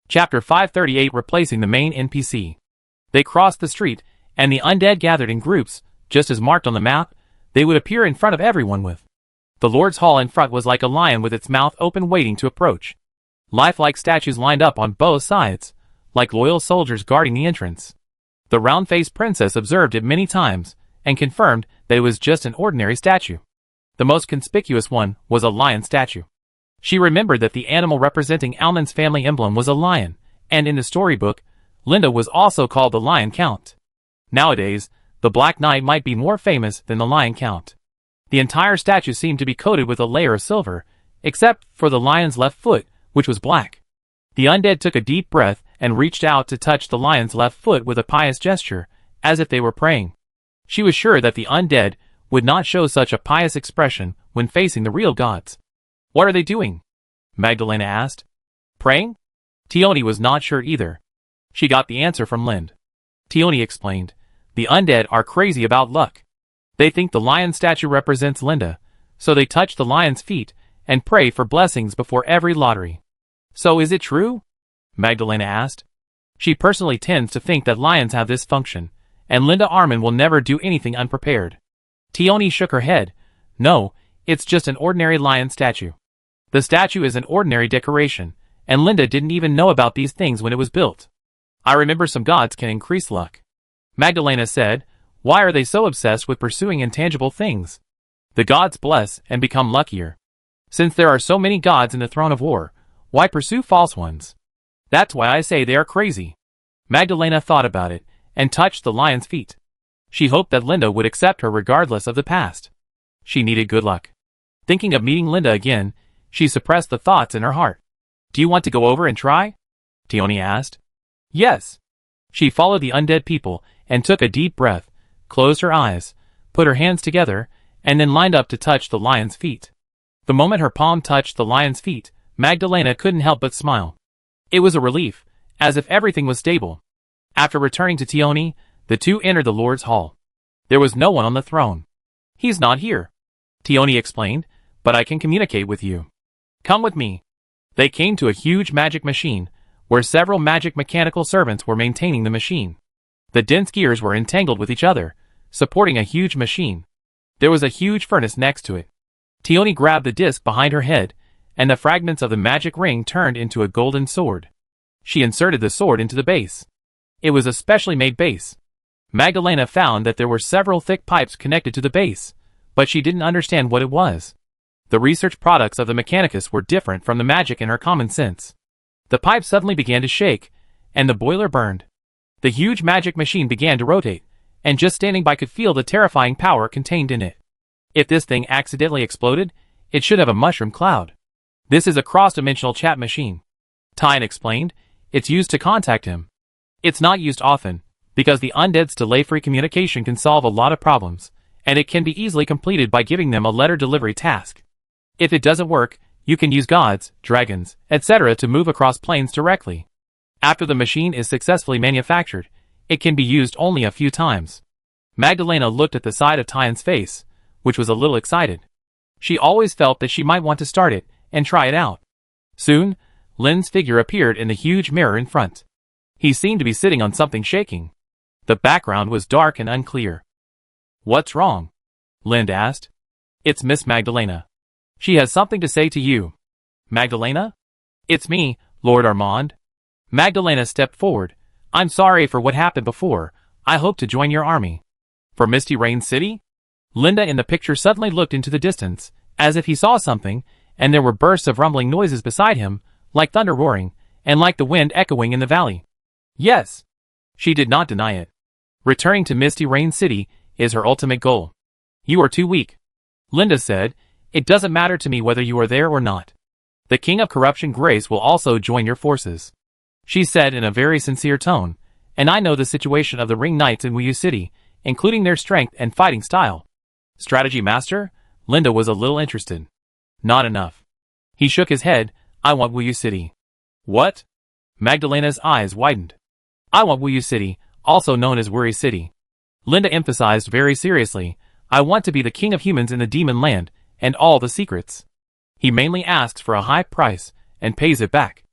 Chapter 538 Replacing the main NPC. They crossed the street, and the undead gathered in groups, just as marked on the map. They would appear in front of everyone with. The Lord's Hall in front was like a lion with its mouth open waiting to approach. Lifelike statues lined up on both sides, like loyal soldiers guarding the entrance. The round-faced princess observed it many times, and confirmed that it was just an ordinary statue. The most conspicuous one was a lion statue. She remembered that the animal representing Almond's family emblem was a lion, and in the storybook, Linda was also called the Lion Count. Nowadays, the Black Knight might be more famous than the Lion Count. The entire statue seemed to be coated with a layer of silver, except for the lion's left foot, which was black. The undead took a deep breath and reached out to touch the lion's left foot with a pious gesture, as if they were praying. She was sure that the undead would not show such a pious expression when facing the real gods. "What are they doing?" Magdalena asked. "Praying?" Tioni was not sure either. She got the answer from Lind. Tioni explained, "The undead are crazy about luck. They think the lion statue represents Linda, so they touch the lion's feet and pray for blessings before every lottery." "So is it true?" Magdalena asked. She personally tends to think that lions have this function, and Linda Armin will never do anything unprepared. Tioni shook her head. "No, it's just an ordinary lion statue. The statue is an ordinary decoration, and Linda didn't even know about these things when it was built. I remember some gods can increase luck." Magdalena said, "Why are they so obsessed with pursuing intangible things? The gods bless and become luckier. Since there are so many gods in the throne of war, why pursue false ones? That's why I say they are crazy." Magdalena thought about it, and touched the lion's feet. She hoped that Linda would accept her regardless of the past. She needed good luck. Thinking of meeting Linda again, she suppressed the thoughts in her heart. "Do you want to go over and try?" Tioni asked. "Yes." She followed the undead people, and took a deep breath, closed her eyes, put her hands together, and then lined up to touch the lion's feet. The moment her palm touched the lion's feet, Magdalena couldn't help but smile. It was a relief, as if everything was stable. After returning to Tioni, the two entered the Lord's Hall. There was no one on the throne. "He's not here," Tioni explained, "but I can communicate with you. Come with me." They came to a huge magic machine, where several magic mechanical servants were maintaining the machine. The dense gears were entangled with each other, supporting a huge machine. There was a huge furnace next to it. Tioni grabbed the disc behind her head, and the fragments of the magic ring turned into a golden sword. She inserted the sword into the base. It was a specially made base. Magdalena found that there were several thick pipes connected to the base, but she didn't understand what it was. The research products of the Mechanicus were different from the magic in her common sense. The pipe suddenly began to shake, and the boiler burned. The huge magic machine began to rotate, and just standing by could feel the terrifying power contained in it. If this thing accidentally exploded, it should have a mushroom cloud. "This is a cross-dimensional chat machine," Tyne explained. "It's used to contact him. It's not used often, because the undead's delay-free communication can solve a lot of problems, and it can be easily completed by giving them a letter delivery task. If it doesn't work, you can use gods, dragons, etc. to move across planes directly. After the machine is successfully manufactured, it can be used only a few times." Magdalena looked at the side of Tyne's face, which was a little excited. She always felt that she might want to start it and try it out. Soon, Lynn's figure appeared in the huge mirror in front. He seemed to be sitting on something shaking. The background was dark and unclear. "What's wrong?" Lynn asked. "It's Miss Magdalena. She has something to say to you." "Magdalena?" "It's me, Lord Armand." Magdalena stepped forward. "I'm sorry for what happened before. I hope to join your army." "For Misty Rain City?" Linda in the picture suddenly looked into the distance, as if he saw something, and there were bursts of rumbling noises beside him, like thunder roaring, and like the wind echoing in the valley. "Yes." She did not deny it. "Returning to Misty Rain City is her ultimate goal." "You are too weak," Linda said. "It doesn't matter to me whether you are there or not. The King of Corruption Grace will also join your forces," she said in a very sincere tone, "and I know the situation of the Ring Knights in Wuyu City, including their strength and fighting style." "Strategy Master?" Linda was a little interested. "Not enough." He shook his head. "I want Wuyu City." "What?" Magdalena's eyes widened. "I want Wuyu City, also known as Wuri City." Linda emphasized very seriously, "I want to be the king of humans in the demon land, and all the secrets. He mainly asks for a high price, and pays it back."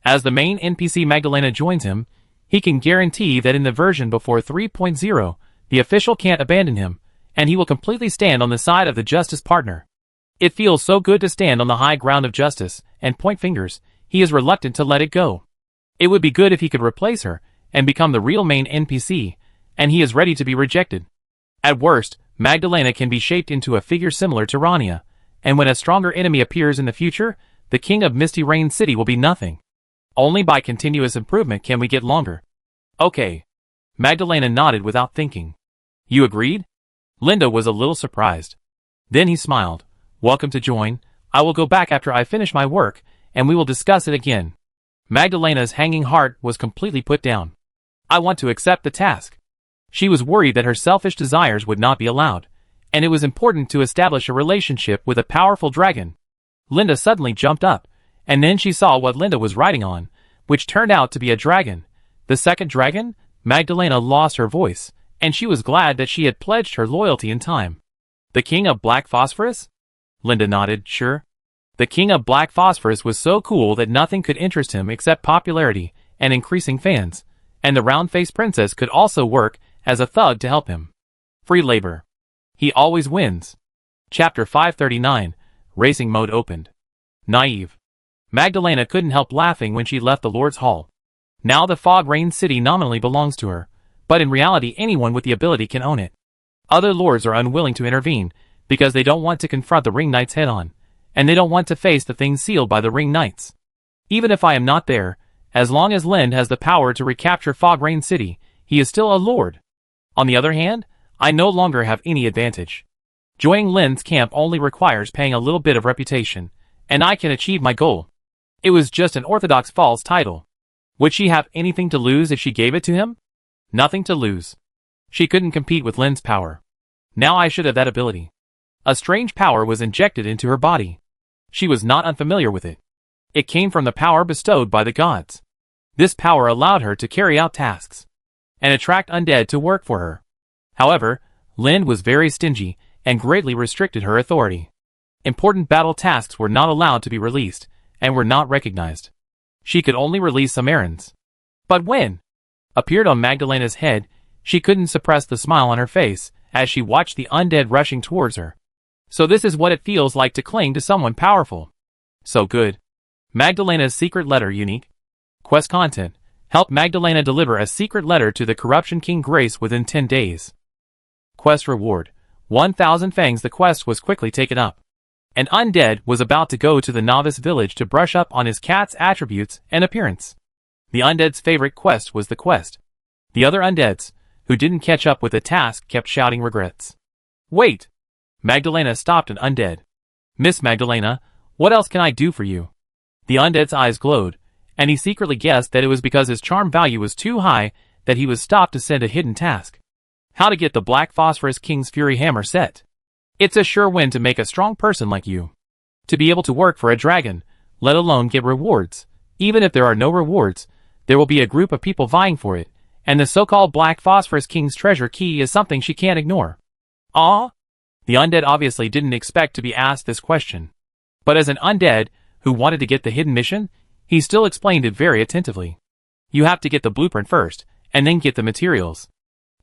As the main NPC Magdalena joins him, he can guarantee that in the version before 3.0, the official can't abandon him, and he will completely stand on the side of the justice partner. It feels so good to stand on the high ground of justice and point fingers, he is reluctant to let it go. It would be good if he could replace her and become the real main NPC, and he is ready to be rejected. At worst, Magdalena can be shaped into a figure similar to Rania, and when a stronger enemy appears in the future, the king of Misty Rain City will be nothing. Only by continuous improvement can we get longer. Okay. Magdalena nodded without thinking. You agreed? Linda was a little surprised. Then he smiled. Welcome to join. I will go back after I finish my work, and we will discuss it again. Magdalena's hanging heart was completely put down. I want to accept the task. She was worried that her selfish desires would not be allowed, and it was important to establish a relationship with a powerful dragon. Linda suddenly jumped up, and then she saw what Linda was riding on, which turned out to be a dragon. The second dragon? Magdalena lost her voice, and she was glad that she had pledged her loyalty in time. The king of Black Phosphorus? Linda nodded, sure. The king of Black Phosphorus was so cool that nothing could interest him except popularity and increasing fans, and the round-faced princess could also work as a thug to help him. Free labor. He always wins. Chapter 539, Racing Mode opened. Naive. Magdalena couldn't help laughing when she left the Lord's Hall. Now the Fog Rain City nominally belongs to her, but in reality anyone with the ability can own it. Other lords are unwilling to intervene, because they don't want to confront the Ring Knights head-on, and they don't want to face the things sealed by the Ring Knights. Even if I am not there, as long as Lind has the power to recapture Fog Rain City, he is still a lord. On the other hand, I no longer have any advantage. Joining Lind's camp only requires paying a little bit of reputation, and I can achieve my goal. It was just an orthodox false title. Would she have anything to lose if she gave it to him? Nothing to lose. She couldn't compete with Lind's power. Now I should have that ability. A strange power was injected into her body. She was not unfamiliar with it. It came from the power bestowed by the gods. This power allowed her to carry out tasks and attract undead to work for her. However, Lind was very stingy and greatly restricted her authority. Important battle tasks were not allowed to be released and were not recognized. She could only release some errands. But when appeared on Magdalena's head, she couldn't suppress the smile on her face as she watched the undead rushing towards her. So this is what it feels like to cling to someone powerful. So good. Magdalena's secret letter unique. Quest content. Help Magdalena deliver a secret letter to the Corruption King Grace within 10 days. Quest reward. 1,000 fangs. The quest was quickly taken up. An undead was about to go to the novice village to brush up on his cat's attributes and appearance. The undead's favorite quest was the quest. The other undeads, who didn't catch up with the task, kept shouting regrets. Wait! Magdalena stopped an undead. Miss Magdalena, what else can I do for you? The undead's eyes glowed, and he secretly guessed that it was because his charm value was too high that he was stopped to send a hidden task. How to get the Black Phosphorus King's Fury Hammer set. It's a sure win to make a strong person like you. To be able to work for a dragon, let alone get rewards. Even if there are no rewards, there will be a group of people vying for it, and the so-called Black Phosphorus King's treasure key is something she can't ignore. Ah? The undead obviously didn't expect to be asked this question. But as an undead who wanted to get the hidden mission, he still explained it very attentively. You have to get the blueprint first, and then get the materials.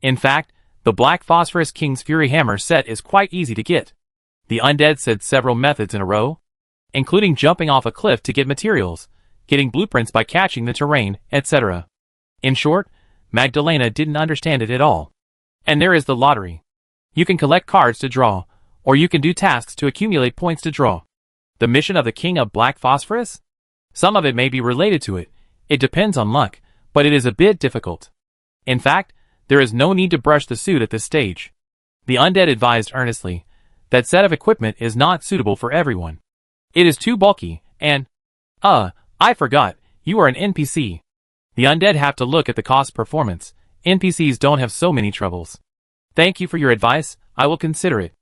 In fact, the Black Phosphorus King's Fury Hammer set is quite easy to get. The undead said several methods in a row, including jumping off a cliff to get materials, getting blueprints by catching the terrain, etc. In short, Magdalena didn't understand it at all. And there is the lottery. You can collect cards to draw, or you can do tasks to accumulate points to draw. The mission of the King of Black Phosphorus? Some of it may be related to it. It depends on luck, but it is a bit difficult. In fact, there is no need to brush the suit at this stage. The undead advised earnestly that set of equipment is not suitable for everyone. It is too bulky, and... I forgot, you are an NPC. The undead have to look at the cost performance. NPCs don't have so many troubles. Thank you for your advice, I will consider it.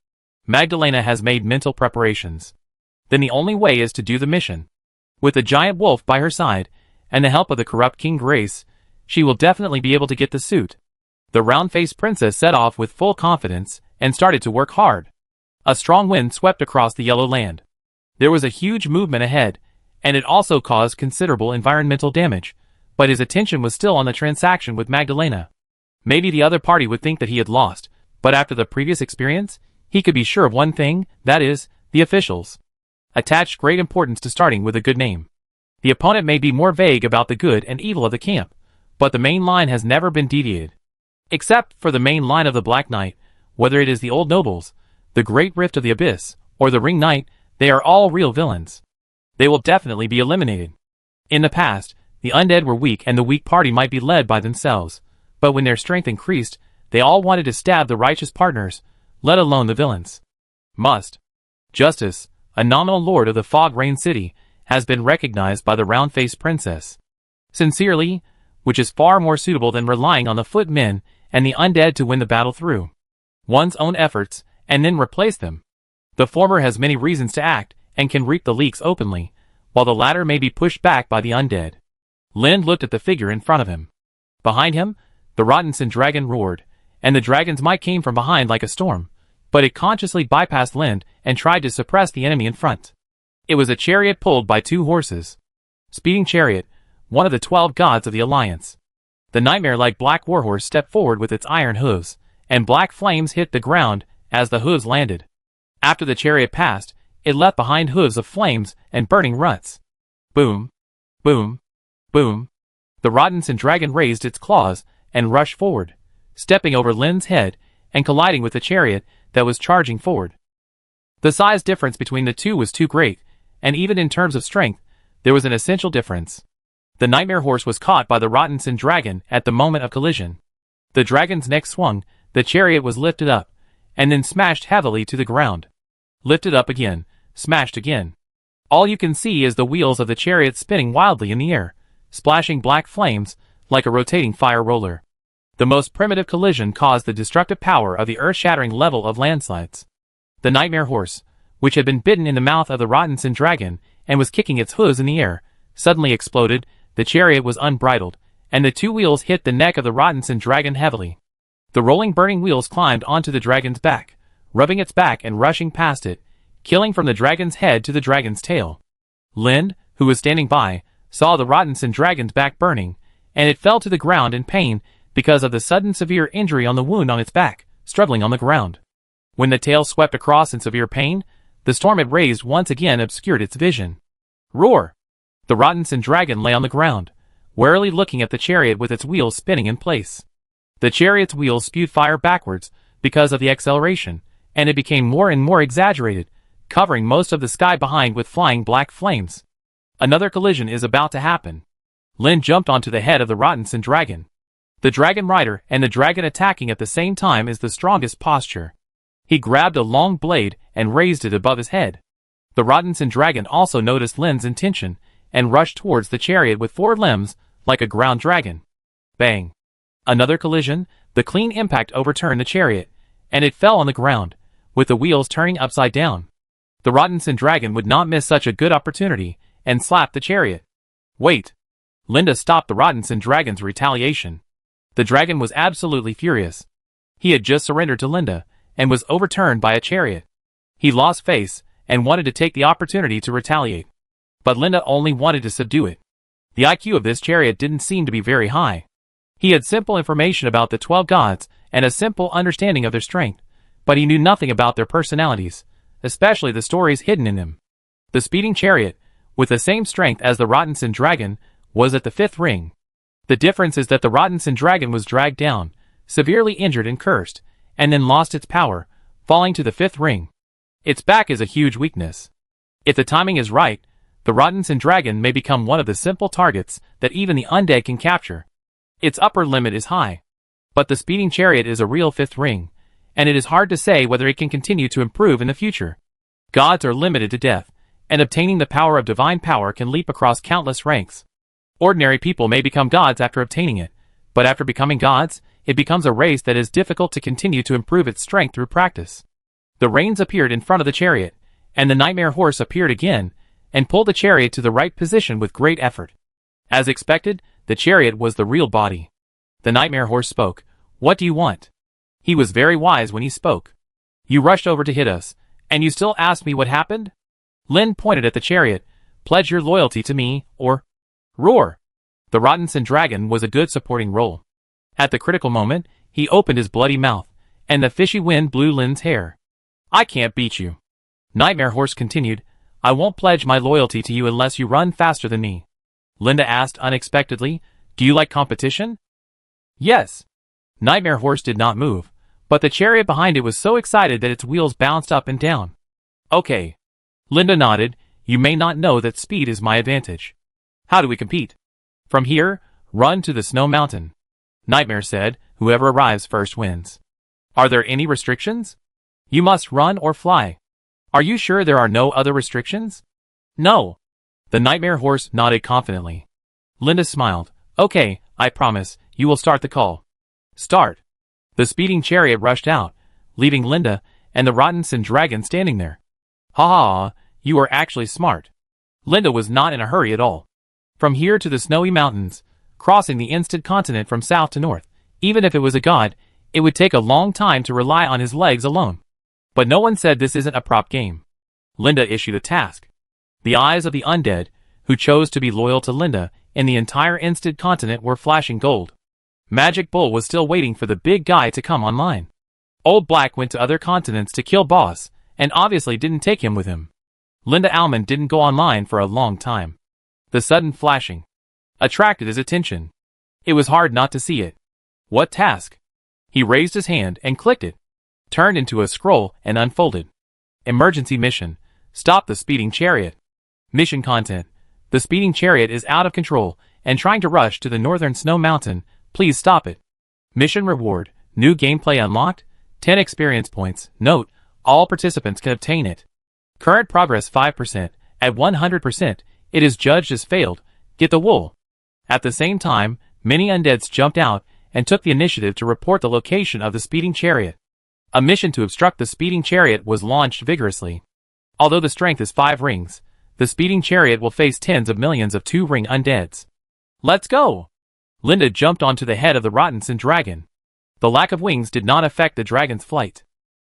Magdalena has made mental preparations. Then the only way is to do the mission. With the giant wolf by her side, and the help of the corrupt King Grace, she will definitely be able to get the suit. The round-faced princess set off with full confidence, and started to work hard. A strong wind swept across the yellow land. There was a huge movement ahead, and it also caused considerable environmental damage, but his attention was still on the transaction with Magdalena. Maybe the other party would think that he had lost, but after the previous experience, he could be sure of one thing, that is, the officials attached great importance to starting with a good name. The opponent may be more vague about the good and evil of the camp, but the main line has never been deviated. Except for the main line of the Black Knight, whether it is the Old Nobles, the Great Rift of the Abyss, or the Ring Knight, they are all real villains. They will definitely be eliminated. In the past, the undead were weak and the weak party might be led by themselves, but when their strength increased, they all wanted to stab the righteous partners, let alone the villains. Justice, a nominal lord of the Fog Rain City, has been recognized by the Round-Faced Princess. Sincerely, which is far more suitable than relying on the footmen and the undead to win the battle through one's own efforts, and then replace them. The former has many reasons to act, and can reap the leaks openly, while the latter may be pushed back by the undead. Lind looked at the figure in front of him. Behind him, the Rottenson dragon roared, and the dragon's might came from behind like a storm, but it consciously bypassed Lind and tried to suppress the enemy in front. It was a chariot pulled by 2 horses. Speeding chariot, one of the 12 gods of the Alliance. The nightmare-like black warhorse stepped forward with its iron hooves, and black flames hit the ground as the hooves landed. After the chariot passed, it left behind hooves of flames and burning ruts. Boom, boom, boom. The Rottenson dragon raised its claws and rushed forward, stepping over Lind's head and colliding with the chariot that was charging forward. The size difference between the two was too great, and even in terms of strength, there was an essential difference. The nightmare horse was caught by the Rottenson dragon at the moment of collision. The dragon's neck swung, the chariot was lifted up, and then smashed heavily to the ground. Lifted up again, smashed again. All you can see is the wheels of the chariot spinning wildly in the air, splashing black flames like a rotating fire roller. The most primitive collision caused the destructive power of the earth-shattering level of landslides. The nightmare horse, which had been bitten in the mouth of the Rottenson dragon and was kicking its hooves in the air, suddenly exploded, the chariot was unbridled, and the 2 wheels hit the neck of the Rottenson dragon heavily. The rolling burning wheels climbed onto the dragon's back, rubbing its back and rushing past it, killing from the dragon's head to the dragon's tail. Lind, who was standing by, saw the Rottenson dragon's back burning, and it fell to the ground in pain because of the sudden severe injury on the wound on its back, struggling on the ground. When the tail swept across in severe pain, the storm it raised once again obscured its vision. Roar! The Rottenson dragon lay on the ground, warily looking at the chariot with its wheels spinning in place. The chariot's wheels spewed fire backwards because of the acceleration, and it became more and more exaggerated, covering most of the sky behind with flying black flames. Another collision is about to happen. Lind jumped onto the head of the Rottenson dragon. The dragon rider and the dragon attacking at the same time is the strongest posture. He grabbed a long blade and raised it above his head. The Rottenson dragon also noticed Lind's intention and rushed towards the chariot with 4 limbs like a ground dragon. Bang! Another collision, the clean impact overturned the chariot, and it fell on the ground, with the wheels turning upside down. The Rottenson dragon would not miss such a good opportunity, and slapped the chariot. Wait! Linda stopped the Rottenson dragon's retaliation. The dragon was absolutely furious. He had just surrendered to Linda, and was overturned by a chariot. He lost face, and wanted to take the opportunity to retaliate. But Linda only wanted to subdue it. The IQ of this chariot didn't seem to be very high. He had simple information about the 12 gods, and a simple understanding of their strength, but he knew nothing about their personalities, especially the stories hidden in them. The speeding chariot, with the same strength as the Rottenson dragon, was at the 5th ring. The difference is that the Rottenson dragon was dragged down, severely injured and cursed, and then lost its power, falling to the 5th ring. Its back is a huge weakness. If the timing is right, the Rottenson dragon may become one of the simple targets that even the undead can capture. Its upper limit is high. But the speeding chariot is a real 5th ring, and it is hard to say whether it can continue to improve in the future. Gods are limited to death, and obtaining the power of divine power can leap across countless ranks. Ordinary people may become gods after obtaining it, but after becoming gods, it becomes a race that is difficult to continue to improve its strength through practice. The reins appeared in front of the chariot, and the nightmare horse appeared again, and pulled the chariot to the right position with great effort. As expected, the chariot was the real body. The nightmare horse spoke. What do you want? He was very wise when he spoke. You rushed over to hit us, and you still ask me what happened? Lind pointed at the chariot, Pledge your loyalty to me, or roar. The Rottenson Dragon was a good supporting role. At the critical moment, he opened his bloody mouth, and the fishy wind blew Lin's hair. I can't beat you. Nightmare Horse continued, I won't pledge my loyalty to you unless you run faster than me. Linda asked unexpectedly, do you like competition? Yes. Nightmare Horse did not move, but the chariot behind it was so excited that its wheels bounced up and down. Okay. Linda nodded, you may not know that speed is my advantage. How do we compete? From here, run to the snow mountain. Nightmare said, whoever arrives first wins. Are there any restrictions? You must run or fly. Are you sure there are no other restrictions? No. The Nightmare Horse nodded confidently. Linda smiled. Okay, I promise, you will start the call. Start. The speeding chariot rushed out, leaving Linda and the Rottenson Dragon standing there. Ha ha, you are actually smart. Linda was not in a hurry at all. From here to the snowy mountains, crossing the instant continent from south to north, even if it was a god, it would take a long time to rely on his legs alone. But no one said this isn't a prop game. Linda issued a task. The eyes of the undead, who chose to be loyal to Linda, in the entire instant continent were flashing gold. Magic Bull was still waiting for the big guy to come online. Old Black went to other continents to kill Boss, and obviously didn't take him with him. Linda Almond didn't go online for a long time. The sudden flashing attracted his attention. It was hard not to see it. What task? He raised his hand and clicked it. Turned into a scroll and unfolded. Emergency mission. Stop the speeding chariot. Mission content. The speeding chariot is out of control and trying to rush to the northern snow mountain. Please stop it. Mission reward. New gameplay unlocked. 10 experience points. Note, all participants can obtain it. Current progress 5%. At 100%, it is judged as failed. Get the wool. At the same time, many undeads jumped out and took the initiative to report the location of the speeding chariot. A mission to obstruct the speeding chariot was launched vigorously. Although the strength is 5 rings, the speeding chariot will face tens of millions of 2-ring undeads. Let's go! Linda jumped onto the head of the Rottenson Dragon. The lack of wings did not affect the dragon's flight.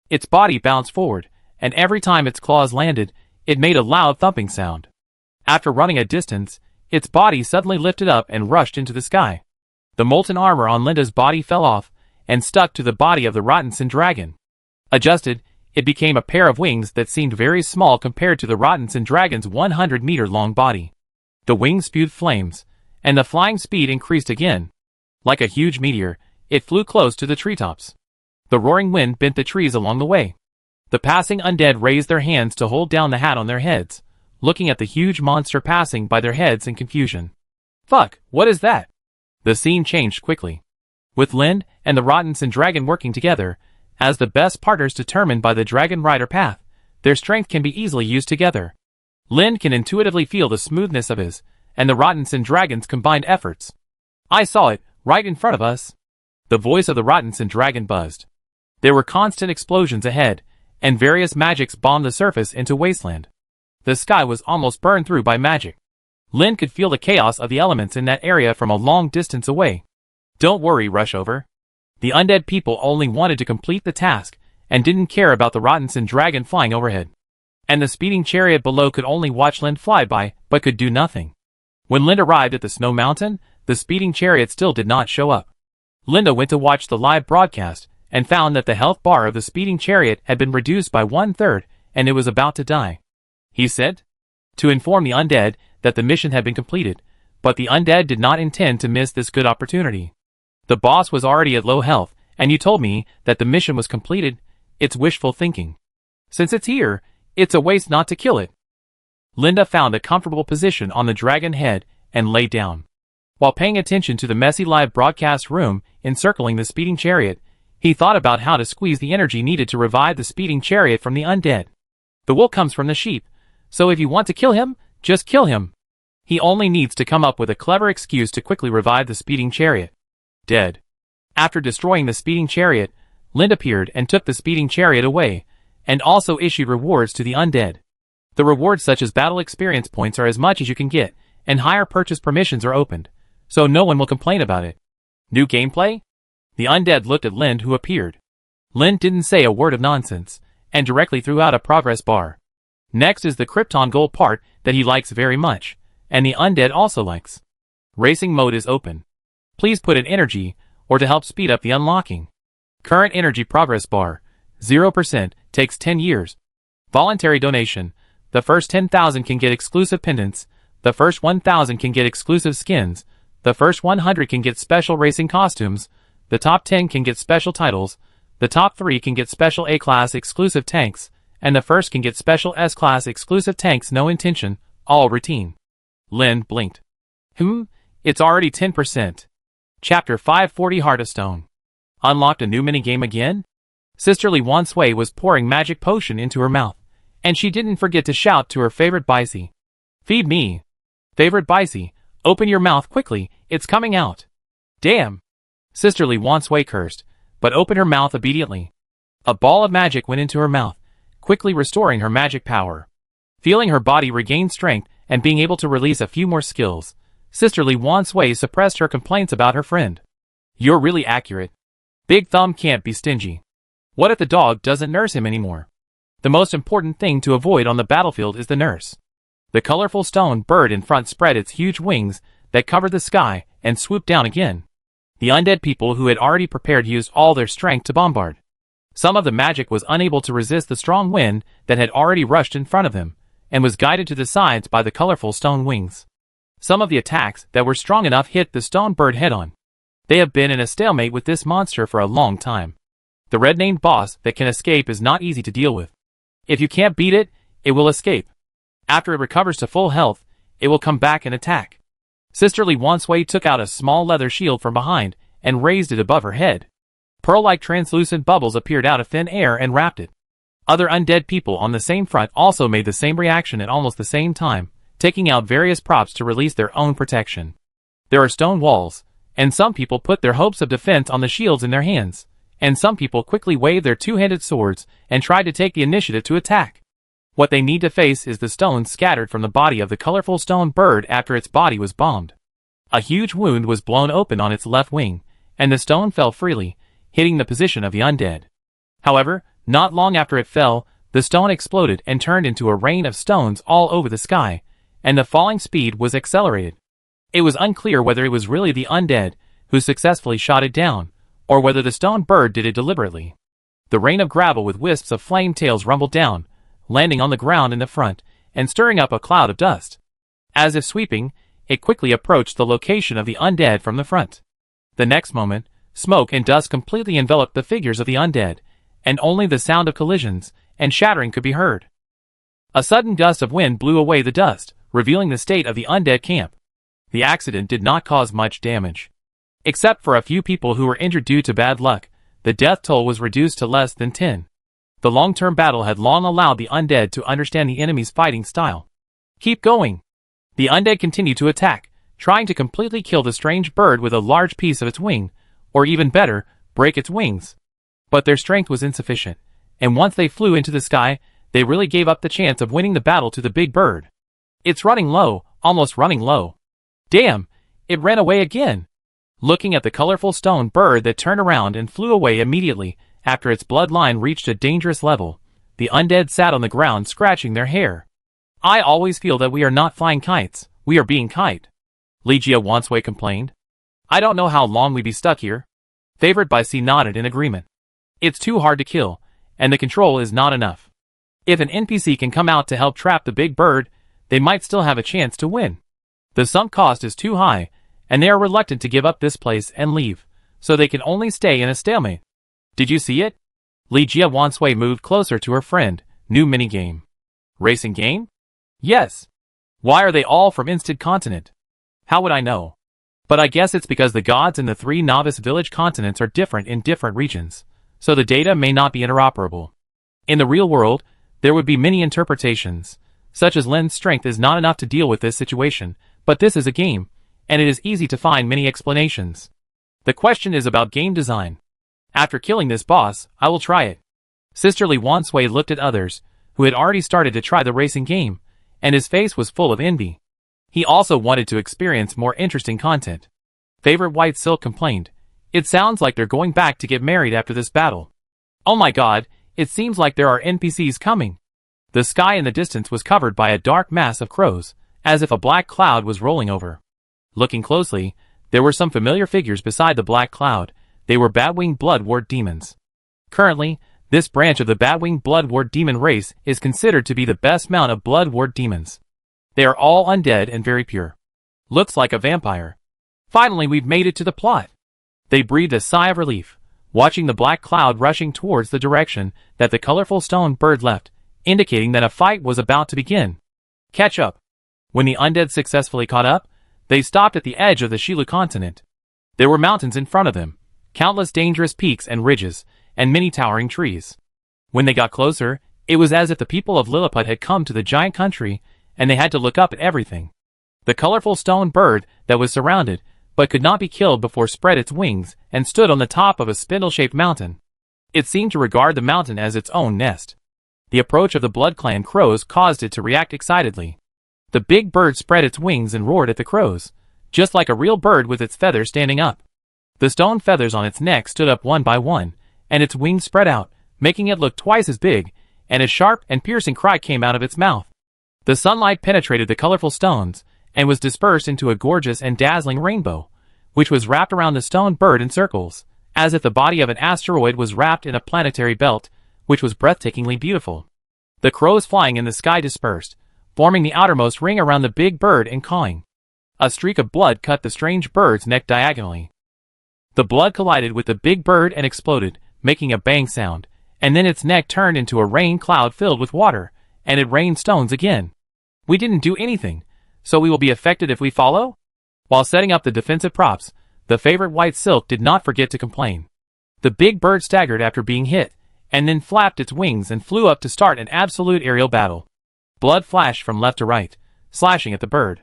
Its body bounced forward, and every time its claws landed, it made a loud thumping sound. After running a distance, its body suddenly lifted up and rushed into the sky. The molten armor on Linda's body fell off and stuck to the body of the Rottenson Dragon. Adjusted, it became a pair of wings that seemed very small compared to the Rottenson Dragon's 100-meter-long body. The wings spewed flames, and the flying speed increased again. Like a huge meteor, it flew close to the treetops. The roaring wind bent the trees along the way. The passing undead raised their hands to hold down the hat on their heads, looking at the huge monster passing by their heads in confusion. Fuck, what is that? The scene changed quickly. With Lynn and the Rottenson Dragon working together, as the best partners determined by the Dragon Rider path, their strength can be easily used together. Lynn can intuitively feel the smoothness of his, and the Rottenson Dragon's combined efforts. I saw it, right in front of us. The voice of the Rottenson Dragon buzzed. There were constant explosions ahead, and various magics bombed the surface into wasteland. The sky was almost burned through by magic. Lynn could feel the chaos of the elements in that area from a long distance away. Don't worry, Rushover. The undead people only wanted to complete the task, and didn't care about the Rottenson Dragon flying overhead. And the speeding chariot below could only watch Lynn fly by, but could do nothing. When Lynn arrived at the snow mountain, the speeding chariot still did not show up. Linda went to watch the live broadcast, and found that the health bar of the speeding chariot had been reduced by 1/3, and it was about to die. He said, to inform the undead that the mission had been completed, but the undead did not intend to miss this good opportunity. The boss was already at low health, and you told me that the mission was completed. It's wishful thinking. Since it's here, it's a waste not to kill it. Linda found a comfortable position on the dragon head and lay down. While paying attention to the messy live broadcast room encircling the speeding chariot, he thought about how to squeeze the energy needed to revive the speeding chariot from the undead. The wool comes from the sheep, so if you want to kill him, just kill him. He only needs to come up with a clever excuse to quickly revive the speeding chariot. Dead. After destroying the speeding chariot, Lind appeared and took the speeding chariot away, and also issued rewards to the undead. The rewards such as battle experience points are as much as you can get, and higher purchase permissions are opened, so no one will complain about it. New gameplay? The undead looked at Lind, who appeared. Lind didn't say a word of nonsense, and directly threw out a progress bar. Next is the Krypton goal part that he likes very much, and the undead also likes. Racing mode is open. Please put in energy, or to help speed up the unlocking. Current energy progress bar, 0%, takes 10 years. Voluntary donation. The first 10,000 can get exclusive pendants, the first 1,000 can get exclusive skins, the first 100 can get special racing costumes, the top 10 can get special titles, the top 3 can get special A-class exclusive tanks, and the first can get special S-class exclusive tanks. No intention, all routine. Lynn blinked. It's already 10%. Chapter 540 Heart of Stone. Unlocked a new minigame again? Sisterly Wansway was pouring magic potion into her mouth, and she didn't forget to shout to her favorite Bicey. Feed me. Favorite Bicey, open your mouth quickly, it's coming out. Damn. Sisterly Wansway cursed, but opened her mouth obediently. A ball of magic went into her mouth, quickly restoring her magic power. Feeling her body regain strength and being able to release a few more skills, Sisterly Wansway suppressed her complaints about her friend. You're really accurate. Big Thumb can't be stingy. What if the dog doesn't nurse him anymore? The most important thing to avoid on the battlefield is the nurse. The colorful stone bird in front spread its huge wings that covered the sky and swooped down again. The undead people who had already prepared used all their strength to bombard. Some of the magic was unable to resist the strong wind that had already rushed in front of them, and was guided to the sides by the colorful stone wings. Some of the attacks that were strong enough hit the stone bird head-on. They have been in a stalemate with this monster for a long time. The red-named boss that can escape is not easy to deal with. If you can't beat it, it will escape. After it recovers to full health, it will come back and attack. Sisterly Wansway took out a small leather shield from behind and raised it above her head. Pearl-like translucent bubbles appeared out of thin air and wrapped it. Other undead people on the same front also made the same reaction at almost the same time, taking out various props to release their own protection. There are stone walls, and some people put their hopes of defense on the shields in their hands, and some people quickly waved their two-handed swords and tried to take the initiative to attack. What they need to face is the stones scattered from the body of the colorful stone bird after its body was bombed. A huge wound was blown open on its left wing, and the stone fell freely, hitting the position of the undead. However, not long after it fell, the stone exploded and turned into a rain of stones all over the sky, and the falling speed was accelerated. It was unclear whether it was really the undead who successfully shot it down, or whether the stone bird did it deliberately. The rain of gravel with wisps of flame tails rumbled down, landing on the ground in the front, and stirring up a cloud of dust. As if sweeping, it quickly approached the location of the undead from the front. The next moment, smoke and dust completely enveloped the figures of the undead, and only the sound of collisions and shattering could be heard. A sudden gust of wind blew away the dust, revealing the state of the undead camp. The accident did not cause much damage. Except for a few people who were injured due to bad luck, the death toll was reduced to less than 10. The long-term battle had long allowed the undead to understand the enemy's fighting style. Keep going! The undead continued to attack, trying to completely kill the strange bird with a large piece of its wing, or even better, break its wings. But their strength was insufficient, and once they flew into the sky, they really gave up the chance of winning the battle to the big bird. It's running low, almost running low. Damn, it ran away again! Looking at the colorful stone bird that turned around and flew away immediately after its bloodline reached a dangerous level, the undead sat on the ground scratching their hair. I always feel that we are not flying kites, we are being kite. Legia Wansway complained. I don't know how long we be stuck here. Favored by C nodded in agreement. It's too hard to kill, and the control is not enough. If an NPC can come out to help trap the big bird, they might still have a chance to win. The sunk cost is too high, and they are reluctant to give up this place and leave, so they can only stay in a stalemate. Did you see it? Legia Wansway moved closer to her friend. New minigame. Racing game? Yes. Why are they all from Instant Continent? How would I know? But I guess it's because the gods in the 3 novice village continents are different in different regions, so the data may not be interoperable. In the real world, there would be many interpretations, such as Len's strength is not enough to deal with this situation, but this is a game, and it is easy to find many explanations. The question is about game design. After killing this boss, I will try it. Sisterly Wansway looked at others, who had already started to try the racing game, and his face was full of envy. He also wanted to experience more interesting content. Favorite White Silk complained, "It sounds like they're going back to get married after this battle. Oh my god, it seems like there are NPCs coming." The sky in the distance was covered by a dark mass of crows, as if a black cloud was rolling over. Looking closely, there were some familiar figures beside the black cloud. They were bat-winged blood-ward demons. Currently, this branch of the bat-winged blood-ward demon race is considered to be the best mount of blood-ward demons. They are all undead and very pure. Looks like a vampire. Finally, we've made it to the plot. They breathed a sigh of relief, watching the black cloud rushing towards the direction that the colorful stone bird left, indicating that a fight was about to begin. Catch up. When the undead successfully caught up, they stopped at the edge of the Shilu continent. There were mountains in front of them, countless dangerous peaks and ridges, and many towering trees. When they got closer, it was as if the people of Lilliput had come to the giant country, and they had to look up at everything. The colorful stone bird that was surrounded, but could not be killed before spread its wings and stood on the top of a spindle-shaped mountain. It seemed to regard the mountain as its own nest. The approach of the Blood Clan crows caused it to react excitedly. The big bird spread its wings and roared at the crows, just like a real bird with its feathers standing up. The stone feathers on its neck stood up one by one, and its wings spread out, making it look twice as big, and a sharp and piercing cry came out of its mouth. The sunlight penetrated the colorful stones, and was dispersed into a gorgeous and dazzling rainbow, which was wrapped around the stone bird in circles, as if the body of an asteroid was wrapped in a planetary belt, which was breathtakingly beautiful. The crows flying in the sky dispersed, forming the outermost ring around the big bird and cawing. A streak of blood cut the strange bird's neck diagonally. The blood collided with the big bird and exploded, making a bang sound, and then its neck turned into a rain cloud filled with water, and it rained stones again. We didn't do anything, so we will be affected if we follow? While setting up the defensive props, the favorite white silk did not forget to complain. The big bird staggered after being hit, and then flapped its wings and flew up to start an absolute aerial battle. Blood flashed from left to right, slashing at the bird.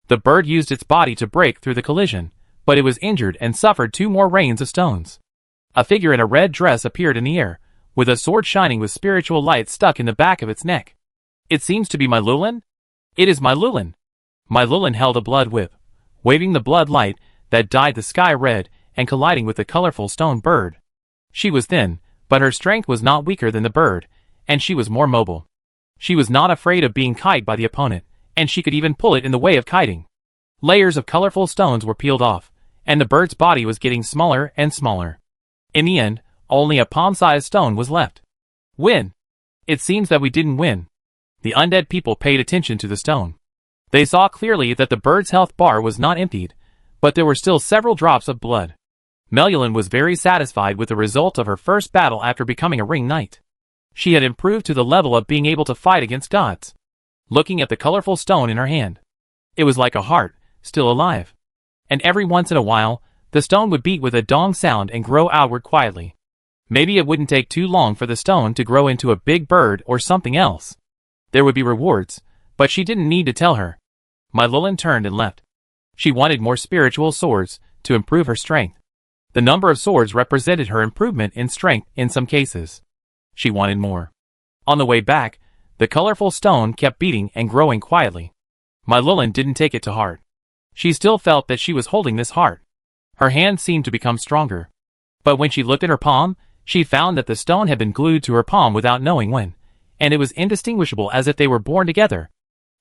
The bird used its body to break through the collision, but it was injured and suffered 2 more rains of stones. A figure in a red dress appeared in the air, with a sword shining with spiritual light stuck in the back of its neck. It seems to be my Lulin? It is my Lulin. My Lulin held a blood whip, waving the blood light that dyed the sky red and colliding with the colorful stone bird. She was thin, but her strength was not weaker than the bird, and she was more mobile. She was not afraid of being kited by the opponent, and she could even pull it in the way of kiting. Layers of colorful stones were peeled off, and the bird's body was getting smaller and smaller. In the end, only a palm-sized stone was left. Win! It seems that we didn't win. The undead people paid attention to the stone. They saw clearly that the bird's health bar was not emptied, but there were still several drops of blood. Melulin was very satisfied with the result of her first battle after becoming a ring knight. She had improved to the level of being able to fight against gods. Looking at the colorful stone in her hand, it was like a heart, still alive. And every once in a while, the stone would beat with a dong sound and grow outward quietly. Maybe it wouldn't take too long for the stone to grow into a big bird or something else. There would be rewards, but she didn't need to tell her. My Lulin turned and left. She wanted more spiritual swords to improve her strength. The number of swords represented her improvement in strength in some cases. She wanted more. On the way back, the colorful stone kept beating and growing quietly. My Lulin didn't take it to heart. She still felt that she was holding this heart. Her hand seemed to become stronger. But when she looked at her palm, she found that the stone had been glued to her palm without knowing when, and it was indistinguishable as if they were born together.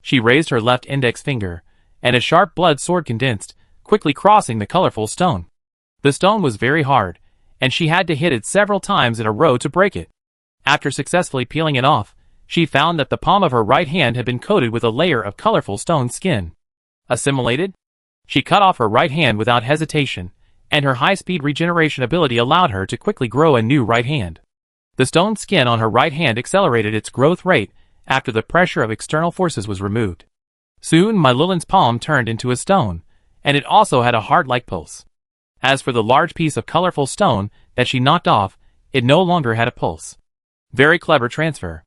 She raised her left index finger, and a sharp blood sword condensed, quickly crossing the colorful stone. The stone was very hard, and she had to hit it several times in a row to break it. After successfully peeling it off, she found that the palm of her right hand had been coated with a layer of colorful stone skin. Assimilated? She cut off her right hand without hesitation, and her high-speed regeneration ability allowed her to quickly grow a new right hand. The stone skin on her right hand accelerated its growth rate after the pressure of external forces was removed. Soon my Lulin's palm turned into a stone, and it also had a heart-like pulse. As for the large piece of colorful stone that she knocked off, it no longer had a pulse. Very clever transfer.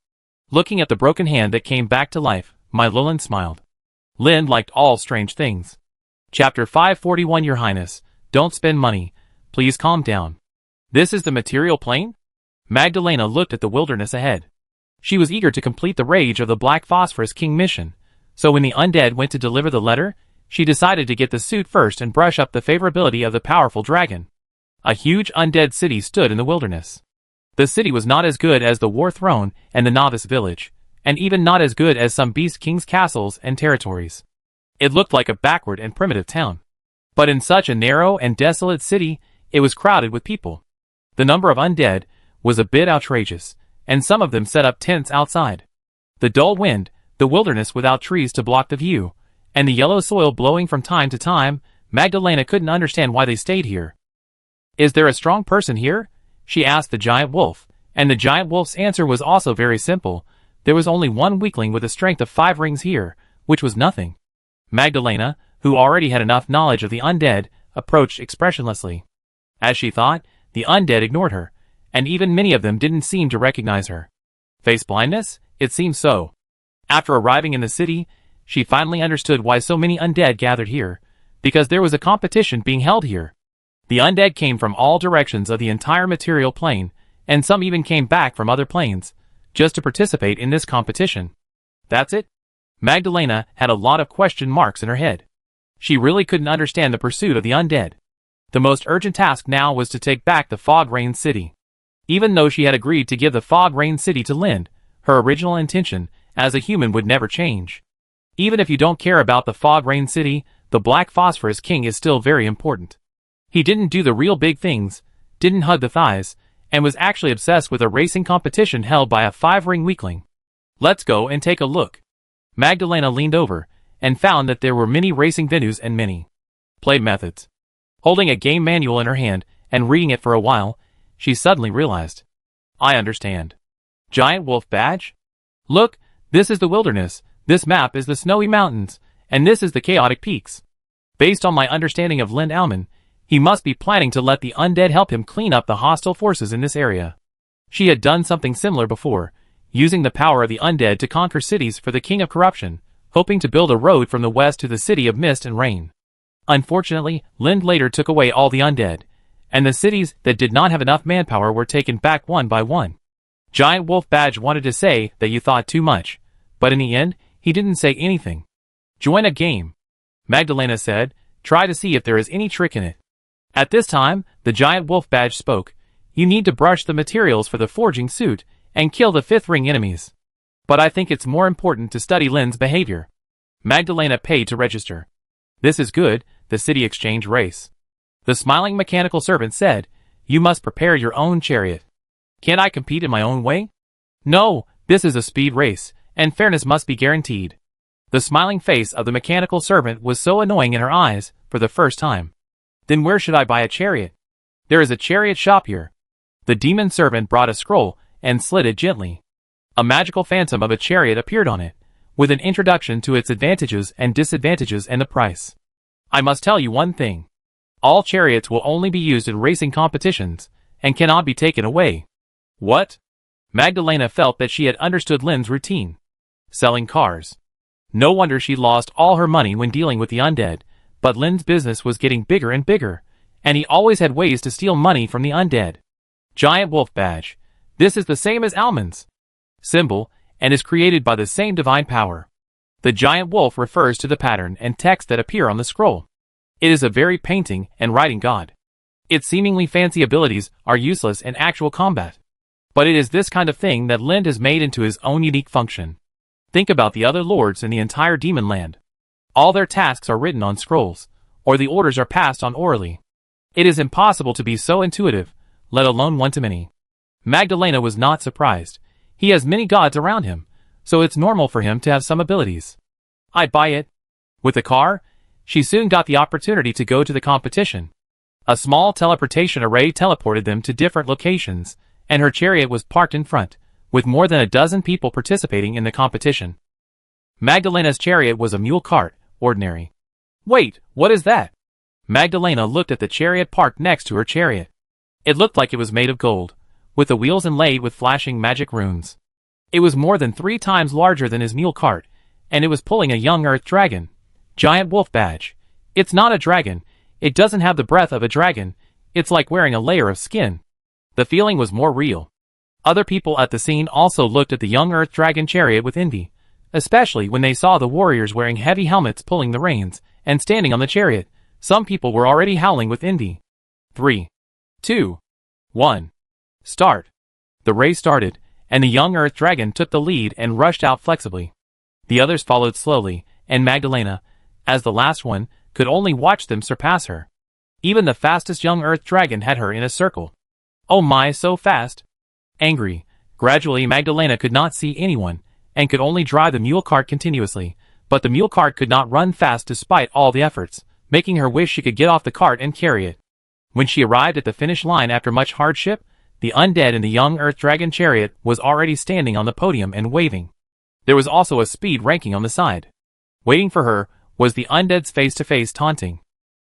Looking at the broken hand that came back to life, my Lulin smiled. Lin liked all strange things. Chapter 541 Your Highness, don't spend money. Please calm down. This is the material plane? Magdalena looked at the wilderness ahead. She was eager to complete the Rage of the Black Phosphorus King mission, so when the undead went to deliver the letter, she decided to get the suit first and brush up the favorability of the powerful dragon. A huge undead city stood in the wilderness. The city was not as good as the War Throne and the Novice Village, and even not as good as some beast king's castles and territories. It looked like a backward and primitive town. But in such a narrow and desolate city, it was crowded with people. The number of undead was a bit outrageous, and some of them set up tents outside. The dull wind, the wilderness without trees to block the view, and the yellow soil blowing from time to time, Magdalena couldn't understand why they stayed here. "Is there a strong person here?" she asked the giant wolf, and the giant wolf's answer was also very simple. There was only one weakling with a strength of 5 rings here, which was nothing. Magdalena, who already had enough knowledge of the undead, approached expressionlessly. As she thought, the undead ignored her, and even many of them didn't seem to recognize her. Face blindness? It seemed so. After arriving in the city, she finally understood why so many undead gathered here, because there was a competition being held here. The undead came from all directions of the entire material plane, and some even came back from other planes, just to participate in this competition. That's it? Magdalena had a lot of question marks in her head. She really couldn't understand the pursuit of the undead. The most urgent task now was to take back the Fog Rain City. Even though she had agreed to give the Fog Rain City to Lind, her original intention, as a human, would never change. Even if you don't care about the Fog Rain City, the Black Phosphorus King is still very important. He didn't do the real big things, didn't hug the thighs, and was actually obsessed with a racing competition held by a 5-ring weakling. Let's go and take a look. Magdalena leaned over, and found that there were many racing venues and many play methods. Holding a game manual in her hand, and reading it for a while, she suddenly realized. I understand. Giant wolf badge? Look, this is the wilderness, this map is the snowy mountains, and this is the chaotic peaks. Based on my understanding of Lind Alman, he must be planning to let the undead help him clean up the hostile forces in this area. She had done something similar before, using the power of the undead to conquer cities for the King of Corruption, hoping to build a road from the west to the City of Mist and Rain. Unfortunately, Lind later took away all the undead, and the cities that did not have enough manpower were taken back one by one. Giant Wolf Badge wanted to say that you thought too much, but in the end, he didn't say anything. Join a game, Magdalena said. Try to see if there is any trick in it. At this time, the Giant Wolf Badge spoke. You need to brush the materials for the forging suit, and kill the 5th ring enemies. But I think it's more important to study Lind's behavior. Magdalena paid to register. This is good, the city exchange race. The smiling mechanical servant said, you must prepare your own chariot. Can't I compete in my own way? No, this is a speed race, and fairness must be guaranteed. The smiling face of the mechanical servant was so annoying in her eyes, for the first time. Then where should I buy a chariot? There is a chariot shop here. The demon servant brought a scroll, and slid it gently. A magical phantom of a chariot appeared on it, with an introduction to its advantages and disadvantages and the price. I must tell you one thing. All chariots will only be used in racing competitions, and cannot be taken away. What? Magdalena felt that she had understood Lind's routine. Selling cars. No wonder she lost all her money when dealing with the undead, but Lind's business was getting bigger and bigger, and he always had ways to steal money from the undead. Giant Wolf Badge. This is the same as Alman's symbol, and is created by the same divine power. The giant wolf refers to the pattern and text that appear on the scroll. It is a very painting and writing god. Its seemingly fancy abilities are useless in actual combat. But it is this kind of thing that Lind has made into his own unique function. Think about the other lords in the entire demon land. All their tasks are written on scrolls, or the orders are passed on orally. It is impossible to be so intuitive, let alone one-to-many. Magdalena was not surprised. He has many gods around him, so it's normal for him to have some abilities. I'd buy it. With the car, she soon got the opportunity to go to the competition. A small teleportation array teleported them to different locations, and her chariot was parked in front, with more than a dozen people participating in the competition. Magdalena's chariot was a mule cart, ordinary. Wait, what is that? Magdalena looked at the chariot parked next to her chariot. It looked like it was made of gold, with the wheels inlaid with flashing magic runes. It was more than 3 times larger than his mule cart, and it was pulling a young earth dragon. Giant Wolf Badge. It's not a dragon, it doesn't have the breath of a dragon, it's like wearing a layer of skin. The feeling was more real. Other people at the scene also looked at the young earth dragon chariot with envy, especially when they saw the warriors wearing heavy helmets pulling the reins, and standing on the chariot. Some people were already howling with envy. 3, 2, 1. Start. The race started, and the young Earth Dragon took the lead and rushed out flexibly. The others followed slowly, and Magdalena, as the last one, could only watch them surpass her. Even the fastest young Earth Dragon had her in a circle. Oh my, so fast! Angry, gradually Magdalena could not see anyone, and could only drive the mule cart continuously, but the mule cart could not run fast despite all the efforts, making her wish she could get off the cart and carry it. When she arrived at the finish line after much hardship, the undead in the young Earth Dragon chariot was already standing on the podium and waving. There was also a speed ranking on the side. Waiting for her was the undead's face-to-face taunting.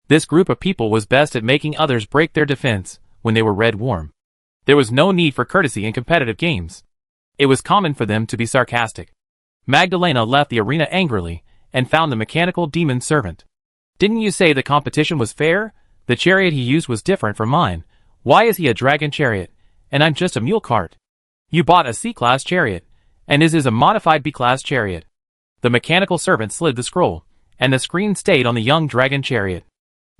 This group of people was best at making others break their defense when they were red warm. There was no need for courtesy in competitive games. It was common for them to be sarcastic. Magdalena left the arena angrily and found the mechanical demon servant. Didn't you say the competition was fair? The chariot he used was different from mine. Why is he a dragon chariot, and I'm just a mule cart? You bought a C-class chariot, and his is a modified B-class chariot. The mechanical servant slid the scroll, and the screen stayed on the young dragon chariot.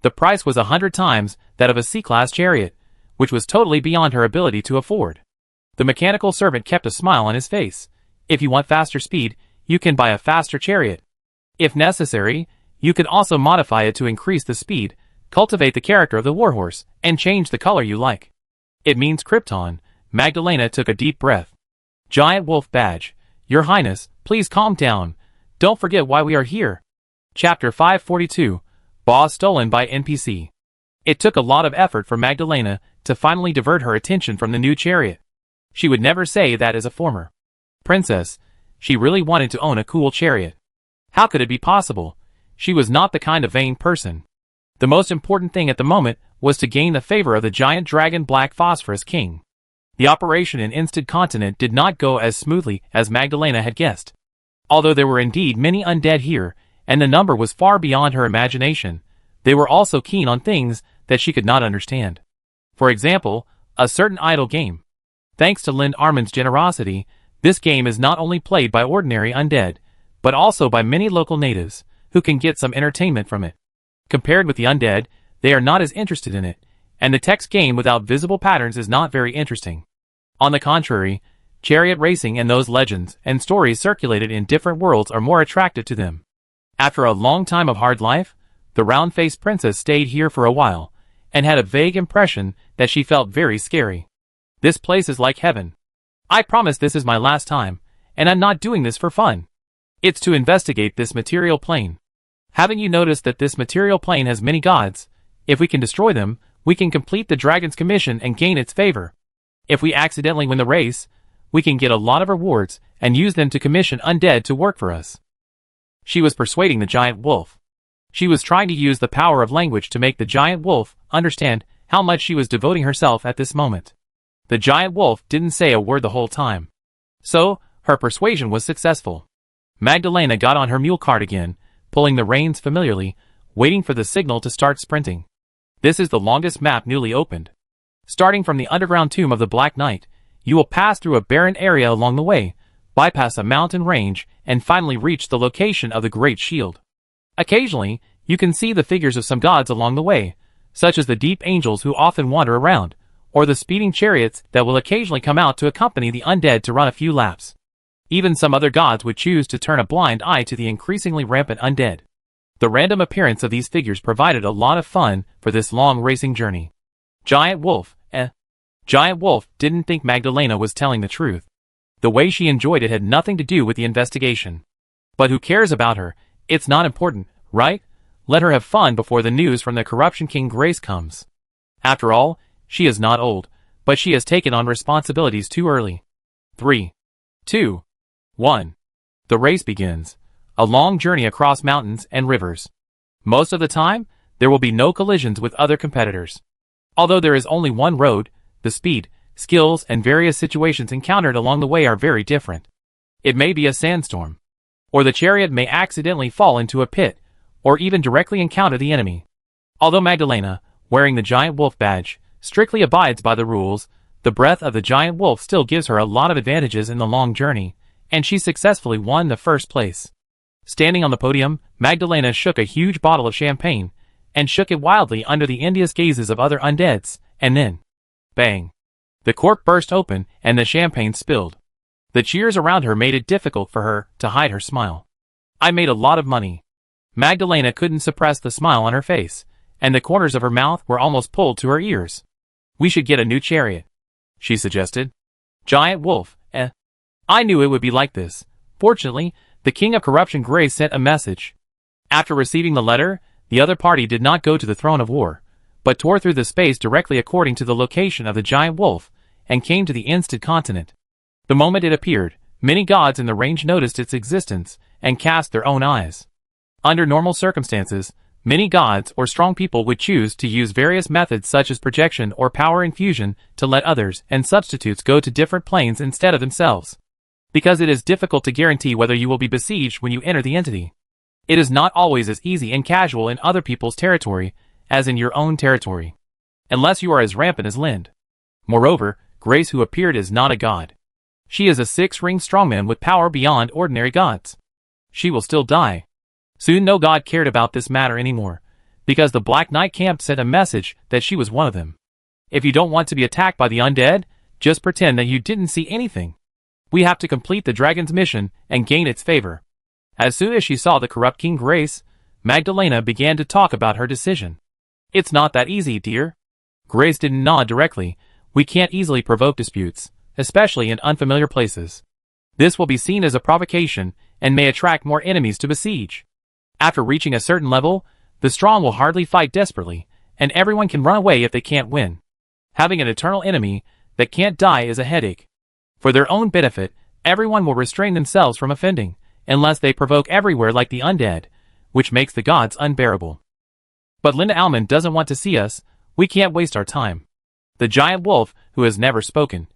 The price was 100 times that of a C-class chariot, which was totally beyond her ability to afford. The mechanical servant kept a smile on his face. If you want faster speed, you can buy a faster chariot. If necessary, you can also modify it to increase the speed, cultivate the character of the warhorse, and change the color you like. It means Krypton. Magdalena took a deep breath. Giant Wolf Badge. Your Highness, please calm down. Don't forget why we are here. Chapter 542. Boss stolen by NPC. It took a lot of effort for Magdalena to finally divert her attention from the new chariot. She would never say that as a former princess. She really wanted to own a cool chariot. How could it be possible? She was not the kind of vain person. The most important thing at the moment was to gain the favor of the giant dragon Black Phosphorus King. The operation in Instant Continent did not go as smoothly as Magdalena had guessed. Although there were indeed many undead here, and the number was far beyond her imagination, they were also keen on things that she could not understand. For example, a certain idle game. Thanks to Lind Armin's generosity, this game is not only played by ordinary undead, but also by many local natives, who can get some entertainment from it. Compared with the undead, they are not as interested in it, and the text game without visible patterns is not very interesting. On the contrary, chariot racing and those legends and stories circulated in different worlds are more attractive to them. After a long time of hard life, the round-faced princess stayed here for a while, and had a vague impression that she felt very scary. This place is like heaven. I promise this is my last time, and I'm not doing this for fun. It's to investigate this material plane. Haven't you noticed that this material plane has many gods? If we can destroy them, we can complete the dragon's commission and gain its favor. If we accidentally win the race, we can get a lot of rewards and use them to commission undead to work for us. She was persuading the giant wolf. She was trying to use the power of language to make the giant wolf understand how much she was devoting herself at this moment. The giant wolf didn't say a word the whole time. So, her persuasion was successful. Magdalena got on her mule cart again, pulling the reins familiarly, waiting for the signal to start sprinting. This is the longest map newly opened. Starting from the underground tomb of the Black Knight, you will pass through a barren area along the way, bypass a mountain range, and finally reach the location of the Great Shield. Occasionally, you can see the figures of some gods along the way, such as the deep angels who often wander around, or the speeding chariots that will occasionally come out to accompany the undead to run a few laps. Even some other gods would choose to turn a blind eye to the increasingly rampant undead. The random appearance of these figures provided a lot of fun for this long racing journey. Giant Wolf didn't think Magdalena was telling the truth. The way she enjoyed it had nothing to do with the investigation. But who cares about her? It's not important, right? Let her have fun before the news from the Corruption King Grace comes. After all, she is not old, but she has taken on responsibilities too early. 3, 2, 1. The race begins. A long journey across mountains and rivers. Most of the time, there will be no collisions with other competitors. Although there is only one road, the speed, skills, and various situations encountered along the way are very different. It may be a sandstorm, or the chariot may accidentally fall into a pit, or even directly encounter the enemy. Although Magdalena, wearing the giant wolf badge, strictly abides by the rules, the breath of the giant wolf still gives her a lot of advantages in the long journey, and she successfully won the first place. Standing on the podium, Magdalena shook a huge bottle of champagne, and shook it wildly under the envious gazes of other undeads, and then, bang! The cork burst open, and the champagne spilled. The cheers around her made it difficult for her to hide her smile. I made a lot of money. Magdalena couldn't suppress the smile on her face, and the corners of her mouth were almost pulled to her ears. We should get a new chariot, she suggested. Giant wolf, eh? I knew it would be like this. Fortunately, the king of corruption Grace sent a message. After receiving the letter, the other party did not go to the throne of war, but tore through the space directly according to the location of the giant wolf, and came to the instant continent. The moment it appeared, many gods in the range noticed its existence, and cast their own eyes. Under normal circumstances, many gods or strong people would choose to use various methods such as projection or power infusion to let others and substitutes go to different planes instead of themselves. Because it is difficult to guarantee whether you will be besieged when you enter the entity. It is not always as easy and casual in other people's territory as in your own territory. Unless you are as rampant as Lind. Moreover, Grace, who appeared, is not a god. She is a six-ringed strongman with power beyond ordinary gods. She will still die. Soon no god cared about this matter anymore, because the Black Knight camp sent a message that she was one of them. If you don't want to be attacked by the undead, just pretend that you didn't see anything. We have to complete the dragon's mission and gain its favor. As soon as she saw the corrupt King Grace, Magdalena began to talk about her decision. It's not that easy, dear. Grace didn't nod directly. We can't easily provoke disputes, especially in unfamiliar places. This will be seen as a provocation and may attract more enemies to besiege. After reaching a certain level, the strong will hardly fight desperately, and everyone can run away if they can't win. Having an eternal enemy that can't die is a headache. For their own benefit, everyone will restrain themselves from offending, unless they provoke everywhere like the undead, which makes the gods unbearable. But Linda Almond doesn't want to see us. We can't waste our time. The giant wolf, who has never spoken,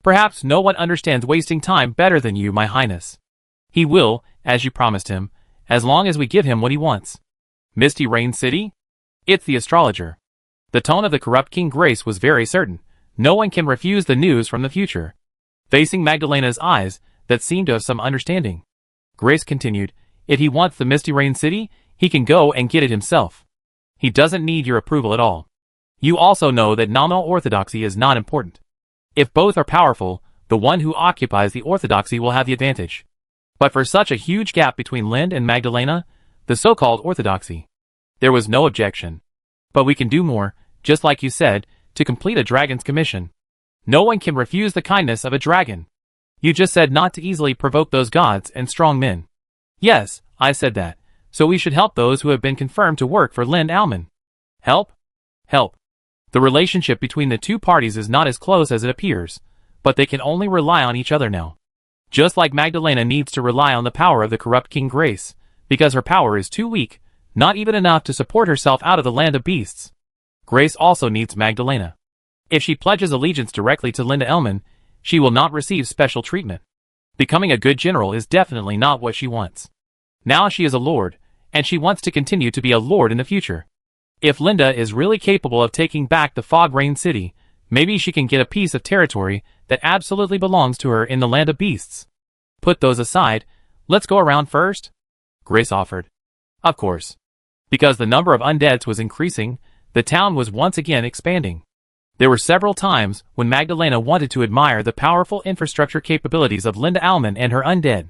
Perhaps no one understands wasting time better than you, my highness. He will, as you promised him, as long as we give him what he wants. Misty Rain City? It's the astrologer. The tone of the corrupt King Grace was very certain. No one can refuse the news from the future. Facing Magdalena's eyes, that seemed to have some understanding, Grace continued, if he wants the Misty Rain City, he can go and get it himself. He doesn't need your approval at all. You also know that nominal orthodoxy is not important. If both are powerful, the one who occupies the orthodoxy will have the advantage. But for such a huge gap between Lind and Magdalena, the so-called orthodoxy, there was no objection. But we can do more, just like you said, to complete a dragon's commission. No one can refuse the kindness of a dragon. You just said not to easily provoke those gods and strong men. Yes, I said that. So we should help those who have been confirmed to work for Lind Alman. Help? Help. The relationship between the two parties is not as close as it appears, but they can only rely on each other now. Just like Magdalena needs to rely on the power of the corrupt King Grace, because her power is too weak, not even enough to support herself out of the land of beasts. Grace also needs Magdalena. If she pledges allegiance directly to Linda Elman, she will not receive special treatment. Becoming a good general is definitely not what she wants. Now she is a lord, and she wants to continue to be a lord in the future. If Linda is really capable of taking back the Fog Rain City, maybe she can get a piece of territory that absolutely belongs to her in the land of beasts. Put those aside, let's go around first, Grace offered. Of course. Because the number of undeads was increasing, the town was once again expanding. There were several times when Magdalena wanted to admire the powerful infrastructure capabilities of Linda Alman and her undead.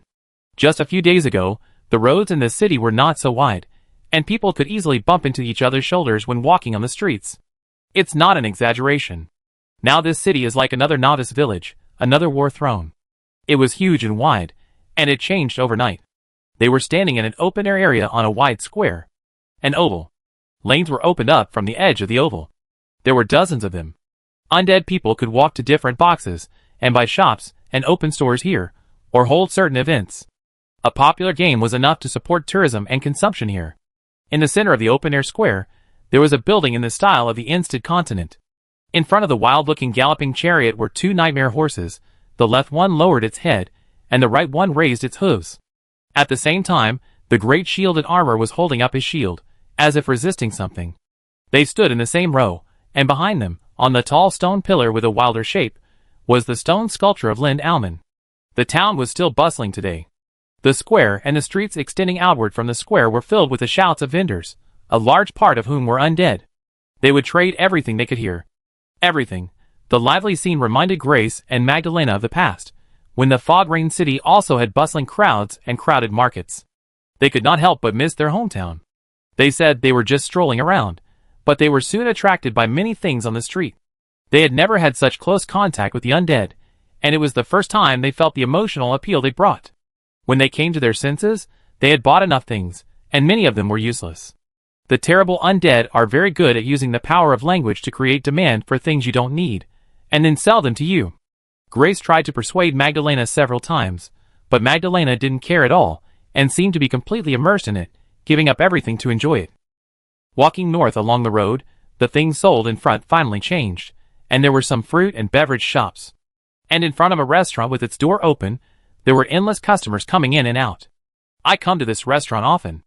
Just a few days ago, the roads in the city were not so wide, and people could easily bump into each other's shoulders when walking on the streets. It's not an exaggeration. Now this city is like another novice village, another war throne. It was huge and wide, and it changed overnight. They were standing in an open-air area on a wide square. An oval. Lanes were opened up from the edge of the oval. There were dozens of them. Undead people could walk to different boxes, and buy shops, and open stores here, or hold certain events. A popular game was enough to support tourism and consumption here. In the center of the open-air square, there was a building in the style of the instant continent. In front of the wild-looking galloping chariot were two nightmare horses. The left one lowered its head, and the right one raised its hooves. At the same time, the great shielded armor was holding up his shield, as if resisting something. They stood in the same row, and behind them, on the tall stone pillar with a wilder shape, was the stone sculpture of Lind Alman. The town was still bustling today. The square and the streets extending outward from the square were filled with the shouts of vendors, a large part of whom were undead. They would trade everything they could hear. Everything. The lively scene reminded Grace and Magdalena of the past, when the fog-rain city also had bustling crowds and crowded markets. They could not help but miss their hometown. They said they were just strolling around, but they were soon attracted by many things on the street. They had never had such close contact with the undead, and it was the first time they felt the emotional appeal they brought. When they came to their senses, they had bought enough things, and many of them were useless. The terrible undead are very good at using the power of language to create demand for things you don't need, and then sell them to you. Grace tried to persuade Magdalena several times, but Magdalena didn't care at all, and seemed to be completely immersed in it, giving up everything to enjoy it. Walking north along the road, the things sold in front finally changed, and there were some fruit and beverage shops. And in front of a restaurant with its door open, there were endless customers coming in and out. "I come to this restaurant often,"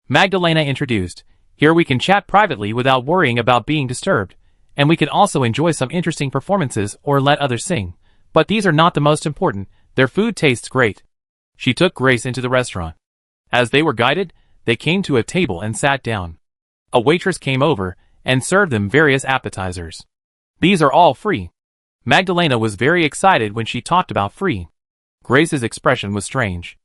Magdalena introduced. "Here we can chat privately without worrying about being disturbed, and we can also enjoy some interesting performances or let others sing. But these are not the most important, their food tastes great." She took Grace into the restaurant. As they were guided, they came to a table and sat down. A waitress came over and served them various appetizers. "These are all free." Magdalena was very excited when she talked about free. Grace's expression was strange.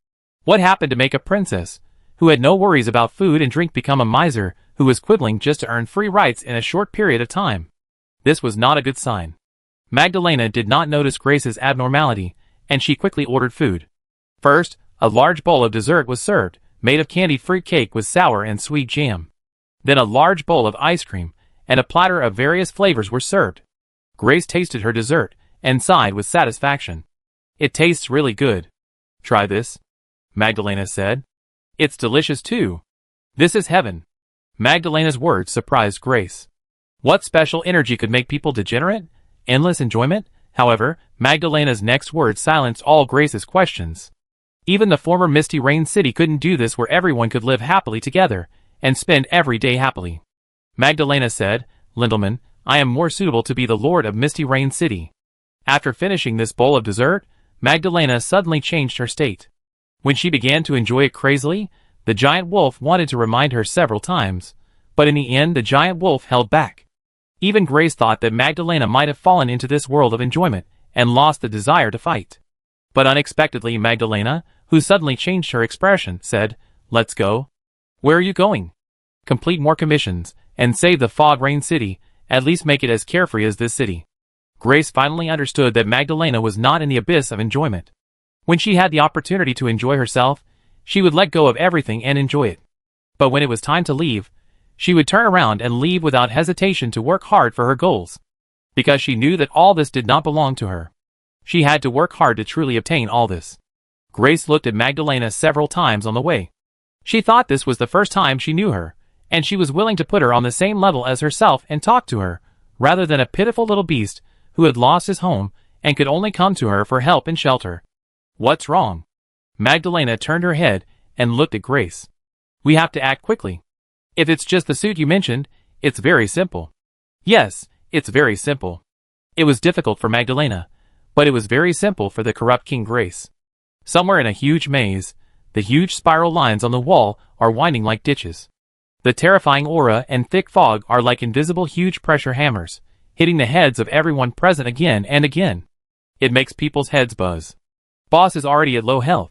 What happened to make a princess, who had no worries about food and drink, become a miser who was quibbling just to earn free rights in a short period of time? This was not a good sign. Magdalena did not notice Grace's abnormality, and she quickly ordered food. First, a large bowl of dessert was served, made of candied fruit cake with sour and sweet jam. Then a large bowl of ice cream, and a platter of various flavors were served. Grace tasted her dessert, and sighed with satisfaction. "It tastes really good." "Try this," Magdalena said. "It's delicious too." "This is heaven." Magdalena's words surprised Grace. What special energy could make people degenerate? Endless enjoyment? However, Magdalena's next words silenced all Grace's questions. Even the former Misty Rain City couldn't do this, where everyone could live happily together and spend every day happily. Magdalena said, "Lindelman, I am more suitable to be the Lord of Misty Rain City." After finishing this bowl of dessert, Magdalena suddenly changed her state. When she began to enjoy it crazily, the giant wolf wanted to remind her several times, but in the end the giant wolf held back. Even Grace thought that Magdalena might have fallen into this world of enjoyment and lost the desire to fight. But unexpectedly Magdalena, who suddenly changed her expression, said, "Let's go." "Where are you going?" "Complete more commissions, and save the Fog Rain City, at least make it as carefree as this city." Grace finally understood that Magdalena was not in the abyss of enjoyment. When she had the opportunity to enjoy herself, she would let go of everything and enjoy it. But when it was time to leave, she would turn around and leave without hesitation to work hard for her goals. Because she knew that all this did not belong to her. She had to work hard to truly obtain all this. Grace looked at Magdalena several times on the way. She thought this was the first time she knew her, and she was willing to put her on the same level as herself and talk to her, rather than a pitiful little beast who had lost his home and could only come to her for help and shelter. "What's wrong?" Magdalena turned her head and looked at Grace. "We have to act quickly. If it's just the suit you mentioned, it's very simple." "Yes, it's very simple." It was difficult for Magdalena, but it was very simple for the corrupt King Grace. Somewhere in a huge maze, the huge spiral lines on the wall are winding like ditches. The terrifying aura and thick fog are like invisible huge pressure hammers, hitting the heads of everyone present again and again. It makes people's heads buzz. "Boss is already at low health,"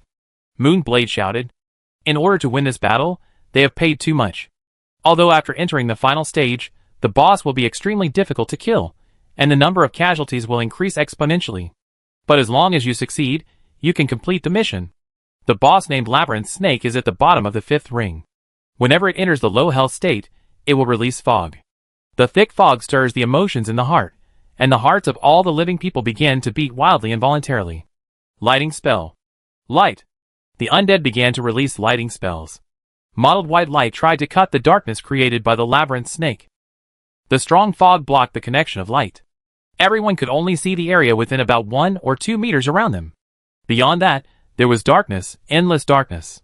Moonblade shouted. "In order to win this battle, they have paid too much. Although after entering the final stage, the boss will be extremely difficult to kill, and the number of casualties will increase exponentially. But as long as you succeed, you can complete the mission. The boss named Labyrinth Snake is at the bottom of the 5th ring. Whenever it enters the low health state, it will release fog. The thick fog stirs the emotions in the heart, and the hearts of all the living people begin to beat wildly involuntarily. Lighting spell. Light. The undead began to release lighting spells. Mottled white light tried to cut the darkness created by the Labyrinth Snake. The strong fog blocked the connection of light. Everyone could only see the area within about 1 or 2 meters around them. Beyond that, there was darkness, endless darkness.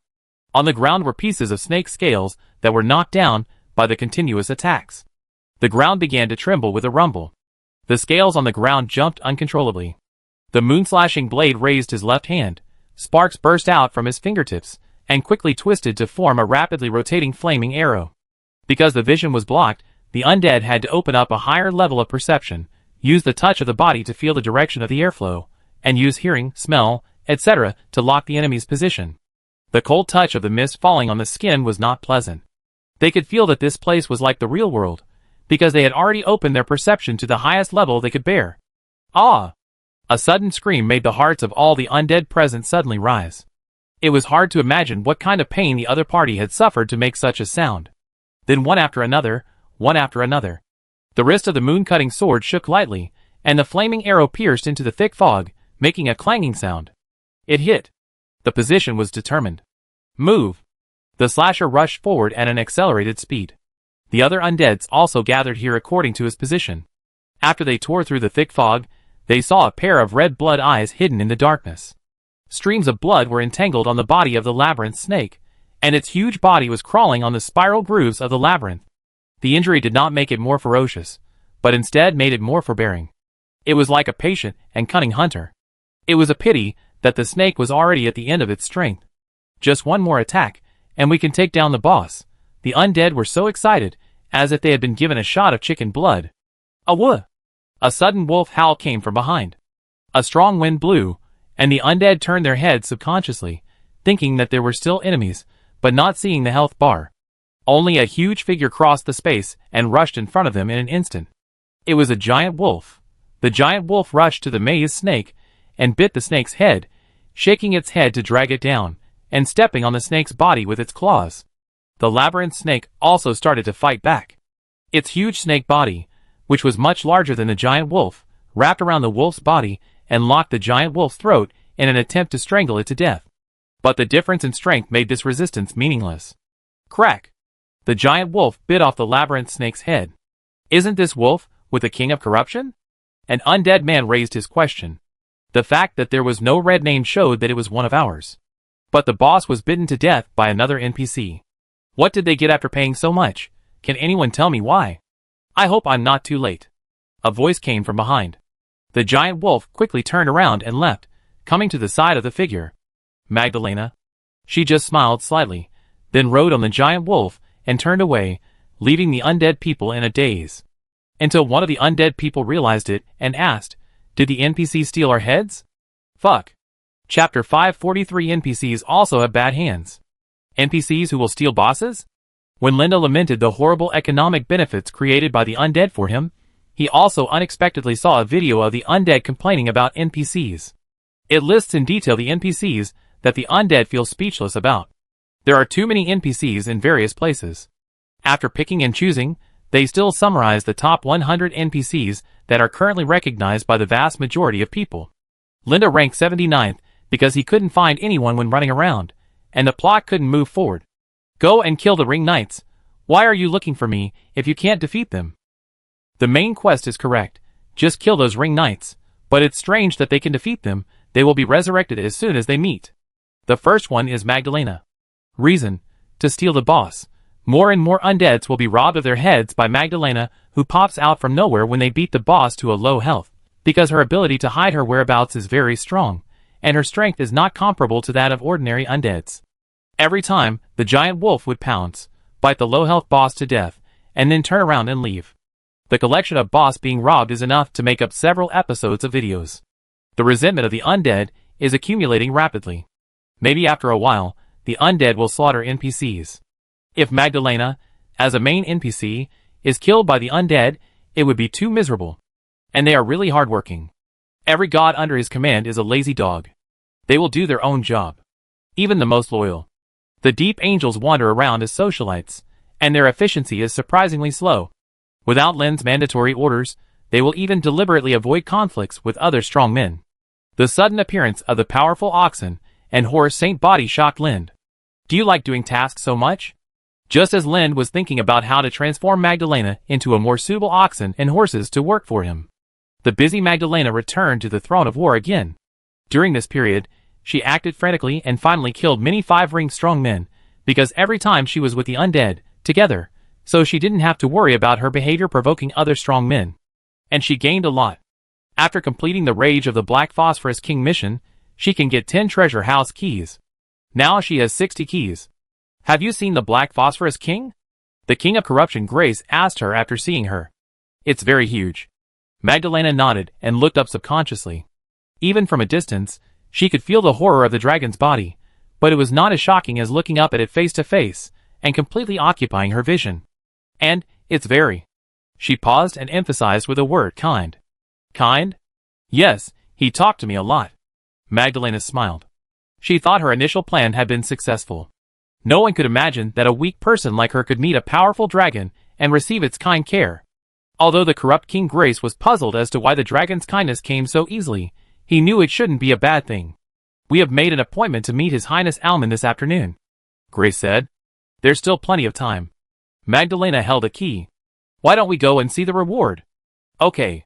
On the ground were pieces of snake scales that were knocked down by the continuous attacks. The ground began to tremble with a rumble. The scales on the ground jumped uncontrollably. The moon-slashing blade raised his left hand. Sparks burst out from his fingertips, and quickly twisted to form a rapidly rotating flaming arrow. Because the vision was blocked, the undead had to open up a higher level of perception, use the touch of the body to feel the direction of the airflow, and use hearing, smell, etc., to lock the enemy's position. The cold touch of the mist falling on the skin was not pleasant. They could feel that this place was like the real world, because they had already opened their perception to the highest level they could bear. Ah! A sudden scream made the hearts of all the undead present suddenly rise. It was hard to imagine what kind of pain the other party had suffered to make such a sound. Then one after another, the wrist of the moon-cutting sword shook lightly, and the flaming arrow pierced into the thick fog, making a clanging sound. It hit. The position was determined. Move! The slasher rushed forward at an accelerated speed. The other undeads also gathered here according to his position. After they tore through the thick fog, they saw a pair of red blood eyes hidden in the darkness. Streams of blood were entangled on the body of the labyrinth snake, and its huge body was crawling on the spiral grooves of the labyrinth. The injury did not make it more ferocious, but instead made it more forbearing. It was like a patient and cunning hunter. It was a pity that the snake was already at the end of its strength. Just one more attack, and we can take down the boss. The undead were so excited, as if they had been given a shot of chicken blood. Awooh! A sudden wolf howl came from behind. A strong wind blew, and the undead turned their heads subconsciously, thinking that there were still enemies, but not seeing the health bar. Only a huge figure crossed the space and rushed in front of them in an instant. It was a giant wolf. The giant wolf rushed to the maze snake and bit the snake's head, shaking its head to drag it down, and stepping on the snake's body with its claws. The labyrinth snake also started to fight back. Its huge snake body, which was much larger than the giant wolf, wrapped around the wolf's body and locked the giant wolf's throat in an attempt to strangle it to death. But the difference in strength made this resistance meaningless. Crack! The giant wolf bit off the labyrinth snake's head. Isn't this wolf with the king of corruption? An undead man raised his question. The fact that there was no red name showed that it was one of ours. But the boss was bitten to death by another NPC. What did they get after paying so much? Can anyone tell me why? I hope I'm not too late. A voice came from behind. The giant wolf quickly turned around and left, coming to the side of the figure. Magdalena? She just smiled slightly, then rode on the giant wolf and turned away, leaving the undead people in a daze. Until one of the undead people realized it and asked, "Did the NPC steal our heads?" Fuck. Chapter 543. NPCs also have bad hands. NPCs who will steal bosses? When Linda lamented the horrible economic benefits created by the undead for him, he also unexpectedly saw a video of the undead complaining about NPCs. It lists in detail the NPCs that the undead feel speechless about. There are too many NPCs in various places. After picking and choosing, they still summarize the top 100 NPCs that are currently recognized by the vast majority of people. Linda ranked 79th because he couldn't find anyone when running around, and the plot couldn't move forward. Go and kill the ring knights. Why are you looking for me if you can't defeat them? The main quest is correct. Just kill those ring knights, but it's strange that they can defeat them. They will be resurrected as soon as they meet. The first one is Magdalena. Reason: to steal the boss. More and more undeads will be robbed of their heads by Magdalena, who pops out from nowhere when they beat the boss to a low health, because her ability to hide her whereabouts is very strong, and her strength is not comparable to that of ordinary undeads. Every time, the giant wolf would pounce, bite the low health boss to death, and then turn around and leave. The collection of boss being robbed is enough to make up several episodes of videos. The resentment of the undead is accumulating rapidly. Maybe after a while, the undead will slaughter NPCs. If Magdalena, as a main NPC, is killed by the undead, it would be too miserable. And they are really hardworking. Every god under his command is a lazy dog. They will do their own job. Even the most loyal. The deep angels wander around as socialites, and their efficiency is surprisingly slow. Without Lin's mandatory orders, they will even deliberately avoid conflicts with other strong men. The sudden appearance of the powerful oxen and horse Saint body shocked Lind. Do you like doing tasks so much? Just as Lind was thinking about how to transform Magdalena into a more suitable oxen and horses to work for him, the busy Magdalena returned to the throne of war again. During this period, she acted frantically and finally killed many 5-ring strong men, because every time she was with the undead, together, so she didn't have to worry about her behavior provoking other strong men. And she gained a lot. After completing the Rage of the Black Phosphorus King mission, she can get 10 treasure house keys. Now she has 60 keys. Have you seen the Black Phosphorus King? The King of Corruption Grace asked her after seeing her. It's very huge. Magdalena nodded and looked up subconsciously. Even from a distance, She could feel the horror of the dragon's body, but it was not as shocking as looking up at it face to face and completely occupying her vision. And, it's very. She paused and emphasized with the word kind. Kind? Yes, he talked to me a lot. Magdalena smiled. She thought her initial plan had been successful. No one could imagine that a weak person like her could meet a powerful dragon and receive its kind care. Although the corrupt King Grace was puzzled as to why the dragon's kindness came so easily, he knew it shouldn't be a bad thing. We have made an appointment to meet His Highness Alman this afternoon, Grace said. There's still plenty of time. Magdalena held a key. Why don't we go and see the reward? Okay.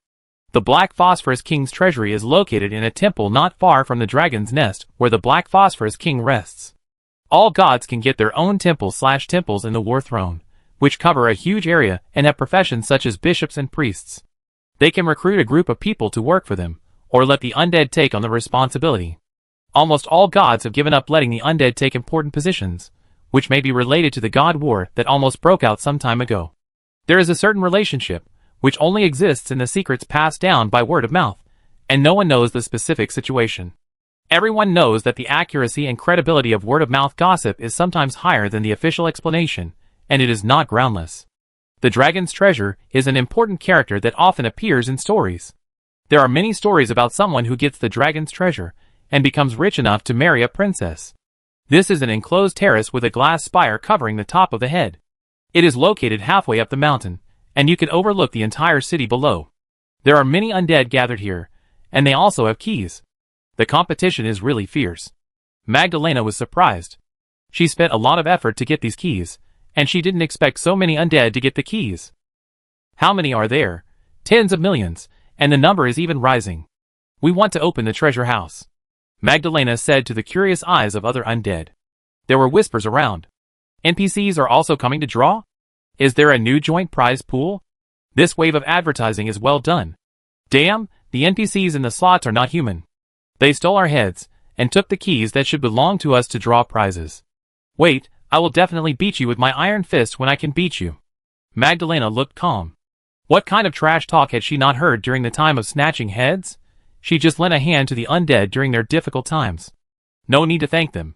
The Black Phosphorus King's treasury is located in a temple not far from the dragon's nest where the Black Phosphorus King rests. All gods can get their own temples in the War Throne, which cover a huge area and have professions such as bishops and priests. They can recruit a group of people to work for them, or let the undead take on the responsibility. Almost all gods have given up letting the undead take important positions, which may be related to the god war that almost broke out some time ago. There is a certain relationship, which only exists in the secrets passed down by word of mouth, and no one knows the specific situation. Everyone knows that the accuracy and credibility of word-of-mouth gossip is sometimes higher than the official explanation, and it is not groundless. The dragon's treasure is an important character that often appears in stories. There are many stories about someone who gets the dragon's treasure and becomes rich enough to marry a princess. This is an enclosed terrace with a glass spire covering the top of the head. It is located halfway up the mountain, and you can overlook the entire city below. There are many undead gathered here, and they also have keys. The competition is really fierce. Magdalena was surprised. She spent a lot of effort to get these keys, and she didn't expect so many undead to get the keys. How many are there? Tens of millions, and the number is even rising. We want to open the treasure house, Magdalena said to the curious eyes of other undead. There were whispers around. NPCs are also coming to draw? Is there a new joint prize pool? This wave of advertising is well done. Damn, the NPCs in the slots are not human. They stole our heads, and took the keys that should belong to us to draw prizes. Wait, I will definitely beat you with my iron fist when I can beat you. Magdalena looked calm. What kind of trash talk had she not heard during the time of snatching heads? She just lent a hand to the undead during their difficult times. No need to thank them.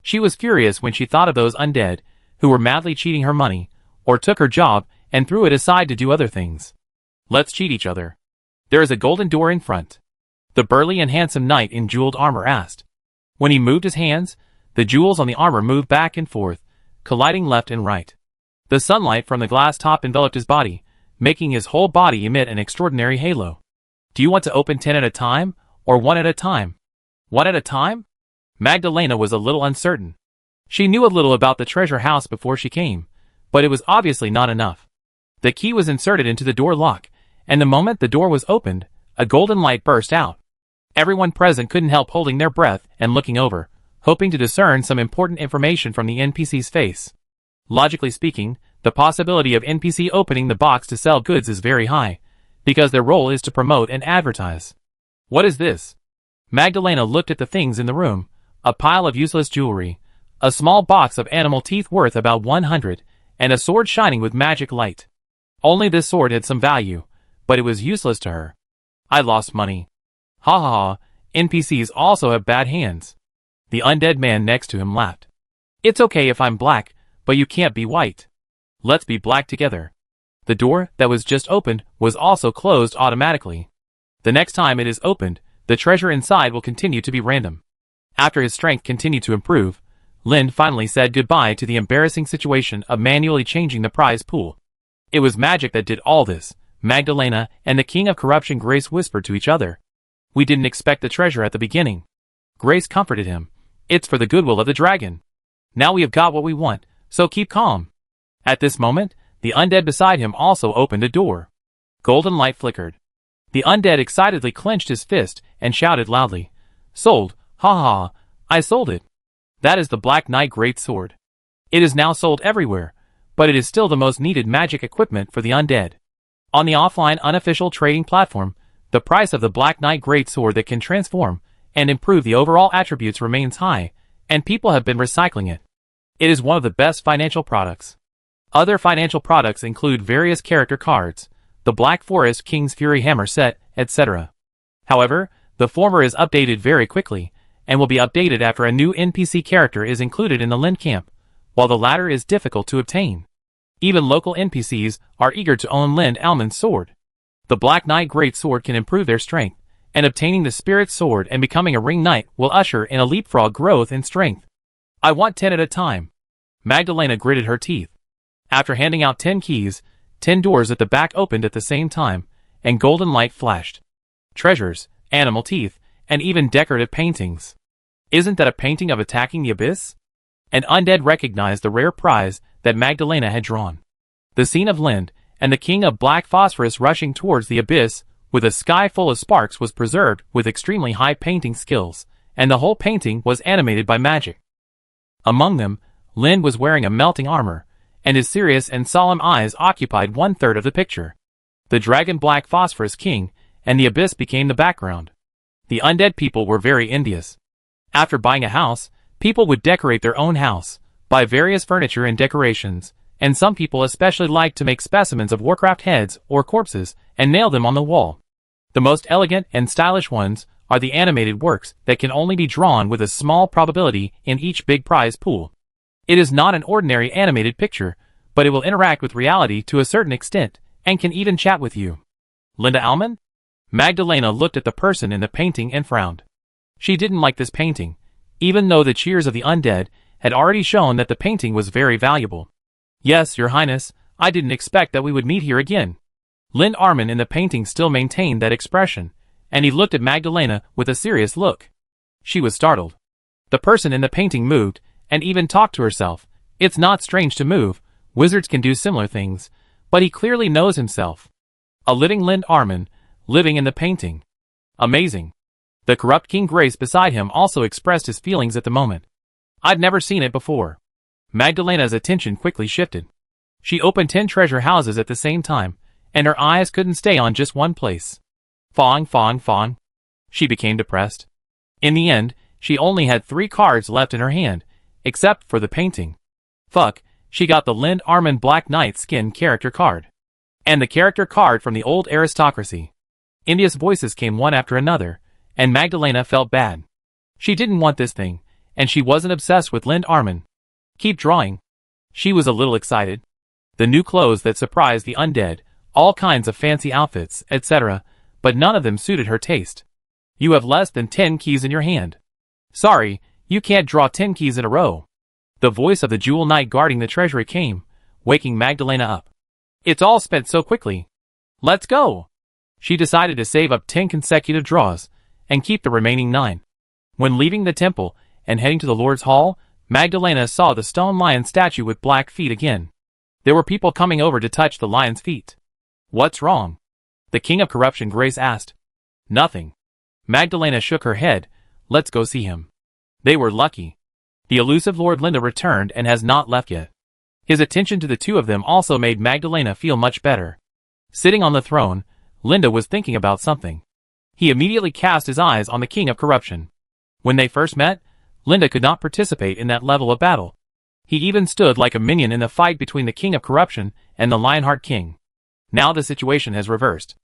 She was furious when she thought of those undead, who were madly cheating her money, or took her job and threw it aside to do other things. Let's cheat each other. There is a golden door in front. The burly and handsome knight in jeweled armor asked. When he moved his hands, the jewels on the armor moved back and forth, colliding left and right. The sunlight from the glass top enveloped his body, making his whole body emit an extraordinary halo. Do you want to open 10 at a time, or 1 at a time? 1 at a time? Magdalena was a little uncertain. She knew a little about the treasure house before she came, but it was obviously not enough. The key was inserted into the door lock, and the moment the door was opened, a golden light burst out. Everyone present couldn't help holding their breath and looking over, hoping to discern some important information from the NPC's face. Logically speaking, the possibility of NPC opening the box to sell goods is very high, because their role is to promote and advertise. What is this? Magdalena looked at the things in the room, a pile of useless jewelry, a small box of animal teeth worth about 100, and a sword shining with magic light. Only this sword had some value, but it was useless to her. I lost money. Ha ha ha, NPCs also have bad hands. The undead man next to him laughed. It's okay if I'm black, but you can't be white. Let's be black together. The door that was just opened was also closed automatically. The next time it is opened, the treasure inside will continue to be random. After his strength continued to improve, Lin finally said goodbye to the embarrassing situation of manually changing the prize pool. It was magic that did all this, Magdalena and the King of Corruption Grace whispered to each other. We didn't expect the treasure at the beginning. Grace comforted him. It's for the goodwill of the dragon. Now we have got what we want, so keep calm. At this moment, the undead beside him also opened a door. Golden light flickered. The undead excitedly clenched his fist and shouted loudly. Sold, ha ha, I sold it. That is the Black Knight Great Sword. It is now sold everywhere, but it is still the most needed magic equipment for the undead. On the offline unofficial trading platform, the price of the Black Knight Great Sword that can transform and improve the overall attributes remains high, and people have been recycling it. It is one of the best financial products. Other financial products include various character cards, the Black Forest King's Fury Hammer set, etc. However, the former is updated very quickly, and will be updated after a new NPC character is included in the Lind camp, while the latter is difficult to obtain. Even local NPCs are eager to own Lind Almond's sword. The Black Knight Great Sword can improve their strength, and obtaining the Spirit Sword and becoming a Ring Knight will usher in a leapfrog growth in strength. I want 10 at a time. Magdalena gritted her teeth. After handing out 10 keys, 10 doors at the back opened at the same time, and golden light flashed. Treasures, animal teeth, and even decorative paintings. Isn't that a painting of attacking the abyss? An undead recognized the rare prize that Magdalena had drawn. The scene of Lind and the king of black phosphorus rushing towards the abyss with a sky full of sparks was preserved with extremely high painting skills, and the whole painting was animated by magic. Among them, Lind was wearing a melting armor, and his serious and solemn eyes occupied 1/3 of the picture. The dragon black phosphorus king and the abyss became the background. The undead people were very envious. After buying a house, people would decorate their own house, buy various furniture and decorations, and some people especially liked to make specimens of Warcraft heads or corpses and nail them on the wall. The most elegant and stylish ones are the animated works that can only be drawn with a small probability in each big prize pool. It is not an ordinary animated picture, but it will interact with reality to a certain extent, and can even chat with you. Linda Almond? Magdalena looked at the person in the painting and frowned. She didn't like this painting, even though the cheers of the undead had already shown that the painting was very valuable. Yes, your highness, I didn't expect that we would meet here again. Lind Armin in the painting still maintained that expression, and he looked at Magdalena with a serious look. She was startled. The person in the painting moved, and even talked to herself. It's not strange to move, wizards can do similar things, but he clearly knows himself. A living Lind Armin, living in the painting. Amazing. The corrupt King Grace beside him also expressed his feelings at the moment. I'd never seen it before. Magdalena's attention quickly shifted. She opened 10 treasure houses at the same time, and her eyes couldn't stay on just one place. Fawn. She became depressed. In the end, she only had 3 cards left in her hand, except for the painting. Fuck, she got the Lind Armin Black Knight skin character card. And the character card from the old aristocracy. Envious voices came one after another, and Magdalena felt bad. She didn't want this thing, and she wasn't obsessed with Lind Armin. Keep drawing. She was a little excited. The new clothes that surprised the undead, all kinds of fancy outfits, etc., but none of them suited her taste. You have less than 10 keys in your hand. Sorry, you can't draw 10 keys in a row. The voice of the Jewel Knight guarding the treasury came, waking Magdalena up. It's all spent so quickly. Let's go. She decided to save up 10 consecutive draws, and keep the remaining 9. When leaving the temple, and heading to the Lord's Hall, Magdalena saw the stone lion statue with black feet again. There were people coming over to touch the lion's feet. What's wrong? The King of Corruption Grace asked. Nothing. Magdalena shook her head. Let's go see him. They were lucky. The elusive Lord Linda returned and has not left yet. His attention to the two of them also made Magdalena feel much better. Sitting on the throne, Linda was thinking about something. He immediately cast his eyes on the King of Corruption. When they first met, Linda could not participate in that level of battle. He even stood like a minion in the fight between the King of Corruption and the Lionheart King. Now the situation has reversed.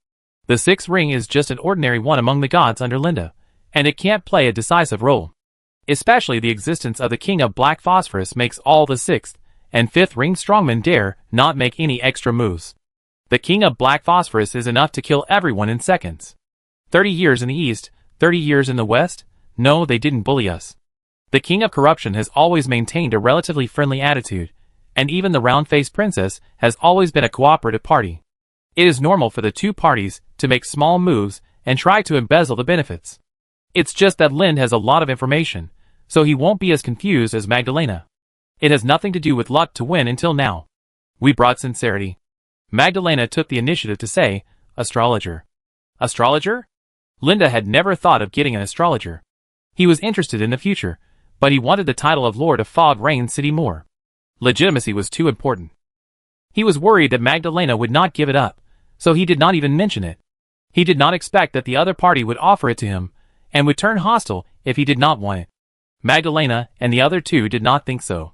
The 6th ring is just an ordinary one among the gods under Linda, and it can't play a decisive role. Especially the existence of the King of Black Phosphorus makes all the 6th and 5th ring strongmen dare not make any extra moves. The King of Black Phosphorus is enough to kill everyone in seconds. 30 years in the east, 30 years in the west? No, they didn't bully us. The King of Corruption has always maintained a relatively friendly attitude, and even the round-faced princess has always been a cooperative party. It is normal for the two parties to make small moves and try to embezzle the benefits. It's just that Lind has a lot of information, so he won't be as confused as Magdalena. It has nothing to do with luck to win until now. We brought sincerity. Magdalena took the initiative to say, astrologer. Astrologer? Linda had never thought of getting an astrologer. He was interested in the future, but he wanted the title of Lord of Fog Rain City more. Legitimacy was too important. He was worried that Magdalena would not give it up, so he did not even mention it. He did not expect that the other party would offer it to him, and would turn hostile if he did not want it. Magdalena and the other two did not think so.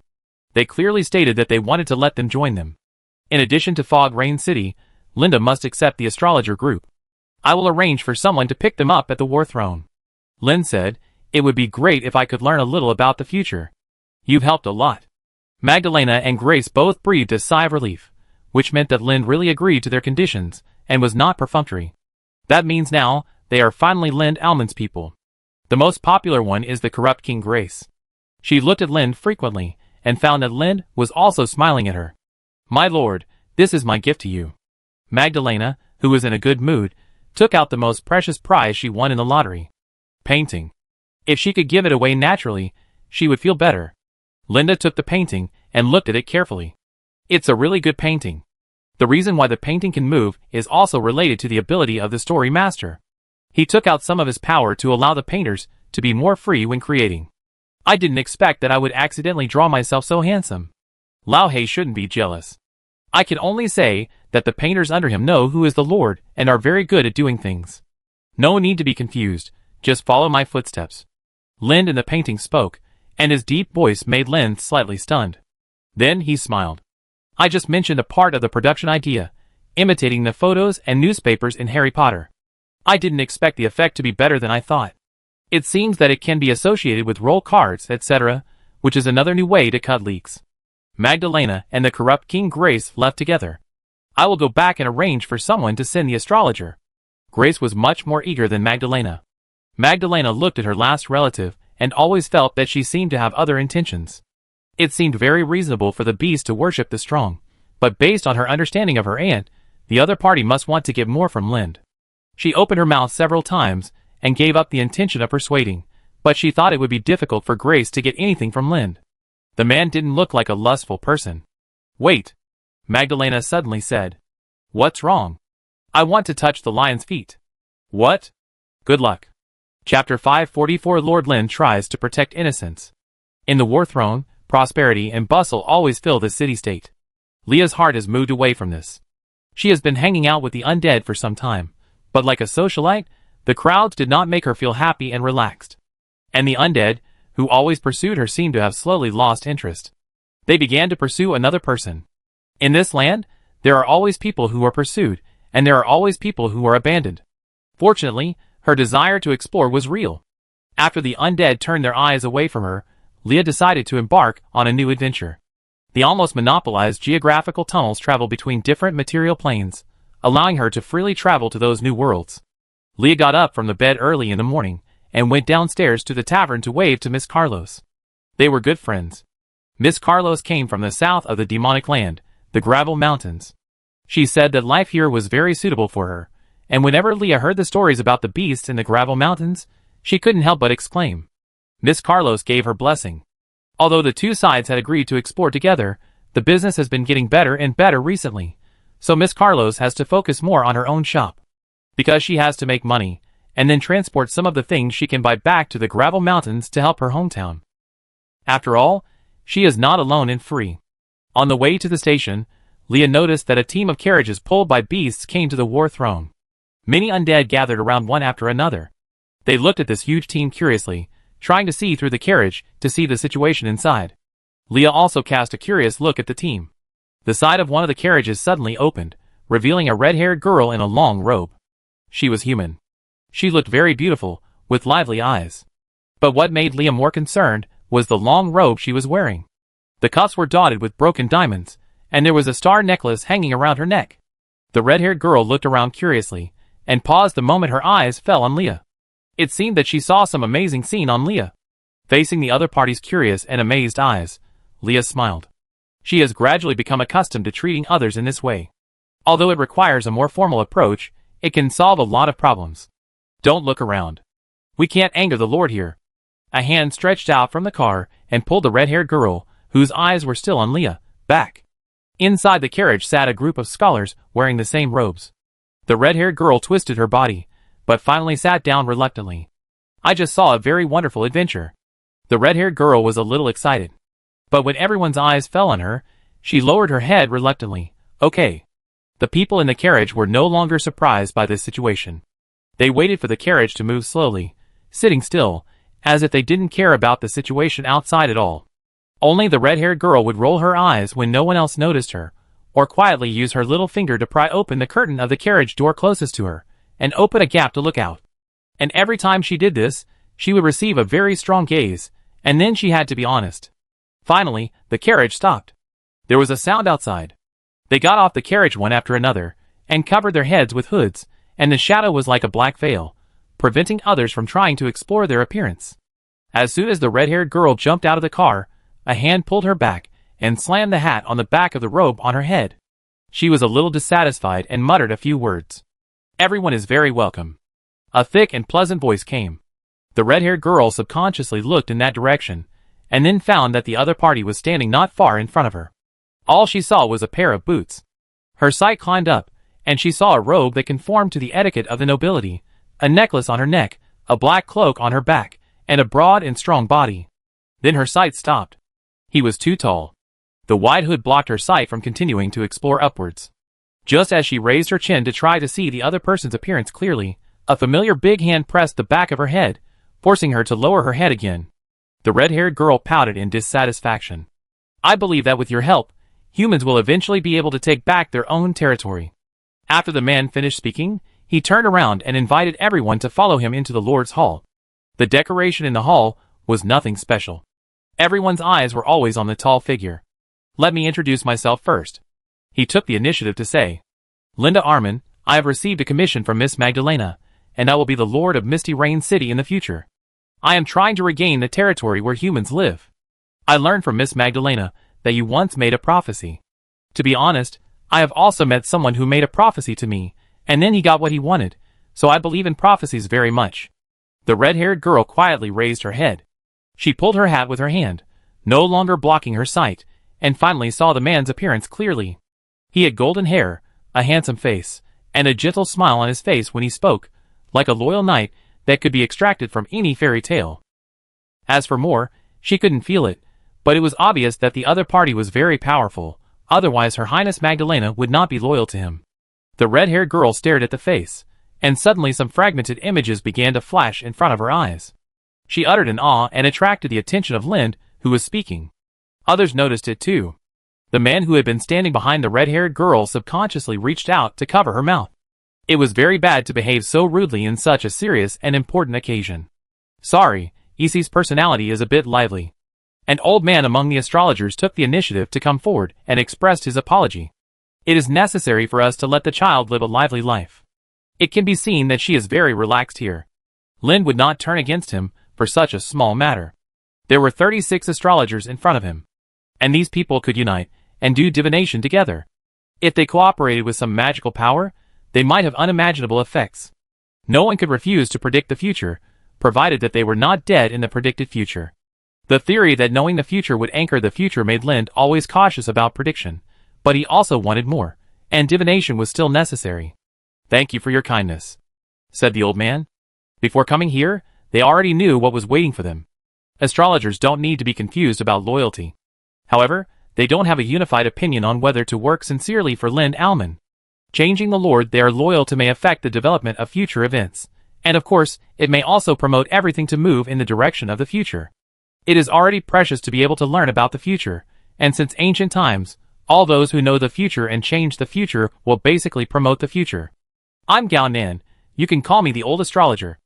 They clearly stated that they wanted to let them join them. In addition to Fog Rain City, Linda must accept the astrologer group. I will arrange for someone to pick them up at the War Throne. Lind said, It would be great if I could learn a little about the future. You've helped a lot." Magdalena and Grace both breathed a sigh of relief, which meant that Lind really agreed to their conditions and was not perfunctory. That means now they are finally Lind Almond's people. The most popular one is the corrupt King Grace. She looked at Lind frequently and found that Lind was also smiling at her. "My lord, this is my gift to you." Magdalena, who was in a good mood, took out the most precious prize she won in the lottery. Painting. If she could give it away naturally, she would feel better. Linda took the painting and looked at it carefully. It's a really good painting. The reason why the painting can move is also related to the ability of the story master. He took out some of his power to allow the painters to be more free when creating. I didn't expect that I would accidentally draw myself so handsome. Lao He shouldn't be jealous. I can only say that the painters under him know who is the Lord and are very good at doing things. No need to be confused, just follow my footsteps. Lind in the painting spoke, and his deep voice made Lind slightly stunned. Then he smiled. I just mentioned a part of the production idea, imitating the photos and newspapers in Harry Potter. I didn't expect the effect to be better than I thought. It seems that it can be associated with roll cards, etc., which is another new way to cut leaks. Magdalena and the corrupt King Grace left together. I will go back and arrange for someone to send the astrologer. Grace was much more eager than Magdalena. Magdalena looked at her last relative and always felt that she seemed to have other intentions. It seemed very reasonable for the beast to worship the strong, but based on her understanding of her aunt, the other party must want to get more from Lind. She opened her mouth several times and gave up the intention of persuading, but she thought it would be difficult for Grace to get anything from Lind. The man didn't look like a lustful person. "Wait," Magdalena suddenly said. "What's wrong?" "I want to touch the lion's feet." "What?" "Good luck." Chapter 544 Lord Lind tries to protect innocence. In the War Throne, prosperity and bustle always fill the city-state. Leah's heart has moved away from this. She has been hanging out with the undead for some time, but like a socialite, the crowds did not make her feel happy and relaxed. And the undead, who always pursued her, seemed to have slowly lost interest. They began to pursue another person. In this land, there are always people who are pursued, and there are always people who are abandoned. Fortunately, her desire to explore was real. After the undead turned their eyes away from her, Leah decided to embark on a new adventure. The almost monopolized geographical tunnels travel between different material planes, allowing her to freely travel to those new worlds. Leah got up from the bed early in the morning and went downstairs to the tavern to wave to Miss Carlos. They were good friends. Miss Carlos came from the south of the demonic land, the Gravel Mountains. She said that life here was very suitable for her, and whenever Leah heard the stories about the beasts in the Gravel Mountains, she couldn't help but exclaim. Miss Carlos gave her blessing. Although the two sides had agreed to explore together, the business has been getting better and better recently, so Miss Carlos has to focus more on her own shop. Because she has to make money, and then transport some of the things she can buy back to the Gravel Mountains to help her hometown. After all, she is not alone and free. On the way to the station, Leah noticed that a team of carriages pulled by beasts came to the War Throne. Many undead gathered around one after another. They looked at this huge team curiously, trying to see through the carriage to see the situation inside. Leah also cast a curious look at the team. The side of one of the carriages suddenly opened, revealing a red-haired girl in a long robe. She was human. She looked very beautiful, with lively eyes. But what made Leah more concerned was the long robe she was wearing. The cuffs were dotted with broken diamonds, and there was a star necklace hanging around her neck. The red-haired girl looked around curiously, and paused the moment her eyes fell on Leah. It seemed that she saw some amazing scene on Leah. Facing the other party's curious and amazed eyes, Leah smiled. She has gradually become accustomed to treating others in this way. Although it requires a more formal approach, it can solve a lot of problems. Don't look around. We can't anger the Lord here. A hand stretched out from the car and pulled the red-haired girl, whose eyes were still on Leah, back. Inside the carriage sat a group of scholars wearing the same robes. The red-haired girl twisted her body, but finally sat down reluctantly. I just saw a very wonderful adventure. The red-haired girl was a little excited. But when everyone's eyes fell on her, she lowered her head reluctantly. Okay. The people in the carriage were no longer surprised by this situation. They waited for the carriage to move slowly, sitting still, as if they didn't care about the situation outside at all. Only the red-haired girl would roll her eyes when no one else noticed her, or quietly use her little finger to pry open the curtain of the carriage door closest to her, and open a gap to look out. And every time she did this, she would receive a very strong gaze, and then she had to be honest. Finally, the carriage stopped. There was a sound outside. They got off the carriage one after another, and covered their heads with hoods, and the shadow was like a black veil, preventing others from trying to explore their appearance. As soon as the red-haired girl jumped out of the car, a hand pulled her back and slammed the hat on the back of the robe on her head. She was a little dissatisfied and muttered a few words. "Everyone is very welcome." A thick and pleasant voice came. The red-haired girl subconsciously looked in that direction, and then found that the other party was standing not far in front of her. All she saw was a pair of boots. Her sight climbed up, and she saw a robe that conformed to the etiquette of the nobility, a necklace on her neck, a black cloak on her back, and a broad and strong body. Then her sight stopped. He was too tall. The wide hood blocked her sight from continuing to explore upwards. Just as she raised her chin to try to see the other person's appearance clearly, a familiar big hand pressed the back of her head, forcing her to lower her head again. The red-haired girl pouted in dissatisfaction. "I believe that with your help, humans will eventually be able to take back their own territory." After the man finished speaking, he turned around and invited everyone to follow him into the Lord's Hall. The decoration in the hall was nothing special. Everyone's eyes were always on the tall figure. "Let me introduce myself first," he took the initiative to say. "Linda Arman, I have received a commission from Miss Magdalena, and I will be the Lord of Misty Rain City in the future. I am trying to regain the territory where humans live. I learned from Miss Magdalena that you once made a prophecy. To be honest, I have also met someone who made a prophecy to me, and then he got what he wanted, so I believe in prophecies very much." The red-haired girl quietly raised her head. She pulled her hat with her hand, no longer blocking her sight, and finally saw the man's appearance clearly. He had golden hair, a handsome face, and a gentle smile on his face when he spoke, like a loyal knight that could be extracted from any fairy tale. As for more, she couldn't feel it, but it was obvious that the other party was very powerful, otherwise Her Highness Magdalena would not be loyal to him. The red-haired girl stared at the face, and suddenly some fragmented images began to flash in front of her eyes. She uttered an awe and attracted the attention of Lind, who was speaking. Others noticed it too. The man who had been standing behind the red-haired girl subconsciously reached out to cover her mouth. It was very bad to behave so rudely in such a serious and important occasion. "Sorry, Isi's personality is a bit lively." An old man among the astrologers took the initiative to come forward and expressed his apology. "It is necessary for us to let the child live a lively life. It can be seen that she is very relaxed here." Lind would not turn against him for such a small matter. There were 36 astrologers in front of him, and these people could unite and do divination together. If they cooperated with some magical power, they might have unimaginable effects. No one could refuse to predict the future, provided that they were not dead in the predicted future. The theory that knowing the future would anchor the future made Lind always cautious about prediction, but he also wanted more, and divination was still necessary. "Thank you for your kindness," said the old man. Before coming here, they already knew what was waiting for them. Astrologers don't need to be confused about loyalty. However, they don't have a unified opinion on whether to work sincerely for Lind Alman. Changing the Lord they are loyal to may affect the development of future events, and of course, it may also promote everything to move in the direction of the future. It is already precious to be able to learn about the future, and since ancient times, all those who know the future and change the future will basically promote the future. "I'm Gao Nan, you can call me the old astrologer."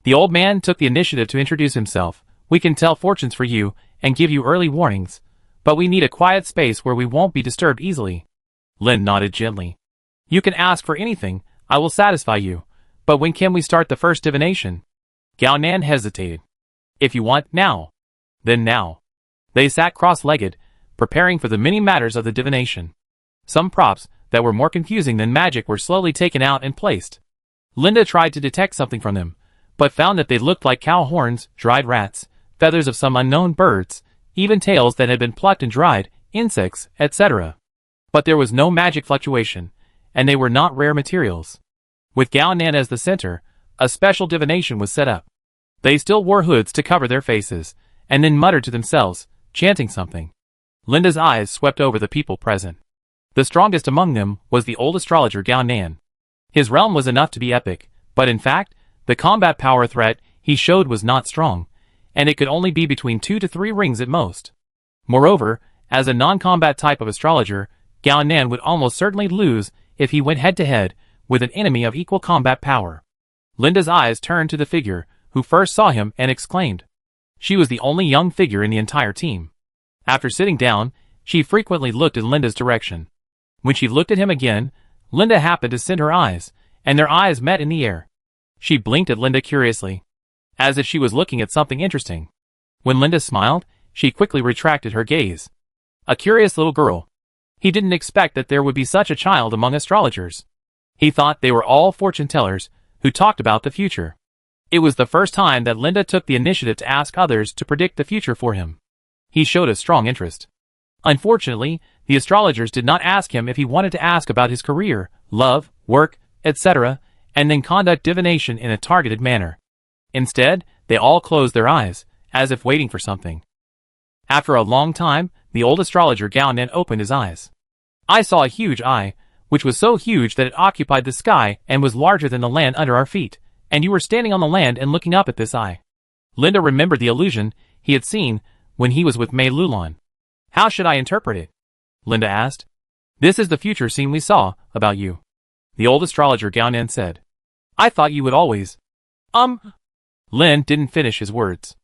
The old man took the initiative to introduce himself. "We can tell fortunes for you, and give you early warnings, but we need a quiet space where we won't be disturbed easily." Lind nodded gently. "You can ask for anything, I will satisfy you, but when can we start the first divination?" Gao Nan hesitated. "If you want, now." "Then now." They sat cross-legged, preparing for the many matters of the divination. Some props that were more confusing than magic were slowly taken out and placed. Linda tried to detect something from them, but found that they looked like cow horns, dried rats, feathers of some unknown birds, even tails that had been plucked and dried, insects, etc. But there was no magic fluctuation, and they were not rare materials. With Gao Nan as the center, a special divination was set up. They still wore hoods to cover their faces, and then muttered to themselves, chanting something. Linda's eyes swept over the people present. The strongest among them was the old astrologer Gao Nan. His realm was enough to be epic, but in fact, the combat power threat he showed was not strong, and it could only be between 2 to 3 rings at most. Moreover, as a non-combat type of astrologer, Gao Nan would almost certainly lose if he went head-to-head with an enemy of equal combat power. Linda's eyes turned to the figure, who first saw him and exclaimed. She was the only young figure in the entire team. After sitting down, she frequently looked in Linda's direction. When she looked at him again, Linda happened to send her eyes, and their eyes met in the air. She blinked at Linda curiously, as if she was looking at something interesting. When Linda smiled, she quickly retracted her gaze. A curious little girl. He didn't expect that there would be such a child among astrologers. He thought they were all fortune tellers who talked about the future. It was the first time that Linda took the initiative to ask others to predict the future for him. He showed a strong interest. Unfortunately, the astrologers did not ask him if he wanted to ask about his career, love, work, etc., and then conduct divination in a targeted manner. Instead, they all closed their eyes, as if waiting for something. After a long time, the old astrologer Gao-nen opened his eyes. I saw a huge eye, which was so huge that it occupied the sky and was larger than the land under our feet, and you were standing on the land and looking up at this eye. Linda remembered the illusion he had seen when he was with Mei Lulon. How should I interpret it? Linda asked. This is the future scene we saw about you. The old astrologer Gao-nen said. I thought you would always... Lin didn't finish his words.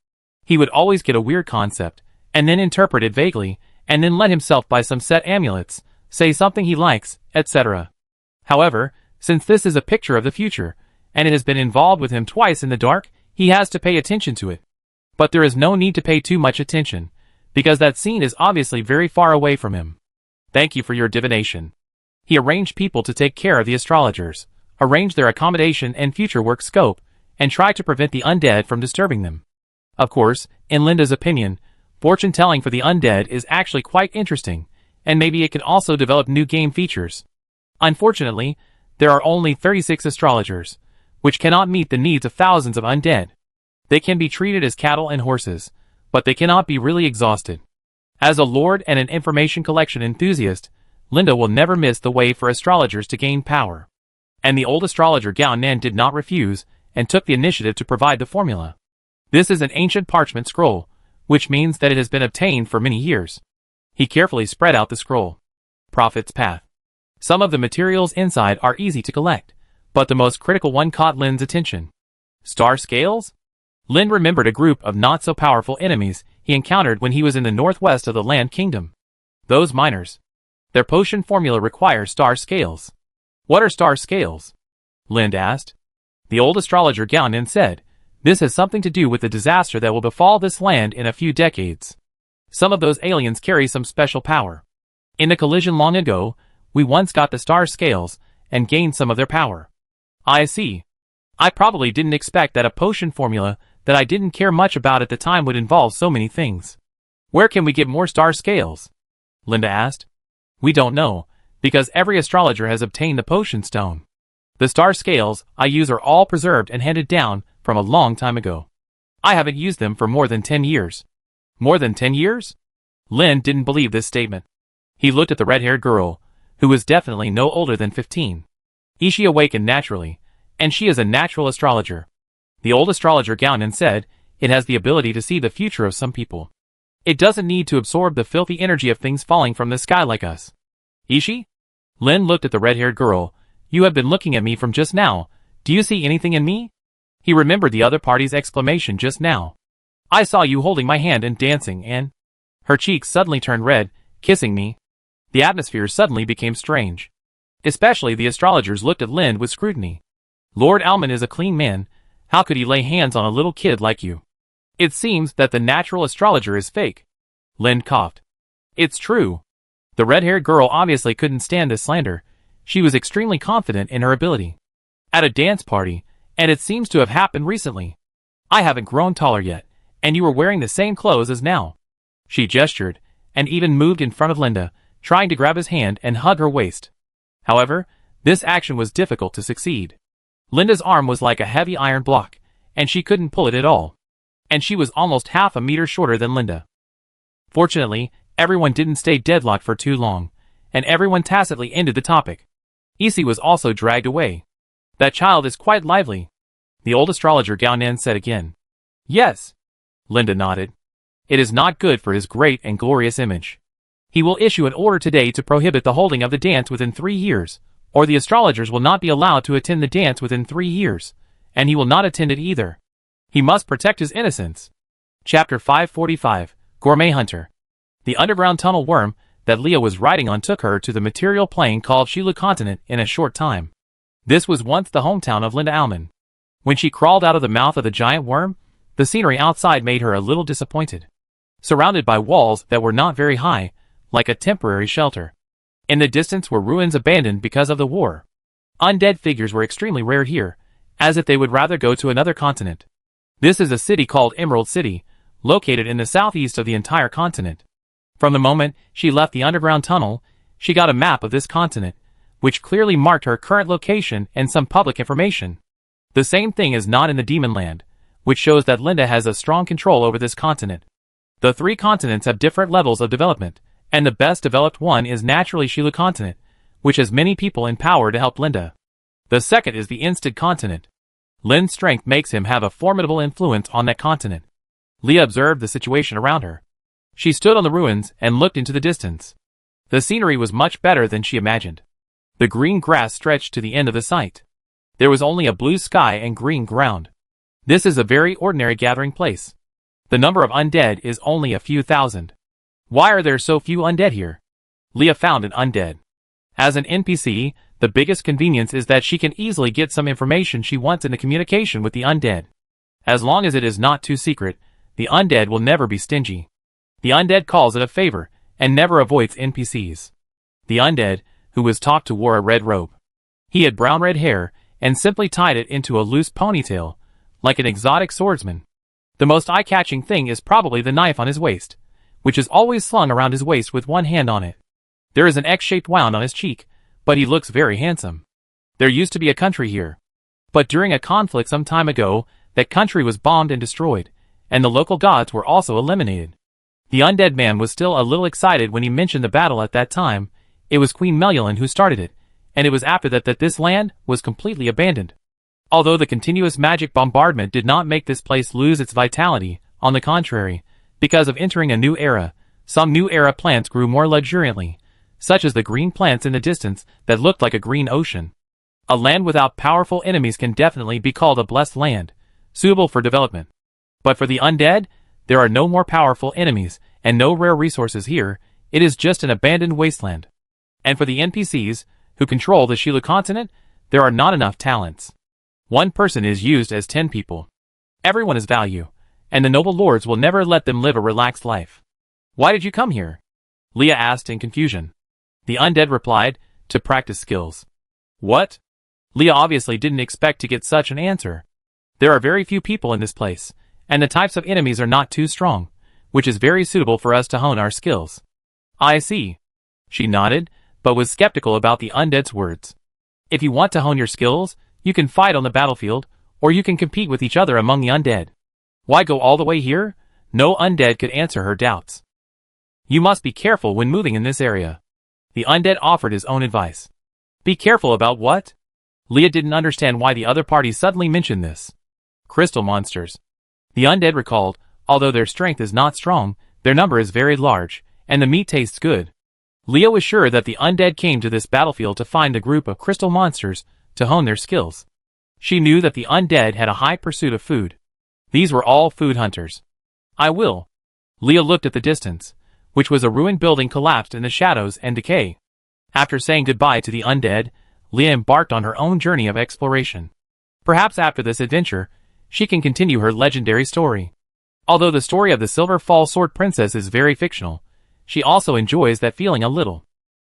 He would always get a weird concept, and then interpret it vaguely, and then let himself buy some set amulets, say something he likes, etc. However, since this is a picture of the future, and it has been involved with him twice in the dark, he has to pay attention to it. But there is no need to pay too much attention, because that scene is obviously very far away from him. Thank you for your divination. He arranged people to take care of the astrologers, arrange their accommodation and future work scope, and try to prevent the undead from disturbing them. Of course, in Linda's opinion, fortune-telling for the undead is actually quite interesting, and maybe it can also develop new game features. Unfortunately, there are only 36 astrologers, which cannot meet the needs of thousands of undead. They can be treated as cattle and horses, but they cannot be really exhausted. As a lord and an information collection enthusiast, Linda will never miss the way for astrologers to gain power. And the old astrologer Gao-nen did not refuse, and took the initiative to provide the formula. This is an ancient parchment scroll, which means that it has been obtained for many years. He carefully spread out the scroll. Prophet's Path. Some of the materials inside are easy to collect, but the most critical one caught Lin's attention. Star scales? Lin remembered a group of not-so-powerful enemies he encountered when he was in the northwest of the Land Kingdom. Those miners. Their potion formula requires star scales. What are star scales? Lin asked. The old astrologer Gao-nen said, this has something to do with the disaster that will befall this land in a few decades. Some of those aliens carry some special power. In the collision long ago, we once got the star scales and gained some of their power. I see. I probably didn't expect that a potion formula that I didn't care much about at the time would involve so many things. Where can we get more star scales? Linda asked. We don't know, because every astrologer has obtained the potion stone. The star scales I use are all preserved and handed down from a long time ago. I haven't used them for more than 10 years. More than 10 years? Lin didn't believe this statement. He looked at the red-haired girl, who was definitely no older than 15. She awakened naturally, and she is a natural astrologer. The old astrologer Gao-nen said, it has the ability to see the future of some people. It doesn't need to absorb the filthy energy of things falling from the sky like us. Ishi? Lin looked at the red-haired girl. You have been looking at me from just now. Do you see anything in me? He remembered the other party's exclamation just now. I saw you holding my hand and dancing and... Her cheeks suddenly turned red, kissing me. The atmosphere suddenly became strange. Especially the astrologers looked at Lin with scrutiny. Lord Alman is a clean man. How could he lay hands on a little kid like you? It seems that the natural astrologer is fake. Lin coughed. It's true. The red-haired girl obviously couldn't stand this slander. She was extremely confident in her ability. At a dance party, and it seems to have happened recently. I haven't grown taller yet, and you were wearing the same clothes as now. She gestured, and even moved in front of Linda, trying to grab his hand and hug her waist. However, this action was difficult to succeed. Linda's arm was like a heavy iron block, and she couldn't pull it at all. And she was almost half a meter shorter than Linda. Fortunately, everyone didn't stay deadlocked for too long, and everyone tacitly ended the topic. Isi was also dragged away. That child is quite lively. The old astrologer Gao-nen said again. Yes. Linda nodded. It is not good for his great and glorious image. He will issue an order today to prohibit the holding of the dance within 3 years, or the astrologers will not be allowed to attend the dance within 3 years, and he will not attend it either. He must protect his innocence. Chapter 545, Gourmet Hunter. The underground tunnel worm that Leah was riding on took her to the material plane called Sheila Continent in a short time. This was once the hometown of Linda Alman. When she crawled out of the mouth of the giant worm, the scenery outside made her a little disappointed. Surrounded by walls that were not very high, like a temporary shelter. In the distance were ruins abandoned because of the war. Undead figures were extremely rare here, as if they would rather go to another continent. This is a city called Emerald City, located in the southeast of the entire continent. From the moment she left the underground tunnel, she got a map of this continent, which clearly marked her current location and some public information. The same thing is not in the Demon Land, which shows that Linda has a strong control over this continent. The three continents have different levels of development, and the best developed one is naturally Sheila Continent, which has many people in power to help Linda. The second is the Instead Continent. Lin's strength makes him have a formidable influence on that continent. Leah observed the situation around her. She stood on the ruins and looked into the distance. The scenery was much better than she imagined. The green grass stretched to the end of the site. There was only a blue sky and green ground. This is a very ordinary gathering place. The number of undead is only a few thousand. Why are there so few undead here? Leah found an undead. As an NPC, the biggest convenience is that she can easily get some information she wants in the communication with the undead. As long as it is not too secret, the undead will never be stingy. The undead calls it a favor, and never avoids NPCs. The undead, who was taught to wear a red robe. He had brown-red hair, and simply tied it into a loose ponytail, like an exotic swordsman. The most eye-catching thing is probably the knife on his waist, which is always slung around his waist with one hand on it. There is an X-shaped wound on his cheek, but he looks very handsome. There used to be a country here. But during a conflict some time ago, that country was bombed and destroyed, and the local gods were also eliminated. The undead man was still a little excited when he mentioned the battle at that time. It was Queen Melulin who started it, and it was after that this land was completely abandoned. Although the continuous magic bombardment did not make this place lose its vitality, on the contrary, because of entering a new era, some new era plants grew more luxuriantly, such as the green plants in the distance that looked like a green ocean. A land without powerful enemies can definitely be called a blessed land, suitable for development. But for the undead, there are no more powerful enemies, and no rare resources here. It is just an abandoned wasteland. And for the NPCs, who control the Sheila Continent, there are not enough talents. One person is used as 10 people. Everyone is value, and the noble lords will never let them live a relaxed life. Why did you come here? Leah asked in confusion. The undead replied, to practice skills. What? Leah obviously didn't expect to get such an answer. There are very few people in this place, and the types of enemies are not too strong, which is very suitable for us to hone our skills. I see. She nodded, but was skeptical about the undead's words. If you want to hone your skills, you can fight on the battlefield, or you can compete with each other among the undead. Why go all the way here? No undead could answer her doubts. You must be careful when moving in this area. The undead offered his own advice. Be careful about what? Leah didn't understand why the other party suddenly mentioned this. Crystal monsters. The undead recalled, although their strength is not strong, their number is very large, and the meat tastes good. Leah was sure that the undead came to this battlefield to find a group of crystal monsters to hone their skills. She knew that the undead had a high pursuit of food. These were all food hunters. I will. Leah looked at the distance, which was a ruined building collapsed in the shadows and decay. After saying goodbye to the undead, Leah embarked on her own journey of exploration. Perhaps after this adventure, she can continue her legendary story. Although the story of the Silver Fall Sword Princess is very fictional, she also enjoys that feeling a little.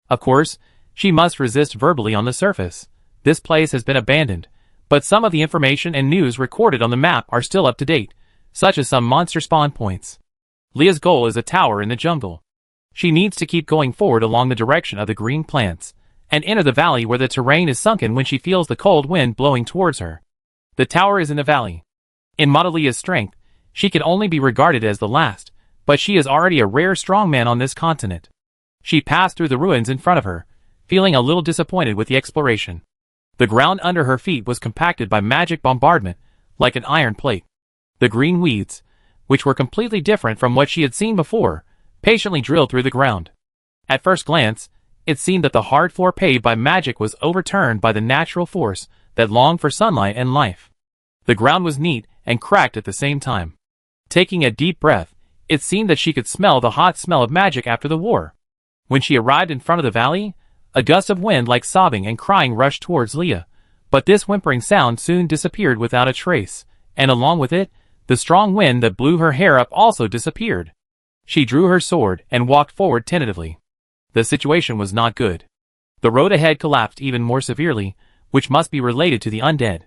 Of course, she must resist verbally on the surface. This place has been abandoned, but some of the information and news recorded on the map are still up to date, such as some monster spawn points. Leah's goal is a tower in the jungle. She needs to keep going forward along the direction of the green plants, and enter the valley where the terrain is sunken when she feels the cold wind blowing towards her. The tower is in the valley. In Madalia's strength, she can only be regarded as the last, but she is already a rare strongman on this continent. She passed through the ruins in front of her, feeling a little disappointed with the exploration. The ground under her feet was compacted by magic bombardment, like an iron plate. The green weeds, which were completely different from what she had seen before, patiently drilled through the ground. At first glance, it seemed that the hard floor paved by magic was overturned by the natural force that longed for sunlight and life. The ground was neat and cracked at the same time. Taking a deep breath, it seemed that she could smell the hot smell of magic after the war. When she arrived in front of the valley, a gust of wind like sobbing and crying rushed towards Leah, but this whimpering sound soon disappeared without a trace, and along with it, the strong wind that blew her hair up also disappeared. She drew her sword and walked forward tentatively. The situation was not good. The road ahead collapsed even more severely, which must be related to the undead.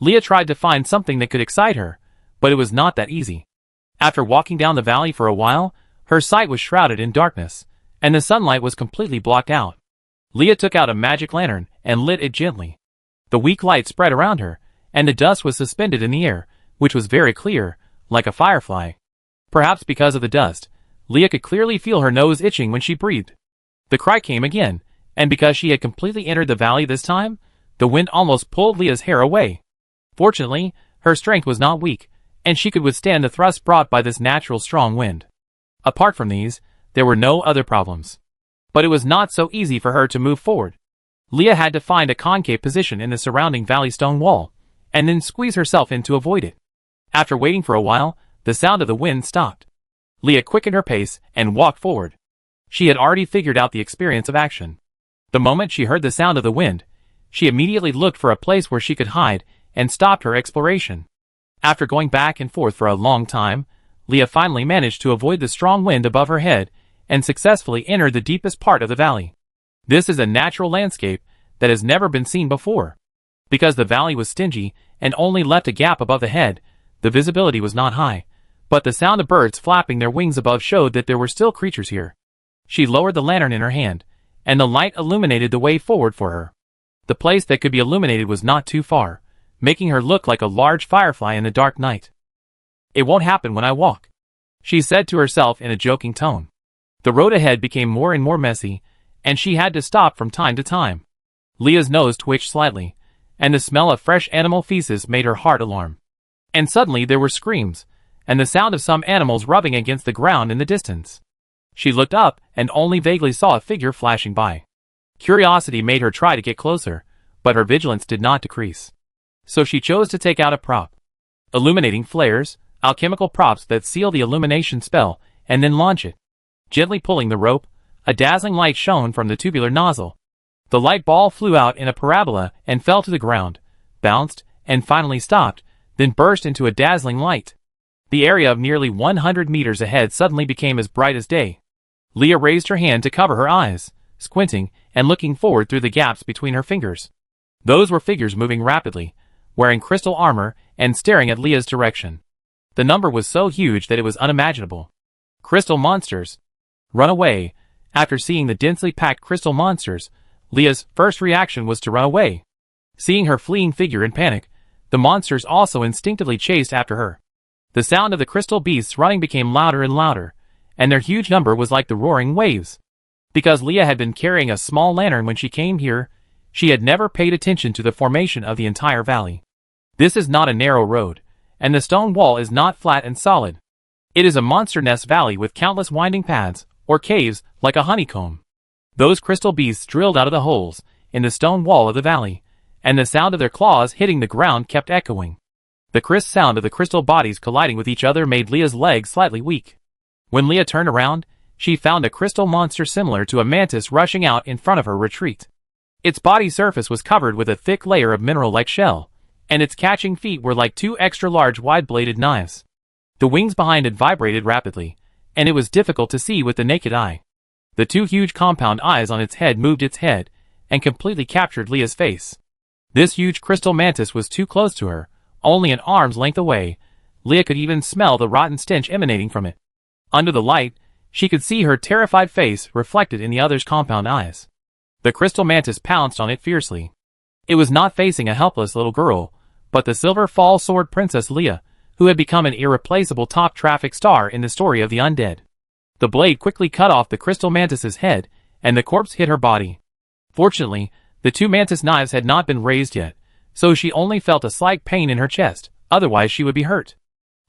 Leah tried to find something that could excite her, but it was not that easy. After walking down the valley for a while, her sight was shrouded in darkness, and the sunlight was completely blocked out. Leah took out a magic lantern and lit it gently. The weak light spread around her, and the dust was suspended in the air, which was very clear, like a firefly. Perhaps because of the dust, Leah could clearly feel her nose itching when she breathed. The cry came again, and because she had completely entered the valley this time, the wind almost pulled Leah's hair away. Fortunately, her strength was not weak, and she could withstand the thrust brought by this natural strong wind. Apart from these, there were no other problems. But it was not so easy for her to move forward. Leah had to find a concave position in the surrounding valley stone wall, and then squeeze herself in to avoid it. After waiting for a while, the sound of the wind stopped. Leah quickened her pace and walked forward. She had already figured out the experience of action. The moment she heard the sound of the wind, she immediately looked for a place where she could hide and stopped her exploration. After going back and forth for a long time, Leah finally managed to avoid the strong wind above her head and successfully entered the deepest part of the valley. This is a natural landscape that has never been seen before. Because the valley was stingy and only left a gap above the head, the visibility was not high, but the sound of birds flapping their wings above showed that there were still creatures here. She lowered the lantern in her hand, and the light illuminated the way forward for her. The place that could be illuminated was not too far, making her look like a large firefly in the dark night. "It won't happen when I walk," she said to herself in a joking tone. The road ahead became more and more messy, and she had to stop from time to time. Leah's nose twitched slightly, and the smell of fresh animal feces made her heart alarm. And suddenly there were screams, and the sound of some animals rubbing against the ground in the distance. She looked up and only vaguely saw a figure flashing by. Curiosity made her try to get closer, but her vigilance did not decrease. So she chose to take out a prop. Illuminating flares, alchemical props that seal the illumination spell, and then launch it. Gently pulling the rope, a dazzling light shone from the tubular nozzle. The light ball flew out in a parabola and fell to the ground, bounced, and finally stopped, then burst into a dazzling light. The area of nearly 100 meters ahead suddenly became as bright as day. Leah raised her hand to cover her eyes, squinting and looking forward through the gaps between her fingers. Those were figures moving rapidly, wearing crystal armor and staring at Leah's direction. The number was so huge that it was unimaginable. Crystal monsters. Run away. After seeing the densely packed crystal monsters, Leah's first reaction was to run away. Seeing her fleeing figure in panic, the monsters also instinctively chased after her. The sound of the crystal beasts running became louder and louder, and their huge number was like the roaring waves. Because Leah had been carrying a small lantern when she came here, she had never paid attention to the formation of the entire valley. This is not a narrow road, and the stone wall is not flat and solid. It is a monster nest valley with countless winding paths, or caves, like a honeycomb. Those crystal beasts drilled out of the holes in the stone wall of the valley, and the sound of their claws hitting the ground kept echoing. The crisp sound of the crystal bodies colliding with each other made Leah's legs slightly weak. When Leah turned around, she found a crystal monster similar to a mantis rushing out in front of her retreat. Its body surface was covered with a thick layer of mineral-like shell, and its catching feet were like two extra-large wide-bladed knives. The wings behind it vibrated rapidly, and it was difficult to see with the naked eye. The two huge compound eyes on its head moved its head, and completely captured Leah's face. This huge crystal mantis was too close to her, only an arm's length away. Leah could even smell the rotten stench emanating from it. Under the light, she could see her terrified face reflected in the other's compound eyes. The crystal mantis pounced on it fiercely. It was not facing a helpless little girl, but the Silver Fall Sword Princess Leah, who had become an irreplaceable top traffic star in the story of the undead. The blade quickly cut off the crystal mantis's head, and the corpse hit her body. Fortunately, the two mantis knives had not been raised yet, so she only felt a slight pain in her chest, otherwise she would be hurt.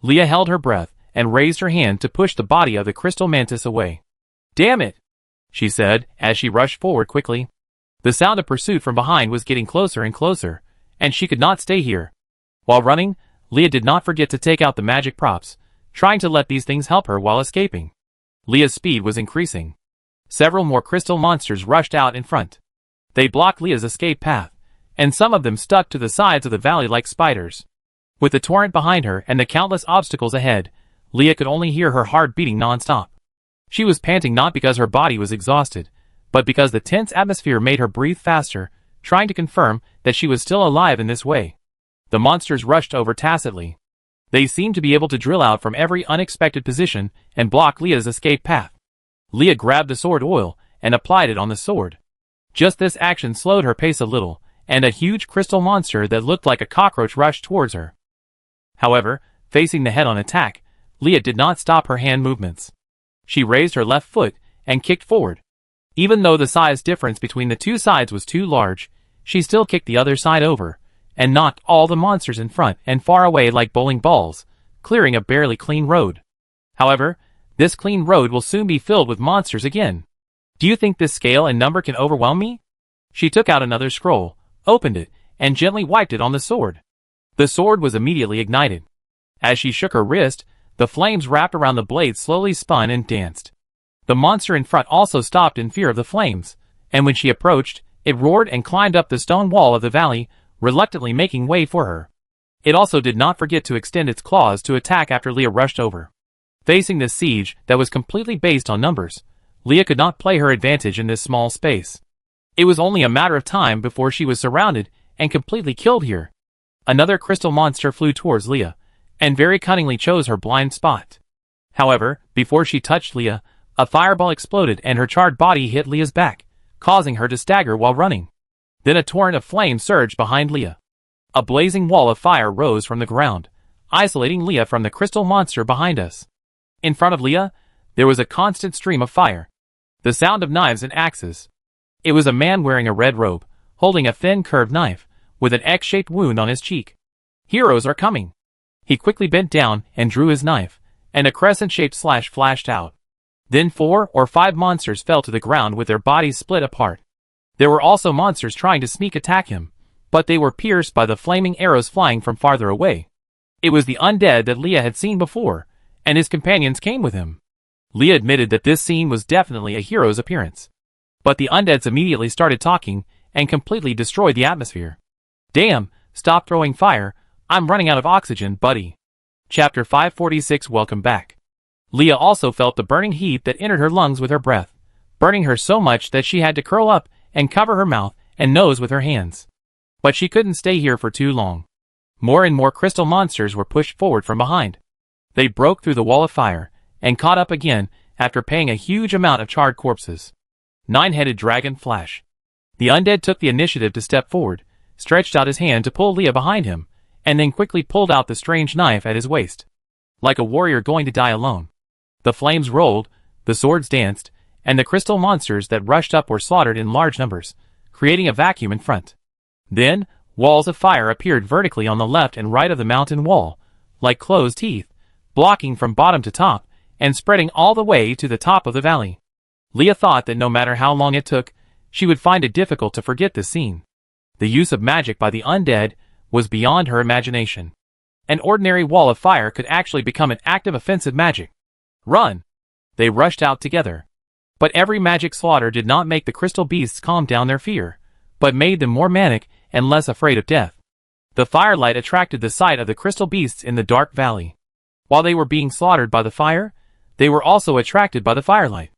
Leah held her breath and raised her hand to push the body of the crystal mantis away. "Damn it!" she said as she rushed forward quickly. The sound of pursuit from behind was getting closer and closer, and she could not stay here. While running, Leah did not forget to take out the magic props, trying to let these things help her while escaping. Leah's speed was increasing. Several more crystal monsters rushed out in front. They blocked Leah's escape path, and some of them stuck to the sides of the valley like spiders. With the torrent behind her and the countless obstacles ahead, Leah could only hear her heart beating non-stop. She was panting not because her body was exhausted, but because the tense atmosphere made her breathe faster, trying to confirm that she was still alive in this way. The monsters rushed over tacitly. They seemed to be able to drill out from every unexpected position and block Leah's escape path. Leah grabbed the sword oil and applied it on the sword. Just this action slowed her pace a little, and a huge crystal monster that looked like a cockroach rushed towards her. However, facing the head-on attack, Leah did not stop her hand movements. She raised her left foot and kicked forward. Even though the size difference between the two sides was too large, she still kicked the other side over, and knocked all the monsters in front and far away like bowling balls, clearing a barely clean road. However, this clean road will soon be filled with monsters again. Do you think this scale and number can overwhelm me? She took out another scroll, opened it, and gently wiped it on the sword. The sword was immediately ignited. As she shook her wrist, the flames wrapped around the blade slowly spun and danced. The monster in front also stopped in fear of the flames, and when she approached, it roared and climbed up the stone wall of the valley, reluctantly making way for her. It also did not forget to extend its claws to attack after Leah rushed over. Facing this siege that was completely based on numbers, Leah could not play her advantage in this small space. It was only a matter of time before she was surrounded and completely killed here. Another crystal monster flew towards Leah, and very cunningly chose her blind spot. However, before she touched Leah, a fireball exploded and her charred body hit Leah's back, causing her to stagger while running. Then a torrent of flame surged behind Leah. A blazing wall of fire rose from the ground, isolating Leah from the crystal monster behind us. In front of Leah, there was a constant stream of fire. The sound of knives and axes. It was a man wearing a red robe, holding a thin curved knife, with an X-shaped wound on his cheek. Heroes are coming. He quickly bent down and drew his knife, and a crescent-shaped slash flashed out. Then 4 or 5 monsters fell to the ground with their bodies split apart. There were also monsters trying to sneak attack him, but they were pierced by the flaming arrows flying from farther away. It was the undead that Leah had seen before, and his companions came with him. Leah admitted that this scene was definitely a hero's appearance. But the undeads immediately started talking and completely destroyed the atmosphere. Damn, stop throwing fire, I'm running out of oxygen, buddy. Chapter 546. Welcome back. Leah also felt the burning heat that entered her lungs with her breath, burning her so much that she had to curl up and cover her mouth and nose with her hands. But she couldn't stay here for too long. More and more crystal monsters were pushed forward from behind. They broke through the wall of fire and caught up again after paying a huge amount of charred corpses. 9-headed dragon Flash. The undead took the initiative to step forward, stretched out his hand to pull Leah behind him, and then quickly pulled out the strange knife at his waist. Like a warrior going to die alone. The flames rolled, the swords danced, and the crystal monsters that rushed up were slaughtered in large numbers, creating a vacuum in front. Then, walls of fire appeared vertically on the left and right of the mountain wall, like closed teeth, blocking from bottom to top, and spreading all the way to the top of the valley. Leah thought that no matter how long it took, she would find it difficult to forget this scene. The use of magic by the undead was beyond her imagination. An ordinary wall of fire could actually become an active offensive magic. Run! They rushed out together. But every magic slaughter did not make the crystal beasts calm down their fear, but made them more manic and less afraid of death. The firelight attracted the sight of the crystal beasts in the dark valley. While they were being slaughtered by the fire, they were also attracted by the firelight.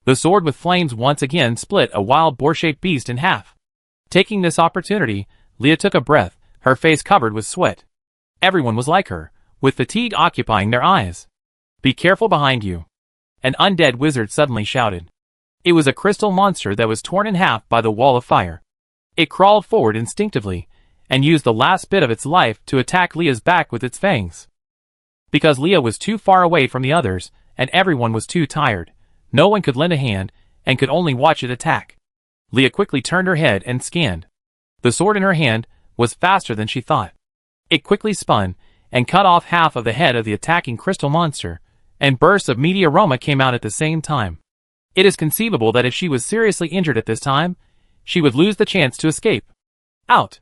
The sword with flames once again split a wild boar-shaped beast in half. Taking this opportunity, Leah took a breath, her face covered with sweat. Everyone was like her, with fatigue occupying their eyes. Be careful behind you. An undead wizard suddenly shouted. It was a crystal monster that was torn in half by the wall of fire. It crawled forward instinctively, and used the last bit of its life to attack Leah's back with its fangs. Because Leah was too far away from the others, and everyone was too tired, no one could lend a hand, and could only watch it attack. Leah quickly turned her head and scanned. The sword in her hand was faster than she thought. It quickly spun, and cut off half of the head of the attacking crystal monster, and bursts of meaty aroma came out at the same time. It is conceivable that if she was seriously injured at this time, she would lose the chance to escape. Out!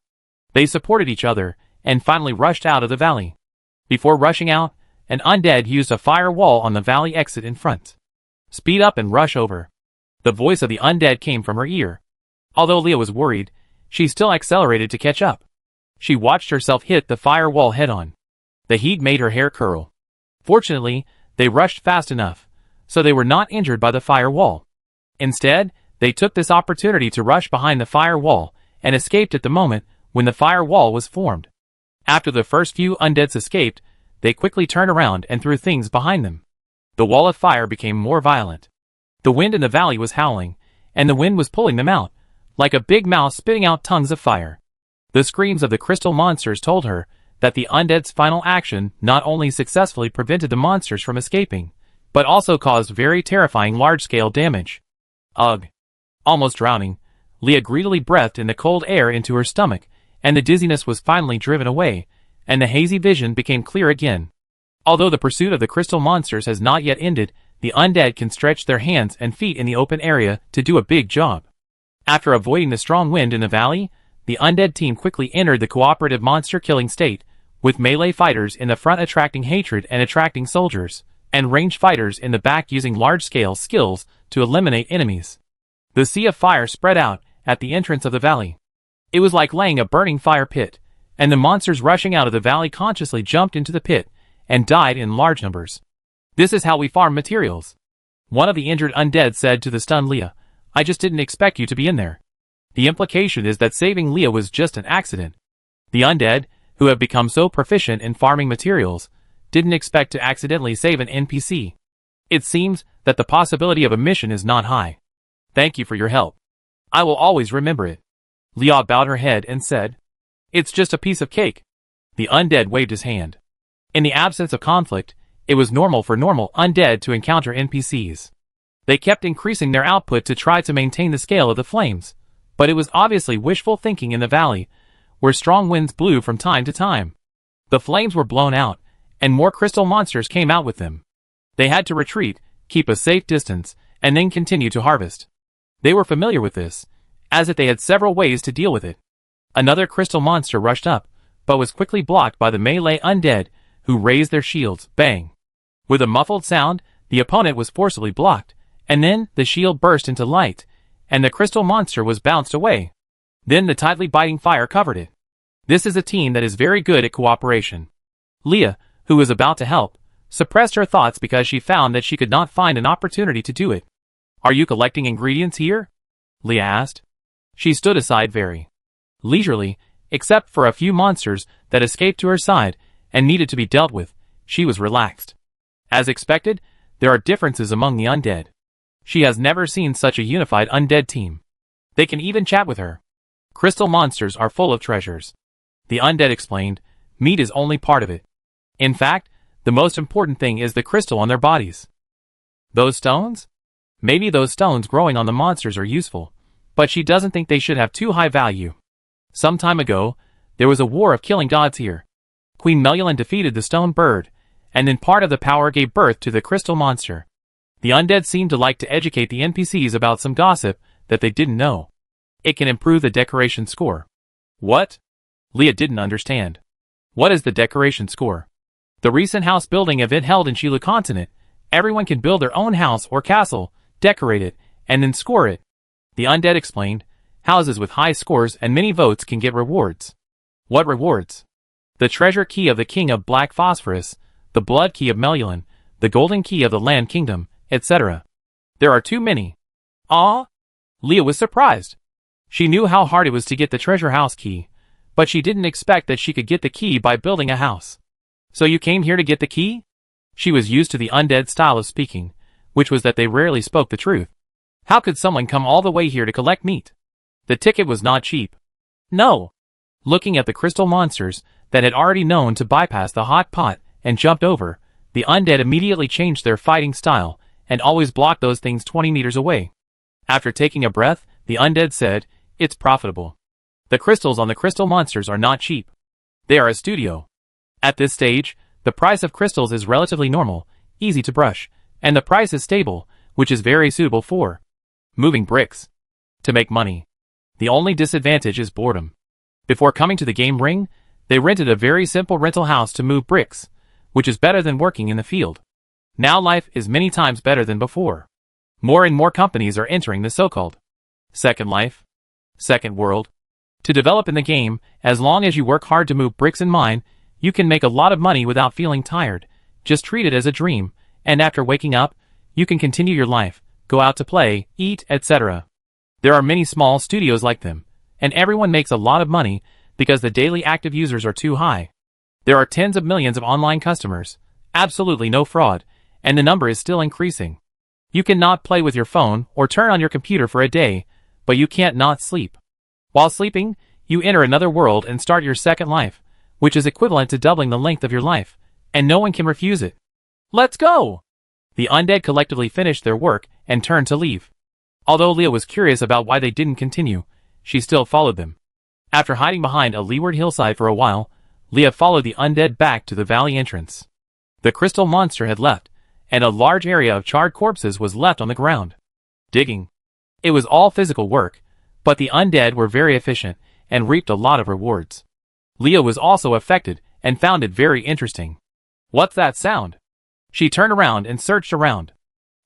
They supported each other, and finally rushed out of the valley. Before rushing out, an undead used a firewall on the valley exit in front. "Speed up and rush over." The voice of the undead came from her ear. Although Leah was worried, she still accelerated to catch up. She watched herself hit the firewall head-on. The heat made her hair curl. Fortunately, they rushed fast enough, so they were not injured by the firewall. Instead, they took this opportunity to rush behind the firewall and escaped at the moment when the firewall was formed. After the first few undeads escaped, they quickly turned around and threw things behind them. The wall of fire became more violent. The wind in the valley was howling, and the wind was pulling them out, like a big mouse spitting out tongues of fire. The screams of the crystal monsters told her that the undead's final action not only successfully prevented the monsters from escaping, but also caused very terrifying large-scale damage. Ugh! Almost drowning, Leah greedily breathed in the cold air into her stomach, and the dizziness was finally driven away, and the hazy vision became clear again. Although the pursuit of the crystal monsters has not yet ended, the undead can stretch their hands and feet in the open area to do a big job. After avoiding the strong wind in the valley, the undead team quickly entered the cooperative monster-killing state, with melee fighters in the front attracting hatred and attracting soldiers, and ranged fighters in the back using large-scale skills to eliminate enemies. The sea of fire spread out at the entrance of the valley. It was like laying a burning fire pit, and the monsters rushing out of the valley consciously jumped into the pit and died in large numbers. "This is how we farm materials," one of the injured undead said to the stunned Leah. "I just didn't expect you to be in there." The implication is that saving Leah was just an accident. The undead, who have become so proficient in farming materials, didn't expect to accidentally save an NPC. It seems that the possibility of a mission is not high. "Thank you for your help. I will always remember it." Leah bowed her head and said, "It's just a piece of cake." The undead waved his hand. In the absence of conflict, it was normal for normal undead to encounter NPCs. They kept increasing their output to try to maintain the scale of the flames, but it was obviously wishful thinking in the valley, where strong winds blew from time to time. The flames were blown out, and more crystal monsters came out with them. They had to retreat, keep a safe distance, and then continue to harvest. They were familiar with this, as if they had several ways to deal with it. Another crystal monster rushed up, but was quickly blocked by the melee undead, who raised their shields. Bang! With a muffled sound, the opponent was forcibly blocked, and then the shield burst into light, and the crystal monster was bounced away. Then the tightly biting fire covered it. This is a team that is very good at cooperation. Leah, who was about to help, suppressed her thoughts because she found that she could not find an opportunity to do it. "Are you collecting ingredients here?" Leah asked. She stood aside very leisurely, except for a few monsters that escaped to her side and needed to be dealt with. She was relaxed. As expected, there are differences among the undead. She has never seen such a unified undead team. They can even chat with her. "Crystal monsters are full of treasures," the undead explained. "Meat is only part of it. In fact, the most important thing is the crystal on their bodies." "Those stones?" "Maybe those stones growing on the monsters are useful, but she doesn't think they should have too high value. Some time ago, there was a war of killing gods here. Queen Melulan defeated the stone bird, and then part of the power gave birth to the crystal monster." The undead seemed to like to educate the NPCs about some gossip that they didn't know. "It can improve the decoration score." "What?" Leah didn't understand. "What is the decoration score?" "The recent house building event held in Shilu Continent. Everyone can build their own house or castle, decorate it, and then score it." The undead explained. "Houses with high scores and many votes can get rewards." "What rewards?" "The treasure key of the King of Black Phosphorus, the blood key of Melulan, the golden key of the Land Kingdom, etc. There are too many." "Ah?" Leah was surprised. She knew how hard it was to get the treasure house key, but she didn't expect that she could get the key by building a house. "So you came here to get the key?" She was used to the undead style of speaking, which was that they rarely spoke the truth. How could someone come all the way here to collect meat? The ticket was not cheap. "No." Looking at the crystal monsters that had already known to bypass the hot pot and jumped over, the undead immediately changed their fighting style and always blocked those things 20 meters away. After taking a breath, the undead said, "It's profitable. The crystals on the crystal monsters are not cheap. They are a studio. At this stage, the price of crystals is relatively normal, easy to brush, and the price is stable, which is very suitable for moving bricks to make money. The only disadvantage is boredom. Before coming to the game ring, They rented a very simple rental house to move bricks, which is better than working in the field. Now life is many times better than before. More and more companies are entering the so-called second life, second world. To develop in the game, as long as you work hard to move bricks in mine, you can make a lot of money without feeling tired. Just treat it as a dream, and after waking up, you can continue your life, go out to play, eat, etc. There are many small studios like them, and everyone makes a lot of money because the daily active users are too high. There are tens of millions of online customers, absolutely no fraud, and the number is still increasing. You cannot play with your phone or turn on your computer for a day, but you can't not sleep. While sleeping, you enter another world and start your second life, which is equivalent to doubling the length of your life, and no one can refuse it. Let's go! The undead collectively finished their work and turned to leave. Although Leah was curious about why they didn't continue, she still followed them. After hiding behind a leeward hillside for a while, Leah followed the undead back to the valley entrance. The crystal monster had left, and a large area of charred corpses was left on the ground. Digging. It was all physical work, but the undead were very efficient and reaped a lot of rewards. Leah was also affected and found it very interesting. What's that sound? She turned around and searched around.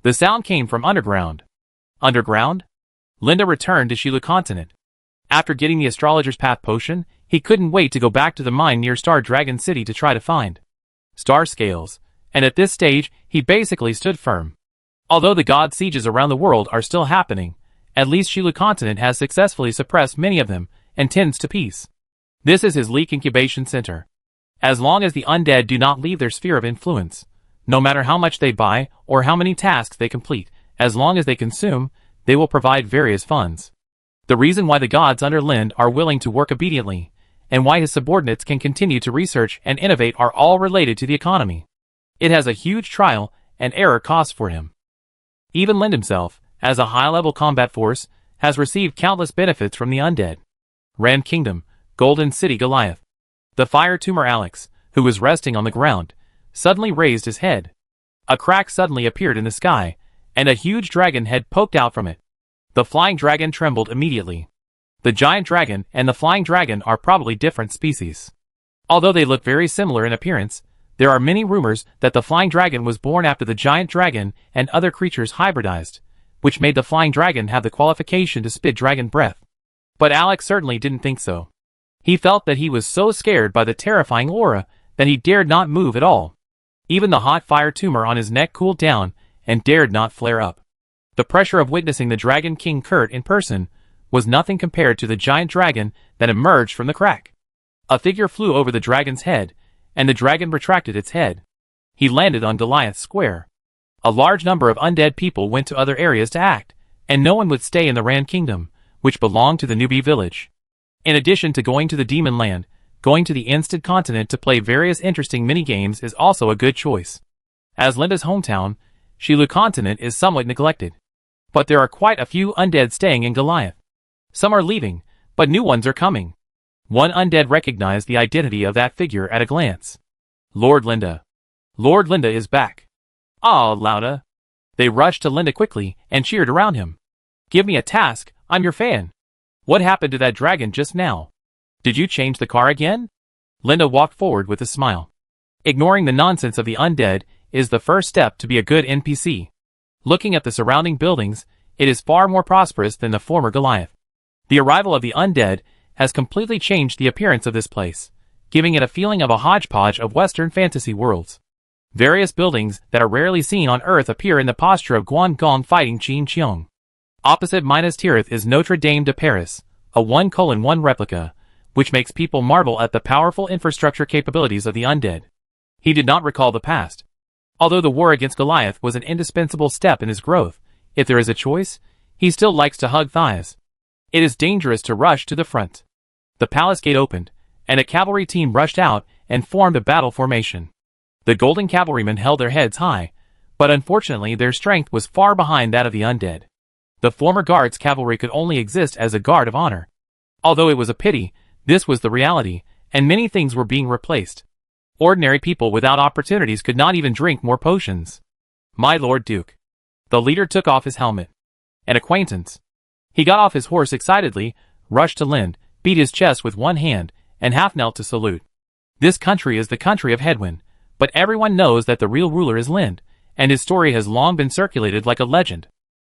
The sound came from underground. Underground? Linda returned to Sheila Continent. After getting the astrologer's path potion, he couldn't wait to go back to the mine near Star Dragon City to try to find star scales, and at this stage, he basically stood firm. Although the god sieges around the world are still happening, at least Sheila Continent has successfully suppressed many of them and tends to peace. This is his leak incubation center. As long as the undead do not leave their sphere of influence, no matter how much they buy or how many tasks they complete, as long as they consume, they will provide various funds. The reason why the gods under Lind are willing to work obediently, and why his subordinates can continue to research and innovate are all related to the economy. It has a huge trial and error cost for him. Even Lind himself, as a high-level combat force, has received countless benefits from the undead. Rand Kingdom, Golden City Goliath. The fire tumor Alex, who was resting on the ground, suddenly raised his head. A crack suddenly appeared in the sky, and a huge dragon head poked out from it. The flying dragon trembled immediately. The giant dragon and the flying dragon are probably different species. Although they look very similar in appearance, there are many rumors that the flying dragon was born after the giant dragon and other creatures hybridized, which made the flying dragon have the qualification to spit dragon breath. But Alex certainly didn't think so. He felt that he was so scared by the terrifying aura that he dared not move at all. Even the hot fire tumor on his neck cooled down and dared not flare up. The pressure of witnessing the Dragon King Kurt in person was nothing compared to the giant dragon that emerged from the crack. A figure flew over the dragon's head, and the dragon retracted its head. He landed on Goliath's square. A large number of undead people went to other areas to act, and no one would stay in the Rand Kingdom, which belonged to the newbie village. In addition to going to the Demon Land, going to the Instant Continent to play various interesting minigames is also a good choice. As Linda's hometown, Sheila Continent is somewhat neglected. But there are quite a few undead staying in Goliath. Some are leaving, but new ones are coming. One undead recognized the identity of that figure at a glance. Lord Linda. Lord Linda is back. Ah, Lauda. They rushed to Linda quickly and cheered around him. Give me a task, I'm your fan. What happened to that dragon just now? Did you change the car again? Linda walked forward with a smile. Ignoring the nonsense of the undead is the first step to be a good NPC. Looking at the surrounding buildings, it is far more prosperous than the former Goliath. The arrival of the undead has completely changed the appearance of this place, giving it a feeling of a hodgepodge of Western fantasy worlds. Various buildings that are rarely seen on Earth appear in the posture of Guangdong fighting Qin Qiong. Opposite Minas Tirith is Notre Dame de Paris, a 1:1 replica, which makes people marvel at the powerful infrastructure capabilities of the undead. He did not recall the past. Although the war against Goliath was an indispensable step in his growth, if there is a choice, he still likes to hug thighs. It is dangerous to rush to the front. The palace gate opened, and a cavalry team rushed out and formed a battle formation. The golden cavalrymen held their heads high, but unfortunately their strength was far behind that of the undead. The former guard's cavalry could only exist as a guard of honor. Although it was a pity, this was the reality, and many things were being replaced. Ordinary people without opportunities could not even drink more potions. My Lord Duke. The leader took off his helmet. An acquaintance. He got off his horse excitedly, rushed to Lind, beat his chest with one hand, and half knelt to salute. This country is the country of Headwind, but everyone knows that the real ruler is Lind, and his story has long been circulated like a legend.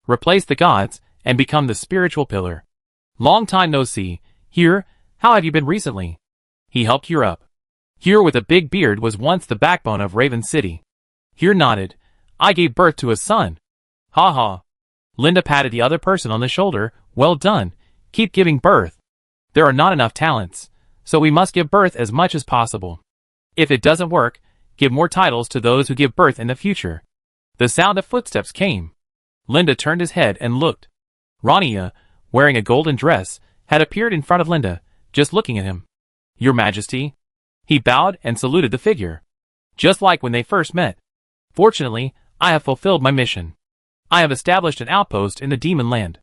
Replace the gods, and become the spiritual pillar. Long time no see. Here, how have you been recently? He helped Here up. Here with a big beard was once the backbone of Raven City. Here nodded. I gave birth to a son. Ha ha. Linda patted the other person on the shoulder. Well done. Keep giving birth. There are not enough talents, so we must give birth as much as possible. If it doesn't work, give more titles to those who give birth in the future. The sound of footsteps came. Linda turned his head and looked. Rania, wearing a golden dress, had appeared in front of Linda, just looking at him. Your Majesty. He bowed and saluted the figure. Just like when they first met. Fortunately, I have fulfilled my mission. I have established an outpost in the demon land.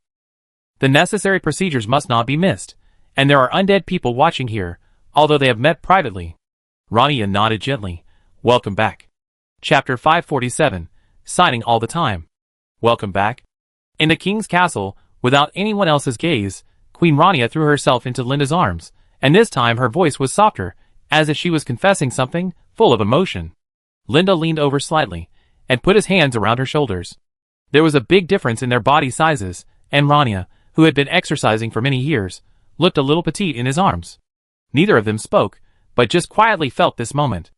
The necessary procedures must not be missed, and there are undead people watching here, although they have met privately. Rania nodded gently. Welcome back. Chapter 547. Signing all the time. Welcome back. In the king's castle, without anyone else's gaze, Queen Rania threw herself into Linda's arms, and this time her voice was softer, as if she was confessing something, full of emotion. Linda leaned over slightly, and put his hands around her shoulders. There was a big difference in their body sizes, and Rania, who had been exercising for many years, looked a little petite in his arms. Neither of them spoke, but just quietly felt this moment.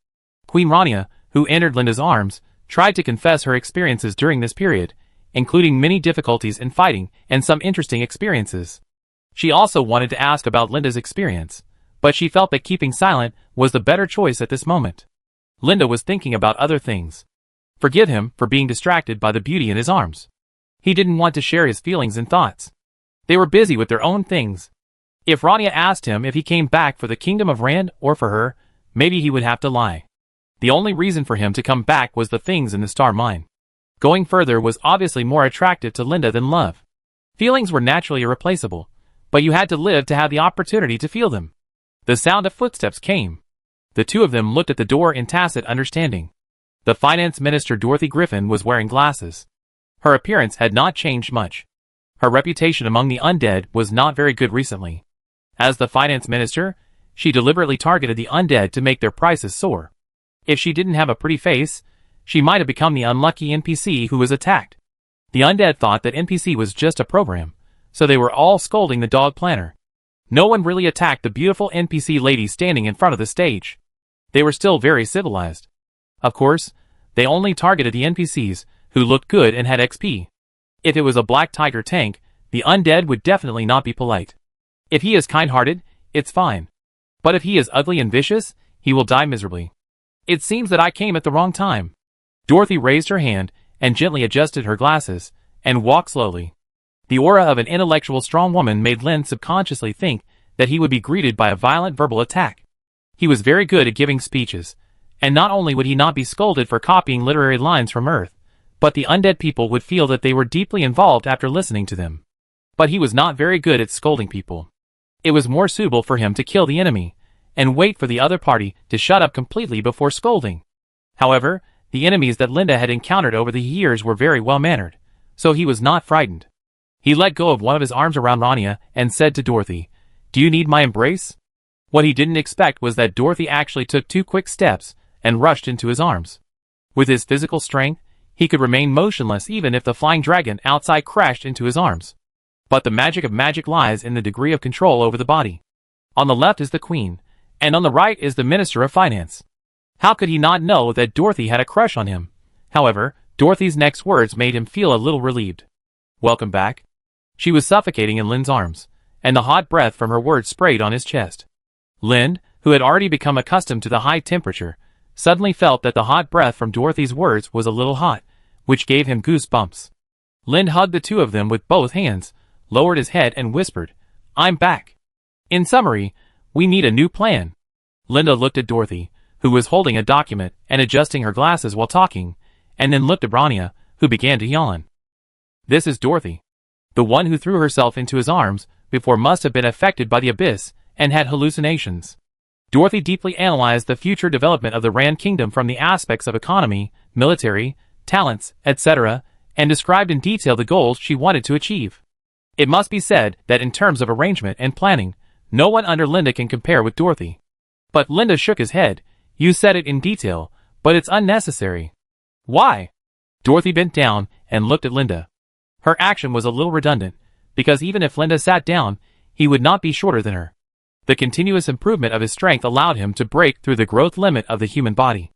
Queen Rania, who entered Linda's arms, tried to confess her experiences during this period, including many difficulties in fighting and some interesting experiences. She also wanted to ask about Linda's experience, but she felt that keeping silent was the better choice at this moment. Linda was thinking about other things. Forgive him for being distracted by the beauty in his arms. He didn't want to share his feelings and thoughts. They were busy with their own things. If Rania asked him if he came back for the kingdom of Rand or for her, maybe he would have to lie. The only reason for him to come back was the things in the star mine. Going further was obviously more attractive to Linda than love. Feelings were naturally irreplaceable, but you had to live to have the opportunity to feel them. The sound of footsteps came. The two of them looked at the door in tacit understanding. The finance minister Dorothy Griffin was wearing glasses. Her appearance had not changed much. Her reputation among the undead was not very good recently. As the finance minister, she deliberately targeted the undead to make their prices soar. If she didn't have a pretty face, she might have become the unlucky NPC who was attacked. The undead thought that NPC was just a program, so they were all scolding the dog planner. No one really attacked the beautiful NPC lady standing in front of the stage. They were still very civilized. Of course, they only targeted the NPCs who looked good and had XP. If it was a black tiger tank, the undead would definitely not be polite. If he is kind-hearted, it's fine. But if he is ugly and vicious, he will die miserably. It seems that I came at the wrong time. Dorothy raised her hand and gently adjusted her glasses and walked slowly. The aura of an intellectual strong woman made Lynn subconsciously think that he would be greeted by a violent verbal attack. He was very good at giving speeches, and not only would he not be scolded for copying literary lines from Earth, but the undead people would feel that they were deeply involved after listening to them. But he was not very good at scolding people. It was more suitable for him to kill the enemy, and wait for the other party to shut up completely before scolding. However, the enemies that Linda had encountered over the years were very well-mannered, so he was not frightened. He let go of one of his arms around Rania and said to Dorothy, "Do you need my embrace?" What he didn't expect was that Dorothy actually took 2 quick steps and rushed into his arms. With his physical strength, he could remain motionless even if the flying dragon outside crashed into his arms. But the magic of magic lies in the degree of control over the body. On the left is the Queen, and on the right is the Minister of Finance. How could he not know that Dorothy had a crush on him? However, Dorothy's next words made him feel a little relieved. Welcome back. She was suffocating in Lynn's arms, and the hot breath from her words sprayed on his chest. Lynn, who had already become accustomed to the high temperature, suddenly felt that the hot breath from Dorothy's words was a little hot, which gave him goosebumps. Lynn hugged the two of them with both hands, lowered his head and whispered, "I'm back." In summary, we need a new plan. Linda looked at Dorothy, who was holding a document and adjusting her glasses while talking, and then looked at Rania, who began to yawn. This is Dorothy. The one who threw herself into his arms before must have been affected by the abyss and had hallucinations. Dorothy deeply analyzed the future development of the Rand Kingdom from the aspects of economy, military, talents, etc., and described in detail the goals she wanted to achieve. It must be said that in terms of arrangement and planning, no one under Linda can compare with Dorothy. But Linda shook his head. You said it in detail, but it's unnecessary. Why? Dorothy bent down and looked at Linda. Her action was a little redundant, because even if Linda sat down, he would not be shorter than her. The continuous improvement of his strength allowed him to break through the growth limit of the human body.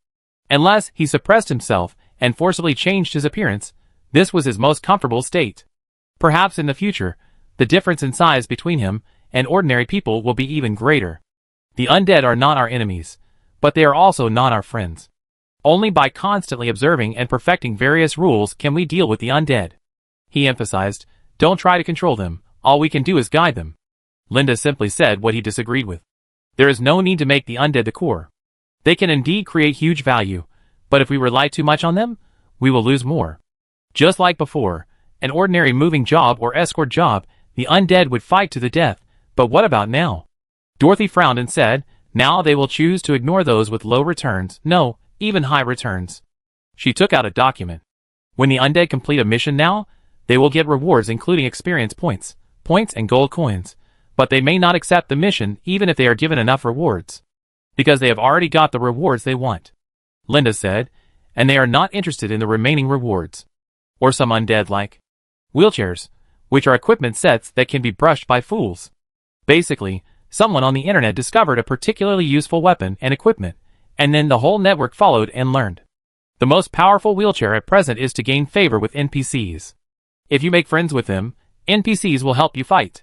Unless he suppressed himself and forcibly changed his appearance, this was his most comfortable state. Perhaps in the future, the difference in size between him and ordinary people will be even greater. The undead are not our enemies, but they are also not our friends. Only by constantly observing and perfecting various rules can we deal with the undead. He emphasized, don't try to control them, all we can do is guide them. Linda simply said what he disagreed with. There is no need to make the undead the core. They can indeed create huge value, but if we rely too much on them, we will lose more. Just like before, an ordinary moving job or escort job, the undead would fight to the death, but what about now? Dorothy frowned and said, now they will choose to ignore those with low returns, no, even high returns. She took out a document. When the undead complete a mission now, they will get rewards including experience points and gold coins, but they may not accept the mission even if they are given enough rewards. Because they have already got the rewards they want. Linda said, and they are not interested in the remaining rewards. Or some undead like wheelchairs, which are equipment sets that can be brushed by fools. Basically, someone on the internet discovered a particularly useful weapon and equipment, and then the whole network followed and learned. The most powerful wheelchair at present is to gain favor with NPCs. If you make friends with them, NPCs will help you fight.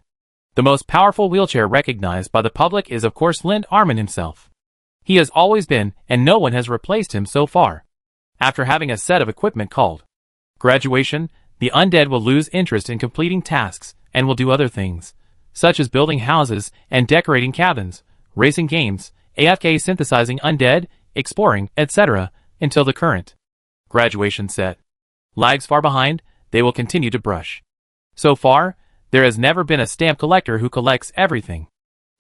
The most powerful wheelchair recognized by the public is of course Lind Armin himself. He has always been, and no one has replaced him so far. After having a set of equipment called graduation, the undead will lose interest in completing tasks and will do other things, such as building houses and decorating cabins, racing games, AFK synthesizing undead, exploring, etc., until the current graduation set lags far behind. They will continue to brush. So far, there has never been a stamp collector who collects everything.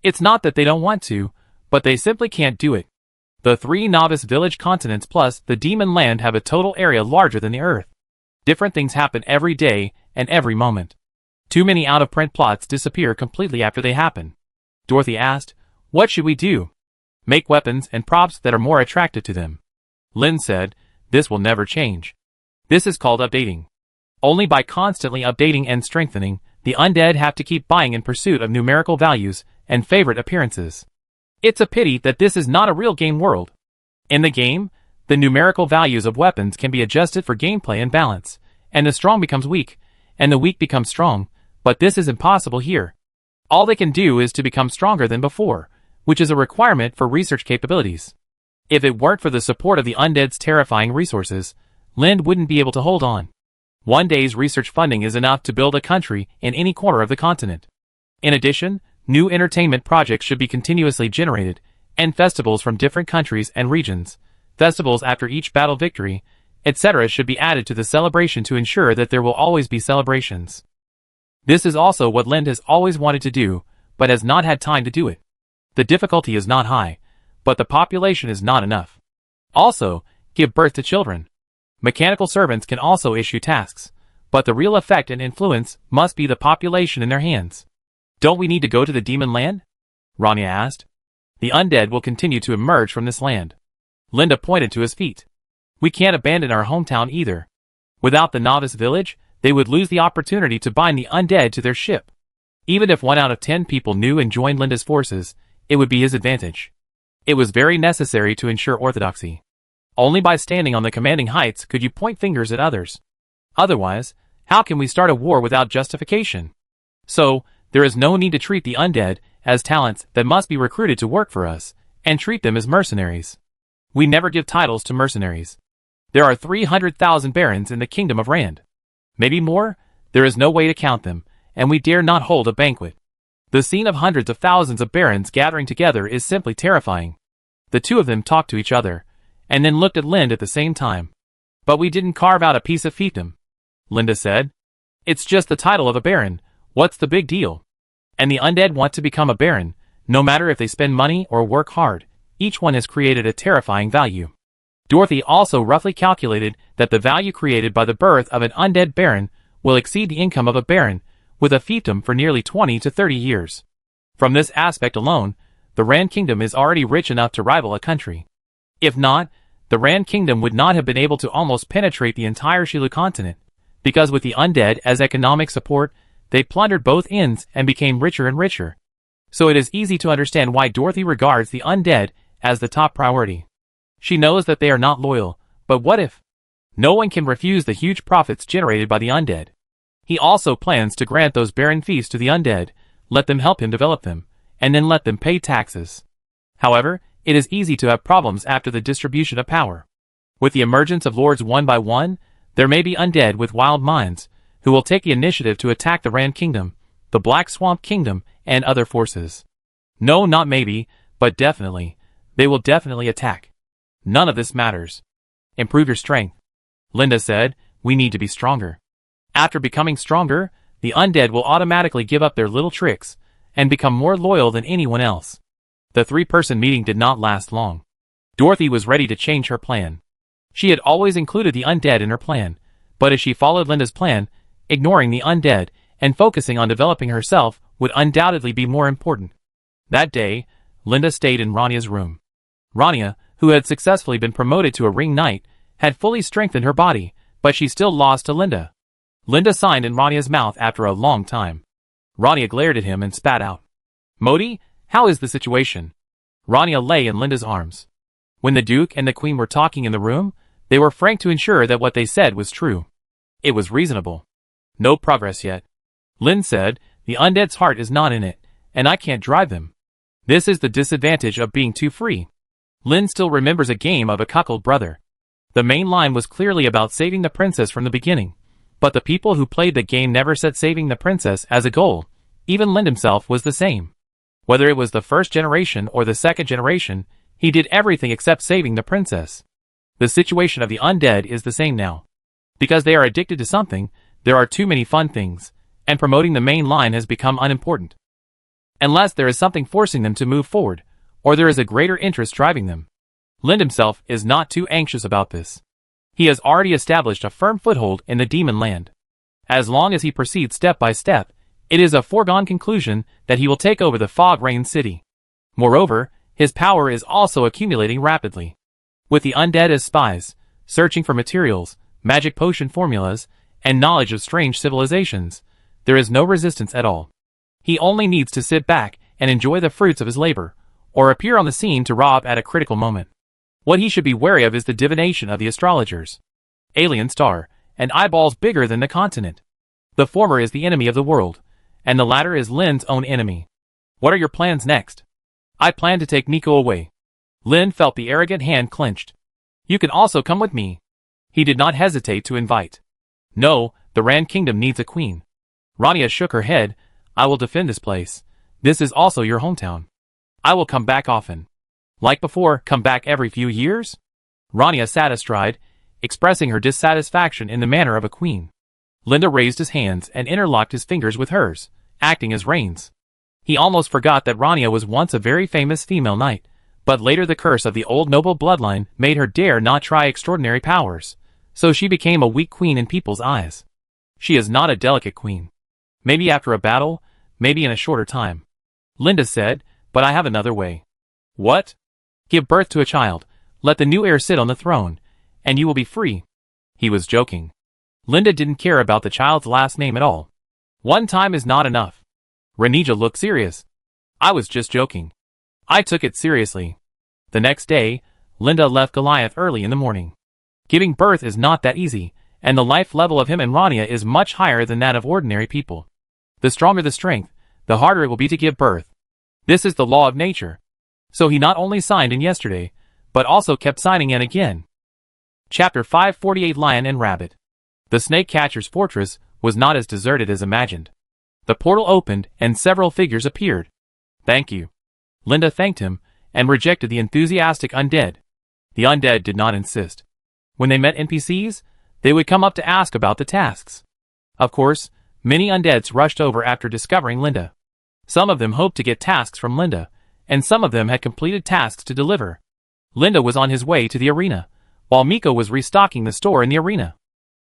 It's not that they don't want to, but they simply can't do it. The 3 novice village continents plus the demon land have a total area larger than the earth. Different things happen every day and every moment. Too many out-of-print plots disappear completely after they happen. Dorothy asked, what should we do? Make weapons and props that are more attractive to them. Lynn said, this will never change. This is called updating. Only by constantly updating and strengthening, the undead have to keep buying in pursuit of numerical values and favorite appearances. It's a pity that this is not a real game world. In the game, the numerical values of weapons can be adjusted for gameplay and balance, and the strong becomes weak, and the weak becomes strong, but this is impossible here. All they can do is to become stronger than before, which is a requirement for research capabilities. If it weren't for the support of the undead's terrifying resources, Lind wouldn't be able to hold on. One day's research funding is enough to build a country in any corner of the continent. In addition, new entertainment projects should be continuously generated, and festivals from different countries and regions, festivals after each battle victory, etc. should be added to the celebration to ensure that there will always be celebrations. This is also what Lind has always wanted to do, but has not had time to do it. The difficulty is not high, but the population is not enough. Also, give birth to children. Mechanical servants can also issue tasks, but the real effect and influence must be the population in their hands. Don't we need to go to the demon land? Rania asked. The undead will continue to emerge from this land. Linda pointed to his feet. We can't abandon our hometown either. Without the novice village, they would lose the opportunity to bind the undead to their ship. Even if 1 out of 10 people knew and joined Linda's forces, it would be his advantage. It was very necessary to ensure orthodoxy. Only by standing on the commanding heights could you point fingers at others. Otherwise, how can we start a war without justification? So, there is no need to treat the undead as talents that must be recruited to work for us, and treat them as mercenaries. We never give titles to mercenaries. There are 300,000 barons in the kingdom of Rand. Maybe more, there is no way to count them, and we dare not hold a banquet. The scene of hundreds of thousands of barons gathering together is simply terrifying. The two of them talked to each other, and then looked at Lind at the same time. But we didn't carve out a piece of fiefdom, Linda said. It's just the title of a baron, what's the big deal? And the undead want to become a baron, no matter if they spend money or work hard, each one has created a terrifying value. Dorothy also roughly calculated that the value created by the birth of an undead baron will exceed the income of a baron, with a fiefdom for nearly 20 to 30 years. From this aspect alone, The Rand Kingdom is already rich enough to rival a country. If not, the Rand Kingdom would not have been able to almost penetrate the entire Shilu continent, because with the undead as economic support, they plundered both ends and became richer and richer. So it is easy to understand why Dorothy regards the undead as the top priority. She knows that they are not loyal, but what if? No one can refuse the huge profits generated by the undead. He also plans to grant those barren fiefs to the undead, let them help him develop them, and then let them pay taxes. However, it is easy to have problems after the distribution of power. With the emergence of lords one by one, there may be undead with wild minds, who will take the initiative to attack the Rand Kingdom, the Black Swamp Kingdom, and other forces. No, not maybe, but definitely. They will definitely attack. None of this matters. Improve your strength. Linda said, we need to be stronger. After becoming stronger, the undead will automatically give up their little tricks, and become more loyal than anyone else. The three-person meeting did not last long. Dorothy was ready to change her plan. She had always included the undead in her plan, but as she followed Linda's plan, ignoring the undead and focusing on developing herself would undoubtedly be more important. That day, Linda stayed in Rania's room. Rania, who had successfully been promoted to a ring knight, had fully strengthened her body, but she still lost to Linda. Linda signed in Rania's mouth after a long time. Rania glared at him and spat out. Modi, how is the situation? Rania lay in Linda's arms. When the Duke and the Queen were talking in the room, they were frank to ensure that what they said was true. It was reasonable. No progress yet. Lin said, the undead's heart is not in it, and I can't drive them. This is the disadvantage of being too free. Lin still remembers a game of a cuckold brother. The main line was clearly about saving the princess from the beginning, but the people who played the game never set saving the princess as a goal. Even Lin himself was the same. Whether it was the first generation or the second generation, he did everything except saving the princess. The situation of the undead is the same now. Because they are addicted to something, there are too many fun things, and promoting the main line has become unimportant. Unless there is something forcing them to move forward, or there is a greater interest driving them. Lind himself is not too anxious about this. He has already established a firm foothold in the demon land. As long as he proceeds step by step, it is a foregone conclusion that he will take over the Fog Rain City. Moreover, his power is also accumulating rapidly. With the undead as spies, searching for materials, magic potion formulas, and knowledge of strange civilizations, there is no resistance at all. He only needs to sit back and enjoy the fruits of his labor, or appear on the scene to rob at a critical moment. What he should be wary of is the divination of the astrologers. Alien star, and eyeballs bigger than the continent. The former is the enemy of the world, and the latter is Lin's own enemy. What are your plans next? I plan to take Nico away. Lin felt the arrogant hand clenched. You can also come with me. He did not hesitate to invite. No, the Rand Kingdom needs a queen. Rania shook her head. I will defend this place. This is also your hometown. I will come back often. Like before, come back every few years? Rania sat astride, expressing her dissatisfaction in the manner of a queen. Linda raised his hands and interlocked his fingers with hers, acting as reins. He almost forgot that Rania was once a very famous female knight, but later the curse of the old noble bloodline made her dare not try extraordinary powers, so she became a weak queen in people's eyes. She is not a delicate queen. Maybe after a battle, maybe in a shorter time. Linda said, but I have another way. What? Give birth to a child, let the new heir sit on the throne, and you will be free. He was joking. Linda didn't care about the child's last name at all. One time is not enough. Renija looked serious. I was just joking. I took it seriously. The next day, Linda left Goliath early in the morning. Giving birth is not that easy, and the life level of him and Rania is much higher than that of ordinary people. The stronger the strength, the harder it will be to give birth. This is the law of nature. So he not only signed in yesterday, but also kept signing in again. Chapter 548 Lion and Rabbit. The snake catcher's fortress was not as deserted as imagined. The portal opened and several figures appeared. Thank you. Linda thanked him, and rejected the enthusiastic undead. The undead did not insist. When they met NPCs, they would come up to ask about the tasks. Of course, many undeads rushed over after discovering Linda. Some of them hoped to get tasks from Linda, and some of them had completed tasks to deliver. Linda was on his way to the arena, while Miko was restocking the store in the arena.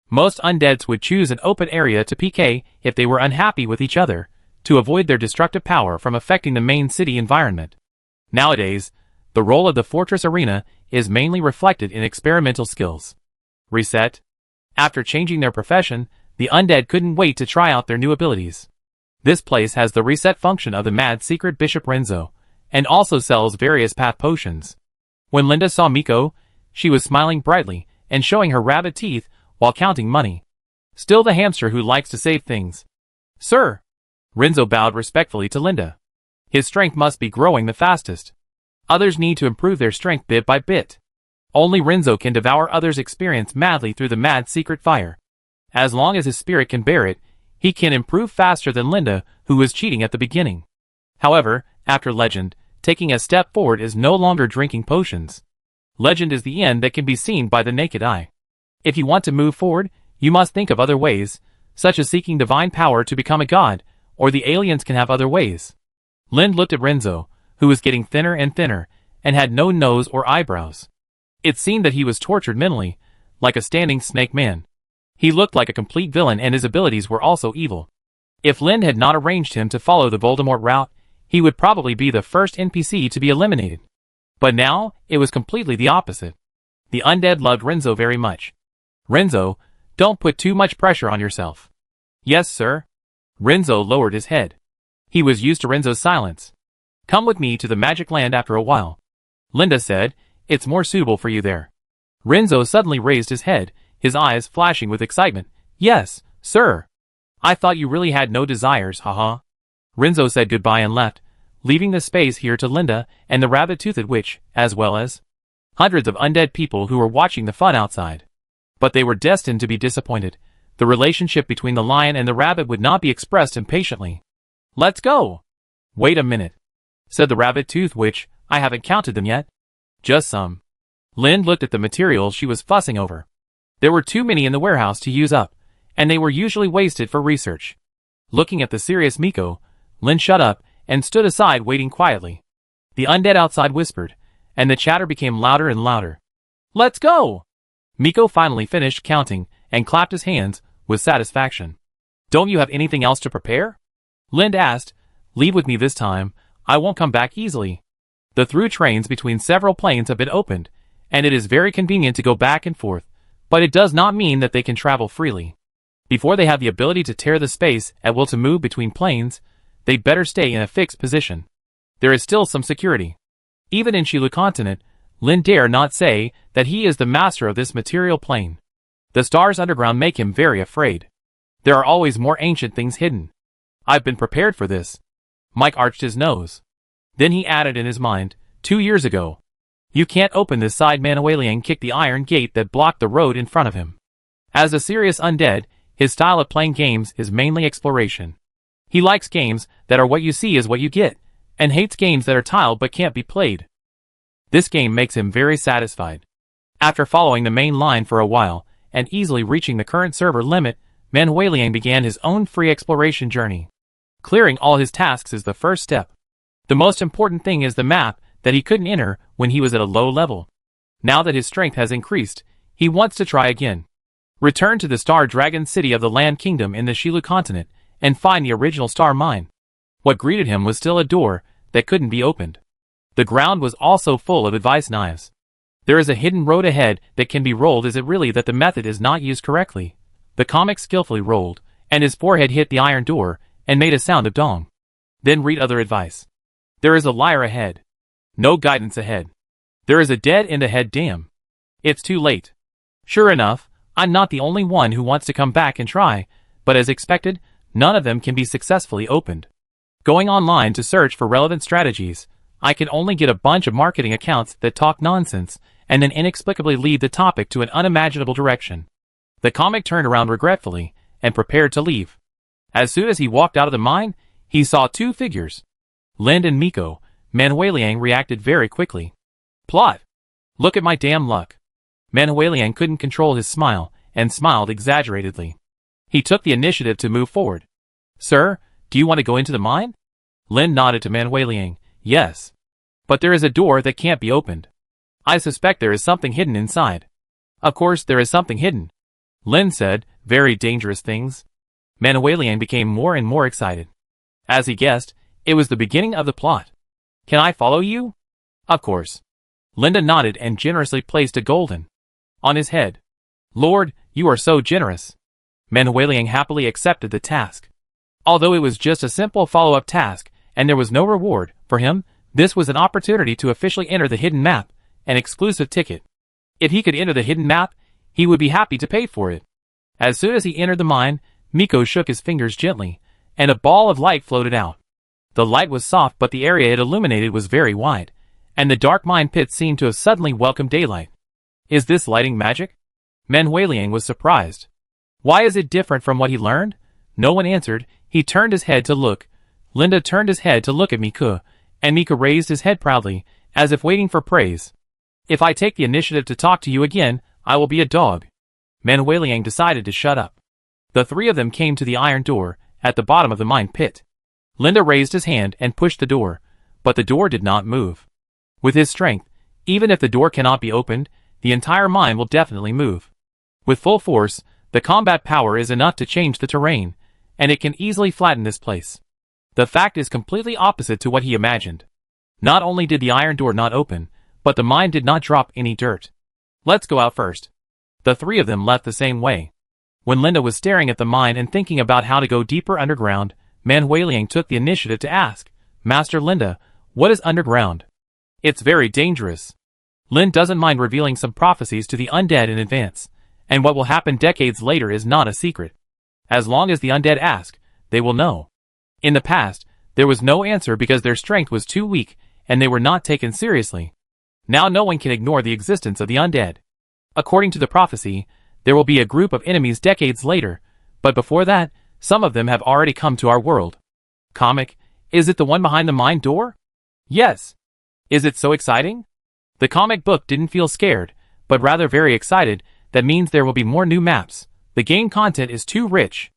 Most undeads would choose an open area to PK if they were unhappy with each other, to avoid their destructive power from affecting the main city environment. Nowadays, the role of the fortress arena is mainly reflected in experimental skills. Reset. After changing their profession, the undead couldn't wait to try out their new abilities. This place has the reset function of the mad secret Bishop Renzo, and also sells various path potions. When Linda saw Miko, she was smiling brightly and showing her rabbit teeth while counting money. Still the hamster who likes to save things. Sir! Renzo bowed respectfully to Linda. His strength must be growing the fastest. Others need to improve their strength bit by bit. Only Renzo can devour others' experience madly through the mad secret fire. As long as his spirit can bear it, he can improve faster than Linda, who was cheating at the beginning. However, after Legend, taking a step forward is no longer drinking potions. Legend is the end that can be seen by the naked eye. If you want to move forward, you must think of other ways, such as seeking divine power to become a god, or the aliens can have other ways. Lind looked at Renzo, who was getting thinner and thinner, and had no nose or eyebrows. It seemed that he was tortured mentally, like a standing snake man. He looked like a complete villain and his abilities were also evil. If Lind had not arranged him to follow the Voldemort route, he would probably be the first NPC to be eliminated. But now, it was completely the opposite. The undead loved Renzo very much. Renzo, don't put too much pressure on yourself. Yes, sir. Renzo lowered his head. He was used to Renzo's silence. Come with me to the magic land after a while. Linda said, it's more suitable for you there. Renzo suddenly raised his head, his eyes flashing with excitement. Yes, sir. I thought you really had no desires, haha. Renzo said goodbye and left, leaving the space here to Linda and the rabbit-toothed witch, as well as hundreds of undead people who were watching the fun outside. But they were destined to be disappointed. The relationship between the lion and the rabbit would not be expressed impatiently. Let's go! Wait a minute, said the rabbit-toothed witch. I haven't counted them yet. Just some. Lind looked at the materials she was fussing over. There were too many in the warehouse to use up, and they were usually wasted for research. Looking at the serious Miko, Lind shut up and stood aside waiting quietly. The undead outside whispered, and the chatter became louder and louder. Let's go! Miko finally finished counting and clapped his hands with satisfaction. Don't you have anything else to prepare? Lind asked. Leave with me this time. I won't come back easily. The through trains between several planes have been opened, and it is very convenient to go back and forth, but it does not mean that they can travel freely. Before they have the ability to tear the space at will to move between planes, they better stay in a fixed position. There is still some security. Even in Shilu continent, Lin dare not say that he is the master of this material plane. The stars underground make him very afraid. There are always more ancient things hidden. I've been prepared for this. Mike arched his nose. Then he added in his mind, 2 years ago. You can't open this side. Manuelian kicked the iron gate that blocked the road in front of him. As a serious undead, his style of playing games is mainly exploration. He likes games that are what you see is what you get, and hates games that are tiled but can't be played. This game makes him very satisfied. After following the main line for a while, and easily reaching the current server limit, Manuelian began his own free exploration journey. Clearing all his tasks is the first step. The most important thing is the map that he couldn't enter when he was at a low level. Now that his strength has increased, he wants to try again. Return to the Star Dragon City of the Land Kingdom in the Shilu continent, and find the original star mine. What greeted him was still a door that couldn't be opened. The ground was also full of advice knives. There is a hidden road ahead that can be rolled. Is it really that the method is not used correctly? The comic skillfully rolled, and his forehead hit the iron door, and made a sound of dong. Then read other advice. There is a liar ahead. No guidance ahead. There is a dead end ahead. Damn. It's too late. Sure enough, I'm not the only one who wants to come back and try, but as expected, none of them can be successfully opened. Going online to search for relevant strategies, I can only get a bunch of marketing accounts that talk nonsense, and then inexplicably lead the topic to an unimaginable direction. The comic turned around regretfully, and prepared to leave. As soon as he walked out of the mine, he saw 2 figures. Lind and Miko. Manuelian reacted very quickly. Plot! Look at my damn luck. Manuelian couldn't control his smile, and smiled exaggeratedly. He took the initiative to move forward. Sir, do you want to go into the mine? Lind nodded to Manuelian. Yes. But there is a door that can't be opened. I suspect there is something hidden inside. Of course there is something hidden. Lind said, very dangerous things. Manuelian became more and more excited. As he guessed, it was the beginning of the plot. Can I follow you? Of course. Linda nodded and generously placed a golden on his head. Lord, you are so generous. Manuelian happily accepted the task. Although it was just a simple follow-up task, and there was no reward, for him, this was an opportunity to officially enter the hidden map, an exclusive ticket. If he could enter the hidden map, he would be happy to pay for it. As soon as he entered the mine, Miko shook his fingers gently, and a ball of light floated out. The light was soft, but the area it illuminated was very wide, and the dark mine pit seemed to have suddenly welcomed daylight. Is this lighting magic? Manuelian was surprised. Why is it different from what he learned? No one answered. He turned his head to look. Linda turned his head to look at Miko, and Miko raised his head proudly, as if waiting for praise. If I take the initiative to talk to you again, I will be a dog. Manuelian decided to shut up. The three of them came to the iron door, at the bottom of the mine pit. Linda raised his hand and pushed the door, but the door did not move. With his strength, even if the door cannot be opened, the entire mine will definitely move. With full force, the combat power is enough to change the terrain, and it can easily flatten this place. The fact is completely opposite to what he imagined. Not only did the iron door not open, but the mine did not drop any dirt. Let's go out first. The three of them left the same way. When Linda was staring at the mine and thinking about how to go deeper underground, Manuelian took the initiative to ask, Master Linda, what is underground? It's very dangerous. Lin doesn't mind revealing some prophecies to the undead in advance, and what will happen decades later is not a secret. As long as the undead ask, they will know. In the past, there was no answer because their strength was too weak, and they were not taken seriously. Now no one can ignore the existence of the undead. According to the prophecy, there will be a group of enemies decades later, but before that, some of them have already come to our world. Comic, is it the one behind the mine door? Yes. Is it so exciting? The comic book didn't feel scared, but rather very excited. That means there will be more new maps. The game content is too rich.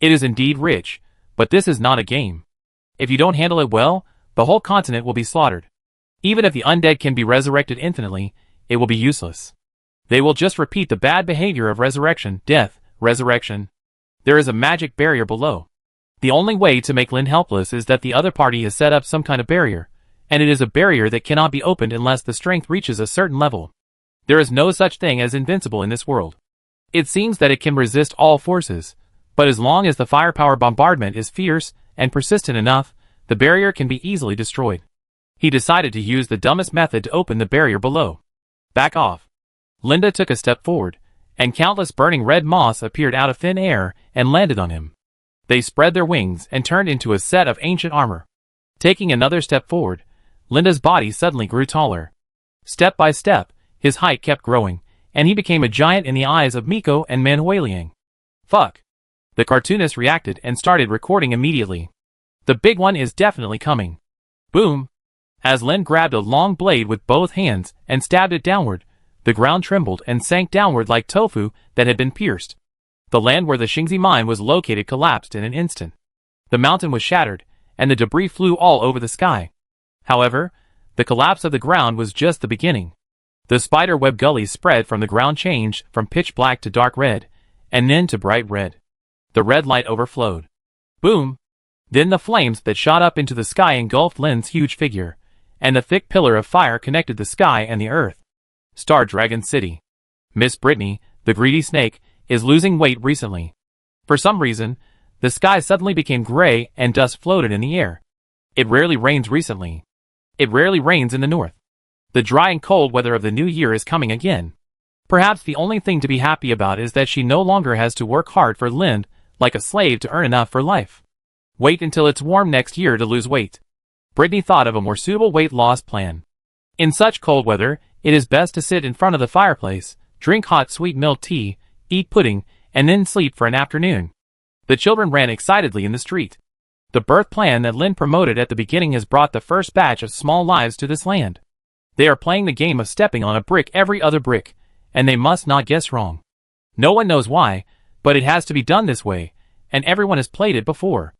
It is indeed rich, but this is not a game. If you don't handle it well, the whole continent will be slaughtered. Even if the undead can be resurrected infinitely, it will be useless. They will just repeat the bad behavior of resurrection, death, resurrection. There is a magic barrier below. The only way to make Lin helpless is that the other party has set up some kind of barrier, and it is a barrier that cannot be opened unless the strength reaches a certain level. There is no such thing as invincible in this world. It seems that it can resist all forces, but as long as the firepower bombardment is fierce and persistent enough, the barrier can be easily destroyed. He decided to use the dumbest method to open the barrier below. Back off. Linda took a step forward, and countless burning red moths appeared out of thin air and landed on him. They spread their wings and turned into a set of ancient armor. Taking another step forward, Linda's body suddenly grew taller. Step by step, his height kept growing, and he became a giant in the eyes of Miko and Manuelian. Fuck. The cartoonist reacted and started recording immediately. The big one is definitely coming. Boom. As Lin grabbed a long blade with both hands and stabbed it downward, the ground trembled and sank downward like tofu that had been pierced. The land where the Xingzi mine was located collapsed in an instant. The mountain was shattered, and the debris flew all over the sky. However, the collapse of the ground was just the beginning. The spider web gullies spread from the ground changed from pitch black to dark red, and then to bright red. The red light overflowed. Boom! Then the flames that shot up into the sky engulfed Lin's huge figure, and the thick pillar of fire connected the sky and the earth. Star Dragon City. Miss Brittany, the greedy snake, is losing weight recently. For some reason, the sky suddenly became gray and dust floated in the air. It rarely rains recently. It rarely rains in the north. The dry and cold weather of the new year is coming again. Perhaps the only thing to be happy about is that she no longer has to work hard for Lind like a slave to earn enough for life. Wait until it's warm next year to lose weight. Brittany thought of a more suitable weight loss plan. In such cold weather, it is best to sit in front of the fireplace, drink hot sweet milk tea, eat pudding, and then sleep for an afternoon. The children ran excitedly in the street. The birth plan that Lin promoted at the beginning has brought the first batch of small lives to this land. They are playing the game of stepping on a brick every other brick, and they must not guess wrong. No one knows why, but it has to be done this way, and everyone has played it before.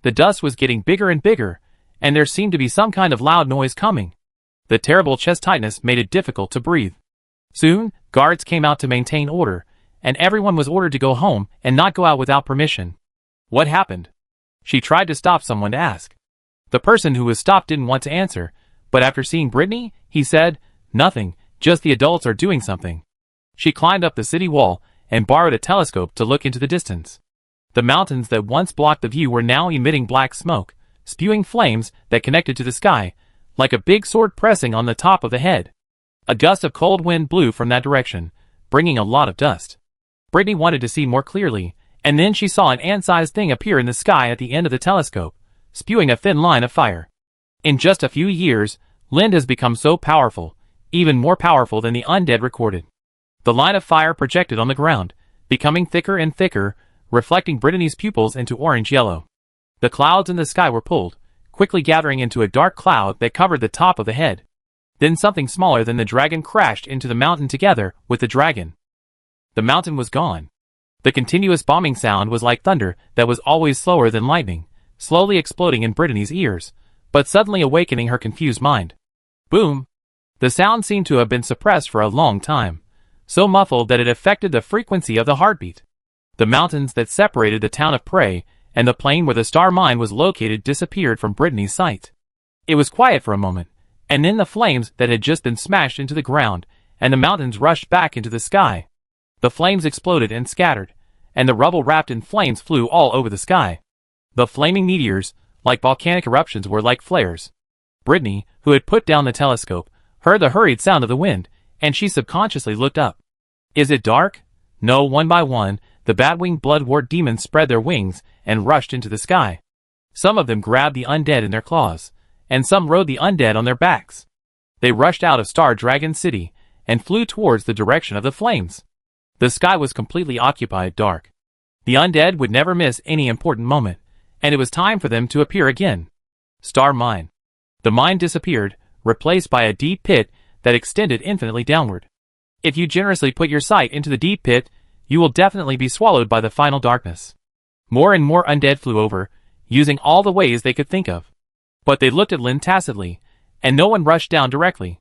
The dust was getting bigger and bigger, and there seemed to be some kind of loud noise coming. The terrible chest tightness made it difficult to breathe. Soon, guards came out to maintain order, and everyone was ordered to go home and not go out without permission. What happened? She tried to stop someone to ask. The person who was stopped didn't want to answer, but after seeing Brittany, he said, "Nothing, just the adults are doing something." She climbed up the city wall and borrowed a telescope to look into the distance. The mountains that once blocked the view were now emitting black smoke, spewing flames that connected to the sky, like a big sword pressing on the top of the head. A gust of cold wind blew from that direction, bringing a lot of dust. Brittany wanted to see more clearly, and then she saw an ant-sized thing appear in the sky at the end of the telescope, spewing a thin line of fire. In just a few years, Lind has become so powerful, even more powerful than the undead recorded. The line of fire projected on the ground, becoming thicker and thicker, reflecting Brittany's pupils into orange-yellow. The clouds in the sky were pulled, quickly gathering into a dark cloud that covered the top of the head. Then something smaller than the dragon crashed into the mountain together with the dragon. The mountain was gone. The continuous bombing sound was like thunder that was always slower than lightning, slowly exploding in Brittany's ears, but suddenly awakening her confused mind. Boom! The sound seemed to have been suppressed for a long time, so muffled that it affected the frequency of the heartbeat. The mountains that separated the town of Prey and the plain where the star mine was located disappeared from Brittany's sight. It was quiet for a moment, and then the flames that had just been smashed into the ground, and the mountains rushed back into the sky. The flames exploded and scattered, and the rubble wrapped in flames flew all over the sky. The flaming meteors, like volcanic eruptions, were like flares. Brittany, who had put down the telescope, heard the hurried sound of the wind, and she subconsciously looked up. Is it dark? No, one by one, the bat-winged blood-wart demons spread their wings and rushed into the sky. Some of them grabbed the undead in their claws, and some rode the undead on their backs. They rushed out of Star Dragon City and flew towards the direction of the flames. The sky was completely occupied dark. The undead would never miss any important moment, and it was time for them to appear again. Star Mine. The mine disappeared, replaced by a deep pit that extended infinitely downward. If you generously put your sight into the deep pit, you will definitely be swallowed by the final darkness. More and more undead flew over, using all the ways they could think of. But they looked at Lin tacitly, and no one rushed down directly.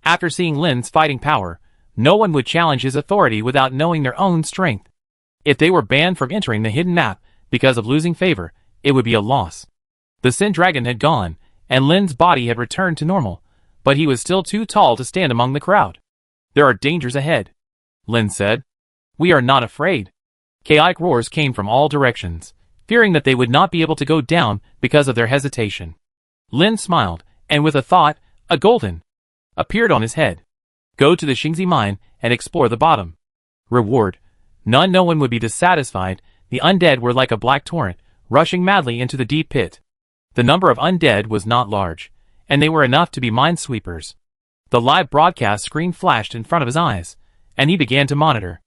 After seeing Lin's fighting power, no one would challenge his authority without knowing their own strength. If they were banned from entering the hidden map because of losing favor, it would be a loss. The Sin Dragon had gone, and Lin's body had returned to normal, but he was still too tall to stand among the crowd. There are dangers ahead, Lin said. We are not afraid. Chaotic roars came from all directions, fearing that they would not be able to go down because of their hesitation. Lin smiled, and with a thought, a golden appeared on his head. Go to the Xingzi mine and explore the bottom. Reward. None. No one would be dissatisfied. The undead were like a black torrent, rushing madly into the deep pit. The number of undead was not large, and they were enough to be minesweepers. The live broadcast screen flashed in front of his eyes, and he began to monitor.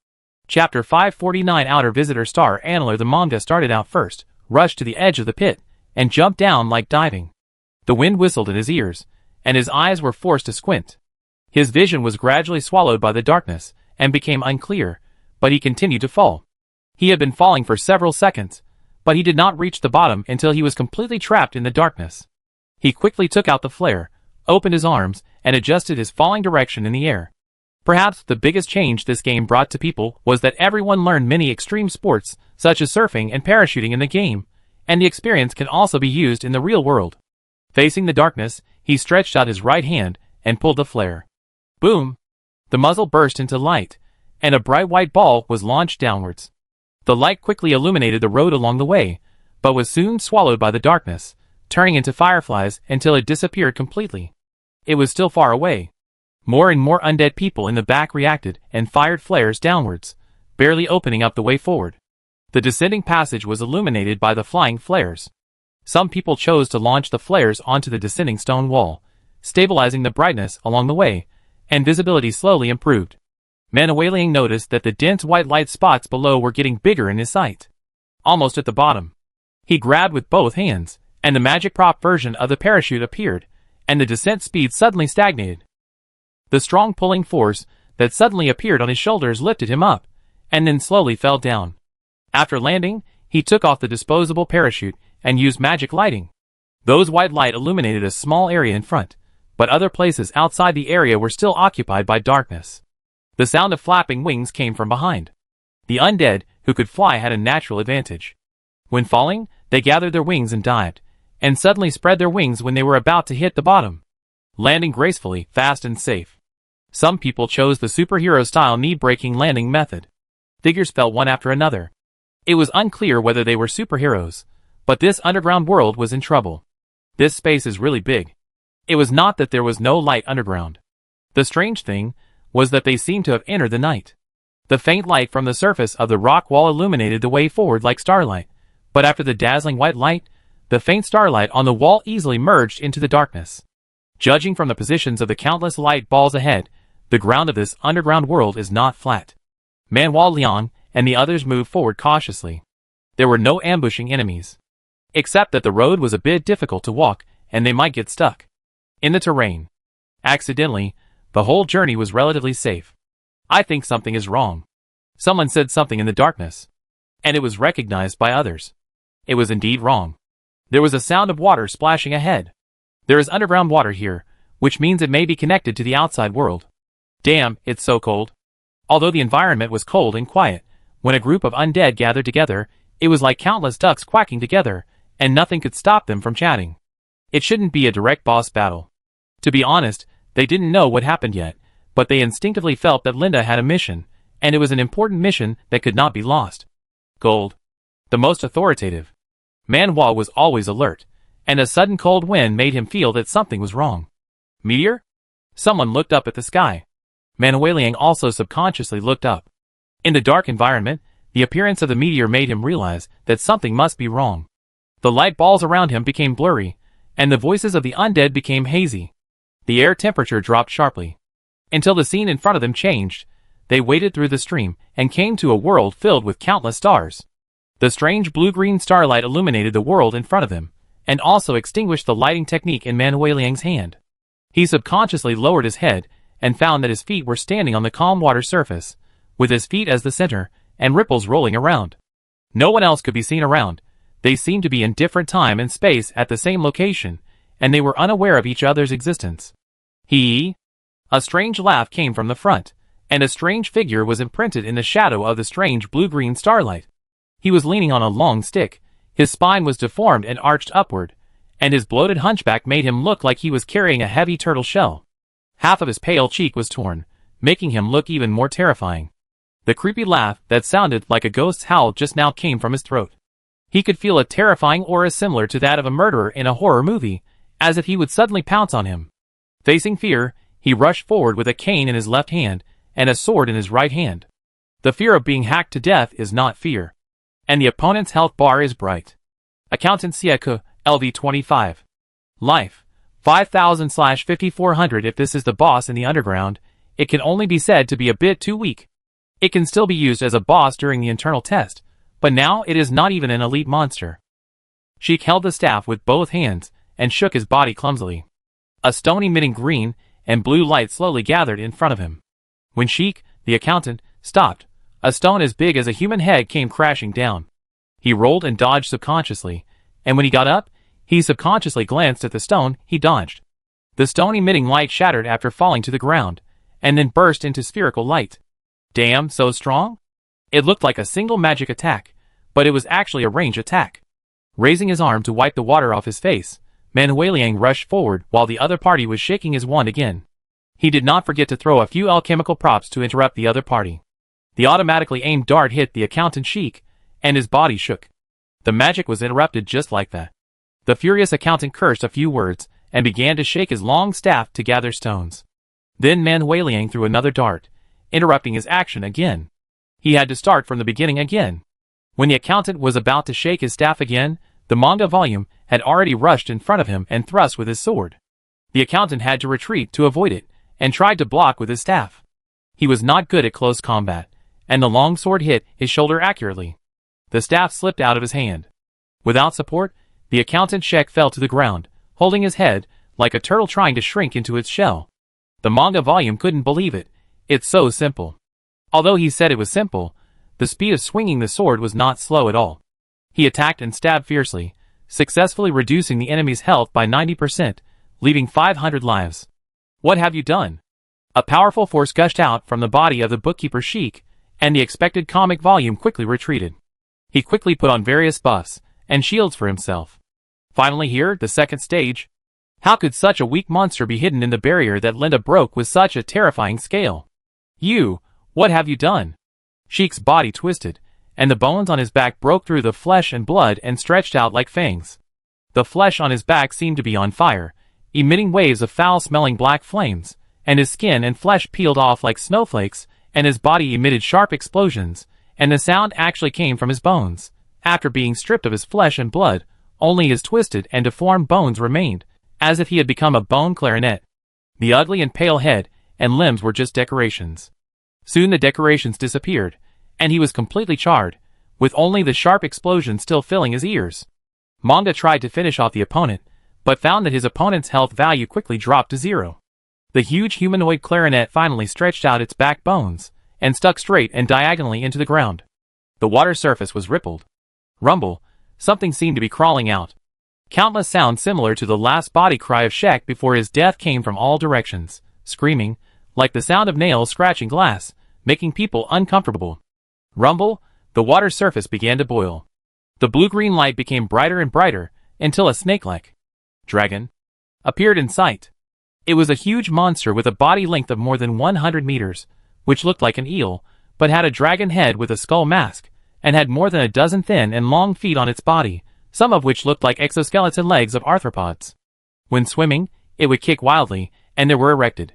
Chapter 549 Outer Visitor Star Antler. The manga started out first, rushed to the edge of the pit, and jumped down like diving. The wind whistled in his ears, and his eyes were forced to squint. His vision was gradually swallowed by the darkness, and became unclear, but he continued to fall. He had been falling for several seconds, but he did not reach the bottom until he was completely trapped in the darkness. He quickly took out the flare, opened his arms, and adjusted his falling direction in the air. Perhaps the biggest change this game brought to people was that everyone learned many extreme sports, such as surfing and parachuting in the game, and the experience can also be used in the real world. Facing the darkness, he stretched out his right hand and pulled the flare. Boom! The muzzle burst into light, and a bright white ball was launched downwards. The light quickly illuminated the road along the way, but was soon swallowed by the darkness, turning into fireflies until it disappeared completely. It was still far away. More and more undead people in the back reacted and fired flares downwards, barely opening up the way forward. The descending passage was illuminated by the flying flares. Some people chose to launch the flares onto the descending stone wall, stabilizing the brightness along the way, and visibility slowly improved. Manawailing noticed that the dense white light spots below were getting bigger in his sight. Almost at the bottom. He grabbed with both hands, and the magic prop version of the parachute appeared, and the descent speed suddenly stagnated. The strong pulling force that suddenly appeared on his shoulders lifted him up, and then slowly fell down. After landing, he took off the disposable parachute and used magic lighting. Those white light illuminated a small area in front, but other places outside the area were still occupied by darkness. The sound of flapping wings came from behind. The undead, who could fly, had a natural advantage. When falling, they gathered their wings and dived, and suddenly spread their wings when they were about to hit the bottom. landing gracefully, fast and safe. Some people chose the superhero-style knee-breaking landing method. Figures fell one after another. It was unclear whether they were superheroes, but this underground world was in trouble. This space is really big. It was not that there was no light underground. The strange thing was that they seemed to have entered the night. The faint light from the surface of the rock wall illuminated the way forward like starlight, but after the dazzling white light, the faint starlight on the wall easily merged into the darkness. Judging from the positions of the countless light balls ahead, the ground of this underground world is not flat. Manuel Leon and the others moved forward cautiously. There were no ambushing enemies. Except that the road was a bit difficult to walk, and they might get stuck in the terrain. Accidentally, the whole journey was relatively safe. I think something is wrong. Someone said something in the darkness, and it was recognized by others. It was indeed wrong. There was a sound of water splashing ahead. There is underground water here, which means it may be connected to the outside world. Damn, it's so cold. Although the environment was cold and quiet, when a group of undead gathered together, it was like countless ducks quacking together, and nothing could stop them from chatting. It shouldn't be a direct boss battle. To be honest, they didn't know what happened yet, but they instinctively felt that Linda had a mission, and it was an important mission that could not be lost. Gold. The most authoritative. Manuel was always alert, and a sudden cold wind made him feel that something was wrong. Meteor? Someone looked up at the sky. Manuel also subconsciously looked up. In the dark environment, the appearance of the meteor made him realize that something must be wrong. The light balls around him became blurry, and the voices of the undead became hazy. The air temperature dropped sharply. Until the scene in front of them changed, they waded through the stream and came to a world filled with countless stars. The strange blue-green starlight illuminated the world in front of them, and also extinguished the lighting technique in Manuel's hand. He subconsciously lowered his head and found that his feet were standing on the calm water surface, with his feet as the center, and ripples rolling around. No one else could be seen around. They seemed to be in different time and space at the same location, and they were unaware of each other's existence. A strange laugh came from the front, and a strange figure was imprinted in the shadow of the strange blue-green starlight. He was leaning on a long stick, his spine was deformed and arched upward, and his bloated hunchback made him look like he was carrying a heavy turtle shell. Half of his pale cheek was torn, making him look even more terrifying. The creepy laugh that sounded like a ghost's howl just now came from his throat. He could feel a terrifying aura similar to that of a murderer in a horror movie, as if he would suddenly pounce on him. Facing fear, he rushed forward with a cane in his left hand and a sword in his right hand. The fear of being hacked to death is not fear, and the opponent's health bar is bright. Accountant Sieku, LV25. Life, 5000/5400. If this is the boss in the underground, it can only be said to be a bit too weak. It can still be used as a boss during the internal test, but now it is not even an elite monster. Sheik held the staff with both hands and shook his body clumsily. A stone emitting green and blue light slowly gathered in front of him. When Sheik, the accountant, stopped, a stone as big as a human head came crashing down. He rolled and dodged subconsciously, and when he got up, he subconsciously glanced at the stone he dodged. The stone emitting light shattered after falling to the ground, and then burst into spherical light. Damn, so strong? It looked like a single magic attack, but it was actually a range attack. Raising his arm to wipe the water off his face, Manuel rushed forward while the other party was shaking his wand again. He did not forget to throw a few alchemical props to interrupt the other party. The automatically aimed dart hit the accountant Sheik, and his body shook. The magic was interrupted just like that. The furious accountant cursed a few words and began to shake his long staff to gather stones. Then Manuel threw another dart, interrupting his action again. He had to start from the beginning again. When the accountant was about to shake his staff again, the manga volume had already rushed in front of him and thrust with his sword. The accountant had to retreat to avoid it, and tried to block with his staff. He was not good at close combat, and the long sword hit his shoulder accurately. The staff slipped out of his hand. Without support, the accountant Sheik fell to the ground, holding his head, like a turtle trying to shrink into its shell. The manga volume couldn't believe it. It's so simple. Although he said it was simple, the speed of swinging the sword was not slow at all. He attacked and stabbed fiercely, successfully reducing the enemy's health by 90%, leaving 500 lives. What have you done? A powerful force gushed out from the body of the bookkeeper Sheik, and the expected comic volume quickly retreated. He quickly put on various buffs and shields for himself. Finally here, the second stage. How could such a weak monster be hidden in the barrier that Linda broke with such a terrifying scale? You, what have you done? Sheik's body twisted, and the bones on his back broke through the flesh and blood and stretched out like fangs. The flesh on his back seemed to be on fire, emitting waves of foul-smelling black flames, and his skin and flesh peeled off like snowflakes, and his body emitted sharp explosions, and the sound actually came from his bones. After being stripped of his flesh and blood, only his twisted and deformed bones remained, as if he had become a bone clarinet. The ugly and pale head and limbs were just decorations. Soon the decorations disappeared, and he was completely charred, with only the sharp explosion still filling his ears. Manga tried to finish off the opponent, but found that his opponent's health value quickly dropped to 0. The huge humanoid clarinet finally stretched out its back bones, and stuck straight and diagonally into the ground. The water surface was rippled. Rumble, something seemed to be crawling out. Countless sounds similar to the last body cry of Shek before his death came from all directions, screaming, like the sound of nails scratching glass, making people uncomfortable. Rumble, the water surface began to boil. The blue-green light became brighter and brighter, until a snake-like dragon appeared in sight. It was a huge monster with a body length of more than 100 meters, which looked like an eel, but had a dragon head with a skull mask, and had more than a dozen thin and long feet on its body, some of which looked like exoskeleton legs of arthropods. When swimming, it would kick wildly, and there were erected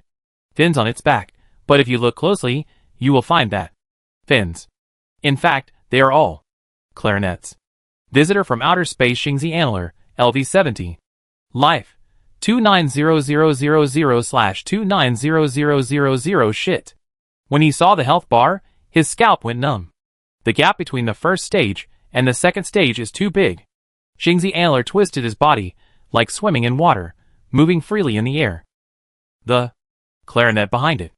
fins on its back, but if you look closely, you will find that fins. In fact, they are all clarinets. Visitor from outer space Xingzi Antler, LV-70. Life. 290000/290000 shit. When he saw the health bar, his scalp went numb. The gap between the first stage and the second stage is too big. Xingzi Antler twisted his body, like swimming in water, moving freely in the air. The clarinet behind it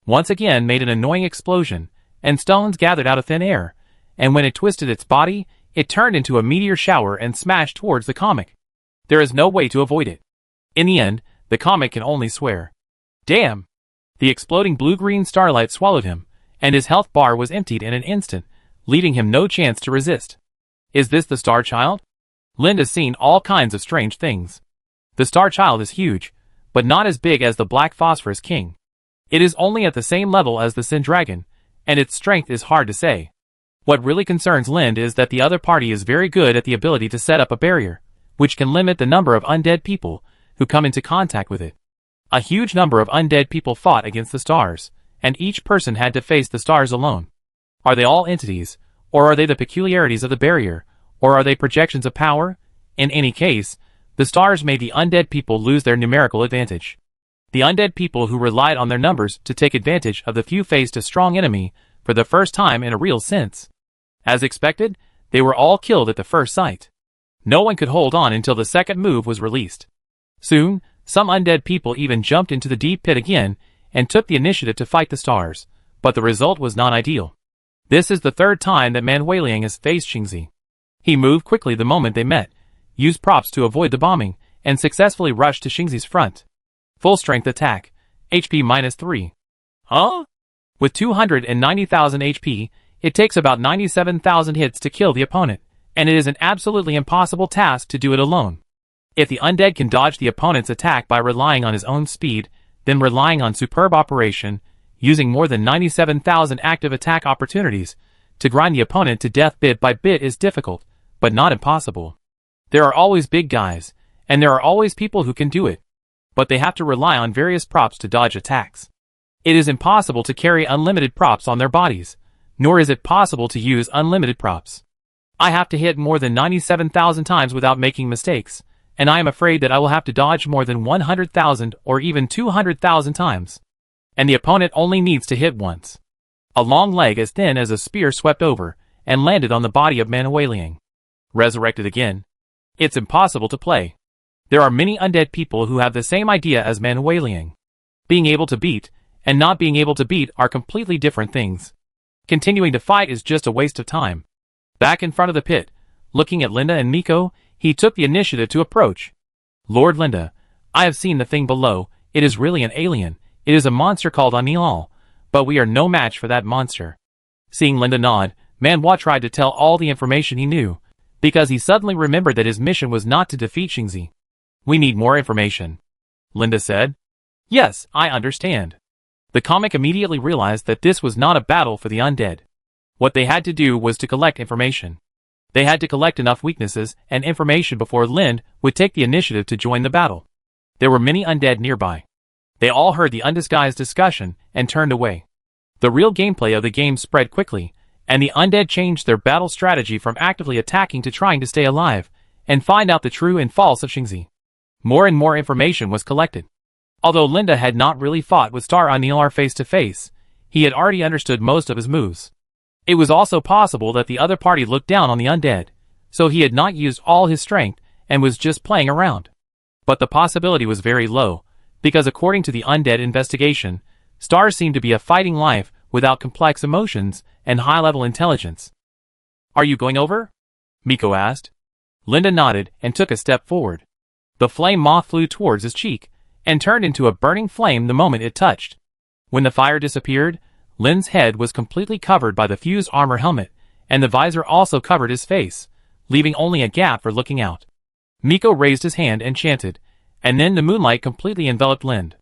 once again made an annoying explosion, and stones gathered out of thin air, and when it twisted its body, it turned into a meteor shower and smashed towards the comic. There is no way to avoid it. In the end, the comic can only swear. Damn! The exploding blue-green starlight swallowed him, and his health bar was emptied in an instant, leaving him no chance to resist. Is this the Star Child? Linda's seen all kinds of strange things. The Star Child is huge, but not as big as the Black Phosphorus King. It is only at the same level as the Sin Dragon, and its strength is hard to say. What really concerns Lind is that the other party is very good at the ability to set up a barrier, which can limit the number of undead people who come into contact with it. A huge number of undead people fought against the stars, and each person had to face the stars alone. Are they all entities, or are they the peculiarities of the barrier, or are they projections of power? In any case, the stars made the undead people lose their numerical advantage. The undead people who relied on their numbers to take advantage of the few faced a strong enemy for the first time in a real sense. As expected, they were all killed at the first sight. No one could hold on until the second move was released. Soon, some undead people even jumped into the deep pit again and took the initiative to fight the stars, but the result was not ideal. This is the third time that Man Weiliang has faced Xingzi. He moved quickly the moment they met, used props to avoid the bombing, and successfully rushed to Xingzi's front. Full strength attack, HP-3. Huh? With 290,000 HP, it takes about 97,000 hits to kill the opponent, and it is an absolutely impossible task to do it alone. If the undead can dodge the opponent's attack by relying on his own speed, then relying on superb operation, using more than 97,000 active attack opportunities, to grind the opponent to death bit by bit is difficult, but not impossible. There are always big guys, and there are always people who can do it, but they have to rely on various props to dodge attacks. It is impossible to carry unlimited props on their bodies, nor is it possible to use unlimited props. I have to hit more than 97,000 times without making mistakes, and I am afraid that I will have to dodge more than 100,000 or even 200,000 times. And the opponent only needs to hit once. A long leg as thin as a spear swept over, and landed on the body of Man Weiliang. Resurrected again. It's impossible to play. There are many undead people who have the same idea as Man Weiliang. Being able to beat, and not being able to beat are completely different things. Continuing to fight is just a waste of time. Back in front of the pit, looking at Linda and Miko, he took the initiative to approach. Lord Linda, I have seen the thing below, it is really an alien, it is a monster called Anil, but we are no match for that monster. Seeing Linda nod, Manhwa tried to tell all the information he knew, because he suddenly remembered that his mission was not to defeat Xingzi. We need more information, Linda said. Yes, I understand. The comic immediately realized that this was not a battle for the undead. What they had to do was to collect information. They had to collect enough weaknesses and information before Lind would take the initiative to join the battle. There were many undead nearby. They all heard the undisguised discussion and turned away. The real gameplay of the game spread quickly, and the undead changed their battle strategy from actively attacking to trying to stay alive and find out the true and false of Xingzi. More and more information was collected. Although Linda had not really fought with Star Anilar face to face, he had already understood most of his moves. It was also possible that the other party looked down on the undead, so he had not used all his strength and was just playing around. But the possibility was very low, because according to the undead investigation, Star seemed to be a fighting life without complex emotions and high-level intelligence. Are you going over? Miko asked. Linda nodded and took a step forward. The flame moth flew towards his cheek and turned into a burning flame the moment it touched. When the fire disappeared, Lin's head was completely covered by the fused armor helmet, and the visor also covered his face, leaving only a gap for looking out. Miko raised his hand and chanted, and then the moonlight completely enveloped Lind.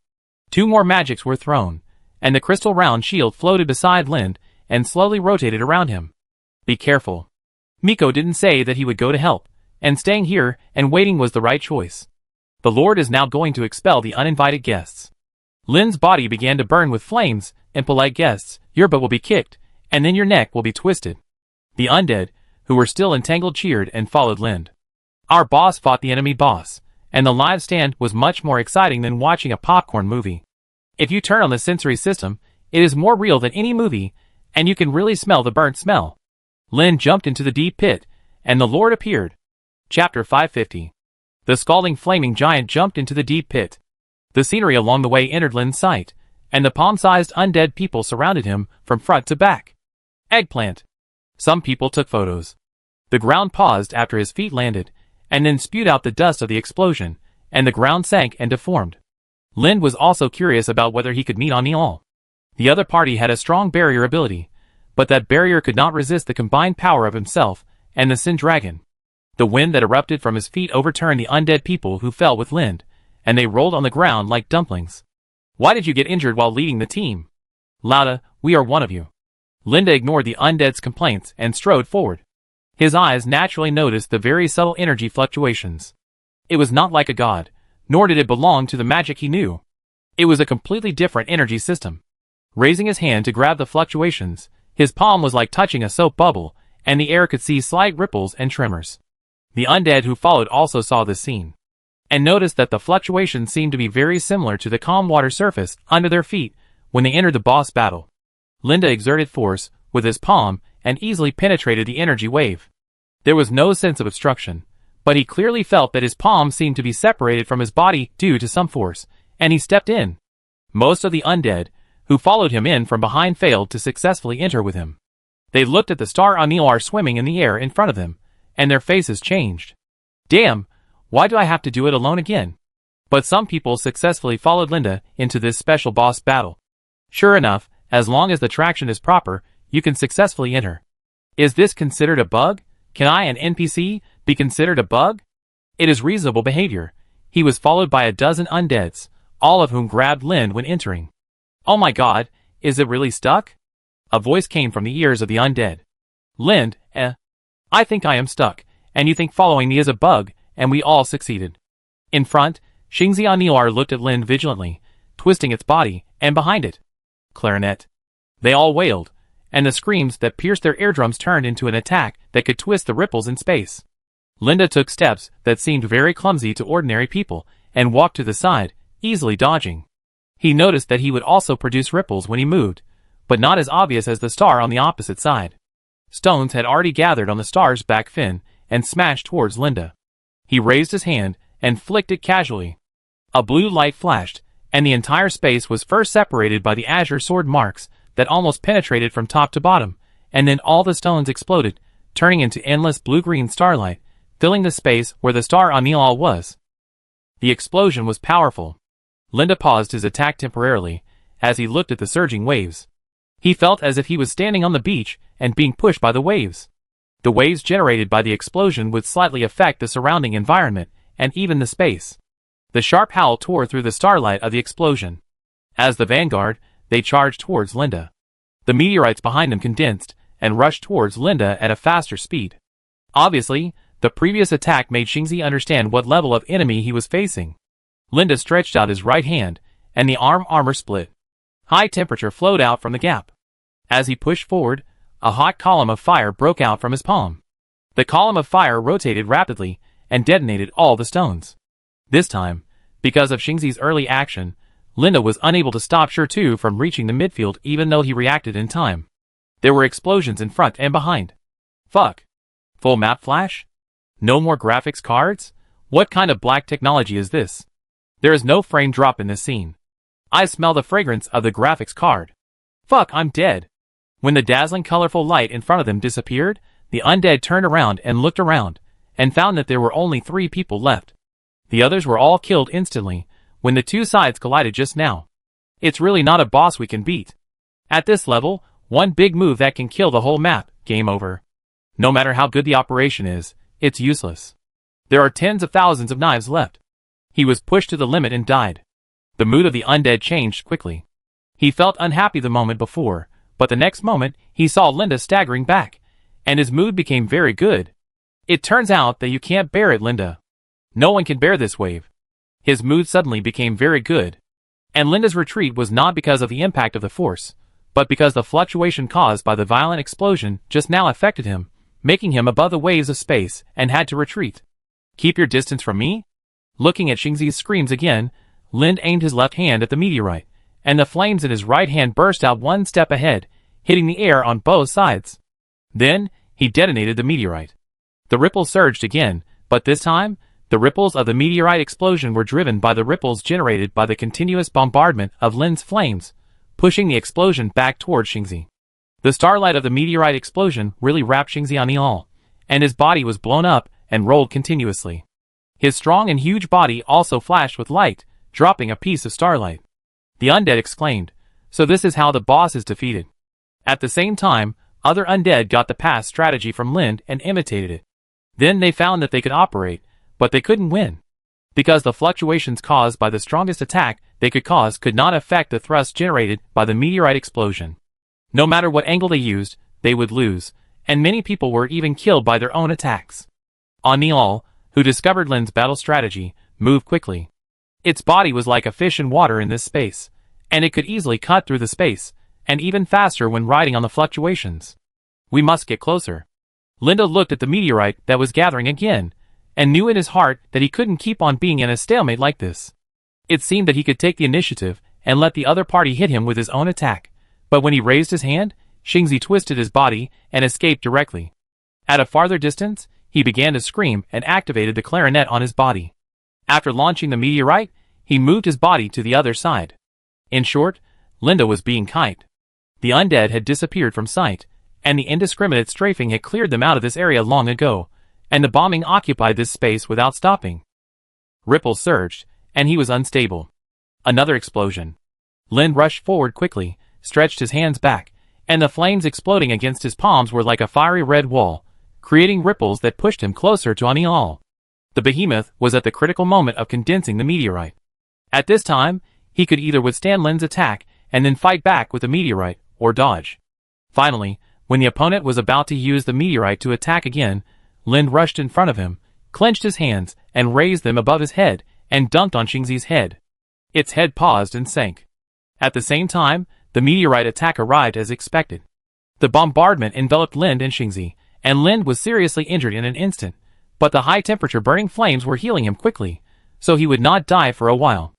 2 more magics were thrown, and the crystal round shield floated beside Lind and slowly rotated around him. Be careful. Miko didn't say that he would go to help, and staying here and waiting was the right choice. The Lord is now going to expel the uninvited guests. Lin's body began to burn with flames, and polite guests, your butt will be kicked, and then your neck will be twisted. The undead, who were still entangled, cheered and followed Lind. Our boss fought the enemy boss, and the live stand was much more exciting than watching a popcorn movie. If you turn on the sensory system, it is more real than any movie, and you can really smell the burnt smell. Lind jumped into the deep pit, and the Lord appeared. Chapter 550. The scalding flaming giant jumped into the deep pit. The scenery along the way entered Lind's sight, and the palm-sized undead people surrounded him from front to back. Eggplant. Some people took photos. The ground paused after his feet landed, and then spewed out the dust of the explosion, and the ground sank and deformed. Lind was also curious about whether he could meet Anial. The other party had a strong barrier ability, but that barrier could not resist the combined power of himself and the Sin Dragon. The wind that erupted from his feet overturned the undead people who fell with Lind, and they rolled on the ground like dumplings. Why did you get injured while leading the team? Lauda, we are one of you. Linda ignored the undead's complaints and strode forward. His eyes naturally noticed the very subtle energy fluctuations. It was not like a god, nor did it belong to the magic he knew. It was a completely different energy system. Raising his hand to grab the fluctuations, his palm was like touching a soap bubble, and the air could see slight ripples and tremors. The undead who followed also saw this scene, and noticed that the fluctuations seemed to be very similar to the calm water surface under their feet when they entered the boss battle. Linda exerted force with his palm and easily penetrated the energy wave. There was no sense of obstruction, but he clearly felt that his palm seemed to be separated from his body due to some force, and he stepped in. Most of the undead, who followed him in from behind, failed to successfully enter with him. They looked at the Star Anilar swimming in the air in front of them, and their faces changed. Damn, why do I have to do it alone again? But some people successfully followed Linda into this special boss battle. Sure enough, as long as the traction is proper, you can successfully enter. Is this considered a bug? Can I, an NPC, be considered a bug? It is reasonable behavior. He was followed by a dozen undeads, all of whom grabbed Lind when entering. Oh my god, is it really stuck? A voice came from the ears of the undead. Lind, I think I am stuck, and you think following me is a bug, and we all succeeded. In front, Xingzi Anilar looked at Lind vigilantly, twisting its body, and behind it. Clarinet. They all wailed, and the screams that pierced their eardrums turned into an attack that could twist the ripples in space. Linda took steps that seemed very clumsy to ordinary people, and walked to the side, easily dodging. He noticed that he would also produce ripples when he moved, but not as obvious as the star on the opposite side. Stones had already gathered on the star's back fin and smashed towards Linda. He raised his hand and flicked it casually. A blue light flashed, and the entire space was first separated by the azure sword marks that almost penetrated from top to bottom, and then all the stones exploded, turning into endless blue-green starlight, filling the space where the Star Anial was. The explosion was powerful. Linda paused his attack temporarily as he looked at the surging waves. He felt as if he was standing on the beach and being pushed by the waves. The waves generated by the explosion would slightly affect the surrounding environment and even the space. The sharp howl tore through the starlight of the explosion. As the vanguard, they charged towards Linda. The meteorites behind them condensed and rushed towards Linda at a faster speed. Obviously, the previous attack made Xingzi understand what level of enemy he was facing. Linda stretched out his right hand, and the armor split. High temperature flowed out from the gap. As he pushed forward, a hot column of fire broke out from his palm. The column of fire rotated rapidly and detonated all the stones. This time, because of Xingzi's early action, Linda was unable to stop Shirtu from reaching the midfield even though he reacted in time. There were explosions in front and behind. Fuck. Full map flash? No more graphics cards? What kind of black technology is this? There is no frame drop in this scene. I smell the fragrance of the graphics card. Fuck, I'm dead. When the dazzling colorful light in front of them disappeared, the undead turned around and looked around, and found that there were only 3 people left. The others were all killed instantly, when the two sides collided just now. It's really not a boss we can beat. At this level, one big move that can kill the whole map, game over. No matter how good the operation is, it's useless. There are tens of thousands of knives left. He was pushed to the limit and died. The mood of the undead changed quickly. He felt unhappy the moment before, but the next moment, he saw Linda staggering back, and his mood became very good. It turns out that you can't bear it, Linda. No one can bear this wave. His mood suddenly became very good. And Linda's retreat was not because of the impact of the force, but because the fluctuation caused by the violent explosion just now affected him, making him above the waves of space and had to retreat. Keep your distance from me? Looking at Xingzi's screams again, Lind aimed his left hand at the meteorite, and the flames in his right hand burst out one step ahead, hitting the air on both sides. Then, he detonated the meteorite. The ripples surged again, but this time, the ripples of the meteorite explosion were driven by the ripples generated by the continuous bombardment of Lind's flames, pushing the explosion back towards Xingzi. The starlight of the meteorite explosion really wrapped Xingzi on all, and his body was blown up and rolled continuously. His strong and huge body also flashed with light, dropping a piece of starlight. The undead exclaimed, "So this is how the boss is defeated." At the same time, other undead got the past strategy from Lind and imitated it. Then they found that they could operate, but they couldn't win. Because the fluctuations caused by the strongest attack they could cause could not affect the thrust generated by the meteorite explosion. No matter what angle they used, they would lose, and many people were even killed by their own attacks. Anil, who discovered Lind's battle strategy, moved quickly. Its body was like a fish in water in this space, and it could easily cut through the space, and even faster when riding on the fluctuations. We must get closer. Linda looked at the meteorite that was gathering again, and knew in his heart that he couldn't keep on being in a stalemate like this. It seemed that he could take the initiative and let the other party hit him with his own attack, but when he raised his hand, Xingzi twisted his body and escaped directly. At a farther distance, he began to scream and activated the clarinet on his body. After launching the meteorite, he moved his body to the other side. In short, Linda was being kite. The undead had disappeared from sight, and the indiscriminate strafing had cleared them out of this area long ago, and the bombing occupied this space without stopping. Ripples surged, and he was unstable. Another explosion. Lind rushed forward quickly, stretched his hands back, and the flames exploding against his palms were like a fiery red wall, creating ripples that pushed him closer to Anil. The behemoth was at the critical moment of condensing the meteorite. At this time, he could either withstand Lind's attack and then fight back with the meteorite, or dodge. Finally, when the opponent was about to use the meteorite to attack again, Lind rushed in front of him, clenched his hands, and raised them above his head, and dunked on Xingzi's head. Its head paused and sank. At the same time, the meteorite attack arrived as expected. The bombardment enveloped Lind and Xingzi, and Lind was seriously injured in an instant, but the high-temperature burning flames were healing him quickly, so he would not die for a while.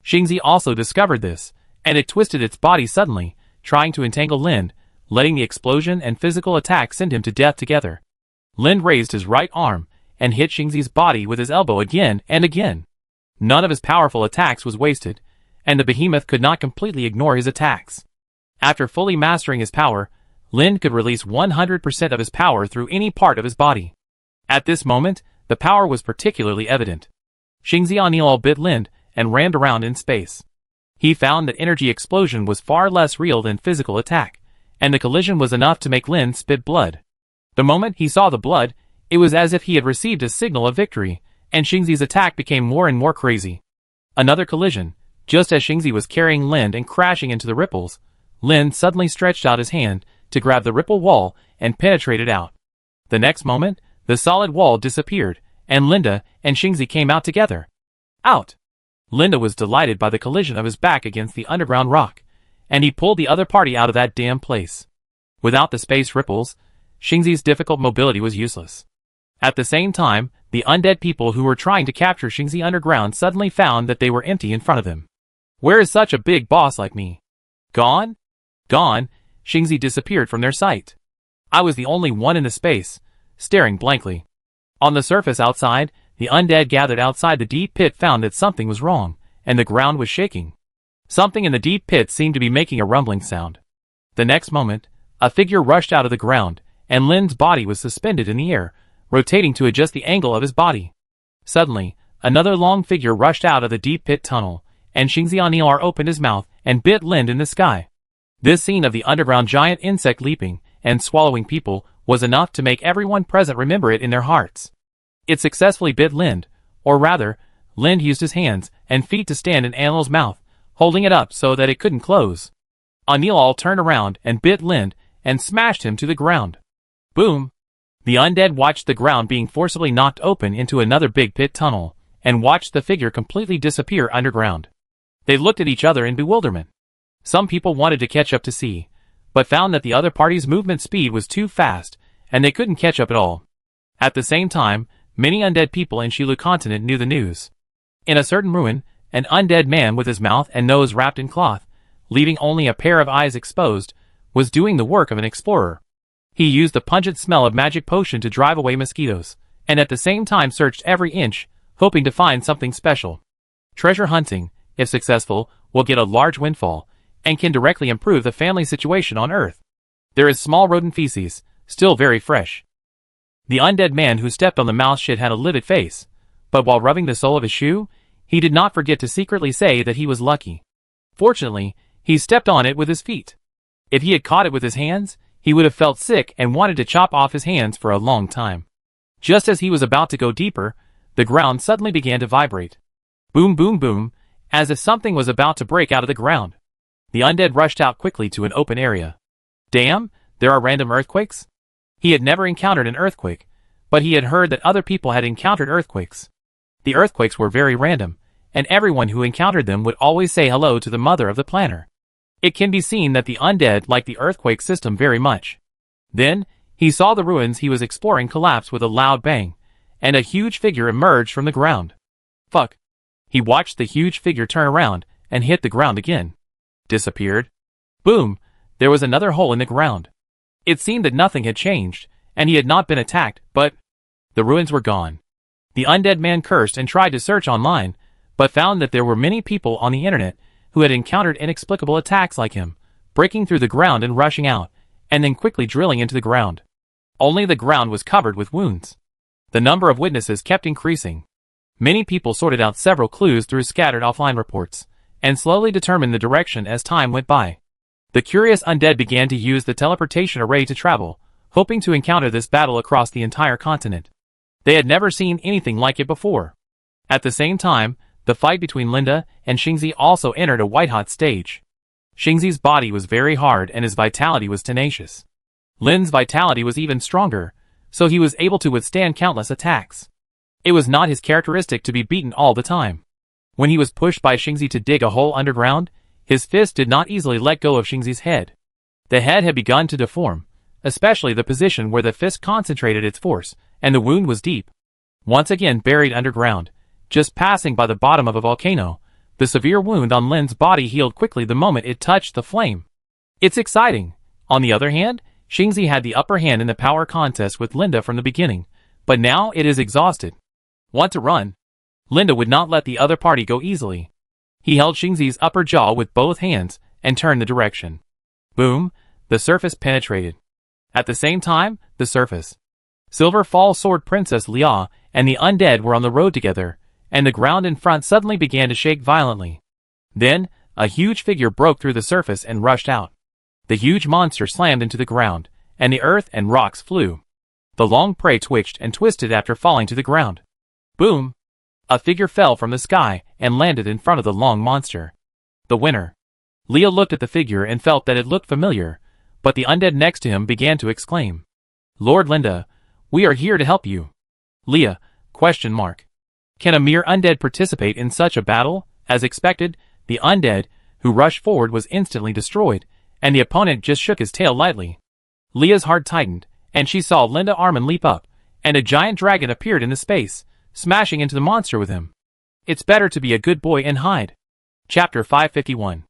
Xingzi also discovered this, and it twisted its body suddenly, trying to entangle Lind, letting the explosion and physical attack send him to death together. Lind raised his right arm, and hit Xingzi's body with his elbow again and again. None of his powerful attacks was wasted, and the behemoth could not completely ignore his attacks. After fully mastering his power, Lind could release 100% of his power through any part of his body. At this moment, the power was particularly evident. Xingzi Anil bit Lind and rammed around in space. He found that energy explosion was far less real than physical attack, and the collision was enough to make Lind spit blood. The moment he saw the blood, it was as if he had received a signal of victory, and Xingzi's attack became more and more crazy. Another collision. Just as Xingzi was carrying Lin and crashing into the ripples, Lin suddenly stretched out his hand to grab the ripple wall and penetrate it out. The next moment, the solid wall disappeared, and Linda and Xingzi came out together. Out! Linda was delighted by the collision of his back against the underground rock, and he pulled the other party out of that damn place. Without the space ripples, Xingzi's difficult mobility was useless. At the same time, the undead people who were trying to capture Xingzi underground suddenly found that they were empty in front of them. Where is such a big boss like me? Gone? Gone, Xingzi disappeared from their sight. I was the only one in the space, staring blankly. On the surface outside, the undead gathered outside the deep pit found that something was wrong, and the ground was shaking. Something in the deep pit seemed to be making a rumbling sound. The next moment, a figure rushed out of the ground, and Lin's body was suspended in the air, rotating to adjust the angle of his body. Suddenly, another long figure rushed out of the deep pit tunnel, and Xingzi Anilar opened his mouth and bit Lin in the sky. This scene of the underground giant insect leaping and swallowing people was enough to make everyone present remember it in their hearts. It successfully bit Lind, or rather, Lind used his hands and feet to stand in Anil's mouth, holding it up so that it couldn't close. Anil turned around and bit Lind and smashed him to the ground. Boom! The undead watched the ground being forcibly knocked open into another big pit tunnel, and watched the figure completely disappear underground. They looked at each other in bewilderment. Some people wanted to catch up to see, but found that the other party's movement speed was too fast, and they couldn't catch up at all. At the same time, many undead people in Shilu continent knew the news. In a certain ruin, an undead man with his mouth and nose wrapped in cloth, leaving only a pair of eyes exposed, was doing the work of an explorer. He used the pungent smell of magic potion to drive away mosquitoes, and at the same time searched every inch, hoping to find something special. Treasure hunting, if successful, will get a large windfall, and can directly improve the family situation on Earth. There is small rodent feces, still very fresh. The undead man who stepped on the mouse shit had a livid face, but while rubbing the sole of his shoe, he did not forget to secretly say that he was lucky. Fortunately, he stepped on it with his feet. If he had caught it with his hands, he would have felt sick and wanted to chop off his hands for a long time. Just as he was about to go deeper, the ground suddenly began to vibrate. Boom boom boom, as if something was about to break out of the ground. The undead rushed out quickly to an open area. Damn, there are random earthquakes? He had never encountered an earthquake, but he had heard that other people had encountered earthquakes. The earthquakes were very random, and everyone who encountered them would always say hello to the mother of the planner. It can be seen that the undead liked the earthquake system very much. Then, he saw the ruins he was exploring collapse with a loud bang, and a huge figure emerged from the ground. Fuck. He watched the huge figure turn around and hit the ground again. Disappeared. Boom, there was another hole in the ground. It seemed that nothing had changed, and he had not been attacked, but the ruins were gone. The undead man cursed and tried to search online, but found that there were many people on the internet who had encountered inexplicable attacks like him, breaking through the ground and rushing out, and then quickly drilling into the ground. Only the ground was covered with wounds. The number of witnesses kept increasing. Many people sorted out several clues through scattered offline reports, and slowly determined the direction as time went by. The curious undead began to use the teleportation array to travel, hoping to encounter this battle across the entire continent. They had never seen anything like it before. At the same time, the fight between Linda and Xingzi also entered a white-hot stage. Xingzi's body was very hard and his vitality was tenacious. Lin's vitality was even stronger, so he was able to withstand countless attacks. It was not his characteristic to be beaten all the time. When he was pushed by Xingzi to dig a hole underground, his fist did not easily let go of Xingzi's head. The head had begun to deform, especially the position where the fist concentrated its force, and the wound was deep. Once again buried underground, just passing by the bottom of a volcano, the severe wound on Lin's body healed quickly the moment it touched the flame. It's exciting. On the other hand, Xingzi had the upper hand in the power contest with Linda from the beginning, but now it is exhausted. Want to run? Linda would not let the other party go easily. He held Xingzi's upper jaw with both hands and turned the direction. Boom, the surface penetrated. At the same time, the surface. Silver Fall Sword Princess Lia and the undead were on the road together, and the ground in front suddenly began to shake violently. Then, a huge figure broke through the surface and rushed out. The huge monster slammed into the ground, and the earth and rocks flew. The long prey twitched and twisted after falling to the ground. Boom! A figure fell from the sky and landed in front of the long monster. The winner. Leah looked at the figure and felt that it looked familiar, but the undead next to him began to exclaim, "Lord Linda, we are here to help you." Leah, ? Can a mere undead participate in such a battle? As expected, the undead, who rushed forward, was instantly destroyed, and the opponent just shook his tail lightly. Leah's heart tightened, and she saw Linda Armin leap up, and a giant dragon appeared in the space, smashing into the monster with him. It's better to be a good boy and hide. Chapter 551.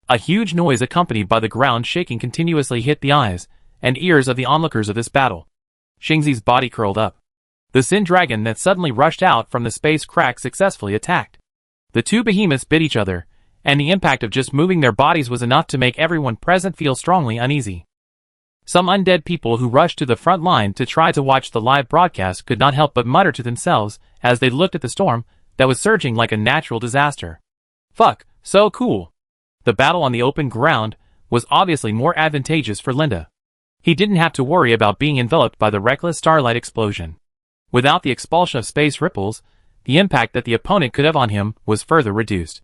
A huge noise accompanied by the ground shaking continuously hit the eyes and ears of the onlookers of this battle. Xingzi's body curled up. The Sin Dragon that suddenly rushed out from the space crack successfully attacked. The two behemoths bit each other, and the impact of just moving their bodies was enough to make everyone present feel strongly uneasy. Some undead people who rushed to the front line to try to watch the live broadcast could not help but mutter to themselves as they looked at the storm that was surging like a natural disaster. Fuck, so cool. The battle on the open ground was obviously more advantageous for Linda. He didn't have to worry about being enveloped by the reckless starlight explosion. Without the expulsion of space ripples, the impact that the opponent could have on him was further reduced.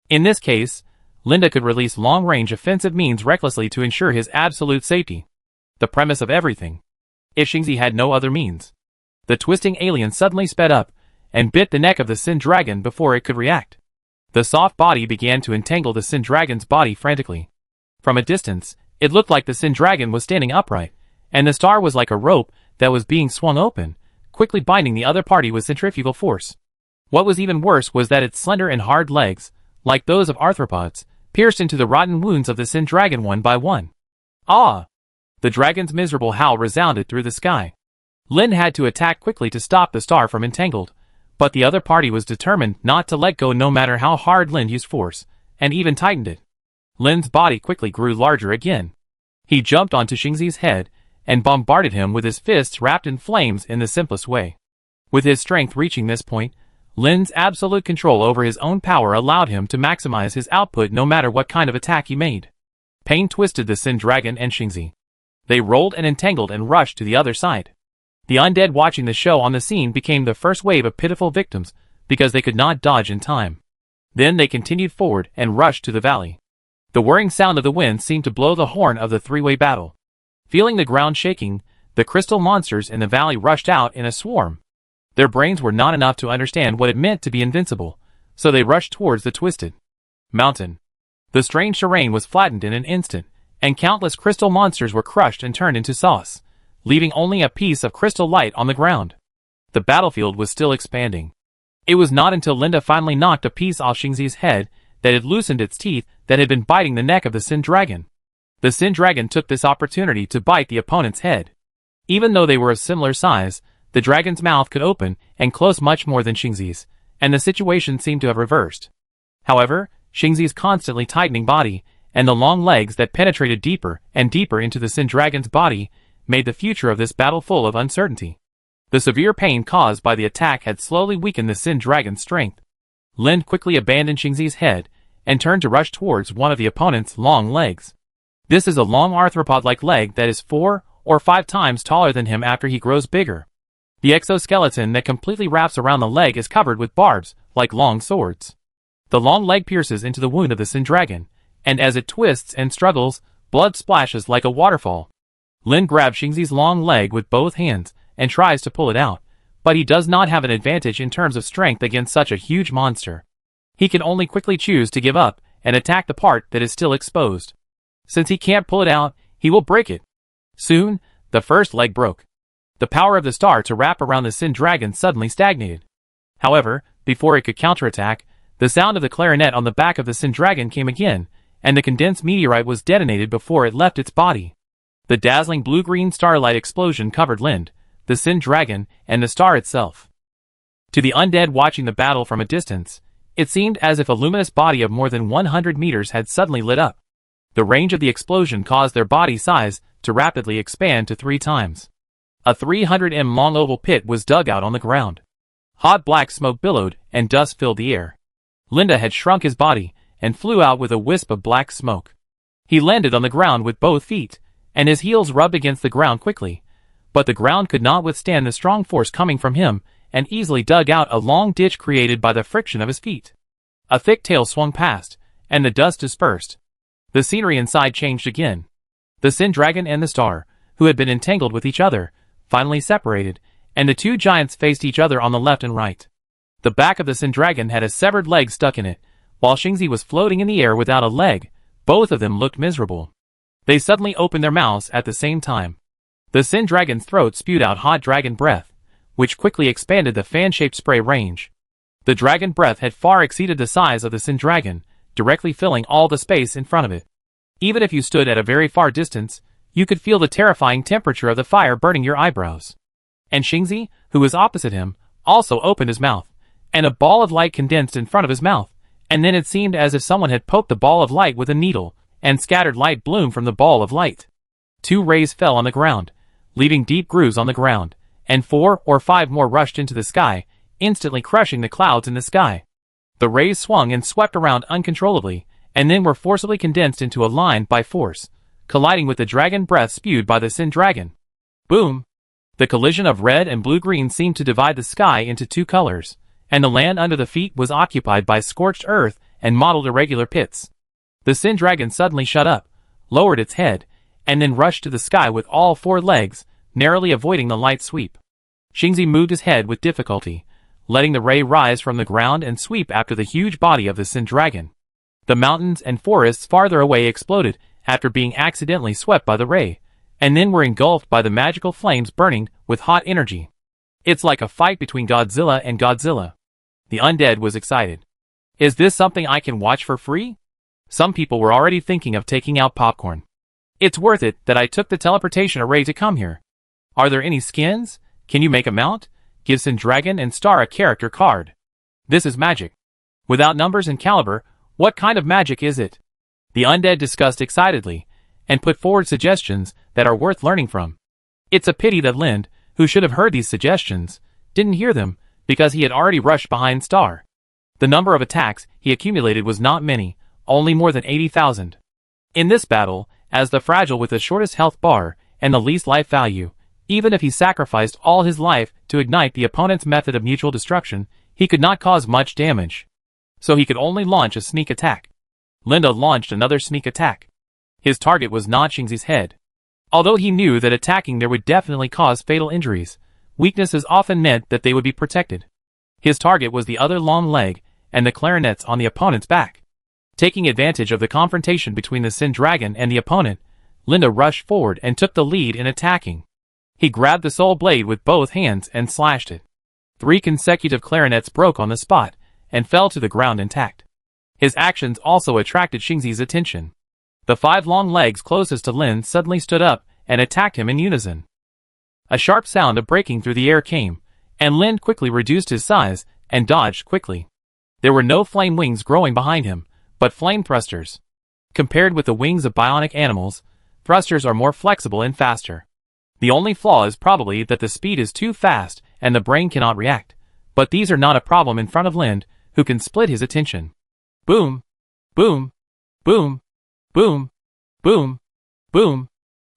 In this case, Linda could release long-range offensive means recklessly to ensure his absolute safety. The premise of everything. If Xingzi had no other means. The twisting alien suddenly sped up and bit the neck of the Sin Dragon before it could react. The soft body began to entangle the Sin Dragon's body frantically. From a distance, it looked like the Sin Dragon was standing upright, and the star was like a rope that was being swung open, quickly binding the other party with centrifugal force. What was even worse was that its slender and hard legs, like those of arthropods, pierced into the rotten wounds of the Sin Dragon one by one. Ah! The dragon's miserable howl resounded through the sky. Lin had to attack quickly to stop the star from entangled, but the other party was determined not to let go no matter how hard Lin used force, and even tightened it. Lin's body quickly grew larger again. He jumped onto Xingzi's head and bombarded him with his fists wrapped in flames in the simplest way. With his strength reaching this point, Lin's absolute control over his own power allowed him to maximize his output no matter what kind of attack he made. Pain twisted the Sin Dragon and Xingzi. They rolled and entangled and rushed to the other side. The undead watching the show on the scene became the first wave of pitiful victims because they could not dodge in time. Then they continued forward and rushed to the valley. The whirring sound of the wind seemed to blow the horn of the three-way battle. Feeling the ground shaking, the crystal monsters in the valley rushed out in a swarm. Their brains were not enough to understand what it meant to be invincible, so they rushed towards the twisted mountain. The strange terrain was flattened in an instant, and countless crystal monsters were crushed and turned into sauce, leaving only a piece of crystal light on the ground. The battlefield was still expanding. It was not until Linda finally knocked a piece off Xingzi's head that it loosened its teeth that had been biting the neck of the Sin Dragon. The Sin Dragon took this opportunity to bite the opponent's head. Even though they were of similar size, the dragon's mouth could open and close much more than Xingzi's, and the situation seemed to have reversed. However, Xingzi's constantly tightening body, and the long legs that penetrated deeper and deeper into the Sin Dragon's body, made the future of this battle full of uncertainty. The severe pain caused by the attack had slowly weakened the Sin Dragon's strength. Lin quickly abandoned Xingzi's head, and turned to rush towards one of the opponent's long legs. This is a long arthropod-like leg that is 4 or 5 times taller than him after he grows bigger. The exoskeleton that completely wraps around the leg is covered with barbs, like long swords. The long leg pierces into the wound of the Sin Dragon, and as it twists and struggles, blood splashes like a waterfall. Lin grabs Xingzi's long leg with both hands, and tries to pull it out, but he does not have an advantage in terms of strength against such a huge monster. He can only quickly choose to give up, and attack the part that is still exposed. Since he can't pull it out, he will break it. Soon, the first leg broke. The power of the star to wrap around the Sin Dragon suddenly stagnated. However, before it could counterattack, the sound of the clarinet on the back of the Sin Dragon came again, and the condensed meteorite was detonated before it left its body. The dazzling blue-green starlight explosion covered Lind, the Sin Dragon, and the star itself. To the undead watching the battle from a distance, it seemed as if a luminous body of more than 100 meters had suddenly lit up. The range of the explosion caused their body size to rapidly expand to 3 times. A 300 m long oval pit was dug out on the ground. Hot black smoke billowed and dust filled the air. Linda had shrunk his body and flew out with a wisp of black smoke. He landed on the ground with both feet, and his heels rubbed against the ground quickly, but the ground could not withstand the strong force coming from him, and easily dug out a long ditch created by the friction of his feet. A thick tail swung past, and the dust dispersed. The scenery inside changed again. The Sin Dragon and the Star, who had been entangled with each other, finally separated, and the two giants faced each other on the left and right. The back of the Sin Dragon had a severed leg stuck in it, while Xingzi was floating in the air without a leg. Both of them looked miserable. They suddenly opened their mouths at the same time. The Sin Dragon's throat spewed out hot dragon breath, which quickly expanded the fan-shaped spray range. The dragon breath had far exceeded the size of the Sin Dragon, directly filling all the space in front of it. Even if you stood at a very far distance, you could feel the terrifying temperature of the fire burning your eyebrows. And Xingzi, who was opposite him, also opened his mouth, and a ball of light condensed in front of his mouth, and then it seemed as if someone had poked the ball of light with a needle, and scattered light bloom from the ball of light. 2 rays fell on the ground, leaving deep grooves on the ground, and 4 or 5 more rushed into the sky, instantly crushing the clouds in the sky. The rays swung and swept around uncontrollably, and then were forcibly condensed into a line by force, colliding with the dragon breath spewed by the Sin Dragon. Boom! The collision of red and blue-green seemed to divide the sky into 2 colors, and the land under the feet was occupied by scorched earth and mottled irregular pits. The Sin Dragon suddenly shut up, lowered its head, and then rushed to the sky with all 4 legs, narrowly avoiding the light sweep. Xingzi moved his head with difficulty, letting the ray rise from the ground and sweep after the huge body of the Sin Dragon. The mountains and forests farther away exploded after being accidentally swept by the ray, and then were engulfed by the magical flames burning with hot energy. It's like a fight between Godzilla and Godzilla. The undead was excited. Is this something I can watch for free? Some people were already thinking of taking out popcorn. It's worth it that I took the teleportation array to come here. Are there any skins? Can you make a mount? Give Sin Dragon and Star a character card. This is magic. Without numbers and caliber, what kind of magic is it? The undead discussed excitedly, and put forward suggestions that are worth learning from. It's a pity that Lind, who should have heard these suggestions, didn't hear them, because he had already rushed behind Star. The number of attacks he accumulated was not many, only more than 80,000. In this battle, as the fragile with the shortest health bar and the least life value, even if he sacrificed all his life to ignite the opponent's method of mutual destruction, he could not cause much damage. So he could only launch a sneak attack. Linda launched another sneak attack. His target was not Xingzi's head. Although he knew that attacking there would definitely cause fatal injuries, weaknesses often meant that they would be protected. His target was the other long leg and the clarinets on the opponent's back. Taking advantage of the confrontation between the Sin Dragon and the opponent, Linda rushed forward and took the lead in attacking. He grabbed the soul blade with both hands and slashed it. 3 consecutive clarinets broke on the spot and fell to the ground intact. His actions also attracted Xingzi's attention. The 5 long legs closest to Lin suddenly stood up and attacked him in unison. A sharp sound of breaking through the air came, and Lin quickly reduced his size and dodged quickly. There were no flame wings growing behind him, but flame thrusters. Compared with the wings of bionic animals, thrusters are more flexible and faster. The only flaw is probably that the speed is too fast and the brain cannot react, but these are not a problem in front of Lind, who can split his attention. Boom! Boom! Boom! Boom! Boom! Boom!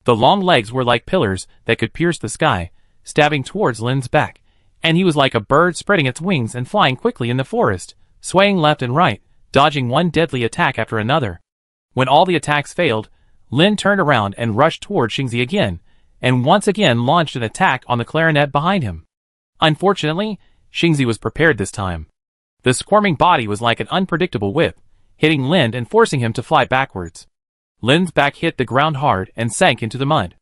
The long legs were like pillars that could pierce the sky, stabbing towards Lind's back, and he was like a bird spreading its wings and flying quickly in the forest, swaying left and right, dodging one deadly attack after another. When all the attacks failed, Lin turned around and rushed toward Xingzi again, and once again launched an attack on the clarinet behind him. Unfortunately, Xingzi was prepared this time. The squirming body was like an unpredictable whip, hitting Lin and forcing him to fly backwards. Lin's back hit the ground hard and sank into the mud.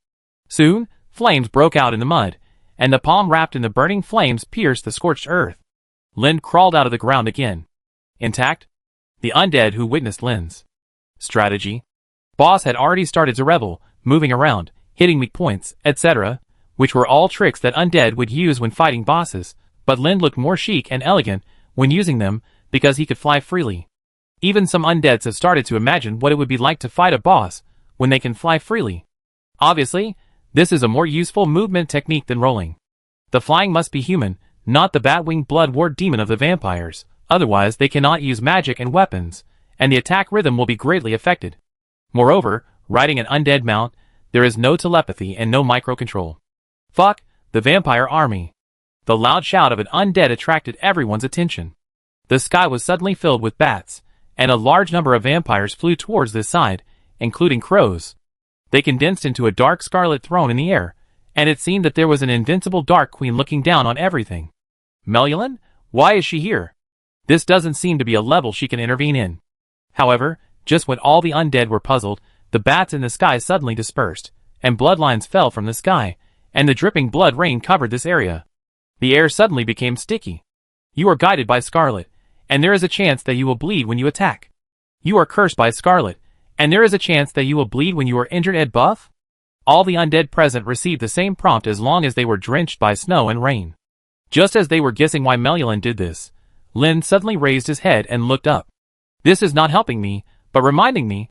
Soon, flames broke out in the mud, and the palm wrapped in the burning flames pierced the scorched earth. Lin crawled out of the ground again. Intact? The undead who witnessed Lin's strategy. Boss had already started to revel, moving around, hitting weak points, etc., which were all tricks that undead would use when fighting bosses, but Lin looked more chic and elegant when using them because he could fly freely. Even some undeads have started to imagine what it would be like to fight a boss when they can fly freely. Obviously, this is a more useful movement technique than rolling. The flying must be human, not the bat-winged blood ward demon of the vampires, otherwise they cannot use magic and weapons, and the attack rhythm will be greatly affected. Moreover, riding an undead mount, there is no telepathy and no microcontrol. Fuck, the vampire army. The loud shout of an undead attracted everyone's attention. The sky was suddenly filled with bats, and a large number of vampires flew towards this side, including crows. They condensed into a dark scarlet throne in the air, and it seemed that there was an invincible Dark Queen looking down on everything. Melulin? Why is she here? This doesn't seem to be a level she can intervene in. However, just when all the undead were puzzled, the bats in the sky suddenly dispersed, and bloodlines fell from the sky, and the dripping blood rain covered this area. The air suddenly became sticky. You are guided by Scarlet, and there is a chance that you will bleed when you attack. You are cursed by Scarlet, and there is a chance that you will bleed when you are injured at buff? All the undead present received the same prompt as long as they were drenched by snow and rain. Just as they were guessing why Melulin did this, Lin suddenly raised his head and looked up. This is not helping me, but reminding me.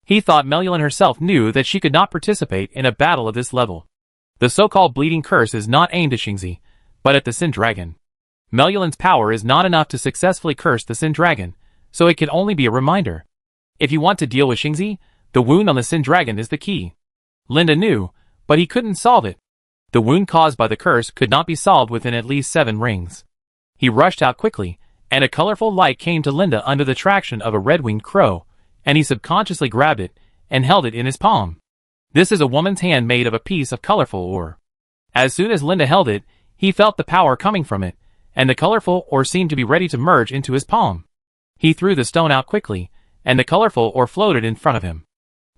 He thought Melulin herself knew that she could not participate in a battle of this level. The so-called bleeding curse is not aimed at Xingzi, but at the Sin Dragon. Melulin's power is not enough to successfully curse the Sin Dragon, so it can only be a reminder. If you want to deal with Xingzi, the wound on the Sin Dragon is the key. Linda knew, but he couldn't solve it. The wound caused by the curse could not be solved within at least 7 rings. He rushed out quickly, and a colorful light came to Linda under the traction of a red-winged crow, and he subconsciously grabbed it and held it in his palm. This is a woman's hand made of a piece of colorful ore. As soon as Linda held it, he felt the power coming from it, and the colorful ore seemed to be ready to merge into his palm. He threw the stone out quickly, and the colorful ore floated in front of him.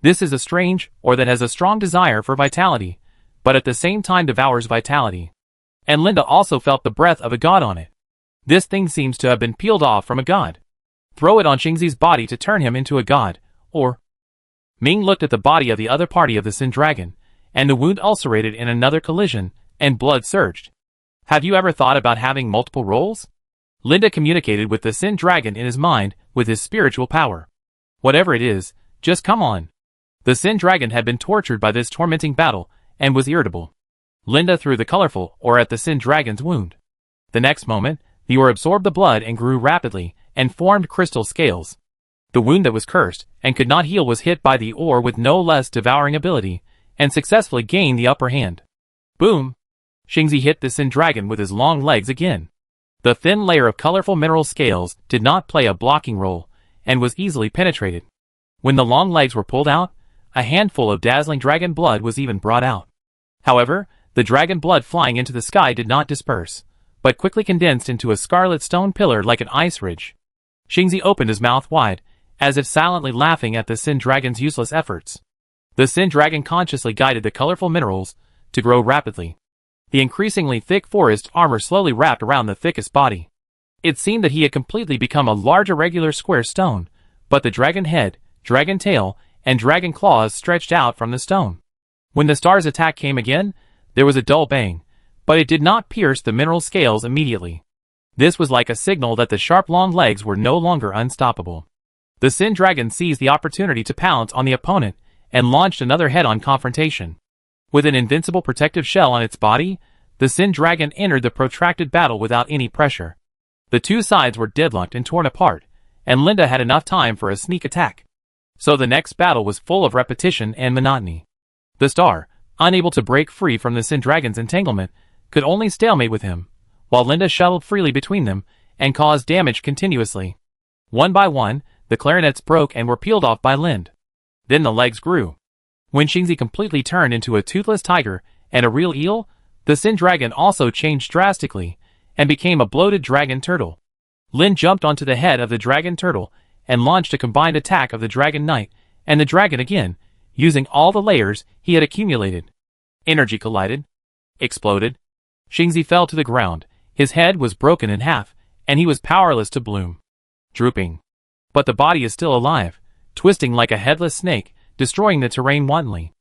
This is a strange ore that has a strong desire for vitality, but at the same time devours vitality. And Linda also felt the breath of a god on it. This thing seems to have been peeled off from a god. Throw it on Xingzi's body to turn him into a god, or... Ming looked at the body of the other party of the Sin Dragon, and the wound ulcerated in another collision, and blood surged. Have you ever thought about having multiple roles? Linda communicated with the Sin Dragon in his mind with his spiritual power. Whatever it is, just come on. The Sin Dragon had been tortured by this tormenting battle, and was irritable. Linda threw the colorful ore at the Sin Dragon's wound. The next moment, the ore absorbed the blood and grew rapidly, and formed crystal scales. The wound that was cursed, and could not heal was hit by the ore with no less devouring ability, and successfully gained the upper hand. Boom! Xingzi hit the Sin Dragon with his long legs again. The thin layer of colorful mineral scales did not play a blocking role, and was easily penetrated. When the long legs were pulled out, a handful of dazzling dragon blood was even brought out. However, the dragon blood flying into the sky did not disperse, but quickly condensed into a scarlet stone pillar like an ice ridge. Xingzi opened his mouth wide, as if silently laughing at the Sin Dragon's useless efforts. The Sin Dragon consciously guided the colorful minerals to grow rapidly. The increasingly thick forest armor slowly wrapped around the thickest body. It seemed that he had completely become a large irregular square stone, but the dragon head, dragon tail, and dragon claws stretched out from the stone. When the star's attack came again, there was a dull bang, but it did not pierce the mineral scales immediately. This was like a signal that the sharp long legs were no longer unstoppable. The Sin Dragon seized the opportunity to pounce on the opponent, and launched another head-on confrontation. With an invincible protective shell on its body, the Sin Dragon entered the protracted battle without any pressure. The two sides were deadlocked and torn apart, and Linda had enough time for a sneak attack. So the next battle was full of repetition and monotony. The star, unable to break free from the Sin Dragon's entanglement, could only stalemate with him, while Linda shuttled freely between them, and caused damage continuously. One by one, the clarinets broke and were peeled off by Lind. Then the legs grew. When Xingzi completely turned into a toothless tiger and a real eel, the Sin Dragon also changed drastically, and became a bloated dragon turtle. Lind jumped onto the head of the dragon turtle, and launched a combined attack of the Dragon Knight, and the dragon again, using all the layers he had accumulated. Energy collided. Exploded. Xingzi fell to the ground, his head was broken in half, and he was powerless to bloom. Drooping. But the body is still alive, twisting like a headless snake, destroying the terrain wantonly.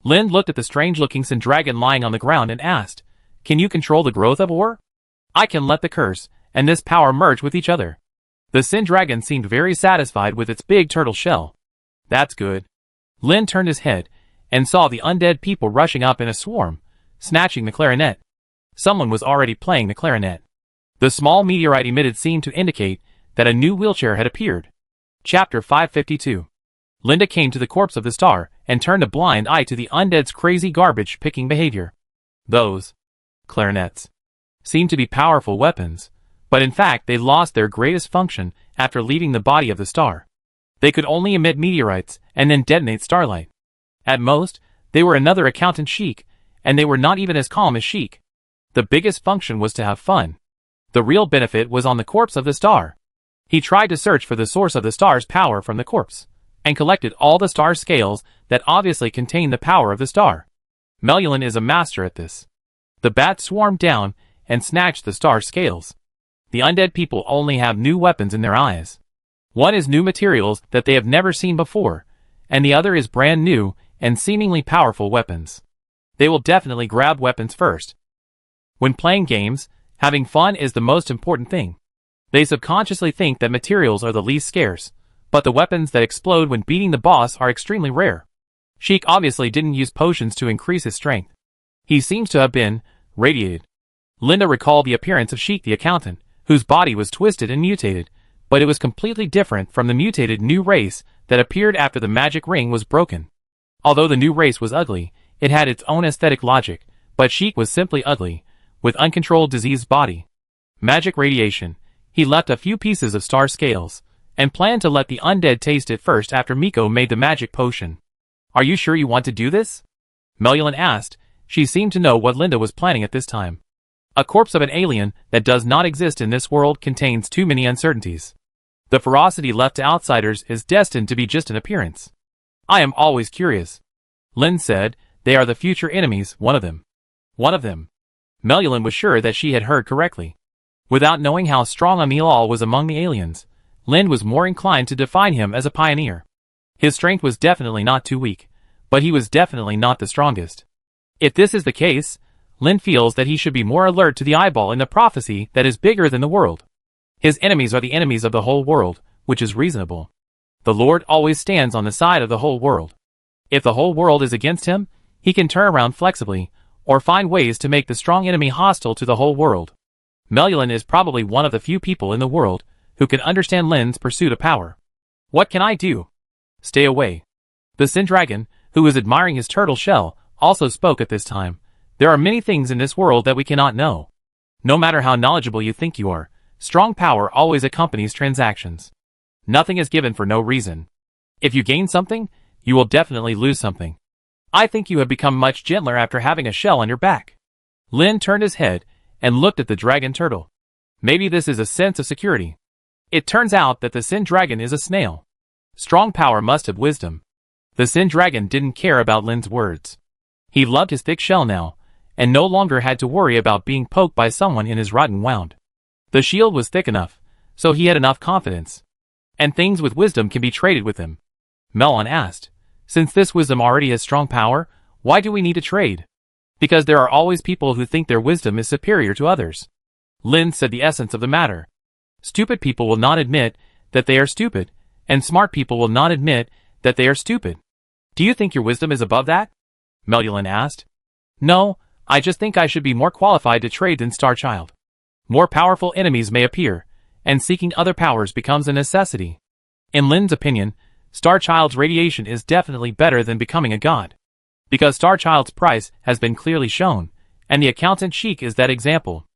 Lind looked at the strange-looking Sin Dragon lying on the ground and asked, "Can you control the growth of ore? I can let the curse and this power merge with each other." The Sin Dragon seemed very satisfied with its big turtle shell. That's good. Lind turned his head, and saw the undead people rushing up in a swarm, snatching the clarinet. Someone was already playing the clarinet. The small meteorite emitted seemed to indicate that a new wheelchair had appeared. Chapter 552. Linda came to the corpse of the star, and turned a blind eye to the undead's crazy garbage-picking behavior. Those clarinets. seemed to be powerful weapons, but in fact they lost their greatest function after leaving the body of the star. They could only emit meteorites and then detonate starlight. At most, they were another accountant chic, and they were not even as calm as chic. The biggest function was to have fun. The real benefit was on the corpse of the star. He tried to search for the source of the star's power from the corpse, and collected all the star's scales that obviously contained the power of the star. Melulin is a master at this. The bats swarmed down and snatched the star's scales. The undead people only have new weapons in their eyes. One is new materials that they have never seen before, and the other is brand new and seemingly powerful weapons. They will definitely grab weapons first. When playing games, having fun is the most important thing. They subconsciously think that materials are the least scarce, but the weapons that explode when beating the boss are extremely rare. Sheik obviously didn't use potions to increase his strength. He seems to have been radiated. Linda recalled the appearance of Sheik the accountant, whose body was twisted and mutated, but it was completely different from the mutated new race that appeared after the magic ring was broken. Although the new race was ugly, it had its own aesthetic logic, but Sheik was simply ugly, with uncontrolled diseased body. Magic radiation. He left a few pieces of star scales, and planned to let the undead taste it first after Miko made the magic potion. Are you sure you want to do this? Melulin asked. She seemed to know what Linda was planning at this time. A corpse of an alien that does not exist in this world contains too many uncertainties. The ferocity left to outsiders is destined to be just an appearance. I am always curious. Lin said, they are the future enemies, one of them. One of them. Melulin was sure that she had heard correctly. Without knowing how strong Amilal was among the aliens, Lin was more inclined to define him as a pioneer. His strength was definitely not too weak, but he was definitely not the strongest. If this is the case, Lin feels that he should be more alert to the eyeball in the prophecy that is bigger than the world. His enemies are the enemies of the whole world, which is reasonable. The Lord always stands on the side of the whole world. If the whole world is against him, he can turn around flexibly, or find ways to make the strong enemy hostile to the whole world. Melulin is probably one of the few people in the world who can understand Lin's pursuit of power. What can I do? Stay away. The Sin Dragon, who was admiring his turtle shell, also spoke at this time. There are many things in this world that we cannot know. No matter how knowledgeable you think you are, strong power always accompanies transactions. Nothing is given for no reason. If you gain something, you will definitely lose something. I think you have become much gentler after having a shell on your back. Lin turned his head and looked at the dragon turtle. Maybe this is a sense of security. It turns out that the Sin Dragon is a snail. Strong power must have wisdom. The Sin Dragon didn't care about Lin's words. He loved his thick shell now, and no longer had to worry about being poked by someone in his rotten wound. The shield was thick enough, so he had enough confidence. And things with wisdom can be traded with him. Melon asked, since this wisdom already has strong power, why do we need to trade? Because there are always people who think their wisdom is superior to others. Lin said the essence of the matter. Stupid people will not admit that they are stupid, and smart people will not admit that they are stupid. Do you think your wisdom is above that? Melulin asked. No, I just think I should be more qualified to trade than Starchild. More powerful enemies may appear, and seeking other powers becomes a necessity. In Lin's opinion, Starchild's radiation is definitely better than becoming a god. Because Starchild's price has been clearly shown, and the accountant Sheik is that example.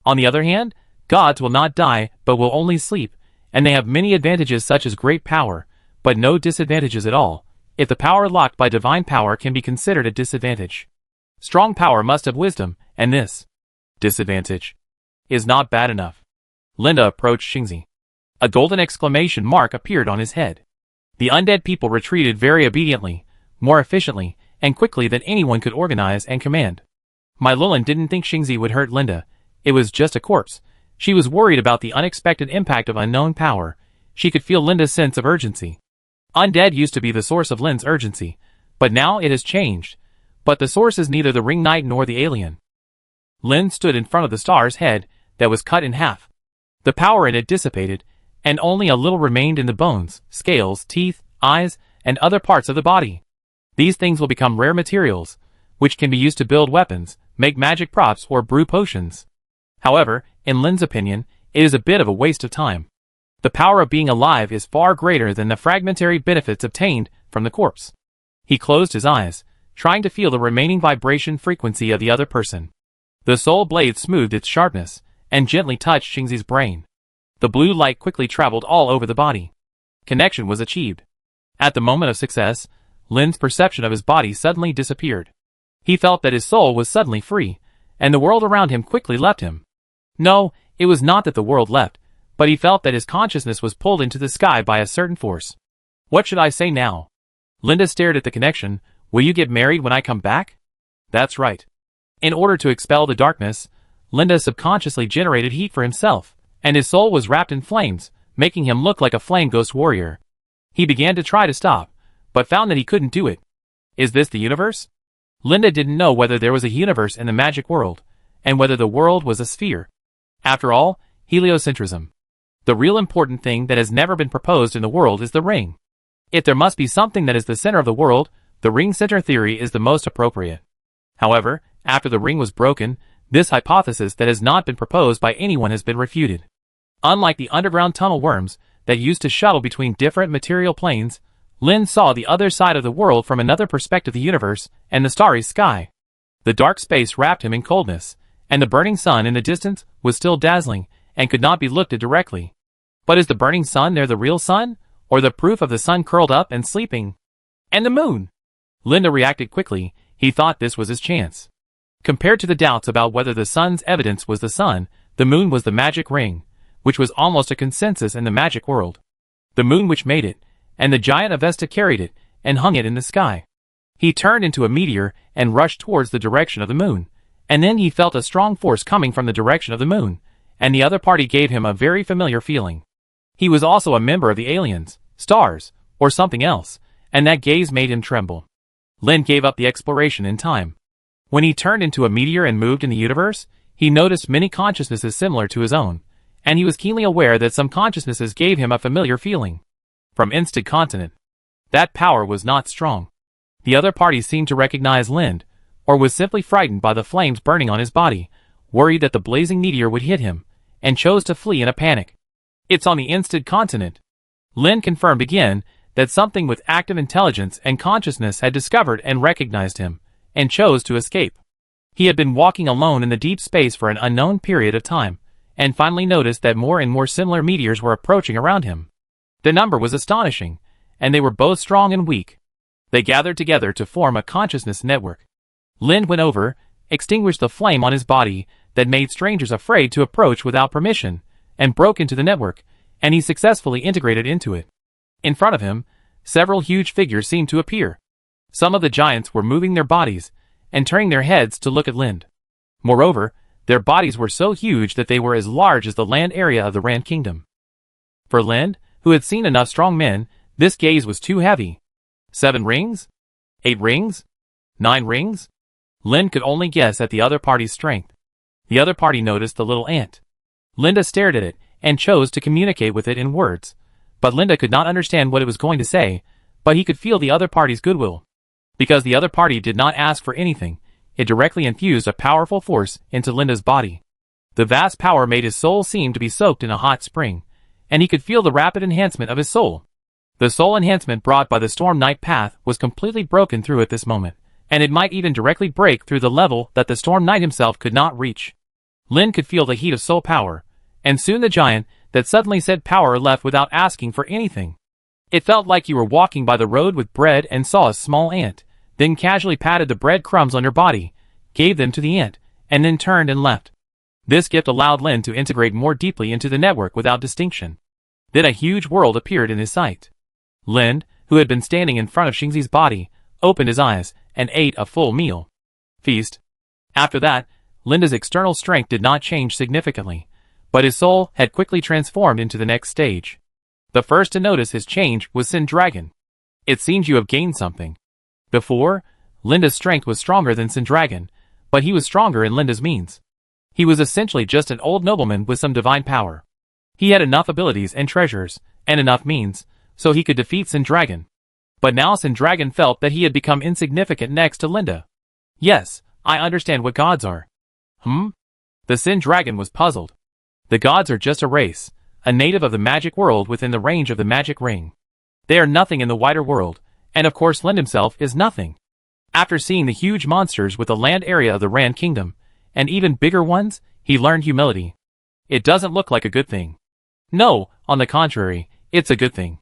On the other hand, gods will not die but will only sleep, and they have many advantages such as great power, but no disadvantages at all, if the power locked by divine power can be considered a disadvantage. Strong power must have wisdom, and this disadvantage is not bad enough. Linda approached Xingzi. A golden exclamation mark appeared on his head. The undead people retreated very obediently, more efficiently, and quickly than anyone could organize and command. Melulin didn't think Xingzi would hurt Linda. It was just a corpse. She was worried about the unexpected impact of unknown power. She could feel Linda's sense of urgency. Undead used to be the source of Lin's urgency, but now it has changed. But the source is neither the ring knight nor the alien. Lin stood in front of the star's head that was cut in half. The power in it dissipated, and only a little remained in the bones, scales, teeth, eyes, and other parts of the body. These things will become rare materials, which can be used to build weapons, make magic props, or brew potions. However, in Lin's opinion, it is a bit of a waste of time. The power of being alive is far greater than the fragmentary benefits obtained from the corpse. He closed his eyes, trying to feel the remaining vibration frequency of the other person. The soul blade smoothed its sharpness, and gently touched Xingzi's brain. The blue light quickly traveled all over the body. Connection was achieved. At the moment of success, Lin's perception of his body suddenly disappeared. He felt that his soul was suddenly free, and the world around him quickly left him. No, it was not that the world left, but he felt that his consciousness was pulled into the sky by a certain force. What should I say now? Linda stared at the connection. Will you get married when I come back? That's right. In order to expel the darkness, Linda subconsciously generated heat for himself, and his soul was wrapped in flames, making him look like a flame ghost warrior. He began to try to stop, but found that he couldn't do it. Is this the universe? Linda didn't know whether there was a universe in the magic world, and whether the world was a sphere. After all, heliocentrism. The real important thing that has never been proposed in the world is the ring. If there must be something that is the center of the world, the ring center theory is the most appropriate. However, after the ring was broken, this hypothesis that has not been proposed by anyone has been refuted. Unlike the underground tunnel worms that used to shuttle between different material planes, Lin saw the other side of the world from another perspective, the universe and the starry sky. The dark space wrapped him in coldness, and the burning sun in the distance was still dazzling and could not be looked at directly. But is the burning sun there the real sun, or the proof of the sun curled up and sleeping? And the moon? Linda reacted quickly. He thought this was his chance. Compared to the doubts about whether the sun's evidence was the sun, the moon was the magic ring, which was almost a consensus in the magic world. The moon which made it, and the giant Avesta carried it, and hung it in the sky. He turned into a meteor and rushed towards the direction of the moon, and then he felt a strong force coming from the direction of the moon, and the other party gave him a very familiar feeling. He was also a member of the aliens, stars, or something else, and that gaze made him tremble. Lin gave up the exploration in time. When he turned into a meteor and moved in the universe, he noticed many consciousnesses similar to his own, and he was keenly aware that some consciousnesses gave him a familiar feeling. From instant continent. That power was not strong. The other party seemed to recognize Lind, or was simply frightened by the flames burning on his body, worried that the blazing meteor would hit him, and chose to flee in a panic. It's on the instant continent. Lin confirmed again that something with active intelligence and consciousness had discovered and recognized him, and chose to escape. He had been walking alone in the deep space for an unknown period of time, and finally noticed that more and more similar meteors were approaching around him. The number was astonishing, and they were both strong and weak. They gathered together to form a consciousness network. Lin went over, extinguished the flame on his body that made strangers afraid to approach without permission, and broke into the network, and he successfully integrated into it. In front of him, several huge figures seemed to appear. Some of the giants were moving their bodies and turning their heads to look at Lind. Moreover, their bodies were so huge that they were as large as the land area of the Rand Kingdom. For Lind, who had seen enough strong men, this gaze was too heavy. 7 rings? 8 rings? 9 rings? Lind could only guess at the other party's strength. The other party noticed the little ant. Linda stared at it and chose to communicate with it in words, but Linda could not understand what it was going to say, but he could feel the other party's goodwill. Because the other party did not ask for anything, it directly infused a powerful force into Linda's body. The vast power made his soul seem to be soaked in a hot spring, and he could feel the rapid enhancement of his soul. The soul enhancement brought by the Storm Knight path was completely broken through at this moment, and it might even directly break through the level that the Storm Knight himself could not reach. Lin could feel the heat of soul power, and soon the giant that suddenly said power left without asking for anything. It felt like you were walking by the road with bread and saw a small ant, then casually patted the bread crumbs on your body, gave them to the ant, and then turned and left. This gift allowed Lin to integrate more deeply into the network without distinction. Then a huge world appeared in his sight. Lin, who had been standing in front of Xingzi's body, opened his eyes and ate a full meal. Feast. After that, Linda's external strength did not change significantly, but his soul had quickly transformed into the next stage. The first to notice his change was Sin Dragon. It seems you have gained something. Before, Linda's strength was stronger than Sin Dragon, but he was stronger in Linda's means. He was essentially just an old nobleman with some divine power. He had enough abilities and treasures, and enough means, so he could defeat Sin Dragon. But now Sin Dragon felt that he had become insignificant next to Linda. Yes, I understand what gods are. The Sin Dragon was puzzled. The gods are just a race, a native of the magic world within the range of the magic ring. They are nothing in the wider world, and of course Lind himself is nothing. After seeing the huge monsters with the land area of the Rand Kingdom, and even bigger ones, he learned humility. It doesn't look like a good thing. No, on the contrary, it's a good thing.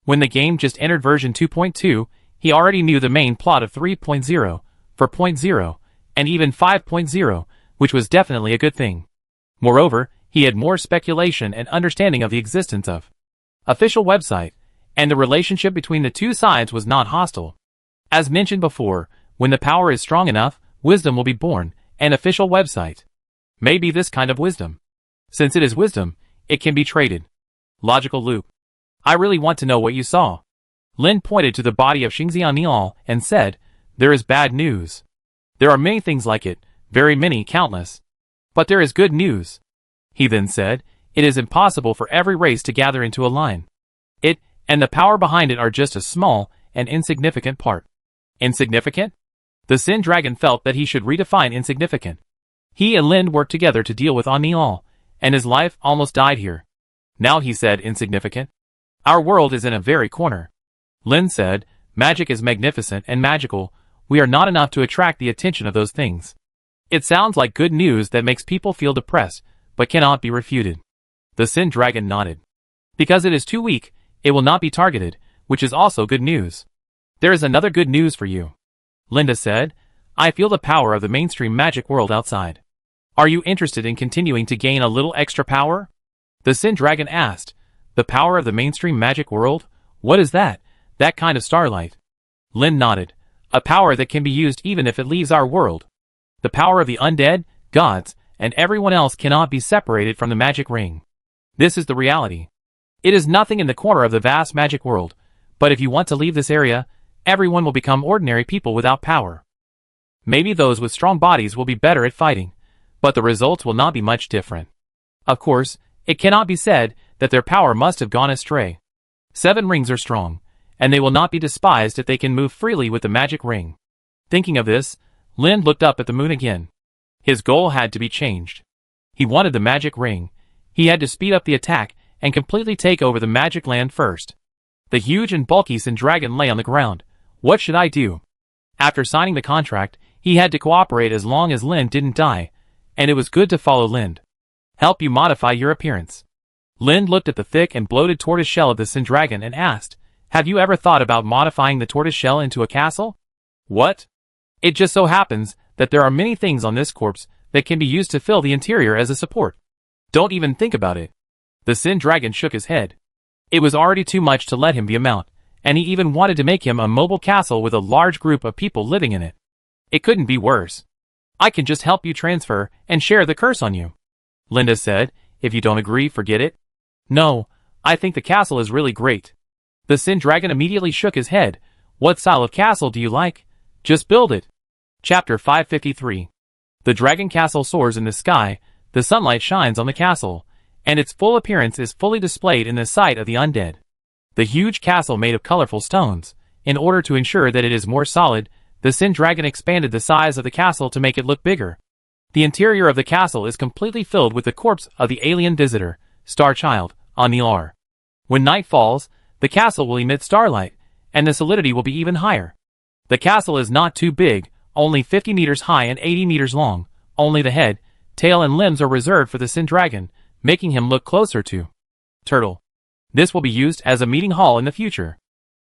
When the game just entered version 2.2, he already knew the main plot of 3.0, 4.0, and even 5.0, which was definitely a good thing. Moreover, he had more speculation and understanding of the existence of official website, and the relationship between the two sides was not hostile. As mentioned before, when the power is strong enough, wisdom will be born, and official website may be this kind of wisdom. Since it is wisdom, it can be traded. Logical loop. I really want to know what you saw. Lin pointed to the body of Xingxian Nial and said, there is bad news. There are many things like it, very many, countless. But there is good news. He then said, it is impossible for every race to gather into a line. It, and the power behind it are just a small and insignificant part. Insignificant? The Sin Dragon felt that he should redefine insignificant. He and Lin worked together to deal with Nial, and his life almost died here. Now he said insignificant. Our world is in a very corner. Lin said, magic is magnificent and magical, we are not enough to attract the attention of those things. It sounds like good news that makes people feel depressed, but cannot be refuted. The Sin Dragon nodded. Because it is too weak, it will not be targeted, which is also good news. There is another good news for you. Linda said, I feel the power of the mainstream magic world outside. Are you interested in continuing to gain a little extra power? The Sin Dragon asked, the power of the mainstream magic world? What is that? That kind of starlight. Lin nodded. A power that can be used even if it leaves our world. The power of the undead, gods, and everyone else cannot be separated from the magic ring. This is the reality. It is nothing in the corner of the vast magic world, but if you want to leave this area, everyone will become ordinary people without power. Maybe those with strong bodies will be better at fighting, but the results will not be much different. Of course, it cannot be said that their power must have gone astray. 7 rings are strong, and they will not be despised if they can move freely with the magic ring. Thinking of this, Lin looked up at the moon again. His goal had to be changed. He wanted the magic ring. He had to speed up the attack and completely take over the magic land first. The huge and bulky Sin Dragon lay on the ground. What should I do? After signing the contract, he had to cooperate as long as Lin didn't die, and it was good to follow Lin. Help you modify your appearance. Lin looked at the thick and bloated tortoise shell of the Sin Dragon and asked, have you ever thought about modifying the tortoise shell into a castle? What? It just so happens that there are many things on this corpse that can be used to fill the interior as a support. Don't even think about it. The Sin Dragon shook his head. It was already too much to let him be a mount, and he even wanted to make him a mobile castle with a large group of people living in it. It couldn't be worse. I can just help you transfer and share the curse on you. Linda said, if you don't agree, forget it. No, I think the castle is really great. The Sin Dragon immediately shook his head. What style of castle do you like? Just build it. Chapter 553. The dragon castle soars in the sky, the sunlight shines on the castle, and its full appearance is fully displayed in the sight of the undead. The huge castle made of colorful stones. In order to ensure that it is more solid, the Sin Dragon expanded the size of the castle to make it look bigger. The interior of the castle is completely filled with the corpse of the alien visitor, Star Child, Nial. When night falls, the castle will emit starlight, and the solidity will be even higher. The castle is not too big, only 50 meters high and 80 meters long. Only the head, tail and limbs are reserved for the Sin Dragon, making him look closer to Turtle. This will be used as a meeting hall in the future,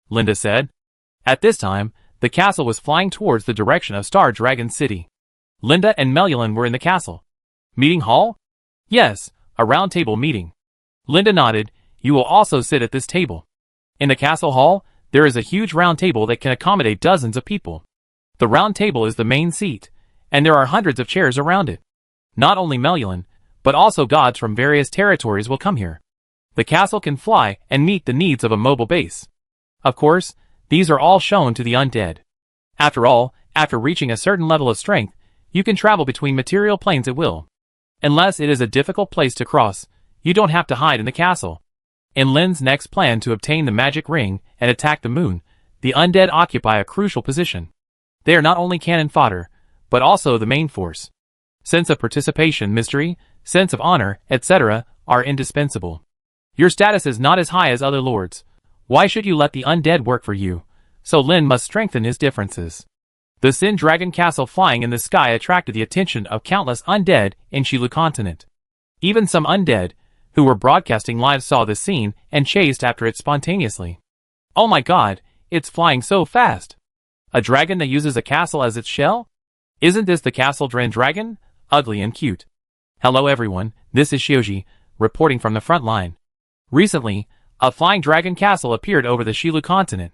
Linda said. At this time, the castle was flying towards the direction of Star Dragon City. Linda and Melulin were in the castle. Meeting hall? Yes, a round table meeting. Linda nodded. You will also sit at this table. In the castle hall, there is a huge round table that can accommodate dozens of people. The round table is the main seat, and there are hundreds of chairs around it. Not only Melulin, but also gods from various territories will come here. The castle can fly and meet the needs of a mobile base. Of course, these are all shown to the undead. After all, after reaching a certain level of strength, you can travel between material planes at will. Unless it is a difficult place to cross, you don't have to hide in the castle. In Lin's next plan to obtain the magic ring and attack the moon, the undead occupy a crucial position. They are not only cannon fodder, but also the main force. Sense of participation, mystery, sense of honor, etc. are indispensable. Your status is not as high as other lords. Why should you let the undead work for you? So Lin must strengthen his differences. The Sin Dragon Castle flying in the sky attracted the attention of countless undead in Shilu continent. Even some undead, who were broadcasting live, saw the scene and chased after it spontaneously. Oh my god, it's flying so fast! A dragon that uses a castle as its shell? Isn't this the Castle Dren dragon? Ugly and cute. Hello everyone, this is Shioji, reporting from the front line. Recently, a flying dragon castle appeared over the Shilu continent.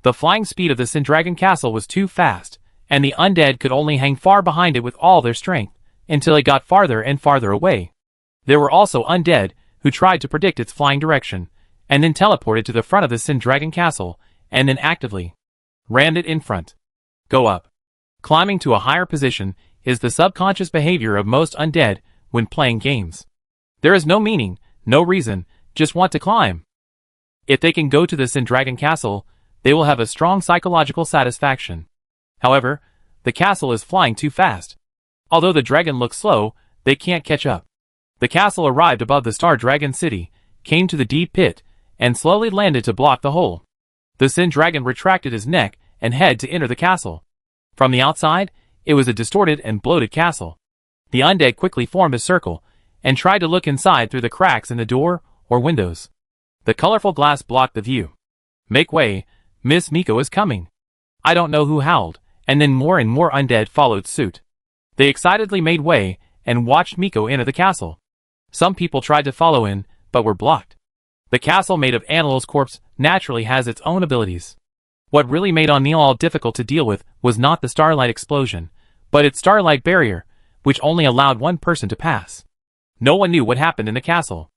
The flying speed of the Sin Dragon Castle was too fast, and the undead could only hang far behind it with all their strength, until it got farther and farther away. There were also undead, who tried to predict its flying direction, and then teleported to the front of the Sin Dragon Castle, and then actively rammed it in front. Go up. Climbing to a higher position is the subconscious behavior of most undead when playing games. There is no meaning, no reason, just want to climb. If they can go to the Sin Dragon Castle, they will have a strong psychological satisfaction. However, the castle is flying too fast. Although the dragon looks slow, they can't catch up. The castle arrived above the Star Dragon City, came to the deep pit, and slowly landed to block the hole. The Sin Dragon retracted his neck and head to enter the castle. From the outside, it was a distorted and bloated castle. The undead quickly formed a circle, and tried to look inside through the cracks in the door or windows. The colorful glass blocked the view. Make way, Miss Miko is coming. I don't know who howled, and then more and more undead followed suit. They excitedly made way, and watched Miko enter the castle. Some people tried to follow in, but were blocked. The castle made of Anil's corpse naturally has its own abilities. What really made Anil difficult to deal with was not the starlight explosion, but its starlight barrier, which only allowed one person to pass. No one knew what happened in the castle.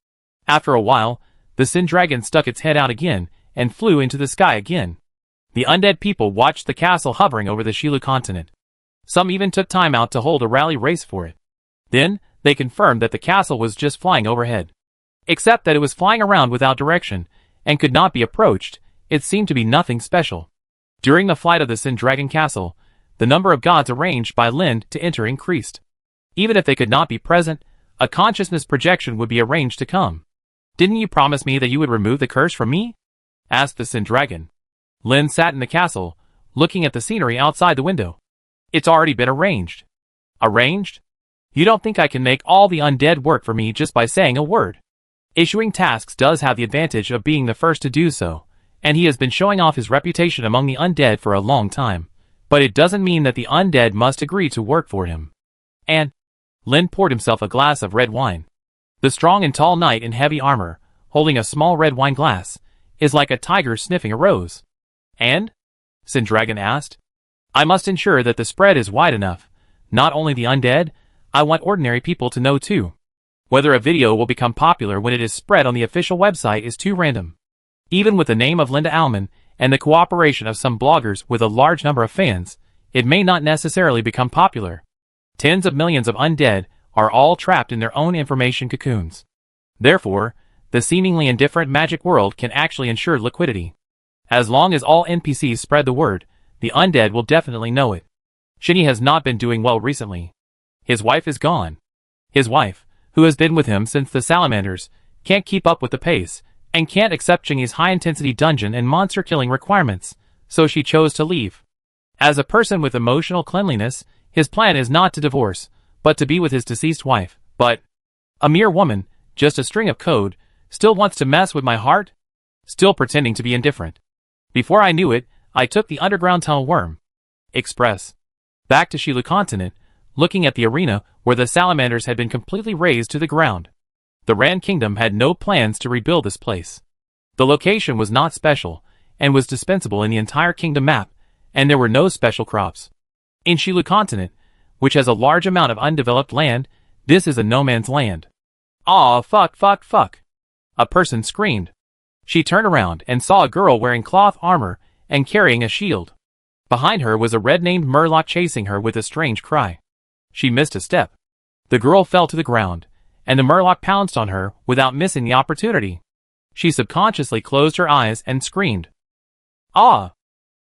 After a while, the Sin Dragon stuck its head out again, and flew into the sky again. The undead people watched the castle hovering over the Shilu continent. Some even took time out to hold a rally race for it. Then, they confirmed that the castle was just flying overhead. Except that it was flying around without direction, and could not be approached. It seemed to be nothing special. During the flight of the Sin Dragon Castle, the number of gods arranged by Lind to enter increased. Even if they could not be present, a consciousness projection would be arranged to come. Didn't you promise me that you would remove the curse from me? Asked the Sin Dragon. Lind sat in the castle, looking at the scenery outside the window. It's already been arranged. Arranged? You don't think I can make all the undead work for me just by saying a word? Issuing tasks does have the advantage of being the first to do so, and he has been showing off his reputation among the undead for a long time. But it doesn't mean that the undead must agree to work for him. And Lind poured himself a glass of red wine. The strong and tall knight in heavy armor, holding a small red wine glass, is like a tiger sniffing a rose. And? Sin Dragon asked. I must ensure that the spread is wide enough. Not only the undead, I want ordinary people to know too. Whether a video will become popular when it is spread on the official website is too random. Even with the name of Linda Alman, and the cooperation of some bloggers with a large number of fans, it may not necessarily become popular. Tens of millions of undead are all trapped in their own information cocoons. Therefore, the seemingly indifferent magic world can actually ensure liquidity. As long as all NPCs spread the word, the undead will definitely know it. Shinny has not been doing well recently. His wife is gone. His wife, who has been with him since the Salamanders, can't keep up with the pace, and can't accept Shinny's high-intensity dungeon and monster-killing requirements, so she chose to leave. As a person with emotional cleanliness, his plan is not to divorce, but to be with his deceased wife. But a mere woman, just a string of code, still wants to mess with my heart? Still pretending to be indifferent. Before I knew it, I took the underground tunnel worm express back to Shilu continent, looking at the arena where the salamanders had been completely razed to the ground. The Rand Kingdom had no plans to rebuild this place. The location was not special, and was dispensable in the entire kingdom map, and there were no special crops. In Shilu continent, which has a large amount of undeveloped land, this is a no-man's land. Aw, fuck. A person screamed. She turned around and saw a girl wearing cloth armor and carrying a shield. Behind her was a red-named Murloc chasing her with a strange cry. She missed a step. The girl fell to the ground, and the Murloc pounced on her without missing the opportunity. She subconsciously closed her eyes and screamed. Ah!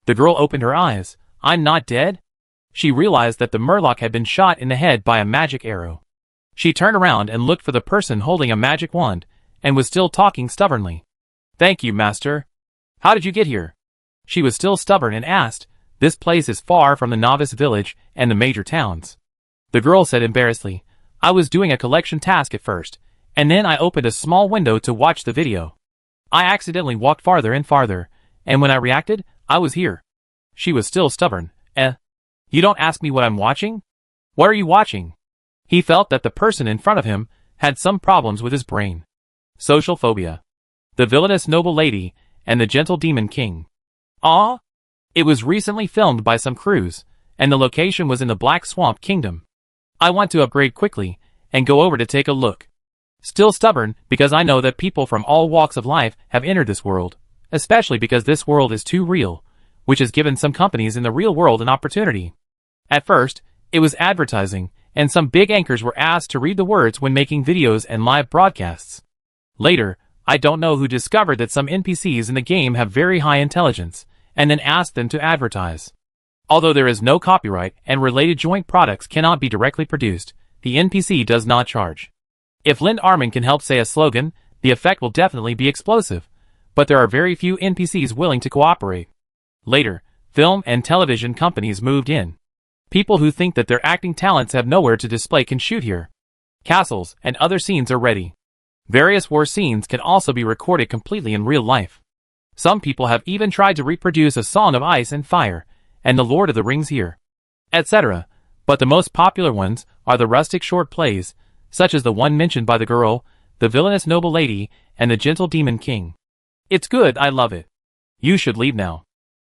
The girl opened her eyes. I'm not dead? She realized that the Murloc had been shot in the head by a magic arrow. She turned around and looked for the person holding a magic wand, and was still talking stubbornly. Thank you, master. How did you get here? She was still stubborn and asked, This place is far from the novice village and the major towns. The girl said embarrassedly. I was doing a collection task at first, and then I opened a small window to watch the video. I accidentally walked farther and farther, and when I reacted, I was here. She was still stubborn. You don't ask me what I'm watching? What are you watching? He felt that the person in front of him had some problems with his brain. Social phobia. The villainous noble lady and the gentle demon king. Ah? It was recently filmed by some crews, and the location was in the Black Swamp Kingdom. I want to upgrade quickly and go over to take a look. Still stubborn because I know that people from all walks of life have entered this world, especially because this world is too real, which has given some companies in the real world an opportunity. At first, it was advertising, and some big anchors were asked to read the words when making videos and live broadcasts. Later, I don't know who discovered that some NPCs in the game have very high intelligence, and then asked them to advertise. Although there is no copyright and related joint products cannot be directly produced, the NPC does not charge. If Lind Armin can help say a slogan, the effect will definitely be explosive, but there are very few NPCs willing to cooperate. Later, film and television companies moved in. People who think that their acting talents have nowhere to display can shoot here. Castles and other scenes are ready. Various war scenes can also be recorded completely in real life. Some people have even tried to reproduce a Song of Ice and Fire, and the Lord of the Rings here, etc. But the most popular ones are the rustic short plays, such as the one mentioned by the girl, the villainous noble lady, and the gentle demon king. It's good, I love it. You should leave now.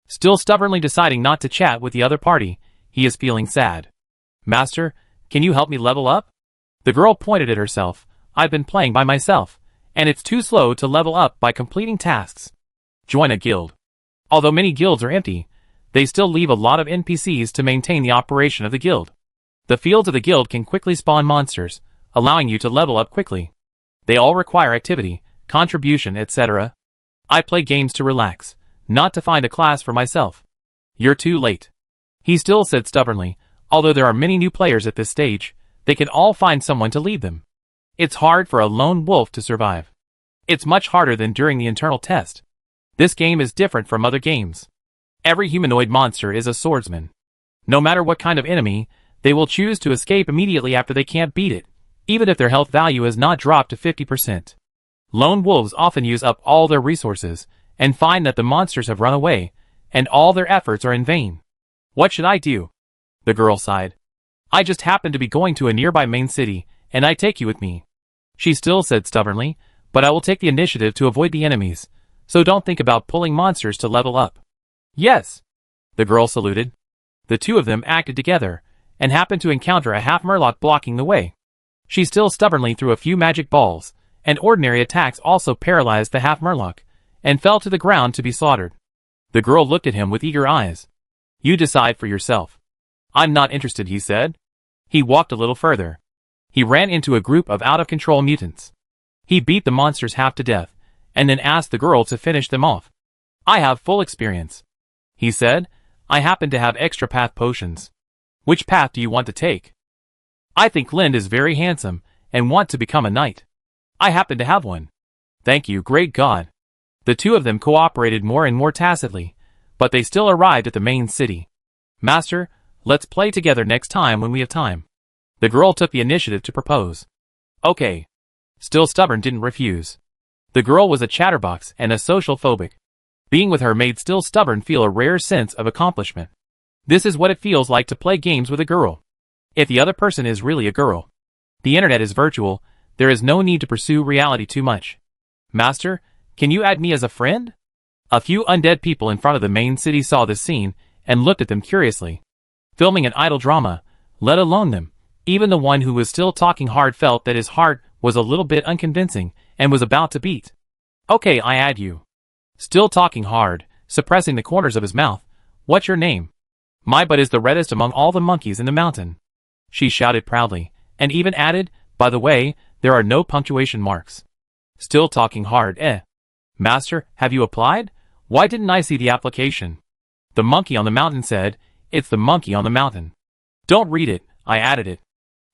Still stubbornly deciding not to chat with the other party, he is feeling sad. Master, can you help me level up? The girl pointed at herself. I've been playing by myself, and it's too slow to level up by completing tasks. Join a guild. Although many guilds are empty, they still leave a lot of NPCs to maintain the operation of the guild. The fields of the guild can quickly spawn monsters, allowing you to level up quickly. They all require activity, contribution, etc. I play games to relax, not to find a class for myself. You're too late. He still said stubbornly, although there are many new players at this stage, they can all find someone to lead them. It's hard for a lone wolf to survive. It's much harder than during the internal test. This game is different from other games. Every humanoid monster is a swordsman. No matter what kind of enemy, they will choose to escape immediately after they can't beat it, even if their health value has not dropped to 50%. Lone wolves often use up all their resources, and find that the monsters have run away, and all their efforts are in vain. What should I do? The girl sighed. I just happen to be going to a nearby main city, and I take you with me. She still said stubbornly, but I will take the initiative to avoid the enemies, so don't think about pulling monsters to level up. Yes. The girl saluted. The two of them acted together, and happened to encounter a half-murloc blocking the way. She still stubbornly threw a few magic balls, and ordinary attacks also paralyzed the half-murloc, and fell to the ground to be slaughtered. The girl looked at him with eager eyes. You decide for yourself. I'm not interested, he said. He walked a little further. He ran into a group of out-of-control mutants. He beat the monsters half to death, and then asked the girl to finish them off. I have full experience. He said, I happen to have extra path potions. Which path do you want to take? I think Lind is very handsome, and want to become a knight. I happen to have one. Thank you, great God. The two of them cooperated more and more tacitly, but they still arrived at the main city. Master, let's play together next time when we have time. The girl took the initiative to propose. Okay. Still stubborn didn't refuse. The girl was a chatterbox and a social phobic. Being with her made Still Stubborn feel a rare sense of accomplishment. This is what it feels like to play games with a girl. If the other person is really a girl. The internet is virtual, there is no need to pursue reality too much. Master, can you add me as a friend? A few undead people in front of the main city saw this scene, and looked at them curiously. Filming an idle drama, let alone them. Even the one who was still talking hard felt that his heart was a little bit unconvincing, and was about to beat. Okay, I add you. Still talking hard, suppressing the corners of his mouth. What's your name? My butt is the reddest among all the monkeys in the mountain. She shouted proudly, and even added, by the way, there are no punctuation marks. Still talking hard, Master, have you applied? Why didn't I see the application? The monkey on the mountain said, it's the monkey on the mountain. Don't read it, I added it.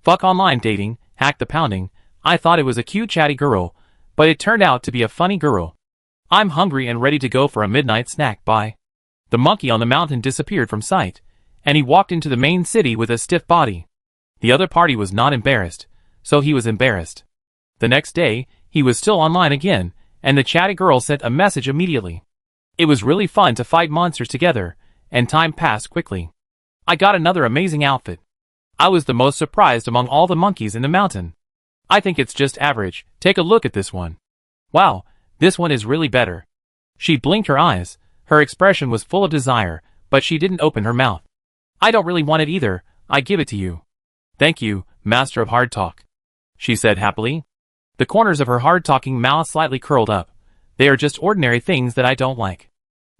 Fuck online dating, hack the pounding. I thought it was a cute chatty girl, but it turned out to be a funny girl. I'm hungry and ready to go for a midnight snack, bye. The monkey on the mountain disappeared from sight, and he walked into the main city with a stiff body. The other party was not embarrassed, so he was embarrassed. The next day, he was still online again, and the chatty girl sent a message immediately. It was really fun to fight monsters together, and time passed quickly. I got another amazing outfit. I was the most surprised among all the monkeys in the mountain. I think it's just average. Take a look at this one. Wow, this one is really better. She blinked her eyes. Her expression was full of desire, but she didn't open her mouth. I don't really want it either. I give it to you. Thank you, master of hard talk, she said happily. The corners of her hard-talking mouth slightly curled up. They are just ordinary things that I don't like.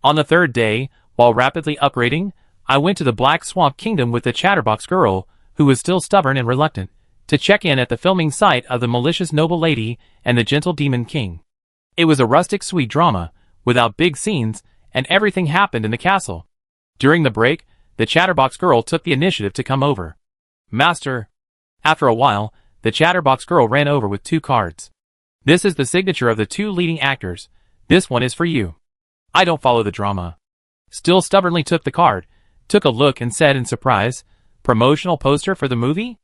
On the third day, while rapidly upgrading, I went to the Black Swamp Kingdom with the Chatterbox girl, who was still stubborn and reluctant, to check in at the filming site of the malicious noble lady and the gentle demon king. It was a rustic sweet drama, without big scenes, and everything happened in the castle. During the break, the Chatterbox girl took the initiative to come over. Master. After a while, the Chatterbox girl ran over with 2 cards. This is the signature of the 2 leading actors. This one is for you. I don't follow the drama. Still stubbornly took the card, took a look and said in surprise, promotional poster for the movie?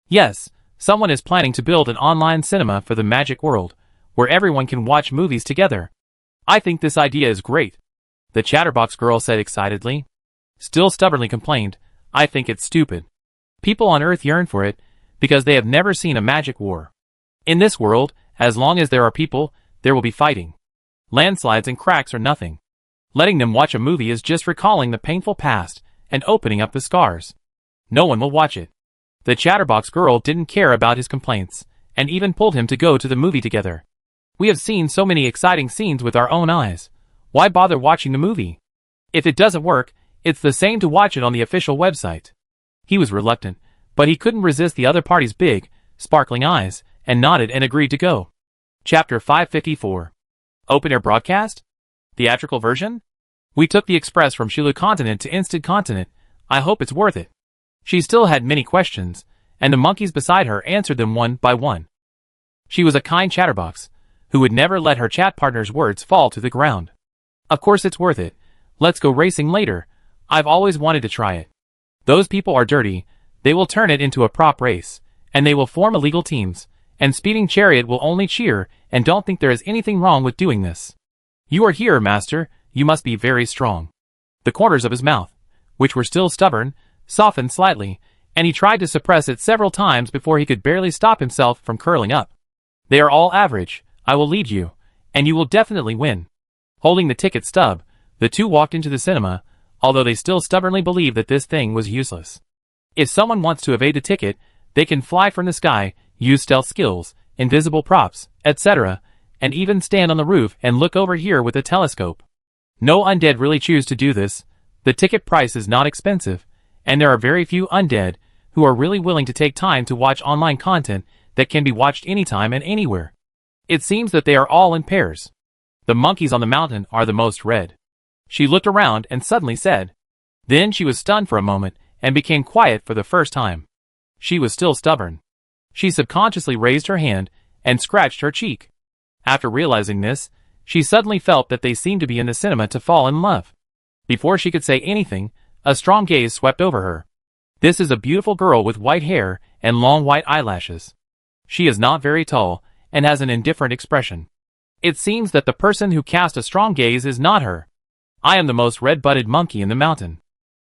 Yes, someone is planning to build an online cinema for the magic world, where everyone can watch movies together. I think this idea is great, the Chatterbox girl said excitedly. Still stubbornly complained, I think it's stupid. People on Earth yearn for it, because they have never seen a magic war. In this world, as long as there are people, there will be fighting. Landslides and cracks are nothing. Letting them watch a movie is just recalling the painful past and opening up the scars. No one will watch it. The Chatterbox girl didn't care about his complaints, and even pulled him to go to the movie together. We have seen so many exciting scenes with our own eyes. Why bother watching the movie? If it doesn't work, it's the same to watch it on the official website. He was reluctant, but he couldn't resist the other party's big, sparkling eyes, and nodded and agreed to go. Chapter 554. Open-air broadcast? Theatrical version? We took the express from Shulu Continent to Instant Continent. I hope it's worth it. She still had many questions, and the monkeys beside her answered them one by one. She was a kind chatterbox, who would never let her chat partner's words fall to the ground. Of course it's worth it. Let's go racing later. I've always wanted to try it. Those people are dirty. They will turn it into a prop race, and they will form illegal teams, and Speeding Chariot will only cheer and don't think there is anything wrong with doing this. You are here, master. You must be very strong. The corners of his mouth, which were still stubborn, softened slightly, and he tried to suppress it several times before he could barely stop himself from curling up. They are all average. I will lead you, and you will definitely win. Holding the ticket stub, the 2 walked into the cinema, although they still stubbornly believed that this thing was useless. If someone wants to evade the ticket, they can fly from the sky, use stealth skills, invisible props, etc., and even stand on the roof and look over here with a telescope. No undead really choose to do this. The ticket price is not expensive, and there are very few undead who are really willing to take time to watch online content that can be watched anytime and anywhere. It seems that they are all in pairs. The monkeys on the mountain are the most red. She looked around and suddenly said. Then she was stunned for a moment and became quiet for the first time. She was still stubborn. She subconsciously raised her hand and scratched her cheek. After realizing this, she suddenly felt that they seemed to be in the cinema to fall in love. Before she could say anything, a strong gaze swept over her. This is a beautiful girl with white hair and long white eyelashes. She is not very tall and has an indifferent expression. It seems that the person who cast a strong gaze is not her. I am the most red-butted monkey in the mountain.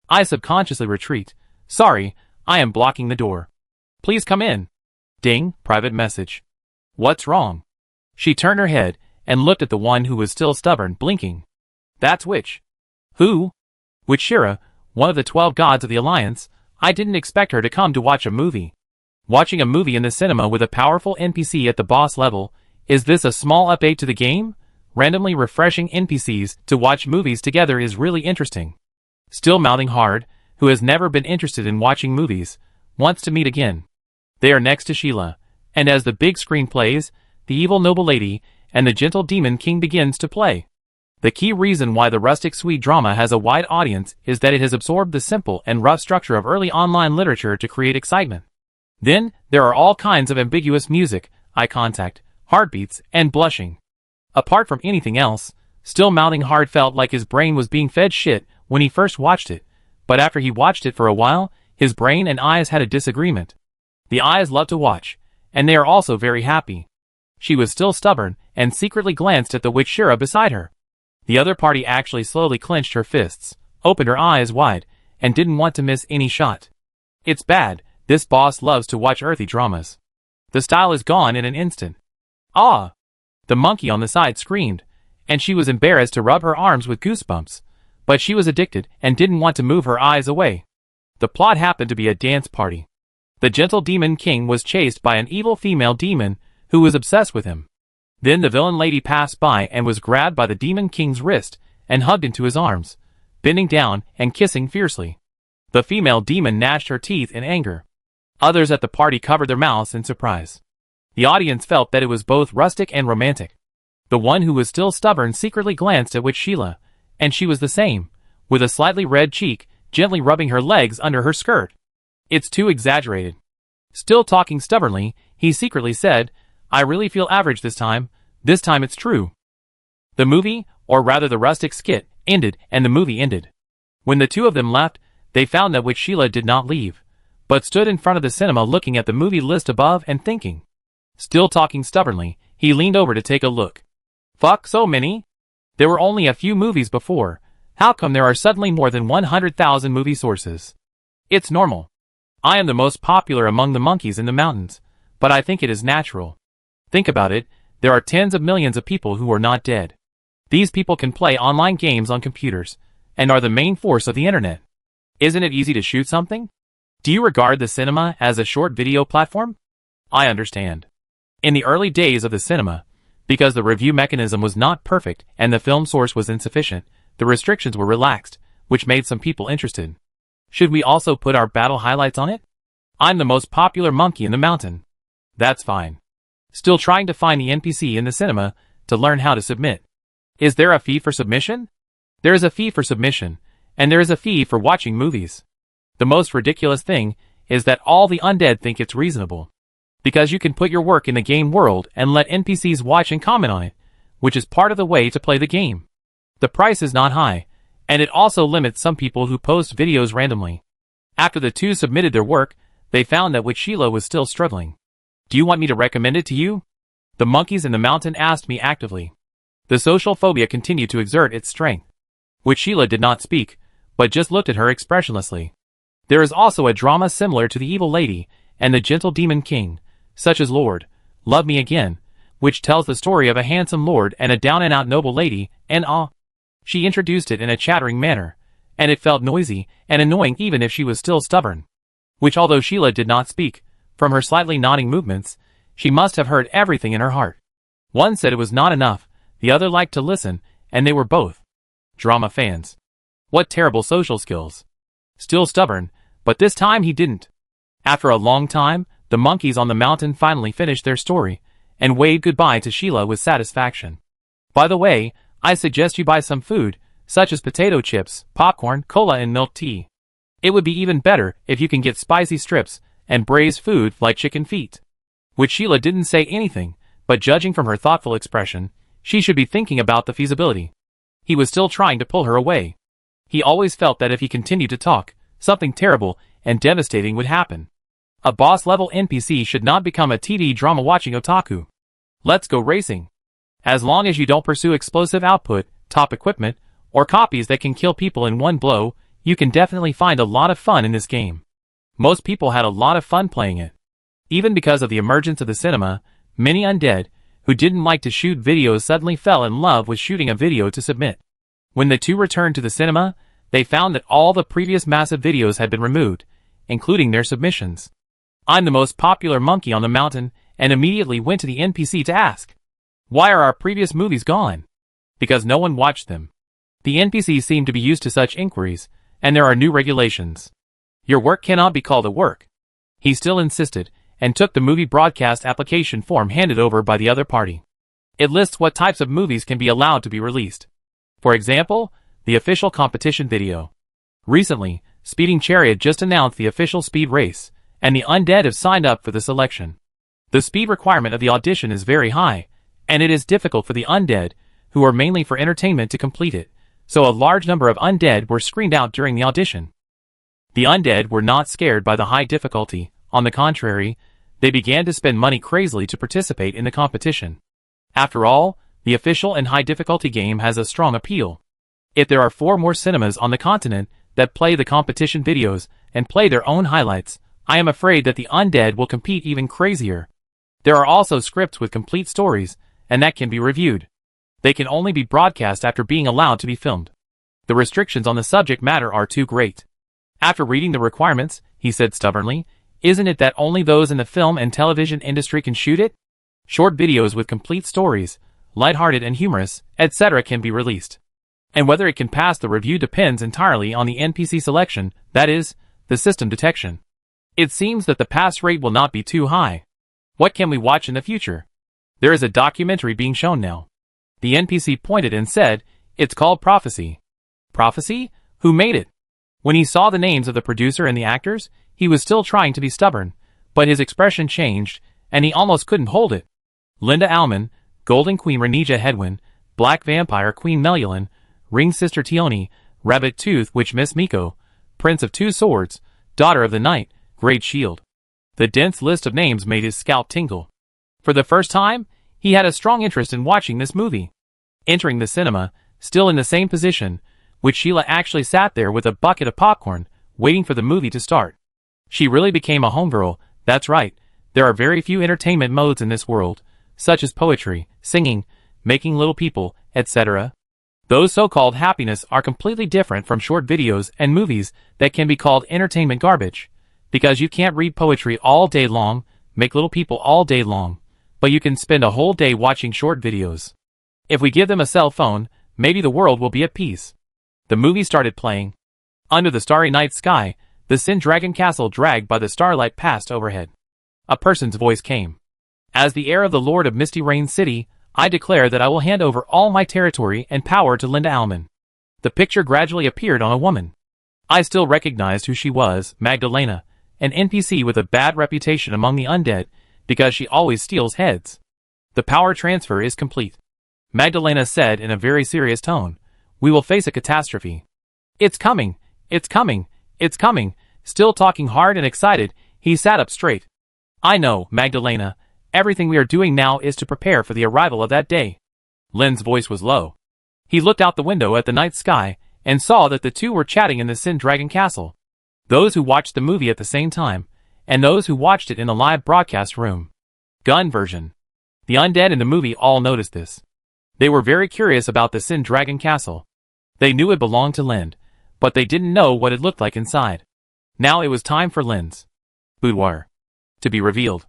I subconsciously retreat. Sorry, I am blocking the door. Please come in. Ding, private message. What's wrong? She turned her head and looked at the one who was still stubborn, blinking. That's Witch. Who? Witch Shira, one of the 12 gods of the Alliance. I didn't expect her to come to watch a movie. Watching a movie in the cinema with a powerful NPC at the boss level, is this a small update to the game? Randomly refreshing NPCs to watch movies together is really interesting. Still mouthing hard, who has never been interested in watching movies, wants to meet again. They are next to Sheila, and as the big screen plays, the evil noble lady and the gentle demon king begins to play. The key reason why the rustic sweet drama has a wide audience is that it has absorbed the simple and rough structure of early online literature to create excitement. Then, there are all kinds of ambiguous music, eye contact, heartbeats, and blushing. Apart from anything else, still mouthing hard felt like his brain was being fed shit when he first watched it, but after he watched it for a while, his brain and eyes had a disagreement. The eyes love to watch, and they are also very happy. She was still stubborn, and secretly glanced at the witch Shira beside her. The other party actually slowly clenched her fists, opened her eyes wide, and didn't want to miss any shot. It's bad, this boss loves to watch earthy dramas. The style is gone in an instant. Ah! The monkey on the side screamed, and she was embarrassed to rub her arms with goosebumps, but she was addicted and didn't want to move her eyes away. The plot happened to be a dance party. The gentle demon king was chased by an evil female demon who was obsessed with him. Then the villain lady passed by and was grabbed by the demon king's wrist and hugged into his arms, bending down and kissing fiercely. The female demon gnashed her teeth in anger. Others at the party covered their mouths in surprise. The audience felt that it was both rustic and romantic. The one who was still stubborn secretly glanced at witch Sheila, and she was the same, with a slightly red cheek, gently rubbing her legs under her skirt. It's too exaggerated. Still talking stubbornly, he secretly said, I really feel average this time it's true. The movie, or rather the rustic skit, ended and the movie ended. When the two of them left, they found that witch Sheila did not leave, but stood in front of the cinema looking at the movie list above and thinking. Still talking stubbornly, he leaned over to take a look. Fuck, so many? There were only a few movies before. How come there are suddenly more than 100,000 movie sources? It's normal. I am the most popular among the monkeys in the mountains, but I think it is natural. Think about it, there are tens of millions of people who are not dead. These people can play online games on computers, and are the main force of the internet. Isn't it easy to shoot something? Do you regard the cinema as a short video platform? I understand. In the early days of the cinema, because the review mechanism was not perfect and the film source was insufficient, the restrictions were relaxed, which made some people interested. Should we also put our battle highlights on it? I'm the most popular monkey in the mountain. That's fine. Still trying to find the NPC in the cinema to learn how to submit. Is there a fee for submission? There is a fee for submission, and there is a fee for watching movies. The most ridiculous thing is that all the undead think it's reasonable. Because you can put your work in the game world and let NPCs watch and comment on it, which is part of the way to play the game. The price is not high, and it also limits some people who post videos randomly. After the two submitted their work, they found that witch Sheila was still struggling. Do you want me to recommend it to you? The monkeys in the mountain asked me actively. The social phobia continued to exert its strength. Witch Sheila did not speak, but just looked at her expressionlessly. There is also a drama similar to the evil lady and the gentle demon king, such as Lord, Love Me Again, which tells the story of a handsome lord and a down-and-out noble lady, and she introduced it in a chattering manner, and it felt noisy and annoying even if she was still stubborn. Which although Sheila did not speak, from her slightly nodding movements, she must have heard everything in her heart. One said it was not enough, the other liked to listen, and they were both drama fans. What terrible social skills. Still stubborn, but this time he didn't. After a long time, the monkeys on the mountain finally finished their story, and waved goodbye to Sheila with satisfaction. By the way, I suggest you buy some food, such as potato chips, popcorn, cola and milk tea. It would be even better if you can get spicy strips, and braised food like chicken feet. Which Sheila didn't say anything, but judging from her thoughtful expression, she should be thinking about the feasibility. He was still trying to pull her away. He always felt that if he continued to talk, something terrible and devastating would happen. A boss-level NPC should not become a TV drama-watching otaku. Let's go racing. As long as you don't pursue explosive output, top equipment, or copies that can kill people in one blow, you can definitely find a lot of fun in this game. Most people had a lot of fun playing it. Even because of the emergence of the cinema, many undead, who didn't like to shoot videos suddenly fell in love with shooting a video to submit. When the two returned to the cinema, they found that all the previous massive videos had been removed, including their submissions. I'm the most popular monkey on the mountain, and immediately went to the NPC to ask, why are our previous movies gone? Because no one watched them. The NPC seemed to be used to such inquiries, and there are new regulations. Your work cannot be called a work. He still insisted, and took the movie broadcast application form handed over by the other party. It lists what types of movies can be allowed to be released. For example, the official competition video. Recently, Speeding Chariot just announced the official speed race, and the undead have signed up for the selection. The speed requirement of the audition is very high, and it is difficult for the undead, who are mainly for entertainment, to complete it, so a large number of undead were screened out during the audition. The undead were not scared by the high difficulty. On the contrary, they began to spend money crazily to participate in the competition. After all, the official and high difficulty game has a strong appeal. If there are 4 more cinemas on the continent that play the competition videos and play their own highlights, I am afraid that the undead will compete even crazier. There are also scripts with complete stories, and that can be reviewed. They can only be broadcast after being allowed to be filmed. The restrictions on the subject matter are too great. After reading the requirements, he said stubbornly, isn't it that only those in the film and television industry can shoot it? Short videos with complete stories, lighthearted and humorous, etc. can be released. And whether it can pass the review depends entirely on the NPC selection, that is, the system detection. It seems that the pass rate will not be too high. What can we watch in the future? There is a documentary being shown now. The NPC pointed and said, it's called Prophecy. Prophecy? Who made it? When he saw the names of the producer and the actors, he was still trying to be stubborn, but his expression changed, and he almost couldn't hold it. Linda Alman, Golden Queen Renija Hedwin, Black Vampire Queen Melulin, Ring Sister Tioni, Rabbit Tooth Witch Miss Miko, Prince of Two Swords, Daughter of the Night, Great Shield. The dense list of names made his scalp tingle. For the first time, he had a strong interest in watching this movie. Entering the cinema, still in the same position, which Sheila actually sat there with a bucket of popcorn, waiting for the movie to start. She really became a homegirl. That's right, there are very few entertainment modes in this world, such as poetry, singing, making little people, etc. Those so-called happiness are completely different from short videos and movies that can be called entertainment garbage, because you can't read poetry all day long, make little people all day long, but you can spend a whole day watching short videos. If we give them a cell phone, maybe the world will be at peace. The movie started playing. Under the starry night sky, the Sin Dragon Castle dragged by the starlight passed overhead. A person's voice came. As the heir of the Lord of Misty Rain City, I declare that I will hand over all my territory and power to Linda Alman. The picture gradually appeared on a woman. I still recognized who she was, Magdalena, an NPC with a bad reputation among the undead, because she always steals heads. The power transfer is complete. Magdalena said in a very serious tone, we will face a catastrophe. It's coming, it's coming, it's coming. Still talking hard and excited, he sat up straight. I know, Magdalena, everything we are doing now is to prepare for the arrival of that day. Len's voice was low. He looked out the window at the night sky, and saw that the two were chatting in the Sin Dragon Castle. Those who watched the movie at the same time, and those who watched it in the live broadcast room. Gun version. The undead in the movie all noticed this. They were very curious about the Sin Dragon Castle. They knew it belonged to Lind, but they didn't know what it looked like inside. Now it was time for Lind's boudoir to be revealed.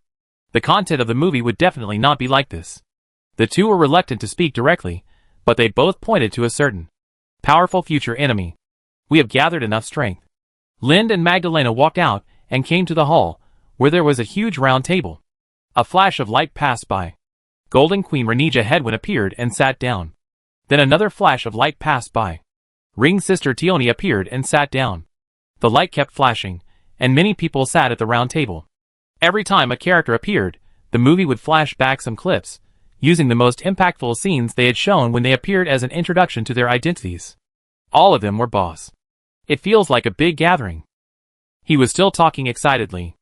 The content of the movie would definitely not be like this. The two were reluctant to speak directly, but they both pointed to a certain powerful future enemy. We have gathered enough strength. Lind and Magdalena walked out and came to the hall, where there was a huge round table. A flash of light passed by. Golden Queen Renija Hedwin appeared and sat down. Then another flash of light passed by. Ring Sister Tioni appeared and sat down. The light kept flashing, and many people sat at the round table. Every time a character appeared, the movie would flash back some clips, using the most impactful scenes they had shown when they appeared as an introduction to their identities. All of them were boss. It feels like a big gathering. He was still talking excitedly.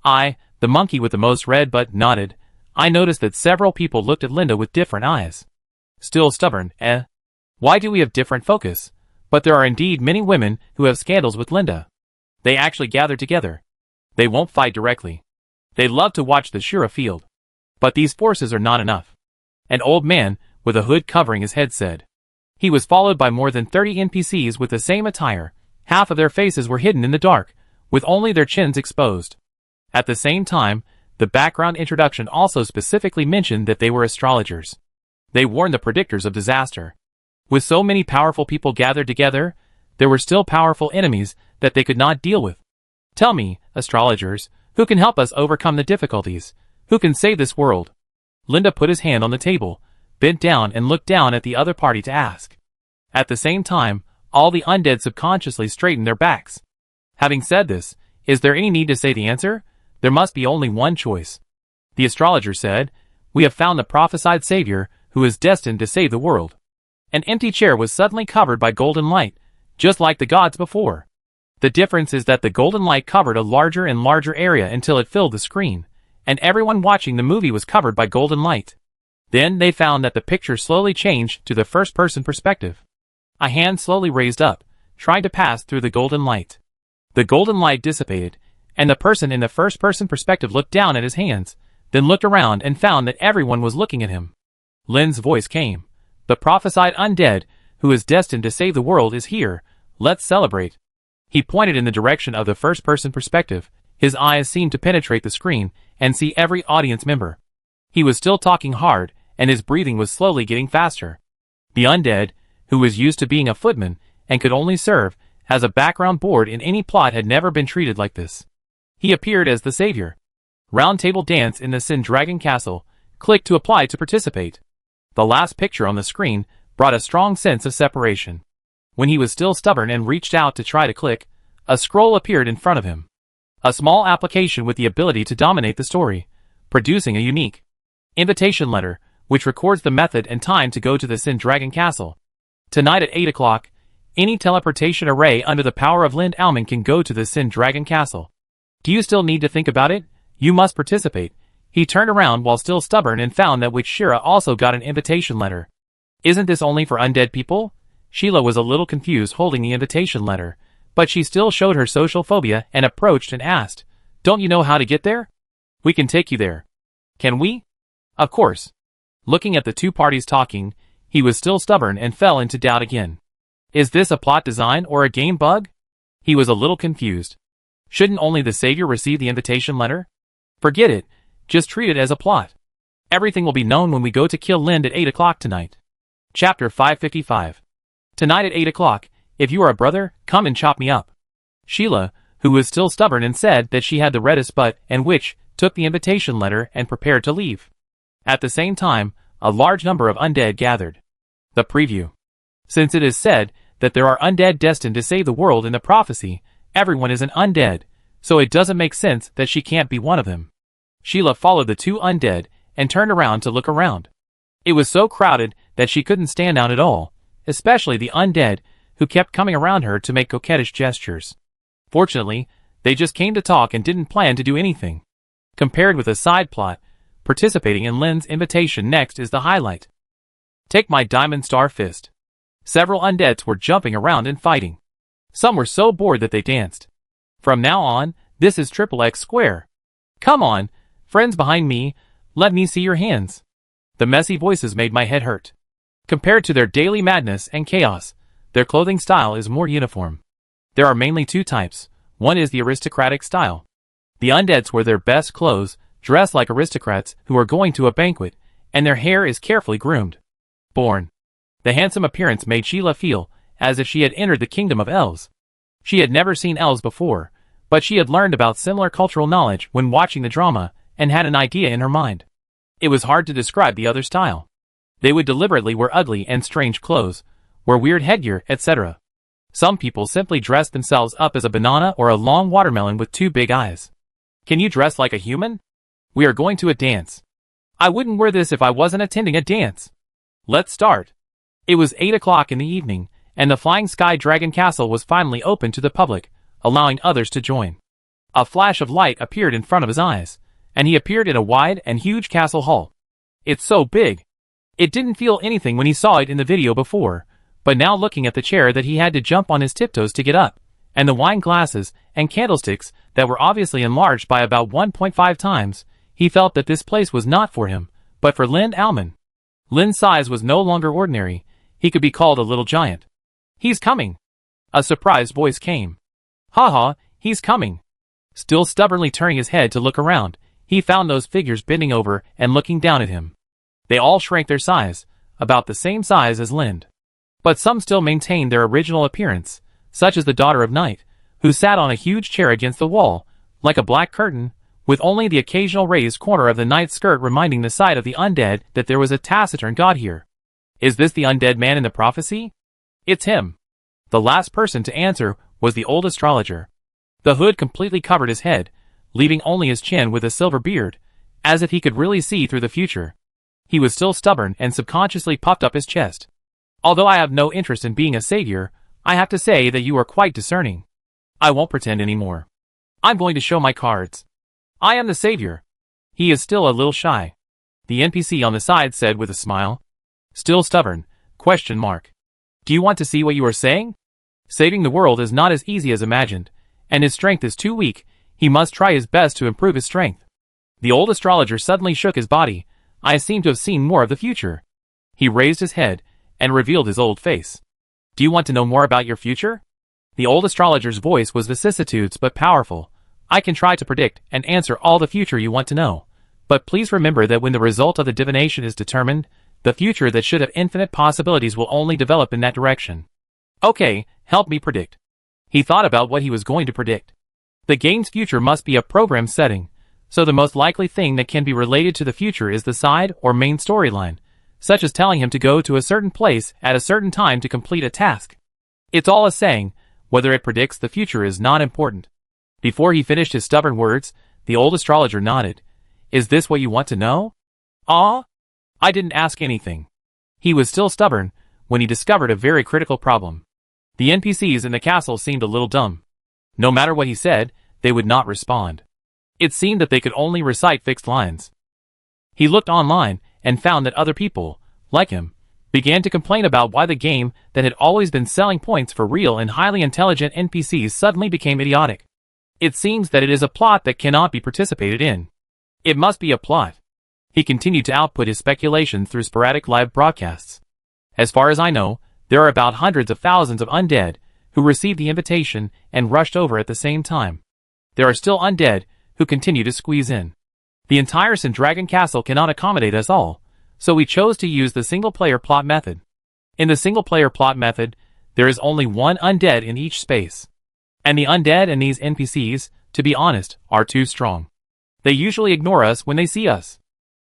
I, the monkey with the most red butt, nodded. I noticed that several people looked at Linda with different eyes. Still stubborn, eh? Why do we have different focus? But there are indeed many women who have scandals with Linda. They actually gather together. They won't fight directly. They love to watch the Shura field. But these forces are not enough. An old man, with a hood covering his head, said. He was followed by more than 30 NPCs with the same attire. Half of their faces were hidden in the dark, with only their chins exposed. At the same time, the background introduction also specifically mentioned that they were astrologers. They warned the predictors of disaster. With so many powerful people gathered together, there were still powerful enemies that they could not deal with. Tell me, astrologers, who can help us overcome the difficulties? Who can save this world? Linda put his hand on the table, bent down and looked down at the other party to ask. At the same time, all the undead subconsciously straightened their backs. Having said this, is there any need to say the answer? There must be only one choice. The astrologer said, we have found the prophesied savior who is destined to save the world. An empty chair was suddenly covered by golden light, just like the gods before. The difference is that the golden light covered a larger and larger area until it filled the screen, and everyone watching the movie was covered by golden light. Then they found that the picture slowly changed to the first-person perspective. A hand slowly raised up, trying to pass through the golden light. The golden light dissipated, and the person in the first-person perspective looked down at his hands, then looked around and found that everyone was looking at him. Lin's voice came. The prophesied undead, who is destined to save the world, is here. Let's celebrate. He pointed in the direction of the first-person perspective. His eyes seemed to penetrate the screen and see every audience member. He was still talking hard, and his breathing was slowly getting faster. The undead, who was used to being a footman and could only serve as a background board in any plot, had never been treated like this. He appeared as the savior. Round table dance in the Sin Dragon Castle. Click to apply to participate. The last picture on the screen brought a strong sense of separation. When he was still stubborn and reached out to try to click, a scroll appeared in front of him. A small application with the ability to dominate the story, producing a unique invitation letter, which records the method and time to go to the Sin Dragon Castle. Tonight at 8 o'clock, any teleportation array under the power of Lind Alman can go to the Sin Dragon Castle. Do you still need to think about it? You must participate. He turned around while still stubborn and found that Shira also got an invitation letter. Isn't this only for undead people? Sheila was a little confused holding the invitation letter, but she still showed her social phobia and approached and asked, "Don't you know how to get there? We can take you there." "Can we?" "Of course." Looking at the two parties talking, he was still stubborn and fell into doubt again. Is this a plot design or a game bug? He was a little confused. Shouldn't only the savior receive the invitation letter? Forget it, just treat it as a plot. Everything will be known when we go to kill Lind at 8 o'clock tonight. Chapter 555. Tonight at 8 o'clock, if you are a brother, come and chop me up. Sheila, who was still stubborn and said that she had the reddest butt, and which took the invitation letter and prepared to leave. At the same time, a large number of undead gathered. The preview. Since it is said that there are undead destined to save the world in the prophecy, everyone is an undead, so it doesn't make sense that she can't be one of them. Sheila followed the two undead and turned around to look around. It was so crowded that she couldn't stand out at all, especially the undead, who kept coming around her to make coquettish gestures. Fortunately, they just came to talk and didn't plan to do anything. Compared with a side plot, participating in Lind's invitation next is the highlight. Take my diamond star fist. Several undeads were jumping around and fighting. Some were so bored that they danced. From now on, this is XXX square. Come on, friends behind me, let me see your hands. The messy voices made my head hurt. Compared to their daily madness and chaos, their clothing style is more uniform. There are mainly two types. One is the aristocratic style. The undeads wear their best clothes, dress like aristocrats who are going to a banquet, and their hair is carefully groomed. Born. The handsome appearance made Sheila feel as if she had entered the kingdom of elves. She had never seen elves before, but she had learned about similar cultural knowledge when watching the drama and had an idea in her mind. It was hard to describe the other style. They would deliberately wear ugly and strange clothes, wear weird headgear, etc. Some people simply dressed themselves up as a banana or a long watermelon with two big eyes. Can you dress like a human? We are going to a dance. I wouldn't wear this if I wasn't attending a dance. Let's start. It was 8 o'clock in the evening, and the Flying Sky Dragon Castle was finally open to the public, allowing others to join. A flash of light appeared in front of his eyes, and he appeared in a wide and huge castle hall. It's so big. It didn't feel anything when he saw it in the video before, but now looking at the chair that he had to jump on his tiptoes to get up, and the wine glasses and candlesticks that were obviously enlarged by about 1.5 times, he felt that this place was not for him, but for Lind Alman. Lind's size was no longer ordinary. He could be called a little giant. He's coming. A surprised voice came. Haha, he's coming. Still stubbornly turning his head to look around, he found those figures bending over and looking down at him. They all shrank their size, about the same size as Lind. But some still maintained their original appearance, such as the daughter of night, who sat on a huge chair against the wall, like a black curtain, with only the occasional raised corner of the knight's skirt reminding the sight of the undead that there was a taciturn god here. Is this the undead man in the prophecy? It's him. The last person to answer was the old astrologer. The hood completely covered his head, leaving only his chin with a silver beard, as if he could really see through the future. He was still stubborn and subconsciously puffed up his chest. Although I have no interest in being a savior, I have to say that you are quite discerning. I won't pretend anymore. I'm going to show my cards. I am the savior. He is still a little shy. The NPC on the side said with a smile. Still stubborn? ? Do you want to see what you are saying? Saving the world is not as easy as imagined, and his strength is too weak. He must try his best to improve his strength. The old astrologer suddenly shook his body. I seem to have seen more of the future. He raised his head and revealed his old face. Do you want to know more about your future? The old astrologer's voice was vicissitudes but powerful. I can try to predict and answer all the future you want to know. But please remember that when the result of the divination is determined, the future that should have infinite possibilities will only develop in that direction. Okay, help me predict. He thought about what he was going to predict. The game's future must be a program setting, so the most likely thing that can be related to the future is the side or main storyline, such as telling him to go to a certain place at a certain time to complete a task. It's all a saying, whether it predicts the future is not important. Before he finished his stubborn words, the old astrologer nodded. Is this what you want to know? Ah? I didn't ask anything. He was still stubborn when he discovered a very critical problem. The NPCs in the castle seemed a little dumb. No matter what he said, they would not respond. It seemed that they could only recite fixed lines. He looked online and found that other people, like him, began to complain about why the game that had always been selling points for real and highly intelligent NPCs suddenly became idiotic. It seems that it is a plot that cannot be participated in. It must be a plot. He continued to output his speculations through sporadic live broadcasts. As far as I know, there are about hundreds of thousands of undead who received the invitation and rushed over at the same time. There are still undead who continue to squeeze in. The entire Sindragon Castle cannot accommodate us all, so we chose to use the single-player plot method. In the single-player plot method, there is only one undead in each space. And the undead in these NPCs, to be honest, are too strong. They usually ignore us when they see us.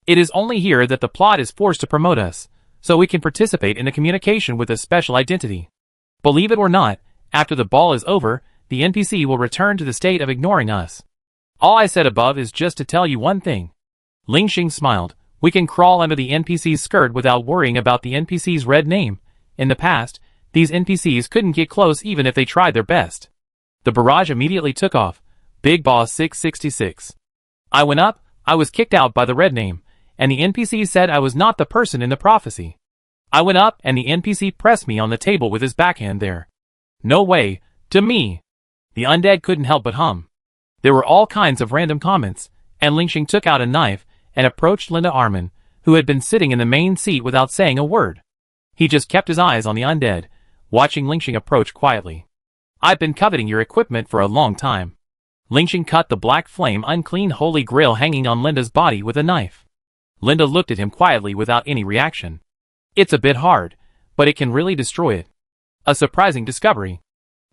It is only here that the plot is forced to promote us, so we can participate in the communication with a special identity. Believe it or not, after the ball is over, the NPC will return to the state of ignoring us. All I said above is just to tell you one thing. Ling Xing smiled. We can crawl under the NPC's skirt without worrying about the NPC's red name. In the past, these NPCs couldn't get close even if they tried their best. The barrage immediately took off. Big Boss 666. I went up, I was kicked out by the red name, and the NPC said I was not the person in the prophecy. I went up and the NPC pressed me on the table with his backhand there. No way, to me. The undead couldn't help but hum. There were all kinds of random comments, and Ling Xing took out a knife and approached Linda Armin, who had been sitting in the main seat without saying a word. He just kept his eyes on the undead, watching Ling Xing approach quietly. I've been coveting your equipment for a long time. Ling Xing cut the black flame unclean holy grail hanging on Linda's body with a knife. Linda looked at him quietly without any reaction. It's a bit hard, but it can really destroy it. A surprising discovery.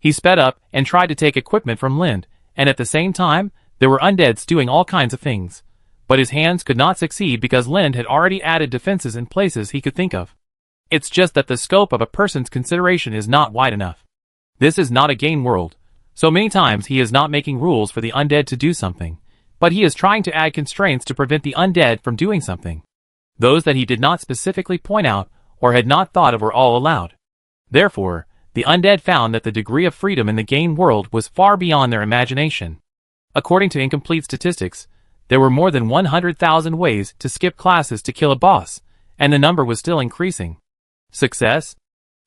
He sped up and tried to take equipment from Lind, and at the same time, there were undeads doing all kinds of things. But his hands could not succeed because Lind had already added defenses in places he could think of. It's just that the scope of a person's consideration is not wide enough. This is not a game world, so many times he is not making rules for the undead to do something, but he is trying to add constraints to prevent the undead from doing something. Those that he did not specifically point out or had not thought of were all allowed. Therefore, the undead found that the degree of freedom in the game world was far beyond their imagination. According to incomplete statistics, there were more than 100,000 ways to skip classes to kill a boss, and the number was still increasing. Success?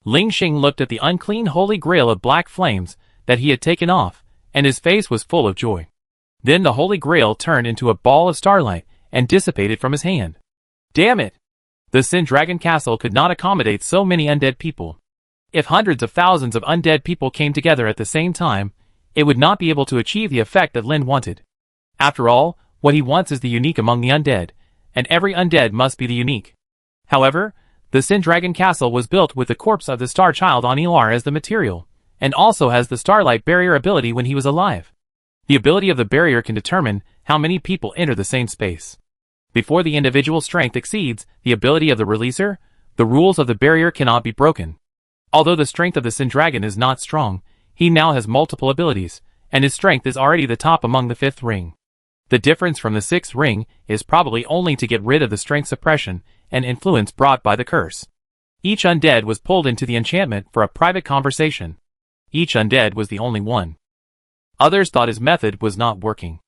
Ling Xing looked at the unclean holy grail of black flames that he had taken off, and his face was full of joy. Then the holy grail turned into a ball of starlight and dissipated from his hand. Damn it! The Sindragon Castle could not accommodate so many undead people. If hundreds of thousands of undead people came together at the same time, it would not be able to achieve the effect that Lind wanted. After all, what he wants is the unique among the undead, and every undead must be the unique. However, the Sindragon Castle was built with the corpse of the Star Child on Elar as the material, and also has the Starlight Barrier ability when he was alive. The ability of the barrier can determine how many people enter the same space. Before the individual strength exceeds the ability of the releaser, the rules of the barrier cannot be broken. Although the strength of the Sindragon is not strong, he now has multiple abilities, and his strength is already the top among the 5th ring. The difference from the 6th ring is probably only to get rid of the strength suppression and influence brought by the curse. Each undead was pulled into the enchantment for a private conversation. Each undead was the only one. Others thought his method was not working.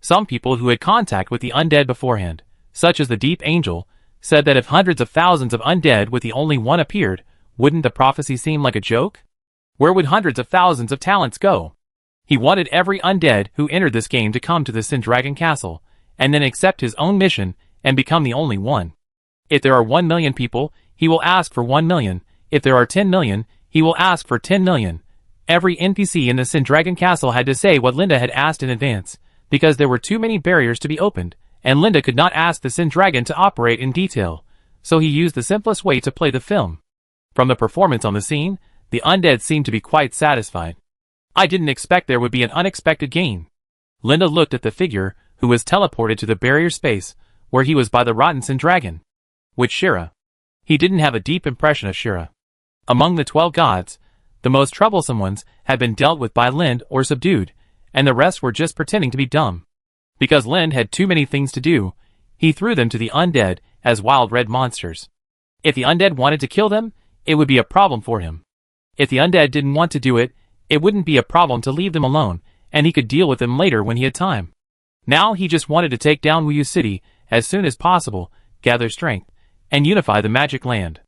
Some people who had contact with the undead beforehand, such as the Deep Angel, said that if hundreds of thousands of undead with the only one appeared, wouldn't the prophecy seem like a joke? Where would hundreds of thousands of talents go? He wanted every undead who entered this game to come to the Sin Dragon Castle, and then accept his own mission and become the only one. If there are 1 million people, he will ask for 1 million. If there are 10 million, he will ask for 10 million. Every NPC in the Sin Dragon Castle had to say what Linda had asked in advance, because there were too many barriers to be opened, and Linda could not ask the Sin Dragon to operate in detail, so he used the simplest way to play the film. From the performance on the scene, the undead seemed to be quite satisfied. I didn't expect there would be an unexpected gain. Linda looked at the figure, who was teleported to the barrier space, where he was by the rotten Sin Dragon. With Shira. He didn't have a deep impression of Shira. Among the 12 gods, the most troublesome ones had been dealt with by Lind or subdued, and the rest were just pretending to be dumb. Because Lind had too many things to do, he threw them to the undead as wild red monsters. If the undead wanted to kill them, it would be a problem for him. If the undead didn't want to do it, it wouldn't be a problem to leave them alone, and he could deal with them later when he had time. Now he just wanted to take down Wuyu City as soon as possible, gather strength, and unify the magic land.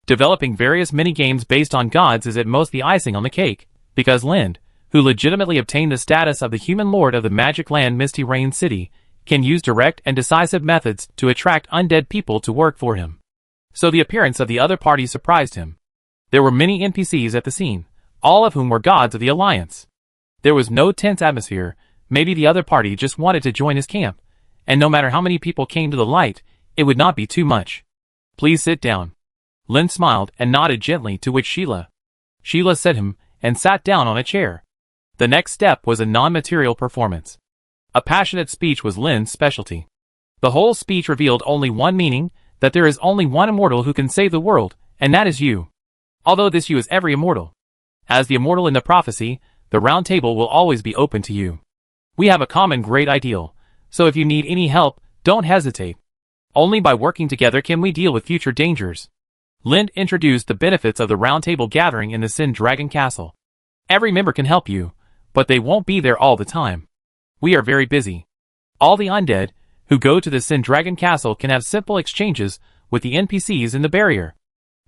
Developing various mini-games based on gods is at most the icing on the cake, because Lind, who legitimately obtained the status of the human lord of the magic land Misty Rain City, can use direct and decisive methods to attract undead people to work for him. So the appearance of the other party surprised him. There were many NPCs at the scene, all of whom were gods of the Alliance. There was no tense atmosphere. Maybe the other party just wanted to join his camp, and no matter how many people came to the light, it would not be too much. Please sit down. Lind smiled and nodded gently, to which Sheila said him and sat down on a chair. The next step was a non-material performance. A passionate speech was Lind's specialty. The whole speech revealed only one meaning, that there is only one immortal who can save the world, and that is you. Although this you is every immortal. As the immortal in the prophecy, the round table will always be open to you. We have a common great ideal, so if you need any help, don't hesitate. Only by working together can we deal with future dangers. Lind introduced the benefits of the round table gathering in the Sin Dragon Castle. Every member can help you, but they won't be there all the time. We are very busy. All the undead who go to the Sin Dragon Castle can have simple exchanges with the NPCs in the barrier.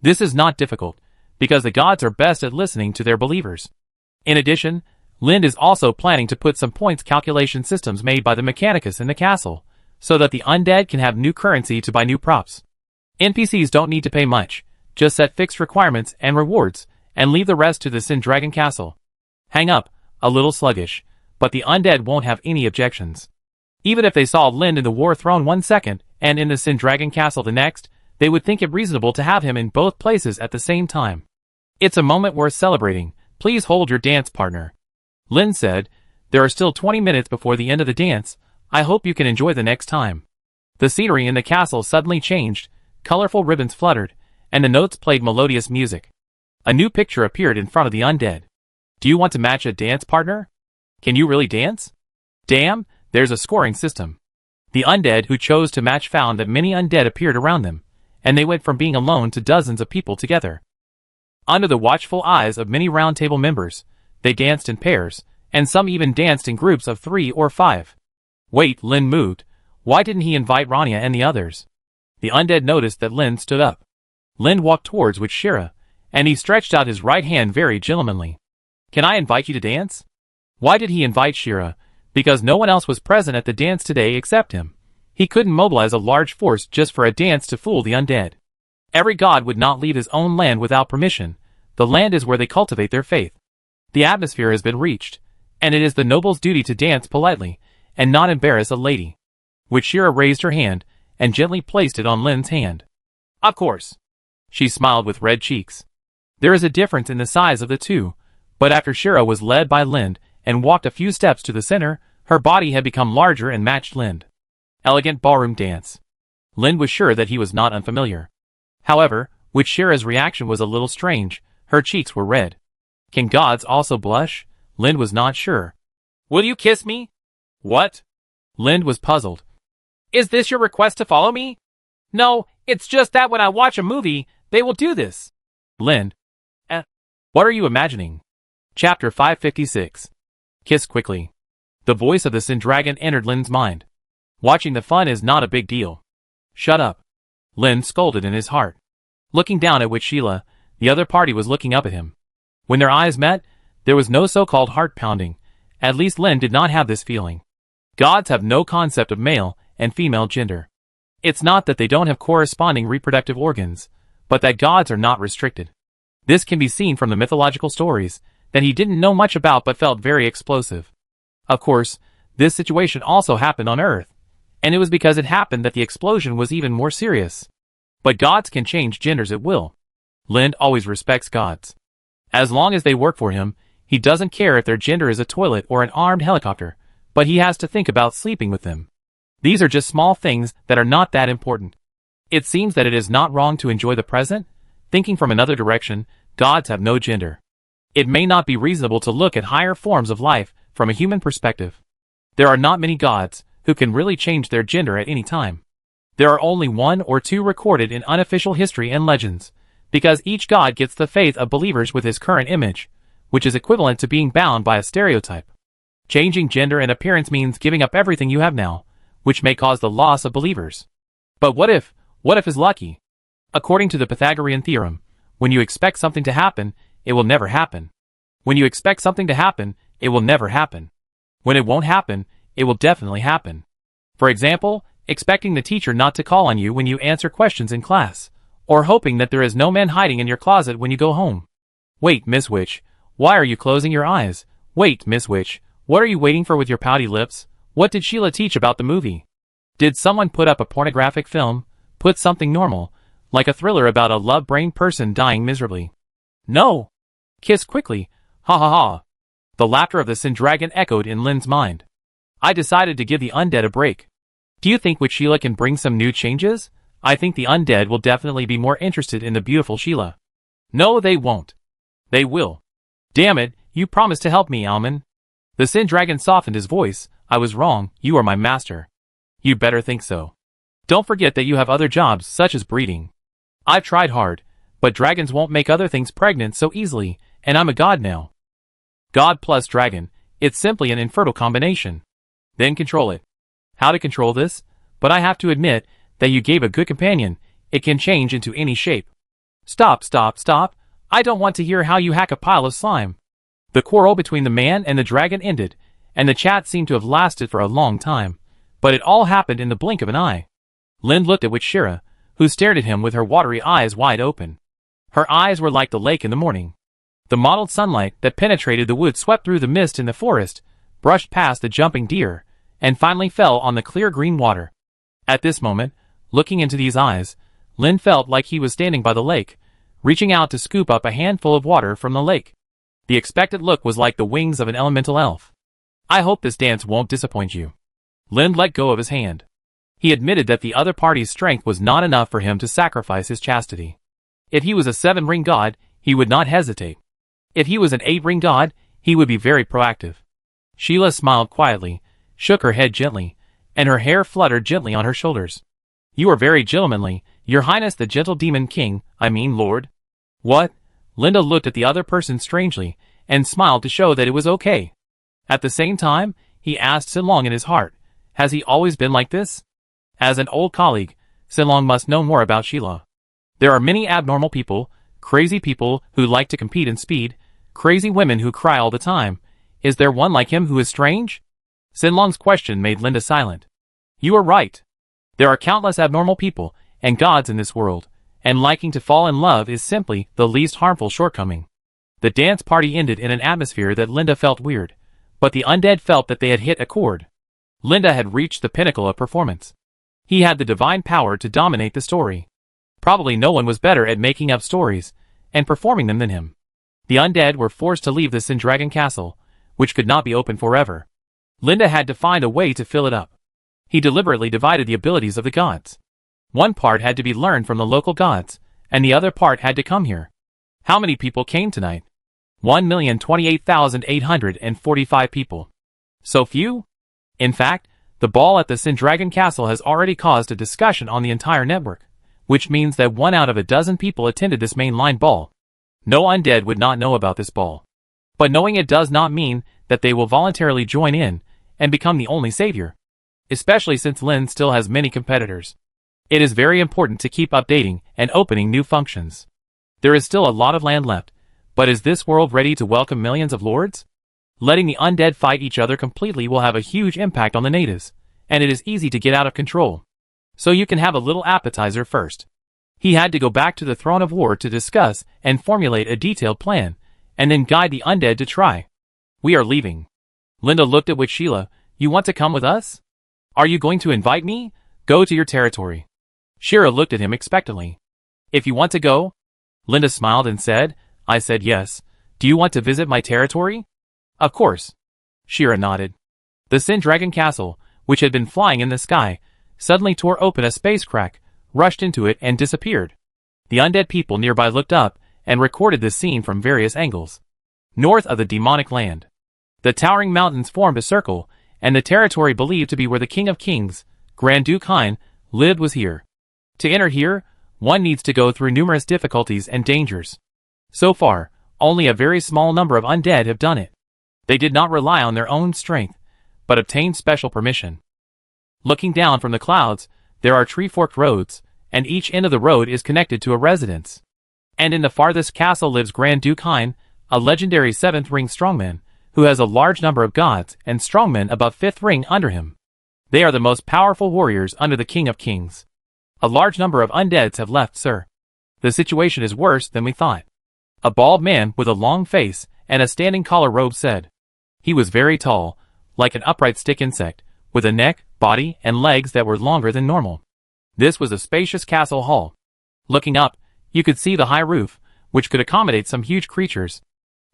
This is not difficult, because the gods are best at listening to their believers. In addition, Lind is also planning to put some points calculation systems made by the Mechanicus in the castle, so that the undead can have new currency to buy new props. NPCs don't need to pay much, just set fixed requirements and rewards, and leave the rest to the Sin Dragon Castle. Hang up, a little sluggish, but the undead won't have any objections. Even if they saw Lind in the War Throne 1 second, and in the Sin Dragon Castle the next, they would think it reasonable to have him in both places at the same time. It's a moment worth celebrating. Please hold your dance partner. Lind said, there are still 20 minutes before the end of the dance. I hope you can enjoy the next time. The scenery in the castle suddenly changed, colorful ribbons fluttered, and the notes played melodious music. A new picture appeared in front of the undead. Do you want to match a dance partner? Can you really dance? Damn, there's a scoring system. The undead who chose to match found that many undead appeared around them, and they went from being alone to dozens of people together. Under the watchful eyes of many round table members, they danced in pairs, and some even danced in groups of 3 or 5. Wait, Lind moved. Why didn't he invite Rania and the others? The undead noticed that Lind stood up. Lind walked towards with Shira, and he stretched out his right hand very gentlemanly. Can I invite you to dance? Why did he invite Shira? Because no one else was present at the dance today except him. He couldn't mobilize a large force just for a dance to fool the undead. Every god would not leave his own land without permission. The land is where they cultivate their faith. The atmosphere has been reached, and it is the noble's duty to dance politely, and not embarrass a lady. Which Shira raised her hand, and gently placed it on Lind's hand. Of course. She smiled with red cheeks. There is a difference in the size of the two, but after Shira was led by Lind, and walked a few steps to the center, her body had become larger and matched Lind. Elegant ballroom dance. Lind was sure that he was not unfamiliar. However, which Shira's reaction was a little strange. Her cheeks were red. Can gods also blush? Lind was not sure. Will you kiss me? What? Lind was puzzled. Is this your request to follow me? No, it's just that when I watch a movie, They will do this. Lind. What are you imagining? Chapter 556. Kiss quickly. The voice of the Sin Dragon entered Lind's mind. Watching the fun is not a big deal. Shut up. Lind scolded in his heart. Looking down at which Sheila, the other party, was looking up at him. When their eyes met, there was no so-called heart pounding. At least Lind did not have this feeling. Gods have no concept of male and female gender. It's not that they don't have corresponding reproductive organs, but that gods are not restricted. This can be seen from the mythological stories that he didn't know much about but felt very explosive. Of course, this situation also happened on Earth, and it was because it happened that the explosion was even more serious. But gods can change genders at will. Lind always respects gods. As long as they work for him, he doesn't care if their gender is a toilet or an armed helicopter, but he has to think about sleeping with them. These are just small things that are not that important. It seems that it is not wrong to enjoy the present. Thinking from another direction, gods have no gender. It may not be reasonable to look at higher forms of life from a human perspective. There are not many gods who can really change their gender at any time. There are only one or two recorded in unofficial history and legends, because each god gets the faith of believers with his current image, which is equivalent to being bound by a stereotype. Changing gender and appearance means giving up everything you have now, which may cause the loss of believers. But what if is lucky? According to the Pythagorean theorem, when you expect something to happen, it will never happen. When you expect something to happen, it will never happen. When it won't happen, it will definitely happen. For example, expecting the teacher not to call on you when you answer questions in class, or hoping that there is no man hiding in your closet when you go home. Wait, Miss Witch, why are you closing your eyes? Wait, Miss Witch, what are you waiting for with your pouty lips? What did Sheila teach about the movie? Did someone put up a pornographic film? Put something normal, like a thriller about a love-brained person dying miserably? No! Kiss quickly, ha ha ha. The laughter of the Sin Dragon echoed in Lind's mind. I decided to give the undead a break. Do you think Witch Sheila can bring some new changes? I think the undead will definitely be more interested in the beautiful Sheila. No, they won't. They will. Damn it, you promised to help me, Alman. The Sin Dragon softened his voice. I was wrong, you are my master. You better think so. Don't forget that you have other jobs, such as breeding. I've tried hard, but dragons won't make other things pregnant so easily, and I'm a god now. God plus dragon, it's simply an infertile combination. Then control it. How to control this? But I have to admit that you gave a good companion. It can change into any shape. Stop, stop, stop. I don't want to hear how you hack a pile of slime. The quarrel between the man and the dragon ended, and the chat seemed to have lasted for a long time, but it all happened in the blink of an eye. Lind looked at Witch Shira, who stared at him with her watery eyes wide open. Her eyes were like the lake in the morning. The mottled sunlight that penetrated the wood swept through the mist in the forest, brushed past the jumping deer, and finally fell on the clear green water. At this moment, looking into these eyes, Lind felt like he was standing by the lake, reaching out to scoop up a handful of water from the lake. The expectant look was like the wings of an elemental elf. I hope this dance won't disappoint you. Lind let go of his hand. He admitted that the other party's strength was not enough for him to sacrifice his chastity. If he was a 7-ring god, he would not hesitate. If he was an 8-ring god, he would be very proactive. Sheila smiled quietly, shook her head gently, and her hair fluttered gently on her shoulders. You are very gentlemanly, your highness the gentle demon king, lord. What? Linda looked at the other person strangely, and smiled to show that it was okay. At the same time, he asked Sinlong in his heart, has he always been like this? As an old colleague, Sinlong must know more about Sheila. There are many abnormal people, crazy people who like to compete in speed, crazy women who cry all the time. Is there one like him who is strange? Sinlong's question made Linda silent. You are right. There are countless abnormal people and gods in this world, and liking to fall in love is simply the least harmful shortcoming. The dance party ended in an atmosphere that Linda felt weird, but the undead felt that they had hit a chord. Linda had reached the pinnacle of performance. He had the divine power to dominate the story. Probably no one was better at making up stories and performing them than him. The undead were forced to leave the Sin Dragon castle, which could not be open forever. Linda had to find a way to fill it up. He deliberately divided the abilities of the gods. One part had to be learned from the local gods, and the other part had to come here. How many people came tonight? 1,028,845 people. So few? In fact, the ball at the Sin Dragon castle has already caused a discussion on the entire network, which means that 1 out of a dozen people attended this mainline ball. No undead would not know about this ball. But knowing it does not mean that they will voluntarily join in and become the only savior. Especially since Lynn still has many competitors. It is very important to keep updating and opening new functions. There is still a lot of land left, but is this world ready to welcome millions of lords? Letting the undead fight each other completely will have a huge impact on the natives, and it is easy to get out of control. So you can have a little appetizer first. He had to go back to the throne of war to discuss and formulate a detailed plan, and then guide the undead to try. We are leaving. Linda looked at Sheila. You want to come with us? Are you going to invite me? Go to your territory. Shira looked at him expectantly. If you want to go? Linda smiled and said, I said yes. Do you want to visit my territory? Of course. Shira nodded. The Sin Dragon Castle, which had been flying in the sky, suddenly tore open a space crack, rushed into it and disappeared. The undead people nearby looked up and recorded this scene from various angles. North of the demonic land, the towering mountains formed a circle, and the territory believed to be where the King of Kings, Grand Duke Hein, lived was here. To enter here, one needs to go through numerous difficulties and dangers. So far, only a very small number of undead have done it. They did not rely on their own strength, but obtained special permission. Looking down from the clouds, there are tree-forked roads, and each end of the road is connected to a residence. And in the farthest castle lives Grand Duke Hein, a legendary 7th ring strongman, who has a large number of gods and strongmen above 5th ring under him. They are the most powerful warriors under the King of Kings. A large number of undeads have left, sir. The situation is worse than we thought. A bald man with a long face and a standing collar robe said. He was very tall, like an upright stick insect, with a neck, body, and legs that were longer than normal. This was a spacious castle hall. Looking up, you could see the high roof, which could accommodate some huge creatures.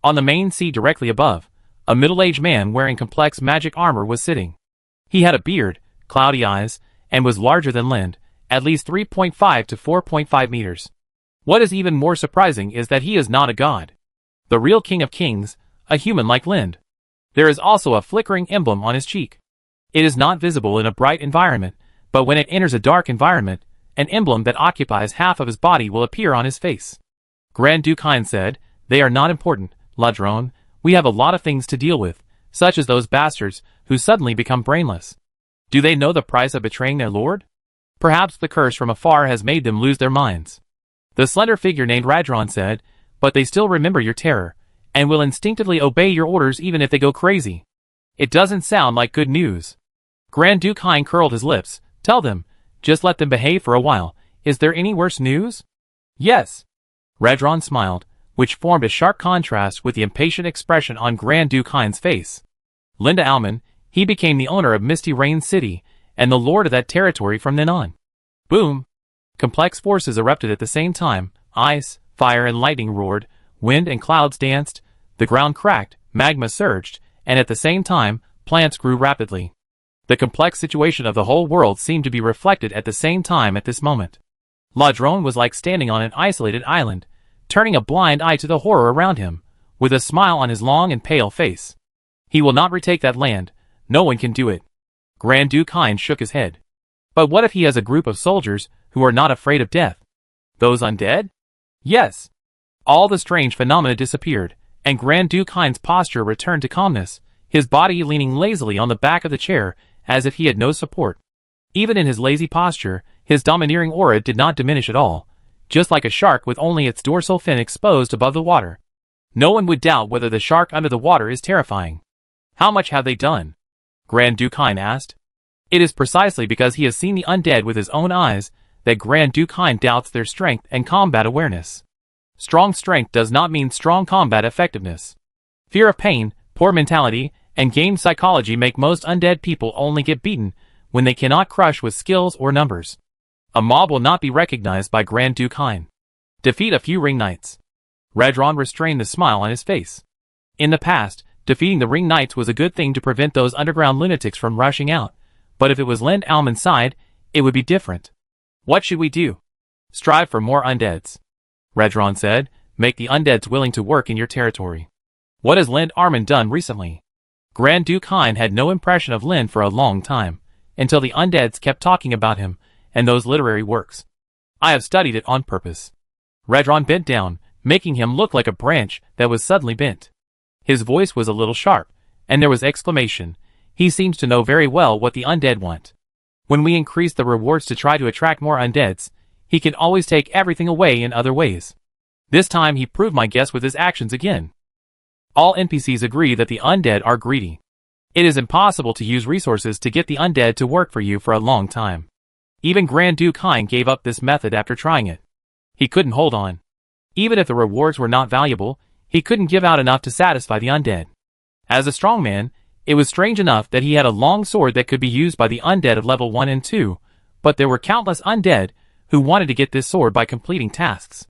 On the main seat directly above, a middle-aged man wearing complex magic armor was sitting. He had a beard, cloudy eyes, and was larger than Lind, at least 3.5 to 4.5 meters. What is even more surprising is that he is not a god. The real King of Kings, a human like Lind. There is also a flickering emblem on his cheek. It is not visible in a bright environment, but when it enters a dark environment, an emblem that occupies half of his body will appear on his face. Grand Duke Hein said, They are not important, Ladrone. We have a lot of things to deal with, such as those bastards who suddenly become brainless. Do they know the price of betraying their lord? Perhaps the curse from afar has made them lose their minds. The slender figure named Radron said, But they still remember your terror, and will instinctively obey your orders even if they go crazy. It doesn't sound like good news. Grand Duke Hein curled his lips. Tell them, just let them behave for a while. Is there any worse news? Yes. Radron smiled, which formed a sharp contrast with the impatient expression on Grand Duke Hein's face. Linda Alman, he became the owner of Misty Rain City, and the lord of that territory from then on. Boom! Complex forces erupted at the same time. Ice, fire and lightning roared, wind and clouds danced, the ground cracked, magma surged, and at the same time, plants grew rapidly. The complex situation of the whole world seemed to be reflected at the same time at this moment. Ladrone was like standing on an isolated island, turning a blind eye to the horror around him, with a smile on his long and pale face. He will not retake that land. No one can do it. Grand Duke Hein shook his head. But what if he has a group of soldiers who are not afraid of death? Those undead? Yes. All the strange phenomena disappeared, and Grand Duke Hein's posture returned to calmness, his body leaning lazily on the back of the chair as if he had no support. Even in his lazy posture, his domineering aura did not diminish at all, just like a shark with only its dorsal fin exposed above the water. No one would doubt whether the shark under the water is terrifying. How much have they done? Grand Duke Hein asked. It is precisely because he has seen the undead with his own eyes that Grand Duke Hein doubts their strength and combat awareness. Strong strength does not mean strong combat effectiveness. Fear of pain, poor mentality, and game psychology make most undead people only get beaten when they cannot crush with skills or numbers. A mob will not be recognized by Grand Duke Hein. Defeat a few ring knights. Radron restrained the smile on his face. In the past, defeating the ring knights was a good thing to prevent those underground lunatics from rushing out, but if it was Lind Alman's side, it would be different. What should we do? Strive for more undeads. Radron said, make the undeads willing to work in your territory. What has Lind Arman done recently? Grand Duke Hein had no impression of Lind for a long time, until the undeads kept talking about him and those literary works. I have studied it on purpose. Redron bent down, making him look like a branch that was suddenly bent. His voice was a little sharp, and there was exclamation. He seems to know very well what the undead want. When we increase the rewards to try to attract more undeads, he can always take everything away in other ways. This time he proved my guess with his actions again. All NPCs agree that the undead are greedy. It is impossible to use resources to get the undead to work for you for a long time. Even Grand Duke Hein gave up this method after trying it. He couldn't hold on. Even if the rewards were not valuable, he couldn't give out enough to satisfy the undead. As a strong man, it was strange enough that he had a long sword that could be used by the undead of level 1 and 2, but there were countless undead who wanted to get this sword by completing tasks.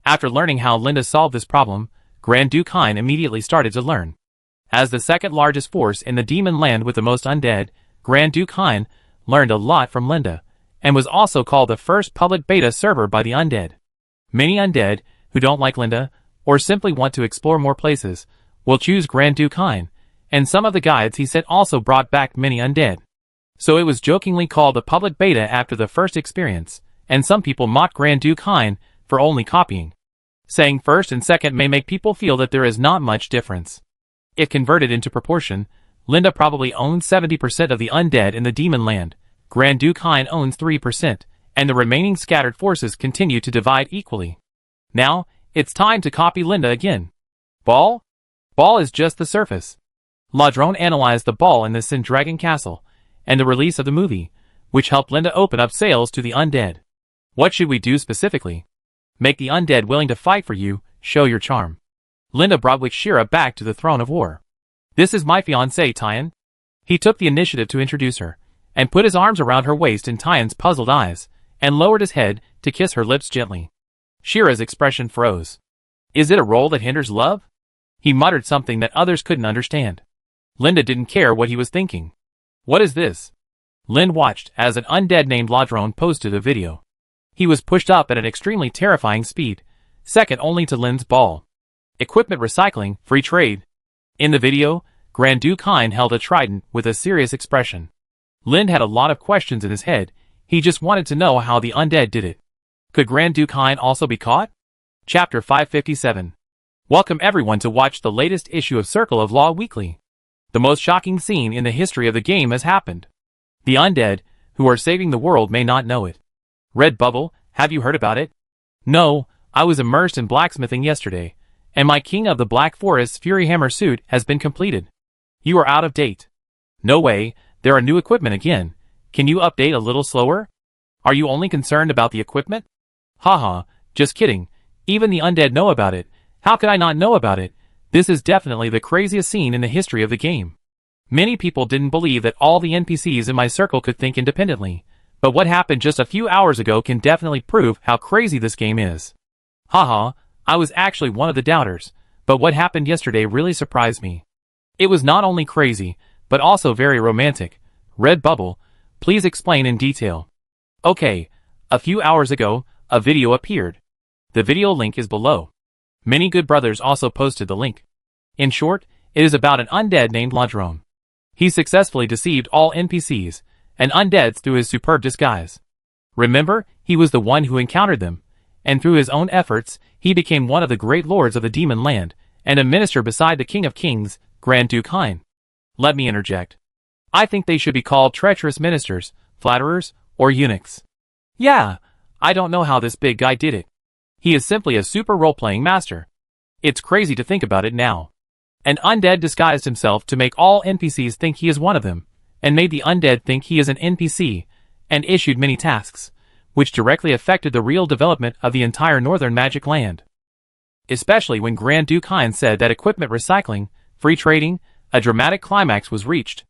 After learning how Linda solved this problem, Grand Duke Hein immediately started to learn. As the second largest force in the demon land with the most undead, Grand Duke Hein learned a lot from Linda, and was also called the first public beta server by the undead. Many undead, who don't like Linda, or simply want to explore more places, will choose Grand Duke Hein, and some of the guides he sent also brought back many undead. So it was jokingly called the public beta after the first experience, and some people mocked Grand Duke Hein for only copying. Saying first and second may make people feel that there is not much difference. If converted into proportion, Linda probably owns 70% of the undead in the demon land, Grand Duke Hein owns 3%, and the remaining scattered forces continue to divide equally. Now, it's time to copy Linda again. Ball? Ball is just the surface. Ladrone analyzed the ball in the Sin Dragon Castle, and the release of the movie, which helped Linda open up sales to the undead. What should we do specifically? Make the undead willing to fight for you, show your charm. Linda brought Shira back to the throne of war. This is my fiancée, Tyan. He took the initiative to introduce her, and put his arms around her waist in Tyan's puzzled eyes, and lowered his head to kiss her lips gently. Shira's expression froze. Is it a role that hinders love? He muttered something that others couldn't understand. Linda didn't care what he was thinking. What is this? Lynn watched as an undead named Ladrone posted a video. He was pushed up at an extremely terrifying speed, second only to Lynn's ball. Equipment recycling, free trade. In the video, Grand Duke Hein held a trident with a serious expression. Lynn had a lot of questions in his head. He just wanted to know how the undead did it. Could Grand Duke Hein also be caught? Chapter 557. Welcome everyone to watch the latest issue of Circle of Law Weekly. The most shocking scene in the history of the game has happened. The undead, who are saving the world, may not know it. Red Bubble, have you heard about it? No, I was immersed in blacksmithing yesterday, and my King of the Black Forest's Fury Hammer suit has been completed. You are out of date. No way, there are new equipment again. Can you update a little slower? Are you only concerned about the equipment? Haha, just kidding. Even the undead know about it. How could I not know about it? This is definitely the craziest scene in the history of the game. Many people didn't believe that all the NPCs in my circle could think independently, but what happened just a few hours ago can definitely prove how crazy this game is. Haha, I was actually one of the doubters, but what happened yesterday really surprised me. It was not only crazy, but also very romantic. Red Bubble, please explain in detail. Okay, a few hours ago, a video appeared. The video link is below. Many good brothers also posted the link. In short, it is about an undead named Ladrone. He successfully deceived all NPCs and undeads through his superb disguise. Remember, he was the one who encountered them, and through his own efforts, he became one of the great lords of the demon land, and a minister beside the King of Kings, Grand Duke Hein. Let me interject. I think they should be called treacherous ministers, flatterers, or eunuchs. Yeah, I don't know how this big guy did it. He is simply a super role-playing master. It's crazy to think about it now. An undead disguised himself to make all NPCs think he is one of them, and made the undead think he is an NPC, and issued many tasks, which directly affected the real development of the entire northern magic land. Especially when Grand Duke Hein said that equipment recycling, free trading, a dramatic climax was reached.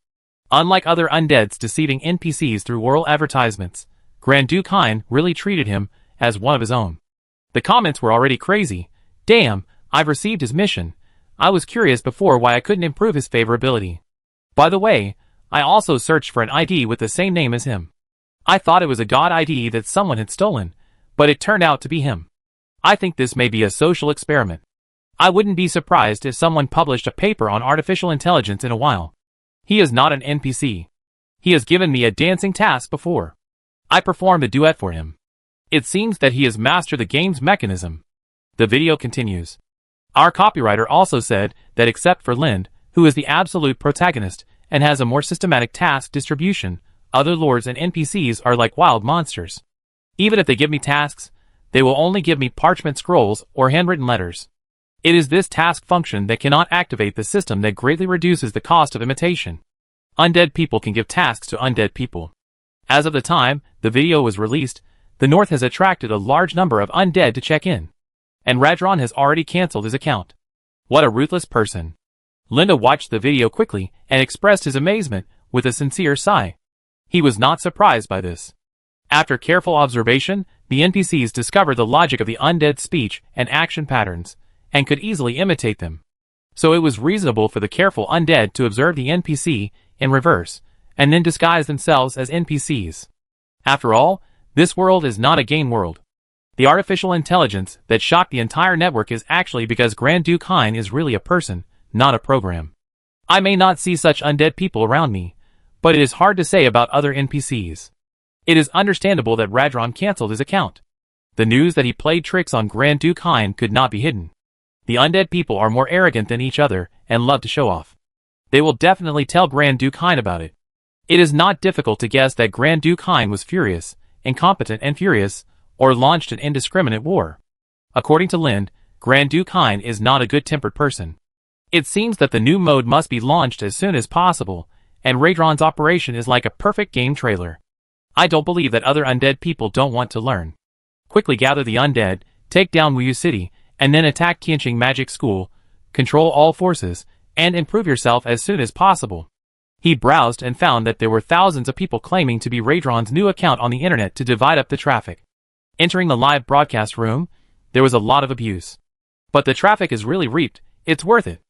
Unlike other undeads deceiving NPCs through oral advertisements, Grand Duke Hein really treated him as one of his own. The comments were already crazy. Damn, I've received his mission. I was curious before why I couldn't improve his favorability. By the way, I also searched for an ID with the same name as him. I thought it was a god ID that someone had stolen, but it turned out to be him. I think this may be a social experiment. I wouldn't be surprised if someone published a paper on artificial intelligence in a while. He is not an NPC. He has given me a dancing task before. I performed a duet for him. It seems that he has mastered the game's mechanism. The video continues. Our copywriter also said that except for Lind, who is the absolute protagonist and has a more systematic task distribution, other lords and NPCs are like wild monsters. Even if they give me tasks, they will only give me parchment scrolls or handwritten letters. It is this task function that cannot activate the system that greatly reduces the cost of imitation. Undead people can give tasks to undead people. As of the time the video was released, the North has attracted a large number of undead to check in. And Radron has already cancelled his account. What a ruthless person. Linda watched the video quickly and expressed his amazement with a sincere sigh. He was not surprised by this. After careful observation, the NPCs discovered the logic of the undead speech and action patterns, and could easily imitate them. So it was reasonable for the careful undead to observe the NPC in reverse, and then disguise themselves as NPCs. After all, this world is not a game world. The artificial intelligence that shocked the entire network is actually because Grand Duke Hein is really a person, not a program. I may not see such undead people around me, but it is hard to say about other NPCs. It is understandable that Radron cancelled his account. The news that he played tricks on Grand Duke Hein could not be hidden. The undead people are more arrogant than each other and love to show off. They will definitely tell Grand Duke Hein about it. It is not difficult to guess that Grand Duke Hein was furious, incompetent and furious, or launched an indiscriminate war. According to Lind, Grand Duke Hein is not a good-tempered person. It seems that the new mode must be launched as soon as possible, and Radron's operation is like a perfect game trailer. I don't believe that other undead people don't want to learn. Quickly gather the undead, take down Wuyu City, and then attack Tianqing Magic School, control all forces, and improve yourself as soon as possible. He browsed and found that there were thousands of people claiming to be Radron's new account on the internet to divide up the traffic. Entering the live broadcast room, there was a lot of abuse. But the traffic is really reaped, it's worth it.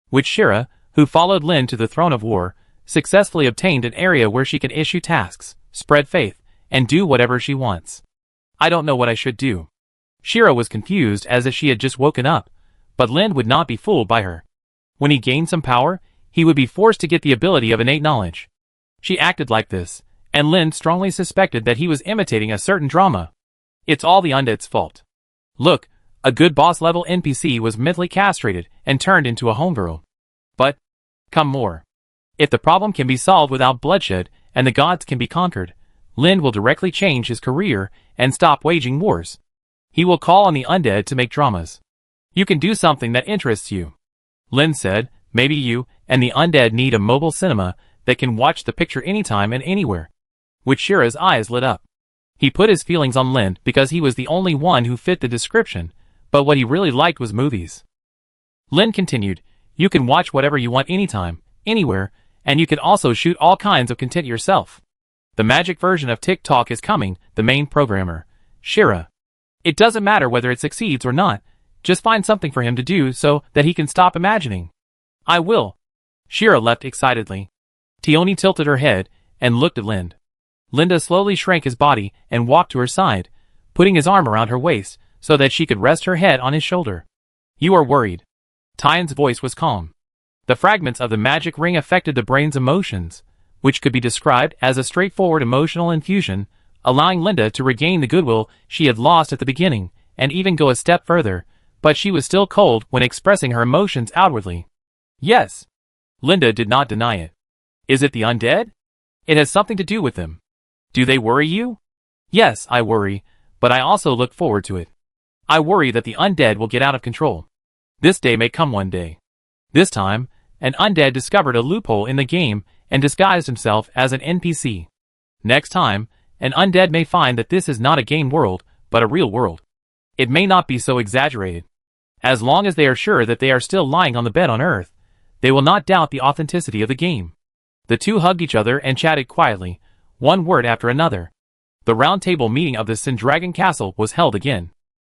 Which Shira, who followed Lin to the throne of war, successfully obtained an area where she can issue tasks, spread faith, and do whatever she wants. I don't know what I should do. Shira was confused as if she had just woken up, but Lin would not be fooled by her. When he gained some power, he would be forced to get the ability of innate knowledge. She acted like this, and Lin strongly suspected that he was imitating a certain drama. It's all the undead's fault. Look, a good boss-level NPC was mentally castrated and turned into a homegirl. But, come more. If the problem can be solved without bloodshed and the gods can be conquered, Lin will directly change his career and stop waging wars. He will call on the undead to make dramas. You can do something that interests you. Lin said, maybe you and the undead need a mobile cinema that can watch the picture anytime and anywhere. With Shira's eyes lit up. He put his feelings on Lin because he was the only one who fit the description, but what he really liked was movies. Lin continued, you can watch whatever you want anytime, anywhere, and you can also shoot all kinds of content yourself. The magic version of TikTok is coming, the main programmer, Shira. It doesn't matter whether it succeeds or not, just find something for him to do so that he can stop imagining. I will. Shira leapt excitedly. Tioni tilted her head and looked at Lind. Linda slowly shrank his body and walked to her side, putting his arm around her waist so that she could rest her head on his shoulder. You are worried. Tian's voice was calm. The fragments of the magic ring affected the brain's emotions, which could be described as a straightforward emotional infusion, allowing Linda to regain the goodwill she had lost at the beginning, and even go a step further, but she was still cold when expressing her emotions outwardly. Yes. Linda did not deny it. Is it the undead? It has something to do with them. Do they worry you? Yes, I worry, but I also look forward to it. I worry that the undead will get out of control. This day may come one day. This time, an undead discovered a loophole in the game and disguised himself as an NPC. Next time, an undead may find that this is not a game world, but a real world. It may not be so exaggerated. As long as they are sure that they are still lying on the bed on Earth, they will not doubt the authenticity of the game. The two hugged each other and chatted quietly, one word after another. The round table meeting of the Sindragon Castle was held again.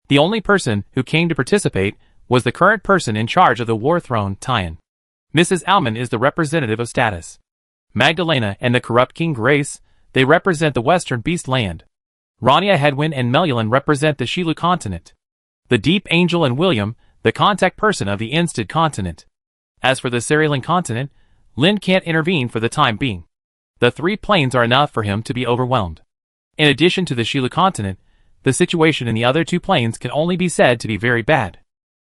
The only person who came to participate was the current person in charge of the war throne, Tian. Mrs. Alman is the representative of status. Magdalena and the corrupt King Grace, they represent the western beast land. Rania Hedwin and Melulin represent the Shilu continent. The Deep Angel and William, the contact person of the Instead continent. As for the Cerulean continent, Lin can't intervene for the time being. The 3 planes are enough for him to be overwhelmed. In addition to the Shilu continent, The situation in the other two planes can only be said to be very bad.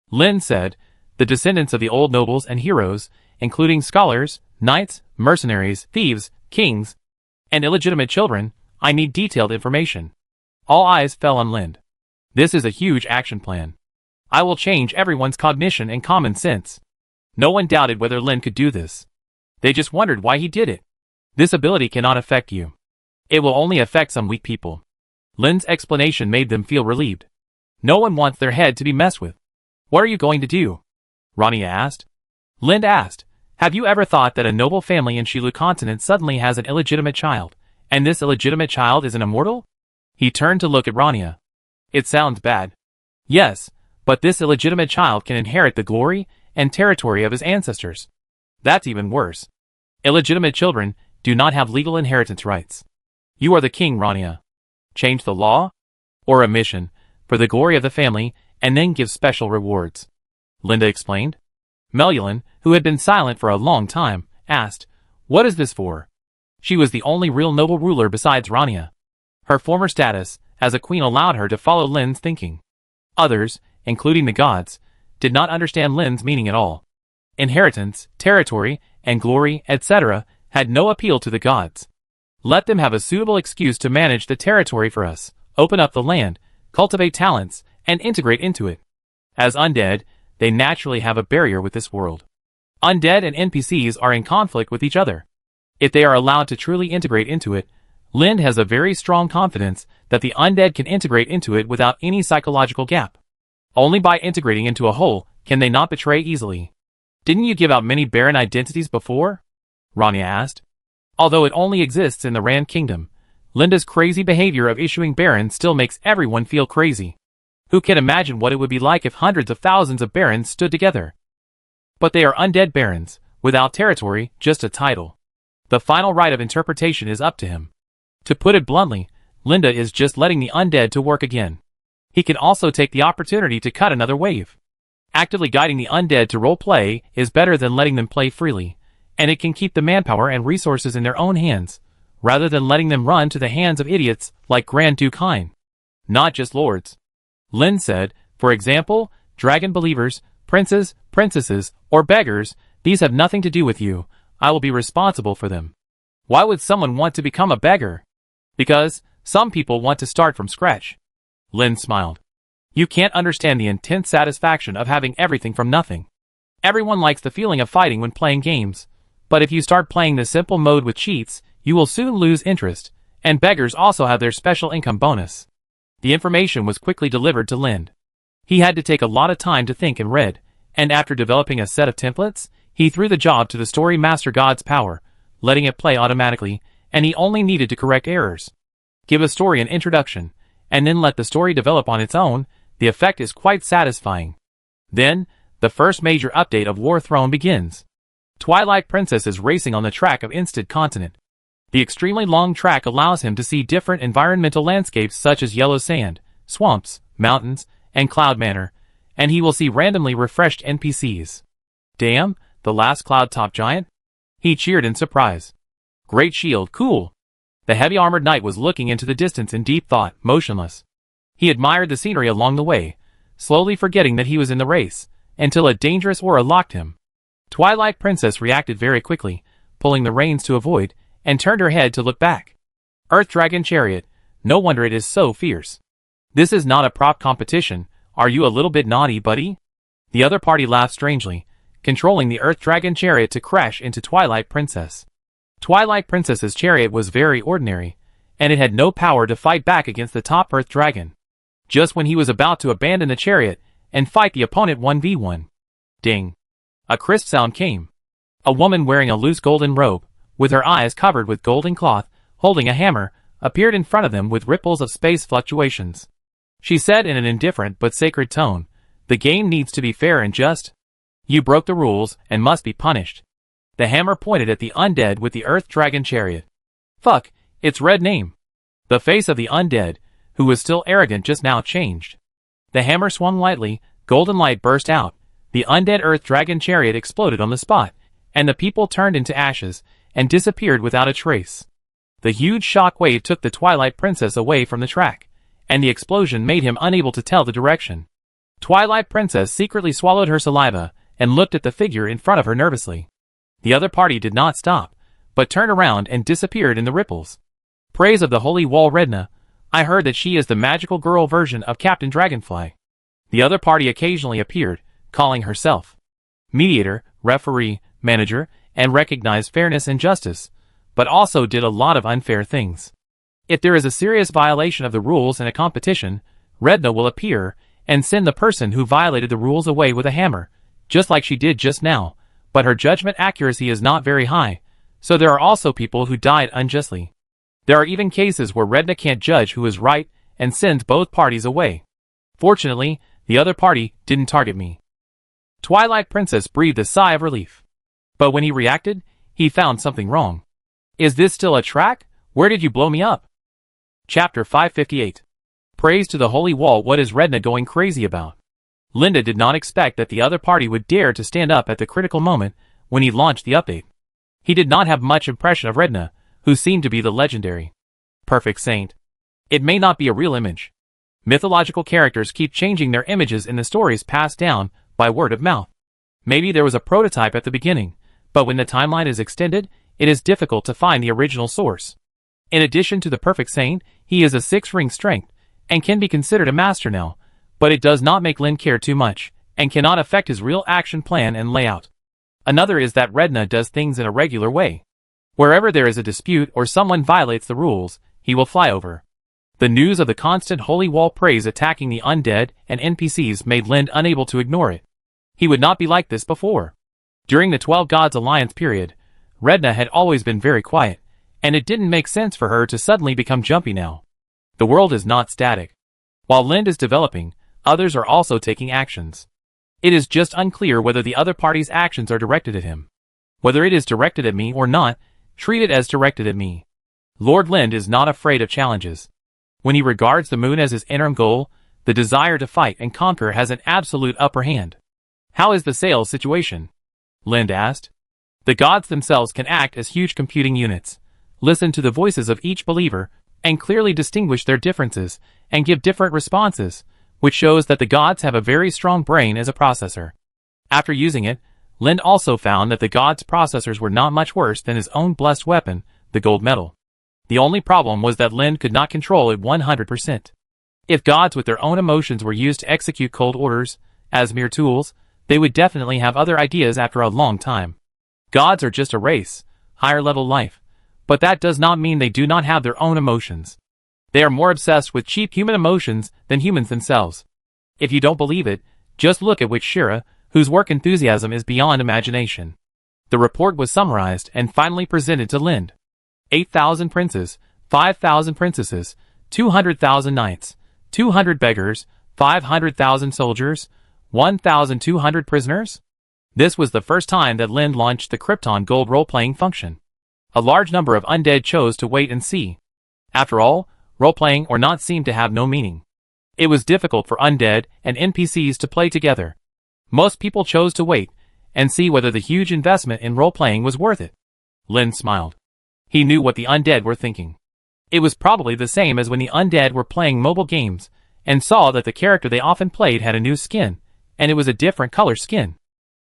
Lin said, the descendants of the old nobles and heroes, including scholars, knights, mercenaries, thieves, kings, and illegitimate children, I need detailed information. All eyes fell on Lin. This is a huge action plan. I will change everyone's cognition and common sense. No one doubted whether Lin could do this. They just wondered why he did it. This ability cannot affect you. It will only affect some weak people. Lin's explanation made them feel relieved. No one wants their head to be messed with. What are you going to do? Rania asked. Lin asked, have you ever thought that a noble family in Shilu continent suddenly has an illegitimate child, and this illegitimate child is an immortal? He turned to look at Rania. It sounds bad. Yes, but this illegitimate child can inherit the glory and territory of his ancestors. That's even worse. Illegitimate children do not have legal inheritance rights. You are the king, Rania. Change the law? Or a mission, for the glory of the family, and then give special rewards. Linda explained. Melulin, who had been silent for a long time, asked, what is this for? She was the only real noble ruler besides Rania. Her former status as a queen allowed her to follow Lin's thinking. Others, including the gods, did not understand Lin's meaning at all. Inheritance, territory, and glory, etc., had no appeal to the gods. Let them have a suitable excuse to manage the territory for us, open up the land, cultivate talents, and integrate into it. As undead, they naturally have a barrier with this world. Undead and NPCs are in conflict with each other. If they are allowed to truly integrate into it, Lin has a very strong confidence that the undead can integrate into it without any psychological gap. Only by integrating into a whole can they not betray easily. Didn't you give out many barren identities before? Rania asked. Although it only exists in the Rand Kingdom, Linda's crazy behavior of issuing barons still makes everyone feel crazy. Who can imagine what it would be like if hundreds of thousands of barons stood together? But they are undead barons, without territory, just a title. The final right of interpretation is up to him. To put it bluntly, Linda is just letting the undead to work again. He can also take the opportunity to cut another wave. Actively guiding the undead to role-play is better than letting them play freely, and it can keep the manpower and resources in their own hands, rather than letting them run to the hands of idiots like Grand Duke Hein. Not just lords. Lin said, for example, dragon believers, princes, princesses, or beggars, these have nothing to do with you. I will be responsible for them. Why would someone want to become a beggar? Because some people want to start from scratch. Lin smiled. You can't understand the intense satisfaction of having everything from nothing. Everyone likes the feeling of fighting when playing games, but if you start playing the simple mode with cheats, you will soon lose interest, and beggars also have their special income bonus. The information was quickly delivered to Lin. He had to take a lot of time to think and read, and after developing a set of templates, he threw the job to the story master God's power, letting it play automatically, and he only needed to correct errors. Give a story an introduction, and then let the story develop on its own. The effect is quite satisfying. Then, the first major update of War Throne begins. Twilight Princess is racing on the track of Instant Continent. The extremely long track allows him to see different environmental landscapes such as yellow sand, swamps, mountains, and Cloud Manor, and he will see randomly refreshed NPCs. Damn, the last Cloud Top Giant? He cheered in surprise. Great shield, cool. The heavy-armored knight was looking into the distance in deep thought, motionless. He admired the scenery along the way, slowly forgetting that he was in the race, until a dangerous aura locked him. Twilight Princess reacted very quickly, pulling the reins to avoid, and turned her head to look back. Earth Dragon Chariot, no wonder it is so fierce. This is not a prop competition, are you a little bit naughty, buddy? The other party laughed strangely, controlling the Earth Dragon Chariot to crash into Twilight Princess. Twilight Princess's chariot was very ordinary, and it had no power to fight back against the top Earth Dragon. Just when he was about to abandon the chariot and fight the opponent 1v1. Ding. A crisp sound came. A woman wearing a loose golden robe, with her eyes covered with golden cloth, holding a hammer, appeared in front of them with ripples of space fluctuations. She said in an indifferent but sacred tone, "The game needs to be fair and just. You broke the rules and must be punished." The hammer pointed at the undead with the Earth Dragon Chariot. Fuck, its red name. The face of the undead, who was still arrogant just now, changed. The hammer swung lightly, golden light burst out, the undead Earth Dragon Chariot exploded on the spot, and the people turned into ashes and disappeared without a trace. The huge shock wave took the Twilight Princess away from the track, and the explosion made him unable to tell the direction. Twilight Princess secretly swallowed her saliva and looked at the figure in front of her nervously. The other party did not stop, but turned around and disappeared in the ripples. Praise of the holy wall Redna, I heard that she is the magical girl version of Captain Dragonfly. The other party occasionally appeared, calling herself mediator, referee, manager, and recognized fairness and justice, but also did a lot of unfair things. If there is a serious violation of the rules in a competition, Redna will appear and send the person who violated the rules away with a hammer, just like she did just now, but her judgment accuracy is not very high, so there are also people who died unjustly. There are even cases where Redna can't judge who is right and sends both parties away. Fortunately, the other party didn't target me. Twilight Princess breathed a sigh of relief. But when he reacted, he found something wrong. Is this still a track? Where did you blow me up? Chapter 558. Praise to the holy wall. What is Redna going crazy about? Linda did not expect that the other party would dare to stand up at the critical moment when he launched the update. He did not have much impression of Redna, who seemed to be the legendary perfect saint. It may not be a real image. Mythological characters keep changing their images in the stories passed down by word of mouth. Maybe there was a prototype at the beginning, but when the timeline is extended, it is difficult to find the original source. In addition to the perfect saint, he is a 6-ring strength, and can be considered a master now, but it does not make Lin care too much, and cannot affect his real action plan and layout. Another is that Redna does things in a regular way. Wherever there is a dispute or someone violates the rules, he will fly over. The news of the constant holy wall praise attacking the undead and NPCs made Lin unable to ignore it. He would not be like this before. During the 12 Gods Alliance period, Redna had always been very quiet, and it didn't make sense for her to suddenly become jumpy now. The world is not static. While Lind is developing, others are also taking actions. It is just unclear whether the other party's actions are directed at him. Whether it is directed at me or not, treat it as directed at me. Lord Lind is not afraid of challenges. When he regards the moon as his interim goal, the desire to fight and conquer has an absolute upper hand. How is the sales situation? Lind asked. The gods themselves can act as huge computing units, listen to the voices of each believer, and clearly distinguish their differences, and give different responses, which shows that the gods have a very strong brain as a processor. After using it, Lind also found that the gods' processors were not much worse than his own blessed weapon, the gold medal. The only problem was that Lind could not control it 100%. If gods with their own emotions were used to execute cold orders, as mere tools, they would definitely have other ideas after a long time. Gods are just a race, higher level life, but that does not mean they do not have their own emotions. They are more obsessed with cheap human emotions than humans themselves. If you don't believe it, just look at Witch Shira, whose work enthusiasm is beyond imagination. The report was summarized and finally presented to Lind. 8,000 princes, 5,000 princesses, 200,000 knights, 200 beggars, 500,000 soldiers, 1,200 prisoners? This was the first time that Lind launched the Krypton Gold role-playing function. A large number of undead chose to wait and see. After all, role-playing or not seemed to have no meaning. It was difficult for undead and NPCs to play together. Most people chose to wait and see whether the huge investment in role-playing was worth it. Lind smiled. He knew what the undead were thinking. It was probably the same as when the undead were playing mobile games and saw that the character they often played had a new skin, and it was a different color skin.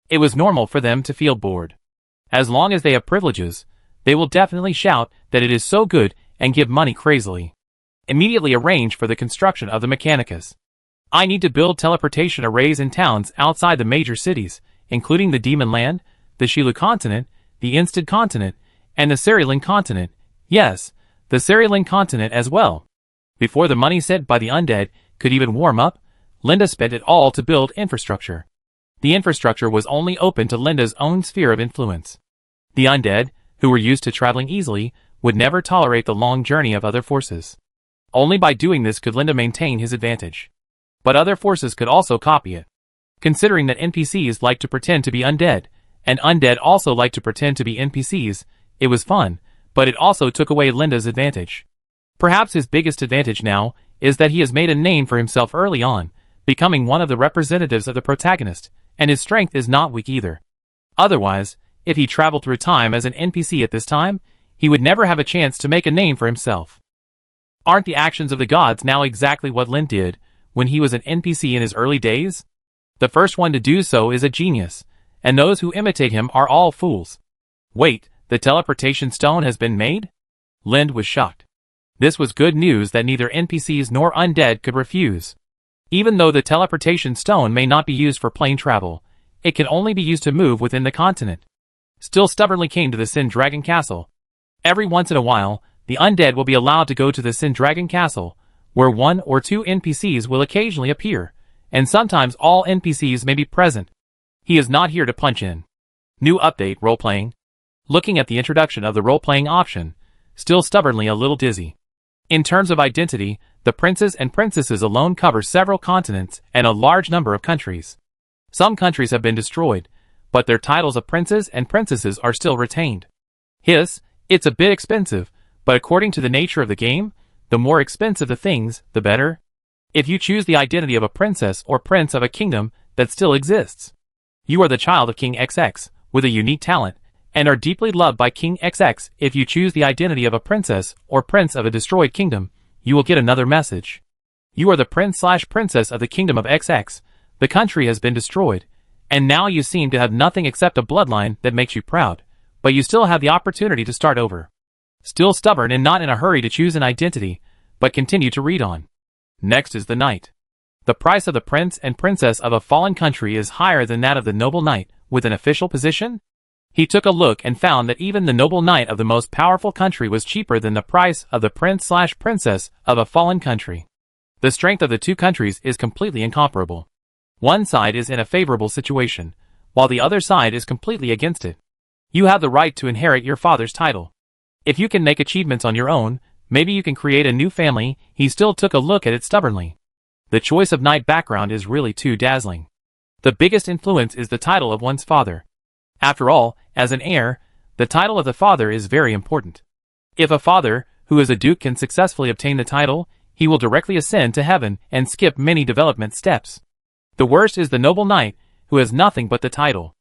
It was normal for them to feel bored. As long as they have privileges, they will definitely shout that it is so good and give money crazily. Immediately arrange for the construction of the Mechanicus. I need to build teleportation arrays in towns outside the major cities, including the Demon Land, the Shilu continent, the Instant continent, and the Cerulean continent. Yes, the Cerulean continent as well. Before the money sent by the undead could even warm up, Linda spent it all to build infrastructure. The infrastructure was only open to Linda's own sphere of influence. The undead, who were used to traveling easily, would never tolerate the long journey of other forces. Only by doing this could Linda maintain his advantage. But other forces could also copy it. Considering that NPCs like to pretend to be undead, and undead also like to pretend to be NPCs, it was fun, but it also took away Linda's advantage. Perhaps his biggest advantage now is that he has made a name for himself early on, becoming one of the representatives of the protagonist, and his strength is not weak either. Otherwise, if he traveled through time as an NPC at this time, he would never have a chance to make a name for himself. Aren't the actions of the gods now exactly what Lin did when he was an NPC in his early days? The first one to do so is a genius, and those who imitate him are all fools. Wait, the teleportation stone has been made? Lind was shocked. This was good news that neither NPCs nor undead could refuse. Even though the teleportation stone may not be used for plane travel, it can only be used to move within the continent. Still stubbornly came to the Sin Dragon Castle. Every once in a while, the undead will be allowed to go to the Sin Dragon Castle, where 1 or 2 NPCs will occasionally appear, and sometimes all NPCs may be present. He is not here to punch in. New update role-playing. Looking at the introduction of the role-playing option, still stubbornly a little dizzy. In terms of identity, the princes and princesses alone cover several continents and a large number of countries. Some countries have been destroyed, but their titles of princes and princesses are still retained. It's a bit expensive, but according to the nature of the game, the more expensive the things, the better. If you choose the identity of a princess or prince of a kingdom that still exists, you are the child of King XX, with a unique talent, and are deeply loved by King XX. If you choose the identity of a princess or prince of a destroyed kingdom, you will get another message. You are the prince/princess of the kingdom of XX, the country has been destroyed, and now you seem to have nothing except a bloodline that makes you proud, but you still have the opportunity to start over. Still stubborn and not in a hurry to choose an identity, but continue to read on. Next is the knight. The price of the prince and princess of a fallen country is higher than that of the noble knight with an official position. He took a look and found that even the noble knight of the most powerful country was cheaper than the price of the prince/princess of a fallen country. The strength of the two countries is completely incomparable. One side is in a favorable situation, while the other side is completely against it. You have the right to inherit your father's title. If you can make achievements on your own, maybe you can create a new family. He still took a look at it stubbornly. The choice of knight background is really too dazzling. The biggest influence is the title of one's father. After all, as an heir, the title of the father is very important. If a father, who is a duke, can successfully obtain the title, he will directly ascend to heaven and skip many development steps. The worst is the noble knight, who has nothing but the title.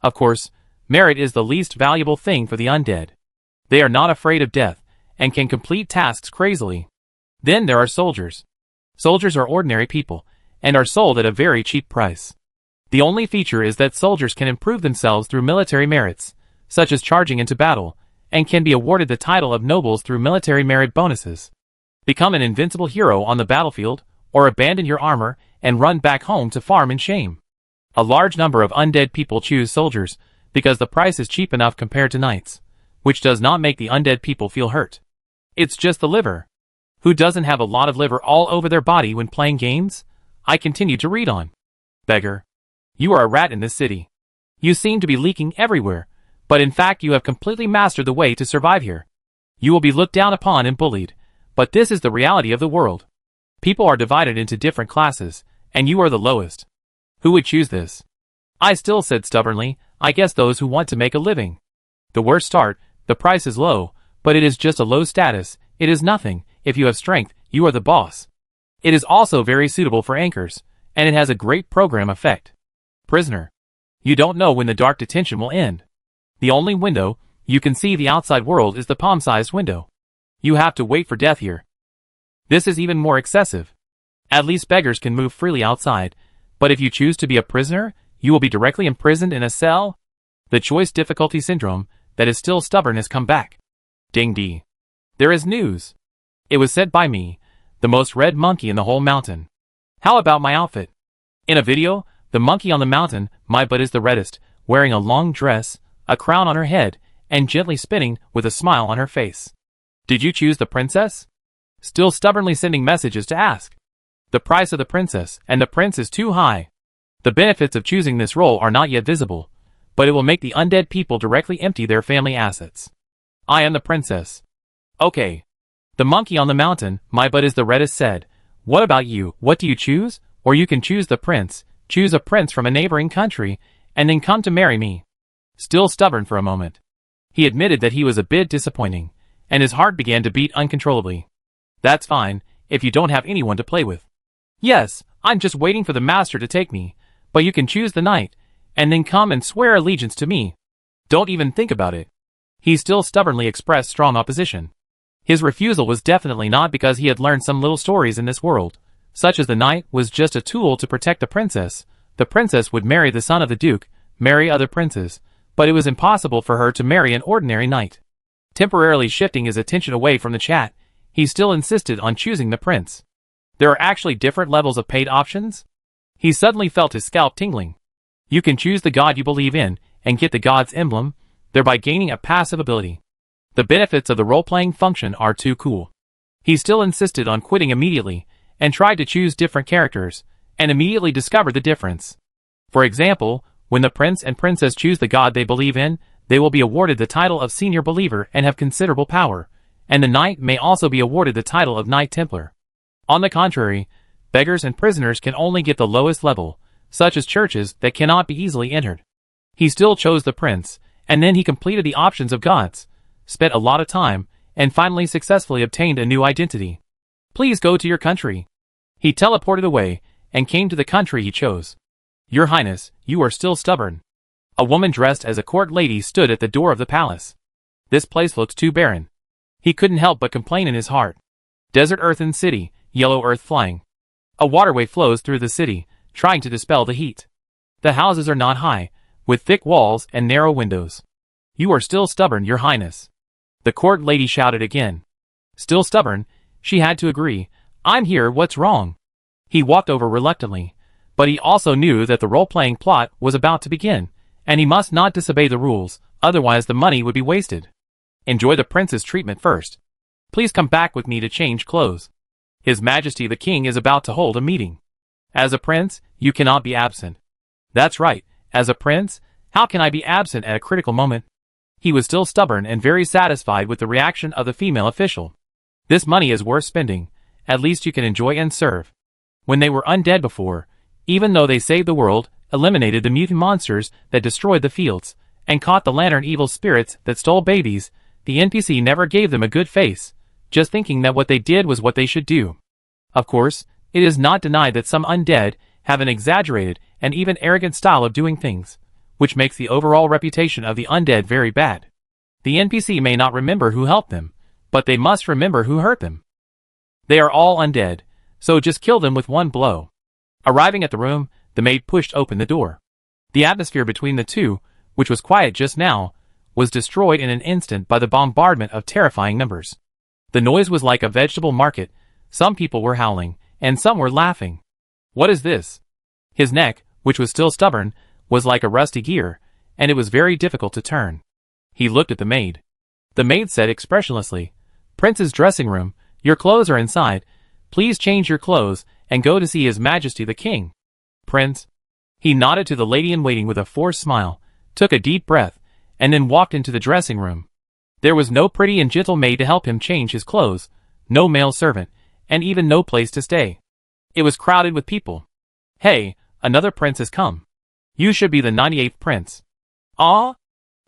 Of course, merit is the least valuable thing for the undead. They are not afraid of death, and can complete tasks crazily. Then there are soldiers. Soldiers are ordinary people, and are sold at a very cheap price. The only feature is that soldiers can improve themselves through military merits, such as charging into battle, and can be awarded the title of nobles through military merit bonuses. Become an invincible hero on the battlefield, or abandon your armor and run back home to farm in shame. A large number of undead people choose soldiers, because the price is cheap enough compared to knights, which does not make the undead people feel hurt. It's just the liver. Who doesn't have a lot of liver all over their body when playing games? I continue to read on. Beggar. You are a rat in this city. You seem to be leaking everywhere, but in fact you have completely mastered the way to survive here. You will be looked down upon and bullied, but this is the reality of the world. People are divided into different classes, and you are the lowest. Who would choose this? I still said stubbornly, I guess those who want to make a living. The worst start, the price is low, but it is just a low status, it is nothing. If you have strength, you are the boss. It is also very suitable for anchors, and it has a great program effect. Prisoner. You don't know when the dark detention will end. The only window you can see the outside world is the palm-sized window. You have to wait for death here. This is even more excessive. At least beggars can move freely outside, but if you choose to be a prisoner, you will be directly imprisoned in a cell. The choice difficulty syndrome that is still stubborn has come back. Ding dee. There is news. It was said by me, the most red monkey in the whole mountain. How about my outfit? In a video, the monkey on the mountain, my butt is the reddest, wearing a long dress, a crown on her head, and gently spinning with a smile on her face. Did you choose the princess? Still stubbornly sending messages to ask. The price of the princess and the prince is too high. The benefits of choosing this role are not yet visible, but it will make the undead people directly empty their family assets. I am the princess. Okay. The monkey on the mountain, my butt is the reddest, said, what about you? What do you choose? Or you can choose the prince, choose a prince from a neighboring country, and then come to marry me. Still stubborn for a moment. He admitted that he was a bit disappointing, and his heart began to beat uncontrollably. That's fine, if you don't have anyone to play with. Yes, I'm just waiting for the master to take me, but you can choose the knight, and then come and swear allegiance to me. Don't even think about it. He still stubbornly expressed strong opposition. His refusal was definitely not because he had learned some little stories in this world, such as the knight was just a tool to protect the princess. The princess would marry the son of the duke, marry other princes, but it was impossible for her to marry an ordinary knight. Temporarily shifting his attention away from the chat, he still insisted on choosing the prince. There are actually different levels of paid options? He suddenly felt his scalp tingling. You can choose the god you believe in and get the god's emblem, thereby gaining a passive ability. The benefits of the role-playing function are too cool. He still insisted on quitting immediately and tried to choose different characters, and immediately discovered the difference. For example, when the prince and princess choose the god they believe in, they will be awarded the title of senior believer and have considerable power, and the knight may also be awarded the title of Knight Templar. On the contrary, beggars and prisoners can only get the lowest level, such as churches that cannot be easily entered. He still chose the prince, and then he completed the options of gods, spent a lot of time, and finally successfully obtained a new identity. Please go to your country. He teleported away, and came to the country he chose. Your Highness, you are still stubborn. A woman dressed as a court lady stood at the door of the palace. This place looks too barren. He couldn't help but complain in his heart. Desert earthen city, yellow earth flying. A waterway flows through the city, trying to dispel the heat. The houses are not high, with thick walls and narrow windows. You are still stubborn, Your Highness. The court lady shouted again. Still stubborn, she had to agree. I'm here, what's wrong? He walked over reluctantly, but he also knew that the role-playing plot was about to begin, and he must not disobey the rules, otherwise the money would be wasted. Enjoy the prince's treatment first. Please come back with me to change clothes. His Majesty the King is about to hold a meeting. As a prince, you cannot be absent. That's right, as a prince, how can I be absent at a critical moment? He was still stubborn and very satisfied with the reaction of the female official. This money is worth spending, at least you can enjoy and serve. When they were undead before, even though they saved the world, eliminated the mutant monsters that destroyed the fields, and caught the lantern evil spirits that stole babies, the NPC never gave them a good face, just thinking that what they did was what they should do. Of course, it is not denied that some undead have an exaggerated and even arrogant style of doing things, which makes the overall reputation of the undead very bad. The NPC may not remember who helped them, but they must remember who hurt them. They are all undead, so just kill them with one blow. Arriving at the room, the maid pushed open the door. The atmosphere between the two, which was quiet just now, was destroyed in an instant by the bombardment of terrifying numbers. The noise was like a vegetable market. Some people were howling, and some were laughing. What is this? His neck, which was still stubborn, was like a rusty gear, and it was very difficult to turn. He looked at the maid. The maid said expressionlessly, Prince's dressing room, your clothes are inside. Please change your clothes and go to see His Majesty the King. Prince. He nodded to the lady-in-waiting with a forced smile, took a deep breath, and then walked into the dressing room. There was no pretty and gentle maid to help him change his clothes, no male servant, and even no place to stay. It was crowded with people. Hey, another prince has come. You should be the 98th prince. Ah?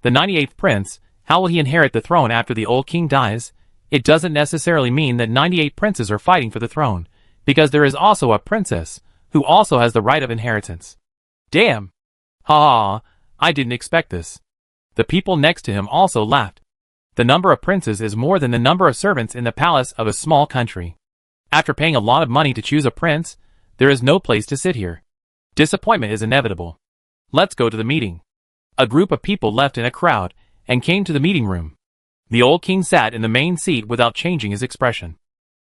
The 98th prince, how will he inherit the throne after the old king dies? It doesn't necessarily mean that 98 princes are fighting for the throne, because there is also a princess, who also has the right of inheritance. Damn! Ha ha, I didn't expect this. The people next to him also laughed. The number of princes is more than the number of servants in the palace of a small country. After paying a lot of money to choose a prince, there is no place to sit here. Disappointment is inevitable. Let's go to the meeting. A group of people left in a crowd, and came to the meeting room. The old king sat in the main seat without changing his expression.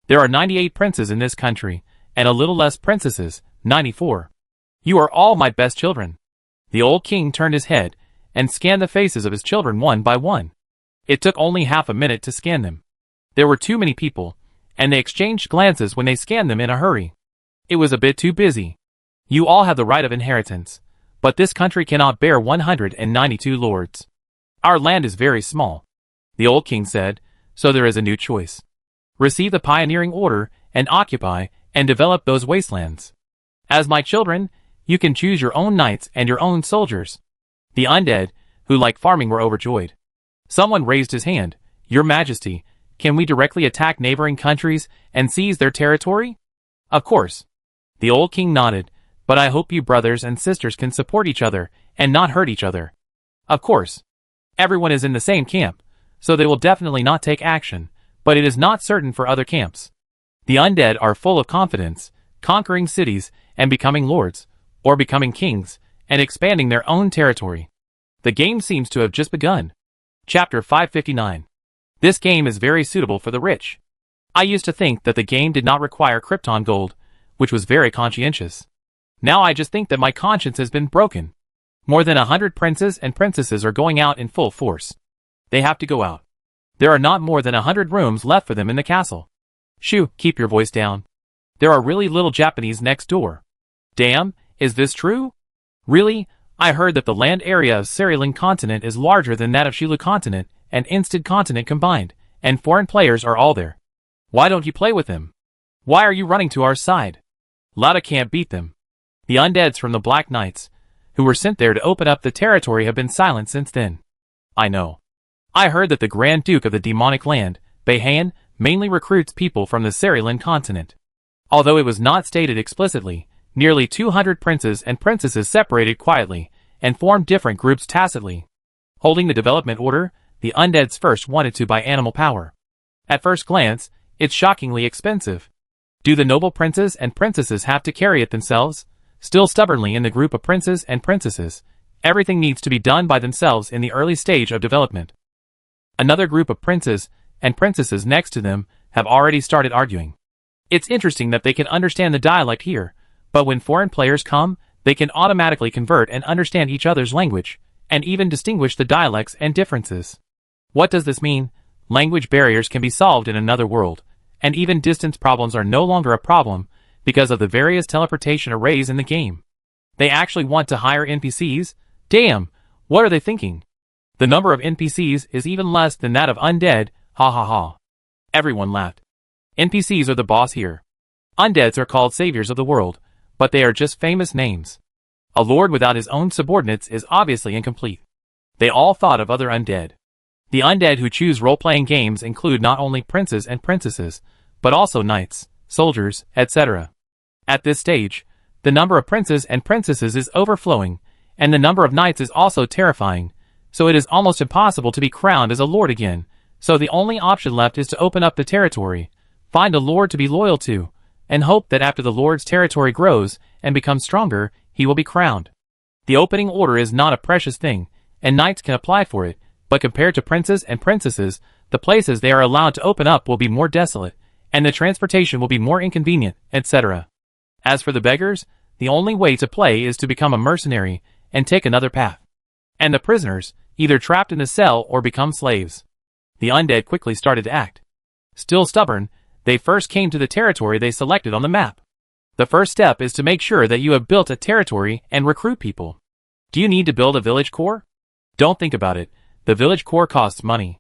There are 98 princes in this country, and a little less princesses, 94. You are all my best children. The old king turned his head, and scanned the faces of his children one by one. It took only half a minute to scan them. There were too many people, and they exchanged glances when they scanned them in a hurry. It was a bit too busy. You all have the right of inheritance, but this country cannot bear 192 lords. Our land is very small. The old king said, so there is a new choice. Receive the pioneering order, and occupy, and develop those wastelands. As my children, you can choose your own knights and your own soldiers. The undead, who like farming, were overjoyed. Someone raised his hand. Your Majesty, can we directly attack neighboring countries and seize their territory? Of course. The old king nodded, but I hope you brothers and sisters can support each other and not hurt each other. Of course. Everyone is in the same camp, so they will definitely not take action, but it is not certain for other camps. The undead are full of confidence, conquering cities and becoming lords, or becoming kings, and expanding their own territory. The game seems to have just begun. Chapter 559. This game is very suitable for the rich. I used to think that the game did not require Krypton gold, which was very conscientious. Now I just think that my conscience has been broken. More than 100 princes and princesses are going out in full force. They have to go out. There are not more than 100 rooms left for them in the castle. Shoo, keep your voice down. There are really little Japanese next door. Damn, is this true? Really? I heard that the land area of Cerulean continent is larger than that of Shilu continent and Instead continent combined, and foreign players are all there. Why don't you play with them? Why are you running to our side? Lada can't beat them. The undeads from the Black Knights, who were sent there to open up the territory, have been silent since then. I know. I heard that the Grand Duke of the demonic land, Beihan, mainly recruits people from the Cerulean continent. Although it was not stated explicitly, nearly 200 princes and princesses separated quietly and formed different groups tacitly. Holding the development order, the undeads first wanted to buy animal power. At first glance, it's shockingly expensive. Do the noble princes and princesses have to carry it themselves? Still stubbornly in the group of princes and princesses, everything needs to be done by themselves in the early stage of development. Another group of princes and princesses next to them have already started arguing. It's interesting that they can understand the dialect here, but when foreign players come, they can automatically convert and understand each other's language, and even distinguish the dialects and differences. What does this mean? Language barriers can be solved in another world, and even distance problems are no longer a problem because of the various teleportation arrays in the game. They actually want to hire NPCs? Damn, what are they thinking? The number of NPCs is even less than that of undead, ha ha ha. Everyone laughed. NPCs are the boss here. Undeads are called saviors of the world, but they are just famous names. A lord without his own subordinates is obviously incomplete. They all thought of other undead. The undead who choose role-playing games include not only princes and princesses, but also knights, soldiers, etc. At this stage, the number of princes and princesses is overflowing, and the number of knights is also terrifying, so it is almost impossible to be crowned as a lord again, so the only option left is to open up the territory, find a lord to be loyal to, and hope that after the lord's territory grows and becomes stronger, he will be crowned. The opening order is not a precious thing, and knights can apply for it, but compared to princes and princesses, the places they are allowed to open up will be more desolate, and the transportation will be more inconvenient, etc. As for the beggars, the only way to play is to become a mercenary and take another path. And the prisoners, either trapped in the cell or become slaves. The undead quickly started to act. Still stubborn, they first came to the territory they selected on the map. The first step is to make sure that you have built a territory and recruit people. Do you need to build a village core? Don't think about it, the village core costs money.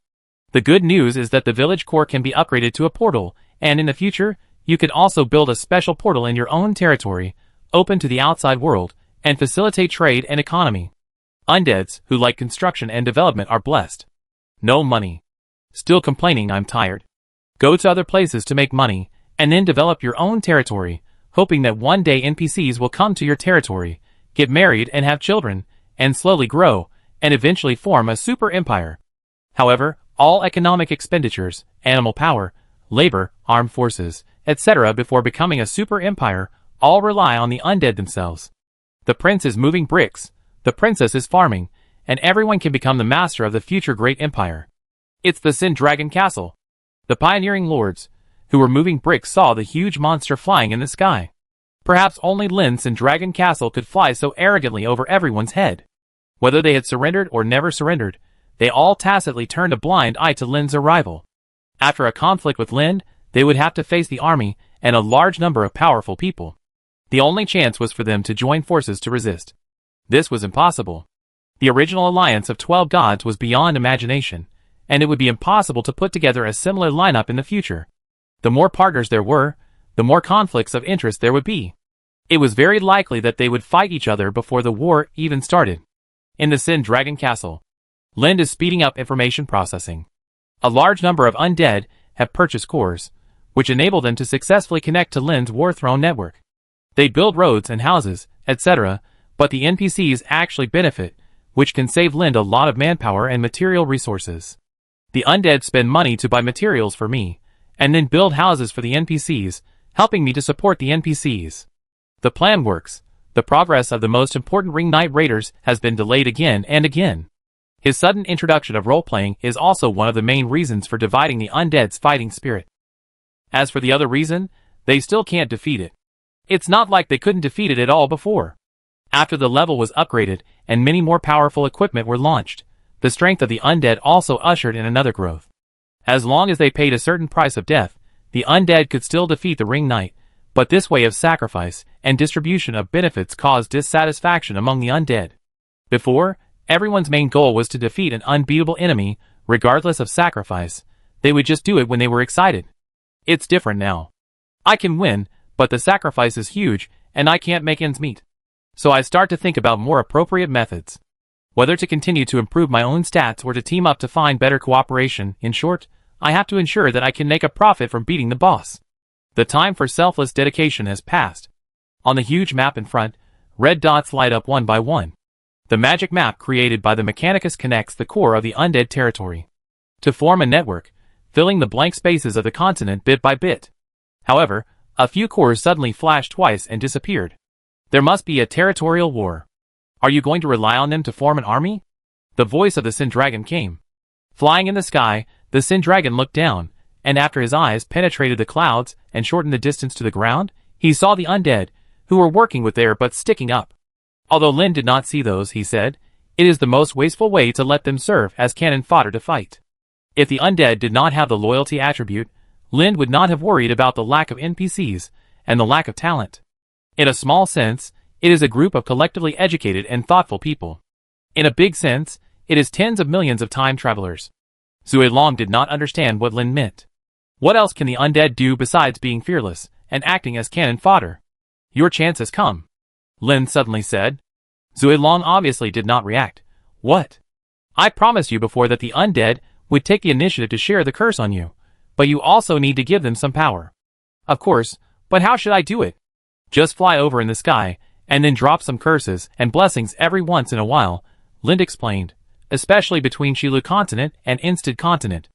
The good news is that the village core can be upgraded to a portal, and in the future, you can also build a special portal in your own territory, open to the outside world, and facilitate trade and economy. Undeads, who like construction and development, are blessed. No money. Still complaining I'm tired? Go to other places to make money, and then develop your own territory, hoping that one day NPCs will come to your territory, get married and have children, and slowly grow, and eventually form a super empire. However, all economic expenditures, animal power, labor, armed forces, etc. before becoming a super empire, all rely on the undead themselves. The prince is moving bricks, the princess is farming, and everyone can become the master of the future great empire. It's the Sin Dragon Castle. The pioneering lords, who were moving bricks, saw the huge monster flying in the sky. Perhaps only Lin's Sin Dragon Castle could fly so arrogantly over everyone's head. Whether they had surrendered or never surrendered, they all tacitly turned a blind eye to Lin's arrival. After a conflict with Lin, they would have to face the army and a large number of powerful people. The only chance was for them to join forces to resist. This was impossible. The original alliance of 12 gods was beyond imagination, and it would be impossible to put together a similar lineup in the future. The more partners there were, the more conflicts of interest there would be. It was very likely that they would fight each other before the war even started. In the Sin Dragon Castle, Lind is speeding up information processing. A large number of undead have purchased cores, which enable them to successfully connect to Lind's War Throne network. They build roads and houses, etc., but the NPCs actually benefit, which can save Lind a lot of manpower and material resources. The undead spend money to buy materials for me, and then build houses for the NPCs, helping me to support the NPCs. The plan works. The progress of the most important Ring Knight raiders has been delayed again and again. His sudden introduction of role-playing is also one of the main reasons for dividing the undead's fighting spirit. As for the other reason, they still can't defeat it. It's not like they couldn't defeat it at all before. After the level was upgraded and many more powerful equipment were launched, the strength of the undead also ushered in another growth. As long as they paid a certain price of death, the undead could still defeat the Ring Knight, but this way of sacrifice and distribution of benefits caused dissatisfaction among the undead. Before, everyone's main goal was to defeat an unbeatable enemy, regardless of sacrifice. They would just do it when they were excited. It's different now. I can win, but the sacrifice is huge, and I can't make ends meet. So I start to think about more appropriate methods. Whether to continue to improve my own stats or to team up to find better cooperation. In short, I have to ensure that I can make a profit from beating the boss. The time for selfless dedication has passed. On the huge map in front, red dots light up one by one. The magic map created by the Mechanicus connects the core of the undead territory to form a network, filling the blank spaces of the continent bit by bit. However, a few cores suddenly flashed twice and disappeared. There must be a territorial war. Are you going to rely on them to form an army? The voice of the Sin Dragon came. Flying in the sky, the Sin Dragon looked down, and after his eyes penetrated the clouds and shortened the distance to the ground, he saw the undead, who were working with their butts sticking up. Although Lin did not see those, he said, it is the most wasteful way to let them serve as cannon fodder to fight. If the undead did not have the loyalty attribute, Lin would not have worried about the lack of NPCs and the lack of talent. In a small sense, it is a group of collectively educated and thoughtful people. In a big sense, it is tens of millions of time travelers. Zui Long did not understand what Lin meant. What else can the undead do besides being fearless and acting as cannon fodder? Your chance has come, Lin suddenly said. Zui Long obviously did not react. What? I promised you before that the undead would take the initiative to share the curse on you, but you also need to give them some power. Of course, but how should I do it? Just fly over in the sky, and then drop some curses and blessings every once in a while, Lind explained, especially between Shilu continent and Instead continent.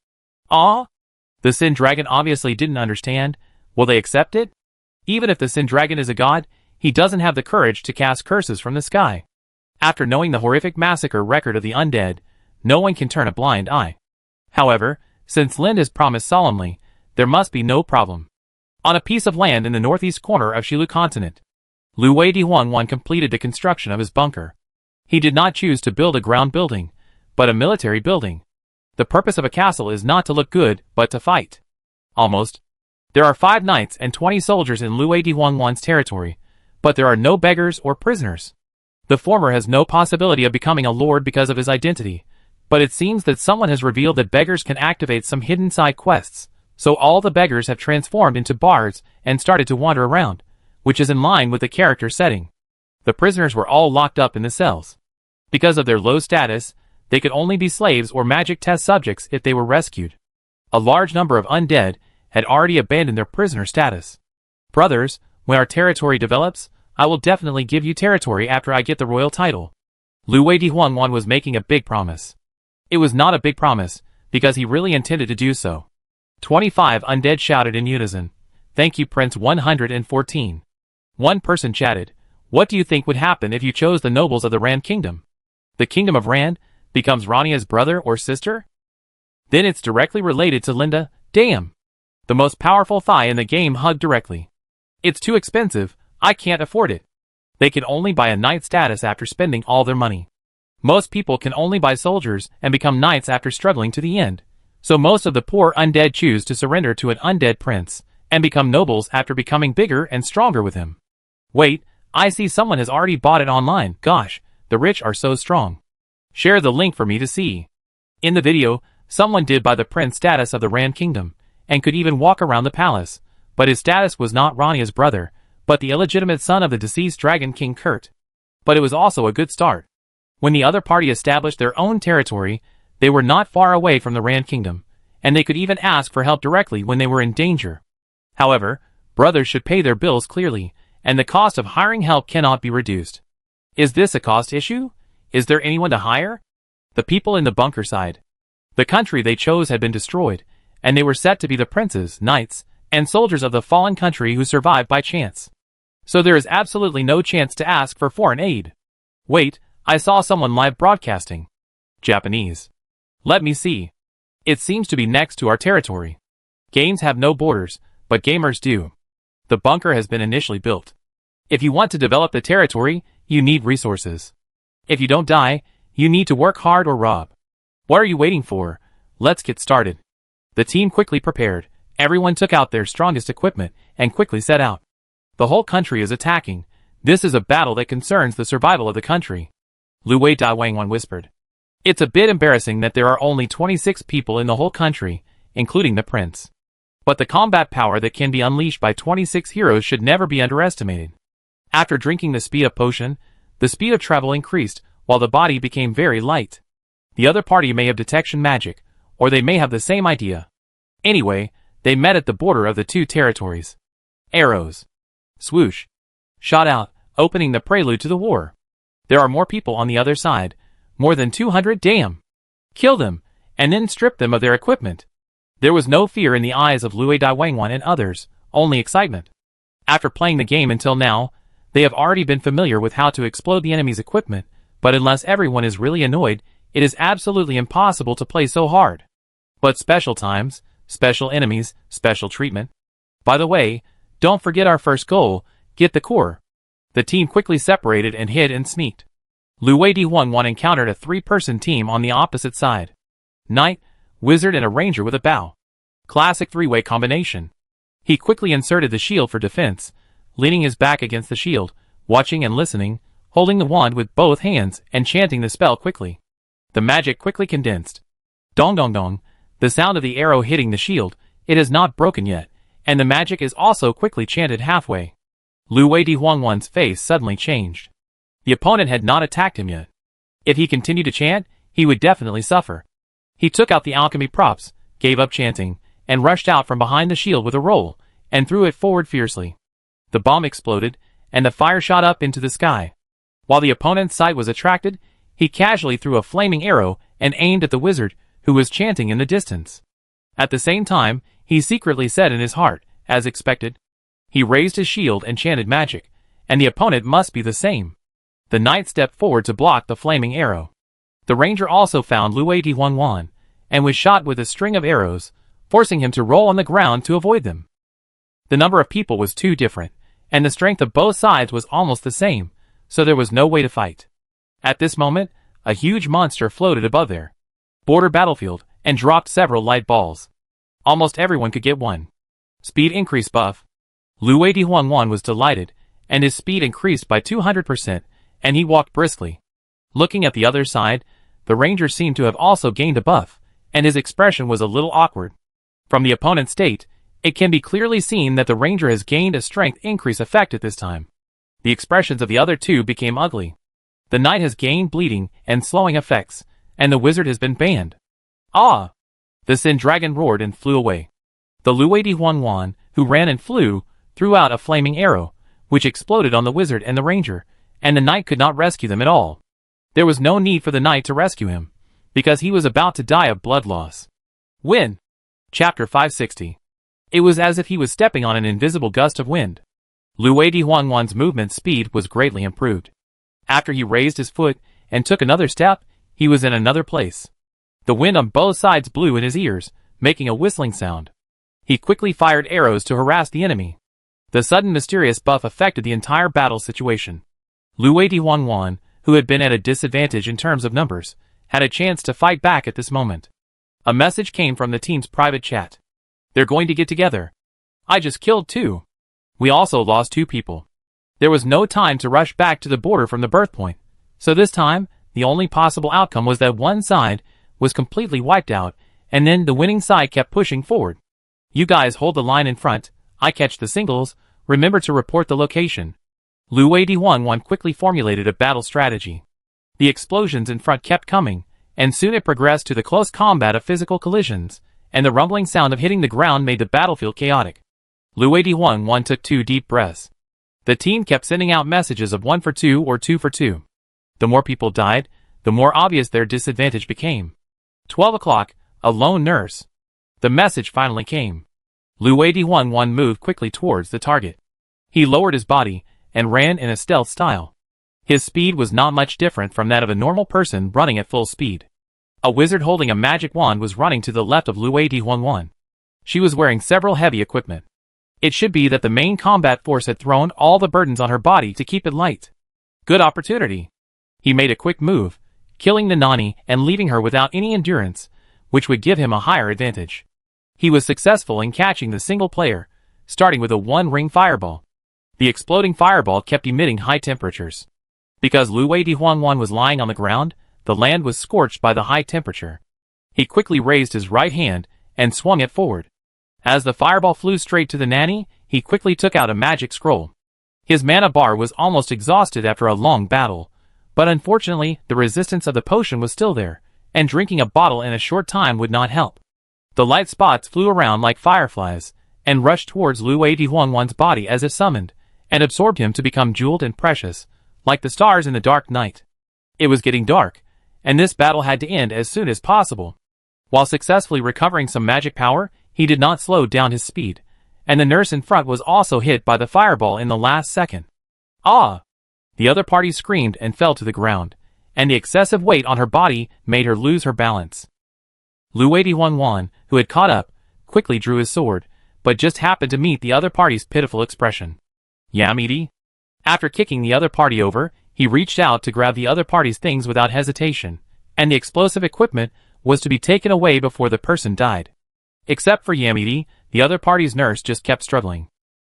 Ah? The Sin Dragon obviously didn't understand. Will they accept it? Even if the Sin Dragon is a god, he doesn't have the courage to cast curses from the sky. After knowing the horrific massacre record of the undead, no one can turn a blind eye. However, since Lind has promised solemnly, there must be no problem. On a piece of land in the northeast corner of Shilu continent, Lu Wei Dihuangwan completed the construction of his bunker. He did not choose to build a ground building, but a military building. The purpose of a castle is not to look good, but to fight. Almost. There are 5 knights and 20 soldiers in Lu Wei Dihuangwan's territory, but there are no beggars or prisoners. The former has no possibility of becoming a lord because of his identity, but it seems that someone has revealed that beggars can activate some hidden side quests, so all the beggars have transformed into bards and started to wander around, which is in line with the character setting. The prisoners were all locked up in the cells. Because of their low status, they could only be slaves or magic test subjects if they were rescued. A large number of undead had already abandoned their prisoner status. Brothers, when our territory develops, I will definitely give you territory after I get the royal title. Lu Wei Dihuangwan was making a big promise. It was not a big promise, because he really intended to do so. 25 undead shouted in unison. Thank you, Prince 114. One person chatted. What do you think would happen if you chose the nobles of the Rand Kingdom? The Kingdom of Rand becomes Rania's brother or sister? Then it's directly related to Linda. Damn. The most powerful thigh in the game hugged directly. It's too expensive, I can't afford it. They can only buy a knight status after spending all their money. Most people can only buy soldiers and become knights after struggling to the end. So most of the poor undead choose to surrender to an undead prince, and become nobles after becoming bigger and stronger with him. Wait, I see someone has already bought it online. Gosh, the rich are so strong. Share the link for me to see. In the video, someone did buy the prince status of the Rand Kingdom, and could even walk around the palace, but his status was not Rania's brother, but the illegitimate son of the deceased Dragon King Kurt. But it was also a good start. When the other party established their own territory, they were not far away from the Rand Kingdom, and they could even ask for help directly when they were in danger. However, brothers should pay their bills clearly, and the cost of hiring help cannot be reduced. Is this a cost issue? Is there anyone to hire? The people in the bunker sighed. The country they chose had been destroyed, and they were set to be the princes, knights, and soldiers of the fallen country who survived by chance. So there is absolutely no chance to ask for foreign aid. Wait, I saw someone live broadcasting. Japanese. Let me see. It seems to be next to our territory. Games have no borders, but gamers do. The bunker has been initially built. If you want to develop the territory, you need resources. If you don't die, you need to work hard or rob. What are you waiting for? Let's get started. The team quickly prepared. Everyone took out their strongest equipment and quickly set out. The whole country is attacking. This is a battle that concerns the survival of the country. Lu Wei Dawangwan whispered. It's a bit embarrassing that there are only 26 people in the whole country, including the prince. But the combat power that can be unleashed by 26 heroes should never be underestimated. After drinking the speed up potion, the speed of travel increased, while the body became very light. The other party may have detection magic, or they may have the same idea. Anyway, they met at the border of the two territories. Arrows. Swoosh. Shot out, opening the prelude to the war. There are more people on the other side. More than 200, damn. Kill them, and then strip them of their equipment. There was no fear in the eyes of Lu Dawangwan and others, only excitement. After playing the game until now, they have already been familiar with how to explode the enemy's equipment, but unless everyone is really annoyed, it is absolutely impossible to play so hard. But special times, special enemies, special treatment. By the way, don't forget our first goal, get the core. The team quickly separated and hid and sneaked. Lu Dawangwan encountered a three-person team on the opposite side. Knight, wizard and a ranger with a bow. Classic three-way combination. He quickly inserted the shield for defense, leaning his back against the shield, watching and listening, holding the wand with both hands and chanting the spell quickly. The magic quickly condensed. Dong dong dong, the sound of the arrow hitting the shield, it is not broken yet, and the magic is also quickly chanted halfway. Lu Dawangwan's face suddenly changed. The opponent had not attacked him yet. If he continued to chant, he would definitely suffer. He took out the alchemy props, gave up chanting, and rushed out from behind the shield with a roll, and threw it forward fiercely. The bomb exploded, and the fire shot up into the sky. While the opponent's sight was attracted, he casually threw a flaming arrow and aimed at the wizard, who was chanting in the distance. At the same time, he secretly said in his heart, as expected. He raised his shield and chanted magic, and the opponent must be the same. The knight stepped forward to block the flaming arrow. The ranger also found Lu Dawangwan, and was shot with a string of arrows, forcing him to roll on the ground to avoid them. The number of people was too different, and the strength of both sides was almost the same, so there was no way to fight. At this moment, a huge monster floated above their border battlefield, and dropped several light balls. Almost everyone could get one. Speed increase buff. Lu Dawangwan was delighted, and his speed increased by 200%, and he walked briskly. Looking at the other side, the ranger seemed to have also gained a buff, and his expression was a little awkward. From the opponent's state, it can be clearly seen that the ranger has gained a strength increase effect at this time. The expressions of the other two became ugly. The knight has gained bleeding and slowing effects, and the wizard has been banned. Ah! The Sin Dragon roared and flew away. The Lu Dawangwan, who ran and flew, threw out a flaming arrow, which exploded on the wizard and the ranger, and the knight could not rescue them at all. There was no need for the knight to rescue him, because he was about to die of blood loss. Win! Chapter 560. It was as if he was stepping on an invisible gust of wind. Lu Dawangwan's movement speed was greatly improved. After he raised his foot and took another step, he was in another place. The wind on both sides blew in his ears, making a whistling sound. He quickly fired arrows to harass the enemy. The sudden mysterious buff affected the entire battle situation. Lu Dawangwan, who had been at a disadvantage in terms of numbers, had a chance to fight back at this moment. A message came from the team's private chat. They're going to get together. I just killed 2. We also lost 2 people. There was no time to rush back to the border from the birth point, so this time, the only possible outcome was that one side was completely wiped out, and then the winning side kept pushing forward. You guys hold the line in front, I catch the singles, remember to report the location. Lu Dawangwan quickly formulated a battle strategy. The explosions in front kept coming, and soon it progressed to the close combat of physical collisions, and the rumbling sound of hitting the ground made the battlefield chaotic. Lu Dawangwan took 2 deep breaths. The team kept sending out messages of 1 for 2 or 2 for 2. The more people died, the more obvious their disadvantage became. 12 o'clock, a lone nurse. The message finally came. Lu 811 moved quickly towards the target. He lowered his body and ran in a stealth style. His speed was not much different from that of a normal person running at full speed. A wizard holding a magic wand was running to the left of Lu 811. She was wearing several heavy equipment. It should be that the main combat force had thrown all the burdens on her body to keep it light. Good opportunity. He made a quick move, killing the Nani and leaving her without any endurance, which would give him a higher advantage. He was successful in catching the single player, starting with a one-ring fireball. The exploding fireball kept emitting high temperatures. Because Lu 811 was lying on the ground, the land was scorched by the high temperature. He quickly raised his right hand and swung it forward. As the fireball flew straight to the nanny, he quickly took out a magic scroll. His mana bar was almost exhausted after a long battle, but unfortunately the resistance of the potion was still there, and drinking a bottle in a short time would not help. The light spots flew around like fireflies, and rushed towards Lu 811's body as if summoned, and absorbed him to become jeweled and precious, like the stars in the dark night. It was getting dark, and this battle had to end as soon as possible. While successfully recovering some magic power, he did not slow down his speed, and the nurse in front was also hit by the fireball in the last second. Ah! The other party screamed and fell to the ground, and the excessive weight on her body made her lose her balance. Lu 811, who had caught up, quickly drew his sword, but just happened to meet the other party's pitiful expression. Yamidi? After kicking the other party over, he reached out to grab the other party's things without hesitation, and the explosive equipment was to be taken away before the person died. Except for Yamidi, the other party's nurse just kept struggling.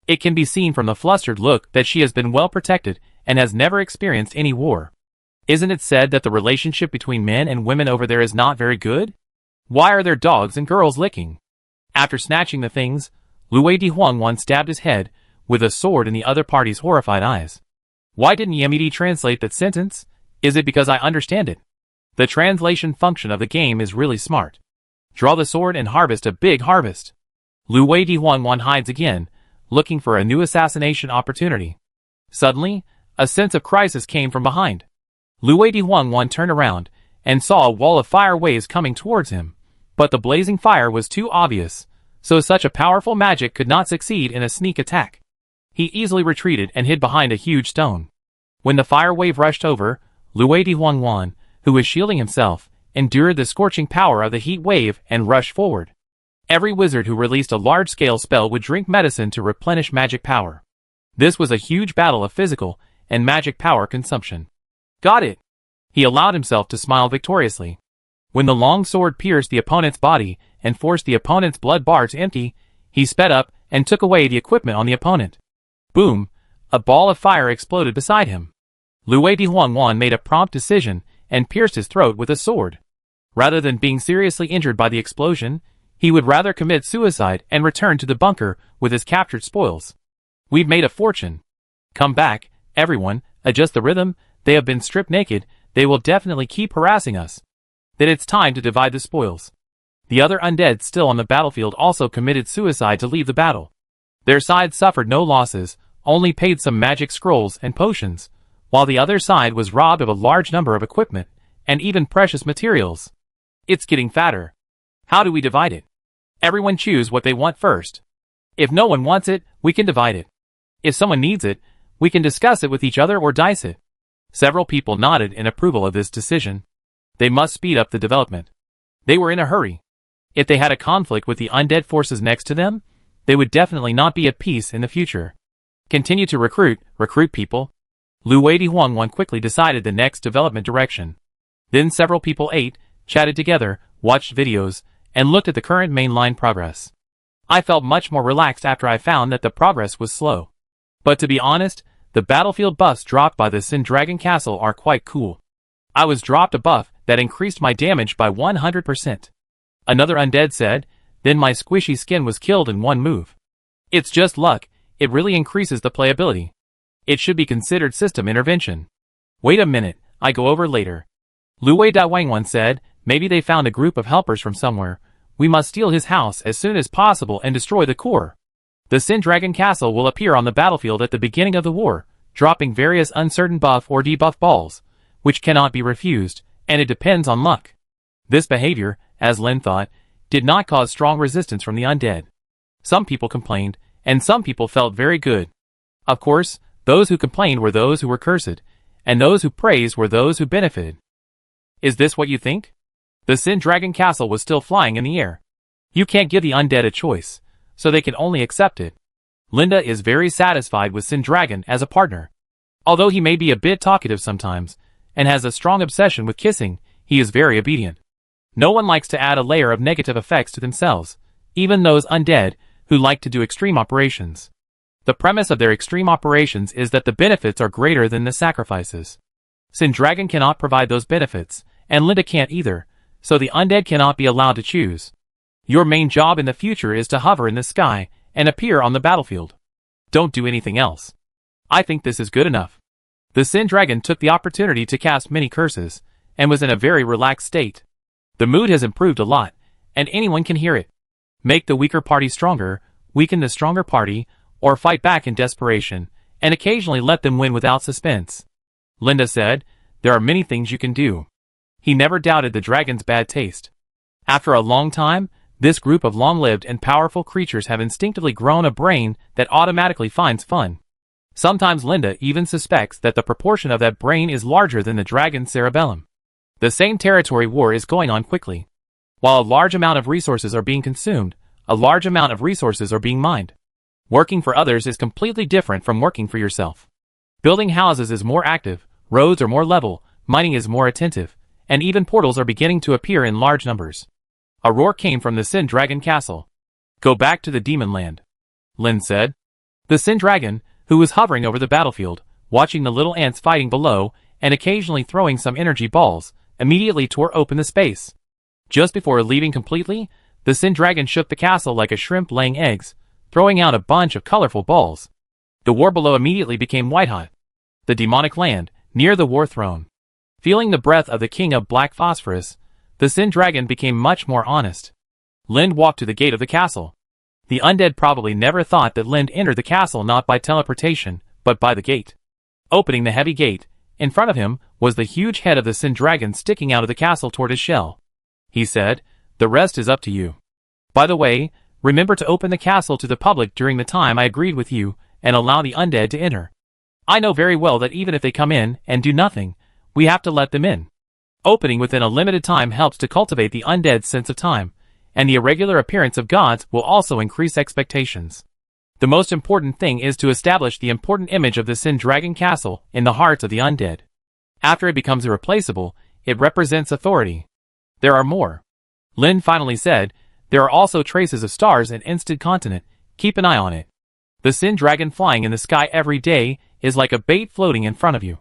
It can be seen from the flustered look that she has been well protected and has never experienced any war. Isn't it said that the relationship between men and women over there is not very good? Why are there dogs and girls licking? After snatching the things, Lu 811 stabbed his head with a sword in the other party's horrified eyes. Why didn't Yamidi translate that sentence? Is it because I understand it? The translation function of the game is really smart. Draw the sword and harvest a big harvest. Lu 811 hides again, looking for a new assassination opportunity. Suddenly, a sense of crisis came from behind. Lu 811 turned around and saw a wall of fire waves coming towards him, but the blazing fire was too obvious, so such a powerful magic could not succeed in a sneak attack. He easily retreated and hid behind a huge stone. When the fire wave rushed over, Lu 811, who was shielding himself, endured the scorching power of the heat wave and rushed forward. Every wizard who released a large-scale spell would drink medicine to replenish magic power. This was a huge battle of physical and magic power consumption. Got it! He allowed himself to smile victoriously. When the long sword pierced the opponent's body and forced the opponent's blood bar to empty, he sped up and took away the equipment on the opponent. Boom! A ball of fire exploded beside him. Lu 811 made a prompt decision and pierced his throat with a sword. Rather than being seriously injured by the explosion, he would rather commit suicide and return to the bunker with his captured spoils. We've made a fortune. Come back, everyone, adjust the rhythm, they have been stripped naked, they will definitely keep harassing us. Then it's time to divide the spoils. The other undead still on the battlefield also committed suicide to leave the battle. Their side suffered no losses, only paid some magic scrolls and potions, while the other side was robbed of a large number of equipment, and even precious materials. It's getting fatter. How do we divide it? Everyone choose what they want first. If no one wants it, we can divide it. If someone needs it, we can discuss it with each other or dice it. Several people nodded in approval of this decision. They must speed up the development. They were in a hurry. If they had a conflict with the undead forces next to them, they would definitely not be at peace in the future. Continue to recruit people. Lu 811 quickly decided the next development direction. Then several people ate, chatted together, watched videos, and looked at the current mainline progress. I felt much more relaxed after I found that the progress was slow. But to be honest, the battlefield buffs dropped by the Sin Dragon Castle are quite cool. I was dropped a buff that increased my damage by 100%. Another undead said, then my squishy skin was killed in one move. It's just luck, it really increases the playability. It should be considered system intervention. Wait a minute, I go over later. Lu 811 said, maybe they found a group of helpers from somewhere. We must steal his house as soon as possible and destroy the core. The Sin Dragon Castle will appear on the battlefield at the beginning of the war, dropping various uncertain buff or debuff balls, which cannot be refused, and it depends on luck. This behavior, as Lin thought, did not cause strong resistance from the undead. Some people complained, and some people felt very good. Of course, those who complained were those who were cursed, and those who praised were those who benefited. Is this what you think? The Sin Dragon Castle was still flying in the air. You can't give the undead a choice, so they can only accept it. Linda is very satisfied with Sin Dragon as a partner. Although he may be a bit talkative sometimes, and has a strong obsession with kissing, he is very obedient. No one likes to add a layer of negative effects to themselves, even those undead who like to do extreme operations. The premise of their extreme operations is that the benefits are greater than the sacrifices. Sin Dragon cannot provide those benefits, and Linda can't either, so the undead cannot be allowed to choose. Your main job in the future is to hover in the sky and appear on the battlefield. Don't do anything else. I think this is good enough. The Sin Dragon took the opportunity to cast many curses, and was in a very relaxed state. The mood has improved a lot, and anyone can hear it. Make the weaker party stronger, weaken the stronger party, or fight back in desperation, and occasionally let them win without suspense. Linda said, there are many things you can do. He never doubted the dragon's bad taste. After a long time, this group of long-lived and powerful creatures have instinctively grown a brain that automatically finds fun. Sometimes Linda even suspects that the proportion of that brain is larger than the dragon's cerebellum. The same territory war is going on quickly. While a large amount of resources are being consumed, a large amount of resources are being mined. Working for others is completely different from working for yourself. Building houses is more active, roads are more level, mining is more attentive, and even portals are beginning to appear in large numbers. A roar came from the Sin Dragon Castle. Go back to the Demon Land, Lin said. The Sin Dragon, who was hovering over the battlefield, watching the little ants fighting below, and occasionally throwing some energy balls, immediately tore open the space. Just before leaving completely, the Sin Dragon shook the castle like a shrimp laying eggs, throwing out a bunch of colorful balls. The war below immediately became white-hot. The demonic land, near the war throne. Feeling the breath of the king of black phosphorus, the Sin Dragon became much more honest. Lind walked to the gate of the castle. The undead probably never thought that Lind entered the castle not by teleportation, but by the gate. Opening the heavy gate, in front of him was the huge head of the Sin Dragon sticking out of the castle toward his shell. He said, the rest is up to you. By the way, remember to open the castle to the public during the time I agreed with you, and allow the undead to enter. I know very well that even if they come in and do nothing, we have to let them in. Opening within a limited time helps to cultivate the undead's sense of time, and the irregular appearance of gods will also increase expectations. The most important thing is to establish the important image of the Sin Dragon Castle in the hearts of the undead. After it becomes irreplaceable, it represents authority. There are more. Lin finally said, there are also traces of stars in Instant Continent, keep an eye on it. The Sin Dragon flying in the sky every day is like a bait floating in front of you.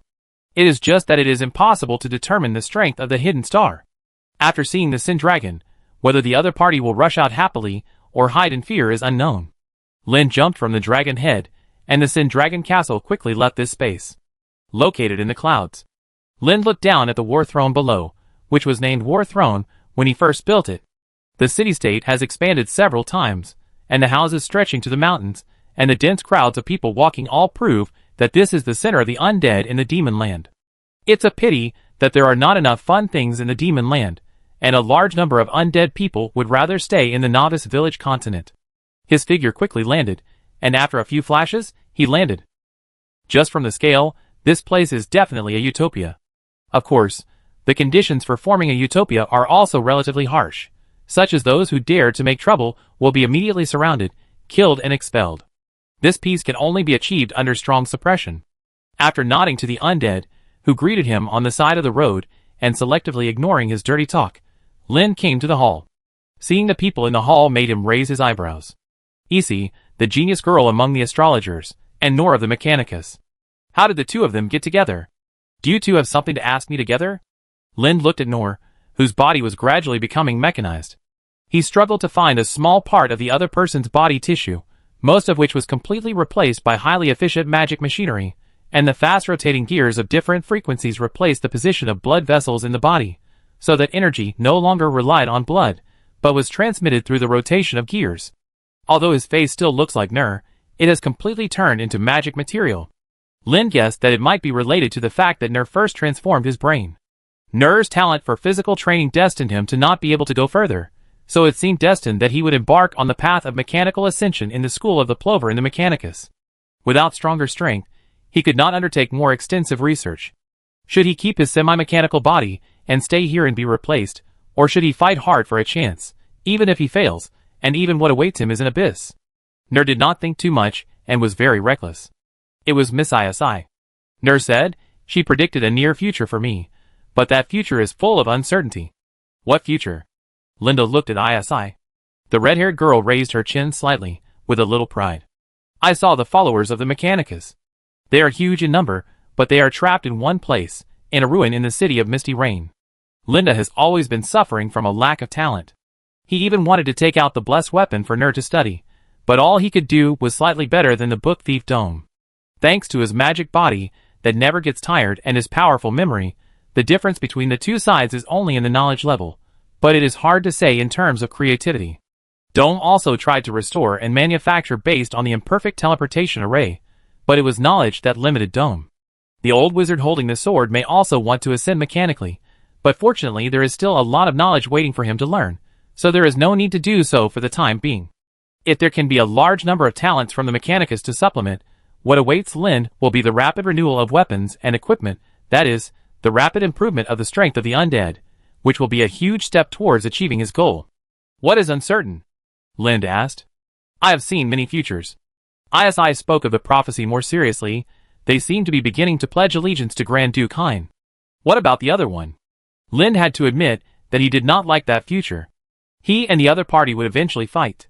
It is just that it is impossible to determine the strength of the hidden star. After seeing the Sin Dragon, whether the other party will rush out happily or hide in fear is unknown. Lin jumped from the dragon head, and the Sin Dragon Castle quickly left this space. Located in the clouds. Lin looked down at the War Throne below, which was named War Throne when he first built it. The city-state has expanded several times, and the houses stretching to the mountains, and the dense crowds of people walking all prove that this is the center of the undead in the Demon Land. It's a pity that there are not enough fun things in the Demon Land, and a large number of undead people would rather stay in the Novice Village continent. His figure quickly landed, and after a few flashes, he landed. Just from the scale, this place is definitely a utopia. Of course, the conditions for forming a utopia are also relatively harsh, such as those who dare to make trouble will be immediately surrounded, killed and expelled. This peace can only be achieved under strong suppression. After nodding to the undead, who greeted him on the side of the road, and selectively ignoring his dirty talk, Lin came to the hall. Seeing the people in the hall made him raise his eyebrows. Isi, the genius girl among the astrologers, and Nora the Mechanicus. How did the two of them get together? Do you two have something to ask me together? Lin looked at Nor, whose body was gradually becoming mechanized. He struggled to find a small part of the other person's body tissue, most of which was completely replaced by highly efficient magic machinery, and the fast-rotating gears of different frequencies replaced the position of blood vessels in the body, so that energy no longer relied on blood, but was transmitted through the rotation of gears. Although his face still looks like Nur, it has completely turned into magic material. Lin guessed that it might be related to the fact that Nur first transformed his brain. Nur's talent for physical training destined him to not be able to go further, so it seemed destined that he would embark on the path of mechanical ascension in the school of the plover in the Mechanicus. Without stronger strength, he could not undertake more extensive research. Should he keep his semi-mechanical body and stay here and be replaced, or should he fight hard for a chance, even if he fails, and even what awaits him is an abyss? Nur did not think too much, and was very reckless. It was Miss ISI. Nur said, she predicted a near future for me, but that future is full of uncertainty. What future? Linda looked at ISI. The red-haired girl raised her chin slightly, with a little pride. I saw the followers of the Mechanicus. They are huge in number, but they are trapped in one place, in a ruin in the city of Misty Rain. Linda has always been suffering from a lack of talent. He even wanted to take out the blessed weapon for Nur to study, but all he could do was slightly better than the book thief Dome. Thanks to his magic body that never gets tired and his powerful memory, the difference between the two sides is only in the knowledge level, but it is hard to say in terms of creativity. Dome also tried to restore and manufacture based on the imperfect teleportation array, but it was knowledge that limited Dome. The old wizard holding the sword may also want to ascend mechanically, but fortunately there is still a lot of knowledge waiting for him to learn, so there is no need to do so for the time being. If there can be a large number of talents from the Mechanicus to supplement, what awaits Lind will be the rapid renewal of weapons and equipment, that is, the rapid improvement of the strength of the undead, which will be a huge step towards achieving his goal. What is uncertain? Lind asked. I have seen many futures. ISI spoke of the prophecy more seriously. They seem to be beginning to pledge allegiance to Grand Duke Hein. What about the other one? Lind had to admit that he did not like that future. He and the other party would eventually fight.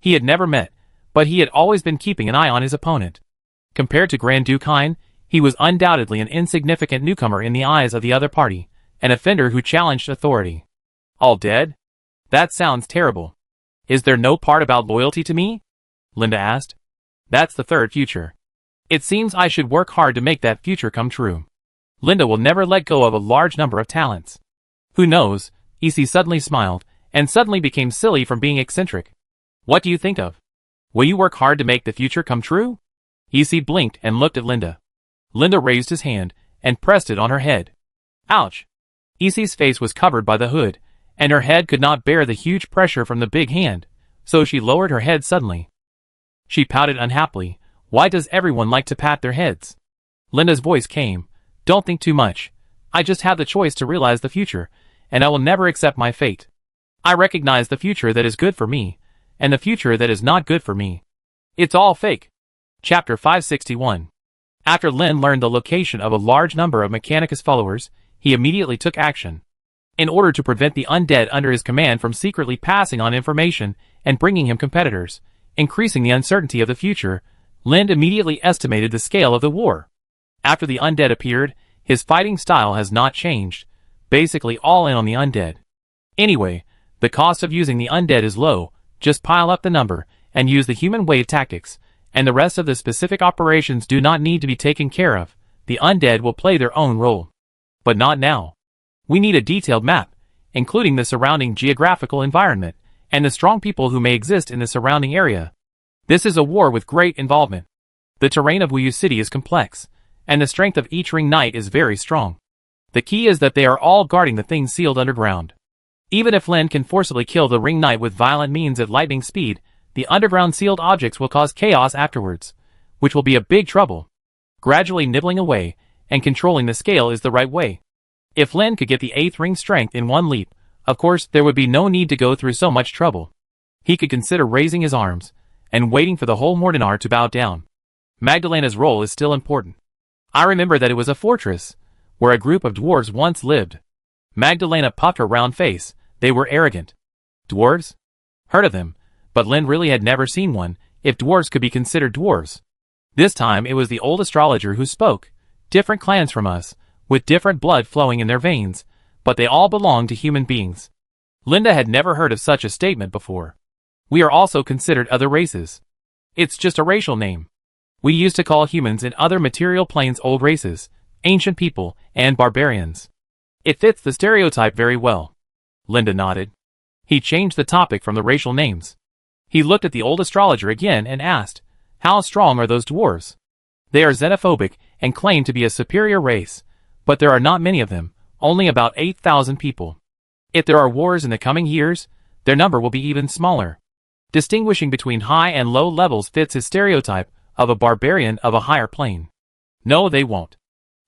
He had never met, but he had always been keeping an eye on his opponent. Compared to Grand Duke Hein, he was undoubtedly an insignificant newcomer in the eyes of the other party, an offender who challenged authority. All dead? That sounds terrible. Is there no part about loyalty to me? Linda asked. That's the third future. It seems I should work hard to make that future come true. Linda will never let go of a large number of talents. Who knows? EC suddenly smiled, and suddenly became silly from being eccentric. What do you think of? Will you work hard to make the future come true? EC blinked and looked at Linda. Linda raised his hand, and pressed it on her head. Ouch! EC's face was covered by the hood, and her head could not bear the huge pressure from the big hand, so she lowered her head suddenly. She pouted unhappily. Why does everyone like to pat their heads? Linda's voice came. Don't think too much. I just have the choice to realize the future, and I will never accept my fate. I recognize the future that is good for me, and the future that is not good for me. It's all fake. Chapter 561. After Lin learned the location of a large number of Mechanicus followers, he immediately took action. In order to prevent the undead under his command from secretly passing on information and bringing him competitors, increasing the uncertainty of the future, Lind immediately estimated the scale of the war. After the undead appeared, his fighting style has not changed, basically all in on the undead. Anyway, the cost of using the undead is low, just pile up the number, and use the human wave tactics, and the rest of the specific operations do not need to be taken care of. The undead will play their own role. But not now. We need a detailed map, including the surrounding geographical environment, and the strong people who may exist in the surrounding area. This is a war with great involvement. The terrain of Wuyu City is complex, and the strength of each ring knight is very strong. The key is that they are all guarding the things sealed underground. Even if Lin can forcibly kill the ring knight with violent means at lightning speed, the underground sealed objects will cause chaos afterwards, which will be a big trouble. Gradually nibbling away, and controlling the scale is the right way. If Lin could get the 8th ring strength in one leap, of course there would be no need to go through so much trouble. He could consider raising his arms, and waiting for the whole Mordinar to bow down. Magdalena's role is still important. I remember that it was a fortress, where a group of dwarves once lived. Magdalena puffed her round face. They were arrogant. Dwarves? Heard of them, but Lin really had never seen one, if dwarves could be considered dwarves. This time it was the old astrologer who spoke. Different clans from us, with different blood flowing in their veins, but they all belonged to human beings. Linda had never heard of such a statement before. We are also considered other races. It's just a racial name. We used to call humans in other material planes old races, ancient people, and barbarians. It fits the stereotype very well. Linda nodded. He changed the topic from the racial names. He looked at the old astrologer again and asked, how strong are those dwarves? They are xenophobic and claim to be a superior race, but there are not many of them. only about 8,000 people. If there are wars in the coming years, their number will be even smaller. Distinguishing between high and low levels fits his stereotype of a barbarian of a higher plane. No, they won't.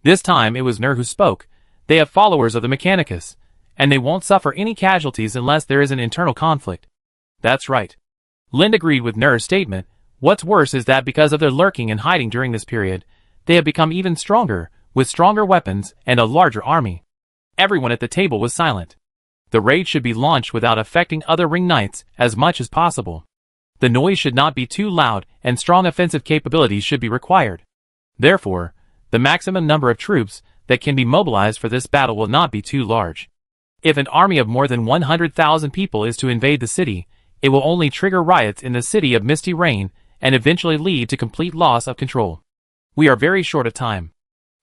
This time it was Nur who spoke. They have followers of the Mechanicus, and they won't suffer any casualties unless there is an internal conflict. That's right. Lind agreed with Nur's statement. What's worse is that because of their lurking and hiding during this period, they have become even stronger, with stronger weapons and a larger army. Everyone at the table was silent. The raid should be launched without affecting other ring knights as much as possible. The noise should not be too loud and strong offensive capabilities should be required. Therefore, the maximum number of troops that can be mobilized for this battle will not be too large. If an army of more than 100,000 people is to invade the city, it will only trigger riots in the city of Misty Rain and eventually lead to complete loss of control. We are very short of time.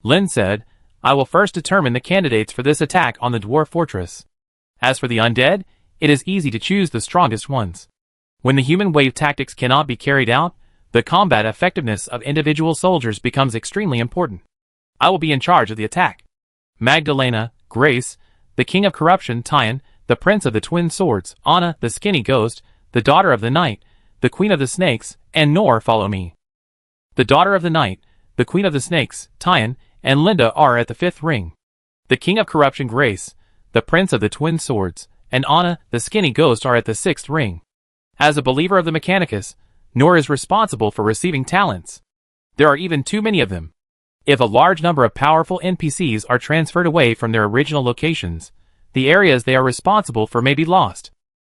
Lin said, I will first determine the candidates for this attack on the dwarf fortress. As for the undead, it is easy to choose the strongest ones. When the human wave tactics cannot be carried out, the combat effectiveness of individual soldiers becomes extremely important. I will be in charge of the attack. Magdalena, Grace, the King of Corruption, Tyan, the Prince of the Twin Swords, Anna, the Skinny Ghost, the Daughter of the Night, the Queen of the Snakes, and Nor follow me. The Daughter of the Night, the Queen of the Snakes, Tyan, and Linda are at the 5th ring. The King of Corruption, Grace, the Prince of the Twin Swords, and Anna, the Skinny Ghost are at the 6th ring. As a believer of the Mechanicus, Nor is responsible for receiving talents. There are even too many of them. If a large number of powerful NPCs are transferred away from their original locations, the areas they are responsible for may be lost.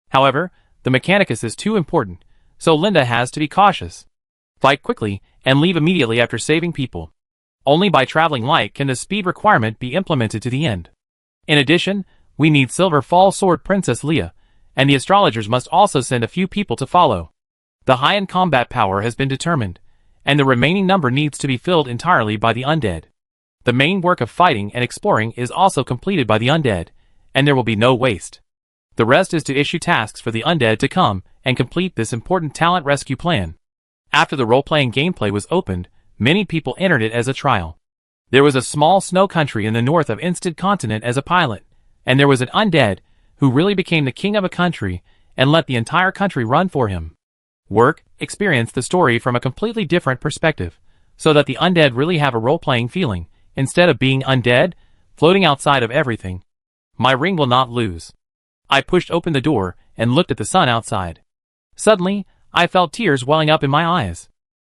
However, the Mechanicus is too important, so Linda has to be cautious. Fight quickly and leave immediately after saving people. Only by traveling light can the speed requirement be implemented to the end. In addition, we need Silver Fall Sword Princess Leah, and the astrologers must also send a few people to follow. The high-end combat power has been determined, and the remaining number needs to be filled entirely by the undead. The main work of fighting and exploring is also completed by the undead, and there will be no waste. The rest is to issue tasks for the undead to come and complete this important talent rescue plan. After the role-playing gameplay was opened, many people entered it as a trial. There was a small snow country in the north of Instant Continent as a pilot, and there was an undead who really became the king of a country and let the entire country run for him. Work, experience the story from a completely different perspective, so that the undead really have a role-playing feeling, instead of being undead, floating outside of everything. My ring will not lose. I pushed open the door and looked at the sun outside. Suddenly, I felt tears welling up in my eyes.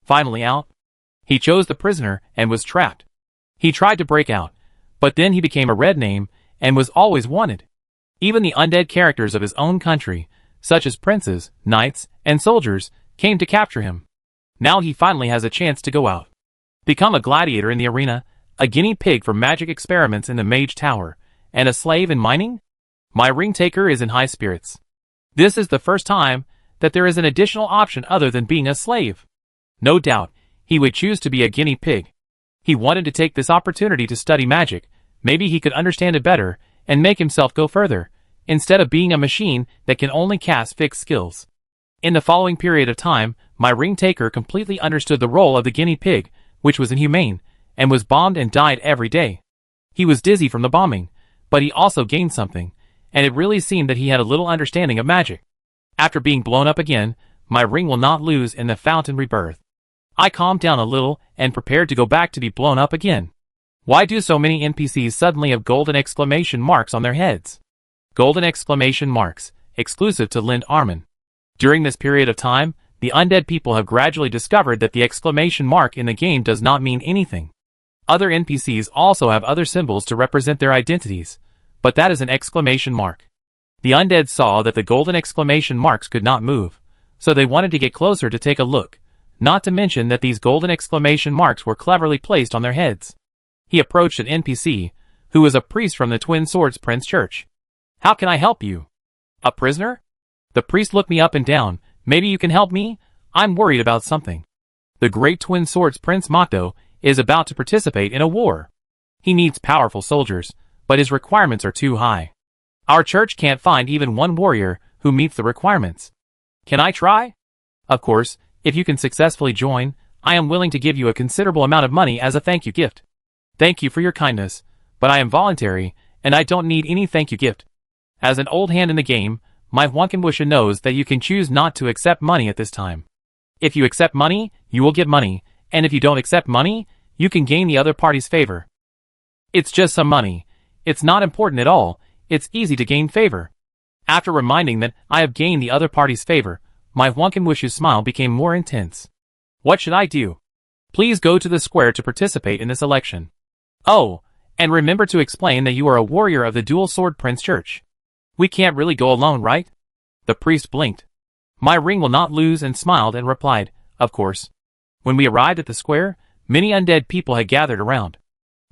Finally out. He chose the prisoner and was trapped. He tried to break out, but then he became a red name and was always wanted. Even the undead characters of his own country, such as princes, knights, and soldiers, came to capture him. Now he finally has a chance to go out. Become a gladiator in the arena, a guinea pig for magic experiments in the mage tower, and a slave in mining? My ring taker is in high spirits. This is the first time that there is an additional option other than being a slave. No doubt, he would choose to be a guinea pig. He wanted to take this opportunity to study magic. Maybe he could understand it better and make himself go further, instead of being a machine that can only cast fixed skills. In the following period of time, my ring taker completely understood the role of the guinea pig, which was inhumane, and was bombed and died every day. He was dizzy from the bombing, but he also gained something, and it really seemed that he had a little understanding of magic. After being blown up again, my ring will not lose in the fountain rebirth. I calmed down a little and prepared to go back to be blown up again. Why do so many NPCs suddenly have golden exclamation marks on their heads? Golden exclamation marks, exclusive to Lind Armin. During this period of time, the undead people have gradually discovered that the exclamation mark in the game does not mean anything. Other NPCs also have other symbols to represent their identities, but that is an exclamation mark. The undead saw that the golden exclamation marks could not move, so they wanted to get closer to take a look, not to mention that these golden exclamation marks were cleverly placed on their heads. He approached an NPC, who was a priest from the Twin Swords Prince Church. How can I help you? A prisoner? The priest looked me up and down. Maybe you can help me? I'm worried about something. The great Twin Swords Prince Mokdo is about to participate in a war. He needs powerful soldiers, but his requirements are too high. Our church can't find even one warrior who meets the requirements. Can I try? Of course, if you can successfully join, I am willing to give you a considerable amount of money as a thank you gift. Thank you for your kindness, but I am voluntary, and I don't need any thank you gift. As an old hand in the game, my Wankenwusha knows that you can choose not to accept money at this time. If you accept money, you will get money, and if you don't accept money, you can gain the other party's favor. It's just some money. It's not important at all. It's easy to gain favor. After reminding that I have gained the other party's favor, my Wankenwushu's smile became more intense. What should I do? Please go to the square to participate in this election. Oh, and remember to explain that you are a warrior of the Dual Sword Prince Church. We can't really go alone, right? The priest blinked. My ring will not lose and smiled and replied, of course. When we arrived at the square, many undead people had gathered around.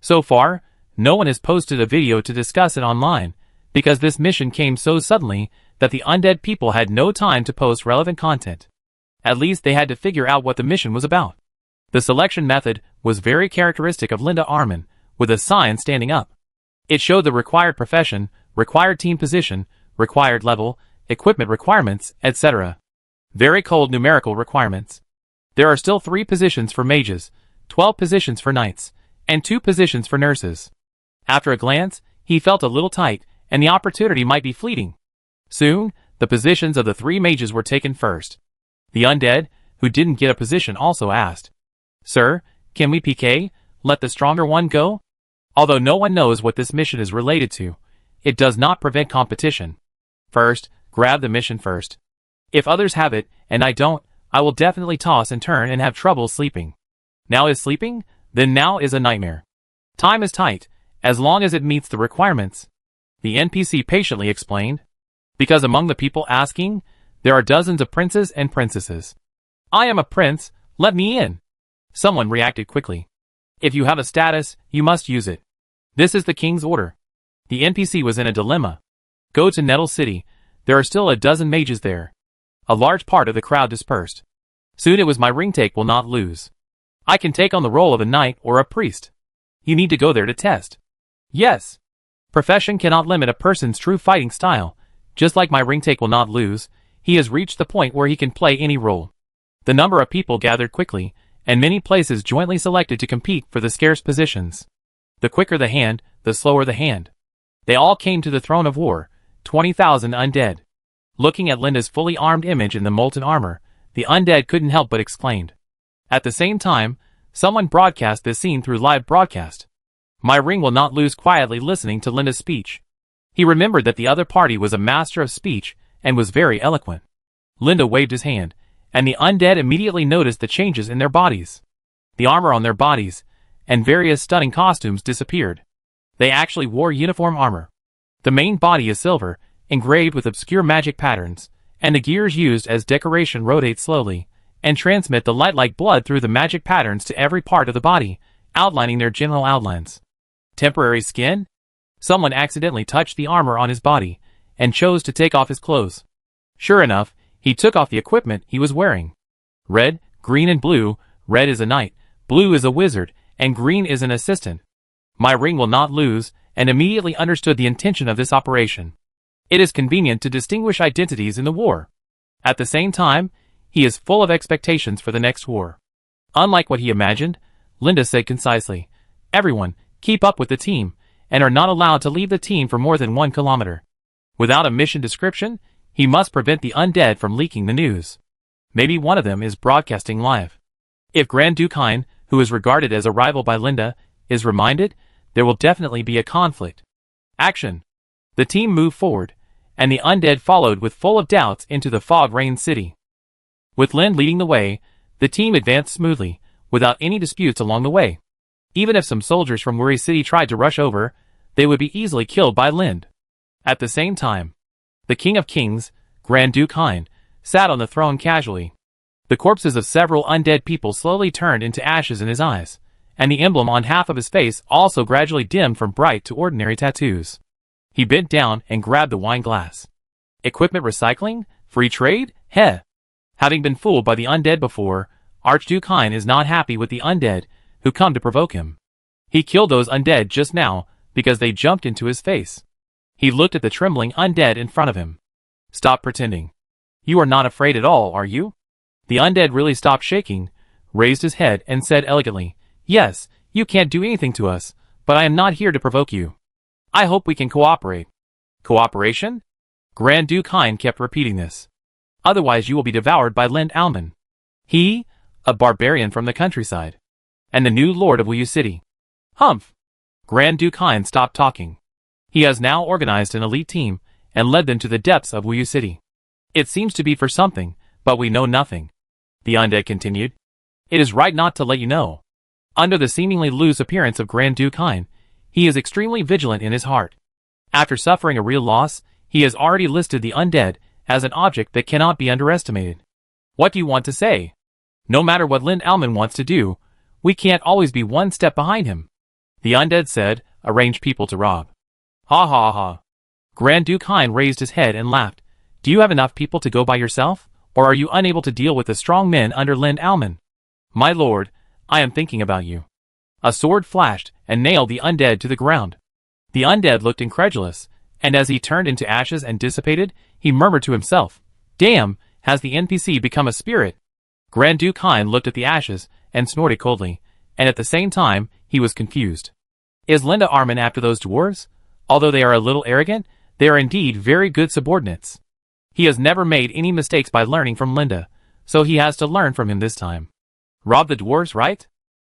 So far, no one has posted a video to discuss it online, because this mission came so suddenly that the undead people had no time to post relevant content. At least they had to figure out what the mission was about. The selection method was very characteristic of Linda Arman, with a sign standing up. It showed the required profession, required team position, required level, equipment requirements, etc. Very cold numerical requirements. There are still 3 positions for mages, 12 positions for knights, and 2 positions for nurses. After a glance, he felt a little tight, and the opportunity might be fleeting. Soon, the positions of the 3 mages were taken first. The undead, who didn't get a position, also asked, "Sir, can we PK, let the stronger one go?" Although no one knows what this mission is related to, it does not prevent competition. First, grab the mission first. If others have it, and I don't, I will definitely toss and turn and have trouble sleeping. Now is sleeping? Then now is a nightmare. Time is tight, as long as it meets the requirements. The NPC patiently explained. Because among the people asking, there are dozens of princes and princesses. I am a prince, let me in. Someone reacted quickly. If you have a status, you must use it. This is the king's order. The NPC was in a dilemma. Go to Nettle City, there are still a dozen mages there. A large part of the crowd dispersed. Soon it was my ring take will not lose. I can take on the role of a knight or a priest. You need to go there to test. Yes. Profession cannot limit a person's true fighting style. Just like my ring take will not lose, he has reached the point where he can play any role. The number of people gathered quickly, and many places jointly selected to compete for the scarce positions. The quicker the hand, the slower the hand. They all came to the throne of war, 20,000 undead. Looking at Linda's fully armed image in the molten armor, the undead couldn't help but exclaimed. At the same time, someone broadcast this scene through live broadcast. My ring will not lose quietly listening to Linda's speech. He remembered that the other party was a master of speech and was very eloquent. Linda waved his hand, and the undead immediately noticed the changes in their bodies. The armor on their bodies, and various stunning costumes disappeared. They actually wore uniform armor. The main body is silver, engraved with obscure magic patterns, and the gears used as decoration rotate slowly, and transmit the light like blood through the magic patterns to every part of the body, outlining their general outlines. Temporary skin? Someone accidentally touched the armor on his body, and chose to take off his clothes. Sure enough, he took off the equipment he was wearing. Red, green and blue. Red is a knight, blue is a wizard, and green is an assistant. My ring will not lose, and immediately understood the intention of this operation. It is convenient to distinguish identities in the war. At the same time, he is full of expectations for the next war. Unlike what he imagined, Linda said concisely, "Everyone, keep up with the team, and are not allowed to leave the team for more than 1 kilometer. Without a mission description, he must prevent the undead from leaking the news. Maybe one of them is broadcasting live. If Grand Duke Hein, who is regarded as a rival by Linda, is reminded, there will definitely be a conflict. Action!" The team moved forward, and the undead followed with full of doubts into the fog-rained city. With Lind leading the way, the team advanced smoothly, without any disputes along the way. Even if some soldiers from Worry City tried to rush over, they would be easily killed by Lind. At the same time, the King of Kings, Grand Duke Hein, sat on the throne casually. The corpses of several undead people slowly turned into ashes in his eyes, and the emblem on half of his face also gradually dimmed from bright to ordinary tattoos. He bent down and grabbed the wine glass. Equipment recycling? Free trade? Heh. Having been fooled by the undead before, Archduke Hein is not happy with the undead who come to provoke him. He killed those undead just now because they jumped into his face. He looked at the trembling undead in front of him. Stop pretending. You are not afraid at all, are you? The undead really stopped shaking, raised his head and said elegantly, Yes, you can't do anything to us, but I am not here to provoke you. I hope we can cooperate. Cooperation? Grand Duke Hein kept repeating this. Otherwise you will be devoured by Lind Alman. He, a barbarian from the countryside. And the new lord of Wuyu City. Humph. Grand Duke Hein stopped talking. He has now organized an elite team and led them to the depths of Wuyu City. It seems to be for something, but we know nothing. The undead continued. It is right not to let you know. Under the seemingly loose appearance of Grand Duke Hein, he is extremely vigilant in his heart. After suffering a real loss, he has already listed the undead as an object that cannot be underestimated. What do you want to say? No matter what Lind Alman wants to do, we can't always be one step behind him. The undead said, arrange people to rob. Ha ha ha. Grand Duke Hein raised his head and laughed. Do you have enough people to go by yourself, or are you unable to deal with the strong men under Lind Alman? My lord, I am thinking about you. A sword flashed and nailed the undead to the ground. The undead looked incredulous, and as he turned into ashes and dissipated, he murmured to himself, Damn, has the NPC become a spirit? Grand Duke Hein looked at the ashes and snorted coldly, and at the same time, he was confused. Is Linda Arman after those dwarves? Although they are a little arrogant, they are indeed very good subordinates. He has never made any mistakes by learning from Linda, so he has to learn from him this time. Rob the dwarves, right?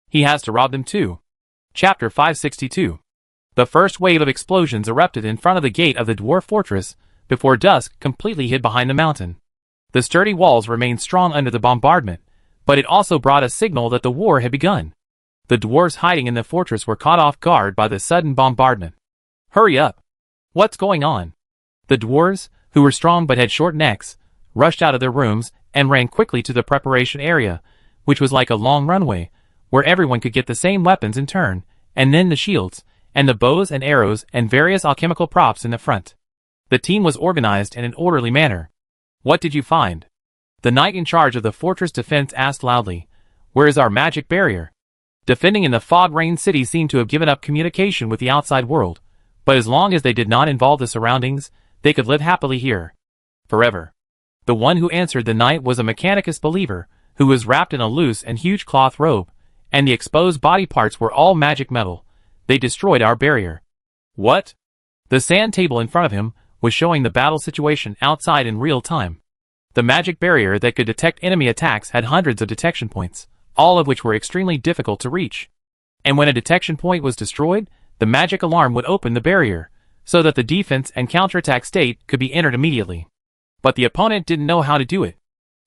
He has to rob them too. Chapter 562. The first wave of explosions erupted in front of the gate of the dwarf fortress, before dusk completely hid behind the mountain. The sturdy walls remained strong under the bombardment, but it also brought a signal that the war had begun. The dwarves hiding in the fortress were caught off guard by the sudden bombardment. Hurry up! What's going on? The dwarves, who were strong but had short necks, rushed out of their rooms and ran quickly to the preparation area, which was like a long runway, where everyone could get the same weapons in turn, and then the shields, and the bows and arrows and various alchemical props in the front. The team was organized in an orderly manner. What did you find? The knight in charge of the fortress defense asked loudly. Where is our magic barrier? Defending in the fog-rain city seemed to have given up communication with the outside world, but as long as they did not involve the surroundings, they could live happily here. Forever. The one who answered the knight was a Mechanicus believer, who was wrapped in a loose and huge cloth robe, and the exposed body parts were all magic metal. They destroyed our barrier. What? The sand table in front of him was showing the battle situation outside in real time. The magic barrier that could detect enemy attacks had hundreds of detection points, all of which were extremely difficult to reach. And when a detection point was destroyed, the magic alarm would open the barrier, so that the defense and counterattack state could be entered immediately. But the opponent didn't know how to do it.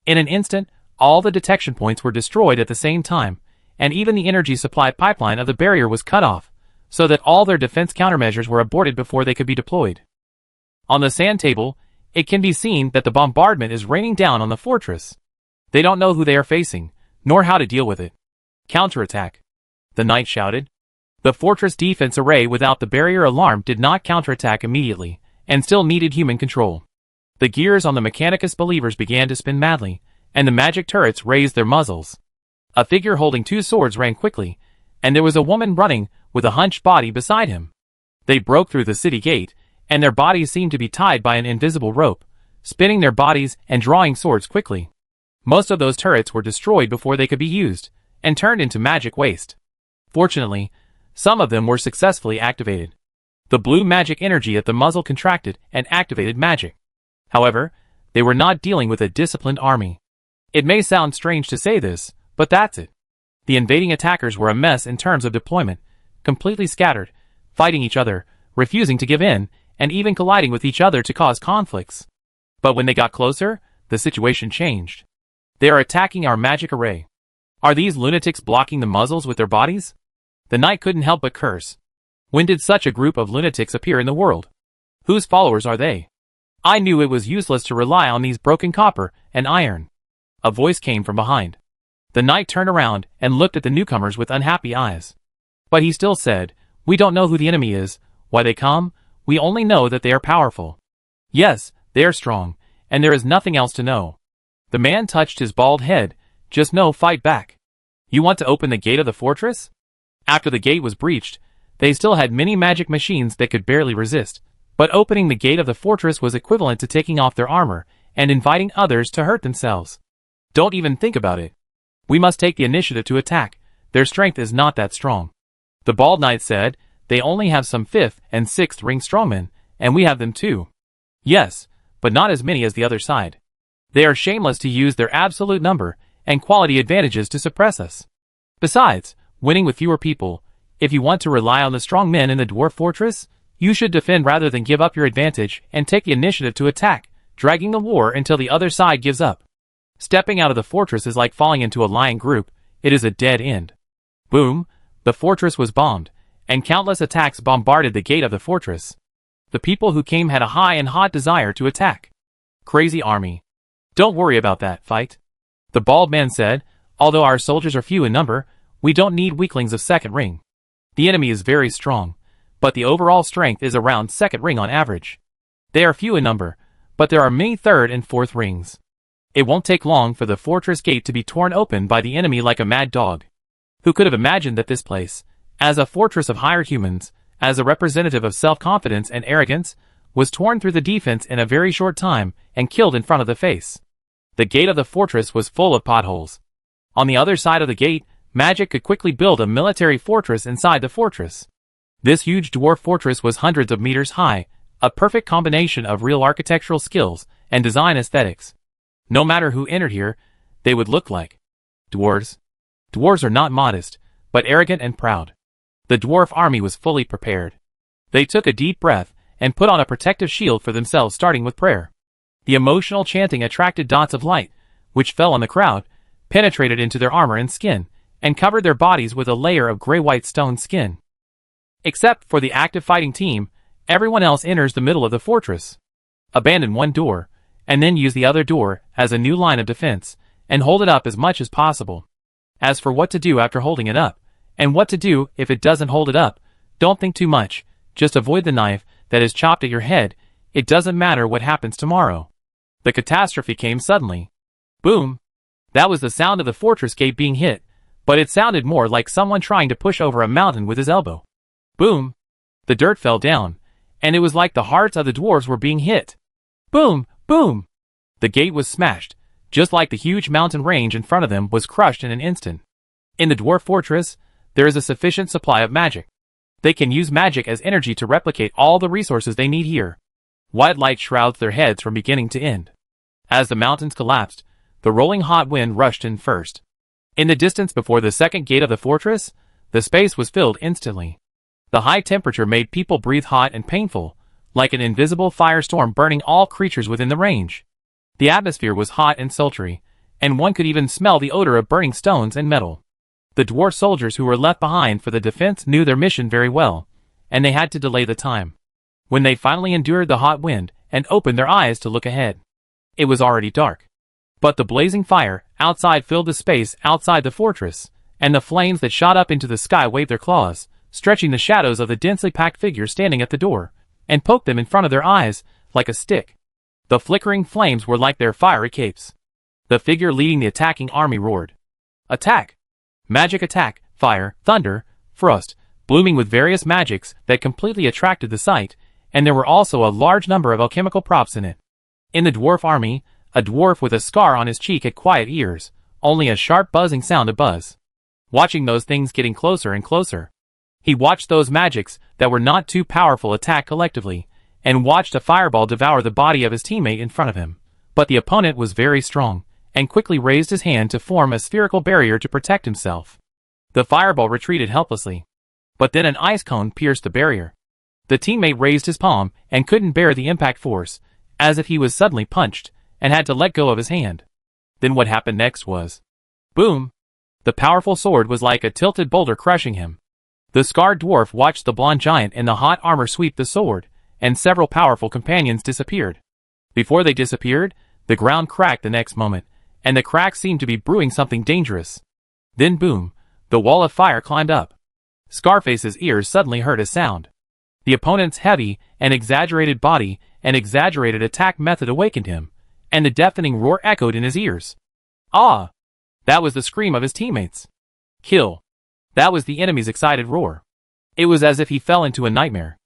In an instant, all the detection points were destroyed at the same time, and even the energy supply pipeline of the barrier was cut off, so that all their defense countermeasures were aborted before they could be deployed. On the sand table, it can be seen that the bombardment is raining down on the fortress. They don't know who they are facing, nor how to deal with it. Counterattack! The knight shouted. The fortress defense array without the barrier alarm did not counterattack immediately, and still needed human control. The gears on the Mechanicus believers began to spin madly, and the magic turrets raised their muzzles. A figure holding two swords ran quickly, and there was a woman running with a hunched body beside him. They broke through the city gate, and their bodies seemed to be tied by an invisible rope, spinning their bodies and drawing swords quickly. Most of those turrets were destroyed before they could be used, and turned into magic waste. Fortunately, some of them were successfully activated. The blue magic energy at the muzzle contracted and activated magic. However, they were not dealing with a disciplined army. It may sound strange to say this, but that's it. The invading attackers were a mess in terms of deployment, completely scattered, fighting each other, refusing to give in, and even colliding with each other to cause conflicts. But when they got closer, the situation changed. They are attacking our magic array. Are these lunatics blocking the muzzles with their bodies? The knight couldn't help but curse. When did such a group of lunatics appear in the world? Whose followers are they? I knew it was useless to rely on these broken copper and iron. A voice came from behind. The knight turned around and looked at the newcomers with unhappy eyes. But he still said, "We don't know who the enemy is, why they come, we only know that they are powerful. Yes, they are strong, and there is nothing else to know." The man touched his bald head, "Just no fight back. You want to open the gate of the fortress?" After the gate was breached, they still had many magic machines that could barely resist, but opening the gate of the fortress was equivalent to taking off their armor and inviting others to hurt themselves. Don't even think about it. We must take the initiative to attack. Their strength is not that strong. The bald knight said, they only have some 5th and 6th ring strongmen, and we have them too. Yes, but not as many as the other side. They are shameless to use their absolute number and quality advantages to suppress us. Besides, winning with fewer people, if you want to rely on the strong men in the dwarf fortress, you should defend rather than give up your advantage and take the initiative to attack, dragging the war until the other side gives up. Stepping out of the fortress is like falling into a lion group, it is a dead end. Boom, the fortress was bombed, and countless attacks bombarded the gate of the fortress. The people who came had a high and hot desire to attack. Crazy army. Don't worry about that, fight. The bald man said, although our soldiers are few in number, we don't need weaklings of second ring. The enemy is very strong, but the overall strength is around second ring on average. They are few in number, but there are many third and fourth rings. It won't take long for the fortress gate to be torn open by the enemy like a mad dog. Who could have imagined that this place, as a fortress of hired humans, as a representative of self-confidence and arrogance, was torn through the defense in a very short time and killed in front of the face? The gate of the fortress was full of potholes. On the other side of the gate, magic could quickly build a military fortress inside the fortress. This huge dwarf fortress was hundreds of meters high, a perfect combination of real architectural skills and design aesthetics. No matter who entered here, they would look like dwarves. Dwarves are not modest, but arrogant and proud. The dwarf army was fully prepared. They took a deep breath and put on a protective shield for themselves, starting with prayer. The emotional chanting attracted dots of light, which fell on the crowd, penetrated into their armor and skin, and covered their bodies with a layer of gray-white stone skin. Except for the active fighting team, everyone else enters the middle of the fortress. Abandon one door, and then use the other door as a new line of defense, and hold it up as much as possible. As for what to do after holding it up, and what to do if it doesn't hold it up, don't think too much, just avoid the knife that is chopped at your head. It doesn't matter what happens tomorrow. The catastrophe came suddenly. Boom! That was the sound of the fortress gate being hit, but it sounded more like someone trying to push over a mountain with his elbow. Boom! The dirt fell down, and it was like the hearts of the dwarves were being hit. Boom! Boom! The gate was smashed, just like the huge mountain range in front of them was crushed in an instant. In the dwarf fortress, there is a sufficient supply of magic. They can use magic as energy to replicate all the resources they need here. White light shrouds their heads from beginning to end. As the mountains collapsed, the rolling hot wind rushed in first. In the distance before the second gate of the fortress, the space was filled instantly. The high temperature made people breathe hot and painful, like an invisible firestorm burning all creatures within the range. The atmosphere was hot and sultry, and one could even smell the odor of burning stones and metal. The dwarf soldiers who were left behind for the defense knew their mission very well, and they had to delay the time. When they finally endured the hot wind and opened their eyes to look ahead, it was already dark. But the blazing fire outside filled the space outside the fortress, and the flames that shot up into the sky waved their claws, stretching the shadows of the densely packed figure standing at the door, and poked them in front of their eyes like a stick. The flickering flames were like their fiery capes. The figure leading the attacking army roared. Attack! Magic attack, fire, thunder, frost, blooming with various magics that completely attracted the sight, and there were also a large number of alchemical props in it. In the dwarf army, a dwarf with a scar on his cheek had quiet ears, only a sharp buzzing sound to buzz. Watching those things getting closer and closer. He watched those magics that were not too powerful attack collectively, and watched a fireball devour the body of his teammate in front of him. But the opponent was very strong, and quickly raised his hand to form a spherical barrier to protect himself. The fireball retreated helplessly. But then an ice cone pierced the barrier. The teammate raised his palm and couldn't bear the impact force, as if he was suddenly punched, and had to let go of his hand. Then what happened next was... boom! The powerful sword was like a tilted boulder crushing him. The scarred dwarf watched the blond giant in the hot armor sweep the sword, and several powerful companions disappeared. Before they disappeared, the ground cracked the next moment, and the crack seemed to be brewing something dangerous. Then boom, the wall of fire climbed up. Scarface's ears suddenly heard a sound. The opponent's heavy and exaggerated body and exaggerated attack method awakened him, and the deafening roar echoed in his ears. Ah! That was the scream of his teammates. Kill! That was the enemy's excited roar. It was as if he fell into a nightmare.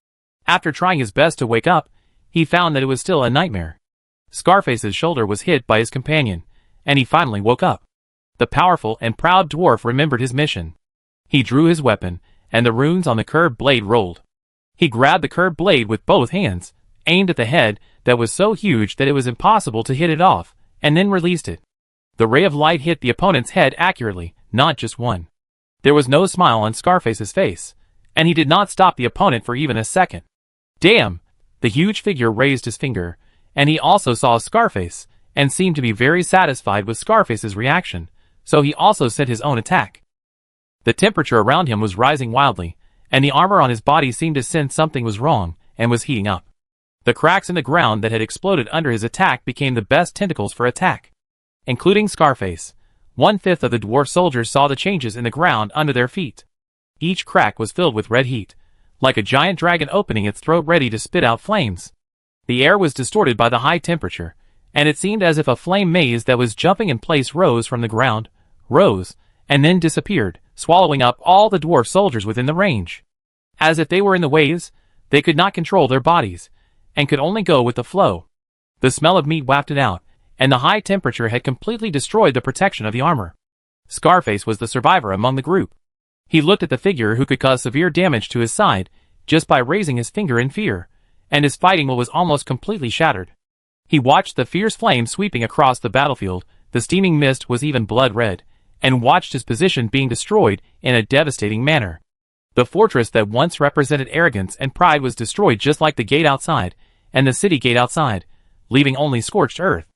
After trying his best to wake up, he found that it was still a nightmare. Scarface's shoulder was hit by his companion, and he finally woke up. The powerful and proud dwarf remembered his mission. He drew his weapon, and the runes on the curved blade rolled. He grabbed the curved blade with both hands, aimed at the head that was so huge that it was impossible to hit it off, and then released it. The ray of light hit the opponent's head accurately, not just one. There was no smile on Scarface's face, and he did not stop the opponent for even a second. Damn! The huge figure raised his finger, and he also saw Scarface, and seemed to be very satisfied with Scarface's reaction, so he also sent his own attack. The temperature around him was rising wildly, and the armor on his body seemed to sense something was wrong, and was heating up. The cracks in the ground that had exploded under his attack became the best tentacles for attack. Including Scarface, 1/5 of the dwarf soldiers saw the changes in the ground under their feet. Each crack was filled with red heat, like a giant dragon opening its throat ready to spit out flames. The air was distorted by the high temperature, and it seemed as if a flame maze that was jumping in place rose from the ground, rose, and then disappeared, swallowing up all the dwarf soldiers within the range. As if they were in the waves, they could not control their bodies, and could only go with the flow. The smell of meat wafted out, and the high temperature had completely destroyed the protection of the armor. Scarface was the survivor among the group. He looked at the figure who could cause severe damage to his side just by raising his finger in fear, and his fighting will was almost completely shattered. He watched the fierce flame sweeping across the battlefield, the steaming mist was even blood red, and watched his position being destroyed in a devastating manner. The fortress that once represented arrogance and pride was destroyed just like the gate outside, and the city gate outside, leaving only scorched earth.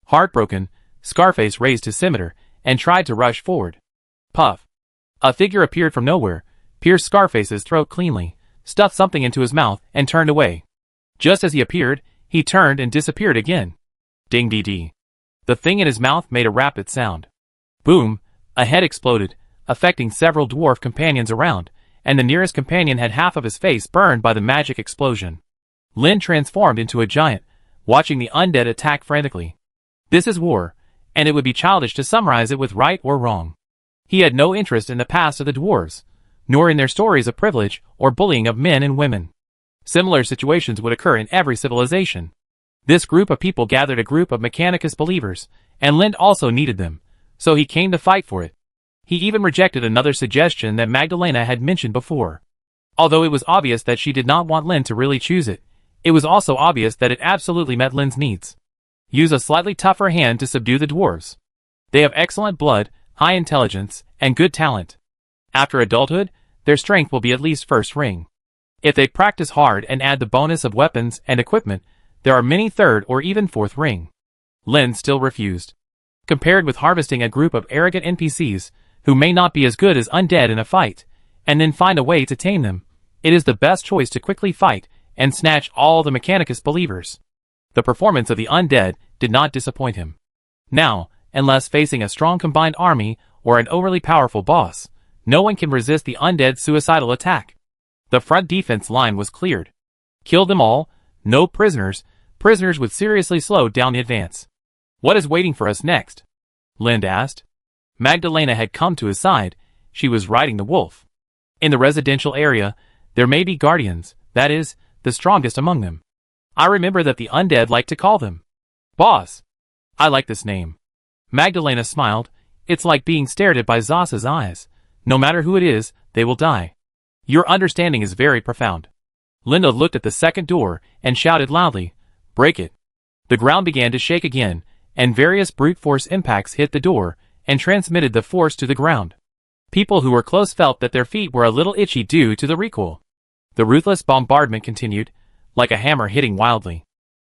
Heartbroken, Scarface raised his scimitar, and tried to rush forward. Puff! A figure appeared from nowhere, pierced Scarface's throat cleanly, stuffed something into his mouth, and turned away. Just as he appeared, he turned and disappeared again. Ding-dee-dee. The thing in his mouth made a rapid sound. Boom! A head exploded, affecting several dwarf companions around, and the nearest companion had half of his face burned by the magic explosion. Lin transformed into a giant, watching the undead attack frantically. This is war, and it would be childish to summarize it with right or wrong. He had no interest in the past of the dwarves, nor in their stories of privilege or bullying of men and women. Similar situations would occur in every civilization. This group of people gathered a group of Mechanicus believers, and Lind also needed them, so he came to fight for it. He even rejected another suggestion that Magdalena had mentioned before. Although it was obvious that she did not want Lind to really choose it, it was also obvious that it absolutely met Lind's needs. Use a slightly tougher hand to subdue the dwarves. They have excellent blood, high intelligence, and good talent. After adulthood, their strength will be at least first ring. If they practice hard and add the bonus of weapons and equipment, there are many third or even fourth ring. Lin still refused. Compared with harvesting a group of arrogant NPCs, who may not be as good as undead in a fight, and then find a way to tame them, it is the best choice to quickly fight and snatch all the Mechanicus believers. The performance of the undead did not disappoint him. Now, unless facing a strong combined army or an overly powerful boss, no one can resist the undead's suicidal attack. The front defense line was cleared. Kill them all, no prisoners. Prisoners would seriously slow down the advance. What is waiting for us next? Lind asked. Magdalena had come to his side. She was riding the wolf. In the residential area, there may be guardians, that is, the strongest among them. I remember that the undead like to call them Boss. I like this name. Magdalena smiled. It's like being stared at by Zos's eyes. No matter who it is, they will die. Your understanding is very profound. Linda looked at the second door and shouted loudly, "Break it." The ground began to shake again, and various brute force impacts hit the door and transmitted the force to the ground. People who were close felt that their feet were a little itchy due to the recoil. The ruthless bombardment continued, like a hammer hitting wildly.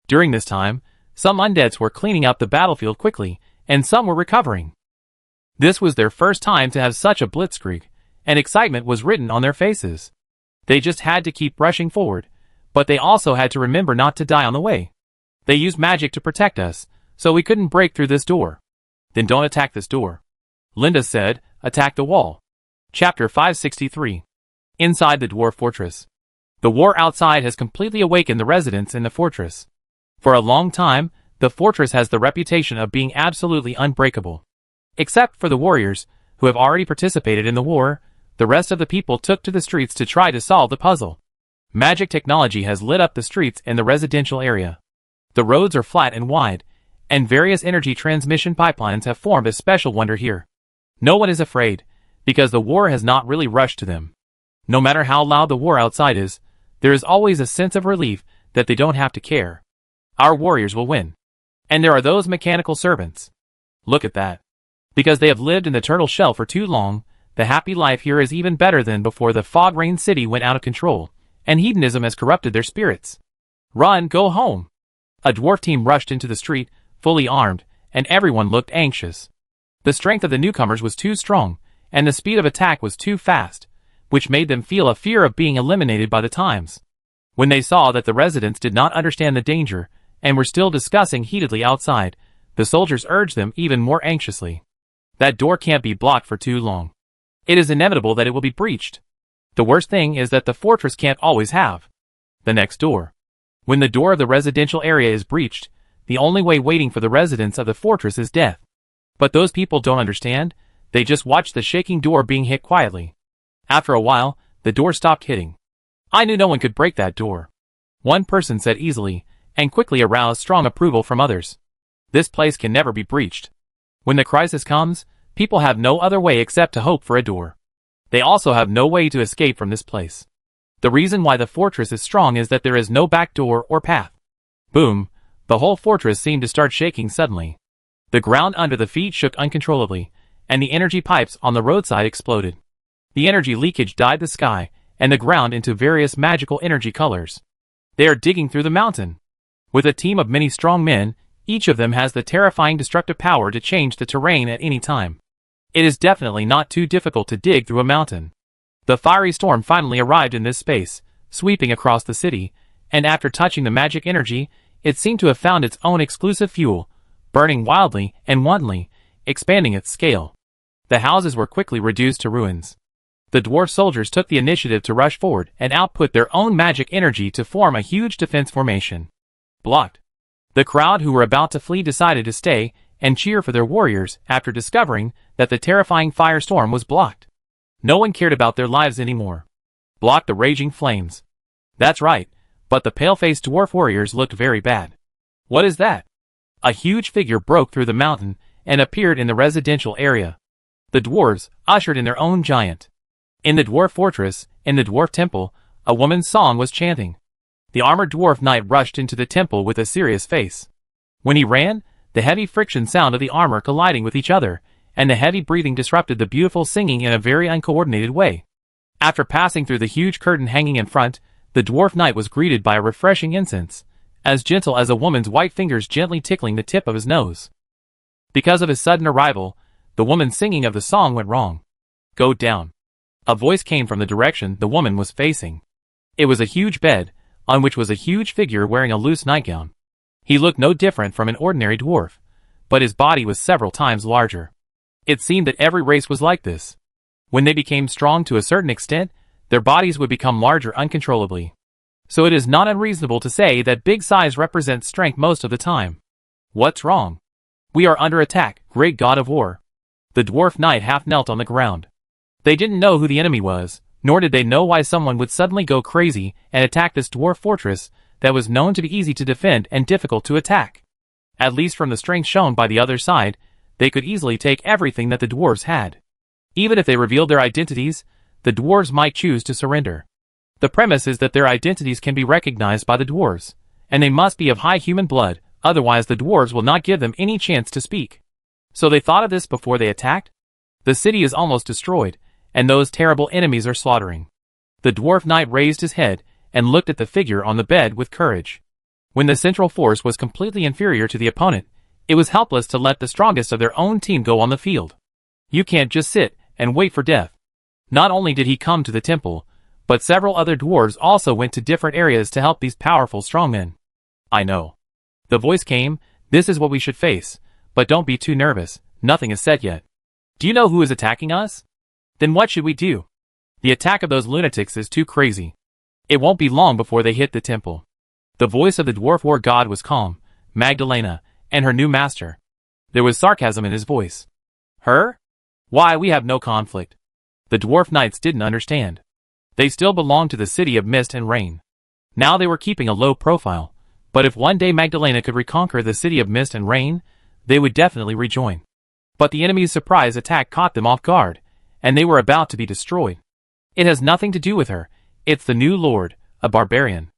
During this time, some undeads were cleaning up the battlefield quickly, and some were recovering. This was their first time to have such a blitzkrieg, and excitement was written on their faces. They just had to keep rushing forward, but they also had to remember not to die on the way. They used magic to protect us, so we couldn't break through this door. Then don't attack this door. Linda said, attack the wall. Chapter 563. Inside the dwarf fortress. The war outside has completely awakened the residents in the fortress. For a long time, the fortress has the reputation of being absolutely unbreakable. Except for the warriors, who have already participated in the war, the rest of the people took to the streets to try to solve the puzzle. Magic technology has lit up the streets in the residential area. The roads are flat and wide, and various energy transmission pipelines have formed a special wonder here. No one is afraid, because the war has not really rushed to them. No matter how loud the war outside is, there is always a sense of relief that they don't have to care. Our warriors will win. And there are those mechanical servants. Look at that. Because they have lived in the turtle shell for too long, the happy life here is even better than before the fog-rain city went out of control, and hedonism has corrupted their spirits. Run, go home. A dwarf team rushed into the street, fully armed, and everyone looked anxious. The strength of the newcomers was too strong, and the speed of attack was too fast, which made them feel a fear of being eliminated by the times. When they saw that the residents did not understand the danger, and were still discussing heatedly outside, the soldiers urged them even more anxiously. That door can't be blocked for too long. It is inevitable that it will be breached. The worst thing is that the fortress can't always have the next door. When the door of the residential area is breached, the only way waiting for the residents of the fortress is death. But those people don't understand, they just watch the shaking door being hit quietly. After a while, the door stopped hitting. I knew no one could break that door. One person said easily, and quickly aroused strong approval from others. This place can never be breached. When the crisis comes, people have no other way except to hope for a door. They also have no way to escape from this place. The reason why the fortress is strong is that there is no back door or path. Boom, the whole fortress seemed to start shaking suddenly. The ground under the feet shook uncontrollably, and the energy pipes on the roadside exploded. The energy leakage dyed the sky and the ground into various magical energy colors. They are digging through the mountain. With a team of many strong men, each of them has the terrifying destructive power to change the terrain at any time. It is definitely not too difficult to dig through a mountain. The fiery storm finally arrived in this space, sweeping across the city, and after touching the magic energy, it seemed to have found its own exclusive fuel, burning wildly and wantonly, expanding its scale. The houses were quickly reduced to ruins. The dwarf soldiers took the initiative to rush forward and output their own magic energy to form a huge defense formation. Blocked. The crowd who were about to flee decided to stay and cheer for their warriors after discovering that the terrifying firestorm was blocked. No one cared about their lives anymore. Blocked the raging flames. That's right, but the pale-faced dwarf warriors looked very bad. What is that? A huge figure broke through the mountain and appeared in the residential area. The dwarves ushered in their own giant. In the dwarf fortress, in the dwarf temple, a woman's song was chanting. The armored dwarf knight rushed into the temple with a serious face. When he ran, the heavy friction sound of the armor colliding with each other, and the heavy breathing disrupted the beautiful singing in a very uncoordinated way. After passing through the huge curtain hanging in front, the dwarf knight was greeted by a refreshing incense, as gentle as a woman's white fingers gently tickling the tip of his nose. Because of his sudden arrival, the woman's singing of the song went wrong. Go down. A voice came from the direction the woman was facing. It was a huge bed, on which was a huge figure wearing a loose nightgown. He looked no different from an ordinary dwarf, but his body was several times larger. It seemed that every race was like this. When they became strong to a certain extent, their bodies would become larger uncontrollably. So it is not unreasonable to say that big size represents strength most of the time. What's wrong? We are under attack, great god of war. The dwarf knight half knelt on the ground. They didn't know who the enemy was, nor did they know why someone would suddenly go crazy and attack this dwarf fortress that was known to be easy to defend and difficult to attack. At least from the strength shown by the other side, they could easily take everything that the dwarves had. Even if they revealed their identities, the dwarves might choose to surrender. The premise is that their identities can be recognized by the dwarves, and they must be of high human blood, otherwise the dwarves will not give them any chance to speak. So they thought of this before they attacked? The city is almost destroyed, and those terrible enemies are slaughtering. The dwarf knight raised his head and looked at the figure on the bed with courage. When the central force was completely inferior to the opponent, it was helpless to let the strongest of their own team go on the field. You can't just sit and wait for death. Not only did he come to the temple, but several other dwarves also went to different areas to help these powerful strongmen. I know. The voice came, this is what we should face, but don't be too nervous, nothing is set yet. Do you know who is attacking us? Then what should we do? The attack of those lunatics is too crazy. It won't be long before they hit the temple. The voice of the dwarf war god was calm, Magdalena, and her new master. There was sarcasm in his voice. Her? Why, we have no conflict. The dwarf knights didn't understand. They still belonged to the city of mist and rain. Now they were keeping a low profile, but if one day Magdalena could reconquer the city of mist and rain, they would definitely rejoin. But the enemy's surprise attack caught them off guard, and they were about to be destroyed. It has nothing to do with her. It's the new lord, a barbarian.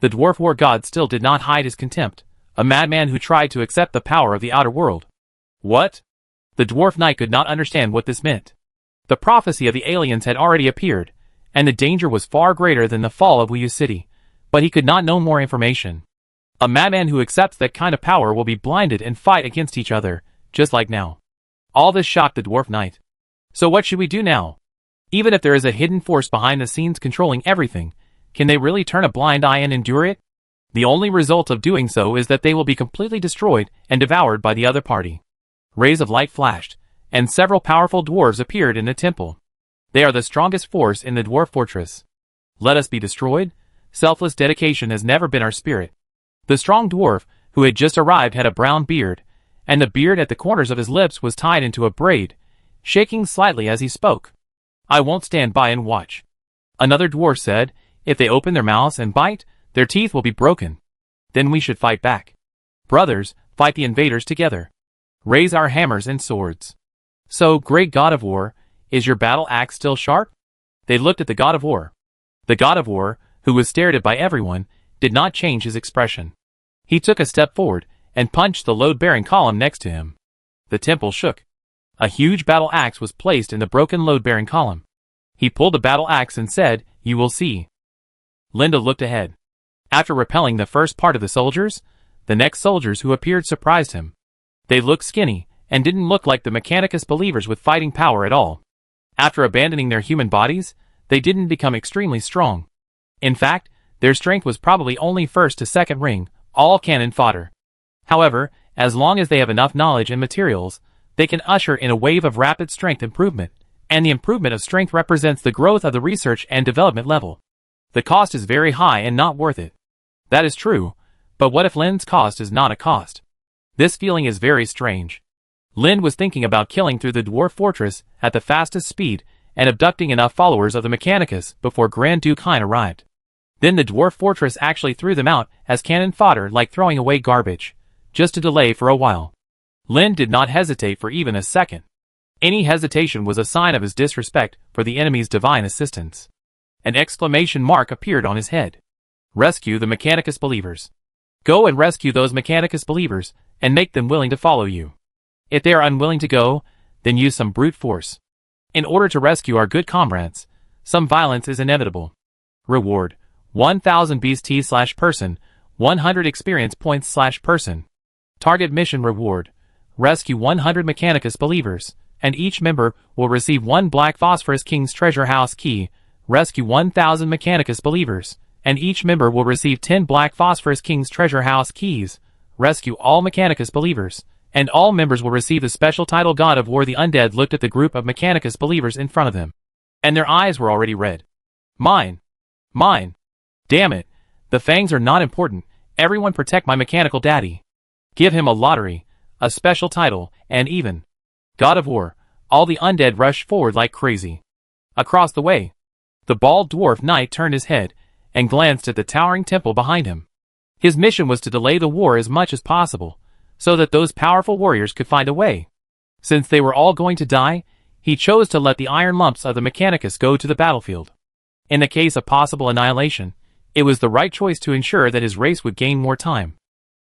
The dwarf war god still did not hide his contempt, a madman who tried to accept the power of the outer world. What? The dwarf knight could not understand what this meant. The prophecy of the aliens had already appeared, and the danger was far greater than the fall of Wuyu City, but he could not know more information. A madman who accepts that kind of power will be blinded and fight against each other, just like now. All this shocked the dwarf knight. So what should we do now? Even if there is a hidden force behind the scenes controlling everything, can they really turn a blind eye and endure it? The only result of doing so is that they will be completely destroyed and devoured by the other party. Rays of light flashed, and several powerful dwarves appeared in the temple. They are the strongest force in the dwarf fortress. Let us be destroyed? Selfless dedication has never been our spirit. The strong dwarf, who had just arrived, had a brown beard, and the beard at the corners of his lips was tied into a braid, shaking slightly as he spoke. I won't stand by and watch. Another dwarf said, if they open their mouths and bite, their teeth will be broken. Then we should fight back. Brothers, fight the invaders together. Raise our hammers and swords. So, great god of war, is your battle axe still sharp? They looked at the god of war. The god of war, who was stared at by everyone, did not change his expression. He took a step forward and punched the load-bearing column next to him. The temple shook. A huge battle axe was placed in the broken load-bearing column. He pulled the battle axe and said, "You will see." Linda looked ahead. After repelling the first part of the soldiers, the next soldiers who appeared surprised him. They looked skinny, and didn't look like the Mechanicus believers with fighting power at all. After abandoning their human bodies, they didn't become extremely strong. In fact, their strength was probably only first to second ring, all cannon fodder. However, as long as they have enough knowledge and materials, they can usher in a wave of rapid strength improvement, and the improvement of strength represents the growth of the research and development level. The cost is very high and not worth it. That is true, but what if Lin's cost is not a cost? This feeling is very strange. Lin was thinking about killing through the dwarf fortress at the fastest speed and abducting enough followers of the Mechanicus before Grand Duke Hein arrived. Then the dwarf fortress actually threw them out as cannon fodder, like throwing away garbage, just to delay for a while. Lin did not hesitate for even a second. Any hesitation was a sign of his disrespect for the enemy's divine assistance. An exclamation mark appeared on his head. Rescue the Mechanicus believers. Go and rescue those Mechanicus believers, and make them willing to follow you. If they are unwilling to go, then use some brute force. In order to rescue our good comrades, some violence is inevitable. Reward: 1000 BST/person, 100 experience points/person. Target mission reward: rescue 100 Mechanicus believers, and each member will receive 1 Black Phosphorus King's Treasure House key. Rescue 1000 Mechanicus believers, and each member will receive 10 Black Phosphorus King's Treasure House keys. Rescue all Mechanicus believers, and all members will receive the special title God of War. The undead looked at the group of Mechanicus believers in front of them, and their eyes were already red. Mine. Mine. Damn it. The fangs are not important. Everyone protect my mechanical daddy. Give him a lottery, a special title, and even God of War. All the undead rushed forward like crazy. Across the way, the bald dwarf knight turned his head and glanced at the towering temple behind him. His mission was to delay the war as much as possible, so that those powerful warriors could find a way. Since they were all going to die, he chose to let the iron lumps of the Mechanicus go to the battlefield. In the case of possible annihilation, it was the right choice to ensure that his race would gain more time.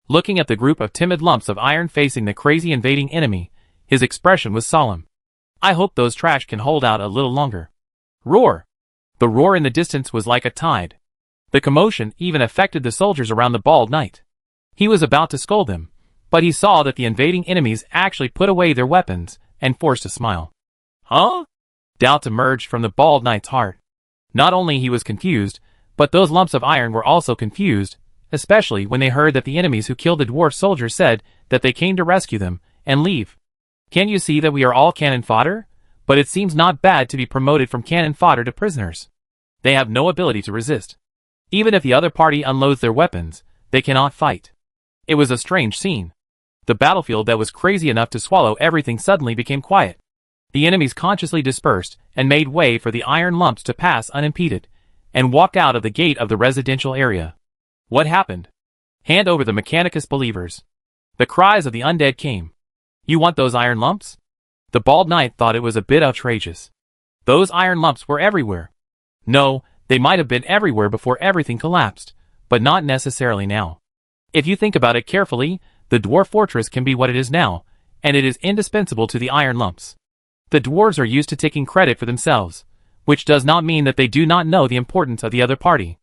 Looking at the group of timid lumps of iron facing the crazy invading enemy, his expression was solemn. I hope those trash can hold out a little longer. Roar! The roar in the distance was like a tide. The commotion even affected the soldiers around the bald knight. He was about to scold them, but he saw that the invading enemies actually put away their weapons and forced a smile. Huh? Doubt emerged from the bald knight's heart. Not only he was confused, but those lumps of iron were also confused, especially when they heard that the enemies who killed the dwarf soldiers said that they came to rescue them and leave. Can you see that we are all cannon fodder? But it seems not bad to be promoted from cannon fodder to prisoners. They have no ability to resist. Even if the other party unloads their weapons, they cannot fight. It was a strange scene. The battlefield that was crazy enough to swallow everything suddenly became quiet. The enemies consciously dispersed and made way for the iron lumps to pass unimpeded, and walked out of the gate of the residential area. What happened? Hand over the Mechanicus believers. The cries of the undead came. You want those iron lumps? The bald knight thought it was a bit outrageous. Those iron lumps were everywhere. No, they might have been everywhere before everything collapsed, but not necessarily now. If you think about it carefully, the dwarf fortress can be what it is now, and it is indispensable to the iron lumps. The dwarves are used to taking credit for themselves, which does not mean that they do not know the importance of the other party.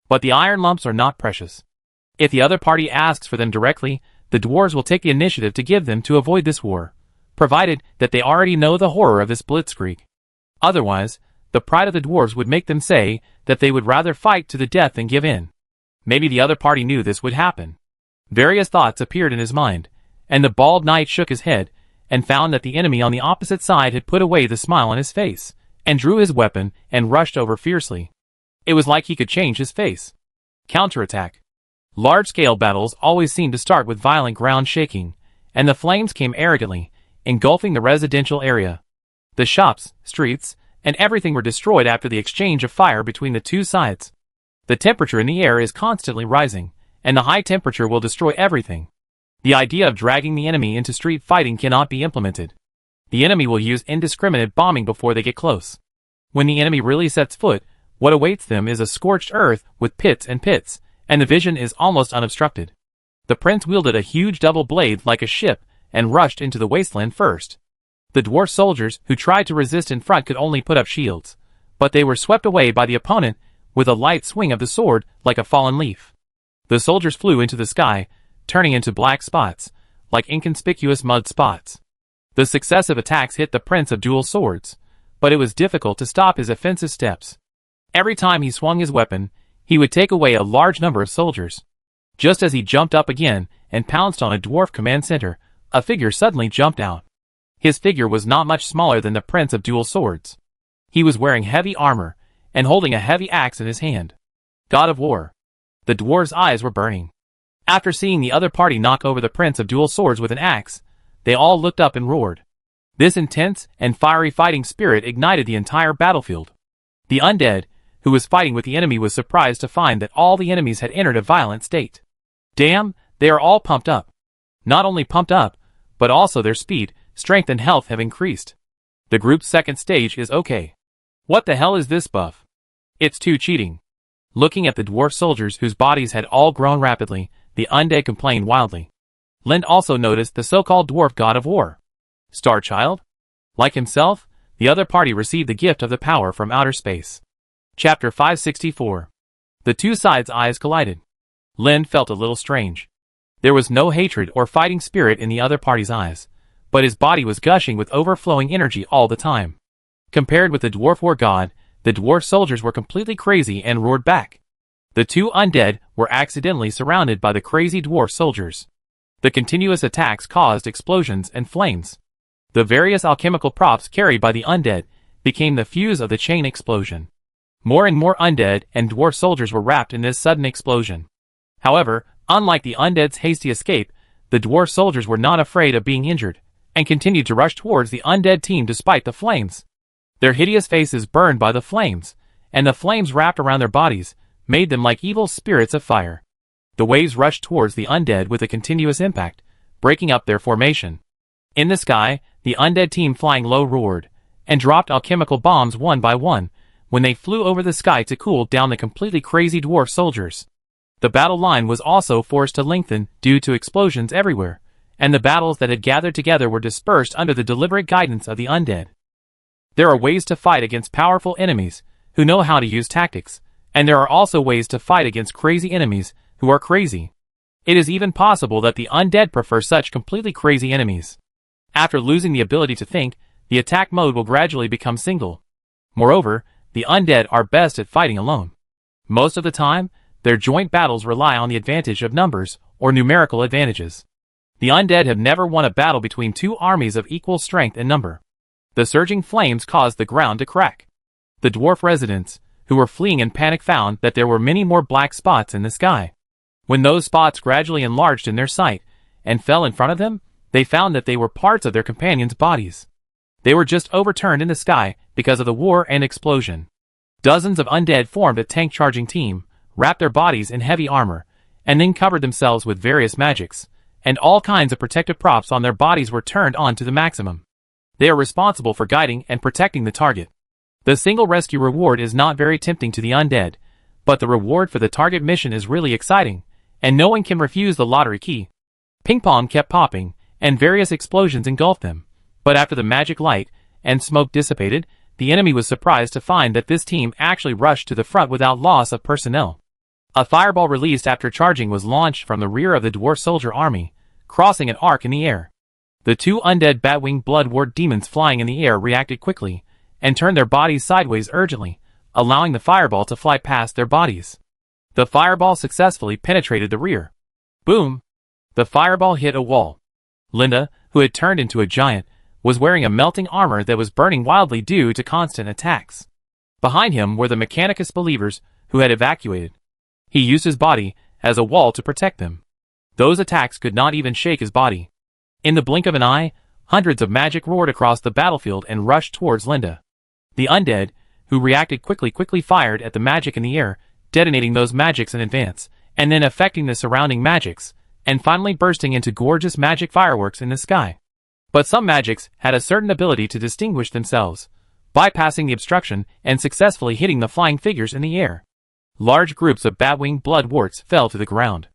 But the iron lumps are not precious. If the other party asks for them directly, the dwarves will take the initiative to give them to avoid this war, provided that they already know the horror of this blitzkrieg. Otherwise, the pride of the dwarves would make them say that they would rather fight to the death than give in. Maybe the other party knew this would happen. Various thoughts appeared in his mind, and the bald knight shook his head, and found that the enemy on the opposite side had put away the smile on his face, and drew his weapon and rushed over fiercely. It was like he could change his face. Counterattack. Large-scale battles always seem to start with violent ground shaking, and the flames came arrogantly, engulfing the residential area. The shops, streets, and everything were destroyed after the exchange of fire between the two sides. The temperature in the air is constantly rising, and the high temperature will destroy everything. The idea of dragging the enemy into street fighting cannot be implemented. The enemy will use indiscriminate bombing before they get close. When the enemy really sets foot, what awaits them is a scorched earth with pits, and the vision is almost unobstructed. The prince wielded a huge double blade like a ship and rushed into the wasteland first. The dwarf soldiers who tried to resist in front could only put up shields, but they were swept away by the opponent with a light swing of the sword like a fallen leaf. The soldiers flew into the sky, turning into black spots, like inconspicuous mud spots. The successive attacks hit the prince of dual swords, but it was difficult to stop his offensive steps. Every time he swung his weapon, he would take away a large number of soldiers. Just as he jumped up again and pounced on a dwarf command center, a figure suddenly jumped out. His figure was not much smaller than the prince of dual swords. He was wearing heavy armor and holding a heavy axe in his hand. God of War. The dwarves' eyes were burning. After seeing the other party knock over the prince of dual swords with an axe, they all looked up and roared. This intense and fiery fighting spirit ignited the entire battlefield. The undead, who was fighting with the enemy, was surprised to find that all the enemies had entered a violent state. Damn, they are all pumped up. Not only pumped up, but also their speed, strength and health have increased. The group's second stage is okay. What the hell is this buff? It's too cheating. Looking at the dwarf soldiers whose bodies had all grown rapidly, the undead complained wildly. Lind also noticed the so-called dwarf god of war. Starchild? Like himself, the other party received the gift of the power from outer space. Chapter 564. The two sides' eyes collided. Lind felt a little strange. There was no hatred or fighting spirit in the other party's eyes, but his body was gushing with overflowing energy all the time. Compared with the dwarf war god, the dwarf soldiers were completely crazy and roared back. The two undead were accidentally surrounded by the crazy dwarf soldiers. The continuous attacks caused explosions and flames. The various alchemical props carried by the undead became the fuse of the chain explosion. More and more undead and dwarf soldiers were wrapped in this sudden explosion. However, unlike the undead's hasty escape, the dwarf soldiers were not afraid of being injured, and continued to rush towards the undead team despite the flames. Their hideous faces burned by the flames, and the flames wrapped around their bodies made them like evil spirits of fire. The waves rushed towards the undead with a continuous impact, breaking up their formation. In the sky, the undead team flying low roared, and dropped alchemical bombs one by one, when they flew over the sky to cool down the completely crazy dwarf soldiers. The battle line was also forced to lengthen due to explosions everywhere, and the battles that had gathered together were dispersed under the deliberate guidance of the undead. There are ways to fight against powerful enemies who know how to use tactics, and there are also ways to fight against crazy enemies who are crazy. It is even possible that the undead prefer such completely crazy enemies. After losing the ability to think, the attack mode will gradually become single. Moreover, the undead are best at fighting alone. Most of the time, their joint battles rely on the advantage of numbers or numerical advantages. The undead have never won a battle between two armies of equal strength and number. The surging flames caused the ground to crack. The dwarf residents, who were fleeing in panic, found that there were many more black spots in the sky. When those spots gradually enlarged in their sight and fell in front of them, they found that they were parts of their companions' bodies. They were just overturned in the sky because of the war and explosion. Dozens of undead formed a tank-charging team, wrapped their bodies in heavy armor, and then covered themselves with various magics, and all kinds of protective props on their bodies were turned on to the maximum. They are responsible for guiding and protecting the target. The single rescue reward is not very tempting to the undead, but the reward for the target mission is really exciting, and no one can refuse the lottery key. Ping pong kept popping, and various explosions engulfed them, but after the magic light and smoke dissipated, the enemy was surprised to find that this team actually rushed to the front without loss of personnel. A fireball released after charging was launched from the rear of the dwarf soldier army, crossing an arc in the air. The two undead bat-winged blood-wart demons flying in the air reacted quickly, and turned their bodies sideways urgently, allowing the fireball to fly past their bodies. The fireball successfully penetrated the rear. Boom! The fireball hit a wall. Linda, who had turned into a giant, was wearing a melting armor that was burning wildly due to constant attacks. Behind him were the Mechanicus believers who had evacuated. He used his body as a wall to protect them. Those attacks could not even shake his body. In the blink of an eye, hundreds of magic roared across the battlefield and rushed towards Linda. The undead, who reacted quickly fired at the magic in the air, detonating those magics in advance, and then affecting the surrounding magics, and finally bursting into gorgeous magic fireworks in the sky. But some magics had a certain ability to distinguish themselves, bypassing the obstruction and successfully hitting the flying figures in the air. Large groups of bat-winged blood-warts fell to the ground.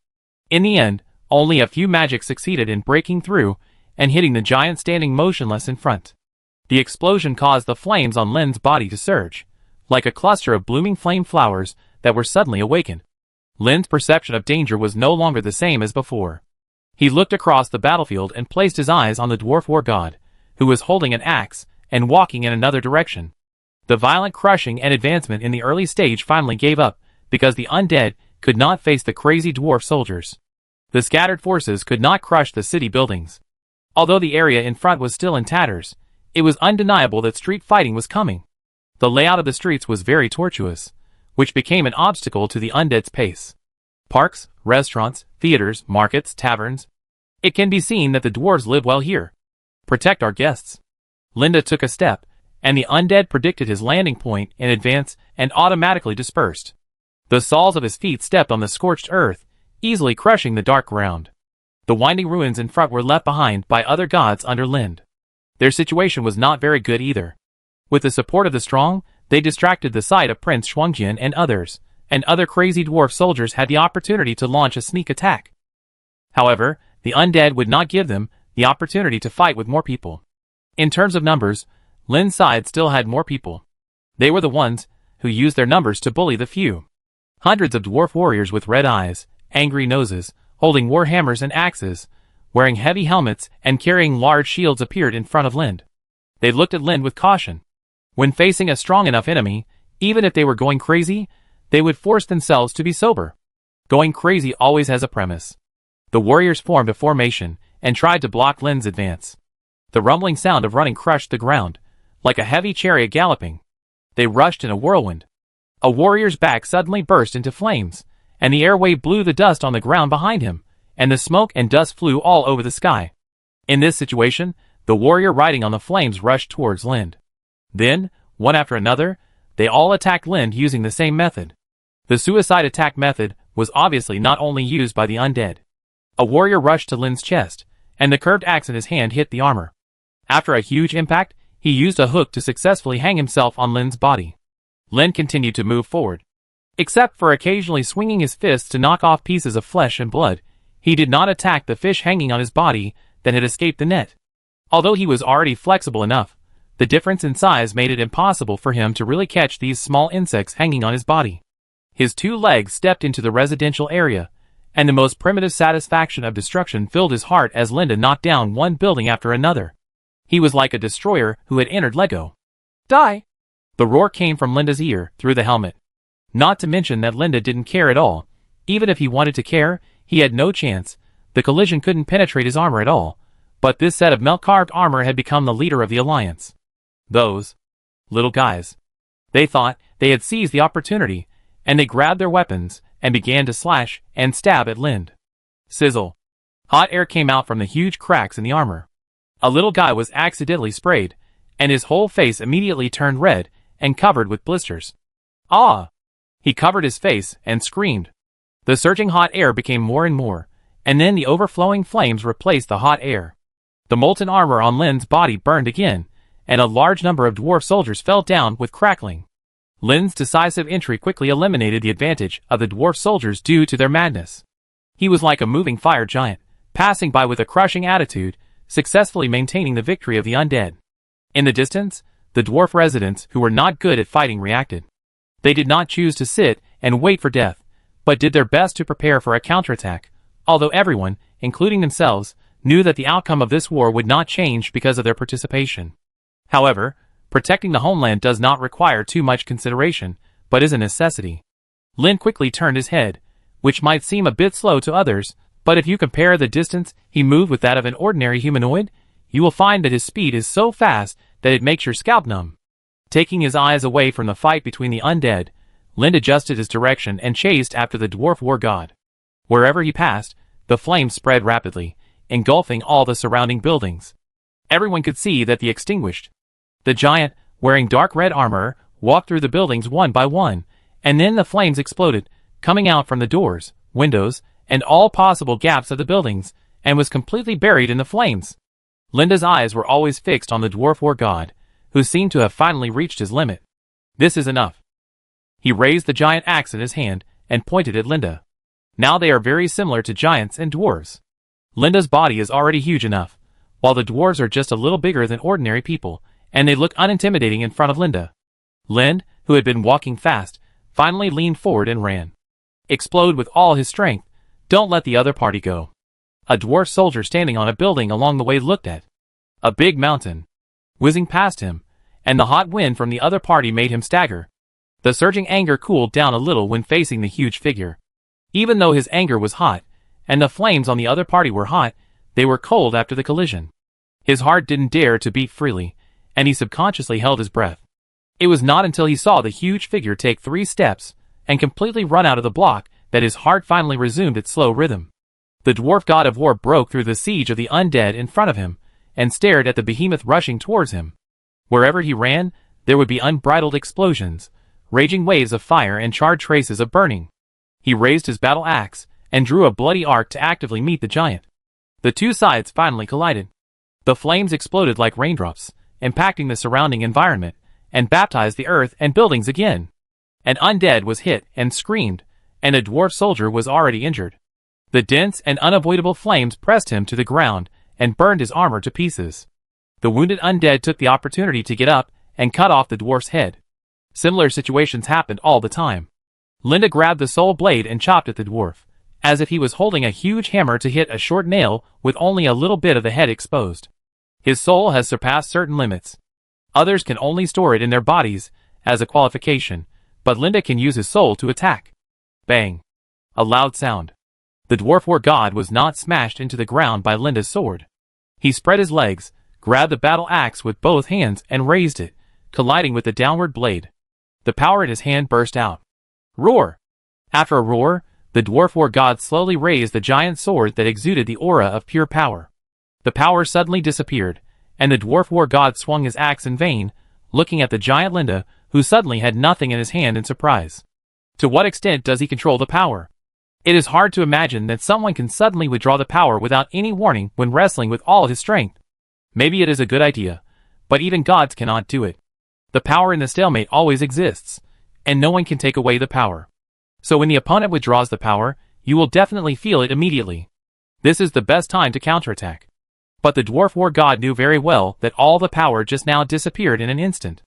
In the end, only a few magics succeeded in breaking through and hitting the giant standing motionless in front. The explosion caused the flames on Lin's body to surge, like a cluster of blooming flame flowers that were suddenly awakened. Lin's perception of danger was no longer the same as before. He looked across the battlefield and placed his eyes on the dwarf war god, who was holding an axe and walking in another direction. The violent crushing and advancement in the early stage finally gave up, because the undead could not face the crazy dwarf soldiers. The scattered forces could not crush the city buildings. Although the area in front was still in tatters, it was undeniable that street fighting was coming. The layout of the streets was very tortuous, which became an obstacle to the undead's pace. Parks, restaurants, theaters, markets, taverns. It can be seen that the dwarves live well here. Protect our guests. Linda took a step, and the undead predicted his landing point in advance and automatically dispersed. The soles of his feet stepped on the scorched earth, easily crushing the dark ground. The winding ruins in front were left behind by other gods under Lind. Their situation was not very good either. With the support of the strong, they distracted the sight of Prince Shuangjian and other crazy dwarf soldiers had the opportunity to launch a sneak attack. However, the undead would not give them the opportunity to fight with more people. In terms of numbers, Lin's side still had more people. They were the ones who used their numbers to bully the few. Hundreds of dwarf warriors with red eyes, angry noses, holding war hammers and axes, wearing heavy helmets and carrying large shields appeared in front of Lind. They looked at Lind with caution. When facing a strong enough enemy, even if they were going crazy, they would force themselves to be sober. Going crazy always has a premise. The warriors formed a formation and tried to block Lind's advance. The rumbling sound of running crushed the ground, like a heavy chariot galloping. They rushed in a whirlwind. A warrior's back suddenly burst into flames, and the air wave blew the dust on the ground behind him, and the smoke and dust flew all over the sky. In this situation, the warrior riding on the flames rushed towards Lind. Then, one after another, they all attacked Lind using the same method. The suicide attack method was obviously not only used by the undead. A warrior rushed to Lind's chest, and the curved axe in his hand hit the armor. After a huge impact, he used a hook to successfully hang himself on Lind's body. Lind continued to move forward. Except for occasionally swinging his fists to knock off pieces of flesh and blood, he did not attack the fish hanging on his body that had escaped the net. Although he was already flexible enough, the difference in size made it impossible for him to really catch these small insects hanging on his body. His two legs stepped into the residential area, and the most primitive satisfaction of destruction filled his heart as Linda knocked down one building after another. He was like a destroyer who had entered Lego. Die! The roar came from Linda's ear through the helmet. Not to mention that Linda didn't care at all. Even if he wanted to care, he had no chance. The collision couldn't penetrate his armor at all. But this set of melt-carved armor had become the leader of the alliance. Those little guys. They thought they had seized the opportunity, and they grabbed their weapons and began to slash and stab at Lind. Sizzle. Hot air came out from the huge cracks in the armor. A little guy was accidentally sprayed, and his whole face immediately turned red and covered with blisters. Ah! He covered his face and screamed. The surging hot air became more and more, and then the overflowing flames replaced the hot air. The molten armor on Lind's body burned again, and a large number of dwarf soldiers fell down with crackling. Lin's decisive entry quickly eliminated the advantage of the dwarf soldiers due to their madness. He was like a moving fire giant, passing by with a crushing attitude, successfully maintaining the victory of the undead. In the distance, the dwarf residents who were not good at fighting reacted. They did not choose to sit and wait for death, but did their best to prepare for a counterattack, although everyone, including themselves, knew that the outcome of this war would not change because of their participation. However, protecting the homeland does not require too much consideration, but is a necessity. Lin quickly turned his head, which might seem a bit slow to others, but if you compare the distance he moved with that of an ordinary humanoid, you will find that his speed is so fast that it makes your scalp numb. Taking his eyes away from the fight between the undead, Lin adjusted his direction and chased after the dwarf war god. Wherever he passed, the flames spread rapidly, engulfing all the surrounding buildings. Everyone could see that the extinguished. The giant, wearing dark red armor, walked through the buildings one by one, and then the flames exploded, coming out from the doors, windows, and all possible gaps of the buildings, and was completely buried in the flames. Linda's eyes were always fixed on the dwarf war god, who seemed to have finally reached his limit. This is enough. He raised the giant axe in his hand and pointed at Linda. Now they are very similar to giants and dwarves. Linda's body is already huge enough, while the dwarves are just a little bigger than ordinary people, and they look unintimidating in front of Linda. Lin, who had been walking fast, finally leaned forward and ran. Explode with all his strength. Don't let the other party go. A dwarf soldier standing on a building along the way looked at a big mountain whizzing past him, and the hot wind from the other party made him stagger. The surging anger cooled down a little when facing the huge figure. Even though his anger was hot, and the flames on the other party were hot, they were cold after the collision. His heart didn't dare to beat freely, and he subconsciously held his breath. It was not until he saw the huge figure take 3 steps and completely run out of the block that his heart finally resumed its slow rhythm. The dwarf god of war broke through the siege of the undead in front of him, and stared at the behemoth rushing towards him. Wherever he ran, there would be unbridled explosions, raging waves of fire and charred traces of burning. He raised his battle axe, and drew a bloody arc to actively meet the giant. The two sides finally collided. The flames exploded like raindrops, impacting the surrounding environment, and baptized the earth and buildings again. An undead was hit and screamed, and a dwarf soldier was already injured. The dense and unavoidable flames pressed him to the ground and burned his armor to pieces. The wounded undead took the opportunity to get up and cut off the dwarf's head. Similar situations happened all the time. Linda grabbed the soul blade and chopped at the dwarf, as if he was holding a huge hammer to hit a short nail with only a little bit of the head exposed. His soul has surpassed certain limits. Others can only store it in their bodies as a qualification, but Linda can use his soul to attack. Bang! A loud sound. The dwarf war god was not smashed into the ground by Linda's sword. He spread his legs, grabbed the battle axe with both hands and raised it, colliding with the downward blade. The power in his hand burst out. Roar! After a roar, the dwarf war god slowly raised the giant sword that exuded the aura of pure power. The power suddenly disappeared, and the dwarf war god swung his axe in vain, looking at the giant Linda, who suddenly had nothing in his hand in surprise. To what extent does he control the power? It is hard to imagine that someone can suddenly withdraw the power without any warning when wrestling with all his strength. Maybe it is a good idea, but even gods cannot do it. The power in the stalemate always exists, and no one can take away the power. So when the opponent withdraws the power, you will definitely feel it immediately. This is the best time to counterattack. But the dwarf war god knew very well that all the power just now disappeared in an instant.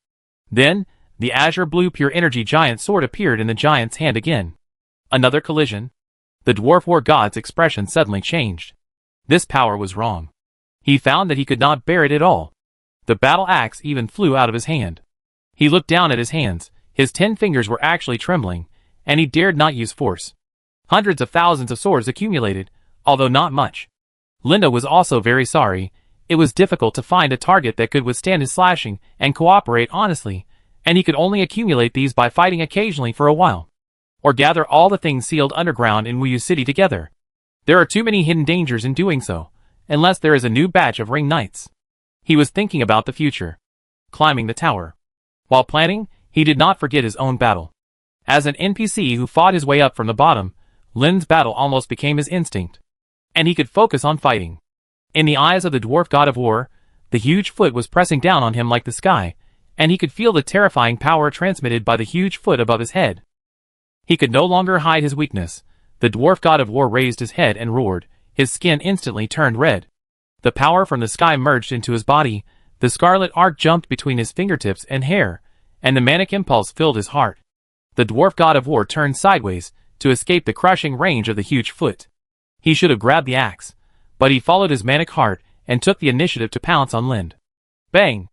Then, the azure blue pure energy giant sword appeared in the giant's hand again. Another collision. The dwarf war god's expression suddenly changed. This power was wrong. He found that he could not bear it at all. The battle axe even flew out of his hand. He looked down at his hands. His 10 fingers were actually trembling, and he dared not use force. Hundreds of thousands of swords accumulated, although not much. Linda was also very sorry. It was difficult to find a target that could withstand his slashing and cooperate honestly, and he could only accumulate these by fighting occasionally for a while. Or gather all the things sealed underground in Wuyu City together. There are too many hidden dangers in doing so, unless there is a new batch of ring knights. He was thinking about the future. Climbing the tower. While planning, he did not forget his own battle. As an NPC who fought his way up from the bottom, Lin's battle almost became his instinct. And he could focus on fighting. In the eyes of the dwarf god of war, The huge foot was pressing down on him like the sky, and he could feel the terrifying power transmitted by the huge foot above his head. He could no longer hide his weakness. The dwarf god of war raised his head and roared. His skin instantly turned red. The power from the sky merged into his body, the scarlet arc jumped between his fingertips and hair, and the manic impulse filled his heart. The dwarf god of war turned sideways, to escape the crushing range of the huge foot. He should have grabbed the axe, but he followed his manic heart, and took the initiative to pounce on Lind. Bang!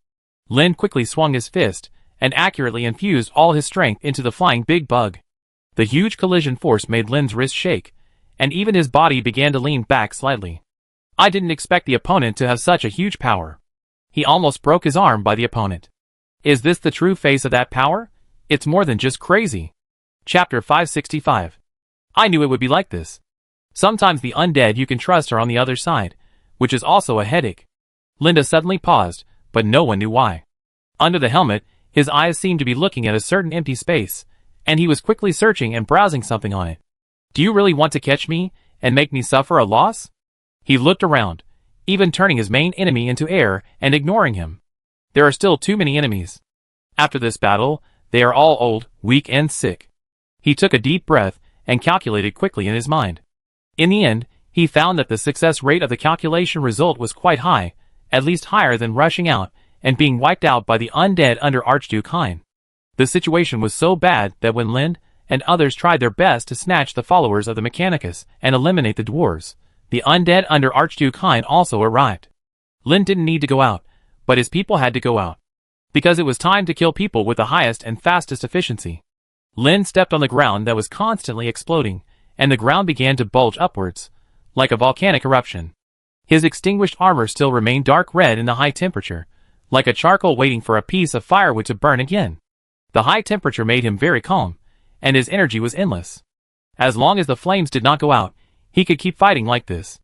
Lind quickly swung his fist, and accurately infused all his strength into the flying big bug. The huge collision force made Lind's wrist shake, and even his body began to lean back slightly. I didn't expect the opponent to have such a huge power. He almost broke his arm by the opponent. Is this the true face of that power? It's more than just crazy. Chapter 565. I knew it would be like this. Sometimes the undead you can trust are on the other side, which is also a headache. Linda suddenly paused, but no one knew why. Under the helmet, his eyes seemed to be looking at a certain empty space, and he was quickly searching and browsing something on it. Do you really want to catch me, and make me suffer a loss? He looked around, even turning his main enemy into air and ignoring him. There are still too many enemies. After this battle, they are all old, weak and sick. He took a deep breath and calculated quickly in his mind. In the end, he found that the success rate of the calculation result was quite high, at least higher than rushing out and being wiped out by the undead under Archduke Hein. The situation was so bad that when Lind and others tried their best to snatch the followers of the Mechanicus and eliminate the dwarves, the undead under Archduke Hein also arrived. Lind didn't need to go out, but his people had to go out. Because it was time to kill people with the highest and fastest efficiency. Lind stepped on the ground that was constantly exploding, and the ground began to bulge upwards, like a volcanic eruption. His extinguished armor still remained dark red in the high temperature, like a charcoal waiting for a piece of firewood to burn again. The high temperature made him very calm, and his energy was endless. As long as the flames did not go out, he could keep fighting like this.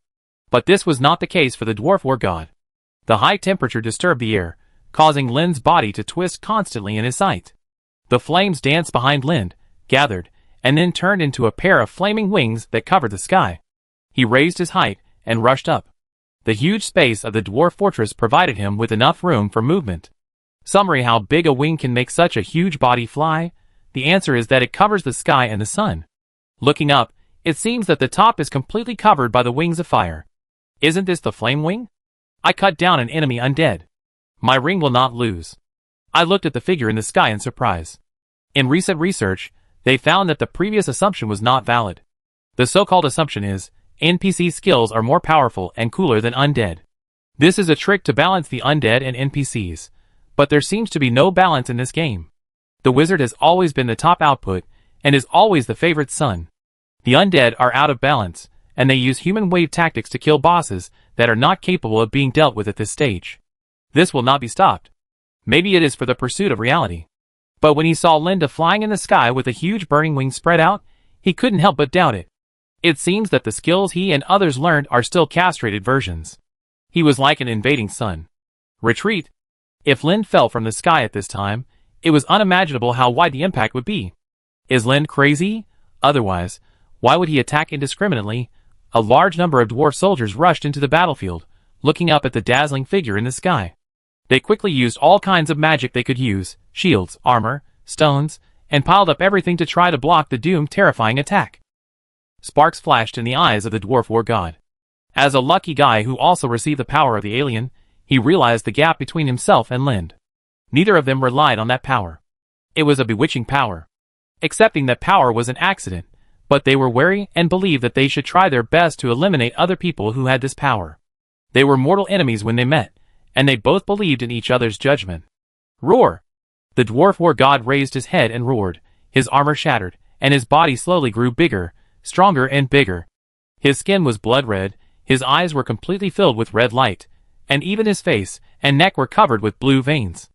But this was not the case for the dwarf war god. The high temperature disturbed the air, causing Lind's body to twist constantly in his sight. The flames danced behind Lind, gathered, and then turned into a pair of flaming wings that covered the sky. He raised his height and rushed up. The huge space of the dwarf fortress provided him with enough room for movement. Summary: how big a wing can make such a huge body fly? The answer is that it covers the sky and the sun. Looking up, it seems that the top is completely covered by the wings of fire. Isn't this the flame wing? I cut down an enemy undead. My ring will not lose. I looked at the figure in the sky in surprise. In recent research, they found that the previous assumption was not valid. The so-called assumption is, NPC skills are more powerful and cooler than undead. This is a trick to balance the undead and NPCs, but there seems to be no balance in this game. The wizard has always been the top output, and is always the favorite son. The undead are out of balance, and they use human wave tactics to kill bosses that are not capable of being dealt with at this stage. This will not be stopped. Maybe it is for the pursuit of reality. But when he saw Linda flying in the sky with a huge burning wing spread out, he couldn't help but doubt it. It seems that the skills he and others learned are still castrated versions. He was like an invading sun. Retreat. If Lind fell from the sky at this time, it was unimaginable how wide the impact would be. Is Lind crazy? Otherwise, why would he attack indiscriminately? A large number of dwarf soldiers rushed into the battlefield, looking up at the dazzling figure in the sky. They quickly used all kinds of magic they could use, shields, armor, stones, and piled up everything to try to block the doomed terrifying attack. Sparks flashed in the eyes of the dwarf war god. As a lucky guy who also received the power of the alien, he realized the gap between himself and Lind. Neither of them relied on that power. It was a bewitching power. Accepting that power was an accident, but they were wary and believed that they should try their best to eliminate other people who had this power. They were mortal enemies when they met, and they both believed in each other's judgment. Roar! The dwarf war god raised his head and roared. His armor shattered, and his body slowly grew bigger, stronger and bigger. His skin was blood red, his eyes were completely filled with red light, and even his face and neck were covered with blue veins.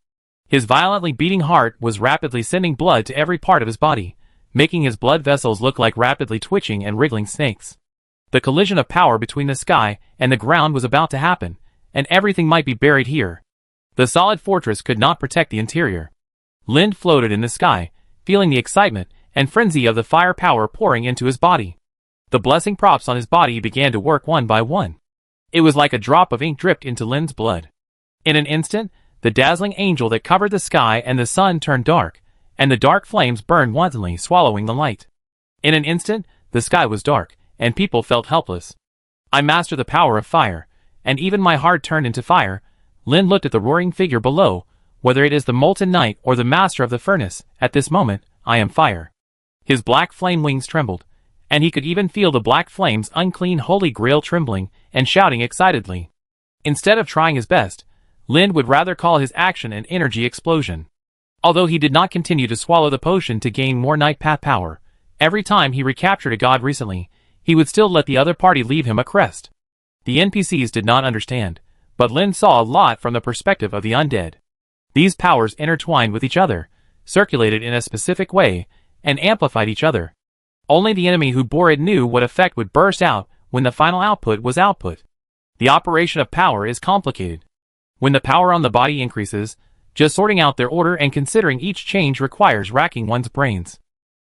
His violently beating heart was rapidly sending blood to every part of his body, making his blood vessels look like rapidly twitching and wriggling snakes. The collision of power between the sky and the ground was about to happen, and everything might be buried here. The solid fortress could not protect the interior. Lind floated in the sky, feeling the excitement and frenzy of the fire power pouring into his body. The blessing props on his body began to work one by one. It was like a drop of ink dripped into Lind's blood. In an instant, the dazzling angel that covered the sky and the sun turned dark, and the dark flames burned wantonly, swallowing the light. In an instant, the sky was dark, and people felt helpless. I master the power of fire, and even my heart turned into fire. Lin looked at the roaring figure below. Whether it is the molten knight or the master of the furnace, at this moment, I am fire. His black flame wings trembled, and he could even feel the black flame's unclean holy grail trembling and shouting excitedly. Instead of trying his best, Lin would rather call his action an energy explosion. Although he did not continue to swallow the potion to gain more night path power, every time he recaptured a god recently, he would still let the other party leave him a crest. The NPCs did not understand, but Lin saw a lot from the perspective of the undead. These powers intertwined with each other, circulated in a specific way, and amplified each other. Only the enemy who bore it knew what effect would burst out when the final output was output. The operation of power is complicated. When the power on the body increases, just sorting out their order and considering each change requires racking one's brains.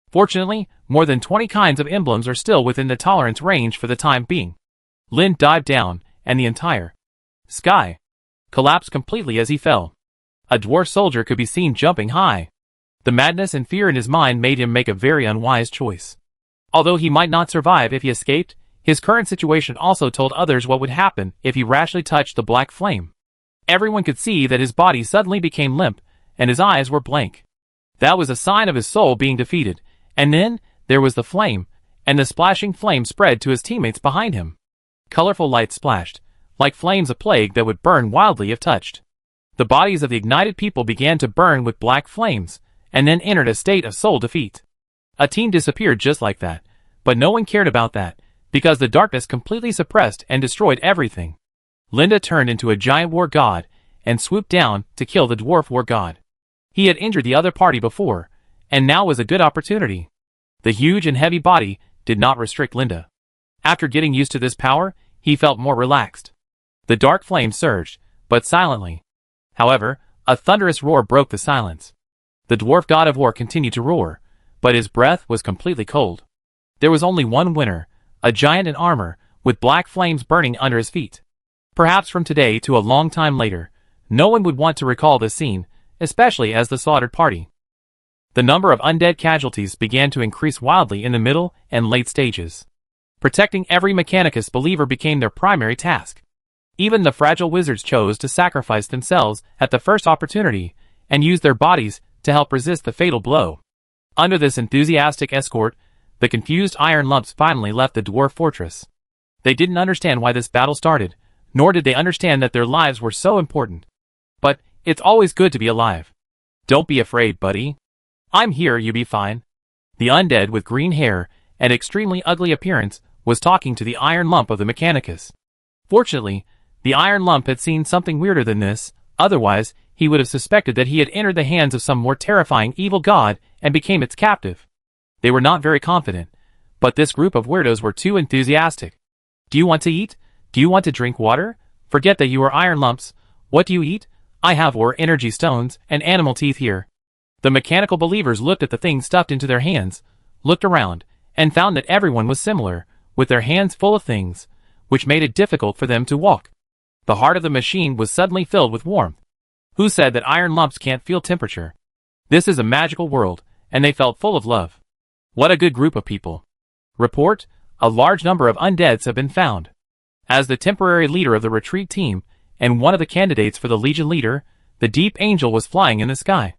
Fortunately, more than 20 kinds of emblems are still within the tolerance range for the time being. Lin dived down, and the entire sky collapsed completely as he fell. A dwarf soldier could be seen jumping high. The madness and fear in his mind made him make a very unwise choice. Although he might not survive if he escaped, his current situation also told others what would happen if he rashly touched the black flame. Everyone could see that his body suddenly became limp, and his eyes were blank. That was a sign of his soul being defeated, and then, there was the flame, and the splashing flame spread to his teammates behind him. Colorful lights splashed, like flames of plague that would burn wildly if touched. The bodies of the ignited people began to burn with black flames, and then entered a state of soul defeat. A team disappeared just like that, but no one cared about that, because the darkness completely suppressed and destroyed everything. Linda turned into a giant war god, and swooped down to kill the dwarf war god. He had injured the other party before, and now was a good opportunity. The huge and heavy body did not restrict Linda. After getting used to this power, he felt more relaxed. The dark flame surged, but silently. However, a thunderous roar broke the silence. The dwarf god of war continued to roar, but his breath was completely cold. There was only one winner, a giant in armor, with black flames burning under his feet. Perhaps from today to a long time later, no one would want to recall this scene, especially as the slaughtered party. The number of undead casualties began to increase wildly in the middle and late stages. Protecting every Mechanicus believer became their primary task. Even the fragile wizards chose to sacrifice themselves at the first opportunity, and use their bodies to help resist the fatal blow. Under this enthusiastic escort, the confused iron lumps finally left the dwarf fortress. They didn't understand why this battle started, nor did they understand that their lives were so important. But, it's always good to be alive. Don't be afraid, buddy. I'm here, you be fine. The undead with green hair and extremely ugly appearance was talking to the iron lump of the Mechanicus. Fortunately, the iron lump had seen something weirder than this, otherwise he would have suspected that he had entered the hands of some more terrifying evil god and became its captive. They were not very confident, but this group of weirdos were too enthusiastic. Do you want to eat? Do you want to drink water? Forget that you are iron lumps. What do you eat? I have ore energy stones and animal teeth here. The mechanical believers looked at the things stuffed into their hands, looked around, and found that everyone was similar, with their hands full of things, which made it difficult for them to walk. The heart of the machine was suddenly filled with warmth. Who said that iron lumps can't feel temperature? This is a magical world, and they felt full of love. What a good group of people. Report, a large number of undeads have been found. As the temporary leader of the retreat team, and one of the candidates for the Legion leader, the Deep Angel was flying in the sky.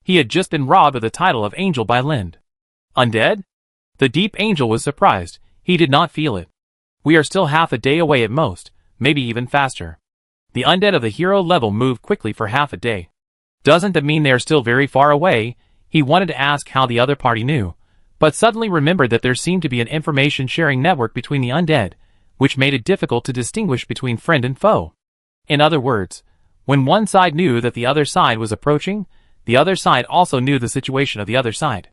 He had just been robbed of the title of Angel by Lind. Undead? The Deep Angel was surprised. He did not feel it. We are still half a day away at most, maybe even faster. The undead of the hero level moved quickly for half a day. Doesn't that mean they are still very far away? He wanted to ask how the other party knew, but suddenly remembered that there seemed to be an information-sharing network between the undead, which made it difficult to distinguish between friend and foe. In other words, when one side knew that the other side was approaching, the other side also knew the situation of the other side.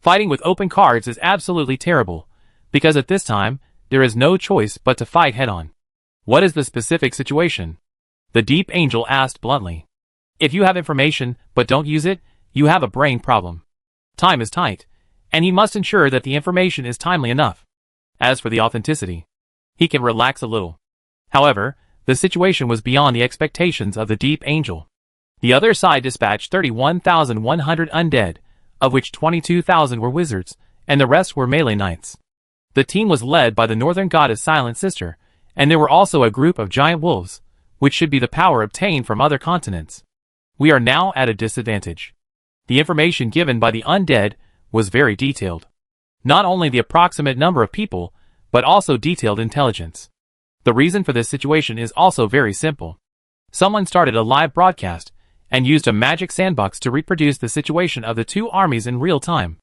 Fighting with open cards is absolutely terrible, because at this time, there is no choice but to fight head-on. What is the specific situation? The Deep Angel asked bluntly. If you have information, but don't use it, you have a brain problem. Time is tight, and he must ensure that the information is timely enough. As for the authenticity, he can relax a little. However, The situation was beyond the expectations of the Deep Angel. The other side dispatched 31,100 undead, of which 22,000 were wizards, and the rest were melee knights. The team was led by the northern goddess Silent Sister, and there were also a group of giant wolves, which should be the power obtained from other continents. We are now at a disadvantage. The information given by the undead was very detailed. Not only the approximate number of people, but also detailed intelligence. The reason for this situation is also very simple. Someone started a live broadcast and used a magic sandbox to reproduce the situation of the two armies in real time.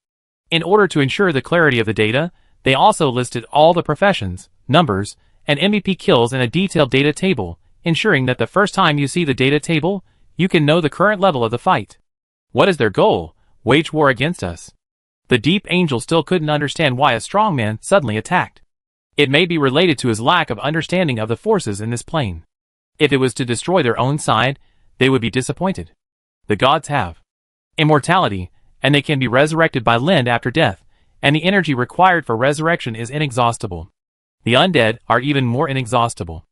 In order to ensure the clarity of the data, they also listed all the professions, numbers, and MVP kills in a detailed data table, ensuring that the first time you see the data table, you can know the current level of the fight. What is their goal? Wage war against us. The Deep Angel still couldn't understand why a strongman suddenly attacked. It may be related to his lack of understanding of the forces in this plane. If it was to destroy their own side, they would be disappointed. The gods have immortality, and they can be resurrected by Lind after death, and the energy required for resurrection is inexhaustible. The undead are even more inexhaustible.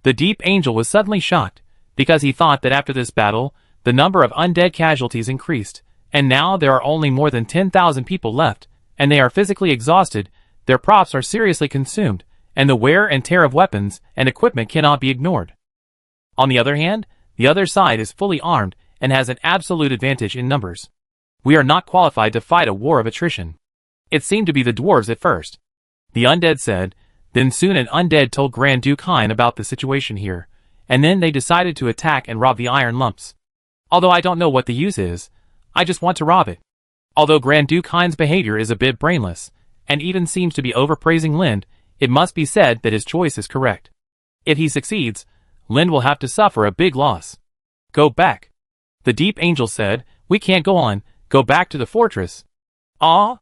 The Deep Angel was suddenly shocked, because he thought that after this battle, the number of undead casualties increased, and now there are only more than 10,000 people left, and they are physically exhausted, their props are seriously consumed, and the wear and tear of weapons and equipment cannot be ignored. On the other hand, the other side is fully armed and has an absolute advantage in numbers. We are not qualified to fight a war of attrition. It seemed to be the dwarves at first. The undead said, then soon an undead told Grand Duke Hein about the situation here, and then they decided to attack and rob the iron lumps. Although I don't know what the use is, I just want to rob it. Although Grand Duke Hein's behavior is a bit brainless, and even seems to be overpraising Lind, it must be said that his choice is correct. If he succeeds, Lind will have to suffer a big loss. Go back. The Deep Angel said, we can't go on, go back to the fortress. Ah?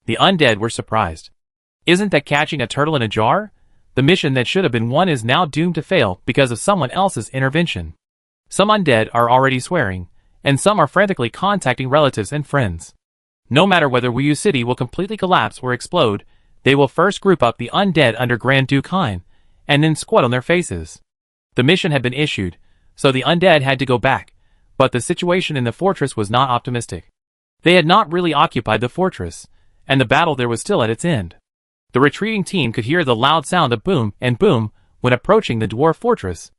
The undead were surprised. Isn't that catching a turtle in a jar? The mission that should have been won is now doomed to fail because of someone else's intervention. Some undead are already swearing, and some are frantically contacting relatives and friends. No matter whether Wuyu City will completely collapse or explode, they will first group up the undead under Grand Duke Hein, and then squat on their faces. The mission had been issued, so the undead had to go back, but the situation in the fortress was not optimistic. They had not really occupied the fortress, and the battle there was still at its end. The retreating team could hear the loud sound of boom and boom when approaching the dwarf fortress.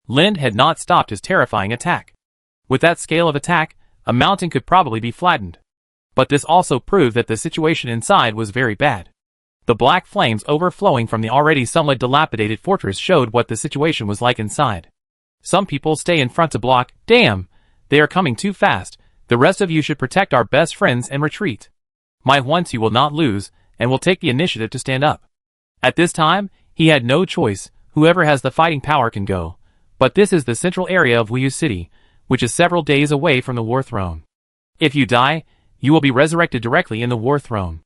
Lind had not stopped his terrifying attack. With that scale of attack, a mountain could probably be flattened. But this also proved that the situation inside was very bad. The black flames overflowing from the already somewhat dilapidated fortress showed what the situation was like inside. Some people stay in front to block. Damn! They are coming too fast. The rest of you should protect our best friends and retreat. My once you will not lose, and will take the initiative to stand up. At this time, he had no choice. Whoever has the fighting power can go. But this is the central area of Wuyu City, which is several days away from the War Throne. If you die, you will be resurrected directly in the War Throne.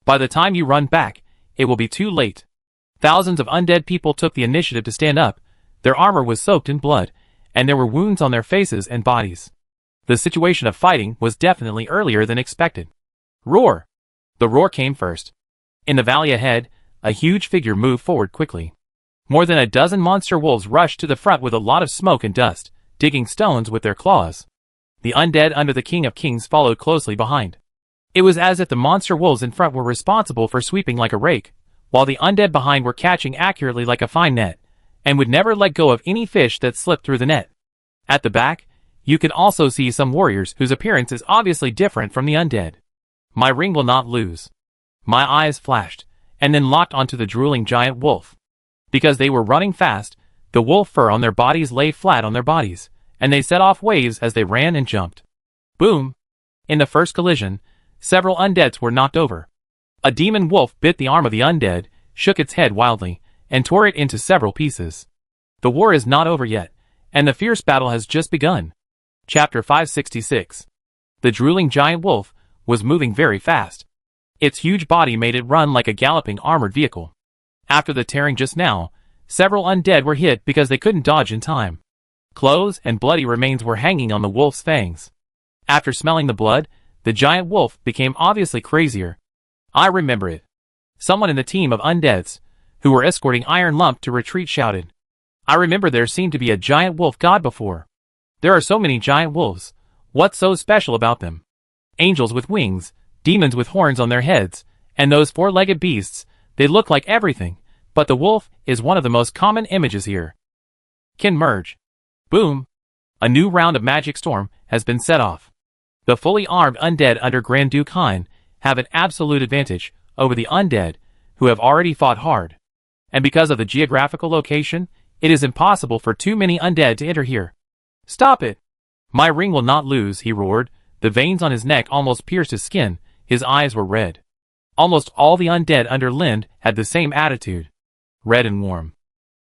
By the time you run back, it will be too late. Thousands of undead people took the initiative to stand up. Their armor was soaked in blood, and there were wounds on their faces and bodies. The situation of fighting was definitely earlier than expected. Roar! The roar came first. In the valley ahead, a huge figure moved forward quickly. More than a dozen monster wolves rushed to the front with a lot of smoke and dust, digging stones with their claws. The undead under the King of Kings followed closely behind. It was as if the monster wolves in front were responsible for sweeping like a rake, while the undead behind were catching accurately like a fine net, and would never let go of any fish that slipped through the net. At the back, you can also see some warriors whose appearance is obviously different from the undead. My ring will not lose. My eyes flashed, and then locked onto the drooling giant wolf. Because they were running fast, the wolf fur on their bodies lay flat on their bodies, and they set off waves as they ran and jumped. Boom! In the first collision, several undeads were knocked over. A demon wolf bit the arm of the undead, shook its head wildly, and tore it into several pieces. The war is not over yet, and the fierce battle has just begun. Chapter 566. The drooling giant wolf was moving very fast. Its huge body made it run like a galloping armored vehicle. After the tearing just now, several undead were hit because they couldn't dodge in time. Clothes and bloody remains were hanging on the wolf's fangs. After smelling the blood, the giant wolf became obviously crazier. I remember it. Someone in the team of undeads, who were escorting Iron Lump to retreat, shouted. I remember there seemed to be a giant wolf god before. There are so many giant wolves. What's so special about them? Angels with wings, demons with horns on their heads, and those four-legged beasts, they look like everything, but the wolf is one of the most common images here. Can merge. Boom! A new round of Magic Storm has been set off. The fully armed undead under Grand Duke Hein have an absolute advantage over the undead who have already fought hard. And because of the geographical location, it is impossible for too many undead to enter here. Stop it! My ring will not lose, he roared. The veins on his neck almost pierced his skin, his eyes were red. Almost all the undead under Lind had the same attitude. Red and warm.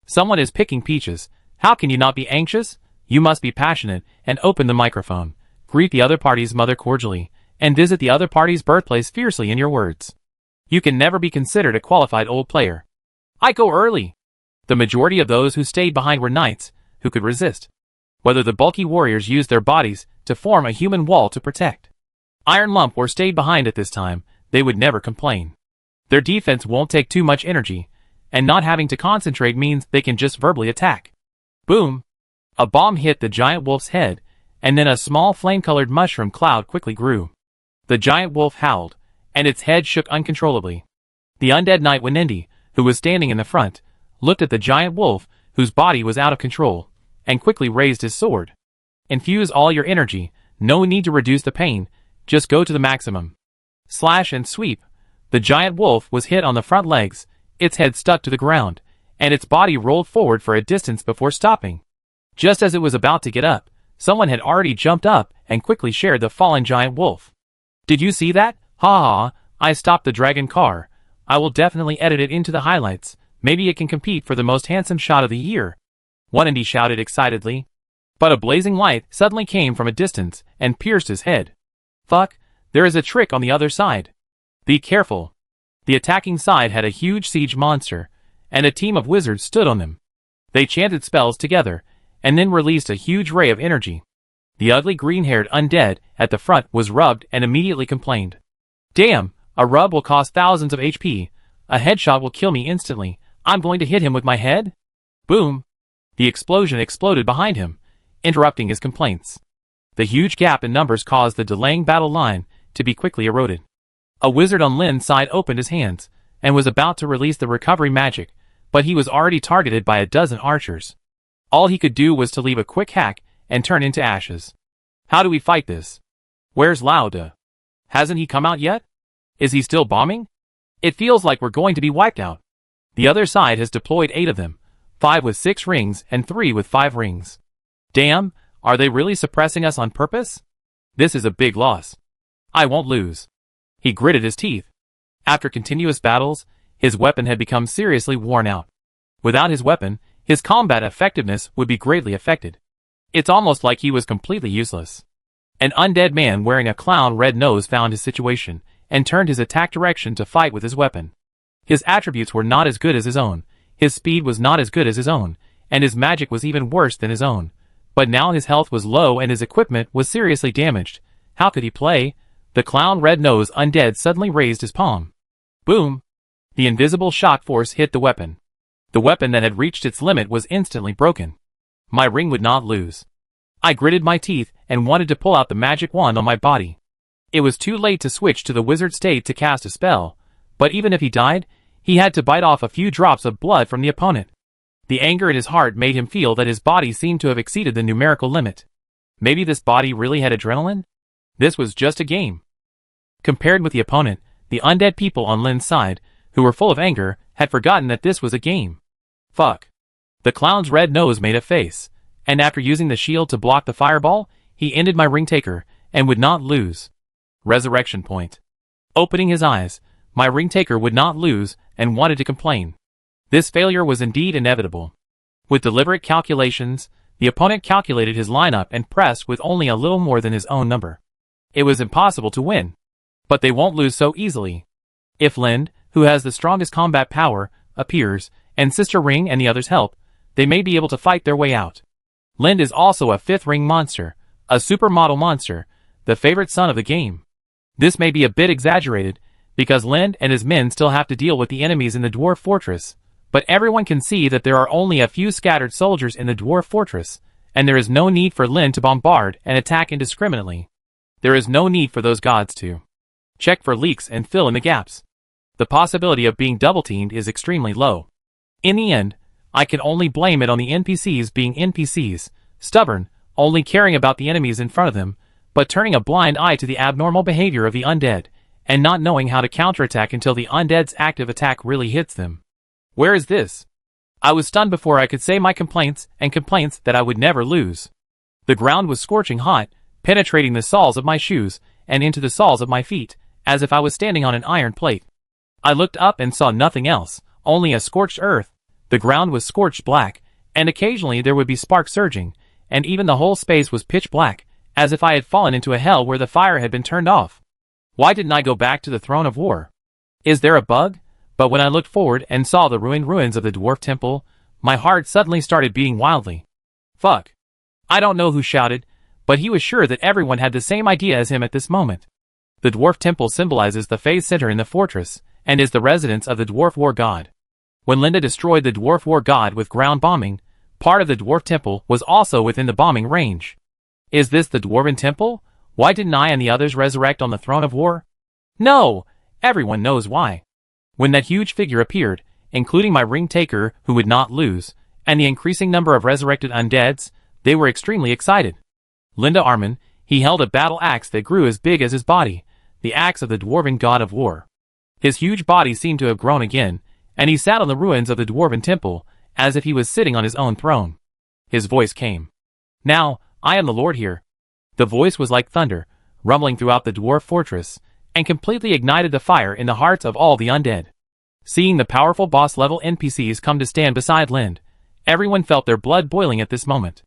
Someone is picking peaches. How can you not be anxious? You must be passionate, and open the microphone. Greet the other party's mother cordially, and visit the other party's birthplace fiercely in your words. You can never be considered a qualified old player. I go early. The majority of those who stayed behind were knights, who could resist. Whether the bulky warriors used their bodies to form a human wall to protect. Iron Lump or stayed behind at this time, they would never complain. Their defense won't take too much energy, and not having to concentrate means they can just verbally attack. Boom! A bomb hit the giant wolf's head, and then a small flame-colored mushroom cloud quickly grew. The giant wolf howled, and its head shook uncontrollably. The undead knight Wenindi, who was standing in the front, looked at the giant wolf, whose body was out of control, and quickly raised his sword. Infuse all your energy, no need to reduce the pain, just go to the maximum. Slash and sweep. The giant wolf was hit on the front legs, its head stuck to the ground, and its body rolled forward for a distance before stopping. Just as it was about to get up, someone had already jumped up and quickly shared the fallen giant wolf. Did you see that? Ha ha, I stopped the dragon car. I will definitely edit it into the highlights. Maybe it can compete for the most handsome shot of the year. Wenindi shouted excitedly. But a blazing light suddenly came from a distance and pierced his head. Fuck, there is a trick on the other side. Be careful. The attacking side had a huge siege monster, and a team of wizards stood on them. They chanted spells together, and then released a huge ray of energy. The ugly green-haired undead at the front was rubbed and immediately complained. Damn, a rub will cost thousands of HP. A headshot will kill me instantly. I'm going to hit him with my head? Boom. The explosion exploded behind him, interrupting his complaints. The huge gap in numbers caused the delaying battle line to be quickly eroded. A wizard on Lin's side opened his hands, and was about to release the recovery magic, but he was already targeted by a dozen archers. All he could do was to leave a quick hack and turn into ashes. How do we fight this? Where's Lauda? Hasn't he come out yet? Is he still bombing? It feels like we're going to be wiped out. The other side has deployed 8 of them, 5 with 6 rings and 3 with 5 rings. Damn, are they really suppressing us on purpose? This is a big loss. I won't lose. He gritted his teeth. After continuous battles, his weapon had become seriously worn out. Without his weapon, his combat effectiveness would be greatly affected. It's almost like he was completely useless. An undead man wearing a clown red nose found his situation, and turned his attack direction to fight with his weapon. His attributes were not as good as his own, his speed was not as good as his own, and his magic was even worse than his own. But now his health was low and his equipment was seriously damaged. How could he play? The clown red nose undead suddenly raised his palm. Boom! The invisible shock force hit the weapon. The weapon that had reached its limit was instantly broken. My ring would not lose. I gritted my teeth and wanted to pull out the magic wand on my body. It was too late to switch to the wizard state to cast a spell, but even if he died, he had to bite off a few drops of blood from the opponent. The anger in his heart made him feel that his body seemed to have exceeded the numerical limit. Maybe this body really had adrenaline? This was just a game. Compared with the opponent, the undead people on Lin's side, who were full of anger, had forgotten that this was a game. Fuck. The clown's red nose made a face, and after using the shield to block the fireball, he ended my ring taker, and would not lose. Resurrection point. Opening his eyes, my ring taker would not lose, and wanted to complain. This failure was indeed inevitable. With deliberate calculations, the opponent calculated his lineup and pressed with only a little more than his own number. It was impossible to win. But they won't lose so easily. If Lind, who has the strongest combat power, appears, and Sister Ring and the others help, they may be able to fight their way out. Lind is also a 5th ring monster, a supermodel monster, the favorite son of the game. This may be a bit exaggerated, because Lind and his men still have to deal with the enemies in the dwarf fortress, But everyone can see that there are only a few scattered soldiers in the dwarf fortress, and there is no need for Lin to bombard and attack indiscriminately. There is no need for those gods to check for leaks and fill in the gaps. The possibility of being double-teamed is extremely low. In the end, I can only blame it on the NPCs being NPCs, stubborn, only caring about the enemies in front of them, but turning a blind eye to the abnormal behavior of the undead, and not knowing how to counterattack until the undead's active attack really hits them. Where is this? I was stunned before I could say my complaints that I would never lose. The ground was scorching hot, penetrating the soles of my shoes, and into the soles of my feet, as if I was standing on an iron plate. I looked up and saw nothing else, only a scorched earth. The ground was scorched black, and occasionally there would be sparks surging, and even the whole space was pitch black, as if I had fallen into a hell where the fire had been turned off. Why didn't I go back to the throne of war? Is there a bug? But when I looked forward and saw the ruined ruins of the dwarf temple, my heart suddenly started beating wildly. Fuck. I don't know who shouted, but he was sure that everyone had the same idea as him at this moment. The dwarf temple symbolizes the phase center in the fortress, and is the residence of the dwarf war god. When Linda destroyed the dwarf war god with ground bombing, part of the dwarf temple was also within the bombing range. Is this the dwarven temple? Why didn't I and the others resurrect on the throne of war? No! Everyone knows why. When that huge figure appeared, including my ring taker who would not lose, and the increasing number of resurrected undeads, they were extremely excited. Linda Armin, he held a battle axe that grew as big as his body, the axe of the dwarven god of war. His huge body seemed to have grown again, and he sat on the ruins of the dwarven temple, as if he was sitting on his own throne. His voice came. Now, I am the Lord here. The voice was like thunder, rumbling throughout the dwarf fortress, and completely ignited the fire in the hearts of all the undead. Seeing the powerful boss-level NPCs come to stand beside Lind, everyone felt their blood boiling at this moment.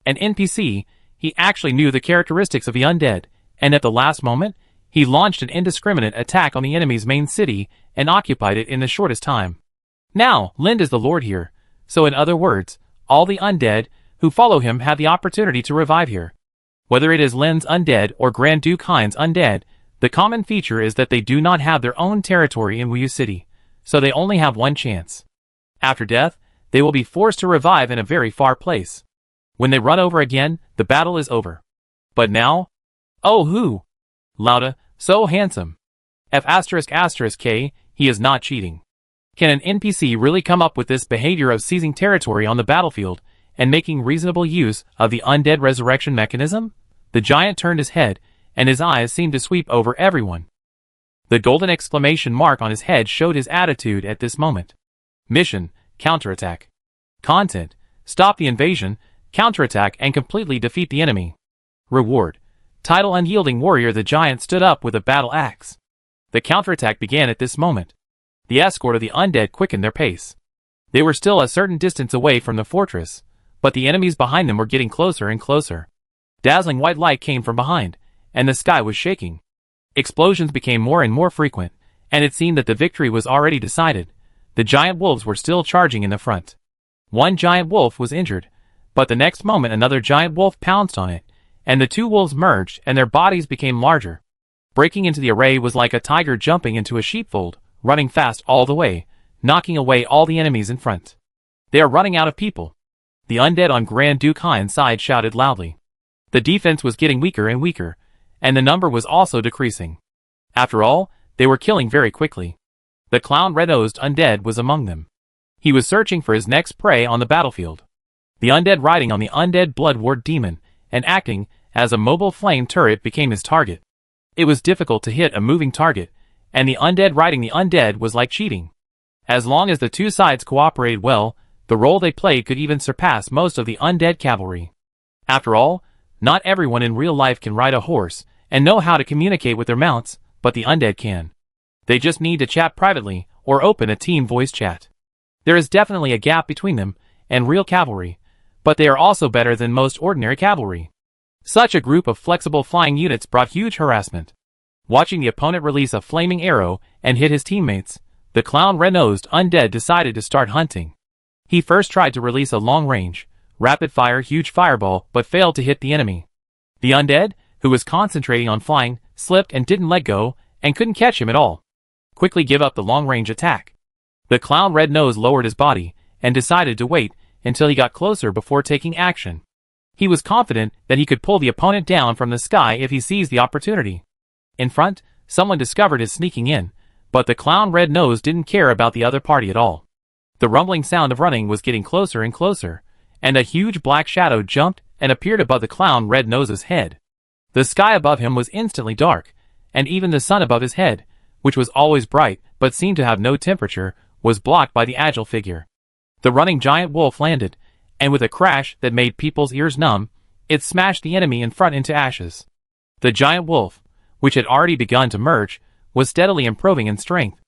An NPC, he actually knew the characteristics of the undead, and at the last moment, he launched an indiscriminate attack on the enemy's main city and occupied it in the shortest time. Now, Lind is the Lord here, so in other words, all the undead who follow him have the opportunity to revive here. Whether it is Lind's undead or Grand Duke Hein's undead, the common feature is that they do not have their own territory in Wuyu City, so they only have one chance. After death, they will be forced to revive in a very far place. When they run over again, the battle is over. But now? Oh who? Lauda, so handsome. F***K, he is not cheating. Can an NPC really come up with this behavior of seizing territory on the battlefield and making reasonable use of the undead resurrection mechanism? The giant turned his head, and his eyes seemed to sweep over everyone. The golden exclamation mark on his head showed his attitude at this moment. Mission, counterattack. Content, stop the invasion, counterattack and completely defeat the enemy. Reward, title unyielding warrior. The giant stood up with a battle axe. The counterattack began at this moment. The escort of the undead quickened their pace. They were still a certain distance away from the fortress, but the enemies behind them were getting closer and closer. Dazzling white light came from behind, and the sky was shaking. Explosions became more and more frequent, and it seemed that the victory was already decided. The giant wolves were still charging in the front. One giant wolf was injured, but the next moment another giant wolf pounced on it, and the two wolves merged and their bodies became larger. Breaking into the array was like a tiger jumping into a sheepfold, running fast all the way, knocking away all the enemies in front. They are running out of people. The undead on Grand Duke Hein's side shouted loudly. The defense was getting weaker and weaker, and the number was also decreasing. After all, they were killing very quickly. The clown red-nosed undead was among them. He was searching for his next prey on the battlefield. The undead riding on the undead blood-ward demon, and acting as a mobile flame turret became his target. It was difficult to hit a moving target, and the undead riding the undead was like cheating. As long as the two sides cooperated well, the role they played could even surpass most of the undead cavalry. After all, not everyone in real life can ride a horse and know how to communicate with their mounts, but the undead can. They just need to chat privately or open a team voice chat. There is definitely a gap between them and real cavalry, but they are also better than most ordinary cavalry. Such a group of flexible flying units brought huge harassment. Watching the opponent release a flaming arrow and hit his teammates, the clown red-nosed undead decided to start hunting. He first tried to release a long-range, rapid-fire huge fireball but failed to hit the enemy. The undead, who was concentrating on flying, slipped and didn't let go and couldn't catch him at all. Quickly give up the long-range attack. The clown Red Nose lowered his body and decided to wait until he got closer before taking action. He was confident that he could pull the opponent down from the sky if he seized the opportunity. In front, someone discovered his sneaking in, but the clown Red Nose didn't care about the other party at all. The rumbling sound of running was getting closer and closer, and a huge black shadow jumped and appeared above the clown Red Nose's head. The sky above him was instantly dark, and even the sun above his head, which was always bright but seemed to have no temperature, was blocked by the agile figure. The running giant wolf landed, and with a crash that made people's ears numb, it smashed the enemy in front into ashes. The giant wolf, which had already begun to merge, was steadily improving in strength.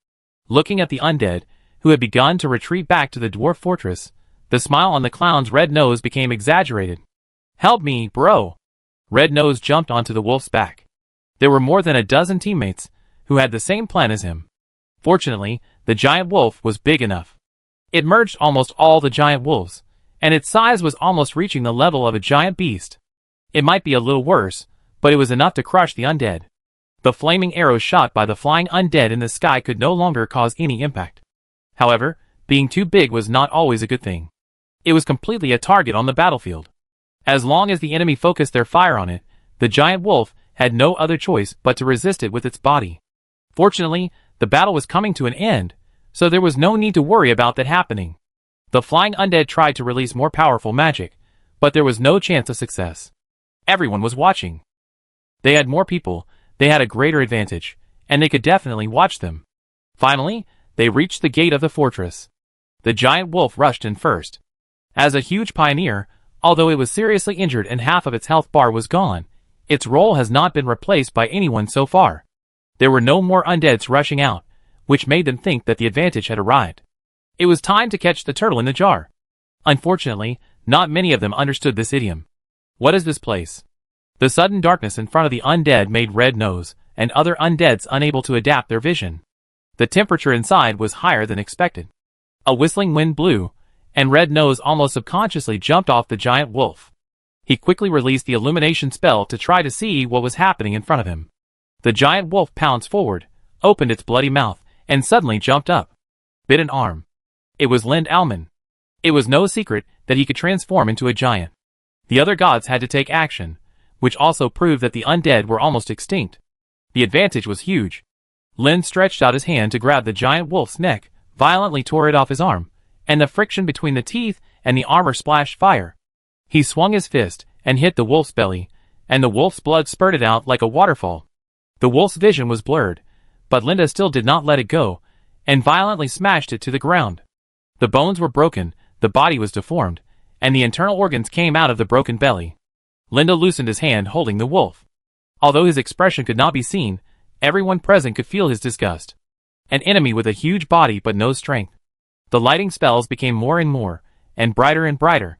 Looking at the undead, who had begun to retreat back to the dwarf fortress, the smile on the clown's Red Nose became exaggerated. "Help me, bro!" Red Nose jumped onto the wolf's back. There were more than a dozen teammates who had the same plan as him. Fortunately, the giant wolf was big enough. It merged almost all the giant wolves, and its size was almost reaching the level of a giant beast. It might be a little worse, but it was enough to crush the undead. The flaming arrows shot by the flying undead in the sky could no longer cause any impact. However, being too big was not always a good thing. It was completely a target on the battlefield. As long as the enemy focused their fire on it, the giant wolf had no other choice but to resist it with its body. Fortunately, the battle was coming to an end, so there was no need to worry about that happening. The flying undead tried to release more powerful magic, but there was no chance of success. Everyone was watching. They had more people, they had a greater advantage, and they could definitely watch them. Finally, they reached the gate of the fortress. The giant wolf rushed in first. As a huge pioneer, although it was seriously injured and half of its health bar was gone, its role has not been replaced by anyone so far. There were no more undeads rushing out, which made them think that the advantage had arrived. It was time to catch the turtle in the jar. Unfortunately, not many of them understood this idiom. What is this place? The sudden darkness in front of the undead made Red Nose and other undeads unable to adapt their vision. The temperature inside was higher than expected. A whistling wind blew, and Red Nose almost subconsciously jumped off the giant wolf. He quickly released the illumination spell to try to see what was happening in front of him. The giant wolf pounced forward, opened its bloody mouth, and suddenly jumped up. Bit an arm. It was Lind Alman. It was no secret that he could transform into a giant. The other gods had to take action, which also proved that the undead were almost extinct. The advantage was huge. Lind stretched out his hand to grab the giant wolf's neck, violently tore it off his arm, and the friction between the teeth and the armor splashed fire. He swung his fist and hit the wolf's belly, and the wolf's blood spurted out like a waterfall. The wolf's vision was blurred, but Linda still did not let it go, and violently smashed it to the ground. The bones were broken, the body was deformed, and the internal organs came out of the broken belly. Linda loosened his hand holding the wolf. Although his expression could not be seen, everyone present could feel his disgust. An enemy with a huge body but no strength. The lighting spells became more and more, and brighter.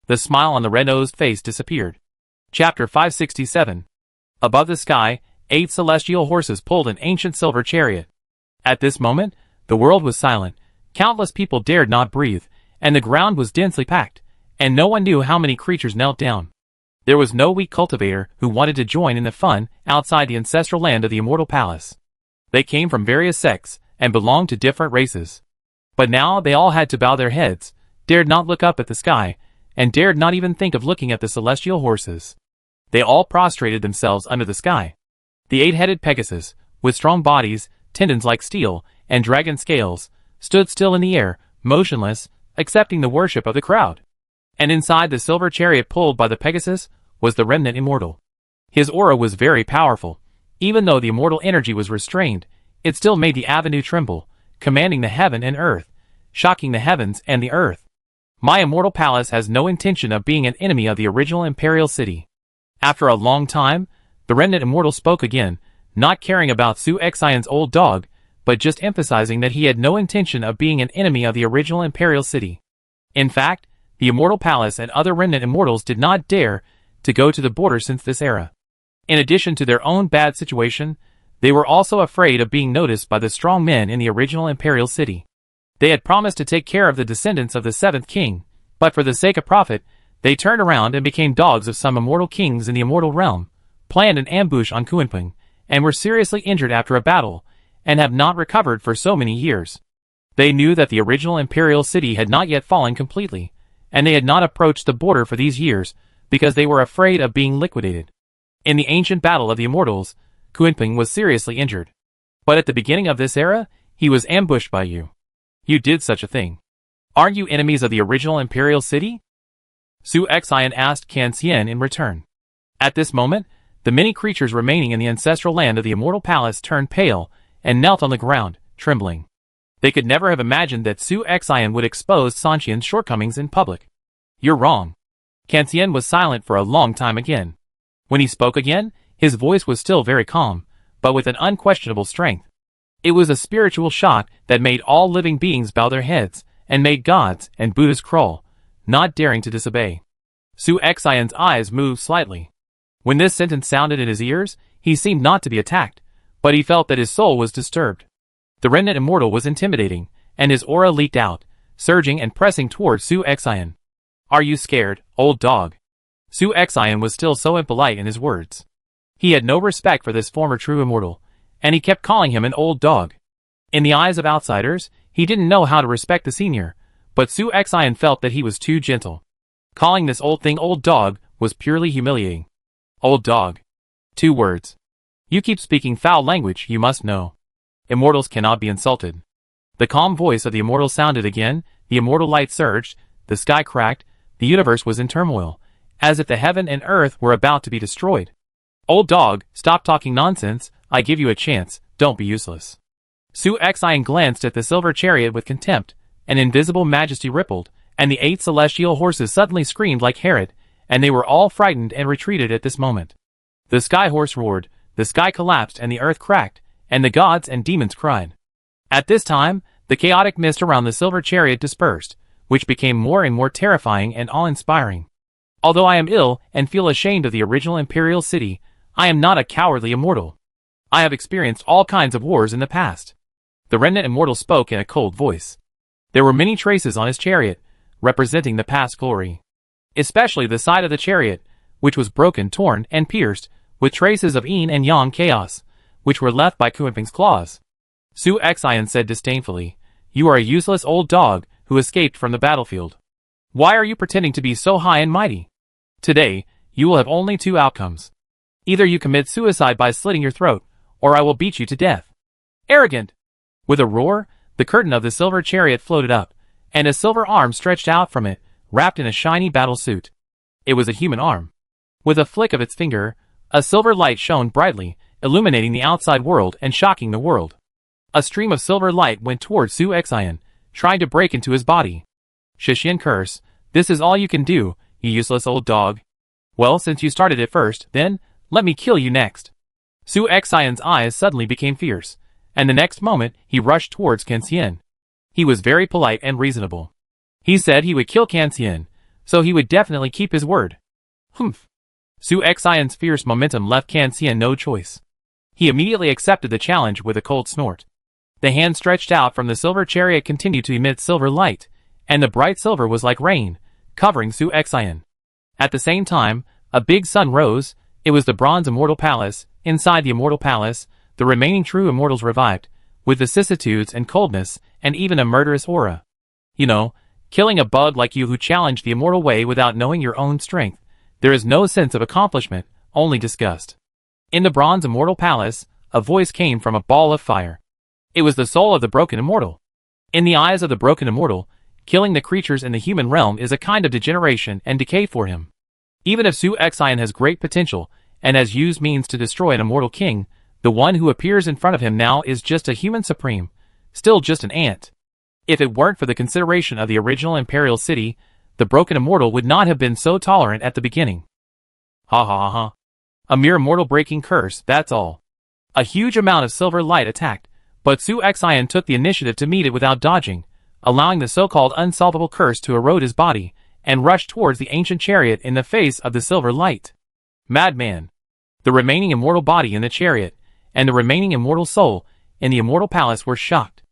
The smile on the red-nosed face disappeared. Chapter 567. Above the sky, 8 celestial horses pulled an ancient silver chariot. At this moment, the world was silent, countless people dared not breathe, and the ground was densely packed, and no one knew how many creatures knelt down. There was no weak cultivator who wanted to join in the fun outside the ancestral land of the Immortal Palace. They came from various sects, and belonged to different races. But now they all had to bow their heads, dared not look up at the sky, and dared not even think of looking at the celestial horses. They all prostrated themselves under the sky. The 8-headed Pegasus, with strong bodies, tendons like steel, and dragon scales, stood still in the air, motionless, accepting the worship of the crowd. And inside the silver chariot pulled by the Pegasus was the remnant immortal. His aura was very powerful. Even though the immortal energy was restrained, it still made the avenue tremble, commanding the heaven and earth, shocking the heavens and the earth. My immortal palace has no intention of being an enemy of the original imperial city. After a long time, the remnant immortal spoke again, not caring about Su Exion's old dog, but just emphasizing that he had no intention of being an enemy of the original imperial city. In fact, the immortal palace and other remnant immortals did not dare to go to the border since this era. In addition to their own bad situation, they were also afraid of being noticed by the strong men in the original imperial city. They had promised to take care of the descendants of the 7th king, but for the sake of profit, they turned around and became dogs of some immortal kings in the immortal realm, planned an ambush on Kuanping, and were seriously injured after a battle, and have not recovered for so many years. They knew that the original imperial city had not yet fallen completely, and they had not approached the border for these years because they were afraid of being liquidated. In the ancient battle of the immortals, Kunping was seriously injured. But at the beginning of this era, he was ambushed by you. You did such a thing. Aren't you enemies of the original imperial city? Su Xian asked Can Xian in return. At this moment, the many creatures remaining in the ancestral land of the immortal palace turned pale and knelt on the ground, trembling. They could never have imagined that Su Xian would expose Sanqian's shortcomings in public. You're wrong. Can Xian was silent for a long time again. When he spoke again, his voice was still very calm, but with an unquestionable strength. It was a spiritual shock that made all living beings bow their heads, and made gods and Buddhas crawl, not daring to disobey. Su Xian's eyes moved slightly. When this sentence sounded in his ears, he seemed not to be attacked, but he felt that his soul was disturbed. The remnant immortal was intimidating, and his aura leaked out, surging and pressing towards Su Xian. Are you scared, old dog? Su Xian was still so impolite in his words. He had no respect for this former true immortal, and he kept calling him an old dog. In the eyes of outsiders, he didn't know how to respect the senior, but Su Xian felt that he was too gentle. Calling this old thing old dog was purely humiliating. Old dog. 2 words. You keep speaking foul language, you must know. Immortals cannot be insulted. The calm voice of the immortal sounded again, the immortal light surged, the sky cracked, the universe was in turmoil, as if the heaven and earth were about to be destroyed. Old dog, stop talking nonsense, I give you a chance, don't be useless. Su Xian glanced at the silver chariot with contempt, an invisible majesty rippled, and the 8 celestial horses suddenly screamed like Herod, and they were all frightened and retreated at this moment. The sky horse roared, the sky collapsed and the earth cracked, and the gods and demons cried. At this time, the chaotic mist around the silver chariot dispersed, which became more and more terrifying and awe-inspiring. Although I am ill and feel ashamed of the original imperial city, I am not a cowardly immortal. I have experienced all kinds of wars in the past. The remnant immortal spoke in a cold voice. There were many traces on his chariot, representing the past glory. Especially the side of the chariot, which was broken, torn, and pierced, with traces of yin and yang chaos, which were left by Kunping's claws. Su Xian said disdainfully, You are a useless old dog, who escaped from the battlefield. Why are you pretending to be so high and mighty? Today, you will have only 2 outcomes. Either you commit suicide by slitting your throat, or I will beat you to death. Arrogant! With a roar, the curtain of the silver chariot floated up, and a silver arm stretched out from it, wrapped in a shiny battle suit. It was a human arm. With a flick of its finger, a silver light shone brightly, illuminating the outside world and shocking the world. A stream of silver light went towards Su Xian, trying to break into his body. Shishin curse, this is all you can do, you useless old dog. Well, since you started it first, then, let me kill you next. Su Xian's eyes suddenly became fierce, and the next moment, he rushed towards Can Xian. He was very polite and reasonable. He said he would kill Can Xian, so he would definitely keep his word. Humph. Su Xian's fierce momentum left Can Xian no choice. He immediately accepted the challenge with a cold snort. The hand stretched out from the silver chariot continued to emit silver light, and the bright silver was like rain, covering Su Xian. At the same time, a big sun rose. It was the bronze immortal palace. Inside the immortal palace, the remaining true immortals revived, with vicissitudes and coldness, and even a murderous aura. You know, killing a bug like you who challenged the immortal way without knowing your own strength. There is no sense of accomplishment, only disgust. In the bronze immortal palace, a voice came from a ball of fire. It was the soul of the broken immortal. In the eyes of the broken immortal, killing the creatures in the human realm is a kind of degeneration and decay for him. Even if Su Xian has great potential, and has used means to destroy an immortal king, the one who appears in front of him now is just a human supreme, still just an ant. If it weren't for the consideration of the original imperial city, the broken immortal would not have been so tolerant at the beginning. Ha ha ha ha. A mere mortal-breaking curse, that's all. A huge amount of silver light attacked, but Su Xian took the initiative to meet it without dodging, allowing the so-called unsolvable curse to erode his body, and rushed towards the ancient chariot in the face of the silver light. Madman. The remaining immortal body in the chariot, and the remaining immortal soul, in the immortal palace were shocked.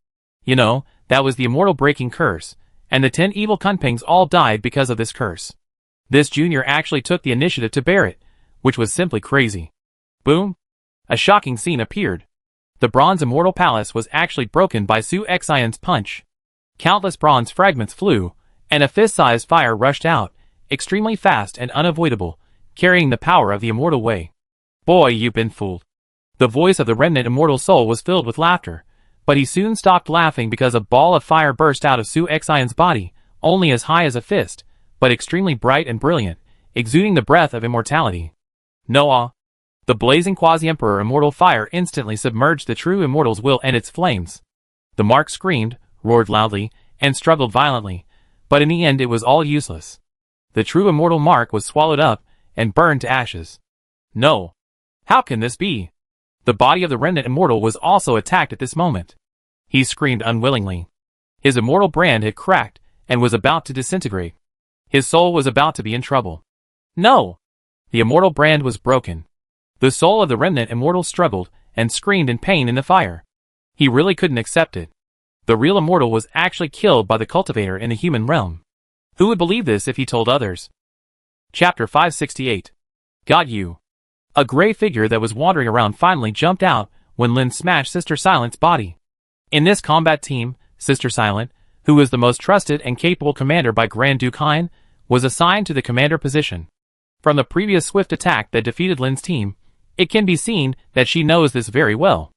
You know, that was the immortal breaking curse, and the 10 evil Kunpings all died because of this curse. This junior actually took the initiative to bear it, which was simply crazy. Boom! A shocking scene appeared. The bronze immortal palace was actually broken by Su Xian's punch. Countless bronze fragments flew, and a fist-sized fire rushed out, extremely fast and unavoidable, carrying the power of the immortal way. Boy, you've been fooled. The voice of the remnant immortal soul was filled with laughter, but he soon stopped laughing because a ball of fire burst out of Su Exion's body, only as high as a fist, but extremely bright and brilliant, exuding the breath of immortality. Noah. The blazing quasi-emperor immortal fire instantly submerged the true immortal's will and its flames. The mark screamed, roared loudly, and struggled violently, but in the end it was all useless. The true immortal mark was swallowed up and burned to ashes. No. How can this be? The body of the remnant immortal was also attacked at this moment. He screamed unwillingly. His immortal brand had cracked and was about to disintegrate. His soul was about to be in trouble. No! The immortal brand was broken. The soul of the remnant immortal struggled and screamed in pain in the fire. He really couldn't accept it. The real immortal was actually killed by the cultivator in the human realm. Who would believe this if he told others? Chapter 568. Got you. A gray figure that was wandering around finally jumped out when Lin smashed Sister Silent's body. In this combat team, Sister Silent, who was the most trusted and capable commander by Grand Duke Hein, was assigned to the commander position. From the previous swift attack that defeated Lin's team, it can be seen that she knows this very well.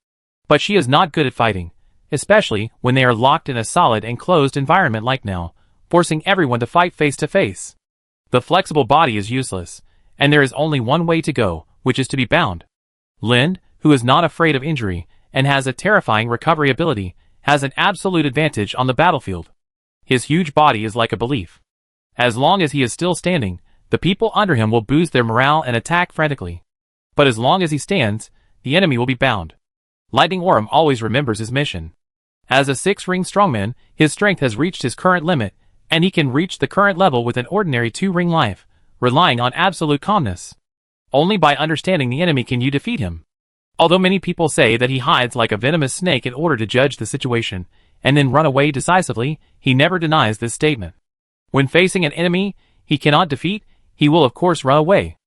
But she is not good at fighting, especially when they are locked in a solid and closed environment like now, forcing everyone to fight face to face. The flexible body is useless, and there is only one way to go, which is to be bound. Lin, who is not afraid of injury, and has a terrifying recovery ability, has an absolute advantage on the battlefield. His huge body is like a belief. As long as he is still standing, the people under him will boost their morale and attack frantically. But as long as he stands, the enemy will be bound. Lightning Orm always remembers his mission. As a 6-ring strongman, his strength has reached his current limit, and he can reach the current level with an ordinary 2-ring life, relying on absolute calmness. Only by understanding the enemy can you defeat him. Although many people say that he hides like a venomous snake in order to judge the situation, and then run away decisively, he never denies this statement. When facing an enemy he cannot defeat, he will of course run away.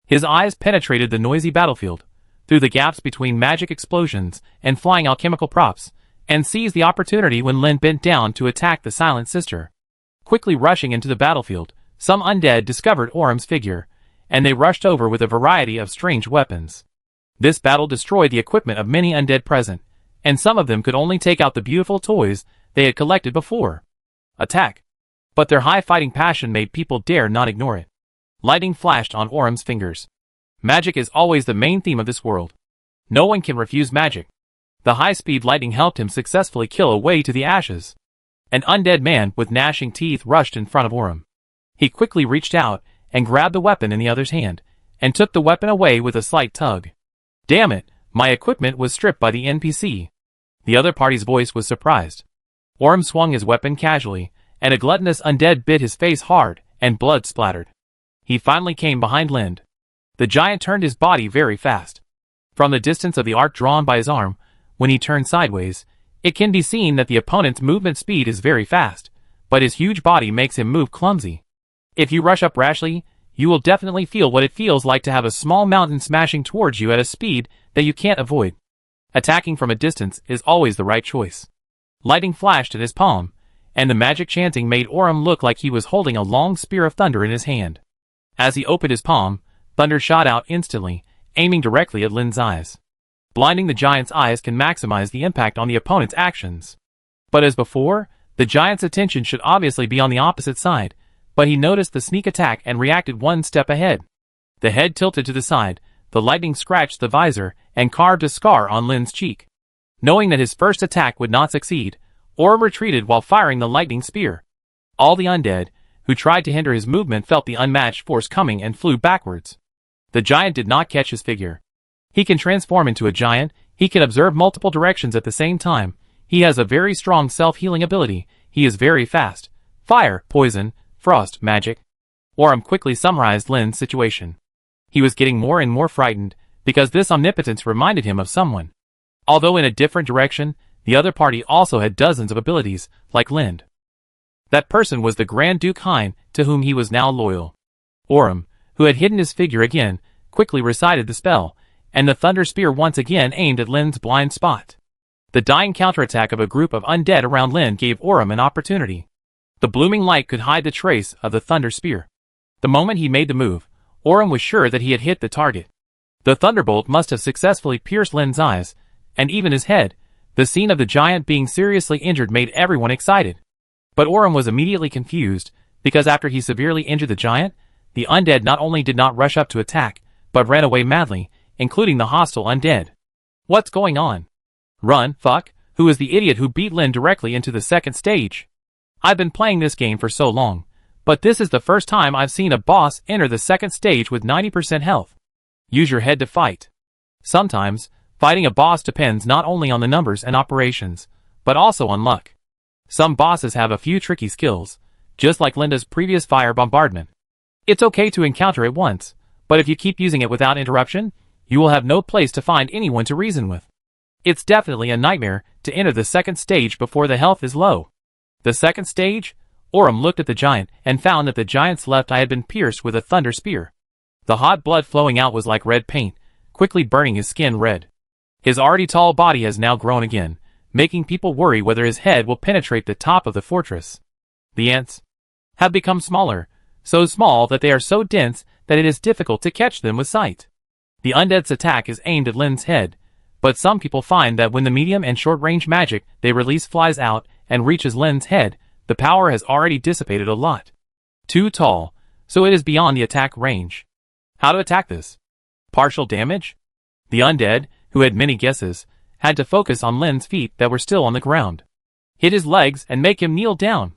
His eyes penetrated the noisy battlefield, through the gaps between magic explosions and flying alchemical props, and seized the opportunity when Lin bent down to attack the Silent Sister. Quickly rushing into the battlefield, some undead discovered Orm's figure, and they rushed over with a variety of strange weapons. This battle destroyed the equipment of many undead present, and some of them could only take out the beautiful toys they had collected before. Attack! But their high fighting passion made people dare not ignore it. Lightning flashed on Orm's fingers. Magic is always the main theme of this world. No one can refuse magic. The high-speed lightning helped him successfully kill a way to the ashes. An undead man with gnashing teeth rushed in front of Orm. He quickly reached out and grabbed the weapon in the other's hand, and took the weapon away with a slight tug. Damn it, my equipment was stripped by the NPC. The other party's voice was surprised. Orm swung his weapon casually, and a gluttonous undead bit his face hard, and blood splattered. He finally came behind Lin. The giant turned his body very fast. From the distance of the arc drawn by his arm, when he turned sideways, it can be seen that the opponent's movement speed is very fast, but his huge body makes him move clumsy. If you rush up rashly, you will definitely feel what it feels like to have a small mountain smashing towards you at a speed that you can't avoid. Attacking from a distance is always the right choice. Lightning flashed in his palm, and the magic chanting made Orm look like he was holding a long spear of thunder in his hand. As he opened his palm, thunder shot out instantly, aiming directly at Lin's eyes. Blinding the giant's eyes can maximize the impact on the opponent's actions. But as before, the giant's attention should obviously be on the opposite side, but he noticed the sneak attack and reacted one step ahead. The head tilted to the side, the lightning scratched the visor and carved a scar on Lin's cheek. Knowing that his first attack would not succeed, Orm retreated while firing the lightning spear. All the undead, who tried to hinder his movement, felt the unmatched force coming and flew backwards. The giant did not catch his figure. He can transform into a giant, he can observe multiple directions at the same time, he has a very strong self-healing ability, he is very fast. Fire, poison, frost, magic. Orm quickly summarized Lin's situation. He was getting more and more frightened, because this omnipotence reminded him of someone. Although in a different direction, the other party also had dozens of abilities, like Lin. That person was the Grand Duke Hein, to whom he was now loyal. Orm, who had hidden his figure again, quickly recited the spell, and the thunder spear once again aimed at Lin's blind spot. The dying counterattack of a group of undead around Lin gave Orem an opportunity. The blooming light could hide the trace of the thunder spear. The moment he made the move, Orem was sure that he had hit the target. The thunderbolt must have successfully pierced Lin's eyes, and even his head. The scene of the giant being seriously injured made everyone excited. But Orem was immediately confused, because after he severely injured the giant, the undead not only did not rush up to attack, but ran away madly, including the hostile undead. What's going on? Run, fuck, who is the idiot who beat Lin directly into the second stage? I've been playing this game for so long, but this is the first time I've seen a boss enter the second stage with 90% health. Use your head to fight. Sometimes, fighting a boss depends not only on the numbers and operations, but also on luck. Some bosses have a few tricky skills, just like Linda's previous fire bombardment. It's okay to encounter it once, but if you keep using it without interruption, you will have no place to find anyone to reason with. It's definitely a nightmare to enter the second stage before the health is low. The second stage? Orem looked at the giant and found that the giant's left eye had been pierced with a thunder spear. The hot blood flowing out was like red paint, quickly burning his skin red. His already tall body has now grown again, making people worry whether his head will penetrate the top of the fortress. The ants have become smaller, so small that they are so dense that it is difficult to catch them with sight. The undead's attack is aimed at Lin's head, but some people find that when the medium and short-range magic they release flies out and reaches Lin's head, the power has already dissipated a lot. Too tall, so it is beyond the attack range. How to attack this? Partial damage? The undead, who had many guesses, had to focus on Lin's feet that were still on the ground. Hit his legs and make him kneel down.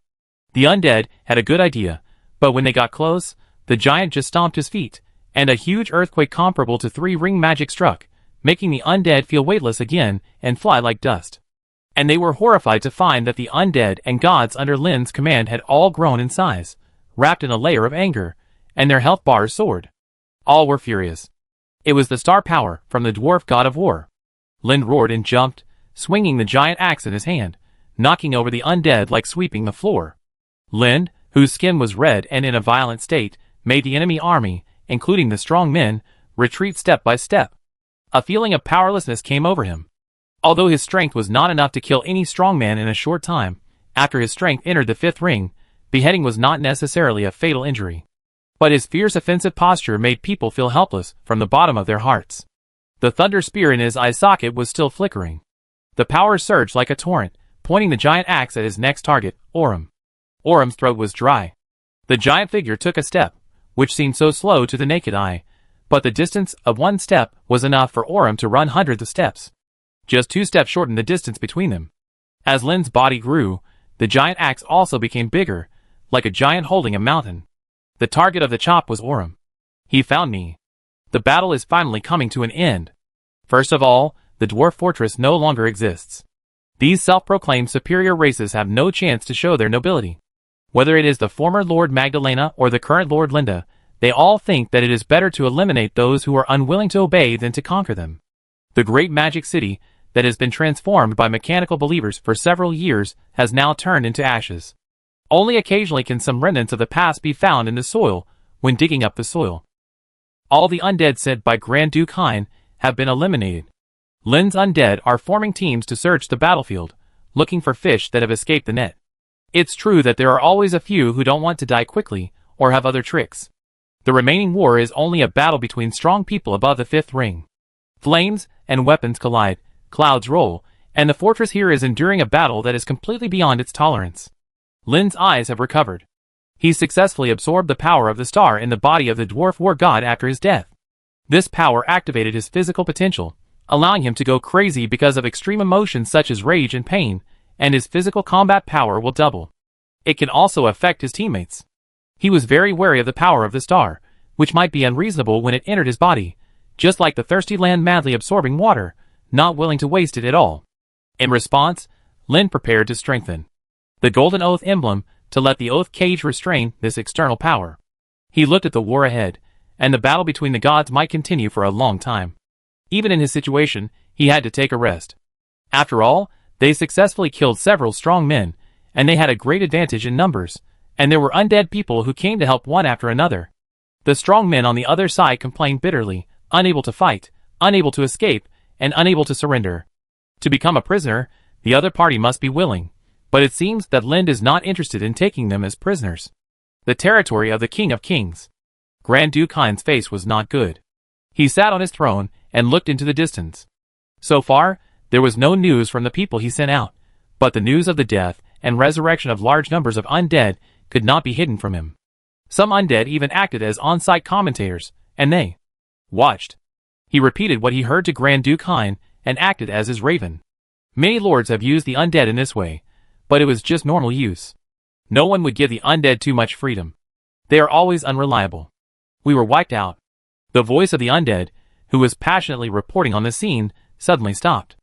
The undead had a good idea, but when they got close, the giant just stomped his feet, and a huge earthquake comparable to 3-ring magic struck, making the undead feel weightless again and fly like dust. And they were horrified to find that the undead and gods under Lin's command had all grown in size, wrapped in a layer of anger, and their health bars soared. All were furious. It was the star power from the dwarf god of war. Lin roared and jumped, swinging the giant axe in his hand, knocking over the undead like sweeping the floor. Lin, whose skin was red and in a violent state, made the enemy army, including the strong men, retreat step by step. A feeling of powerlessness came over him. Although his strength was not enough to kill any strong man in a short time, after his strength entered the 5th ring, beheading was not necessarily a fatal injury. But his fierce offensive posture made people feel helpless from the bottom of their hearts. The thunder spear in his eye socket was still flickering. The power surged like a torrent, pointing the giant axe at his next target, Orem. Orem's throat was dry. The giant figure took a step, which seemed so slow to the naked eye, but the distance of 1 step was enough for Orem to run hundreds of steps. Just 2 steps shortened the distance between them. As Lin's body grew, the giant axe also became bigger, like a giant holding a mountain. The target of the chop was Orem. He found me. The battle is finally coming to an end. First of all, the dwarf fortress no longer exists. These self-proclaimed superior races have no chance to show their nobility. Whether it is the former Lord Magdalena or the current Lord Linda, they all think that it is better to eliminate those who are unwilling to obey than to conquer them. The great magic city, that has been transformed by mechanical believers for several years, has now turned into ashes. Only occasionally can some remnants of the past be found in the soil, when digging up the soil. All the undead sent by Grand Duke Hein have been eliminated. Lin's undead are forming teams to search the battlefield, looking for fish that have escaped the net. It's true that there are always a few who don't want to die quickly, or have other tricks. The remaining war is only a battle between strong people above the 5th ring. Flames and weapons collide, clouds roll, and the fortress here is enduring a battle that is completely beyond its tolerance. Lin's eyes have recovered. He successfully absorbed the power of the star in the body of the dwarf war god after his death. This power activated his physical potential, allowing him to go crazy because of extreme emotions such as rage and pain, and his physical combat power will double. It can also affect his teammates. He was very wary of the power of the star, which might be unreasonable when it entered his body, just like the thirsty land madly absorbing water, not willing to waste it at all. In response, Lin prepared to strengthen the Golden Oath emblem to let the Oath Cage restrain this external power. He looked at the war ahead, and the battle between the gods might continue for a long time. Even in his situation, he had to take a rest. After all, they successfully killed several strong men, and they had a great advantage in numbers, and there were undead people who came to help one after another. The strong men on the other side complained bitterly, unable to fight, unable to escape, and unable to surrender. To become a prisoner, the other party must be willing, but it seems that Lind is not interested in taking them as prisoners. The territory of the King of Kings. Grand Duke Hein's face was not good. He sat on his throne and looked into the distance. So far, there was no news from the people he sent out, but the news of the death and resurrection of large numbers of undead could not be hidden from him. Some undead even acted as on-site commentators, and they watched. He repeated what he heard to Grand Duke Hein and acted as his raven. Many lords have used the undead in this way, but it was just normal use. No one would give the undead too much freedom. They are always unreliable. We were wiped out. The voice of the undead, who was passionately reporting on the scene, suddenly stopped.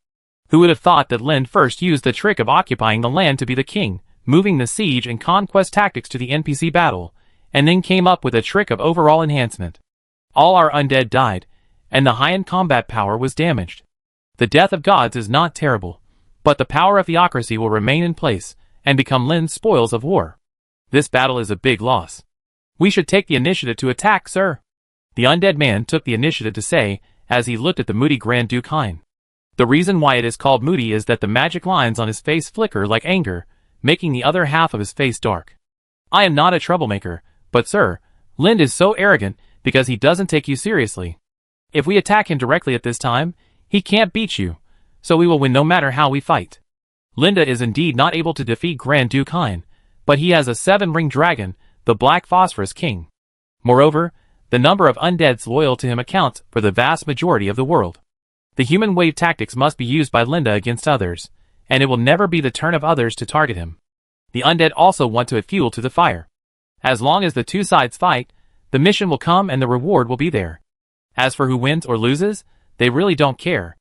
Who would have thought that Lind first used the trick of occupying the land to be the king, moving the siege and conquest tactics to the NPC battle, and then came up with a trick of overall enhancement. All our undead died, and the high-end combat power was damaged. The death of gods is not terrible, but the power of theocracy will remain in place and become Lind's spoils of war. This battle is a big loss. We should take the initiative to attack, sir. The undead man took the initiative to say, as he looked at the moody Grand Duke Hein. The reason why it is called moody is that the magic lines on his face flicker like anger, making the other half of his face dark. I am not a troublemaker, but sir, Lind is so arrogant because he doesn't take you seriously. If we attack him directly at this time, he can't beat you, so we will win no matter how we fight. Linda is indeed not able to defeat Grand Duke Hein, but he has a 7-ring dragon, the Black Phosphorus King. Moreover, the number of undeads loyal to him accounts for the vast majority of the world. The human wave tactics must be used by Linda against others, and it will never be the turn of others to target him. The undead also want to add fuel to the fire. As long as the two sides fight, the mission will come and the reward will be there. As for who wins or loses, they really don't care.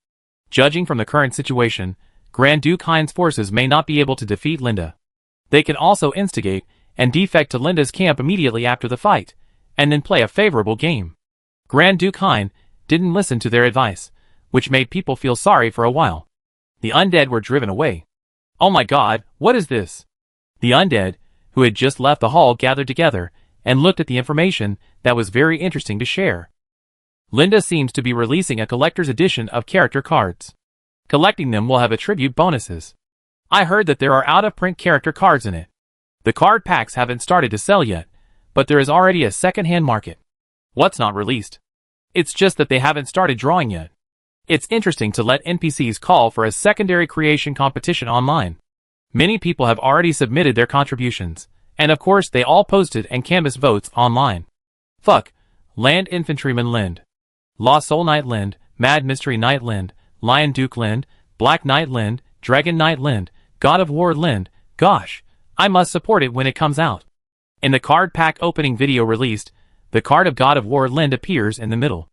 Judging from the current situation, Grand Duke Hein's forces may not be able to defeat Linda. They can also instigate and defect to Linda's camp immediately after the fight, and then play a favorable game. Grand Duke Hein didn't listen to their advice, which made people feel sorry for a while. The undead were driven away. Oh my god, what is this? The undead, who had just left the hall, gathered together and looked at the information that was very interesting to share. Linda seems to be releasing a collector's edition of character cards. Collecting them will have attribute bonuses. I heard that there are out-of-print character cards in it. The card packs haven't started to sell yet, but there is already a second-hand market. What's not released? It's just that they haven't started drawing yet. It's interesting to let NPCs call for a secondary creation competition online. Many people have already submitted their contributions, and of course they all posted and canvassed votes online. Fuck. Land Infantryman Lind. Lost Soul Knight Lind, Mad Mystery Knight Lind, Lion Duke Lind, Black Knight Lind, Dragon Knight Lind, God of War Lind. Gosh, I must support it when it comes out. In the card pack opening video released, the card of God of War Lind appears in the middle.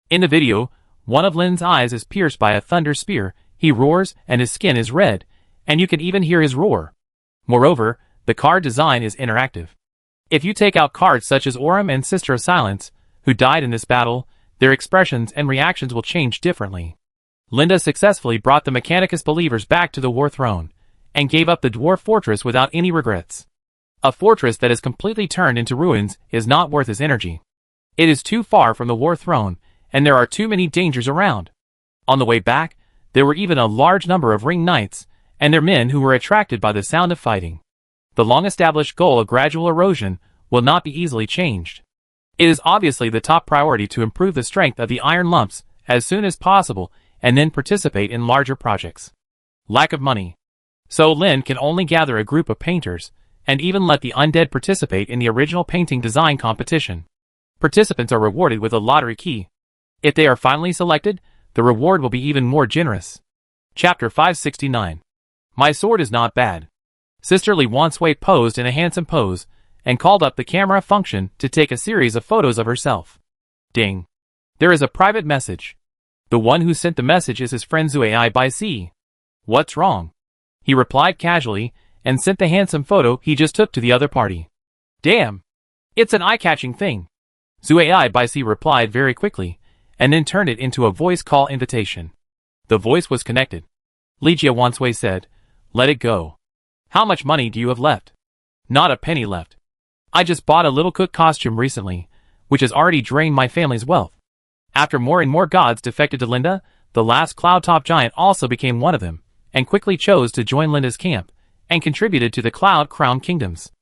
In the video, one of Lind's eyes is pierced by a thunder spear, he roars and his skin is red, and you can even hear his roar. Moreover, the card design is interactive. If you take out cards such as Orim and Sister of Silence, who died in this battle, their expressions and reactions will change differently. Linda successfully brought the Mechanicus believers back to the War Throne, and gave up the dwarf fortress without any regrets. A fortress that is completely turned into ruins is not worth his energy. It is too far from the War Throne, and there are too many dangers around. On the way back, there were even a large number of ring knights, and their men who were attracted by the sound of fighting. The long-established goal of gradual erosion will not be easily changed. It is obviously the top priority to improve the strength of the iron lumps as soon as possible and then participate in larger projects. Lack of money. So Lind can only gather a group of painters, and even let the undead participate in the original painting design competition. Participants are rewarded with a lottery key. If they are finally selected, the reward will be even more generous. Chapter 569. My sword is not bad. Sister Li Wansui posed in a handsome pose, and called up the camera function to take a series of photos of herself. Ding. There is a private message. The one who sent the message is his friend Zuai by C. What's wrong? He replied casually, and sent the handsome photo he just took to the other party. Damn! It's an eye-catching thing. Zuai by C replied very quickly, and then turned it into a voice call invitation. The voice was connected. Ligia Wansui said, "Let it go. How much money do you have left?" Not a penny left. I just bought a little cook costume recently, which has already drained my family's wealth. After more and more gods defected to Linda, The last cloud-top giant also became one of them, and quickly chose to join Linda's camp, and contributed to the Cloud Crown Kingdoms.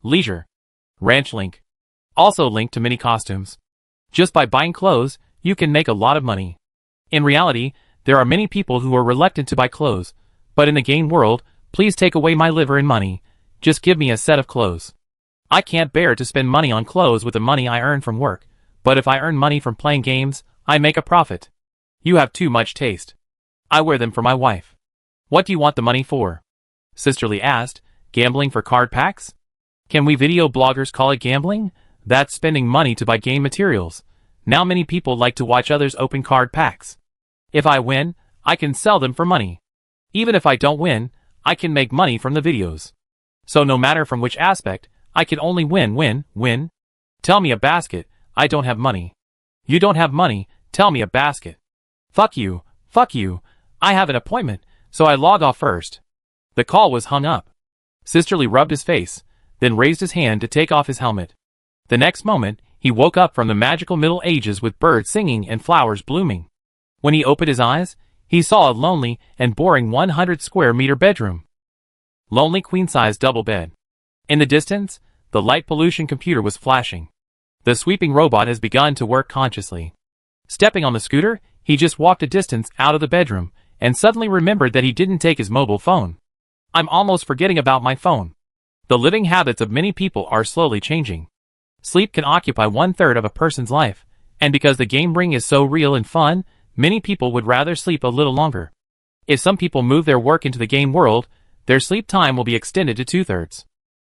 Leisure. Ranch link. Also linked to mini costumes. Just by buying clothes, you can make a lot of money. In reality, there are many people who are reluctant to buy clothes, but in the game world, please take away my liver and money, just give me a set of clothes. I can't bear to spend money on clothes with the money I earn from work, but if I earn money from playing games, I make a profit. You have too much taste. I wear them for my wife. What do you want the money for? Sisterly asked, gambling for card packs? Can we video bloggers call it gambling? That's spending money to buy game materials. Now many people like to watch others open card packs. If I win, I can sell them for money. Even if I don't win, I can make money from the videos. So no matter from which aspect, I can only win. Tell me a basket, I don't have money. You don't have money, tell me a basket. Fuck you, I have an appointment, so I log off first. The call was hung up. Sisterly rubbed his face, then raised his hand to take off his helmet. The next moment, he woke up from the magical Middle Ages with birds singing and flowers blooming. When he opened his eyes, he saw a lonely and boring 100 square meter bedroom. Lonely queen-size double bed. In the distance, the light pollution computer was flashing. The sweeping robot has begun to work consciously. Stepping on the scooter, he just walked a distance out of the bedroom, and suddenly remembered that he didn't take his mobile phone. I'm almost forgetting about my phone. The living habits of many people are slowly changing. Sleep can occupy 1/3 of a person's life, and because the game ring is so real and fun, many people would rather sleep a little longer. If some people move their work into the game world, their sleep time will be extended to 2/3.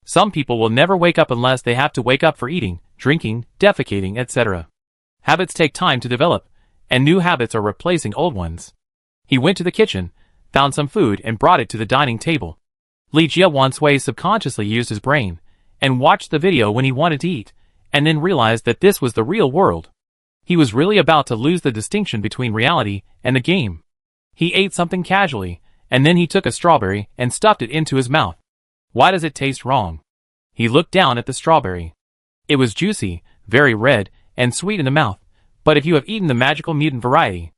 Some people will never wake up unless they have to wake up for eating, drinking, defecating, etc. Habits take time to develop, and new habits are replacing old ones. He went to the kitchen, found some food and brought it to the dining table. Li Jiawansui subconsciously used his brain, and watched the video when he wanted to eat, and then realized that this was the real world. He was really about to lose the distinction between reality and the game. He ate something casually, and then he took a strawberry and stuffed it into his mouth. Why does it taste wrong? He looked down at the strawberry. It was juicy, very red, and sweet in the mouth, but if you have eaten the magical mutant variety,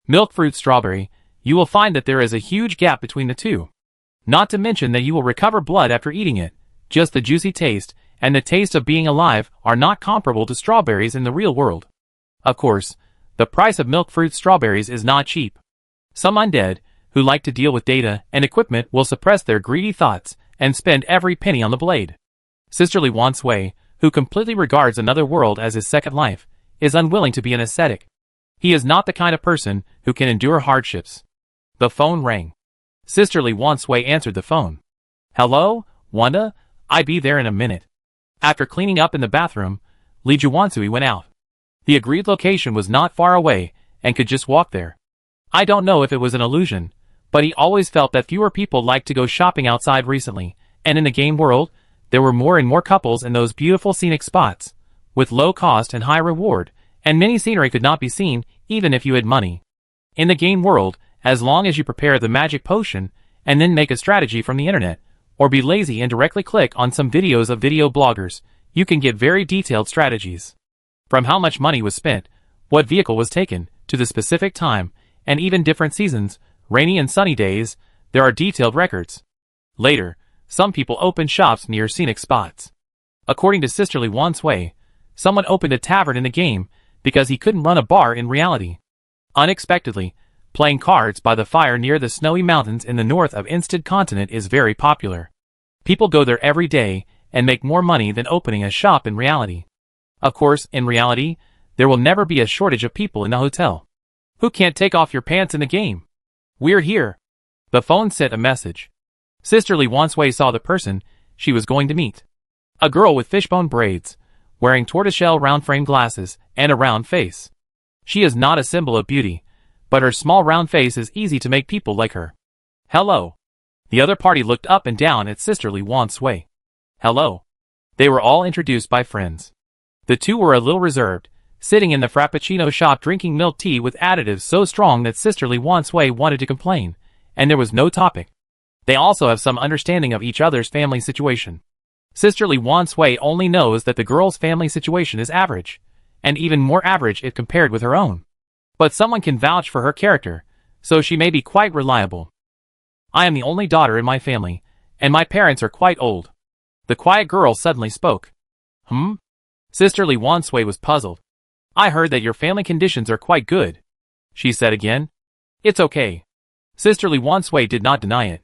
milk fruit strawberry, you will find that there is a huge gap between the two. Not to mention that you will recover blood after eating it. Just the juicy taste and the taste of being alive are not comparable to strawberries in the real world. Of course, the price of milk fruit strawberries is not cheap. Some undead, who like to deal with data and equipment, will suppress their greedy thoughts and spend every penny on the blade. Sisterly Wansui, who completely regards another world as his second life, is unwilling to be an ascetic. He is not the kind of person who can endure hardships. The phone rang. Sisterly Wansui answered the phone. Hello, Wanda? I'll be there in a minute. After cleaning up in the bathroom, Li Jiawansui went out. The agreed location was not far away and could just walk there. I don't know if it was an illusion, but he always felt that fewer people liked to go shopping outside recently, and in the game world, there were more and more couples in those beautiful scenic spots, with low cost and high reward, and many scenery could not be seen even if you had money. In the game world, as long as you prepare the magic potion, and then make a strategy from the internet, or be lazy and directly click on some videos of video bloggers, you can get very detailed strategies. From how much money was spent, what vehicle was taken, to the specific time, and even different seasons, rainy and sunny days, there are detailed records. Later, some people opened shops near scenic spots. According to Sisterly Wansui, someone opened a tavern in the game because he couldn't run a bar in reality. Unexpectedly, playing cards by the fire near the snowy mountains in the north of Instant Continent is very popular. People go there every day and make more money than opening a shop in reality. Of course, in reality, there will never be a shortage of people in the hotel. Who can't take off your pants in the game? We're here. The phone sent a message. Sisterly Wansui saw the person she was going to meet. A girl with fishbone braids, wearing tortoiseshell round-frame glasses and a round face. She is not a symbol of beauty, but her small round face is easy to make people like her. Hello. The other party looked up and down at Sisterly Wansui. Hello. They were all introduced by friends. The two were a little reserved, sitting in the Frappuccino shop drinking milk tea with additives so strong that Sisterly Wansui wanted to complain, and there was no topic. They also have some understanding of each other's family situation. Sisterly Wansui only knows that the girl's family situation is average, and even more average if compared with her own. But someone can vouch for her character, so she may be quite reliable. I am the only daughter in my family, and my parents are quite old. The quiet girl suddenly spoke. Sister Li Wansui was puzzled. I heard that your family conditions are quite good, she said again. It's okay. Sister Li Wansui did not deny it.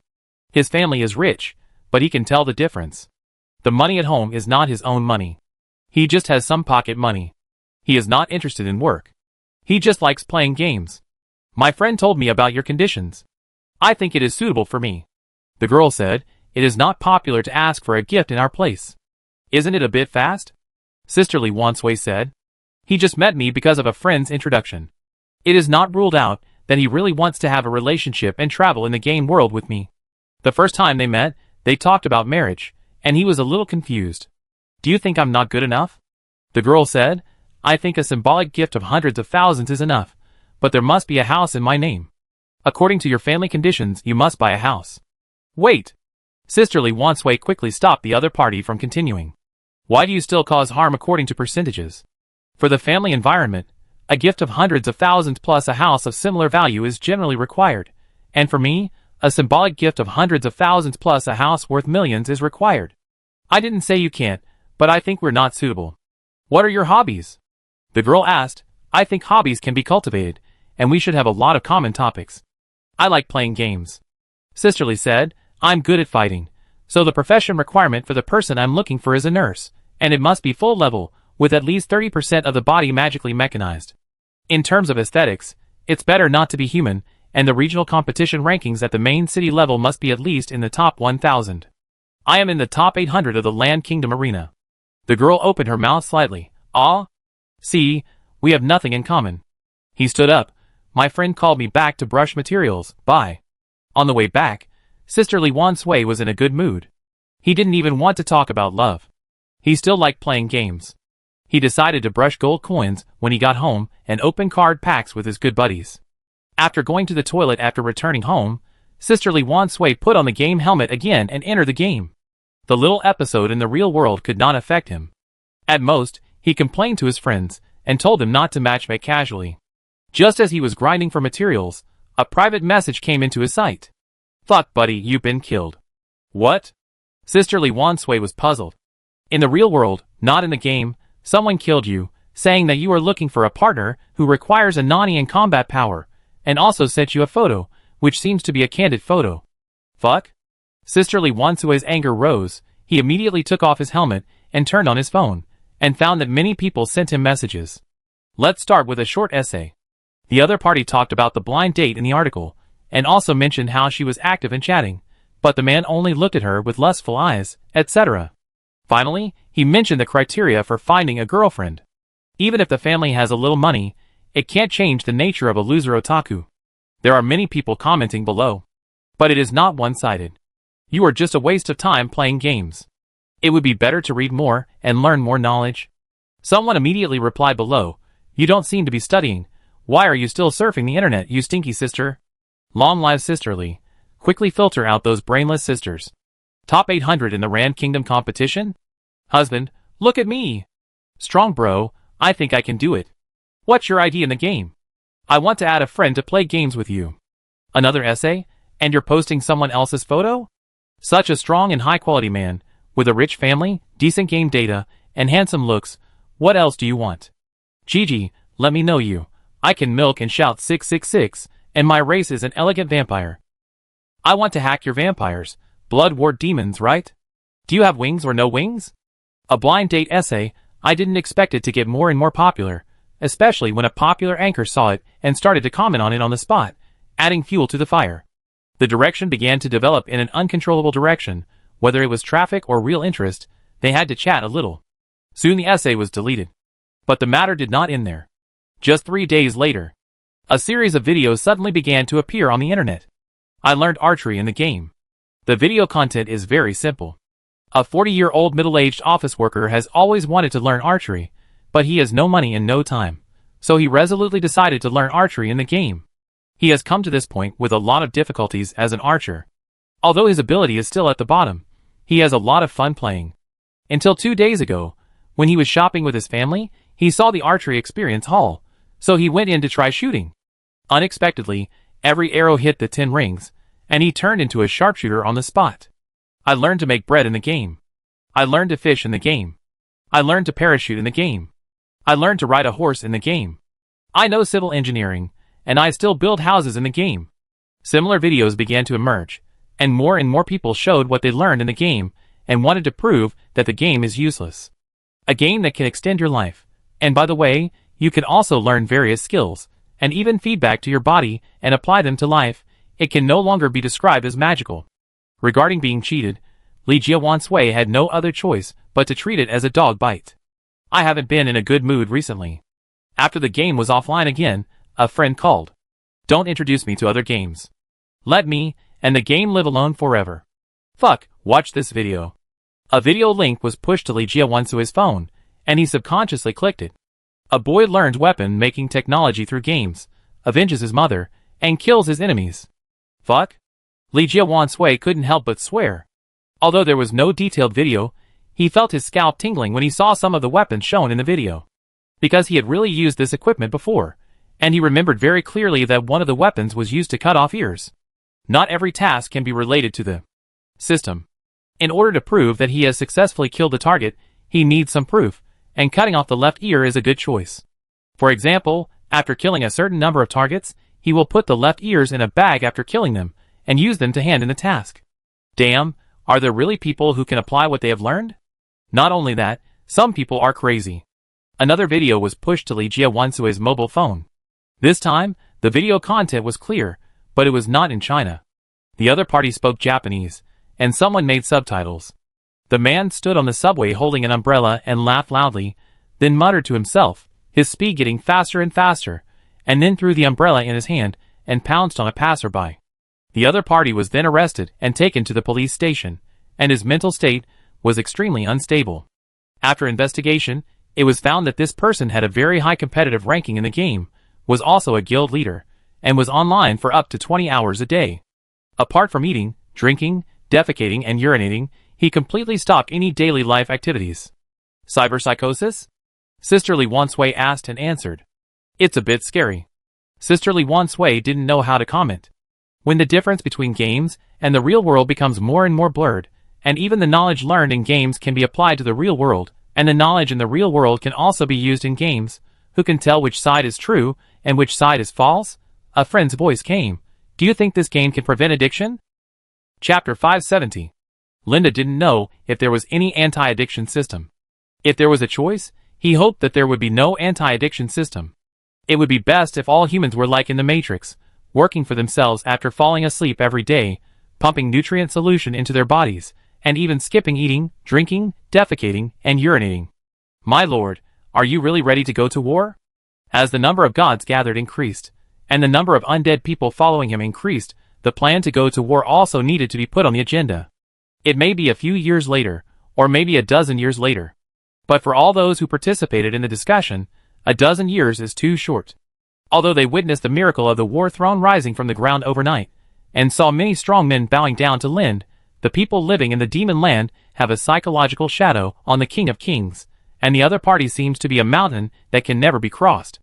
His family is rich, but he can tell the difference. The money at home is not his own money. He just has some pocket money. He is not interested in work. He just likes playing games. My friend told me about your conditions. I think it is suitable for me. The girl said, it is not popular to ask for a gift in our place. Isn't it a bit fast? Sister Li Wansui said. He just met me because of a friend's introduction. It is not ruled out that he really wants to have a relationship and travel in the game world with me. The first time they met, they talked about marriage, and he was a little confused. Do you think I'm not good enough? The girl said, I think a symbolic gift of hundreds of thousands is enough, but there must be a house in my name. According to your family conditions, you must buy a house. Wait! Sister Li Wansui quickly stopped the other party from continuing. Why do you still cause harm according to percentages? For the family environment, a gift of hundreds of thousands plus a house of similar value is generally required, and for me, a symbolic gift of hundreds of thousands plus a house worth millions is required. I didn't say you can't, but I think we're not suitable. What are your hobbies? The girl asked. I think hobbies can be cultivated, and we should have a lot of common topics. I like playing games. Sister Li said, I'm good at fighting, so the profession requirement for the person I'm looking for is a nurse, and it must be full level, with at least 30% of the body magically mechanized. In terms of aesthetics, it's better not to be human, and the regional competition rankings at the main city level must be at least in the top 1,000. I am in the top 800 of the Land Kingdom arena. The girl opened her mouth slightly. Ah? See, we have nothing in common. He stood up. My friend called me back to brush materials. Bye. On the way back, Sister Li Wansui was in a good mood. He didn't even want to talk about love. He still liked playing games. He decided to brush gold coins when he got home and open card packs with his good buddies. After going to the toilet after returning home, Sister Li Wansui put on the game helmet again and entered the game. The little episode in the real world could not affect him. At most, he complained to his friends and told them not to matchmake casually. Just as he was grinding for materials, a private message came into his sight. Fuck buddy, you've been killed. What? Sister Li Wansui was puzzled. In the real world, not in the game, someone killed you, saying that you are looking for a partner who requires a nani and combat power, and also sent you a photo, which seems to be a candid photo. Fuck? Sister Li Wansui's anger rose. He immediately took off his helmet and turned on his phone, and found that many people sent him messages. Let's start with a short essay. The other party talked about the blind date in the article, and also mentioned how she was active in chatting, but the man only looked at her with lustful eyes, etc. Finally, he mentioned the criteria for finding a girlfriend. Even if the family has a little money, it can't change the nature of a loser otaku. There are many people commenting below. But it is not one-sided. You are just a waste of time playing games. It would be better to read more and learn more knowledge. Someone immediately replied below, you don't seem to be studying. Why are you still surfing the internet, you stinky sister? Long live Sister Li. Quickly filter out those brainless sisters. Top 800 in the Rand Kingdom competition? Husband, look at me. Strong bro, I think I can do it. What's your ID in the game? I want to add a friend to play games with you. Another essay? And you're posting someone else's photo? Such a strong and high-quality man, with a rich family, decent game data, and handsome looks. What else do you want? Gigi, let me know you. I can milk and shout 666, and my race is an elegant vampire. I want to hack your vampires. Blood ward demons, right? Do you have wings or no wings? A blind date essay. I didn't expect it to get more and more popular, especially when a popular anchor saw it and started to comment on it on the spot, adding fuel to the fire. The direction began to develop in an uncontrollable direction. Whether it was traffic or real interest, they had to chat a little. Soon the essay was deleted. But the matter did not end there. Just 3 days later, a series of videos suddenly began to appear on the internet. I learned archery in the game. The video content is very simple. A 40-year-old middle-aged office worker has always wanted to learn archery, but he has no money and no time. So he resolutely decided to learn archery in the game. He has come to this point with a lot of difficulties as an archer. Although his ability is still at the bottom, he has a lot of fun playing. Until 2 days ago, when he was shopping with his family, he saw the archery experience hall, So he went in to try shooting. Unexpectedly, every arrow hit the 10 rings, and he turned into a sharpshooter on the spot. I learned to make bread in the game. I learned to fish in the game. I learned to parachute in the game. I learned to ride a horse in the game. I know civil engineering, and I still build houses in the game. Similar videos began to emerge, and more people showed what they learned in the game and wanted to prove that the game is useless. A game that can extend your life. And by the way, you can also learn various skills, and even feedback to your body and apply them to life. It can no longer be described as magical. Regarding being cheated, Li Jiawansui had no other choice but to treat it as a dog bite. I haven't been in a good mood recently. After the game was offline again, a friend called. Don't introduce me to other games. Let me and the game live alone forever. Fuck, watch this video. A video link was pushed to Li Jiawansui's phone, and he subconsciously clicked it. A boy learns weapon-making technology through games, avenges his mother, and kills his enemies. Fuck? Li Jiawansui couldn't help but swear. Although there was no detailed video, he felt his scalp tingling when he saw some of the weapons shown in the video. Because he had really used this equipment before, and he remembered very clearly that one of the weapons was used to cut off ears. Not every task can be related to the system. In order to prove that he has successfully killed the target, he needs some proof, and cutting off the left ear is a good choice. For example, after killing a certain number of targets, he will put the left ears in a bag after killing them, and use them to hand in the task. Damn, are there really people who can apply what they have learned? Not only that, some people are crazy. Another video was pushed to Li Jiawansui's mobile phone. This time, the video content was clear, but it was not in China. The other party spoke Japanese, and someone made subtitles. The man stood on the subway holding an umbrella and laughed loudly, then muttered to himself, his speed getting faster and faster, and then threw the umbrella in his hand and pounced on a passerby. The other party was then arrested and taken to the police station, and his mental state was extremely unstable. After investigation, it was found that this person had a very high competitive ranking in the game, was also a guild leader, and was online for up to 20 hours a day. Apart from eating, drinking, defecating and urinating, he completely stopped any daily life activities. Cyberpsychosis? Sister Li Wansui asked and answered. It's a bit scary. Sister Li Wansui didn't know how to comment. When the difference between games and the real world becomes more and more blurred, and even the knowledge learned in games can be applied to the real world, and the knowledge in the real world can also be used in games, who can tell which side is true and which side is false? A friend's voice came. Do you think this game can prevent addiction? Chapter 570. Linda didn't know if there was any anti-addiction system. If there was a choice, he hoped that there would be no anti-addiction system. It would be best if all humans were like in the Matrix, working for themselves after falling asleep every day, pumping nutrient solution into their bodies, and even skipping eating, drinking, defecating, and urinating. My lord, are you really ready to go to war? As the number of gods gathered increased, and the number of undead people following him increased, the plan to go to war also needed to be put on the agenda. It may be a few years later, or maybe a dozen years later. But for all those who participated in the discussion, a dozen years is too short. Although they witnessed the miracle of the war throne rising from the ground overnight, and saw many strong men bowing down to Lind, the people living in the demon land have a psychological shadow on the King of Kings, and the other party seems to be a mountain that can never be crossed.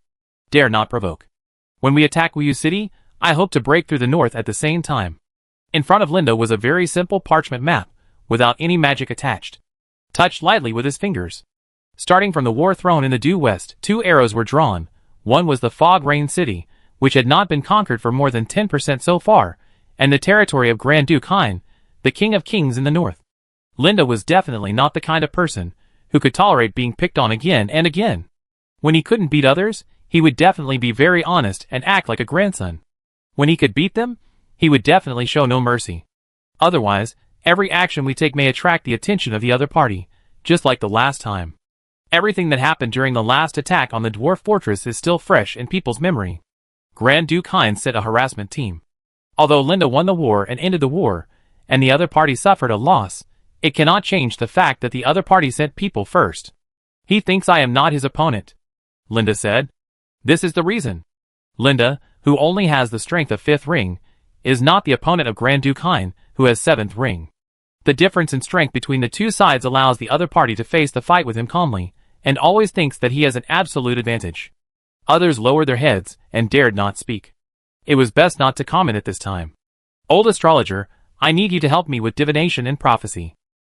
Dare not provoke. When we attack Wuyu City, I hope to break through the north at the same time. In front of Linda was a very simple parchment map, without any magic attached. Touched lightly with his fingers. Starting from the war throne in the due west, 2 arrows were drawn. One was the Fog Rain City, which had not been conquered for more than 10% so far, and the territory of Grand Duke Hein, the King of Kings in the north. Linda was definitely not the kind of person who could tolerate being picked on again and again. When he couldn't beat others, he would definitely be very honest and act like a grandson. When he could beat them, he would definitely show no mercy. Otherwise, every action we take may attract the attention of the other party, just like the last time. Everything that happened during the last attack on the dwarf fortress is still fresh in people's memory. Grand Duke Hein sent a harassment team. Although Linda won the war and ended the war, and the other party suffered a loss, it cannot change the fact that the other party sent people first. He thinks I am not his opponent, Linda said. This is the reason. Linda, who only has the strength of 5th ring, is not the opponent of Grand Duke Hein, who has 7th ring. The difference in strength between the two sides allows the other party to face the fight with him calmly, and always thinks that he has an absolute advantage. Others lowered their heads and dared not speak. It was best not to comment at this time. Old astrologer, I need you to help me with divination and prophecy.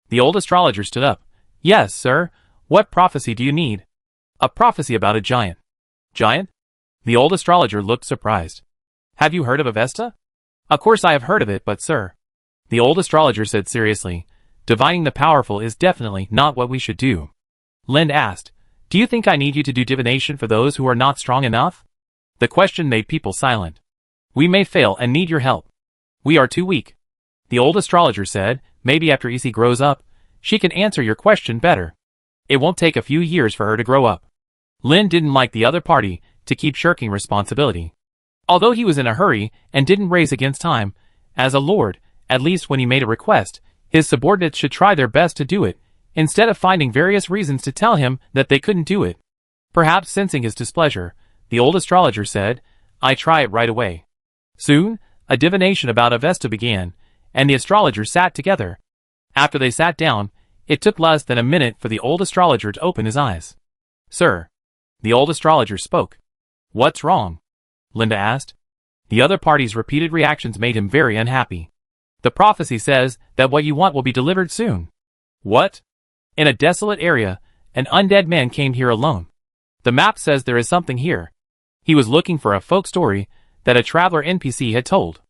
The old astrologer stood up. Yes, sir. What prophecy do you need? A prophecy about a giant. Giant? The old astrologer looked surprised. Have you heard of Avesta? Of course I have heard of it, but sir. The old astrologer said seriously, divining the powerful is definitely not what we should do. Lind asked, do you think I need you to do divination for those who are not strong enough? The question made people silent. We may fail and need your help. We are too weak. The old astrologer said, maybe after Isi grows up, she can answer your question better. It won't take a few years for her to grow up. Lin didn't like the other party to keep shirking responsibility. Although he was in a hurry and didn't race against time, as a lord, at least when he made a request, his subordinates should try their best to do it, instead of finding various reasons to tell him that they couldn't do it. Perhaps sensing his displeasure, the old astrologer said, I try it right away. Soon, a divination about Avesta began, and the astrologers sat together. After they sat down, it took less than a minute for the old astrologer to open his eyes. Sir. The old astrologer spoke. What's wrong? Linda asked. The other party's repeated reactions made him very unhappy. The prophecy says that what you want will be delivered soon. What? In a desolate area, an undead man came here alone. The map says there is something here. He was looking for a folk story that a traveler NPC had told.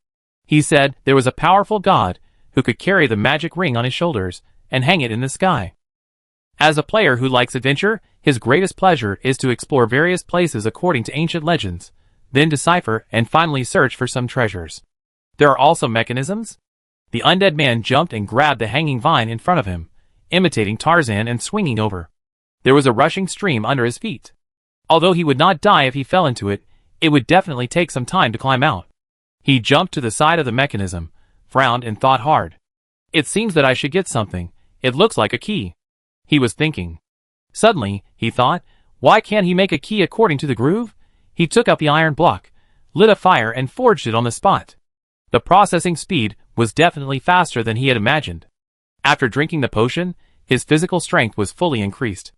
He said there was a powerful god who could carry the magic ring on his shoulders and hang it in the sky. As a player who likes adventure, his greatest pleasure is to explore various places according to ancient legends, then decipher and finally search for some treasures. There are also mechanisms. The undead man jumped and grabbed the hanging vine in front of him, imitating Tarzan and swinging over. There was a rushing stream under his feet. Although he would not die if he fell into it, it would definitely take some time to climb out. He jumped to the side of the mechanism, frowned and thought hard. It seems that I should get something. It looks like a key. He was thinking. Suddenly, he thought, why can't he make a key according to the groove? He took up the iron block, lit a fire and forged it on the spot. The processing speed was definitely faster than he had imagined. After drinking the potion, his physical strength was fully increased.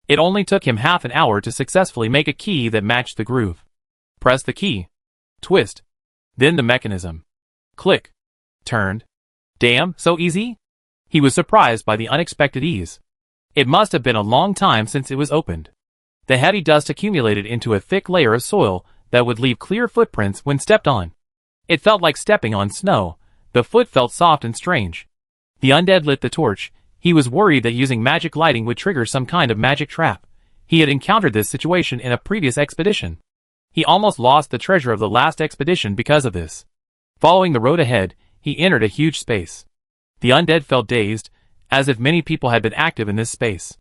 It only took him half an hour to successfully make a key that matched the groove. Press the key. Twist. Then the mechanism. Click. Turned. Damn, so easy? He was surprised by the unexpected ease. It must have been a long time since it was opened. The heavy dust accumulated into a thick layer of soil that would leave clear footprints when stepped on. It felt like stepping on snow. The foot felt soft and strange. The undead lit the torch. He was worried that using magic lighting would trigger some kind of magic trap. He had encountered this situation in a previous expedition. He almost lost the treasure of the last expedition because of this. Following the road ahead, he entered a huge space. The undead felt dazed, as if many people had been active in this space.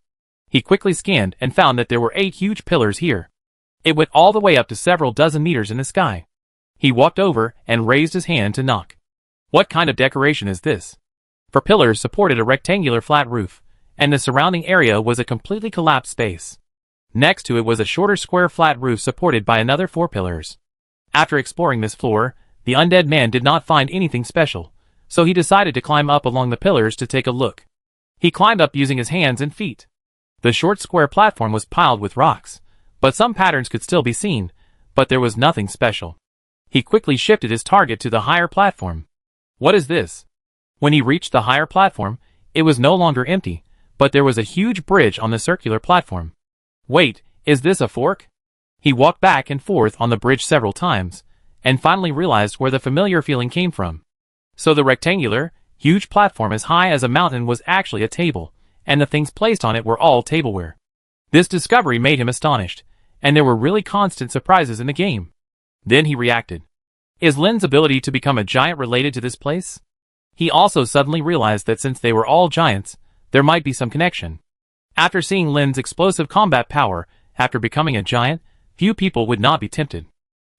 He quickly scanned and found that there were 8 huge pillars here. It went all the way up to several dozen meters in the sky. He walked over and raised his hand to knock. What kind of decoration is this? 4 pillars supported a rectangular flat roof, and the surrounding area was a completely collapsed space. Next to it was a shorter square flat roof supported by another 4 pillars. After exploring this floor, the undead man did not find anything special, so he decided to climb up along the pillars to take a look. He climbed up using his hands and feet. The short square platform was piled with rocks, but some patterns could still be seen, but there was nothing special. He quickly shifted his target to the higher platform. What is this? When he reached the higher platform, it was no longer empty, but there was a huge bridge on the circular platform. Wait, is this a fork? He walked back and forth on the bridge several times, and finally realized where the familiar feeling came from. So the rectangular, huge platform as high as a mountain was actually a table, and the things placed on it were all tableware. This discovery made him astonished, and there were really constant surprises in the game. Then he reacted. Is Lin's ability to become a giant related to this place? He also suddenly realized that since they were all giants, there might be some connection. After seeing Lin's explosive combat power after becoming a giant, few people would not be tempted.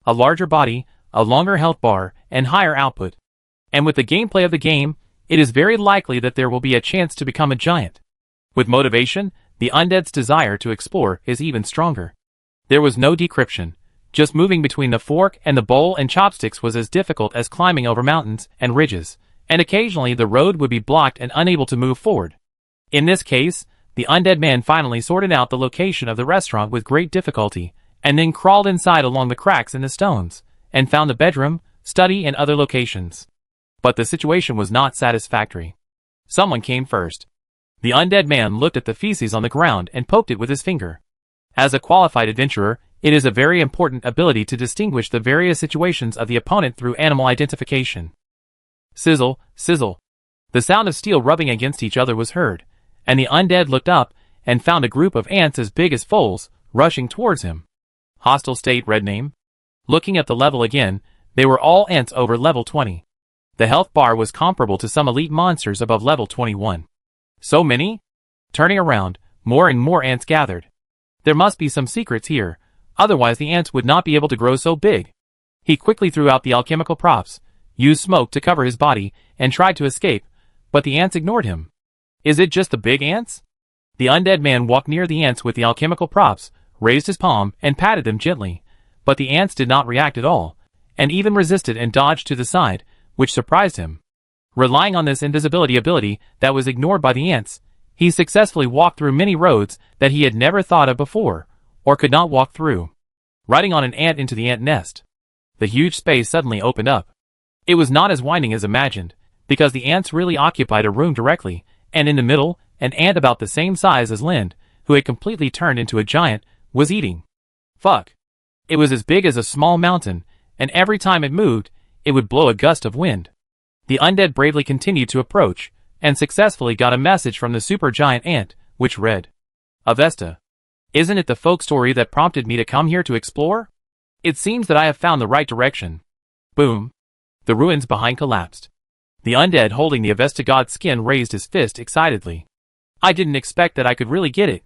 A larger body, a longer health bar, and higher output. And with the gameplay of the game, it is very likely that there will be a chance to become a giant. With motivation, the undead's desire to explore is even stronger. There was no decryption. Just moving between the fork and the bowl and chopsticks was as difficult as climbing over mountains and ridges, and occasionally the road would be blocked and unable to move forward. In this case, the undead man finally sorted out the location of the restaurant with great difficulty, and then crawled inside along the cracks in the stones, and found the bedroom, study, and other locations. But the situation was not satisfactory. Someone came first. The undead man looked at the feces on the ground and poked it with his finger. As a qualified adventurer, it is a very important ability to distinguish the various situations of the opponent through animal identification. Sizzle, sizzle. The sound of steel rubbing against each other was heard, and the undead looked up and found a group of ants as big as foals rushing towards him. Hostile state red name. Looking at the level again, they were all ants over level 20. The health bar was comparable to some elite monsters above level 21. So many? Turning around, more and more ants gathered. There must be some secrets here, otherwise the ants would not be able to grow so big. He quickly threw out the alchemical props, used smoke to cover his body, and tried to escape, but the ants ignored him. Is it just the big ants? The undead man walked near the ants with the alchemical props, raised his palm, and patted them gently, but the ants did not react at all, and even resisted and dodged to the side, which surprised him. Relying on this invisibility ability that was ignored by the ants, he successfully walked through many roads that he had never thought of before, or could not walk through. Riding on an ant into the ant nest, the huge space suddenly opened up. It was not as winding as imagined, because the ants really occupied a room directly, and in the middle, an ant about the same size as Lind, who had completely turned into a giant, was eating. Fuck. It was as big as a small mountain, and every time it moved, it would blow a gust of wind. The undead bravely continued to approach, and successfully got a message from the supergiant ant, which read, Avesta. Isn't it the folk story that prompted me to come here to explore? It seems that I have found the right direction. Boom. The ruins behind collapsed. The undead holding the Avesta god's skin raised his fist excitedly. I didn't expect that I could really get it.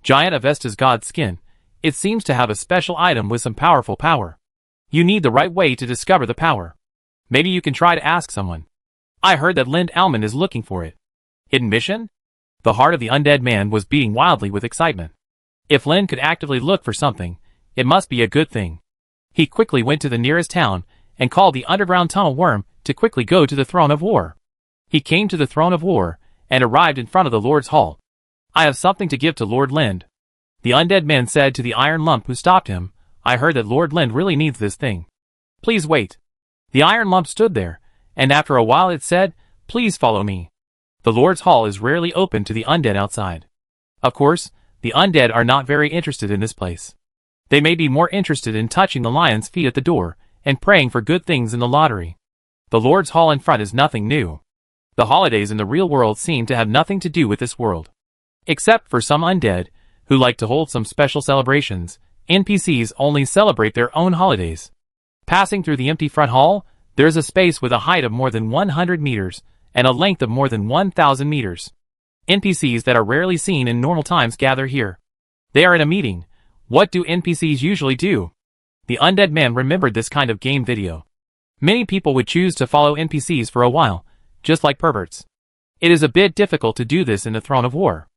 Giant Avesta's god's skin. It seems to have a special item with some powerful power. You need the right way to discover the power. Maybe you can try to ask someone. I heard that Lind Alman is looking for it. Hidden mission? The heart of the undead man was beating wildly with excitement. If Lind could actively look for something, it must be a good thing. He quickly went to the nearest town and called the underground tunnel worm to quickly go to the throne of war. He came to the throne of war and arrived in front of the Lord's hall. I have something to give to Lord Lind. The undead man said to the iron lump who stopped him, I heard that Lord Lind really needs this thing. Please wait. The iron lump stood there, and after a while it said, Please follow me. The Lord's hall is rarely open to the undead outside. Of course, the undead are not very interested in this place. They may be more interested in touching the lion's feet at the door, and praying for good things in the lottery. The Lord's hall in front is nothing new. The holidays in the real world seem to have nothing to do with this world. Except for some undead, who like to hold some special celebrations, NPCs only celebrate their own holidays. Passing through the empty front hall, there's a space with a height of more than 100 meters, and a length of more than 1,000 meters. NPCs that are rarely seen in normal times gather here. They are in a meeting. What do NPCs usually do? The undead man remembered this kind of game video. Many people would choose to follow NPCs for a while, just like perverts. It is a bit difficult to do this in the Throne of War.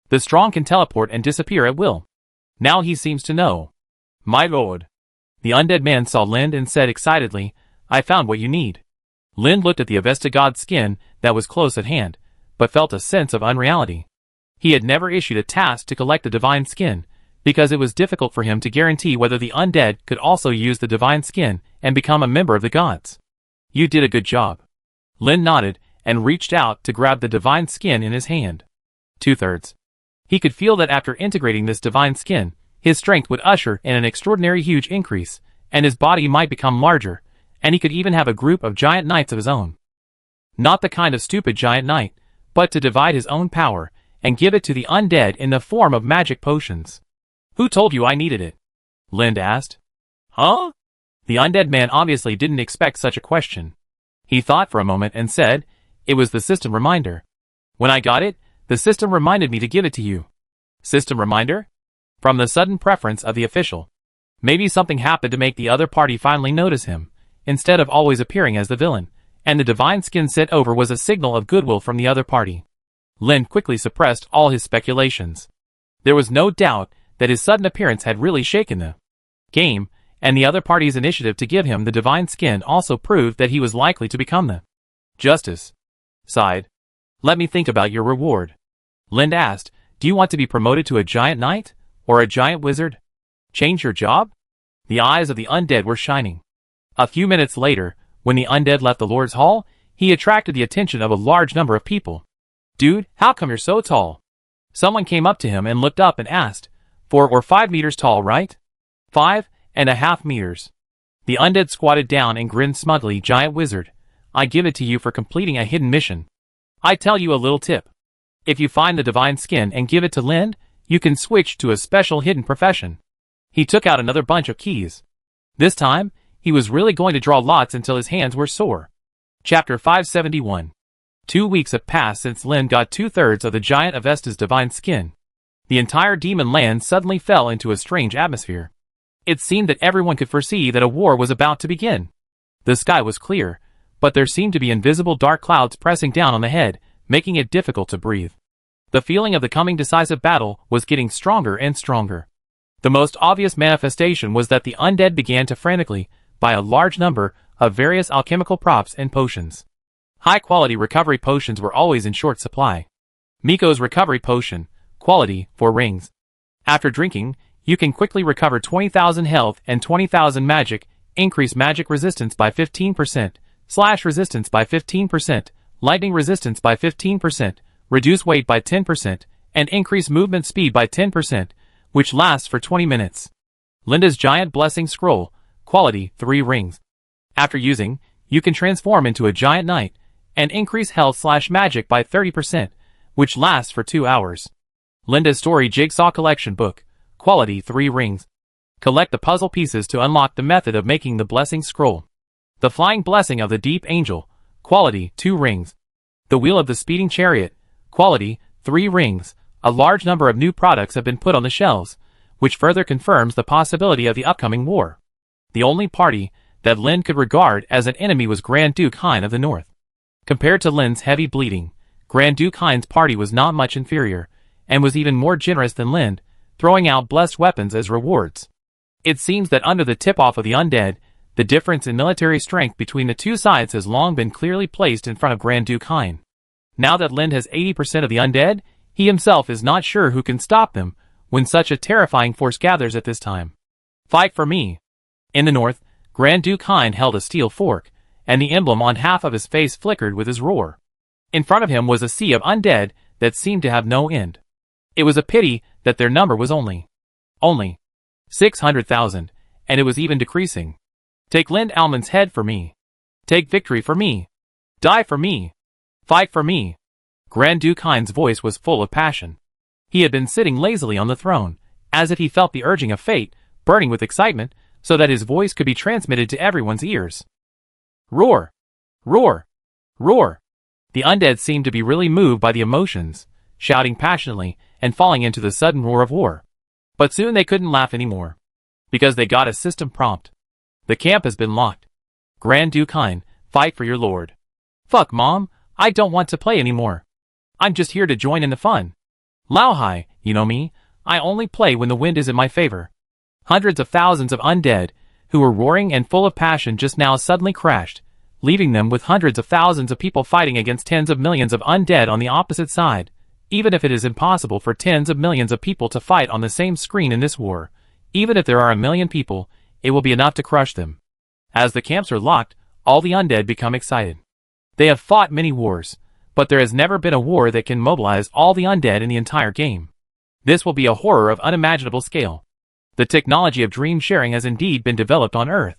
The strong can teleport and disappear at will. Now he seems to know. My lord. The undead man saw Lind and said excitedly, I found what you need. Lind looked at the Avesta god's skin that was close at hand, but felt a sense of unreality. He had never issued a task to collect the divine skin, because it was difficult for him to guarantee whether the undead could also use the divine skin and become a member of the gods. You did a good job. Lind nodded and reached out to grab the divine skin in his hand. 2/3. He could feel that after integrating this divine skin, his strength would usher in an extraordinary huge increase, and his body might become larger, and he could even have a group of giant knights of his own. Not the kind of stupid giant knight, but to divide his own power and give it to the undead in the form of magic potions. Who told you I needed it? Lind asked. Huh? The undead man obviously didn't expect such a question. He thought for a moment and said, It was the system reminder. When I got it, the system reminded me to give it to you. System reminder? From the sudden preference of the official. Maybe something happened to make the other party finally notice him, instead of always appearing as the villain, and the divine skin sent over was a signal of goodwill from the other party. Lind quickly suppressed all his speculations. There was no doubt that his sudden appearance had really shaken the game, and the other party's initiative to give him the divine skin also proved that he was likely to become the justice side. Let me think about your reward. Lind asked, Do you want to be promoted to a giant knight, or a giant wizard? Change your job? The eyes of the undead were shining. A few minutes later, when the undead left the Lord's Hall, he attracted the attention of a large number of people. Dude, how come you're so tall? Someone came up to him and looked up and asked, 4 or 5 meters tall, right? 5.5 meters. The undead squatted down and grinned smugly. Giant wizard, I give it to you for completing a hidden mission. I tell you a little tip. If you find the divine skin and give it to Lind, you can switch to a special hidden profession. He took out another bunch of keys. This time, he was really going to draw lots until his hands were sore. Chapter 571. 2 weeks have passed since Lind got 2/3 of the giant Avesta's divine skin. The entire demon land suddenly fell into a strange atmosphere. It seemed that everyone could foresee that a war was about to begin. The sky was clear, but there seemed to be invisible dark clouds pressing down on the head, making it difficult to breathe. The feeling of the coming decisive battle was getting stronger and stronger. The most obvious manifestation was that the undead began to frantically buy a large number of various alchemical props and potions. High-quality recovery potions were always in short supply. Miko's recovery potion, quality 4 rings. After drinking, you can quickly recover 20,000 health and 20,000 magic, increase magic resistance by 15%, slash resistance by 15%, lightning resistance by 15%, reduce weight by 10%, and increase movement speed by 10%, which lasts for 20 minutes. Linda's giant blessing scroll, quality 3 rings. After using, you can transform into a giant knight, and increase health slash magic by 30%, which lasts for 2 hours. Linda's story jigsaw collection book, quality 3 rings. Collect the puzzle pieces to unlock the method of making the blessing scroll. The flying blessing of the deep angel, quality 2 rings. The wheel of the speeding chariot, quality 3 rings. A large number of new products have been put on the shelves, which further confirms the possibility of the upcoming war. The only party that Lind could regard as an enemy was Grand Duke Hein of the North. Compared to Lind's heavy bleeding, Grand Duke Hein's party was not much inferior, and was even more generous than Lind, throwing out blessed weapons as rewards. It seems that under the tip-off of the undead, the difference in military strength between the two sides has long been clearly placed in front of Grand Duke Hein. Now that Lind has 80% of the undead, he himself is not sure who can stop them when such a terrifying force gathers at this time. Fight for me. In the north, Grand Duke Hein held a steel fork, and the emblem on half of his face flickered with his roar. In front of him was a sea of undead that seemed to have no end. It was a pity that their number was only 600,000, and it was even decreasing. Take Lind Almond's head for me. Take victory for me. Die for me. Fight for me. Grand Duke Hein's voice was full of passion. He had been sitting lazily on the throne, as if he felt the urging of fate, burning with excitement, so that his voice could be transmitted to everyone's ears. Roar! Roar! Roar! The undead seemed to be really moved by the emotions, shouting passionately and falling into the sudden roar of war. But soon they couldn't laugh anymore, because they got a system prompt. The camp has been locked. Grand Duke Hein, fight for your lord. Fuck, Mom, I don't want to play anymore. I'm just here to join in the fun. Lauhai, you know me, I only play when the wind is in my favor. Hundreds of thousands of undead, who were roaring and full of passion just now suddenly crashed, leaving them with hundreds of thousands of people fighting against tens of millions of undead on the opposite side. Even if it is impossible for tens of millions of people to fight on the same screen in this war, even if there are 1 million people, it will be enough to crush them. As the camps are locked, all the undead become excited. They have fought many wars, but there has never been a war that can mobilize all the undead in the entire game. This will be a horror of unimaginable scale. The technology of dream sharing has indeed been developed on Earth.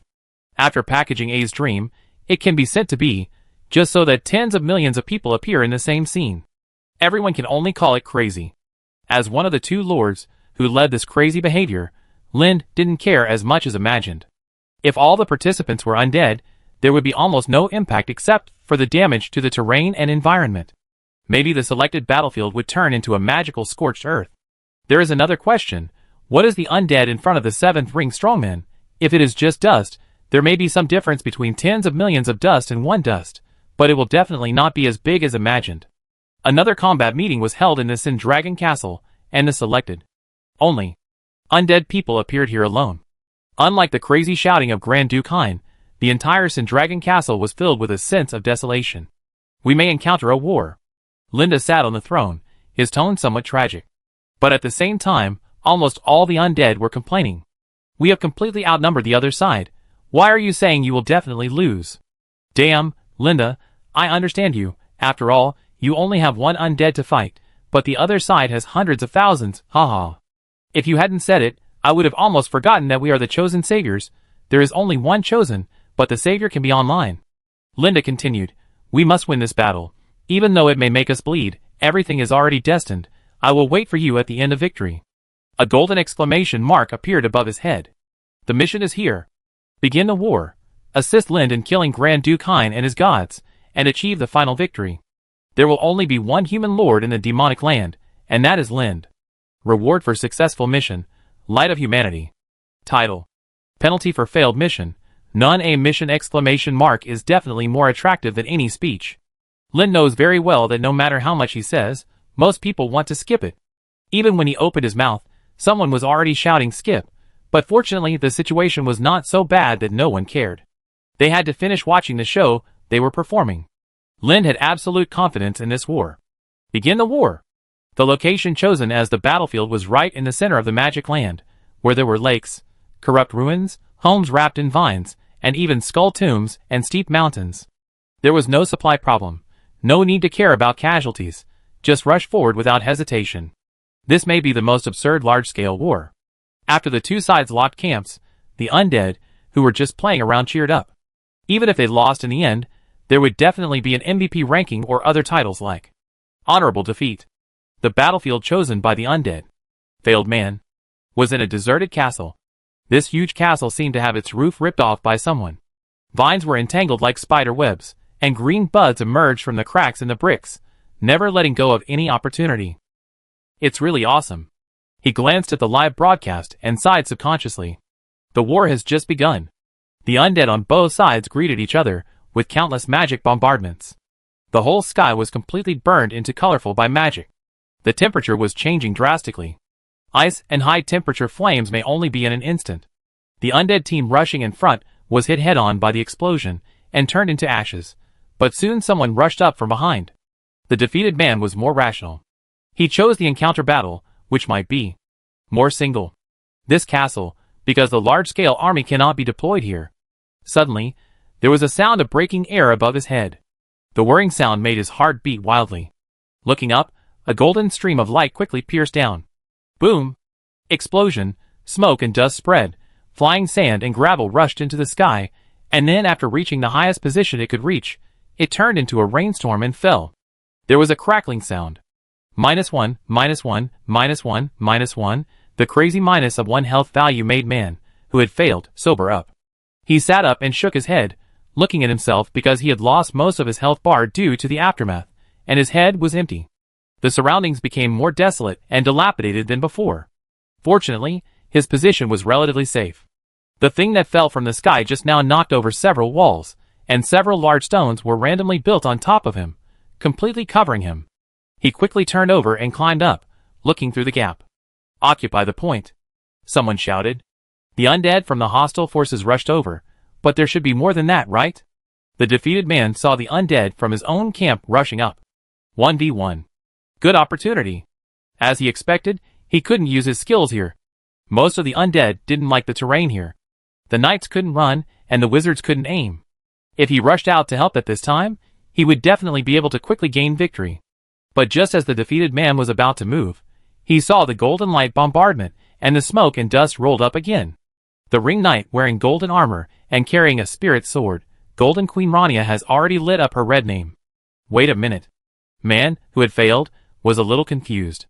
After packaging A's dream, it can be sent to B, just so that tens of millions of people appear in the same scene. Everyone can only call it crazy. As one of the 2 lords who led this crazy behavior, Lind didn't care as much as imagined. If all the participants were undead, there would be almost no impact except for the damage to the terrain and environment. Maybe the selected battlefield would turn into a magical scorched earth. There is another question. What is the undead in front of the 7th ring strongmen? If it is just dust, there may be some difference between tens of millions of dust and 1 dust, but it will definitely not be as big as imagined. Another combat meeting was held in the Sin Dragon Castle, and the selected only undead people appeared here alone. Unlike the crazy shouting of Grand Duke Hein, the entire Sin Dragon Castle was filled with a sense of desolation. We may encounter a war. Linda sat on the throne, his tone somewhat tragic. But at the same time, almost all the undead were complaining. We have completely outnumbered the other side. Why are you saying you will definitely lose? Damn, Linda, I understand you. After all, you only have one undead to fight, but the other side has hundreds of thousands, haha. If you hadn't said it, I would have almost forgotten that we are the chosen saviors. There is only one chosen, but the savior can be online. Linda continued, we must win this battle. Even though it may make us bleed, everything is already destined. I will wait for you at the end of victory. A golden exclamation mark appeared above his head. The mission is here. Begin the war. Assist Lind in killing Grand Duke Hein and his gods, and achieve the final victory. There will only be one human lord in the demonic land, and that is Lind. Reward for successful mission, Light of Humanity. Title. Penalty for failed mission. None a mission exclamation mark is definitely more attractive than any speech. Lind knows very well that no matter how much he says, most people want to skip it. Even when he opened his mouth, someone was already shouting skip, but fortunately the situation was not so bad that no one cared. They had to finish watching the show they were performing. Lind had absolute confidence in this war. Begin the war. The location chosen as the battlefield was right in the center of the magic land, where there were lakes, corrupt ruins, homes wrapped in vines, and even skull tombs and steep mountains. There was no supply problem, no need to care about casualties, just rush forward without hesitation. This may be the most absurd large-scale war. After the two sides locked camps, the undead, who were just playing around, cheered up. Even if they lost in the end, there would definitely be an MVP ranking or other titles like Honorable Defeat. The battlefield chosen by the undead, Failed Man, was in a deserted castle. This huge castle seemed to have its roof ripped off by someone. Vines were entangled like spider webs, and green buds emerged from the cracks in the bricks, never letting go of any opportunity. It's really awesome. He glanced at the live broadcast and sighed subconsciously. The war has just begun. The undead on both sides greeted each other with countless magic bombardments. The whole sky was completely burned into colorful by magic. The temperature was changing drastically. Ice and high-temperature flames may only be in an instant. The undead team rushing in front was hit head-on by the explosion and turned into ashes, but soon someone rushed up from behind. The defeated man was more rational. He chose the encounter battle, which might be more single. This castle, because the large-scale army cannot be deployed here. Suddenly, there was a sound of breaking air above his head. The whirring sound made his heart beat wildly. Looking up, a golden stream of light quickly pierced down. Boom! Explosion, smoke and dust spread, flying sand and gravel rushed into the sky, and then after reaching the highest position it could reach, it turned into a rainstorm and fell. There was a crackling sound. -1, -1, -1, -1, the crazy minus of 1 health value made man, who had failed, sober up. He sat up and shook his head, looking at himself because he had lost most of his health bar due to the aftermath, and his head was empty. The surroundings became more desolate and dilapidated than before. Fortunately, his position was relatively safe. The thing that fell from the sky just now knocked over several walls, and several large stones were randomly built on top of him, completely covering him. He quickly turned over and climbed up, looking through the gap. Occupy the point, someone shouted. The undead from the hostile forces rushed over, but there should be more than that, right? The defeated man saw the undead from his own camp rushing up. 1v1. Good opportunity. As he expected, he couldn't use his skills here. Most of the undead didn't like the terrain here. The knights couldn't run, and the wizards couldn't aim. If he rushed out to help at this time, he would definitely be able to quickly gain victory. But just as the defeated man was about to move, he saw the golden light bombardment, and the smoke and dust rolled up again. The ring knight wearing golden armor and carrying a spirit sword, Golden Queen Rania, has already lit up her red name. Wait a minute. Man, who had failed, was a little confused.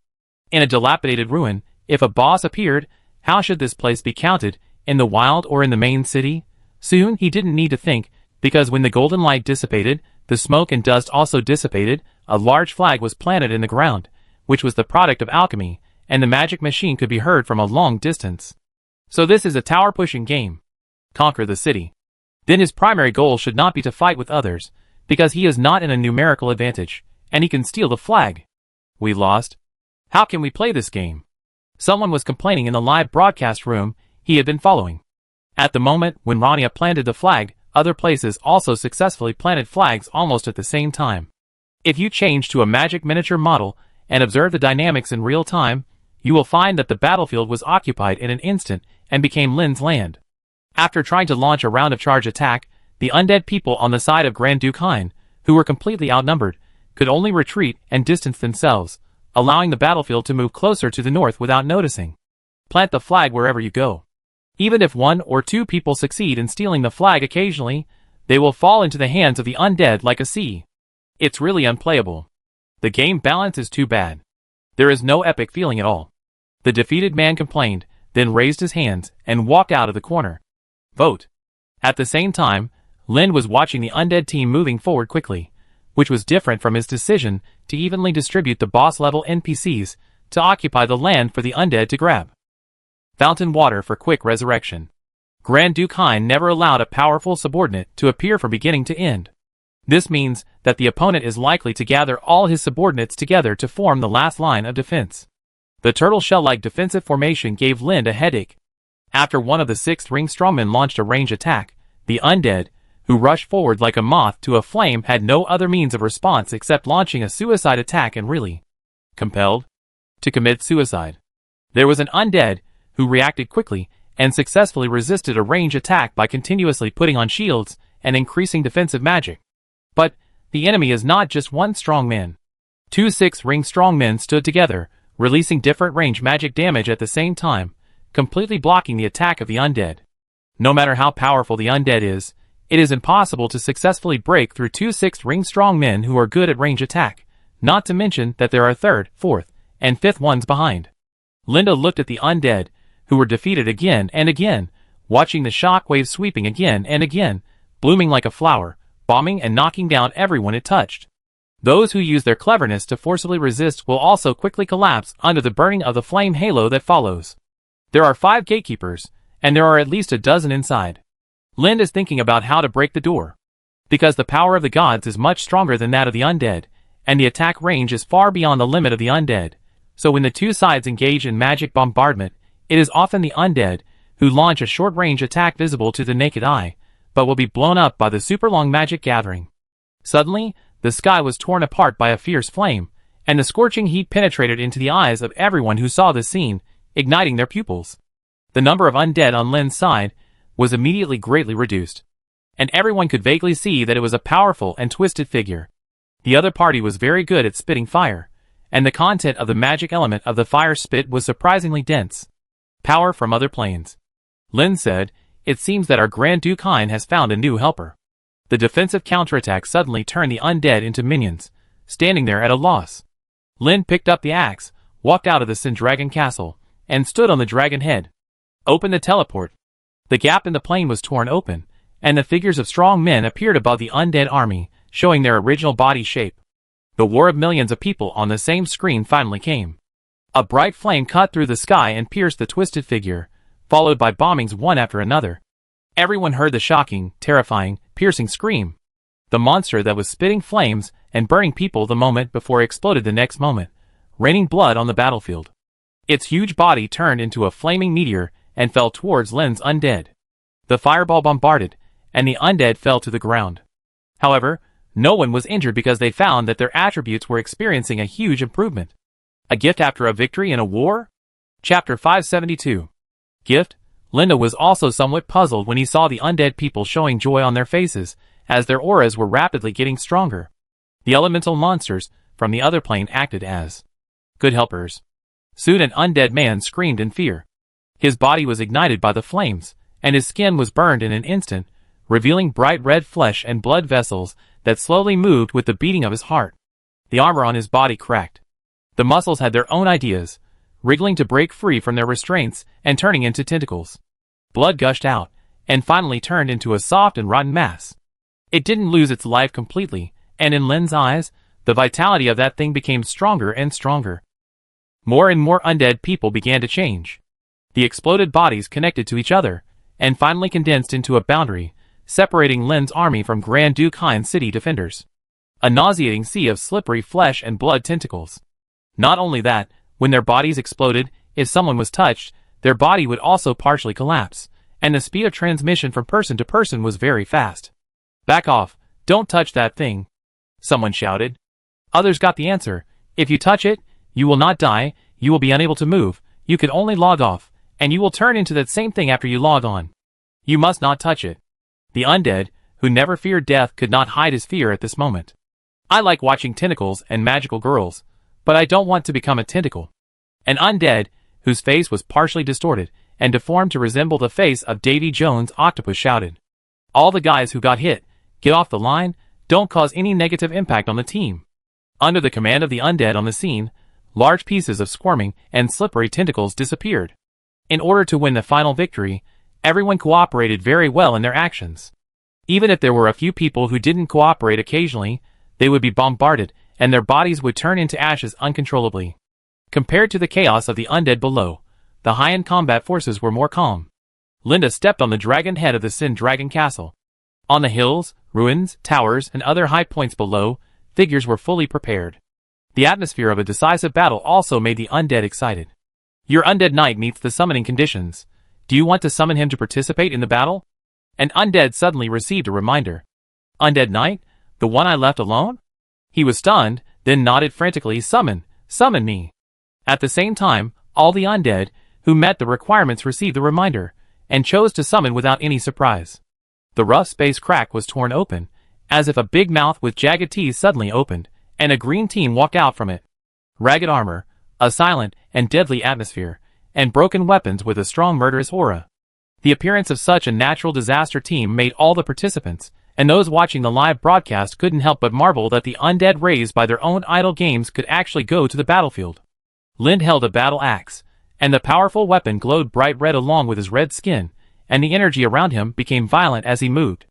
In a dilapidated ruin, if a boss appeared, how should this place be counted, in the wild or in the main city? Soon he didn't need to think, because when the golden light dissipated, the smoke and dust also dissipated, a large flag was planted in the ground, which was the product of alchemy, and the magic machine could be heard from a long distance. So this is a tower-pushing game. Conquer the city. Then his primary goal should not be to fight with others, because he is not in a numerical advantage, and he can steal the flag. We lost. How can we play this game? Someone was complaining in the live broadcast room he had been following. At the moment when Rania planted the flag, other places also successfully planted flags almost at the same time. If you change to a magic miniature model and observe the dynamics in real time, you will find that the battlefield was occupied in an instant and became Lin's land. After trying to launch a round of charge attack, the undead people on the side of Grand Duke Hein, who were completely outnumbered, could only retreat and distance themselves, allowing the battlefield to move closer to the north without noticing. Plant the flag wherever you go. Even if 1 or 2 people succeed in stealing the flag occasionally, they will fall into the hands of the undead like a sea. It's really unplayable. The game balance is too bad. There is no epic feeling at all. The defeated man complained, then raised his hands and walked out of the corner. Vote. At the same time, Lin was watching the undead team moving forward quickly, which was different from his decision to evenly distribute the boss-level NPCs to occupy the land for the undead to grab. Fountain water for quick resurrection. Grand Duke Hein never allowed a powerful subordinate to appear from beginning to end. This means that the opponent is likely to gather all his subordinates together to form the last line of defense. The turtle shell-like defensive formation gave Lin a headache. After one of the 6th ring strongmen launched a range attack, the undead, who rushed forward like a moth to a flame, had no other means of response except launching a suicide attack and really compelled to commit suicide. There was an undead who reacted quickly and successfully resisted a range attack by continuously putting on shields and increasing defensive magic. But the enemy is not just one strong man. 2 6-ring strongmen stood together, releasing different range magic damage at the same time, completely blocking the attack of the undead. No matter how powerful the undead is, it is impossible to successfully break through 2 6-ring strongmen who are good at range attack, not to mention that there are 3rd, 4th, and 5th ones behind. Linda looked at the undead, who were defeated again and again, watching the shockwave sweeping again and again, blooming like a flower, bombing and knocking down everyone it touched. Those who use their cleverness to forcibly resist will also quickly collapse under the burning of the flame halo that follows. There are 5 gatekeepers, and there are at least a dozen inside. Lind is thinking about how to break the door. Because the power of the gods is much stronger than that of the undead, and the attack range is far beyond the limit of the undead, so when the 2 sides engage in magic bombardment, it is often the undead who launch a short-range attack visible to the naked eye, but will be blown up by the super-long magic gathering. Suddenly, the sky was torn apart by a fierce flame, and the scorching heat penetrated into the eyes of everyone who saw the scene, igniting their pupils. The number of undead on Lin's side was immediately greatly reduced, and everyone could vaguely see that it was a powerful and twisted figure. The other party was very good at spitting fire, and the content of the magic element of the fire spit was surprisingly dense. Power from other planes. Lin said, "It seems that our Grand Duke Hein has found a new helper." The defensive counterattack suddenly turned the undead into minions, standing there at a loss. Lin picked up the axe, walked out of the Sin Dragon Castle, and stood on the dragon head. Open the teleport. The gap in the plane was torn open, and the figures of strong men appeared above the undead army, showing their original body shape. The war of millions of people on the same screen finally came. A bright flame cut through the sky and pierced the twisted figure, followed by bombings one after another. Everyone heard the shocking, terrifying, piercing scream. The monster that was spitting flames and burning people the moment before exploded the next moment, raining blood on the battlefield. Its huge body turned into a flaming meteor and fell towards Lin's undead. The fireball bombarded, and the undead fell to the ground. However, no one was injured because they found that their attributes were experiencing a huge improvement. A gift after a victory in a war? Chapter 572. Gift? Linda was also somewhat puzzled when he saw the undead people showing joy on their faces, as their auras were rapidly getting stronger. The elemental monsters from the other plane acted as good helpers. Soon an undead man screamed in fear. His body was ignited by the flames, and his skin was burned in an instant, revealing bright red flesh and blood vessels that slowly moved with the beating of his heart. The armor on his body cracked. The muscles had their own ideas, wriggling to break free from their restraints and turning into tentacles. Blood gushed out, and finally turned into a soft and rotten mass. It didn't lose its life completely, and in Lin's eyes, the vitality of that thing became stronger and stronger. More and more undead people began to change. The exploded bodies connected to each other, and finally condensed into a boundary, separating Lin's army from Grand Duke Hein's city defenders. A nauseating sea of slippery flesh and blood tentacles. Not only that, when their bodies exploded, if someone was touched, their body would also partially collapse, and the speed of transmission from person to person was very fast. "Back off, don't touch that thing," someone shouted. Others got the answer, "If you touch it, you will not die, you will be unable to move, you can only log off, and you will turn into that same thing after you log on. You must not touch it. The undead, who never feared death, could not hide his fear at this moment. I like watching tentacles and magical girls, but I don't want to become a tentacle. An undead, whose face was partially distorted and deformed to resemble the face of Davy Jones' octopus, shouted, "All the guys who got hit, get off the line, don't cause any negative impact on the team." Under the command of the undead on the scene, large pieces of squirming and slippery tentacles disappeared. In order to win the final victory, everyone cooperated very well in their actions. Even if there were a few people who didn't cooperate occasionally, they would be bombarded and their bodies would turn into ashes uncontrollably. Compared to the chaos of the undead below, the high-end combat forces were more calm. Linda stepped on the dragon head of the Sin Dragon Castle. On the hills, ruins, towers, and other high points below, figures were fully prepared. The atmosphere of a decisive battle also made the undead excited. Your undead knight meets the summoning conditions. Do you want to summon him to participate in the battle? An undead suddenly received a reminder. Undead knight? The one I left alone? He was stunned, then nodded frantically. Summon me. At the same time, all the undead, who met the requirements, received the reminder, and chose to summon without any surprise. The rough space crack was torn open, as if a big mouth with jagged teeth suddenly opened, and a green team walked out from it. Ragged armor, a silent and deadly atmosphere, and broken weapons with a strong murderous aura. The appearance of such a natural disaster team made all the participants, and those watching the live broadcast, couldn't help but marvel that the undead raised by their own idle games could actually go to the battlefield. Lind held a battle axe, and the powerful weapon glowed bright red along with his red skin, and the energy around him became violent as he moved.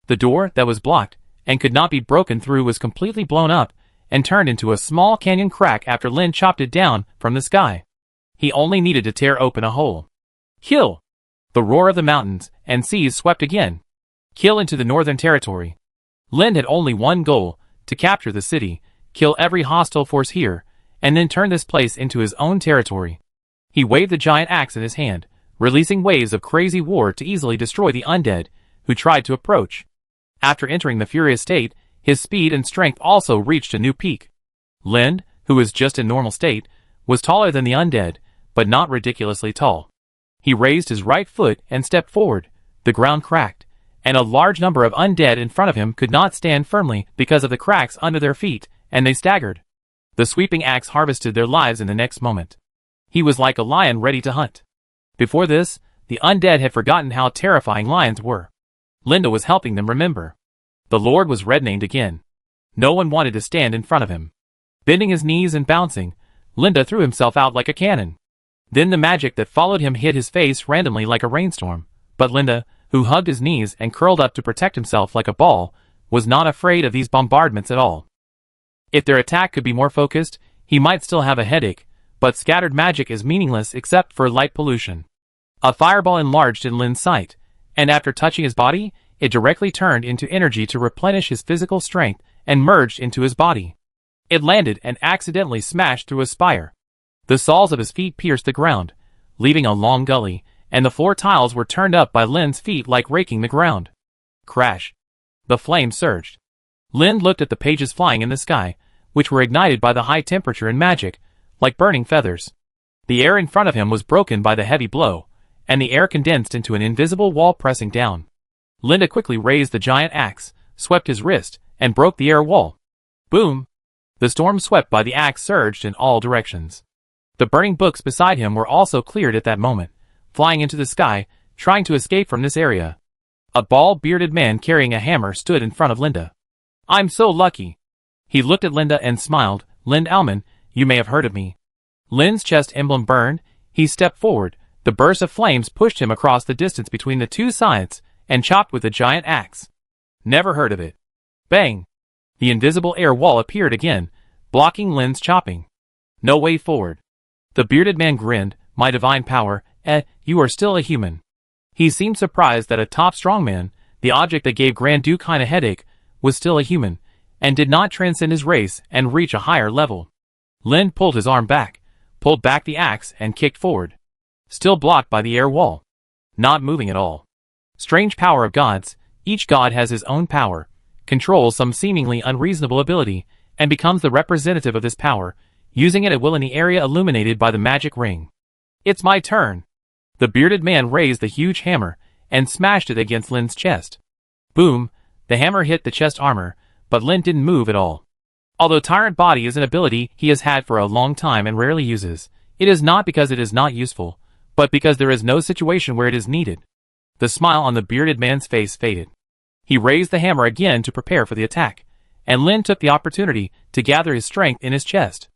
The door that was blocked and could not be broken through was completely blown up and turned into a small canyon crack after Lind chopped it down from the sky. He only needed to tear open a hole. Kill! The roar of the mountains and seas swept again. Kill into the Northern Territory. Lind had only one goal, to capture the city, kill every hostile force here, and then turn this place into his own territory. He waved the giant axe in his hand, releasing waves of crazy war to easily destroy the undead, who tried to approach. After entering the furious state, his speed and strength also reached a new peak. Lind, who was just in normal state, was taller than the undead, but not ridiculously tall. He raised his right foot and stepped forward. The ground cracked, and a large number of undead in front of him could not stand firmly because of the cracks under their feet, and they staggered. The sweeping axe harvested their lives in the next moment. He was like a lion ready to hunt. Before this, the undead had forgotten how terrifying lions were. Linda was helping them remember. The Lord was red-named again. No one wanted to stand in front of him. Bending his knees and bouncing, Linda threw himself out like a cannon. Then the magic that followed him hit his face randomly like a rainstorm. But Linda, who hugged his knees and curled up to protect himself like a ball, was not afraid of these bombardments at all. If their attack could be more focused, he might still have a headache, but scattered magic is meaningless except for light pollution. A fireball enlarged in Lin's sight, and after touching his body, it directly turned into energy to replenish his physical strength and merged into his body. It landed and accidentally smashed through a spire. The soles of his feet pierced the ground, leaving a long gully, and the floor tiles were turned up by Lin's feet like raking the ground. Crash! The flame surged. Lind looked at the pages flying in the sky, which were ignited by the high temperature and magic, like burning feathers. The air in front of him was broken by the heavy blow, and the air condensed into an invisible wall pressing down. Linda quickly raised the giant axe, swept his wrist, and broke the air wall. Boom! The storm swept by the axe surged in all directions. The burning books beside him were also cleared at that moment, flying into the sky, trying to escape from this area. A bald-bearded man carrying a hammer stood in front of Linda. I'm so lucky. He looked at Linda and smiled. Lind Alman, you may have heard of me. Lind's chest emblem burned. He stepped forward. The burst of flames pushed him across the distance between the two sides and chopped with the giant axe. Never heard of it. Bang! The invisible air wall appeared again, blocking Lind's chopping. No way forward. The bearded man grinned. My divine power, you are still a human. He seemed surprised that a top strongman, the object that gave Grand Duke Hein a headache, was still a human, and did not transcend his race and reach a higher level. Lind pulled his arm back, pulled back the axe and kicked forward. Still blocked by the air wall. Not moving at all. Strange power of gods, each god has his own power, controls some seemingly unreasonable ability, and becomes the representative of this power, using it at will in the area illuminated by the magic ring. It's my turn. The bearded man raised the huge hammer and smashed it against Lin's chest. Boom! The hammer hit the chest armor, but Lin didn't move at all. Although Tyrant Body is an ability he has had for a long time and rarely uses, it is not because it is not useful, but because there is no situation where it is needed. The smile on the bearded man's face faded. He raised the hammer again to prepare for the attack, and Lin took the opportunity to gather his strength in his chest.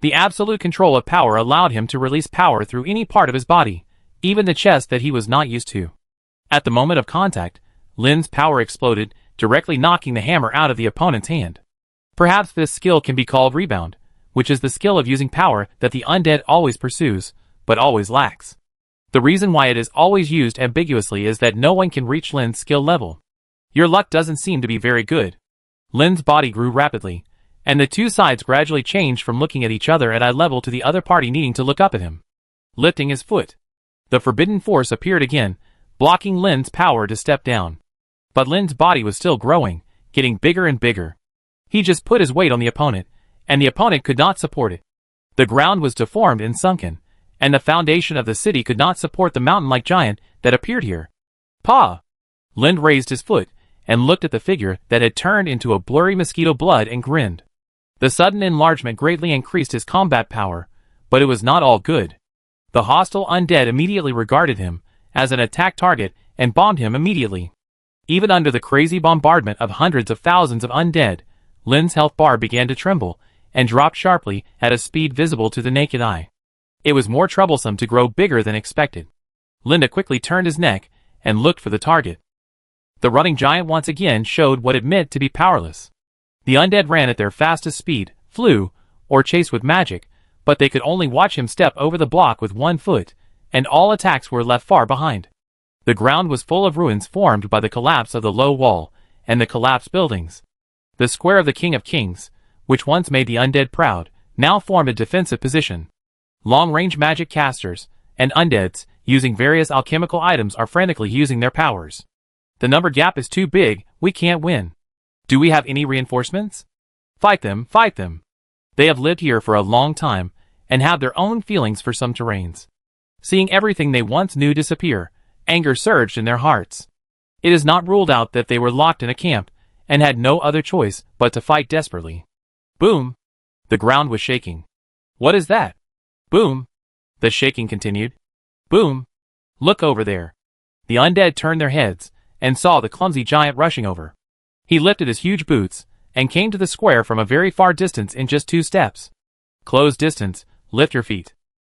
The absolute control of power allowed him to release power through any part of his body, even the chest that he was not used to. At the moment of contact, Lin's power exploded, directly knocking the hammer out of the opponent's hand. Perhaps this skill can be called Rebound, which is the skill of using power that the undead always pursues, but always lacks. The reason why it is always used ambiguously is that no one can reach Lin's skill level. Your luck doesn't seem to be very good. Lin's body grew rapidly, and the two sides gradually changed from looking at each other at eye level to the other party needing to look up at him. Lifting his foot, the forbidden force appeared again, blocking Lin's power to step down. But Lin's body was still growing, getting bigger and bigger. He just put his weight on the opponent, and the opponent could not support it. The ground was deformed and sunken, and the foundation of the city could not support the mountain-like giant that appeared here. Paw! Lin raised his foot, and looked at the figure that had turned into a blurry mosquito blood and grinned. The sudden enlargement greatly increased his combat power, but it was not all good. The hostile undead immediately regarded him as an attack target and bombed him immediately. Even under the crazy bombardment of hundreds of thousands of undead, Lin's health bar began to tremble and dropped sharply at a speed visible to the naked eye. It was more troublesome to grow bigger than expected. Linda quickly turned his neck and looked for the target. The running giant once again showed what it meant to be powerless. The undead ran at their fastest speed, flew, or chased with magic, but they could only watch him step over the block with 1 foot, and all attacks were left far behind. The ground was full of ruins formed by the collapse of the low wall and the collapsed buildings. The square of the King of Kings, which once made the undead proud, now formed a defensive position. Long-range magic casters and undeads, using various alchemical items, are frantically using their powers. The number gap is too big, we can't win. Do we have any reinforcements? Fight them, fight them. They have lived here for a long time, and have their own feelings for some terrains. Seeing everything they once knew disappear, anger surged in their hearts. It is not ruled out that they were locked in a camp, and had no other choice but to fight desperately. Boom! The ground was shaking. What is that? Boom! The shaking continued. Boom! Look over there. The undead turned their heads, and saw the clumsy giant rushing over. He lifted his huge boots, and came to the square from a very far distance in just 2 steps. Close distance, lift your feet.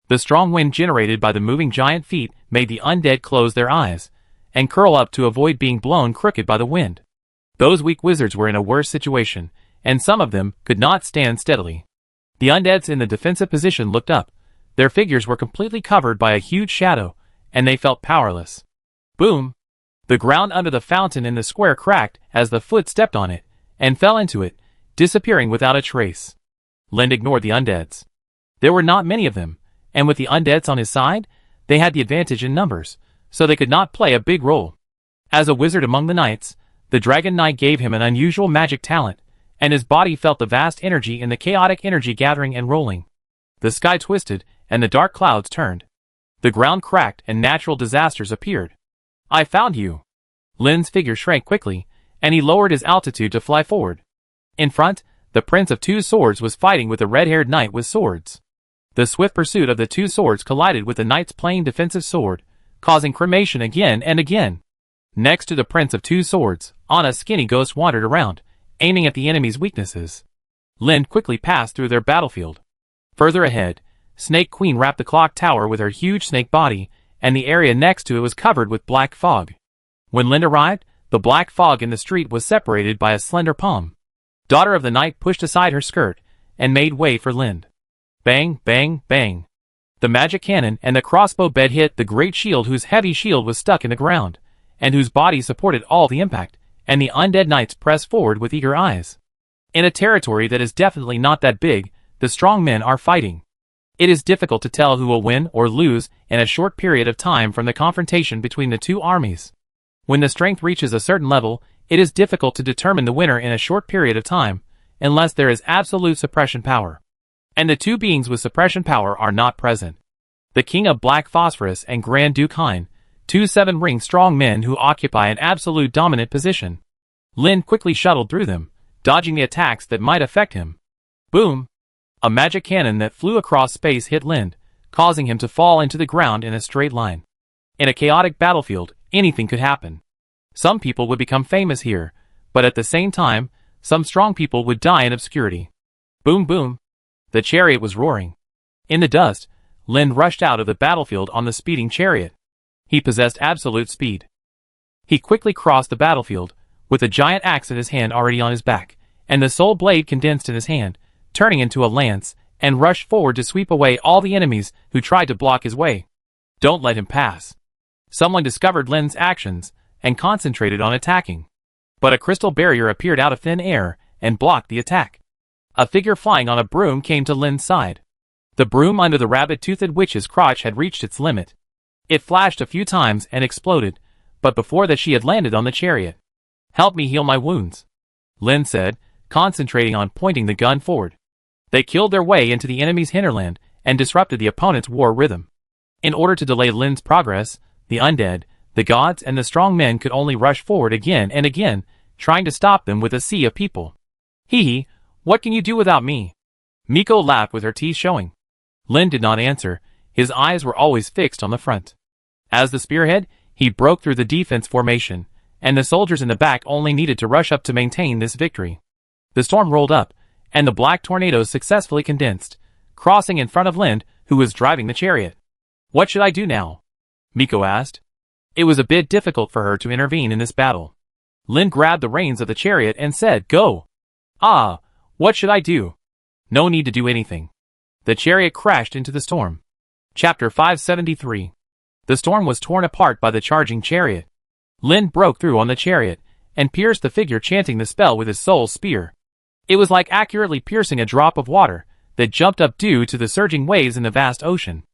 The strong wind generated by the moving giant feet made the undead close their eyes, and curl up to avoid being blown crooked by the wind. Those weak wizards were in a worse situation, and some of them could not stand steadily. The undeads in the defensive position looked up. Their figures were completely covered by a huge shadow, and they felt powerless. Boom! The ground under the fountain in the square cracked as the foot stepped on it, and fell into it, disappearing without a trace. Lind ignored the undeads. There were not many of them, and with the undeads on his side, they had the advantage in numbers, so they could not play a big role. As a wizard among the knights, the Dragon Knight gave him an unusual magic talent, and his body felt the vast energy in the chaotic energy gathering and rolling. The sky twisted, and the dark clouds turned. The ground cracked, and natural disasters appeared. I found you! Lin's figure shrank quickly, and he lowered his altitude to fly forward. In front, the Prince of Two Swords was fighting with a red-haired knight with swords. The swift pursuit of the two swords collided with the knight's plain defensive sword, causing cremation again and again. Next to the Prince of Two Swords, Anna skinny ghost wandered around, aiming at the enemy's weaknesses. Lind quickly passed through their battlefield. Further ahead, Snake Queen wrapped the clock tower with her huge snake body, and the area next to it was covered with black fog. When Lind arrived, the black fog in the street was separated by a slender palm. Daughter of the Night pushed aside her skirt, and made way for Lind. Bang, bang, bang. The magic cannon and the crossbow bed hit the great shield whose heavy shield was stuck in the ground, and whose body supported all the impact, and the undead knights pressed forward with eager eyes. In a territory that is definitely not that big, the strong men are fighting. It is difficult to tell who will win or lose in a short period of time from the confrontation between the two armies. When the strength reaches a certain level, it is difficult to determine the winner in a short period of time, unless there is absolute suppression power. And the two beings with suppression power are not present. The King of Black Phosphorus and Grand Duke Hein, two 7-ring strong men who occupy an absolute dominant position. Lind quickly shuttled through them, dodging the attacks that might affect him. Boom! A magic cannon that flew across space hit Lind, causing him to fall into the ground in a straight line. In a chaotic battlefield, anything could happen. Some people would become famous here, but at the same time, some strong people would die in obscurity. Boom boom! The chariot was roaring. In the dust, Lind rushed out of the battlefield on the speeding chariot. He possessed absolute speed. He quickly crossed the battlefield, with a giant axe in his hand already on his back, and the soul blade condensed in his hand, turning into a lance, and rushed forward to sweep away all the enemies who tried to block his way. Don't let him pass. Someone discovered Lind's actions, and concentrated on attacking. But a crystal barrier appeared out of thin air, and blocked the attack. A figure flying on a broom came to Lind's side. The broom under the rabbit-toothed witch's crotch had reached its limit. It flashed a few times and exploded, but before that she had landed on the chariot. "Help me heal my wounds," Lind said, concentrating on pointing the gun forward. They killed their way into the enemy's hinterland and disrupted the opponent's war rhythm. In order to delay Lind's progress, the undead, the gods and the strong men could only rush forward again and again, trying to stop them with a sea of people. "Hee, what can you do without me?" Miko laughed with her teeth showing. Lind did not answer, his eyes were always fixed on the front. As the spearhead, he broke through the defense formation, and the soldiers in the back only needed to rush up to maintain this victory. The storm rolled up, and the black tornadoes successfully condensed, crossing in front of Lind, who was driving the chariot. "What should I do now?" Miko asked. It was a bit difficult for her to intervene in this battle. Lind grabbed the reins of the chariot and said, "Go!" "Ah, what should I do?" "No need to do anything." The chariot crashed into the storm. Chapter 573. The storm was torn apart by the charging chariot. Lind broke through on the chariot, and pierced the figure chanting the spell with his soul spear. It was like accurately piercing a drop of water that jumped up due to the surging waves in the vast ocean.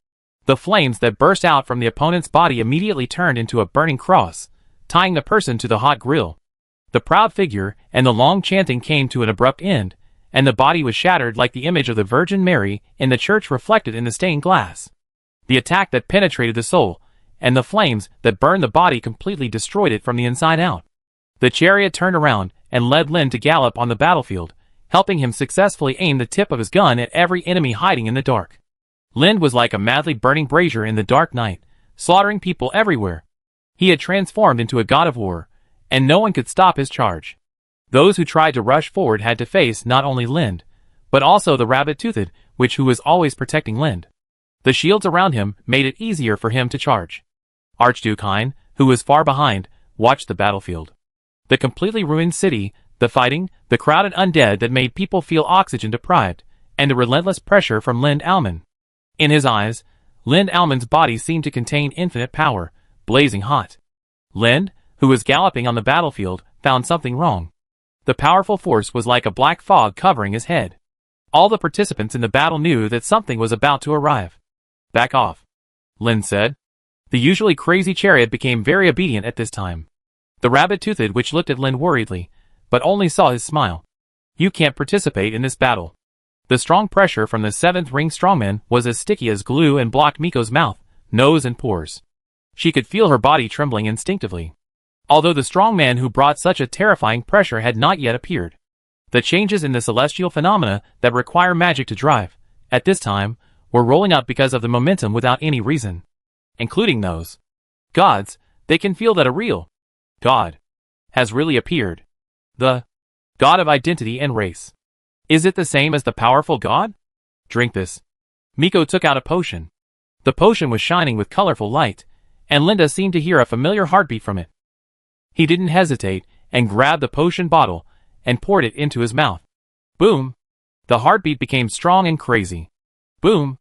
The flames that burst out from the opponent's body immediately turned into a burning cross, tying the person to the hot grill. The proud figure and the long chanting came to an abrupt end, and the body was shattered like the image of the Virgin Mary in the church reflected in the stained glass. The attack that penetrated the soul, and the flames that burned the body completely destroyed it from the inside out. The chariot turned around and led Lind to gallop on the battlefield, helping him successfully aim the tip of his gun at every enemy hiding in the dark. Lind was like a madly burning brazier in the dark night, slaughtering people everywhere. He had transformed into a god of war, and no one could stop his charge. Those who tried to rush forward had to face not only Lind, but also the rabbit-toothed witch who was always protecting Lind. The shields around him made it easier for him to charge. Archduke Hein, who was far behind, watched the battlefield. The completely ruined city, the fighting, the crowded undead that made people feel oxygen deprived, and the relentless pressure from Lind Alman. In his eyes, Lind Alman's body seemed to contain infinite power, blazing hot. Lind, who was galloping on the battlefield, found something wrong. The powerful force was like a black fog covering his head. All the participants in the battle knew that something was about to arrive. "Back off," Lind said. The usually crazy chariot became very obedient at this time. The rabbit-toothed witch looked at Lind worriedly, but only saw his smile. "You can't participate in this battle." The strong pressure from the 7th ring strongman was as sticky as glue and blocked Miko's mouth, nose and pores. She could feel her body trembling instinctively. Although the strongman who brought such a terrifying pressure had not yet appeared. The changes in the celestial phenomena that require magic to drive, at this time, were rolling up because of the momentum without any reason. Including those gods, they can feel that a real god has really appeared. The god of identity and race. Is it the same as the powerful god? Drink this. Miko took out a potion. The potion was shining with colorful light, and Linda seemed to hear a familiar heartbeat from it. He didn't hesitate, and grabbed the potion bottle, and poured it into his mouth. Boom! The heartbeat became strong and crazy. Boom!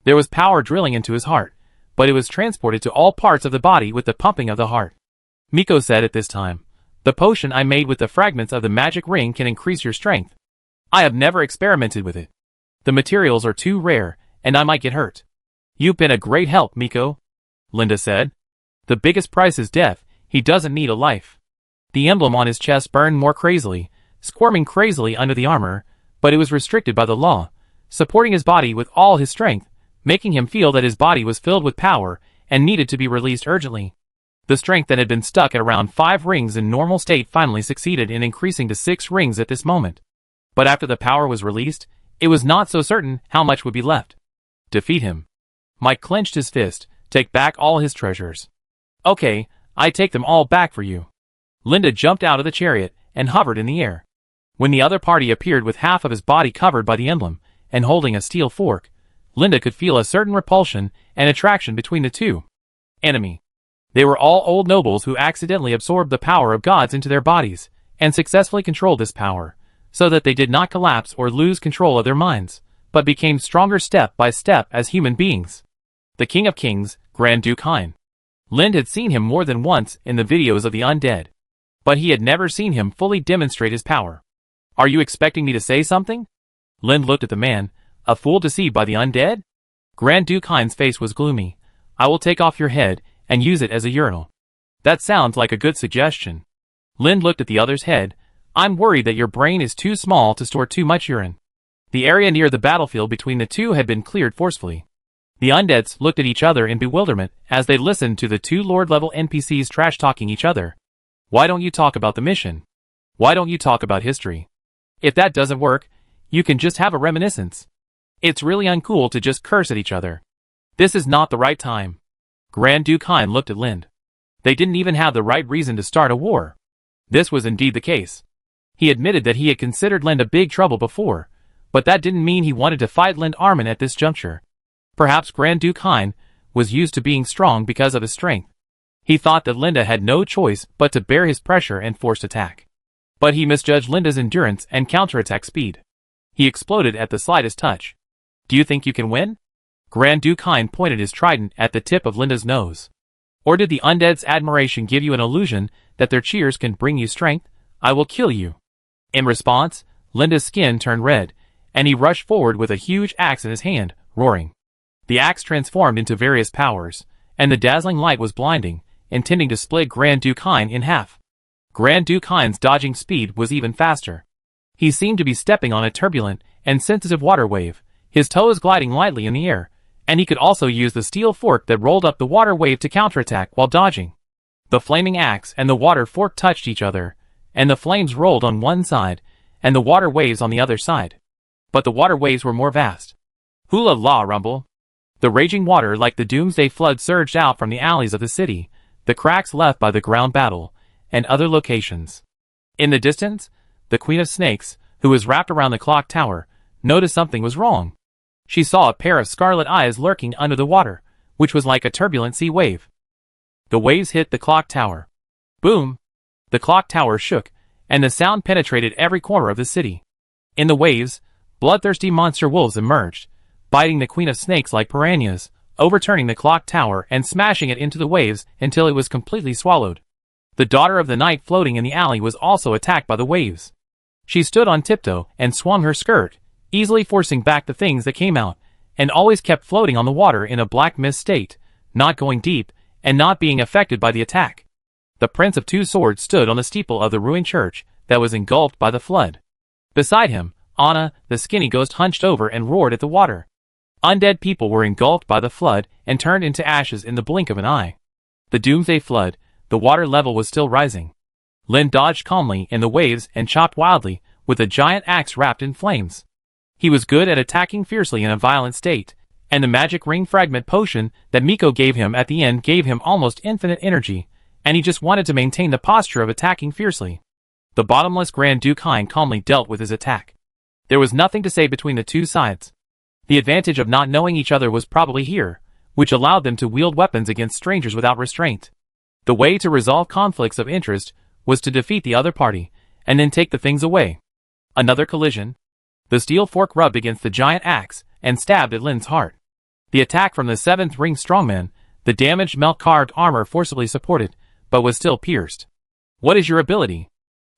There was power drilling into his heart, but it was transported to all parts of the body with the pumping of the heart. Miko said at this time, "The potion I made with the fragments of the magic ring can increase your strength. I have never experimented with it. The materials are too rare, and I might get hurt." "You've been a great help, Miko," Linda said. "The biggest price is death. He doesn't need a life." The emblem on his chest burned more crazily, squirming crazily under the armor, but it was restricted by the law, supporting his body with all his strength, making him feel that his body was filled with power and needed to be released urgently. The strength that had been stuck at around 5 rings in normal state finally succeeded in increasing to 6 rings at this moment. But after the power was released, it was not so certain how much would be left. Defeat him. Mike clenched his fist. Take back all his treasures. Okay, I take them all back for you. Linda jumped out of the chariot and hovered in the air. When the other party appeared with half of his body covered by the emblem and holding a steel fork, Linda could feel a certain repulsion and attraction between the two. Enemy. They were all old nobles who accidentally absorbed the power of gods into their bodies and successfully controlled this power, so that they did not collapse or lose control of their minds, but became stronger step by step as human beings. The King of Kings, Grand Duke Hein. Lind had seen him more than once in the videos of the undead, but he had never seen him fully demonstrate his power. Are you expecting me to say something? Lind looked at the man. A fool deceived by the undead? Grand Duke Hein's face was gloomy. I will take off your head and use it as a urinal. That sounds like a good suggestion. Lind looked at the other's head. I'm worried that your brain is too small to store too much urine. The area near the battlefield between the two had been cleared forcefully. The undeads looked at each other in bewilderment as they listened to the 2 Lord-level NPCs trash-talking each other. Why don't you talk about the mission? Why don't you talk about history? If that doesn't work, you can just have a reminiscence. It's really uncool to just curse at each other. This is not the right time. Grand Duke Hein looked at Lind. They didn't even have the right reason to start a war. This was indeed the case. He admitted that he had considered Lind a big trouble before, but that didn't mean he wanted to fight Lind Armin at this juncture. Perhaps Grand Duke Hein was used to being strong because of his strength. He thought that Linda had no choice but to bear his pressure and forced attack. But he misjudged Linda's endurance and counterattack speed. He exploded at the slightest touch. Do you think you can win? Grand Duke Hein pointed his trident at the tip of Linda's nose. Or did the undead's admiration give you an illusion that their cheers can bring you strength? I will kill you. In response, Linda's skin turned red, and he rushed forward with a huge axe in his hand, roaring. The axe transformed into various powers, and the dazzling light was blinding, intending to split Grand Duke Hein in half. Grand Duke Hein's dodging speed was even faster. He seemed to be stepping on a turbulent and sensitive water wave, his toes gliding lightly in the air, and he could also use the steel fork that rolled up the water wave to counterattack while dodging. The flaming axe and the water fork touched each other, and the flames rolled on one side, and the water waves on the other side. But the water waves were more vast. Hula la rumble. The raging water like the doomsday flood surged out from the alleys of the city, the cracks left by the ground battle, and other locations. In the distance, the Queen of Snakes, who was wrapped around the clock tower, noticed something was wrong. She saw a pair of scarlet eyes lurking under the water, which was like a turbulent sea wave. The waves hit the clock tower. Boom! The clock tower shook, and the sound penetrated every corner of the city. In the waves, bloodthirsty monster wolves emerged, biting the Queen of Snakes like piranhas, overturning the clock tower and smashing it into the waves until it was completely swallowed. The daughter of the night floating in the alley was also attacked by the waves. She stood on tiptoe and swung her skirt, easily forcing back the things that came out, and always kept floating on the water in a black mist state, not going deep, and not being affected by the attack. The Prince of Two Swords stood on the steeple of the ruined church that was engulfed by the flood. Beside him, Anna, the skinny ghost, hunched over and roared at the water. Undead people were engulfed by the flood and turned into ashes in the blink of an eye. The doomsday flood, the water level was still rising. Lind dodged calmly in the waves and chopped wildly, with a giant axe wrapped in flames. He was good at attacking fiercely in a violent state, and the magic ring fragment potion that Miko gave him at the end gave him almost infinite energy, and he just wanted to maintain the posture of attacking fiercely. The bottomless Grand Duke Hein calmly dealt with his attack. There was nothing to say between the two sides. The advantage of not knowing each other was probably here, which allowed them to wield weapons against strangers without restraint. The way to resolve conflicts of interest was to defeat the other party, and then take the things away. Another collision. The steel fork rubbed against the giant axe, and stabbed at Lind's heart. The attack from the 7th ring strongman, the damaged milk-carved armor forcibly supported, but was still pierced. What is your ability?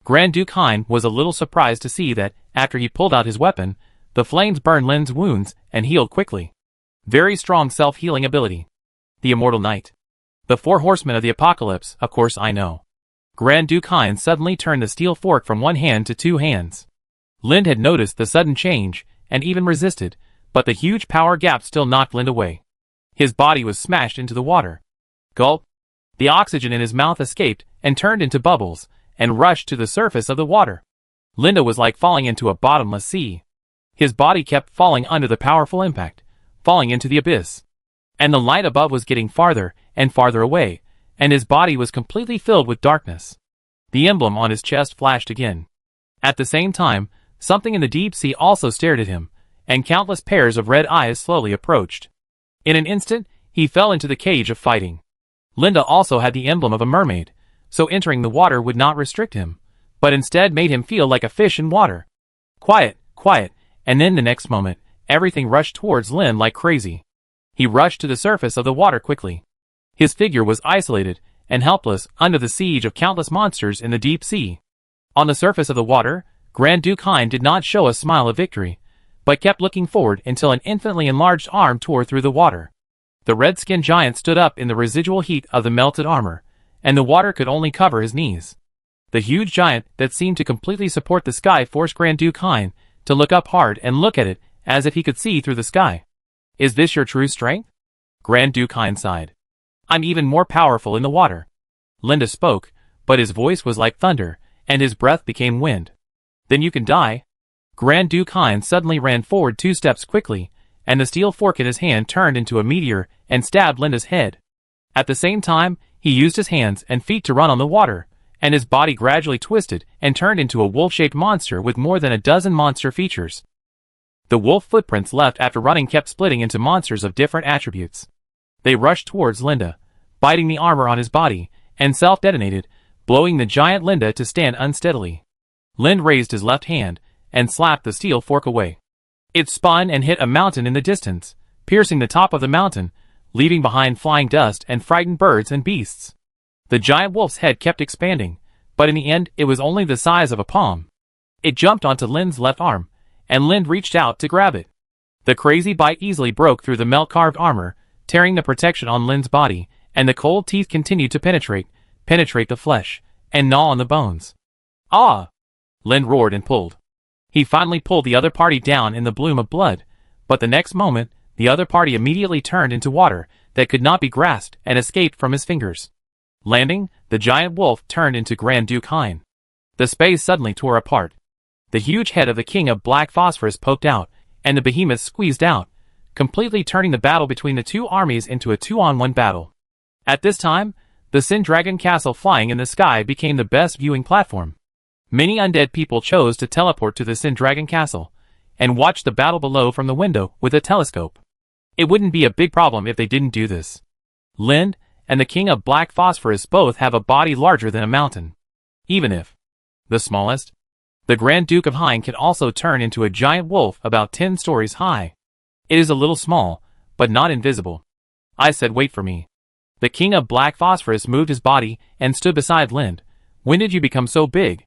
Grand Duke Hein was a little surprised to see that, after he pulled out his weapon, the flames burned Lind's wounds and healed quickly. Very strong self-healing ability. The Immortal Knight. The 4 horsemen of the apocalypse, of course I know. Grand Duke Hein suddenly turned the steel fork from one hand to 2 hands. Lind had noticed the sudden change, and even resisted, But the huge power gap still knocked Lind away. His body was smashed into the water. Gulp! The oxygen in his mouth escaped and turned into bubbles and rushed to the surface of the water. Linda was like falling into a bottomless sea. His body kept falling under the powerful impact, falling into the abyss. And the light above was getting farther and farther away, and his body was completely filled with darkness. The emblem on his chest flashed again. At the same time, something in the deep sea also stared at him, and countless pairs of red eyes slowly approached. In an instant, he fell into the cage of fighting. Linda also had the emblem of a mermaid, so entering the water would not restrict him, but instead made him feel like a fish in water. Quiet, quiet, and then the next moment, everything rushed towards Lin like crazy. He rushed to the surface of the water quickly. His figure was isolated and helpless under the siege of countless monsters in the deep sea. On the surface of the water, Grand Duke Hein did not show a smile of victory, but kept looking forward until an infinitely enlarged arm tore through the water. The red-skinned giant stood up in the residual heat of the melted armor, and the water could only cover his knees. The huge giant that seemed to completely support the sky forced Grand Duke Hein to look up hard and look at it as if he could see through the sky. Is this your true strength? Grand Duke Hein sighed. I'm even more powerful in the water. Linda spoke, but his voice was like thunder, and his breath became wind. Then you can die. Grand Duke Hein suddenly ran forward 2 steps quickly, and the steel fork in his hand turned into a meteor and stabbed Linda's head. At the same time, he used his hands and feet to run on the water, and his body gradually twisted and turned into a wolf-shaped monster with more than a dozen monster features. The wolf footprints left after running kept splitting into monsters of different attributes. They rushed towards Linda, biting the armor on his body, and self-detonated, blowing the giant Linda to stand unsteadily. Lind raised his left hand and slapped the steel fork away. It spun and hit a mountain in the distance, piercing the top of the mountain, leaving behind flying dust and frightened birds and beasts. The giant wolf's head kept expanding, but in the end it was only the size of a palm. It jumped onto Lind's left arm, and Lind reached out to grab it. The crazy bite easily broke through the melt-carved armor, tearing the protection on Lind's body, and the cold teeth continued to penetrate the flesh, and gnaw on the bones. Ah! Lind roared and pulled. He finally pulled the other party down in the bloom of blood, but the next moment, the other party immediately turned into water that could not be grasped and escaped from his fingers. Landing, the giant wolf turned into Grand Duke Hein. The space suddenly tore apart. The huge head of the King of Black Phosphorus poked out, and the behemoth squeezed out, completely turning the battle between the two armies into a 2-on-1 battle. At this time, the Sin Dragon Castle flying in the sky became the best viewing platform. Many undead people chose to teleport to the Sin Dragon Castle, and watch the battle below from the window with a telescope. It wouldn't be a big problem if they didn't do this. Lind and the King of Black Phosphorus both have a body larger than a mountain. Even if the smallest, the Grand Duke of Hein can also turn into a giant wolf about 10 stories high. It is a little small, but not invisible. I said wait for me. The King of Black Phosphorus moved his body and stood beside Lind. When did you become so big?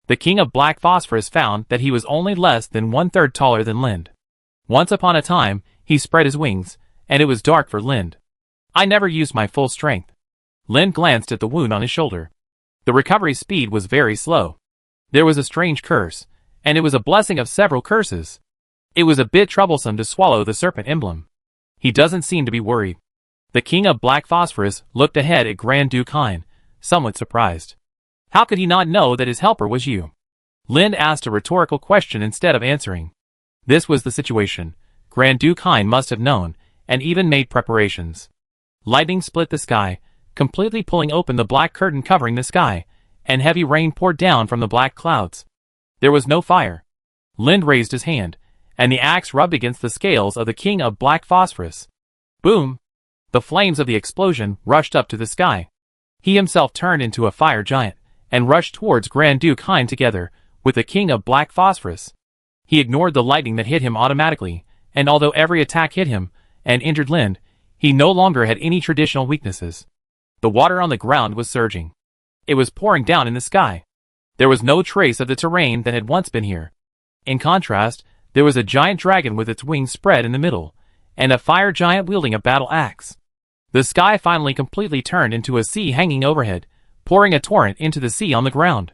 The King of Black Phosphorus found that he was only less than 1/3 taller than Lind. Once upon a time, he spread his wings, and it was dark for Lind. I never used my full strength. Lind glanced at the wound on his shoulder. The recovery speed was very slow. There was a strange curse, and it was a blessing of several curses. It was a bit troublesome to swallow the serpent emblem. He doesn't seem to be worried. The King of Black Phosphorus looked ahead at Grand Duke Hein, somewhat surprised. How could he not know that his helper was you? Lind asked a rhetorical question instead of answering. This was the situation. Grand Duke Hein must have known, and even made preparations. Lightning split the sky, completely pulling open the black curtain covering the sky, and heavy rain poured down from the black clouds. There was no fire. Lind raised his hand, and the axe rubbed against the scales of the King of Black Phosphorus. Boom! The flames of the explosion rushed up to the sky. He himself turned into a fire giant, and rushed towards Grand Duke Hein together with the King of Black Phosphorus. He ignored the lightning that hit him automatically, and although every attack hit him and injured Lind, he no longer had any traditional weaknesses. The water on the ground was surging. It was pouring down in the sky. There was no trace of the terrain that had once been here. In contrast, there was a giant dragon with its wings spread in the middle, and a fire giant wielding a battle axe. The sky finally completely turned into a sea hanging overhead, pouring a torrent into the sea on the ground.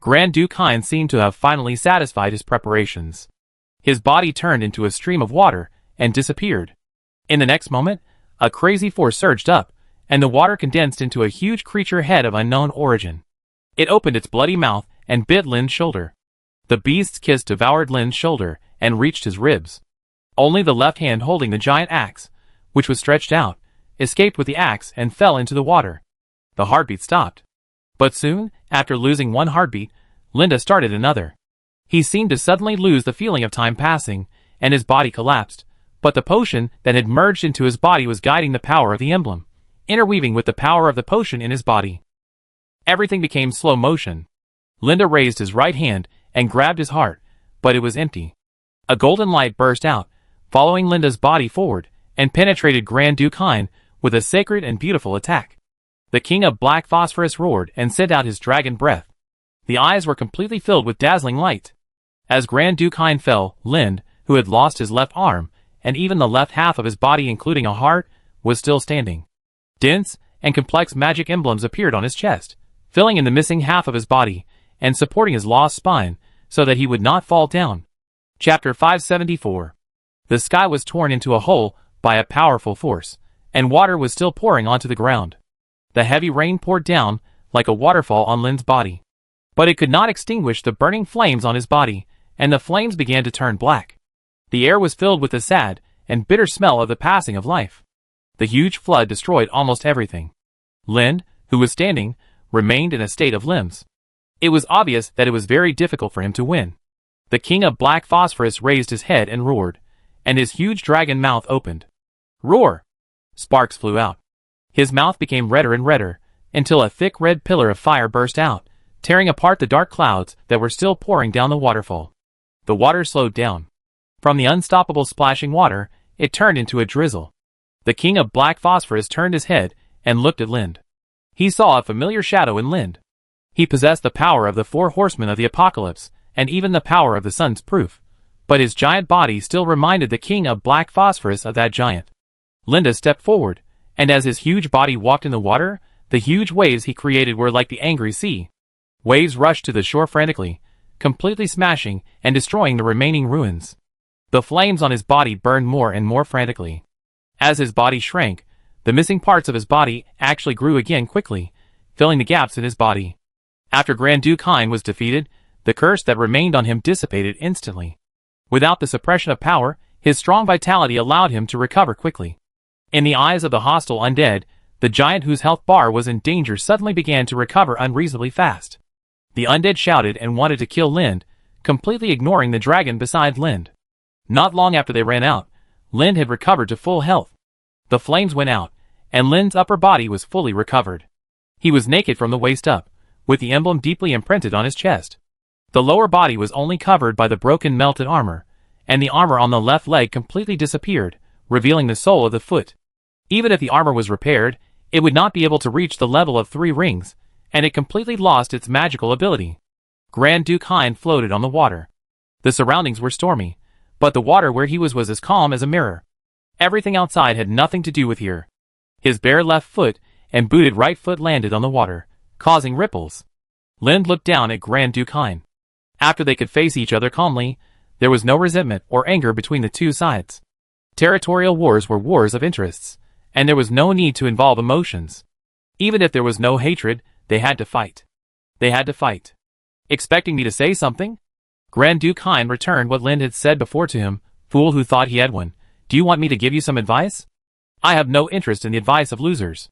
Grand Duke Hein seemed to have finally satisfied his preparations. His body turned into a stream of water, and disappeared. In the next moment, a crazy force surged up, and the water condensed into a huge creature head of unknown origin. It opened its bloody mouth and bit Lin's shoulder. The beast's kiss devoured Lin's shoulder and reached his ribs. Only the left hand holding the giant axe, which was stretched out, escaped with the axe and fell into the water. The heartbeat stopped. But soon, after losing one heartbeat, Linda started another. He seemed to suddenly lose the feeling of time passing, and his body collapsed, but the potion that had merged into his body was guiding the power of the emblem, interweaving with the power of the potion in his body. Everything became slow motion. Linda raised his right hand and grabbed his heart, but it was empty. A golden light burst out, following Linda's body forward, and penetrated Grand Duke Hein with a sacred and beautiful attack. The king of black phosphorus roared and sent out his dragon breath. The eyes were completely filled with dazzling light. As Grand Duke Hein fell, Lind, who had lost his left arm, and even the left half of his body including a heart, was still standing. Dense and complex magic emblems appeared on his chest, filling in the missing half of his body, and supporting his lost spine, so that he would not fall down. Chapter 574. The sky was torn into a hole by a powerful force, and water was still pouring onto the ground. The heavy rain poured down like a waterfall on Lin's body. But it could not extinguish the burning flames on his body, and the flames began to turn black. The air was filled with the sad and bitter smell of the passing of life. The huge flood destroyed almost everything. Lind, who was standing, remained in a state of limbs. It was obvious that it was very difficult for him to win. The king of black phosphorus raised his head and roared, and his huge dragon mouth opened. Roar! Sparks flew out. His mouth became redder and redder, until a thick red pillar of fire burst out, tearing apart the dark clouds that were still pouring down the waterfall. The water slowed down. From the unstoppable splashing water, it turned into a drizzle. The king of black phosphorus turned his head and looked at Lind. He saw a familiar shadow in Lind. He possessed the power of the 4 horsemen of the apocalypse, and even the power of the sun's proof. But his giant body still reminded the king of black phosphorus of that giant. Linda stepped forward, and as his huge body walked in the water, the huge waves he created were like the angry sea. Waves rushed to the shore frantically, completely smashing and destroying the remaining ruins. The flames on his body burned more and more frantically. As his body shrank, the missing parts of his body actually grew again quickly, filling the gaps in his body. After Grand Duke Hein was defeated, the curse that remained on him dissipated instantly. Without the suppression of power, his strong vitality allowed him to recover quickly. In the eyes of the hostile undead, the giant whose health bar was in danger suddenly began to recover unreasonably fast. The undead shouted and wanted to kill Lind, completely ignoring the dragon beside Lind. Not long after they ran out, Lind had recovered to full health. The flames went out, and Lind's upper body was fully recovered. He was naked from the waist up, with the emblem deeply imprinted on his chest. The lower body was only covered by the broken melted armor, and the armor on the left leg completely disappeared, revealing the sole of the foot. Even if the armor was repaired, it would not be able to reach the level of 3 rings, and it completely lost its magical ability. Grand Duke Hein floated on the water. The surroundings were stormy, but the water where he was as calm as a mirror. Everything outside had nothing to do with here. His bare left foot and booted right foot landed on the water, causing ripples. Lind looked down at Grand Duke Hein. After they could face each other calmly, there was no resentment or anger between the two sides. Territorial wars were wars of interests, and there was no need to involve emotions. Even if there was no hatred, they had to fight. They had to fight. Expecting me to say something? Grand Duke Hein returned what Lind had said before to him, fool who thought he had one. Do you want me to give you some advice? I have no interest in the advice of losers.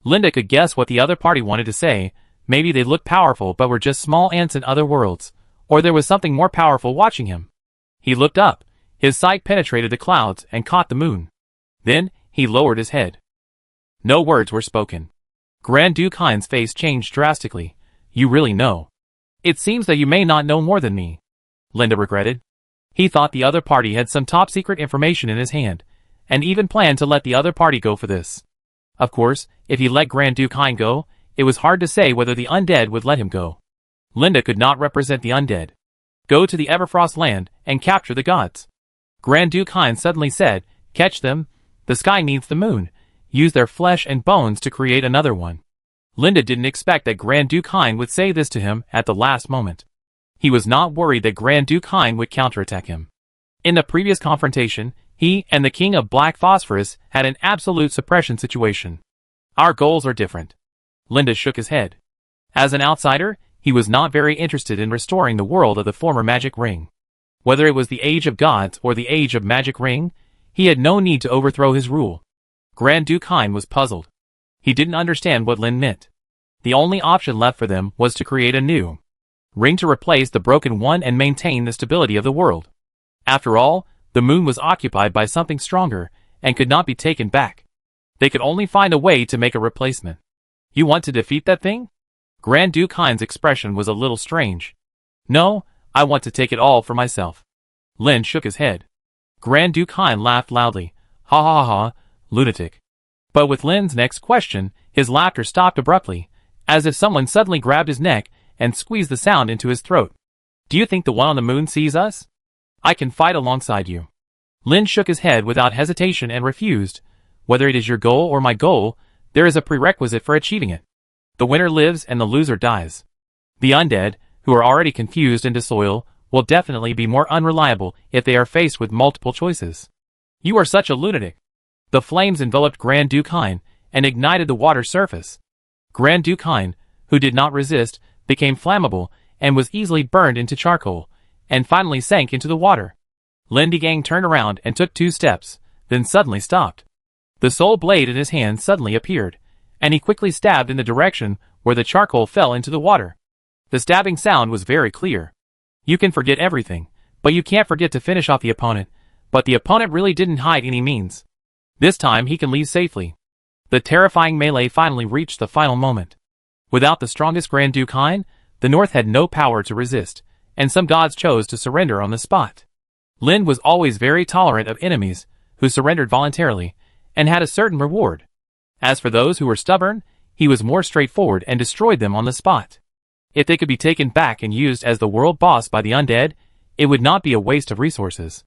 Linda could guess what the other party wanted to say. Maybe they looked powerful but were just small ants in other worlds, or there was something more powerful watching him. He looked up. His sight penetrated the clouds and caught the moon. Then, he lowered his head. No words were spoken. Grand Duke Hein's face changed drastically. You really know. It seems that you may not know more than me. Linda regretted. He thought the other party had some top-secret information in his hand, and even planned to let the other party go for this. Of course, if he let Grand Duke Hein go, it was hard to say whether the undead would let him go. Linda could not represent the undead. Go to the Everfrost land and capture the gods. Grand Duke Hein suddenly said, catch them. The sky needs the moon. Use their flesh and bones to create another one. Linda didn't expect that Grand Duke Hein would say this to him at the last moment. He was not worried that Grand Duke Hein would counterattack him. In the previous confrontation, He and the King of Black Phosphorus had an absolute suppression situation. Our goals are different. Linda shook his head. As an outsider, he was not very interested in restoring the world of the former magic ring. Whether it was the Age of Gods or the Age of Magic Ring, he had no need to overthrow his rule. Grand Duke Hein was puzzled. He didn't understand what Lin meant. The only option left for them was to create a new ring to replace the broken one and maintain the stability of the world. After all, the moon was occupied by something stronger and could not be taken back. They could only find a way to make a replacement. You want to defeat that thing? Grand Duke Hein's expression was a little strange. No, I want to take it all for myself. Lin shook his head. Grand Duke Hein laughed loudly. Ha ha ha, lunatic. But with Lin's next question, his laughter stopped abruptly, as if someone suddenly grabbed his neck and squeezed the sound into his throat. Do you think the one on the moon sees us? I can fight alongside you. Lin shook his head without hesitation and refused. Whether it is your goal or my goal, there is a prerequisite for achieving it. The winner lives and the loser dies. The undead, who are already confused and disloyal, will definitely be more unreliable if they are faced with multiple choices. You are such a lunatic. The flames enveloped Grand Duke Hein and ignited the water's surface. Grand Duke Hein, who did not resist, became flammable and was easily burned into charcoal, and finally sank into the water. Lin Gang turned around and took 2 steps, then suddenly stopped. The soul blade in his hand suddenly appeared, and he quickly stabbed in the direction where the charcoal fell into the water. The stabbing sound was very clear. You can forget everything, but you can't forget to finish off the opponent, but the opponent really didn't hide any means. This time he can leave safely. The terrifying melee finally reached the final moment. Without the strongest Grand Duke Hein, the North had no power to resist, and some gods chose to surrender on the spot. Lin was always very tolerant of enemies who surrendered voluntarily, and had a certain reward. As for those who were stubborn, he was more straightforward and destroyed them on the spot. If they could be taken back and used as the world boss by the undead, it would not be a waste of resources.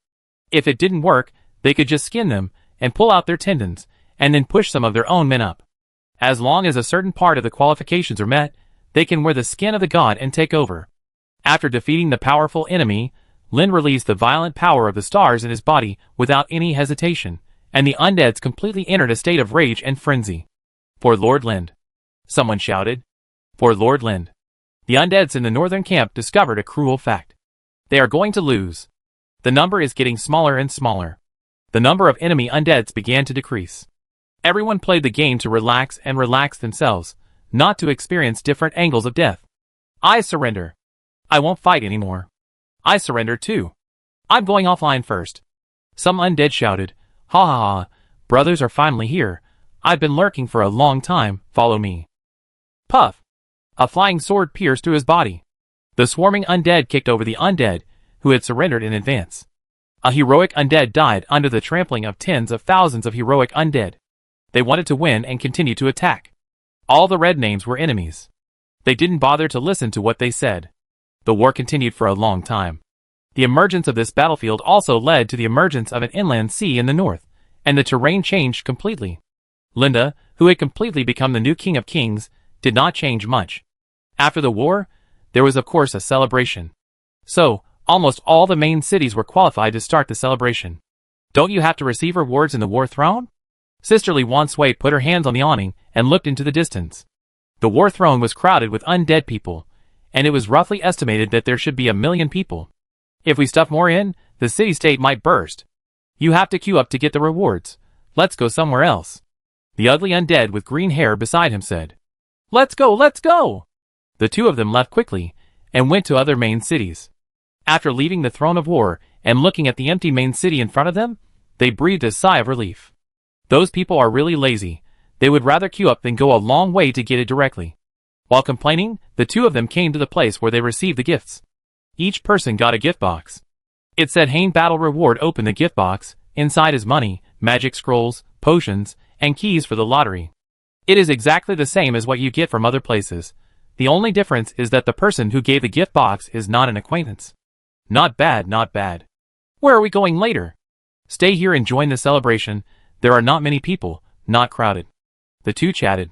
If it didn't work, they could just skin them and pull out their tendons, and then push some of their own men up. As long as a certain part of the qualifications are met, they can wear the skin of the god and take over. After defeating the powerful enemy, Lin released the violent power of the stars in his body without any hesitation, and the undeads completely entered a state of rage and frenzy. For Lord Lind. Someone shouted. For Lord Lind. The undeads in the northern camp discovered a cruel fact. They are going to lose. The number is getting smaller and smaller. The number of enemy undeads began to decrease. Everyone played the game to relax themselves, not to experience different angles of death. I surrender. I won't fight anymore. I surrender too. I'm going offline first. Some undead shouted. Ha ha ha, brothers are finally here. I've been lurking for a long time, follow me. Puff. A flying sword pierced through his body. The swarming undead kicked over the undead, who had surrendered in advance. A heroic undead died under the trampling of tens of thousands of heroic undead. They wanted to win and continued to attack. All the red names were enemies. They didn't bother to listen to what they said. The war continued for a long time. The emergence of this battlefield also led to the emergence of an inland sea in the north, and the terrain changed completely. Linda, who had completely become the new King of Kings, did not change much. After the war, there was of course a celebration. So, almost all the main cities were qualified to start the celebration. Don't you have to receive rewards in the war throne? Sisterly Wan Sui put her hands on the awning and looked into the distance. The war throne was crowded with undead people, and it was roughly estimated that there should be 1 million people. If we stuff more in, the city-state might burst. You have to queue up to get the rewards. Let's go somewhere else. The ugly undead with green hair beside him said. Let's go, let's go! The two of them left quickly, and went to other main cities. After leaving the throne of war, and looking at the empty main city in front of them, they breathed a sigh of relief. Those people are really lazy. They would rather queue up than go a long way to get it directly. While complaining, the two of them came to the place where they received the gifts. Each person got a gift box. It said Hain Battle Reward. Open the gift box. Inside is money, magic scrolls, potions, and keys for the lottery. It is exactly the same as what you get from other places. The only difference is that the person who gave the gift box is not an acquaintance. Not bad, not bad. Where are we going later? Stay here and join the celebration. There are not many people, not crowded. The two chatted.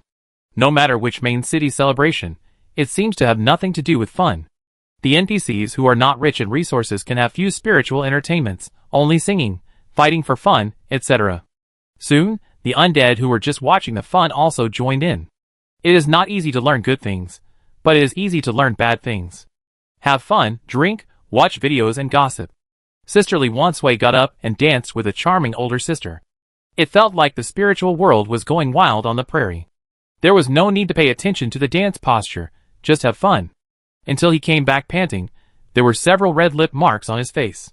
No matter which main city celebration, it seems to have nothing to do with fun. The NPCs who are not rich in resources can have few spiritual entertainments, only singing, fighting for fun, etc. Soon, the undead who were just watching the fun also joined in. It is not easy to learn good things, but it is easy to learn bad things. Have fun, drink, watch videos and gossip. Sisterly Wansway got up and danced with a charming older sister. It felt like the spiritual world was going wild on the prairie. There was no need to pay attention to the dance posture, just have fun. Until he came back panting, there were several red lip marks on his face.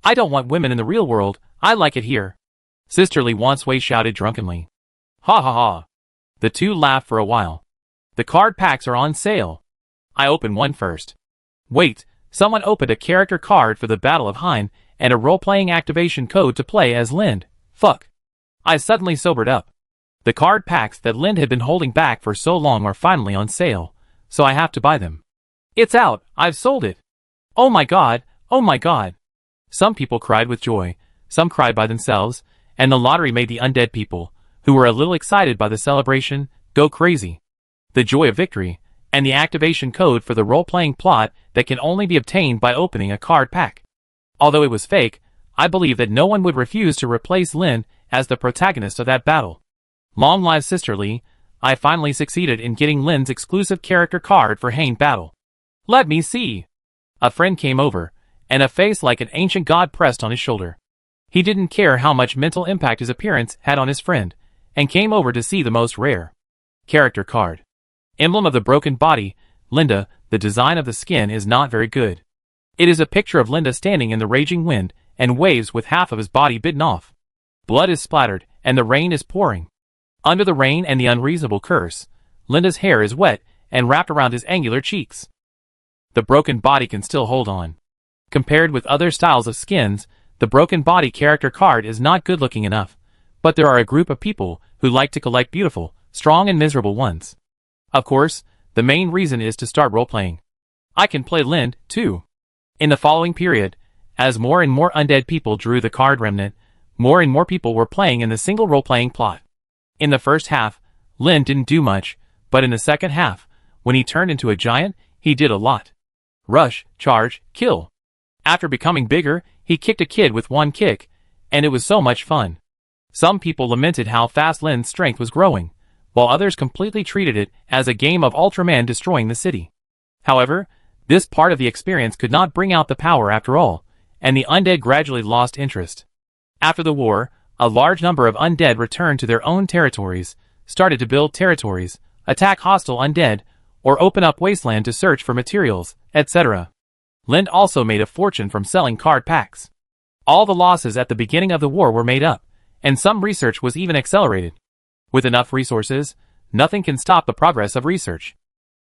I don't want women in the real world, I like it here. Sisterly Wansway shouted drunkenly. Ha ha ha. The two laughed for a while. The card packs are on sale. I open one first. Wait, someone opened a character card for the Battle of Hein and a role-playing activation code to play as Lind. Fuck. I suddenly sobered up. The card packs that Lind had been holding back for so long are finally on sale, so I have to buy them. It's out, I've sold it. Oh my god, oh my god. Some people cried with joy, some cried by themselves, and the lottery made the undead people, who were a little excited by the celebration, go crazy. The joy of victory, and the activation code for the role-playing plot that can only be obtained by opening a card pack. Although it was fake, I believe that no one would refuse to replace Lind as the protagonist of that battle. Long live Sisterly, I finally succeeded in getting Lind's exclusive character card for Hein battle. Let me see. A friend came over, and a face like an ancient god pressed on his shoulder. He didn't care how much mental impact his appearance had on his friend, and came over to see the most rare character card. Emblem of the broken body, Linda, the design of the skin is not very good. It is a picture of Linda standing in the raging wind and waves with half of his body bitten off. Blood is splattered, and the rain is pouring. Under the rain and the unreasonable curse, Linda's hair is wet and wrapped around his angular cheeks. The broken body can still hold on. Compared with other styles of skins, the broken body character card is not good looking enough, but there are a group of people who like to collect beautiful, strong and miserable ones. Of course, the main reason is to start role-playing. I can play Lind, too. In the following period, as more and more undead people drew the card remnant, more and more people were playing in the single role-playing plot. In the first half, Lind didn't do much, but in the second half, when he turned into a giant, he did a lot. Rush, charge, kill. After becoming bigger, he kicked a kid with one kick, and it was so much fun. Some people lamented how fast Lind's strength was growing, while others completely treated it as a game of Ultraman destroying the city. However, this part of the experience could not bring out the power after all, and the undead gradually lost interest. After the war, a large number of undead returned to their own territories, started to build territories, attack hostile undead, or open up wasteland to search for materials, etc. Lind also made a fortune from selling card packs. All the losses at the beginning of the war were made up, and some research was even accelerated. With enough resources, nothing can stop the progress of research.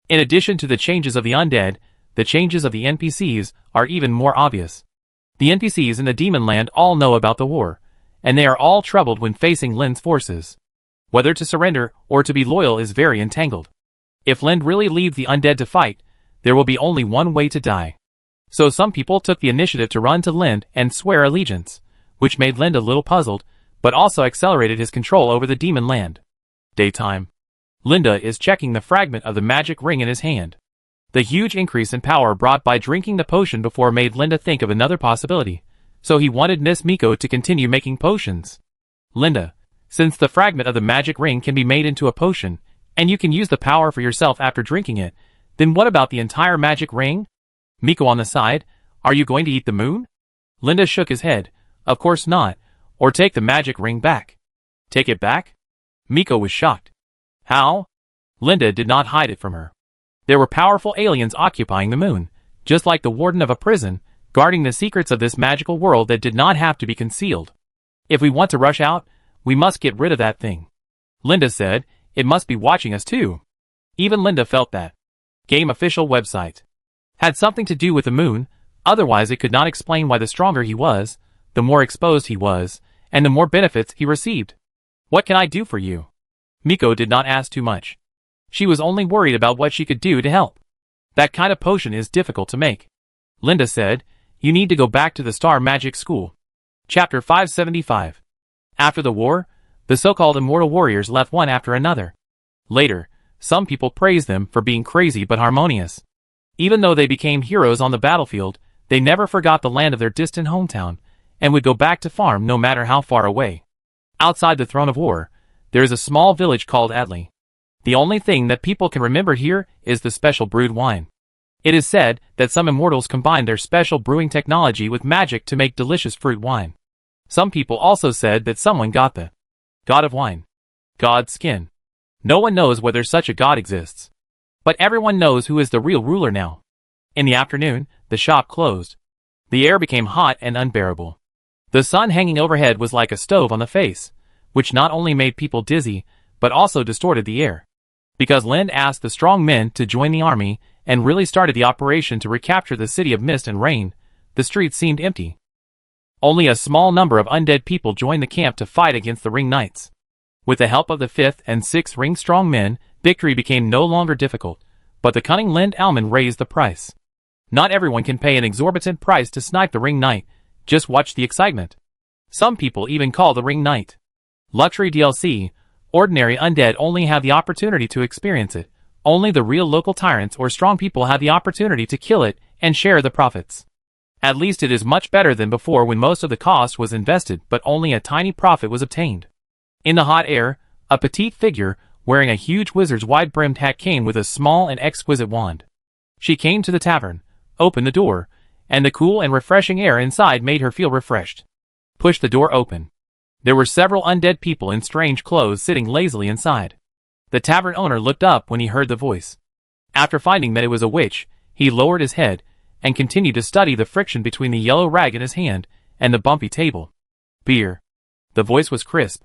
In addition to the changes of the undead, the changes of the NPCs are even more obvious. The NPCs in the Demon Land all know about the war, and they are all troubled when facing Lind's forces. Whether to surrender or to be loyal is very entangled. If Lind really leaves the undead to fight, there will be only one way to die. So some people took the initiative to run to Lind and swear allegiance, which made Lind a little puzzled, but also accelerated his control over the Demon Land. Daytime. Linda is checking the fragment of the magic ring in his hand. The huge increase in power brought by drinking the potion before made Linda think of another possibility, so he wanted Miss Miko to continue making potions. Linda, since the fragment of the magic ring can be made into a potion, and you can use the power for yourself after drinking it, then what about the entire magic ring? Miko on the side, are you going to eat the moon? Linda shook his head, of course not, or take the magic ring back. Take it back? Miko was shocked. How? Linda did not hide it from her. There were powerful aliens occupying the moon, just like the warden of a prison, guarding the secrets of this magical world that did not have to be concealed. If we want to rush out, we must get rid of that thing. Linda said, it must be watching us too. Even Linda felt that. Game official website. Had something to do with the moon, otherwise it could not explain why the stronger he was, the more exposed he was, and the more benefits he received. What can I do for you? Miko did not ask too much. She was only worried about what she could do to help. That kind of potion is difficult to make. Linda said, you need to go back to the Star Magic School. Chapter 575. After the war, the so-called immortal warriors left one after another. Later, some people praised them for being crazy but harmonious. Even though they became heroes on the battlefield, they never forgot the land of their distant hometown, and would go back to farm no matter how far away. Outside the Throne of War, there is a small village called Atli. The only thing that people can remember here is the special brewed wine. It is said that some immortals combine their special brewing technology with magic to make delicious fruit wine. Some people also said that someone got the god of wine, god's skin. No one knows whether such a god exists. But everyone knows who is the real ruler now. In the afternoon, the shop closed. The air became hot and unbearable. The sun hanging overhead was like a stove on the face, which not only made people dizzy, but also distorted the air. Because Lind asked the strong men to join the army and really started the operation to recapture the city of mist and rain, the streets seemed empty. Only a small number of undead people joined the camp to fight against the Ring Knights. With the help of the 5th and 6th Ring strong men, victory became no longer difficult, but the cunning Lind Alman raised the price. Not everyone can pay an exorbitant price to snipe the Ring Knight. Just watch the excitement. Some people even call the Ring Knight luxury DLC. Ordinary undead only have the opportunity to experience it. Only the real local tyrants or strong people have the opportunity to kill it and share the profits. At least it is much better than before when most of the cost was invested but only a tiny profit was obtained. In the hot air, a petite figure, wearing a huge wizard's wide-brimmed hat came with a small and exquisite wand. She came to the tavern, opened the door, and the cool and refreshing air inside made her feel refreshed. Push the door open. There were several undead people in strange clothes sitting lazily inside. The tavern owner looked up when he heard the voice. After finding that it was a witch, he lowered his head and continued to study the friction between the yellow rag in his hand and the bumpy table. Beer. The voice was crisp.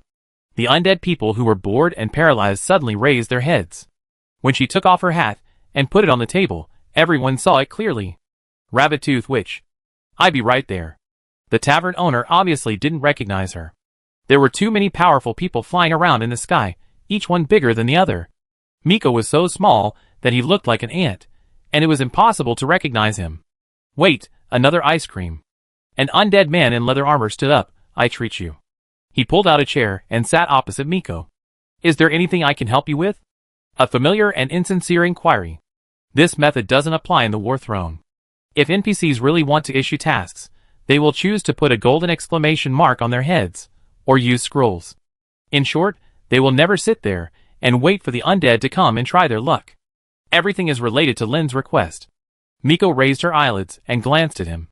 The undead people who were bored and paralyzed suddenly raised their heads. When she took off her hat and put it on the table, everyone saw it clearly. Rabbit-Tooth Witch. I be right there. The tavern owner obviously didn't recognize her. There were too many powerful people flying around in the sky, each one bigger than the other. Miko was so small that he looked like an ant, and it was impossible to recognize him. Wait, another ice cream. An undead man in leather armor stood up. I treat you. He pulled out a chair and sat opposite Miko. Is there anything I can help you with? A familiar and insincere inquiry. This method doesn't apply in the War Throne. If NPCs really want to issue tasks, they will choose to put a golden exclamation mark on their heads, or use scrolls. In short, they will never sit there and wait for the undead to come and try their luck. Everything is related to Lin's request. Miko raised her eyelids and glanced at him.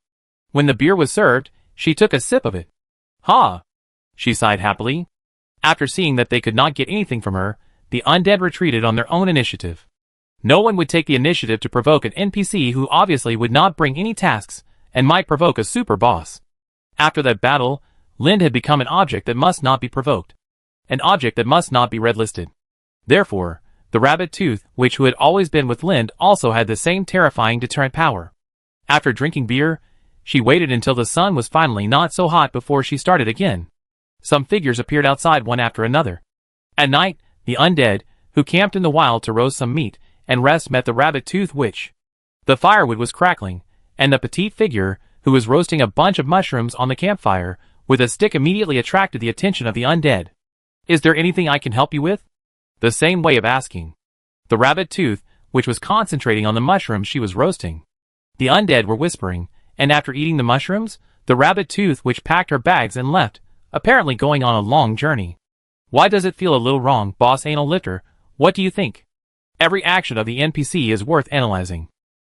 When the beer was served, she took a sip of it. Ha! She sighed happily. After seeing that they could not get anything from her, the undead retreated on their own initiative. No one would take the initiative to provoke an NPC who obviously would not bring any tasks and might provoke a super boss. After that battle, Lind had become an object that must not be provoked. An object that must not be red-listed. Therefore, the Rabbit-Tooth Witch who had always been with Lind also had the same terrifying deterrent power. After drinking beer, she waited until the sun was finally not so hot before she started again. Some figures appeared outside one after another. At night, the undead, who camped in the wild to roast some meat and rest, met the Rabbit-Tooth Witch. The firewood was crackling, and the petite figure, who was roasting a bunch of mushrooms on the campfire, with a stick immediately attracted the attention of the undead. Is there anything I can help you with? The same way of asking. The Rabbit-Tooth Witch was concentrating on the mushrooms she was roasting. The undead were whispering, and after eating the mushrooms, the Rabbit-Tooth Witch packed her bags and left, apparently going on a long journey. Why does it feel a little wrong, Boss Anal Lifter? What do you think? Every action of the NPC is worth analyzing.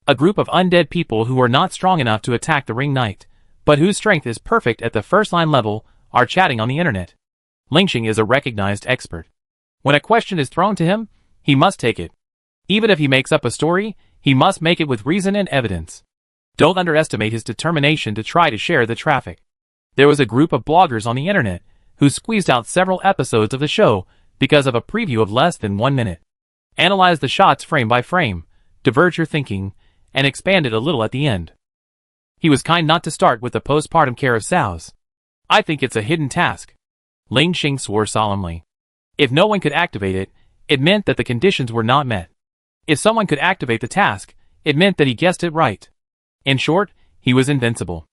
A group of undead people who are not strong enough to attack the Ring Knight, but whose strength is perfect at the first-line level, are chatting on the internet. Lingxing is a recognized expert. When a question is thrown to him, he must take it. Even if he makes up a story, he must make it with reason and evidence. Don't underestimate his determination to try to share the traffic. There was a group of bloggers on the internet who squeezed out several episodes of the show because of a preview of less than 1 minute. Analyze the shots frame by frame, diverge your thinking, and expand it a little at the end. He was kind not to start with the postpartum care of sows. I think it's a hidden task. Ling Xing swore solemnly. If no one could activate it, it meant that the conditions were not met. If someone could activate the task, it meant that he guessed it right. In short, he was invincible.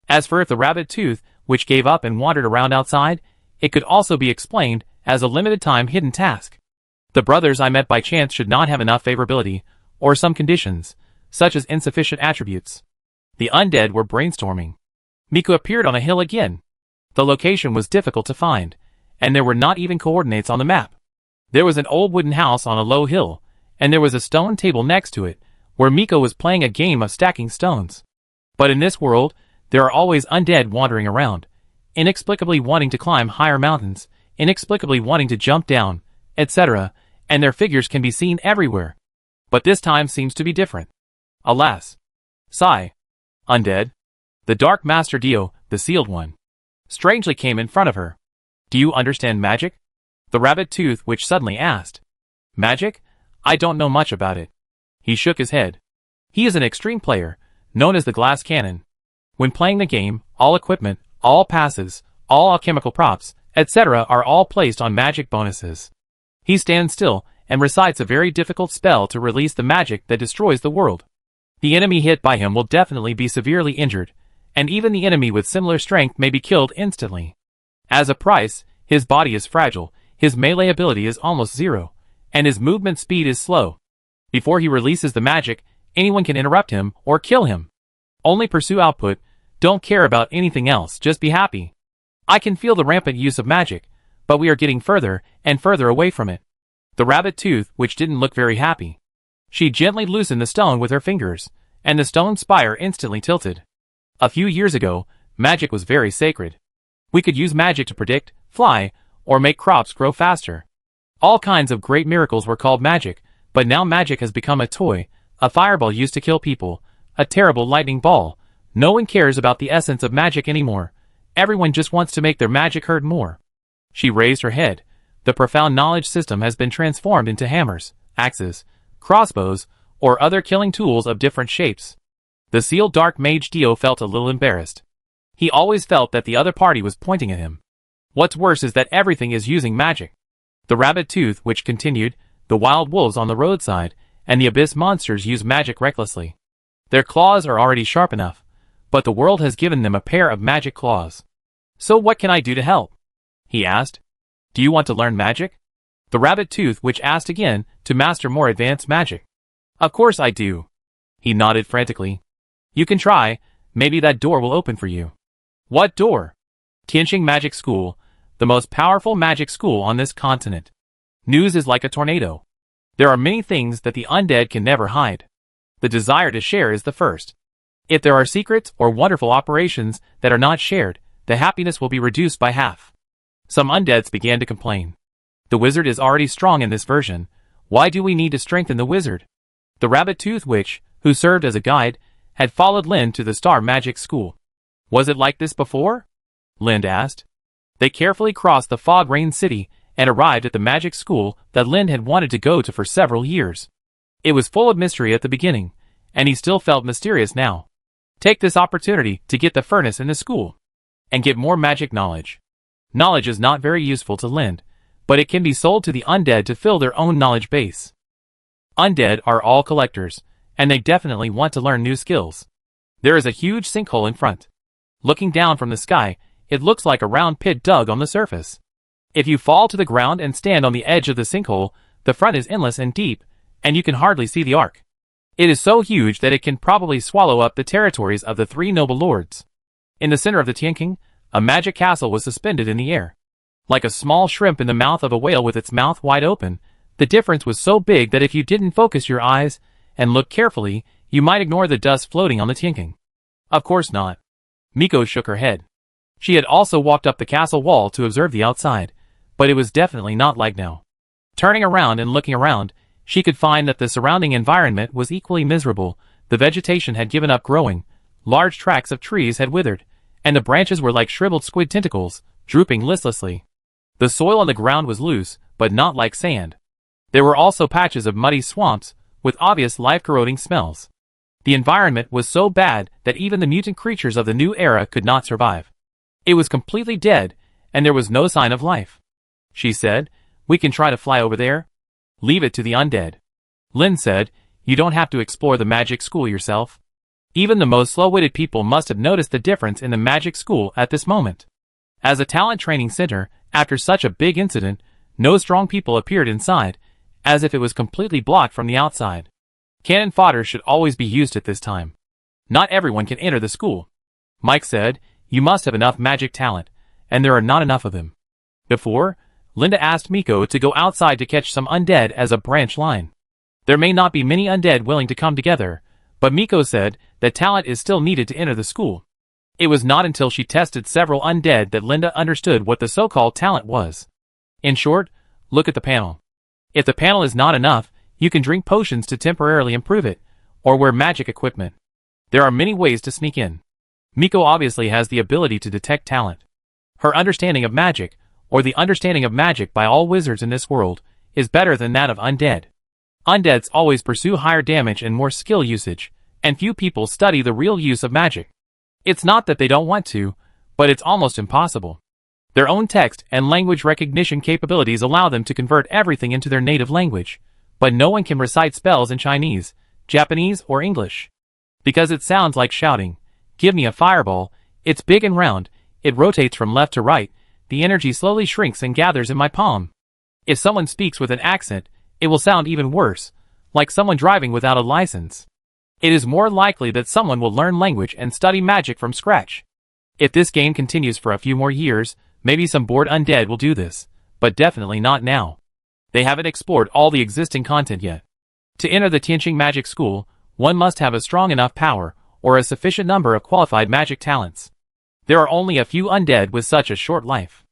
As for if the Rabbit-Tooth Witch gave up and wandered around outside, it could also be explained as a limited-time hidden task. The brothers I met by chance should not have enough favorability, or some conditions, such as insufficient attributes. The undead were brainstorming. Miko appeared on a hill again. The location was difficult to find, and there were not even coordinates on the map. There was an old wooden house on a low hill, and there was a stone table next to it, where Miko was playing a game of stacking stones. But in this world, there are always undead wandering around, inexplicably wanting to climb higher mountains, inexplicably wanting to jump down, etc., and their figures can be seen everywhere. But this time seems to be different. Alas. Sigh. Undead. The Dark Master Dio, the Sealed One, strangely came in front of her. Do you understand magic? The Rabbit-Tooth Witch suddenly asked. Magic? I don't know much about it. He shook his head. He is an extreme player, known as the Glass Cannon. When playing the game, all equipment, all passes, all alchemical props, etc. are all placed on magic bonuses. He stands still and recites a very difficult spell to release the magic that destroys the world. The enemy hit by him will definitely be severely injured, and even the enemy with similar strength may be killed instantly. As a price, his body is fragile, his melee ability is almost zero, and his movement speed is slow. Before he releases the magic, anyone can interrupt him or kill him. Only pursue output, don't care about anything else, just be happy. I can feel the rampant use of magic, but we are getting further and further away from it. The Rabbit-Tooth Witch didn't look very happy. She gently loosened the stone with her fingers, and the stone spire instantly tilted. A few years ago, magic was very sacred. We could use magic to predict, fly, or make crops grow faster. All kinds of great miracles were called magic, but now magic has become a toy, a fireball used to kill people, a terrible lightning ball. No one cares about the essence of magic anymore. Everyone just wants to make their magic hurt more. She raised her head. The profound knowledge system has been transformed into hammers, axes, crossbows, or other killing tools of different shapes. The sealed dark mage Dio felt a little embarrassed. He always felt that the other party was pointing at him. What's worse is that everything is using magic. The Rabbit-Tooth Witch continued, the wild wolves on the roadside, and the abyss monsters use magic recklessly. Their claws are already sharp enough, but the world has given them a pair of magic claws. So what can I do to help? He asked. Do you want to learn magic? The Rabbit-Tooth Witch asked again, to master more advanced magic. Of course I do. He nodded frantically. You can try, maybe that door will open for you. What door? Tianqing Magic School, the most powerful magic school on this continent. News is like a tornado. There are many things that the undead can never hide. The desire to share is the first. If there are secrets or wonderful operations that are not shared, the happiness will be reduced by half. Some undeads began to complain. The wizard is already strong in this version. Why do we need to strengthen the wizard? The Rabbit-Tooth Witch, who served as a guide, had followed Lin to the Star Magic School. Was it like this before? Lin asked. They carefully crossed the Fog Rain City and arrived at the magic school that Lin had wanted to go to for several years. It was full of mystery at the beginning, and he still felt mysterious now. Take this opportunity to get the furnace in the school, and get more magic knowledge. Knowledge is not very useful to Lin, but it can be sold to the undead to fill their own knowledge base. Undead are all collectors, and they definitely want to learn new skills. There is a huge sinkhole in front. Looking down from the sky, it looks like a round pit dug on the surface. If you fall to the ground and stand on the edge of the sinkhole, the front is endless and deep, and you can hardly see the arc. It is so huge that it can probably swallow up the territories of the three noble lords. In the center of the Tianqing, a magic castle was suspended in the air. Like a small shrimp in the mouth of a whale with its mouth wide open, the difference was so big that if you didn't focus your eyes and look carefully, you might ignore the dust floating on the Tianqing. Of course not. Miko shook her head. She had also walked up the castle wall to observe the outside, but it was definitely not like now. Turning around and looking around, she could find that the surrounding environment was equally miserable. The vegetation had given up growing, large tracts of trees had withered, and the branches were like shriveled squid tentacles, drooping listlessly. The soil on the ground was loose, but not like sand. There were also patches of muddy swamps, with obvious life-corroding smells. The environment was so bad that even the mutant creatures of the new era could not survive. It was completely dead, and there was no sign of life. She said, "We can try to fly over there. Leave it to the undead." Lin said, "You don't have to explore the magic school yourself." Even the most slow-witted people must have noticed the difference in the magic school at this moment. As a talent training center, after such a big incident, no strong people appeared inside, as if it was completely blocked from the outside. Cannon fodder should always be used at this time. Not everyone can enter the school. Mike said, You must have enough magic talent, and there are not enough of them. Before, Linda asked Miko to go outside to catch some undead as a branch line. There may not be many undead willing to come together, but Miko said that talent is still needed to enter the school. It was not until she tested several undead that Linda understood what the so-called talent was. In short, look at the panel. If the panel is not enough, you can drink potions to temporarily improve it, or wear magic equipment. There are many ways to sneak in. Miko obviously has the ability to detect talent. Her understanding of magic, or the understanding of magic by all wizards in this world, is better than that of undead. Undeads always pursue higher damage and more skill usage, and few people study the real use of magic. It's not that they don't want to, but it's almost impossible. Their own text and language recognition capabilities allow them to convert everything into their native language, but no one can recite spells in Chinese, Japanese, or English. Because it sounds like shouting, "Give me a fireball," it's big and round, it rotates from left to right, the energy slowly shrinks and gathers in my palm. If someone speaks with an accent, it will sound even worse, like someone driving without a license. It is more likely that someone will learn language and study magic from scratch. If this game continues for a few more years, maybe some bored undead will do this, but definitely not now. They haven't explored all the existing content yet. To enter the Tianqing Magic School, one must have a strong enough power, or a sufficient number of qualified magic talents. There are only a few undead with such a short life.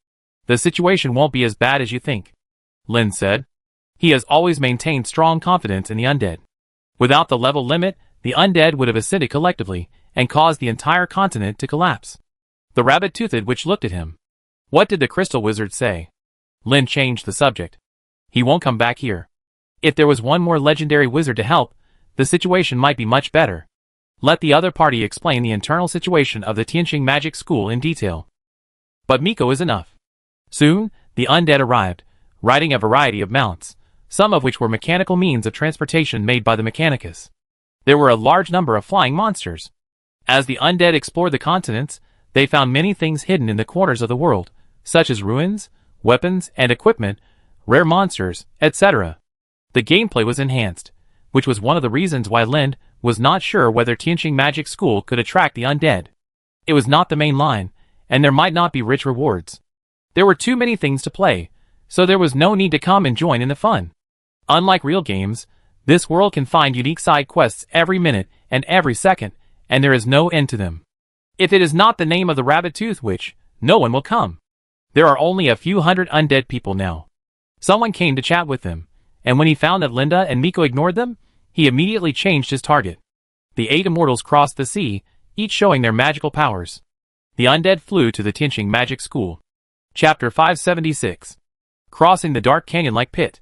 The situation won't be as bad as you think, Lin said. He has always maintained strong confidence in the undead. Without the level limit, the undead would have ascended collectively, and caused the entire continent to collapse. The rabbit-toothed witch looked at him. What did the crystal wizard say? Lin changed the subject. He won't come back here. If there was one more legendary wizard to help, the situation might be much better. Let the other party explain the internal situation of the Tianqing Magic School in detail. But Miko is enough. Soon, the undead arrived, riding a variety of mounts, some of which were mechanical means of transportation made by the Mechanicus. There were a large number of flying monsters. As the undead explored the continents, they found many things hidden in the corners of the world, such as ruins, weapons and equipment, rare monsters, etc. The gameplay was enhanced, which was one of the reasons why Lin was not sure whether Tianqing Magic School could attract the undead. It was not the main line, and there might not be rich rewards. There were too many things to play, so there was no need to come and join in the fun. Unlike real games, this world can find unique side quests every minute and every second, and there is no end to them. If it is not the name of the rabbit-toothed witch, no one will come. There are only a few hundred undead people now. Someone came to chat with them, and when he found that Linda and Miko ignored them, he immediately changed his target. The 8 immortals crossed the sea, each showing their magical powers. The undead flew to the Tianqing Magic School. Chapter 576. Crossing the dark canyon-like pit.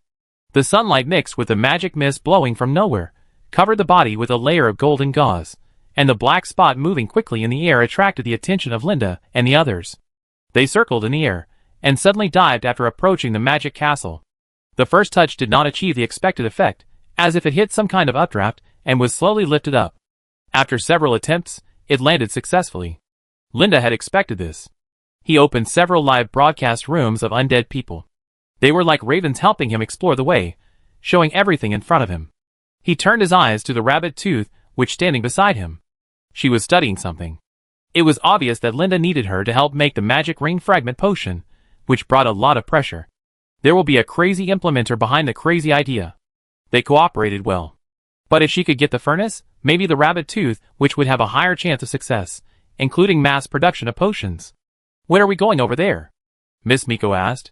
The sunlight mixed with the magic mist blowing from nowhere, covered the body with a layer of golden gauze, and the black spot moving quickly in the air attracted the attention of Linda and the others. They circled in the air, and suddenly dived after approaching the magic castle. The first touch did not achieve the expected effect, as if it hit some kind of updraft and was slowly lifted up. After several attempts, it landed successfully. Linda had expected this. He opened several live broadcast rooms of undead people. They were like ravens helping him explore the way, showing everything in front of him. He turned his eyes to the rabbit-toothed witch standing beside him. She was studying something. It was obvious that Linda needed her to help make the magic ring fragment potion, which brought a lot of pressure. There will be a crazy implementer behind the crazy idea. They cooperated well. But if she could get the furnace, maybe the rabbit-toothed witch would have a higher chance of success, including mass production of potions. When are we going over there? Miss Miko asked.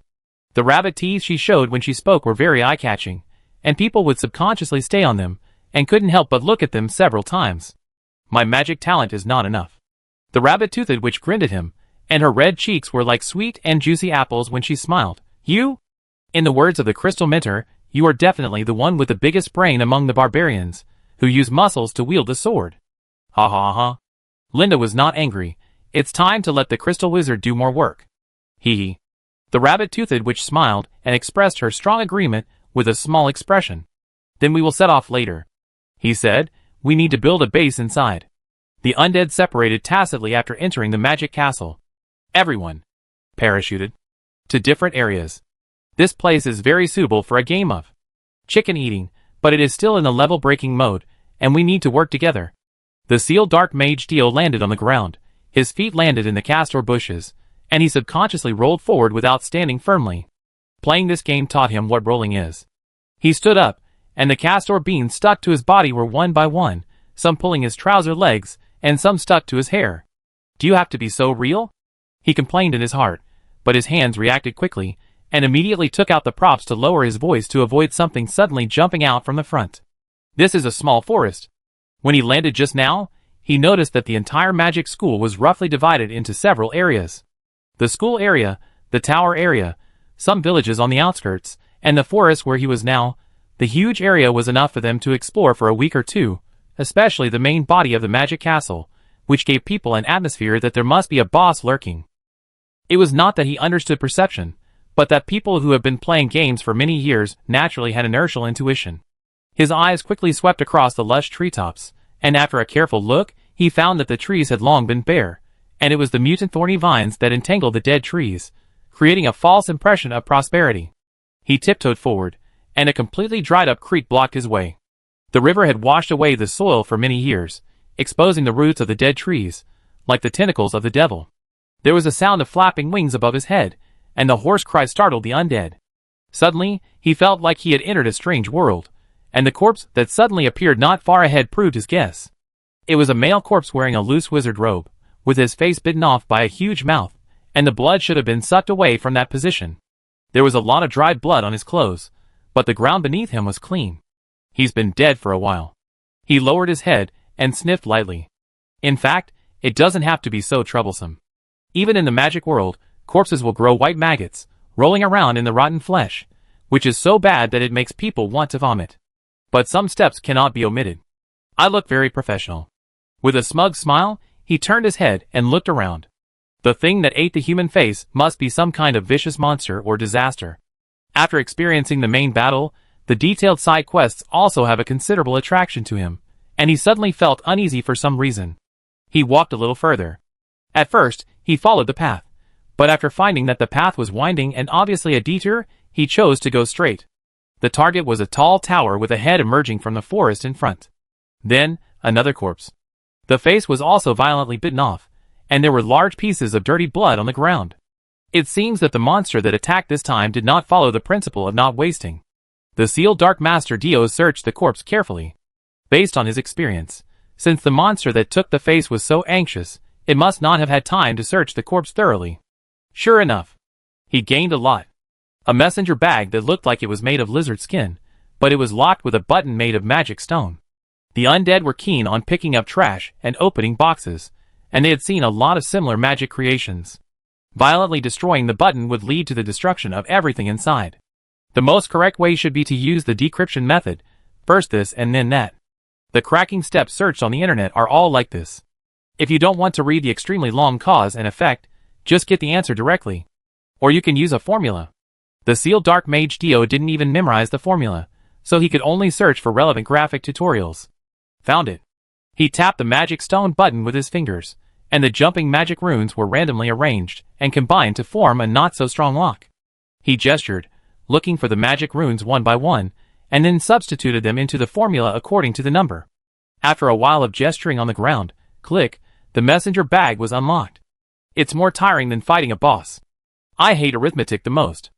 The rabbit teeth she showed when she spoke were very eye-catching, and people would subconsciously stay on them, and couldn't help but look at them several times. My magic talent is not enough. The rabbit-toothed witch grinned at him, and her red cheeks were like sweet and juicy apples when she smiled. You? In the words of the crystal mentor, you are definitely the one with the biggest brain among the barbarians, who use muscles to wield the sword. Ha ha ha. Linda was not angry. It's time to let the crystal wizard do more work. Hee hee. The rabbit-toothed witch smiled and expressed her strong agreement with a small expression. Then we will set off later. He said, we need to build a base inside. The undead separated tacitly after entering the magic castle. Everyone parachuted to different areas. This place is very suitable for a game of chicken eating, but it is still in the level-breaking mode, and we need to work together. The sealed dark mage Dio landed on the ground, His feet landed in the castor bushes, and he subconsciously rolled forward without standing firmly. Playing this game taught him what rolling is. He stood up, and the castor beans stuck to his body were one by one, some pulling his trouser legs, and some stuck to his hair. "Do you have to be so real?" he complained in his heart, but his hands reacted quickly, and immediately took out the props to lower his voice to avoid something suddenly jumping out from the front. This is a small forest. When he landed just now, he noticed that the entire magic school was roughly divided into several areas. The school area, the tower area, some villages on the outskirts, and the forest where he was now. The huge area was enough for them to explore for a week or two, especially the main body of the magic castle, which gave people an atmosphere that there must be a boss lurking. It was not that he understood perception, but that people who have been playing games for many years naturally had inertial intuition. His eyes quickly swept across the lush treetops, and after a careful look, he found that the trees had long been bare, and it was the mutant thorny vines that entangled the dead trees, creating a false impression of prosperity. He tiptoed forward, and a completely dried-up creek blocked his way. The river had washed away the soil for many years, exposing the roots of the dead trees, like the tentacles of the devil. There was a sound of flapping wings above his head, and the hoarse cry startled the undead. Suddenly, he felt like he had entered a strange world, and the corpse that suddenly appeared not far ahead proved his guess. It was a male corpse wearing a loose wizard robe, with his face bitten off by a huge mouth, and the blood should have been sucked away from that position. There was a lot of dried blood on his clothes, but the ground beneath him was clean. He's been dead for a while. He lowered his head and sniffed lightly. In fact, it doesn't have to be so troublesome. Even in the magic world, corpses will grow white maggots, rolling around in the rotten flesh, which is so bad that it makes people want to vomit. But some steps cannot be omitted. I look very professional. With a smug smile, he turned his head and looked around. The thing that ate the human face must be some kind of vicious monster or disaster. After experiencing the main battle, the detailed side quests also have a considerable attraction to him, and he suddenly felt uneasy for some reason. He walked a little further. At first, he followed the path, but after finding that the path was winding and obviously a detour, he chose to go straight. The target was a tall tower with a head emerging from the forest in front. Then, another corpse. The face was also violently bitten off, and there were large pieces of dirty blood on the ground. It seems that the monster that attacked this time did not follow the principle of not wasting. The sealed Dark Master Dio searched the corpse carefully. Based on his experience, since the monster that took the face was so anxious, it must not have had time to search the corpse thoroughly. Sure enough, he gained a lot. A messenger bag that looked like it was made of lizard skin, but it was locked with a button made of magic stone. The undead were keen on picking up trash and opening boxes, and they had seen a lot of similar magic creations. Violently destroying the button would lead to the destruction of everything inside. The most correct way should be to use the decryption method, first this and then that. The cracking steps searched on the internet are all like this. If you don't want to read the extremely long cause and effect, just get the answer directly. Or you can use a formula. The sealed Dark Mage Dio didn't even memorize the formula, so he could only search for relevant graphic tutorials. Found it. He tapped the magic stone button with his fingers, and the jumping magic runes were randomly arranged and combined to form a not-so-strong lock. He gestured, looking for the magic runes one by one, and then substituted them into the formula according to the number. After a while of gesturing on the ground, click, the messenger bag was unlocked. It's more tiring than fighting a boss. I hate arithmetic the most.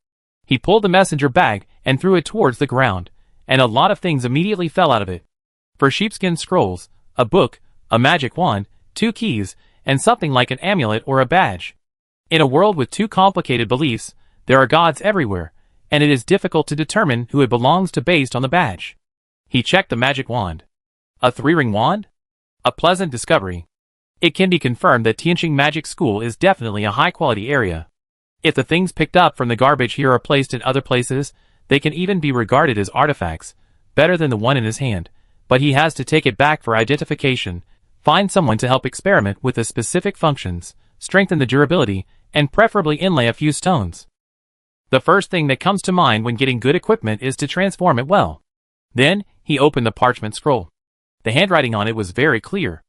He pulled the messenger bag and threw it towards the ground, and a lot of things immediately fell out of it. For sheepskin scrolls, a book, a magic wand, 2 keys, and something like an amulet or a badge. In a world with too complicated beliefs, there are gods everywhere, and it is difficult to determine who it belongs to based on the badge. He checked the magic wand. A 3-ring wand? A pleasant discovery. It can be confirmed that Tianqing Magic School is definitely a high-quality area. If the things picked up from the garbage here are placed in other places, they can even be regarded as artifacts, better than the one in his hand, but he has to take it back for identification, find someone to help experiment with the specific functions, strengthen the durability, and preferably inlay a few stones. The first thing that comes to mind when getting good equipment is to transform it well. Then, he opened the parchment scroll. The handwriting on it was very clear.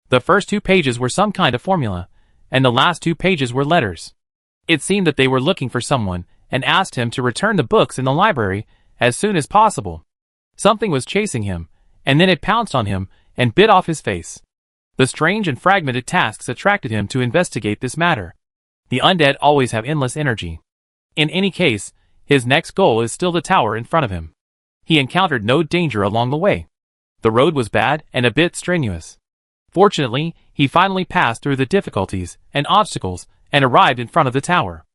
The first 2 pages were some kind of formula, and the last 2 pages were letters. It seemed that they were looking for someone, and asked him to return the books in the library as soon as possible. Something was chasing him, and then it pounced on him and bit off his face. The strange and fragmented tasks attracted him to investigate this matter. The undead always have endless energy. In any case, his next goal is still the tower in front of him. He encountered no danger along the way. The road was bad and a bit strenuous. Fortunately, he finally passed through the difficulties and obstacles and arrived in front of the tower.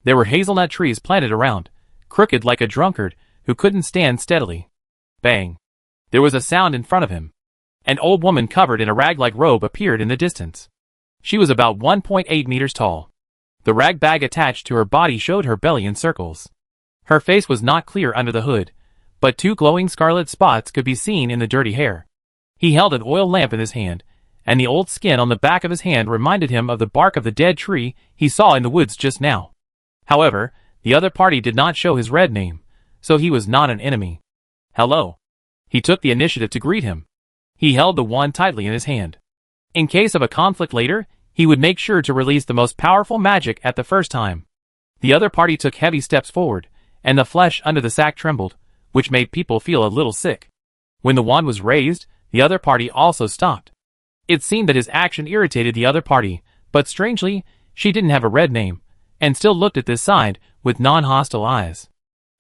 There were hazelnut trees planted around, crooked like a drunkard who couldn't stand steadily. Bang! There was a sound in front of him. An old woman covered in a rag-like robe appeared in the distance. She was about 1.8 meters tall. The rag bag attached to her body showed her belly in circles. Her face was not clear under the hood, but 2 glowing scarlet spots could be seen in the dirty hair. He held an oil lamp in his hand, and the old skin on the back of his hand reminded him of the bark of the dead tree he saw in the woods just now. However, the other party did not show his red name, so he was not an enemy. Hello. He took the initiative to greet him. He held the wand tightly in his hand. In case of a conflict later, he would make sure to release the most powerful magic at the first time. The other party took heavy steps forward, and the flesh under the sack trembled, which made people feel a little sick. When the wand was raised, the other party also stopped. It seemed that his action irritated the other party, but strangely, she didn't have a red name, and still looked at this side with non-hostile eyes.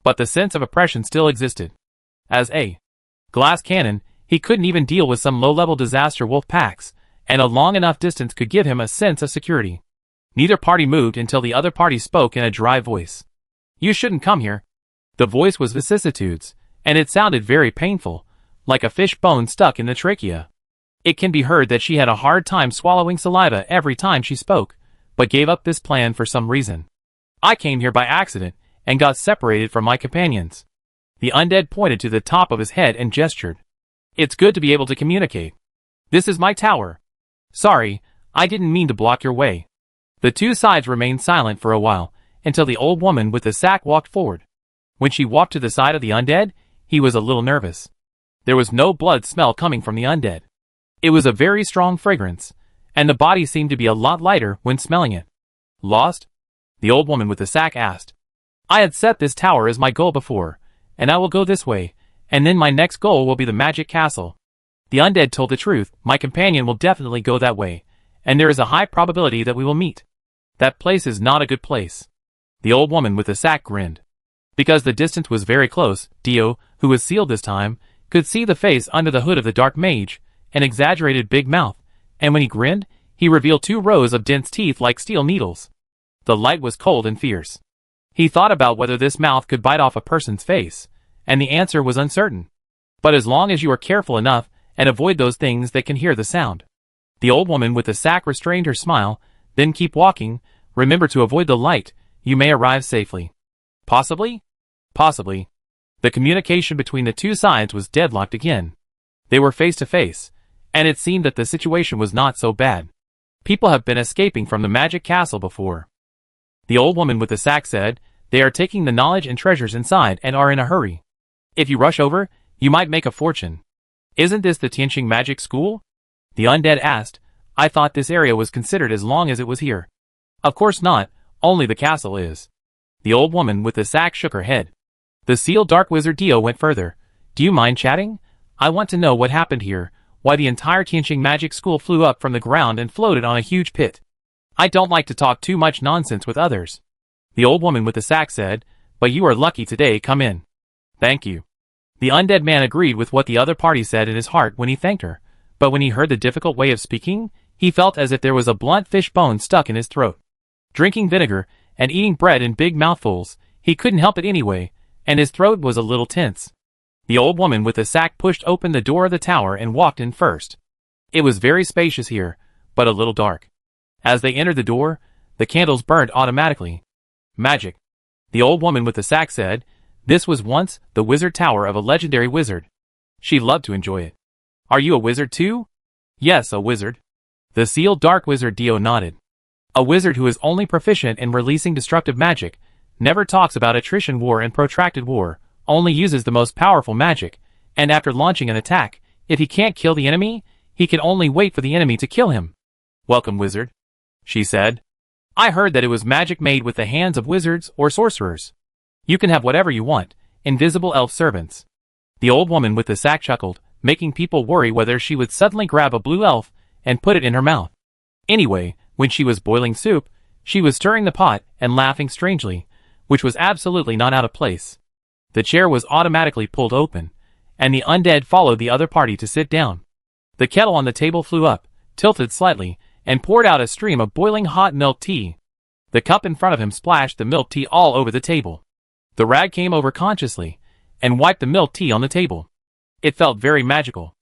But the sense of oppression still existed. As a glass cannon, he couldn't even deal with some low-level disaster wolf packs, and a long enough distance could give him a sense of security. Neither party moved until the other party spoke in a dry voice. You shouldn't come here. The voice was vicissitudes, and it sounded very painful, like a fish bone stuck in the trachea. It can be heard that she had a hard time swallowing saliva every time she spoke, but gave up this plan for some reason. I came here by accident, and got separated from my companions. The undead pointed to the top of his head and gestured. It's good to be able to communicate. This is my tower. Sorry, I didn't mean to block your way. The two sides remained silent for a while, until the old woman with the sack walked forward. When she walked to the side of the undead, he was a little nervous. There was no blood smell coming from the undead. It was a very strong fragrance, and the body seemed to be a lot lighter when smelling it. Lost? The old woman with the sack asked. I had set this tower as my goal before, and I will go this way, and then my next goal will be the magic castle. The undead told the truth. My companion will definitely go that way, and there is a high probability that we will meet. That place is not a good place. The old woman with the sack grinned. Because the distance was very close, Dio, who was sealed this time, could see the face under the hood of the dark mage, an exaggerated big mouth, and when he grinned, he revealed 2 rows of dense teeth like steel needles. The light was cold and fierce. He thought about whether this mouth could bite off a person's face, and the answer was uncertain. But as long as you are careful enough and avoid those things that can hear the sound. The old woman with the sack restrained her smile, then keep walking, remember to avoid the light, you may arrive safely. Possibly? Possibly. The communication between the two sides was deadlocked again. They were face to face, and it seemed that the situation was not so bad. People have been escaping from the magic castle before. The old woman with the sack said, they are taking the knowledge and treasures inside and are in a hurry. If you rush over, you might make a fortune. Isn't this the Tianqing magic school? The undead asked. I thought this area was considered as long as it was here. Of course not, only the castle is. The old woman with the sack shook her head. The sealed dark wizard Dio went further. Do you mind chatting? I want to know what happened here, why the entire Tianqing magic school flew up from the ground and floated on a huge pit. I don't like to talk too much nonsense with others. The old woman with the sack said, but you are lucky today, come in. Thank you. The undead man agreed with what the other party said in his heart when he thanked her, but when he heard the difficult way of speaking, he felt as if there was a blunt fish bone stuck in his throat. Drinking vinegar and eating bread in big mouthfuls, he couldn't help it anyway, and his throat was a little tense. The old woman with the sack pushed open the door of the tower and walked in first. It was very spacious here, but a little dark. As they entered the door, the candles burned automatically. Magic. The old woman with the sack said, this was once the wizard tower of a legendary wizard. She loved to enjoy it. Are you a wizard too? Yes, a wizard. The sealed dark wizard Dio nodded. A wizard who is only proficient in releasing destructive magic, never talks about attrition war and protracted war, only uses the most powerful magic, and after launching an attack, if he can't kill the enemy, he can only wait for the enemy to kill him. Welcome, wizard, she said. I heard that it was magic made with the hands of wizards or sorcerers. You can have whatever you want, invisible elf servants. The old woman with the sack chuckled, making people worry whether she would suddenly grab a blue elf and put it in her mouth. Anyway, when she was boiling soup, she was stirring the pot and laughing strangely, which was absolutely not out of place. The chair was automatically pulled open, and the undead followed the other party to sit down. The kettle on the table flew up, tilted slightly, and poured out a stream of boiling hot milk tea. The cup in front of him splashed the milk tea all over the table. The rag came over consciously, and wiped the milk tea on the table. It felt very magical.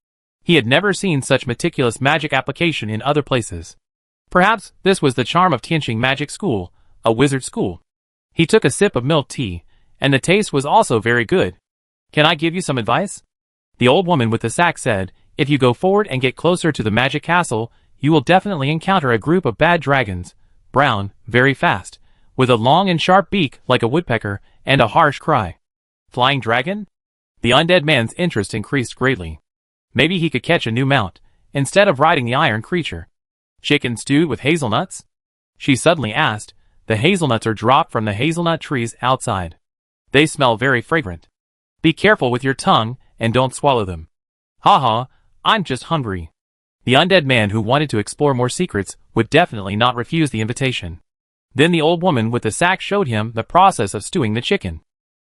He had never seen such meticulous magic application in other places. Perhaps this was the charm of Tianqing Magic School, a wizard school. He took a sip of milk tea, and the taste was also very good. "Can I give you some advice?" The old woman with the sack said, "If you go forward and get closer to the magic castle, you will definitely encounter a group of bad dragons, brown, very fast, with a long and sharp beak like a woodpecker, and a harsh cry." Flying dragon? The undead man's interest increased greatly. Maybe he could catch a new mount, instead of riding the iron creature. "Chicken stewed with hazelnuts?" she suddenly asked. "The hazelnuts are dropped from the hazelnut trees outside. They smell very fragrant. Be careful with your tongue, and don't swallow them." "Haha, I'm just hungry." The undead man who wanted to explore more secrets would definitely not refuse the invitation. Then the old woman with the sack showed him the process of stewing the chicken.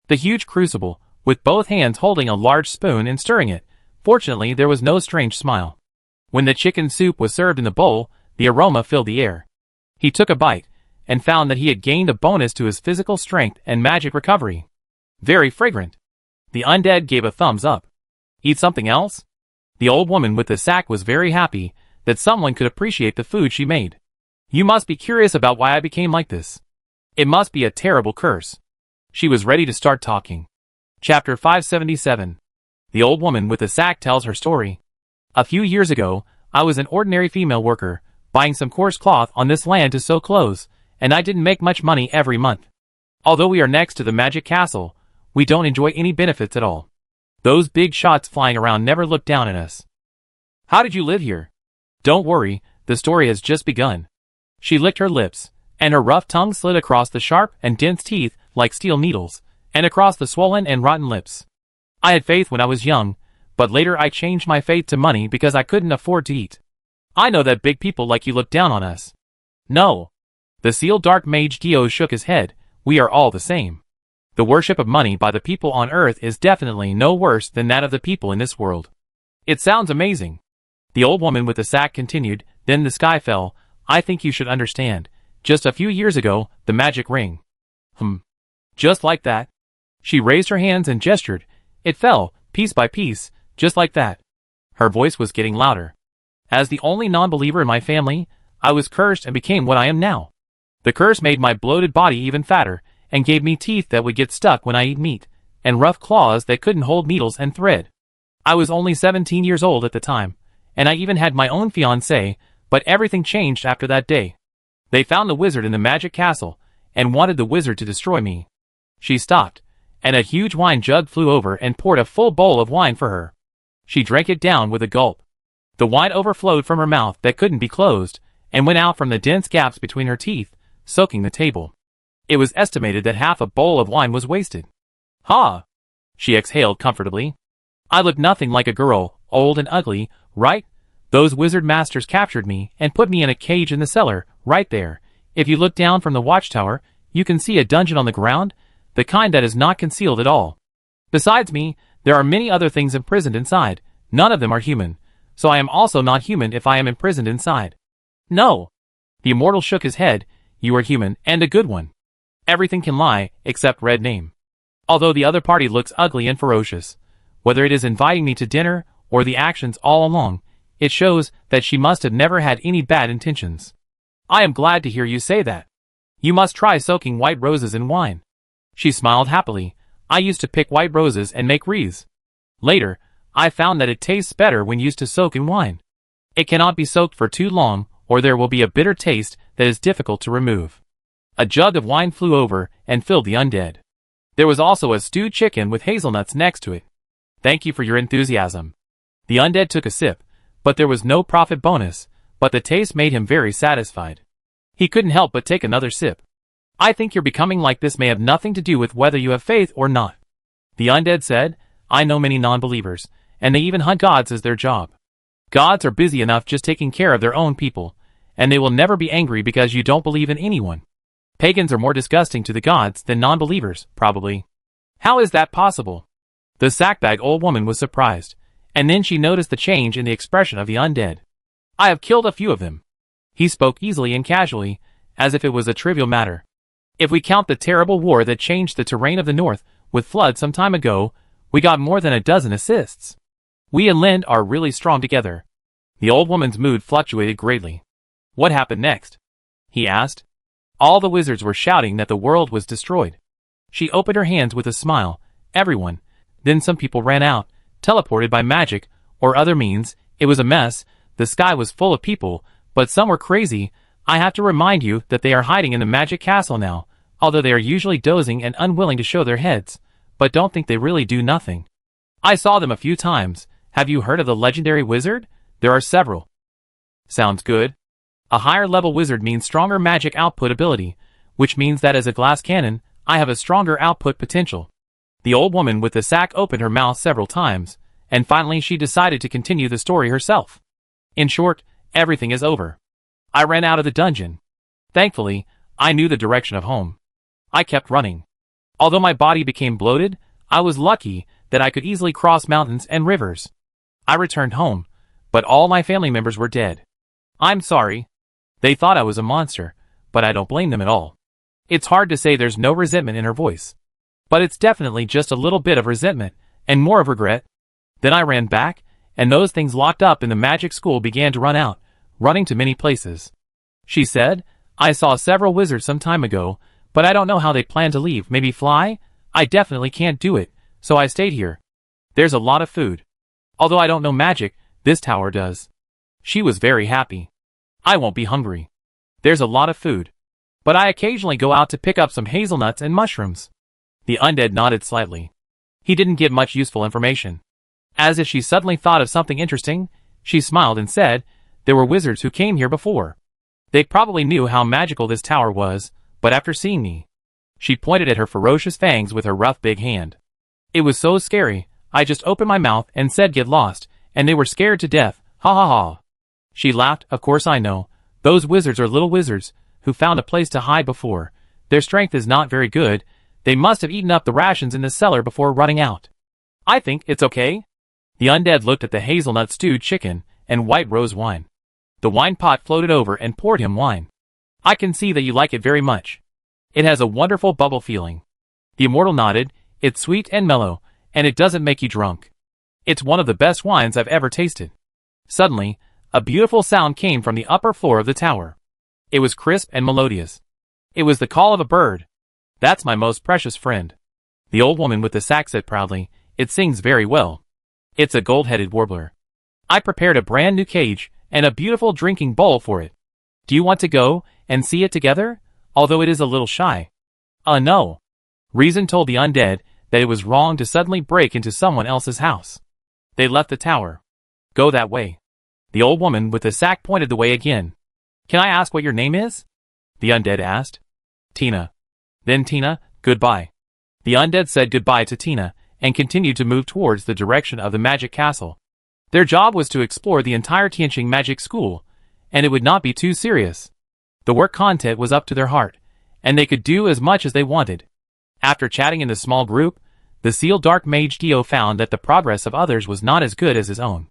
The huge crucible, with both hands holding a large spoon and stirring it. Fortunately, there was no strange smile. When the chicken soup was served in the bowl, the aroma filled the air. He took a bite, and found that he had gained a bonus to his physical strength and magic recovery. Very fragrant. The undead gave a thumbs up. "Eat something else?" The old woman with the sack was very happy that someone could appreciate the food she made. "You must be curious about why I became like this. It must be a terrible curse." She was ready to start talking. Chapter 577. The old woman with the sack tells her story. "A few years ago, I was an ordinary female worker, buying some coarse cloth on this land to sew clothes, and I didn't make much money every month. Although we are next to the magic castle, we don't enjoy any benefits at all. Those big shots flying around never look down at us." "How did you live here?" "Don't worry, the story has just begun." She licked her lips, and her rough tongue slid across the sharp and dense teeth like steel needles, and across the swollen and rotten lips. "I had faith when I was young, but later I changed my faith to money because I couldn't afford to eat. I know that big people like you look down on us." "No." The sealed dark mage Dio shook his head. "We are all the same. The worship of money by the people on earth is definitely no worse than that of the people in this world." "It sounds amazing." The old woman with the sack continued. "Then the sky fell. I think you should understand. Just a few years ago, the magic ring." Just like that?" She raised her hands and gestured. "It fell, piece by piece, just like that." Her voice was getting louder. "As the only non-believer in my family, I was cursed and became what I am now. The curse made my bloated body even fatter, and gave me teeth that would get stuck when I eat meat, and rough claws that couldn't hold needles and thread. I was only 17 years old at the time, and I even had my own fiancée, but everything changed after that day. They found the wizard in the magic castle, and wanted the wizard to destroy me." She stopped, and a huge wine jug flew over and poured a full bowl of wine for her. She drank it down with a gulp. The wine overflowed from her mouth that couldn't be closed, and went out from the dense gaps between her teeth, soaking the table. It was estimated that half a bowl of wine was wasted. "Ha!" She exhaled comfortably. "I look nothing like a girl, old and ugly, right? Those wizard masters captured me and put me in a cage in the cellar, right there. If you look down from the watchtower, you can see a dungeon on the ground, the kind that is not concealed at all. Besides me, there are many other things imprisoned inside. None of them are human, so I am also not human if I am imprisoned inside." "No." The immortal shook his head. "You are human, and a good one. Everything can lie, except red name. Although the other party looks ugly and ferocious, whether it is inviting me to dinner, or the actions all along, it shows that she must have never had any bad intentions." "I am glad to hear you say that. You must try soaking white roses in wine." She smiled happily. "I used to pick white roses and make wreaths. Later, I found that it tastes better when used to soak in wine. It cannot be soaked for too long, or there will be a bitter taste that is difficult to remove." A jug of wine flew over and filled the undead. There was also a stewed chicken with hazelnuts next to it. "Thank you for your enthusiasm." The undead took a sip, but there was no profit bonus, but the taste made him very satisfied. He couldn't help but take another sip. "I think your becoming like this may have nothing to do with whether you have faith or not," the undead said. "I know many non-believers, and they even hunt gods as their job. Gods are busy enough just taking care of their own people, and they will never be angry because you don't believe in anyone. Pagans are more disgusting to the gods than non-believers, probably. How is that possible? The sackbag old woman was surprised, and then she noticed the change in the expression of the undead. I have killed a few of them. He spoke easily and casually, as if it was a trivial matter. If we count the terrible war that changed the terrain of the north with flood some time ago, we got more than a dozen assists. We and Lind are really strong together. The old woman's mood fluctuated greatly. What happened next? He asked. All the wizards were shouting that the world was destroyed. She opened her hands with a smile. Everyone. Then some people ran out, teleported by magic or other means. It was a mess. The sky was full of people, but some were crazy. I have to remind you that they are hiding in the magic castle now, although they are usually dozing and unwilling to show their heads, but don't think they really do nothing. I saw them a few times. Have you heard of the legendary wizard? There are several. Sounds good. A higher level wizard means stronger magic output ability, which means that as a glass cannon, I have a stronger output potential. The old woman with the sack opened her mouth several times, and finally she decided to continue the story herself. In short, everything is over. I ran out of the dungeon. Thankfully, I knew the direction of home. I kept running. Although my body became bloated, I was lucky that I could easily cross mountains and rivers. I returned home, but all my family members were dead. I'm sorry. They thought I was a monster, but I don't blame them at all. It's hard to say there's no resentment in her voice. But it's definitely just a little bit of resentment, and more of regret. Then I ran back, and those things locked up in the magic school began to run out, running to many places. She said, I saw several wizards some time ago, but I don't know how they plan to leave. Maybe fly? I definitely can't do it, so I stayed here. There's a lot of food. Although I don't know magic, this tower does. She was very happy. I won't be hungry. There's a lot of food. But I occasionally go out to pick up some hazelnuts and mushrooms. The undead nodded slightly. He didn't give much useful information. As if she suddenly thought of something interesting, she smiled and said, there were wizards who came here before. They probably knew how magical this tower was, but after seeing me, she pointed at her ferocious fangs with her rough big hand. It was so scary, I just opened my mouth and said get lost, and they were scared to death, ha ha ha. She laughed. Of course I know. Those wizards are little wizards, who found a place to hide before. Their strength is not very good. They must have eaten up the rations in the cellar before running out. I think it's okay. The undead looked at the hazelnut stewed chicken and white rose wine. The wine pot floated over and poured him wine. I can see that you like it very much. It has a wonderful bubble feeling. The immortal nodded. It's sweet and mellow, and it doesn't make you drunk. It's one of the best wines I've ever tasted. Suddenly, a beautiful sound came from the upper floor of the tower. It was crisp and melodious. It was the call of a bird. That's my most precious friend. The old woman with the sack said proudly, it sings very well. It's a gold-headed warbler. I prepared a brand new cage and a beautiful drinking bowl for it. Do you want to go and see it together? Although it is a little shy. No. Reason told the undead that it was wrong to suddenly break into someone else's house. They left the tower. Go that way. The old woman with the sack pointed the way again. Can I ask what your name is? The undead asked. Tina. Then Tina, goodbye. The undead said goodbye to Tina and continued to move towards the direction of the magic castle. Their job was to explore the entire Tianqing magic school, and it would not be too serious. The work content was up to their heart, and they could do as much as they wanted. After chatting in the small group, the sealed dark mage Dio found that the progress of others was not as good as his own.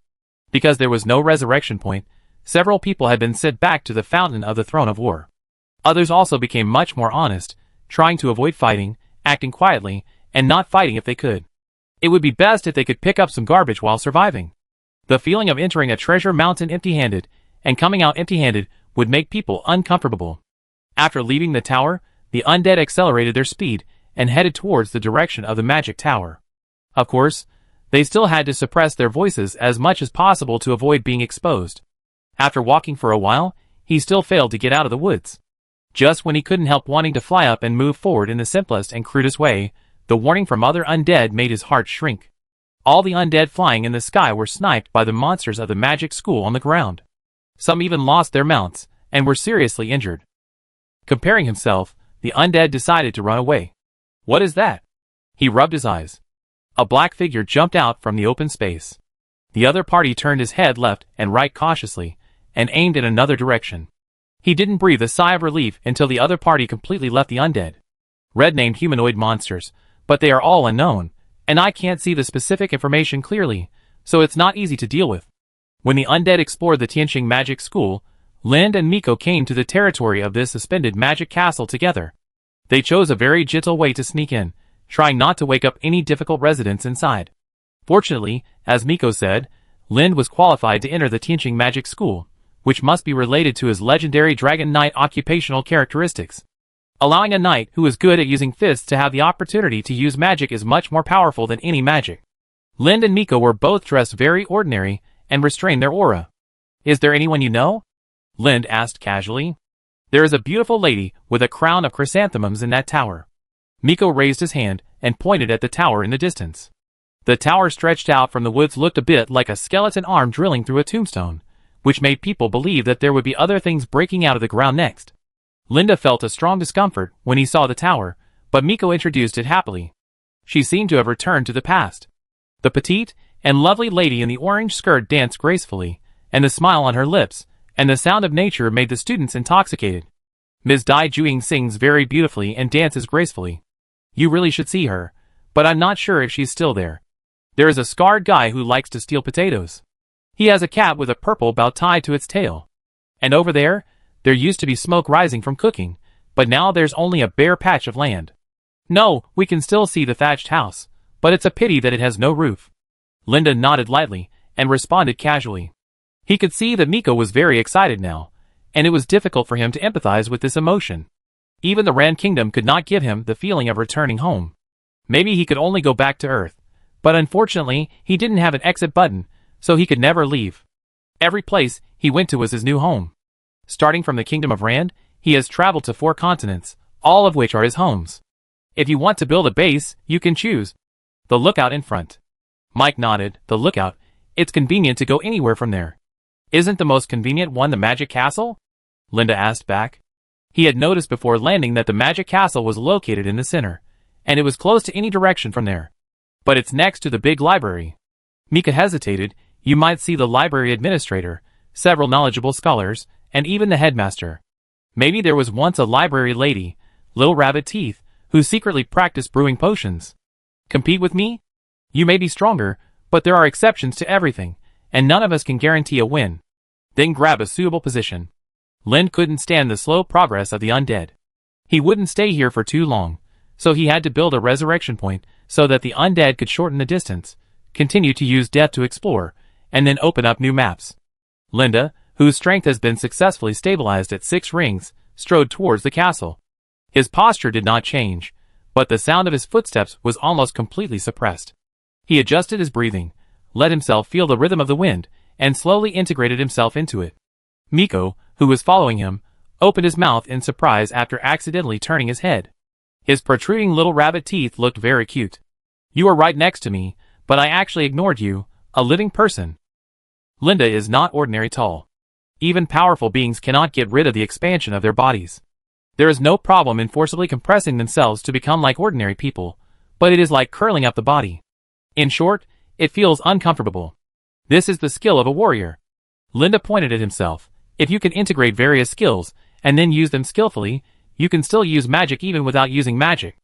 Because there was no resurrection point, several people had been sent back to the fountain of the throne of war. Others also became much more honest, trying to avoid fighting, acting quietly, and not fighting if they could. It would be best if they could pick up some garbage while surviving. The feeling of entering a treasure mountain empty-handed and coming out empty-handed would make people uncomfortable. After leaving the tower, the undead accelerated their speed and headed towards the direction of the magic tower. Of course, they still had to suppress their voices as much as possible to avoid being exposed. After walking for a while, he still failed to get out of the woods. Just when he couldn't help wanting to fly up and move forward in the simplest and crudest way, the warning from other undead made his heart shrink. All the undead flying in the sky were sniped by the monsters of the magic school on the ground. Some even lost their mounts and were seriously injured. Comparing himself, the undead decided to run away. What is that? He rubbed his eyes. A black figure jumped out from the open space. The other party turned his head left and right cautiously, and aimed in another direction. He didn't breathe a sigh of relief until the other party completely left the undead. Red named humanoid monsters, but they are all unknown, and I can't see the specific information clearly, so it's not easy to deal with. When the undead explored the Tianqing Magic School, Lind and Miko came to the territory of this suspended magic castle together. They chose a very gentle way to sneak in, trying not to wake up any difficult residents inside. Fortunately, as Miko said, Lind was qualified to enter the Tianqing Magic School, which must be related to his legendary Dragon Knight occupational characteristics. Allowing a knight who is good at using fists to have the opportunity to use magic is much more powerful than any magic. Lind and Miko were both dressed very ordinary and restrained their aura. "Is there anyone you know?" Lind asked casually. "There is a beautiful lady with a crown of chrysanthemums in that tower." Miko raised his hand and pointed at the tower in the distance. The tower stretched out from the woods looked a bit like a skeleton arm drilling through a tombstone, which made people believe that there would be other things breaking out of the ground next. Linda felt a strong discomfort when he saw the tower, but Miko introduced it happily. She seemed to have returned to the past. The petite and lovely lady in the orange skirt danced gracefully, and the smile on her lips, and the sound of nature made the students intoxicated. Ms. Dai Juing sings very beautifully and dances gracefully. You really should see her, but I'm not sure if she's still there. There is a scarred guy who likes to steal potatoes. He has a cat with a purple bow tied to its tail. And over there used to be smoke rising from cooking, but now there's only a bare patch of land. No, we can still see the thatched house, but it's a pity that it has no roof. Linda nodded lightly and responded casually. He could see that Miko was very excited now, and it was difficult for him to empathize with this emotion. Even the Rand Kingdom could not give him the feeling of returning home. Maybe he could only go back to Earth, but unfortunately he didn't have an exit button, so he could never leave. Every place he went to was his new home. Starting from the Kingdom of Rand, he has traveled to 4 continents, all of which are his homes. If you want to build a base, you can choose the lookout in front. Mike nodded. The lookout. It's convenient to go anywhere from there. Isn't the most convenient one the Magic Castle? Linda asked back. He had noticed before landing that the Magic Castle was located in the center, and it was close to any direction from there. But it's next to the big library. Mika hesitated. You might see the library administrator, several knowledgeable scholars, and even the headmaster. Maybe there was once a library lady, Little Rabbit Teeth, who secretly practiced brewing potions. Compete with me? You may be stronger, but there are exceptions to everything, and none of us can guarantee a win. Then grab a suitable position. Lind couldn't stand the slow progress of the undead. He wouldn't stay here for too long, so he had to build a resurrection point so that the undead could shorten the distance, continue to use death to explore, and then open up new maps. Linda, whose strength has been successfully stabilized at 6 rings, strode towards the castle. His posture did not change, but the sound of his footsteps was almost completely suppressed. He adjusted his breathing, let himself feel the rhythm of the wind, and slowly integrated himself into it. Miko, who was following him, opened his mouth in surprise after accidentally turning his head. His protruding little rabbit teeth looked very cute. You were right next to me, but I actually ignored you, a living person. Linda is not ordinary tall. Even powerful beings cannot get rid of the expansion of their bodies. There is no problem in forcibly compressing themselves to become like ordinary people, but it is like curling up the body. In short, it feels uncomfortable. This is the skill of a warrior. Linda pointed at himself. If you can integrate various skills, and then use them skillfully, you can still use magic even without using magic.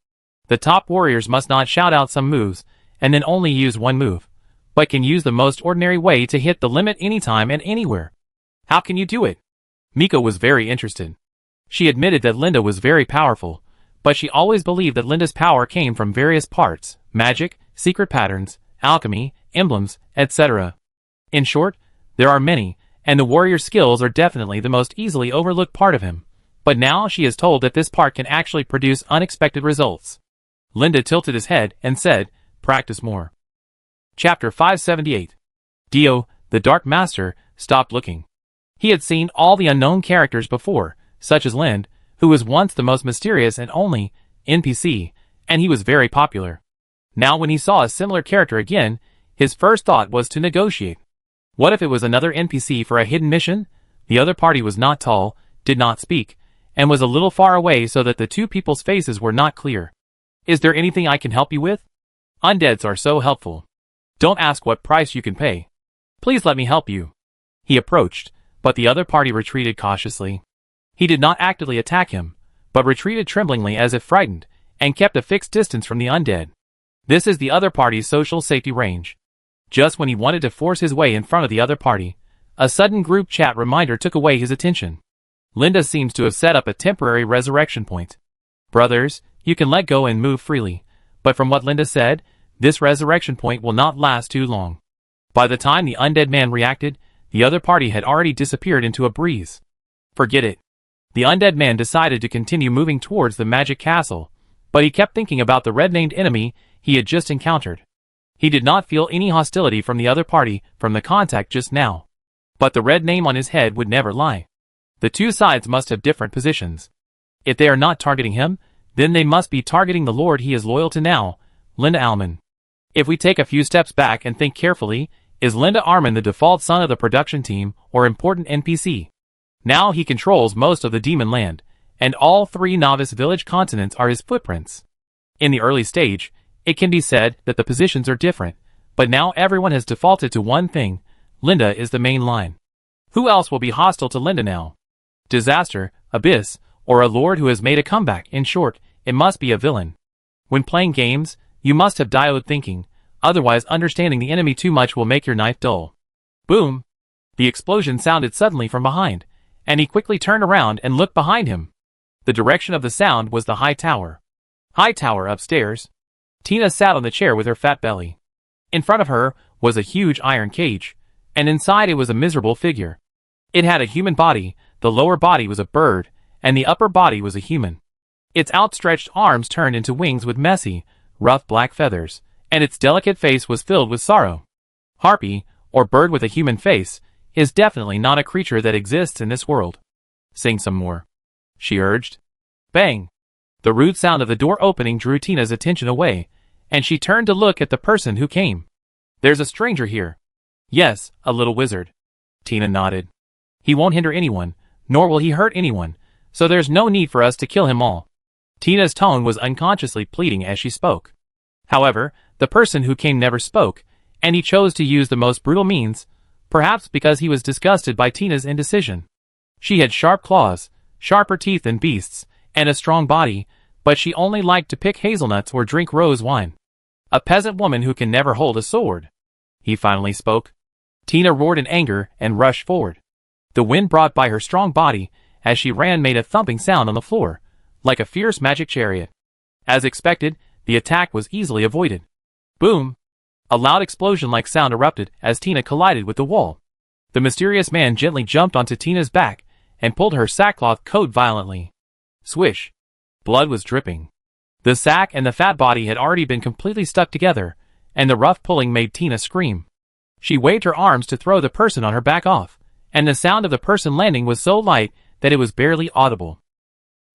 The top warriors must not shout out some moves, and then only use one move, but can use the most ordinary way to hit the limit anytime and anywhere. How can you do it? Miko was very interested. She admitted that Linda was very powerful, but she always believed that Linda's power came from various parts, magic, secret patterns, alchemy, emblems, etc. In short, there are many, and the warrior's skills are definitely the most easily overlooked part of him. But now she is told that this part can actually produce unexpected results. Linda tilted his head and said, practice more. Chapter 578. Dio, the Dark Master, stopped looking. He had seen all the unknown characters before, such as Lind, who was once the most mysterious and only NPC, and he was very popular. Now when he saw a similar character again, his first thought was to negotiate. What if it was another NPC for a hidden mission? The other party was not tall, did not speak, and was a little far away so that the two people's faces were not clear. Is there anything I can help you with? Undeads are so helpful. Don't ask what price you can pay. Please let me help you. He approached, but the other party retreated cautiously. He did not actively attack him, but retreated tremblingly as if frightened, and kept a fixed distance from the undead. This is the other party's social safety range. Just when he wanted to force his way in front of the other party, a sudden group chat reminder took away his attention. Linda seems to have set up a temporary resurrection point. Brothers, you can let go and move freely, but from what Linda said, this resurrection point will not last too long. By the time the undead man reacted, the other party had already disappeared into a breeze. Forget it. The undead man decided to continue moving towards the magic castle, but he kept thinking about the red-named enemy he had just encountered. He did not feel any hostility from the other party from the contact just now. But the red name on his head would never lie. The two sides must have different positions. If they are not targeting him, then they must be targeting the lord he is loyal to now, Linda Alman. If we take a few steps back and think carefully, is Linda Arman the default son of the production team or important NPC? Now he controls most of the demon land, and all three novice village continents are his footprints. In the early stage, it can be said that the positions are different, but now everyone has defaulted to one thing: Linda is the main line. Who else will be hostile to Linda now? Disaster, Abyss, or a lord who has made a comeback? In short, it must be a villain. When playing games, you must have diode thinking, otherwise understanding the enemy too much will make your knife dull. Boom! The explosion sounded suddenly from behind, and he quickly turned around and looked behind him. The direction of the sound was the high tower. High tower upstairs. Tina sat on the chair with her fat belly. In front of her was a huge iron cage, and inside it was a miserable figure. It had a human body, the lower body was a bird, and the upper body was a human. Its outstretched arms turned into wings with messy, rough black feathers, and its delicate face was filled with sorrow. Harpy, or bird with a human face, is definitely not a creature that exists in this world. Sing some more, she urged. Bang! The rude sound of the door opening drew Tina's attention away, and she turned to look at the person who came. There's a stranger here. Yes, a little wizard. Tina nodded. He won't hinder anyone, nor will he hurt anyone, so there's no need for us to kill him all. Tina's tone was unconsciously pleading as she spoke. However, the person who came never spoke, and he chose to use the most brutal means, perhaps because he was disgusted by Tina's indecision. She had sharp claws, sharper teeth than beasts, and a strong body, but she only liked to pick hazelnuts or drink rose wine. A peasant woman who can never hold a sword. He finally spoke. Tina roared in anger and rushed forward. The wind brought by her strong body, as she ran, made a thumping sound on the floor, like a fierce magic chariot. As expected, the attack was easily avoided. Boom! A loud explosion-like sound erupted as Tina collided with the wall. The mysterious man gently jumped onto Tina's back and pulled her sackcloth coat violently. Swish! Blood was dripping. The sack and the fat body had already been completely stuck together, and the rough pulling made Tina scream. She waved her arms to throw the person on her back off, and the sound of the person landing was so light that it was barely audible.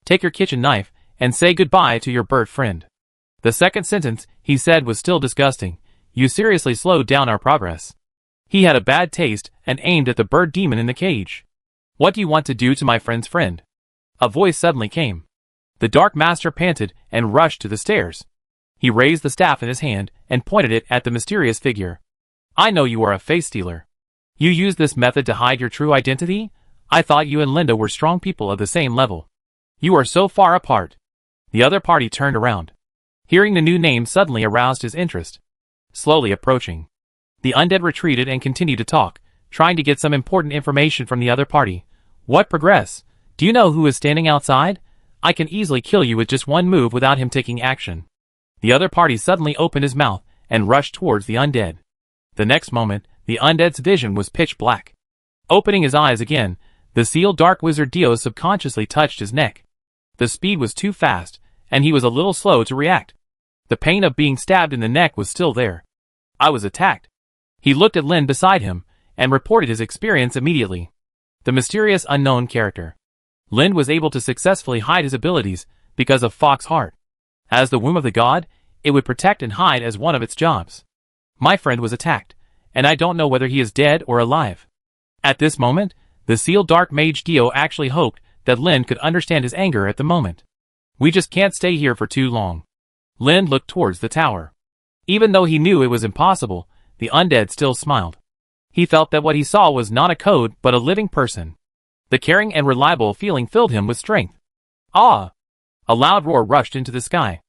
Take your kitchen knife and say goodbye to your bird friend. The second sentence he said was still disgusting. You seriously slowed down our progress. He had a bad taste and aimed at the bird demon in the cage. What do you want to do to my friend's friend? A voice suddenly came. The Dark Master panted and rushed to the stairs. He raised the staff in his hand and pointed it at the mysterious figure. I know you are a face stealer. You use this method to hide your true identity? I thought you and Linda were strong people of the same level. You are so far apart. The other party turned around. Hearing the new name suddenly aroused his interest. Slowly approaching. The undead retreated and continued to talk, trying to get some important information from the other party. What progress? Do you know who is standing outside? I can easily kill you with just one move without him taking action. The other party suddenly opened his mouth and rushed towards the undead. The next moment, the undead's vision was pitch black. Opening his eyes again, the sealed dark wizard Dio subconsciously touched his neck. The speed was too fast, and he was a little slow to react. The pain of being stabbed in the neck was still there. I was attacked. He looked at Lynn beside him, and reported his experience immediately. The mysterious unknown character. Lynn was able to successfully hide his abilities because of Fox's heart. As the womb of the god, it would protect and hide as one of its jobs. My friend was attacked, and I don't know whether he is dead or alive. At this moment, the sealed dark mage Dio actually hoped that Lynn could understand his anger at the moment. We just can't stay here for too long. Lynn looked towards the tower. Even though he knew it was impossible, the undead still smiled. He felt that what he saw was not a code but a living person. The caring and reliable feeling filled him with strength. Ah! A loud roar rushed into the sky.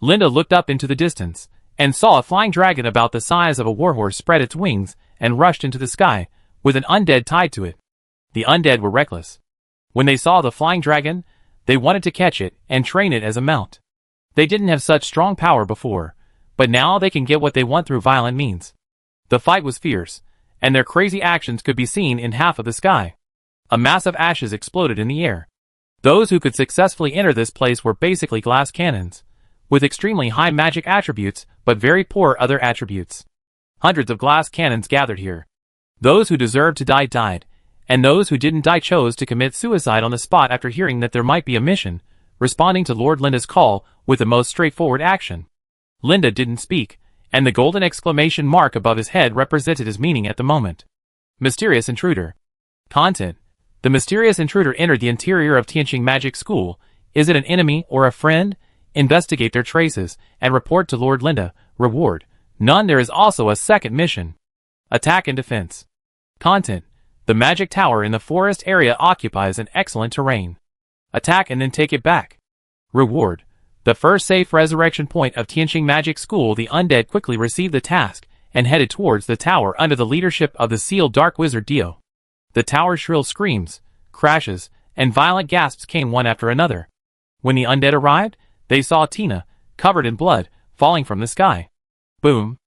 Linda looked up into the distance, and saw a flying dragon about the size of a warhorse spread its wings and rushed into the sky, with an undead tied to it. The undead were reckless. When they saw the flying dragon, they wanted to catch it and train it as a mount. They didn't have such strong power before, but now they can get what they want through violent means. The fight was fierce, and their crazy actions could be seen in half of the sky. A mass of ashes exploded in the air. Those who could successfully enter this place were basically glass cannons, with extremely high magic attributes but very poor other attributes. Hundreds of glass cannons gathered here. Those who deserved to die died, and those who didn't die chose to commit suicide on the spot after hearing that there might be a mission, responding to Lord Linda's call with the most straightforward action. Linda didn't speak, and the golden exclamation mark above his head represented his meaning at the moment. Mysterious intruder. Content. The mysterious intruder entered the interior of Tianqing Magic School. Is it an enemy or a friend? Investigate their traces and report to Lord Linda. Reward. None. There is also a second mission. Attack and defense. Content. The magic tower in the forest area occupies an excellent terrain. Attack and then take it back. Reward. The first safe resurrection point of Tianqing Magic School. The undead quickly received the task and headed towards the tower under the leadership of the sealed dark wizard Dio. The tower's shrill screams, crashes, and violent gasps came one after another. When the undead arrived, they saw Tina, covered in blood, falling from the sky. Boom!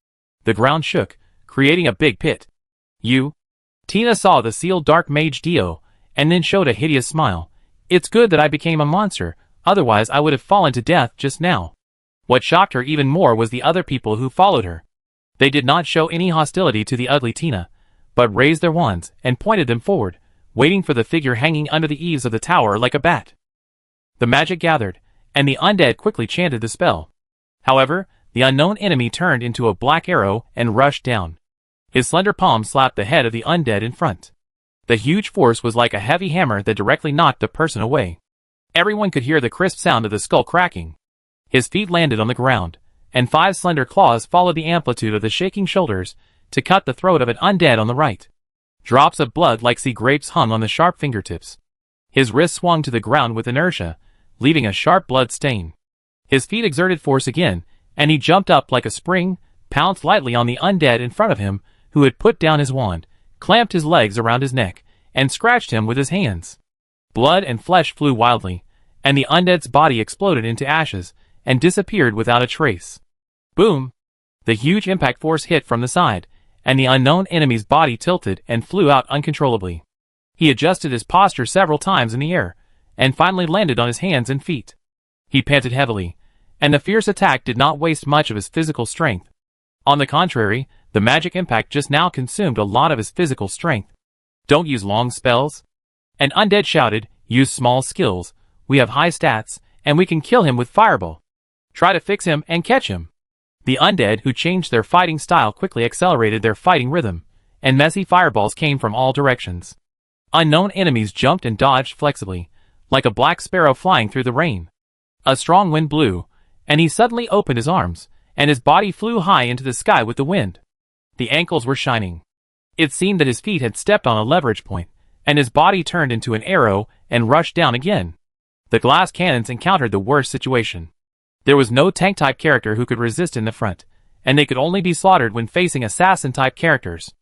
The ground shook, creating a big pit. Tina saw the sealed dark mage Dio, and then showed a hideous smile. It's good that I became a monster, otherwise I would have fallen to death just now. What shocked her even more was the other people who followed her. They did not show any hostility to the ugly Tina, but raised their wands and pointed them forward, waiting for the figure hanging under the eaves of the tower like a bat. The magic gathered, and the undead quickly chanted the spell. However, the unknown enemy turned into a black arrow and rushed down. His slender palm slapped the head of the undead in front. The huge force was like a heavy hammer that directly knocked the person away. Everyone could hear the crisp sound of the skull cracking. His feet landed on the ground, and 5 slender claws followed the amplitude of the shaking shoulders to cut the throat of an undead on the right. Drops of blood like sea grapes hung on the sharp fingertips. His wrists swung to the ground with inertia, leaving a sharp blood stain. His feet exerted force again, and he jumped up like a spring, pounced lightly on the undead in front of him, who had put down his wand, clamped his legs around his neck, and scratched him with his hands. Blood and flesh flew wildly, and the undead's body exploded into ashes, and disappeared without a trace. Boom! The huge impact force hit from the side, and the unknown enemy's body tilted and flew out uncontrollably. He adjusted his posture several times in the air, and finally landed on his hands and feet. He panted heavily, and the fierce attack did not waste much of his physical strength. On the contrary, the magic impact just now consumed a lot of his physical strength. Don't use long spells. An undead shouted, use small skills. We have high stats, and we can kill him with fireball. Try to fix him and catch him. The undead who changed their fighting style quickly accelerated their fighting rhythm, and messy fireballs came from all directions. Unknown enemies jumped and dodged flexibly, like a black sparrow flying through the rain. A strong wind blew, and he suddenly opened his arms, and his body flew high into the sky with the wind. The ankles were shining. It seemed that his feet had stepped on a leverage point, and his body turned into an arrow and rushed down again. The glass cannons encountered the worst situation. There was no tank-type character who could resist in the front, and they could only be slaughtered when facing assassin-type characters.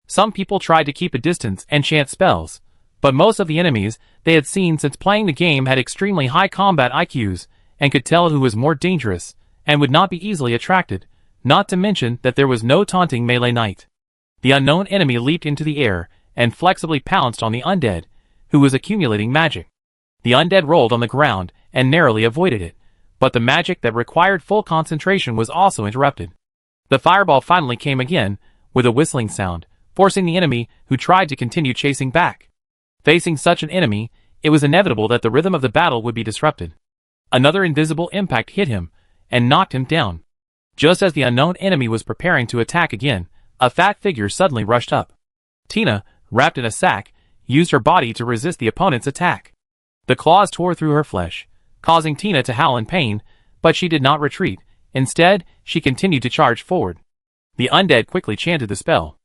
Some people tried to keep a distance and chant spells, but most of the enemies they had seen since playing the game had extremely high combat IQs, and could tell who was more dangerous, and would not be easily attracted, not to mention that there was no taunting melee knight. The unknown enemy leaped into the air, and flexibly pounced on the undead, who was accumulating magic. The undead rolled on the ground, and narrowly avoided it, but the magic that required full concentration was also interrupted. The fireball finally came again, with a whistling sound, forcing the enemy, who tried to continue chasing back. Facing such an enemy, it was inevitable that the rhythm of the battle would be disrupted. Another invisible impact hit him, and knocked him down. Just as the unknown enemy was preparing to attack again, a fat figure suddenly rushed up. Tina, wrapped in a sack, used her body to resist the opponent's attack. The claws tore through her flesh, causing Tina to howl in pain, but she did not retreat. Instead, she continued to charge forward. The undead quickly chanted the spell.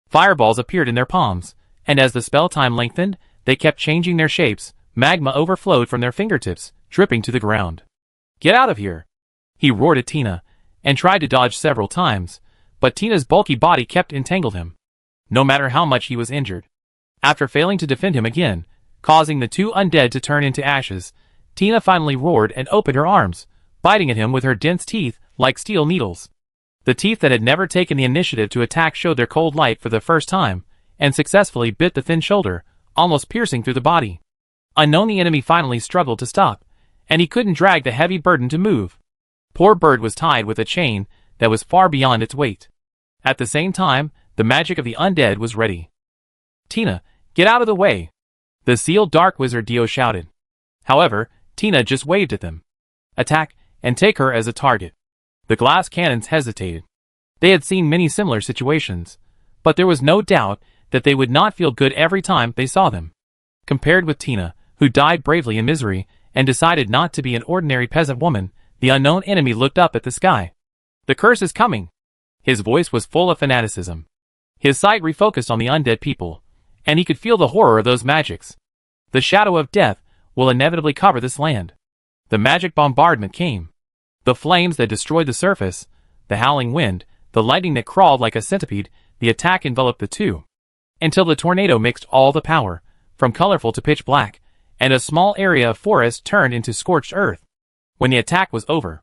Fireballs appeared in their palms, and as the spell time lengthened, they kept changing their shapes. Magma overflowed from their fingertips, dripping to the ground. "Get out of here!" he roared at Tina, and tried to dodge several times, but Tina's bulky body kept entangled him, no matter how much he was injured. After failing to defend him again, causing the two undead to turn into ashes, Tina finally roared and opened her arms, biting at him with her dense teeth like steel needles. The teeth that had never taken the initiative to attack showed their cold light for the first time, and successfully bit the thin shoulder, almost piercing through the body. Unknown, the enemy finally struggled to stop, and he couldn't drag the heavy burden to move. Poor Bird was tied with a chain that was far beyond its weight. At the same time, the magic of the undead was ready. "Tina, get out of the way!" the sealed dark wizard Dio shouted. However, Tina just waved at them. "Attack, and take her as a target." The glass cannons hesitated. They had seen many similar situations, but there was no doubt that they would not feel good every time they saw them. Compared with Tina, who died bravely in misery and decided not to be an ordinary peasant woman, the unknown enemy looked up at the sky. "The curse is coming!" His voice was full of fanaticism. His sight refocused on the undead people, and he could feel the horror of those magics. "The shadow of death will inevitably cover this land." The magic bombardment came. The flames that destroyed the surface, the howling wind, the lightning that crawled like a centipede, the attack enveloped the two, until the tornado mixed all the power, from colorful to pitch black, and a small area of forest turned into scorched earth. When the attack was over,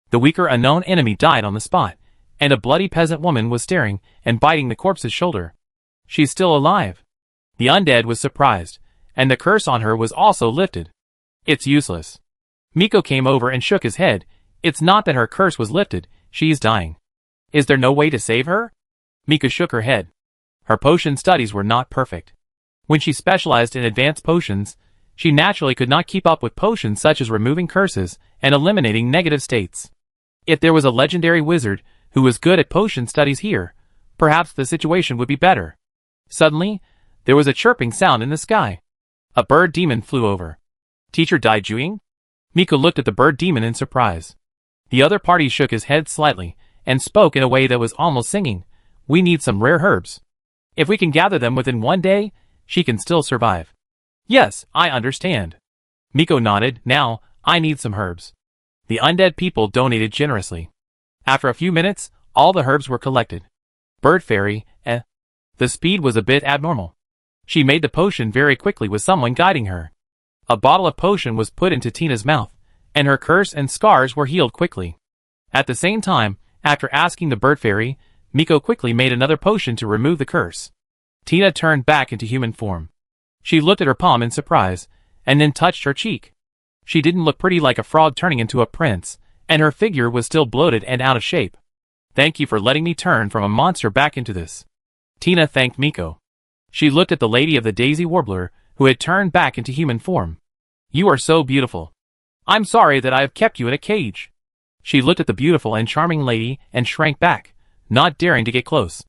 the weaker unknown enemy died on the spot, and a bloody peasant woman was staring and biting the corpse's shoulder. "She's still alive." The undead was surprised, and the curse on her was also lifted. "It's useless." Miko came over and shook his head. "It's not that her curse was lifted, she's dying." "Is there no way to save her?" Mika shook her head. Her potion studies were not perfect. When she specialized in advanced potions, she naturally could not keep up with potions such as removing curses and eliminating negative states. If there was a legendary wizard who was good at potion studies here, perhaps the situation would be better. Suddenly, there was a chirping sound in the sky. A bird demon flew over. "Teacher Dai Juing?" Miko looked at the bird demon in surprise. The other party shook his head slightly and spoke in a way that was almost singing. "We need some rare herbs. If we can gather them within 1 day, she can still survive." "Yes, I understand." Miko nodded. "Now, I need some herbs." The undead people donated generously. After a few minutes, all the herbs were collected. Bird Fairy, The speed was a bit abnormal. She made the potion very quickly with someone guiding her. A bottle of potion was put into Tina's mouth, and her curse and scars were healed quickly. At the same time, after asking the Bird Fairy, Miko quickly made another potion to remove the curse. Tina turned back into human form. She looked at her palm in surprise, and then touched her cheek. She didn't look pretty like a frog turning into a prince, and her figure was still bloated and out of shape. "Thank you for letting me turn from a monster back into this." Tina thanked Miko. She looked at the Lady of the Daisy Warbler, who had turned back into human form. "You are so beautiful. I'm sorry that I have kept you in a cage." She looked at the beautiful and charming lady and shrank back, not daring to get close.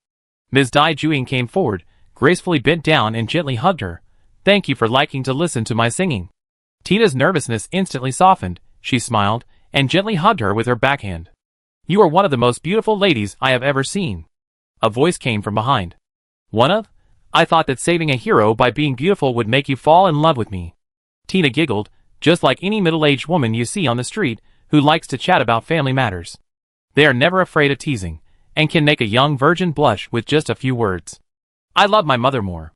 Ms. Dai Juing came forward, gracefully bent down and gently hugged her. "Thank you for liking to listen to my singing." Tina's nervousness instantly softened. She smiled, and gently hugged her with her backhand. "You are one of the most beautiful ladies I have ever seen." A voice came from behind. "One of? I thought that saving a hero by being beautiful would make you fall in love with me." Tina giggled, just like any middle-aged woman you see on the street who likes to chat about family matters. They are never afraid of teasing, and can make a young virgin blush with just a few words. "I love my mother more."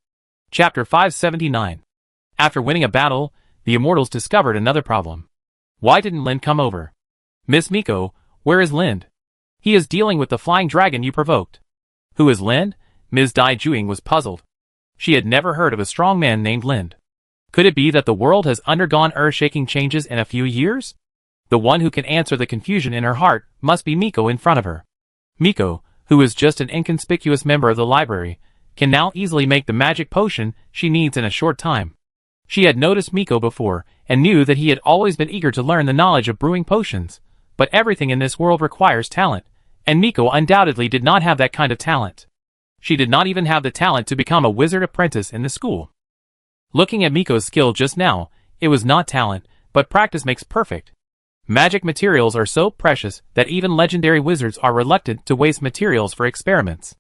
Chapter 579. After winning a battle, the Immortals discovered another problem. Why didn't Lind come over? "Miss Miko, where is Lind?" "He is dealing with the flying dragon you provoked." "Who is Lind?" Ms. Dai Juing was puzzled. She had never heard of a strong man named Lind. Could it be that the world has undergone earth-shaking changes in a few years? The one who can answer the confusion in her heart must be Miko in front of her. Miko, who is just an inconspicuous member of the library, can now easily make the magic potion she needs in a short time. She had noticed Miko before, and knew that he had always been eager to learn the knowledge of brewing potions, but everything in this world requires talent, and Miko undoubtedly did not have that kind of talent. She did not even have the talent to become a wizard apprentice in the school. Looking at Miko's skill just now, it was not talent, but practice makes perfect. Magic materials are so precious that even legendary wizards are reluctant to waste materials for experiments.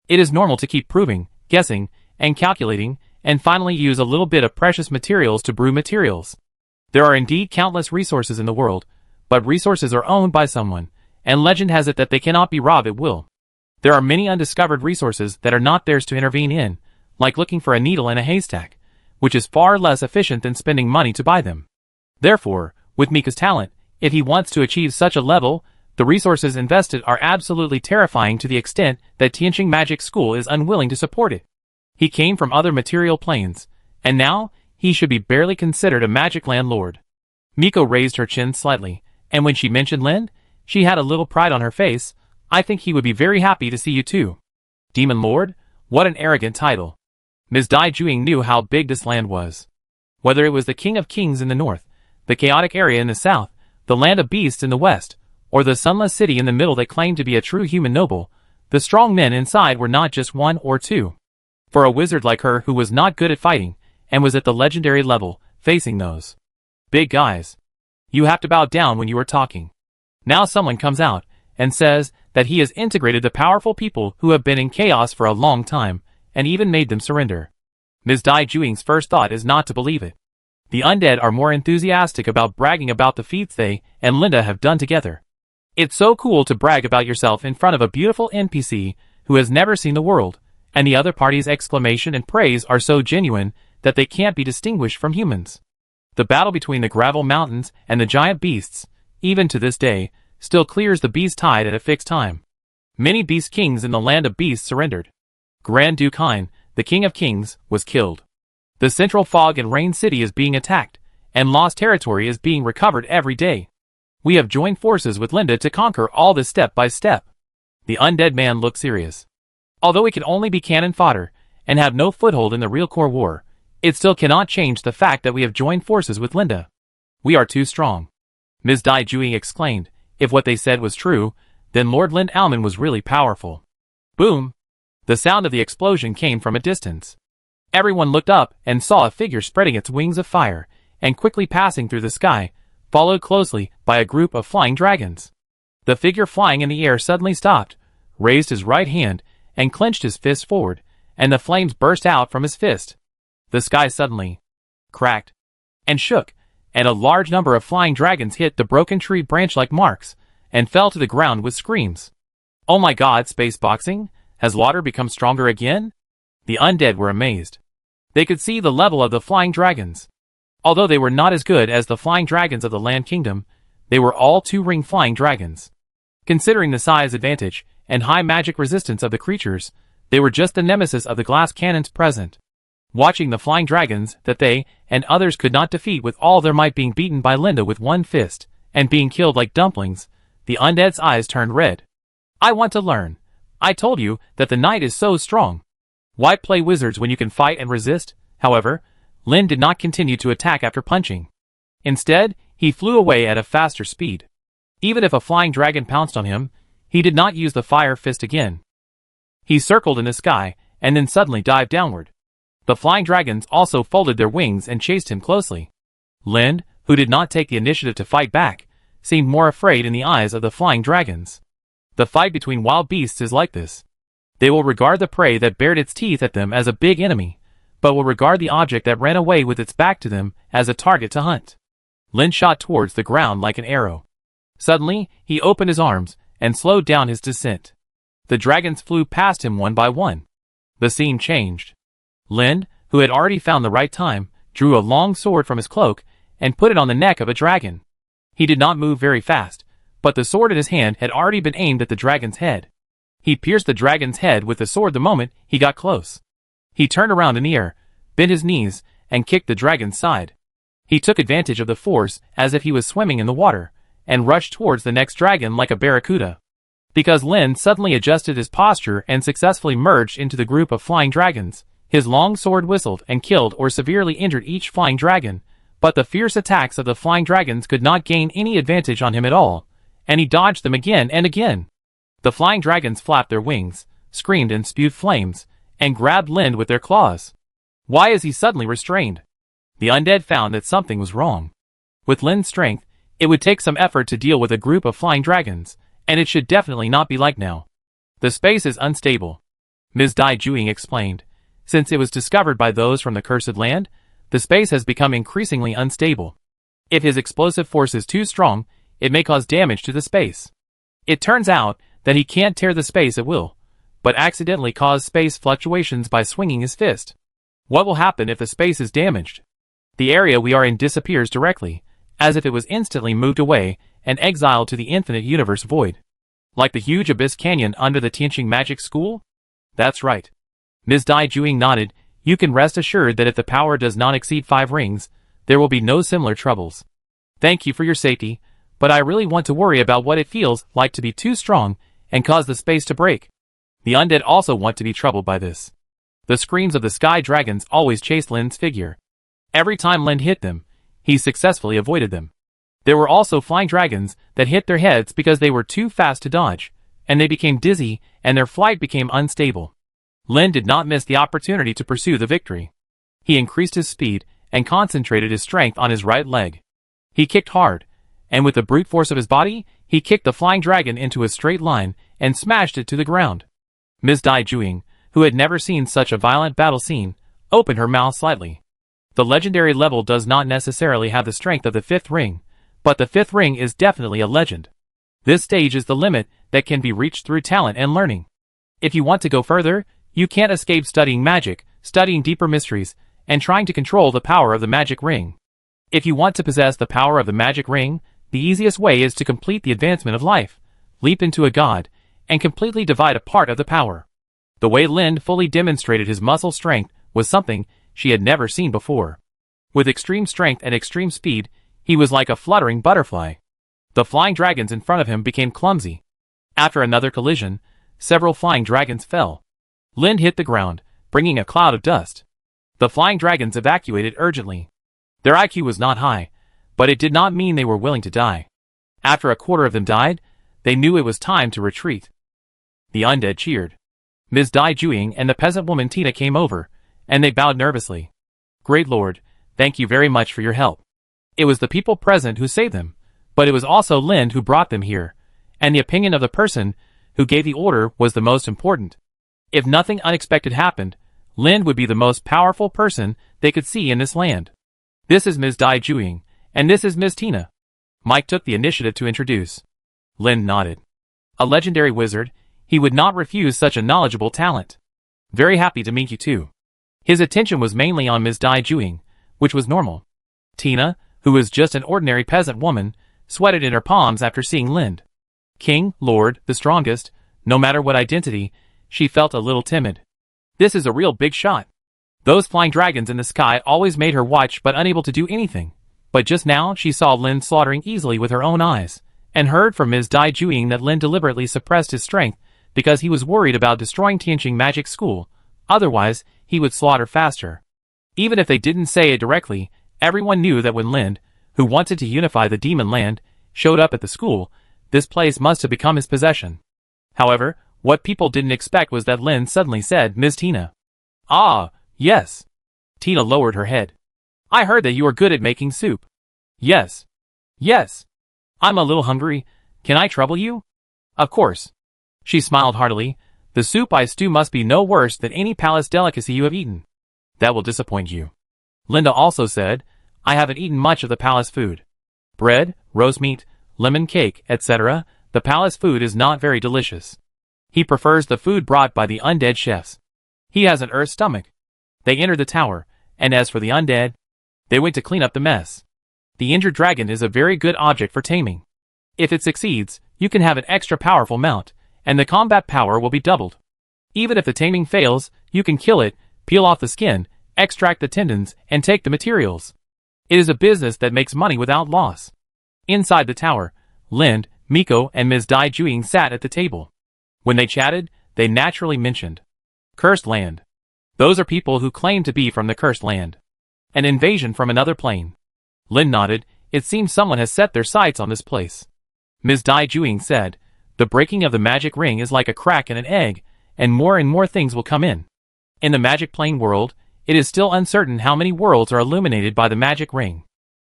It is normal to keep proving, guessing, and calculating, and finally use a little bit of precious materials to brew materials. There are indeed countless resources in the world, but resources are owned by someone, and legend has it that they cannot be robbed at will. There are many undiscovered resources that are not theirs to intervene in, like looking for a needle in a haystack, which is far less efficient than spending money to buy them. Therefore, with Mika's talent, if he wants to achieve such a level, the resources invested are absolutely terrifying to the extent that Tianqing Magic School is unwilling to support it. He came from other material planes, and now he should be barely considered a magic landlord. Miko raised her chin slightly, and when she mentioned Lin, she had a little pride on her face. I think he would be very happy to see you too. Demon Lord? What an arrogant title. Ms. Dai Juing knew how big this land was. Whether it was the King of Kings in the north, the chaotic area in the south, the land of beasts in the west, or the sunless city in the middle that claimed to be a true human noble, the strong men inside were not just one or two. For a wizard like her who was not good at fighting, and was at the legendary level, facing those big guys, you have to bow down when you are talking. Now someone comes out and says that he has integrated the powerful people who have been in chaos for a long time, and even made them surrender. Ms. Dai Juing's first thought is not to believe it. The undead are more enthusiastic about bragging about the feats they and Linda have done together. It's so cool to brag about yourself in front of a beautiful NPC who has never seen the world, and the other party's exclamation and praise are so genuine that they can't be distinguished from humans. The battle between the gravel mountains and the giant beasts, even to this day, still clears the beast tide at a fixed time. Many beast kings in the land of beasts surrendered. Grand Duke Hein, the King of Kings, was killed. The central fog and rain city is being attacked, and lost territory is being recovered every day. We have joined forces with Linda to conquer all this step by step. The undead man looked serious. Although we can only be cannon fodder, and have no foothold in the real core war, it still cannot change the fact that we have joined forces with Linda. We are too strong. Ms. Dai Juing exclaimed. If what they said was true, then Lord Lin Alman was really powerful. Boom! The sound of the explosion came from a distance. Everyone looked up and saw a figure spreading its wings of fire, and quickly passing through the sky, followed closely by a group of flying dragons. The figure flying in the air suddenly stopped, raised his right hand, and clenched his fist forward, and the flames burst out from his fist. The sky suddenly cracked and shook, and a large number of flying dragons hit the broken tree branch like marks, and fell to the ground with screams. Oh my god, space boxing? Has water become stronger again? The undead were amazed. They could see the level of the flying dragons. Although they were not as good as the flying dragons of the Land Kingdom, they were all two-ring flying dragons. Considering the size advantage and high magic resistance of the creatures, they were just the nemesis of the glass cannons present. Watching the flying dragons that they and others could not defeat with all their might being beaten by Linda with one fist, and being killed like dumplings, the undead's eyes turned red. I want to learn. I told you that the knight is so strong. Why play wizards when you can fight and resist? However, Lin did not continue to attack after punching. Instead, he flew away at a faster speed. Even if a flying dragon pounced on him, he did not use the fire fist again. He circled in the sky, and then suddenly dived downward. The flying dragons also folded their wings and chased him closely. Lin, who did not take the initiative to fight back, seemed more afraid in the eyes of the flying dragons. The fight between wild beasts is like this. They will regard the prey that bared its teeth at them as a big enemy, but will regard the object that ran away with its back to them as a target to hunt. Lin shot towards the ground like an arrow. Suddenly, he opened his arms and slowed down his descent. The dragons flew past him one by one. The scene changed. Lin, who had already found the right time, drew a long sword from his cloak and put it on the neck of a dragon. He did not move very fast, but the sword in his hand had already been aimed at the dragon's head. He pierced the dragon's head with the sword the moment he got close. He turned around in the air, bent his knees, and kicked the dragon's side. He took advantage of the force as if he was swimming in the water, and rushed towards the next dragon like a barracuda. Because Lin suddenly adjusted his posture and successfully merged into the group of flying dragons, his long sword whistled and killed or severely injured each flying dragon, but the fierce attacks of the flying dragons could not gain any advantage on him at all, and he dodged them again and again. The flying dragons flapped their wings, screamed and spewed flames, and grabbed Lin with their claws. Why is he suddenly restrained? The undead found that something was wrong. With Lin's strength, it would take some effort to deal with a group of flying dragons, and it should definitely not be like now. The space is unstable. Ms. Dai Juing explained. Since it was discovered by those from the Cursed Land, the space has become increasingly unstable. If his explosive force is too strong, it may cause damage to the space. It turns out that he can't tear the space at will, but accidentally cause space fluctuations by swinging his fist. What will happen if the space is damaged? The area we are in disappears directly, as if it was instantly moved away and exiled to the infinite universe void. Like the huge abyss canyon under the Tianqing Magic School? That's right. Ms. Dai Juing nodded. You can rest assured that if the power does not exceed 5 rings, there will be no similar troubles. Thank you for your safety, but I really want to worry about what it feels like to be too strong and cause the space to break. The undead also want to be troubled by this. The screams of the sky dragons always chased Lin's figure. Every time Lin hit them, he successfully avoided them. There were also flying dragons that hit their heads because they were too fast to dodge, and they became dizzy and their flight became unstable. Lin did not miss the opportunity to pursue the victory. He increased his speed and concentrated his strength on his right leg. He kicked hard, and with the brute force of his body, he kicked the flying dragon into a straight line and smashed it to the ground. Ms. Dai Juing, who had never seen such a violent battle scene, opened her mouth slightly. The legendary level does not necessarily have the strength of the 5th ring, but the 5th ring is definitely a legend. This stage is the limit that can be reached through talent and learning. If you want to go further, you can't escape studying magic, studying deeper mysteries, and trying to control the power of the magic ring. If you want to possess the power of the magic ring, the easiest way is to complete the advancement of life, leap into a god, and completely divide a part of the power. The way Lin fully demonstrated his muscle strength was something she had never seen before. With extreme strength and extreme speed, he was like a fluttering butterfly. The flying dragons in front of him became clumsy. After another collision, several flying dragons fell. Lin hit the ground, bringing a cloud of dust. The flying dragons evacuated urgently. Their IQ was not high, but it did not mean they were willing to die. After a quarter of them died, they knew it was time to retreat. The undead cheered. Ms. Dai Juing and the peasant woman Tina came over, and they bowed nervously. Great Lord, thank you very much for your help. It was the people present who saved them, but it was also Lin who brought them here, and the opinion of the person who gave the order was the most important. If nothing unexpected happened, Lin would be the most powerful person they could see in this land. This is Ms. Dai Juing, and this is Ms. Tina. Mike took the initiative to introduce. Lin nodded. A legendary wizard, he would not refuse such a knowledgeable talent. Very happy to meet you too. His attention was mainly on Ms. Dai Juing, which was normal. Tina, who was just an ordinary peasant woman, sweated in her palms after seeing Lin. King, Lord, the strongest, no matter what identity, she felt a little timid. This is a real big shot. Those flying dragons in the sky always made her watch but unable to do anything. But just now she saw Lin slaughtering easily with her own eyes, and heard from Ms. Dai Juing that Lin deliberately suppressed his strength because he was worried about destroying Tianqing Magic School, otherwise he would slaughter faster. Even if they didn't say it directly, everyone knew that when Lin, who wanted to unify the demon land, showed up at the school, this place must have become his possession. However, what people didn't expect was that Lin suddenly said, Ms. Tina. Ah, yes. Tina lowered her head. I heard that you are good at making soup. Yes. Yes. I'm a little hungry. Can I trouble you? Of course. She smiled heartily. The soup I stew must be no worse than any palace delicacy you have eaten. That will disappoint you. Linda also said, I haven't eaten much of the palace food. Bread, roast meat, lemon cake, etc. The palace food is not very delicious. He prefers the food brought by the undead chefs. He has an earth stomach. They entered the tower, and as for the undead, they went to clean up the mess. The injured dragon is a very good object for taming. If it succeeds, you can have an extra powerful mount, and the combat power will be doubled. Even if the taming fails, you can kill it, peel off the skin, extract the tendons, and take the materials. It is a business that makes money without loss. Inside the tower, Lin, Miko, and Ms. Dai Juing sat at the table. When they chatted, they naturally mentioned Cursed Land. Those are people who claim to be from the Cursed Land. An invasion from another plane. Lin nodded. It seems someone has set their sights on this place. Ms. Dai Juing said, the breaking of the magic ring is like a crack in an egg, and more things will come in. In the magic plane world, it is still uncertain how many worlds are illuminated by the magic ring.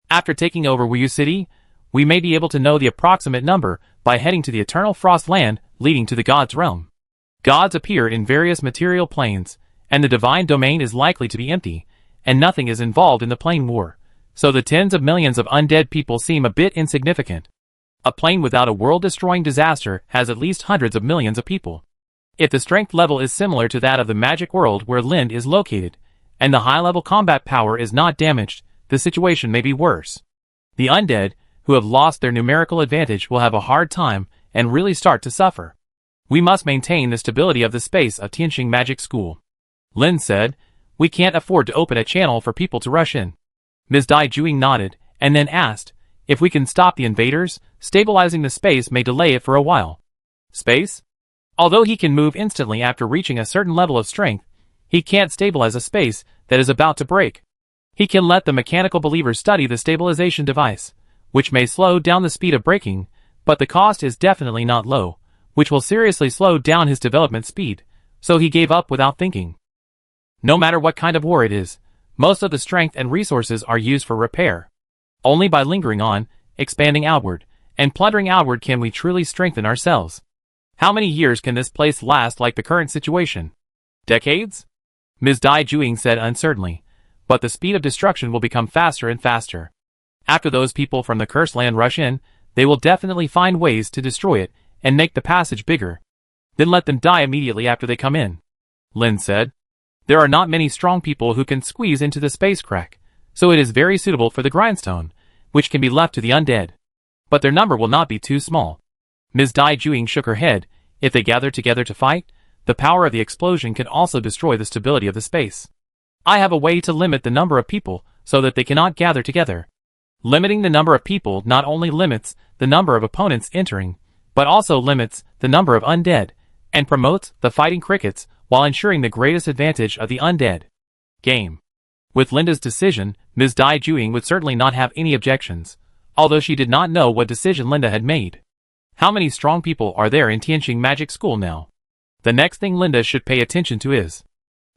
After taking over Wuyu City, we may be able to know the approximate number by heading to the Eternal Frost Land leading to the God's Realm. Gods appear in various material planes, and the divine domain is likely to be empty, and nothing is involved in the plane war, so the tens of millions of undead people seem a bit insignificant. A plane without a world-destroying disaster has at least hundreds of millions of people. If the strength level is similar to that of the magic world where Lind is located, and the high-level combat power is not damaged, the situation may be worse. The undead, who have lost their numerical advantage, will have a hard time and really start to suffer. We must maintain the stability of the space of Tianqing Magic School. Lind said, we can't afford to open a channel for people to rush in. Ms. Dai Juing nodded, and then asked, if we can stop the invaders, stabilizing the space may delay it for a while. Space? Although he can move instantly after reaching a certain level of strength, he can't stabilize a space that is about to break. He can let the mechanical believers study the stabilization device, which may slow down the speed of breaking, but the cost is definitely not low, which will seriously slow down his development speed, so he gave up without thinking. No matter what kind of war it is, most of the strength and resources are used for repair. Only by lingering on, expanding outward, and plundering outward can we truly strengthen ourselves. How many years can this place last like the current situation? Decades? Ms. Dai Juing said uncertainly, but the speed of destruction will become faster and faster. After those people from the cursed land rush in, they will definitely find ways to destroy it and make the passage bigger. Then let them die immediately after they come in. Lind said. There are not many strong people who can squeeze into the space crack, so it is very suitable for the grindstone, which can be left to the undead. But their number will not be too small. Ms. Dai Juing shook her head. If they gather together to fight, the power of the explosion can also destroy the stability of the space. I have a way to limit the number of people so that they cannot gather together. Limiting the number of people not only limits the number of opponents entering, but also limits the number of undead, and promotes the fighting crickets while ensuring the greatest advantage of the undead. Game. With Linda's decision, Ms. Dai Juing would certainly not have any objections, although she did not know what decision Linda had made. How many strong people are there in Tianqing Magic School now? The next thing Linda should pay attention to is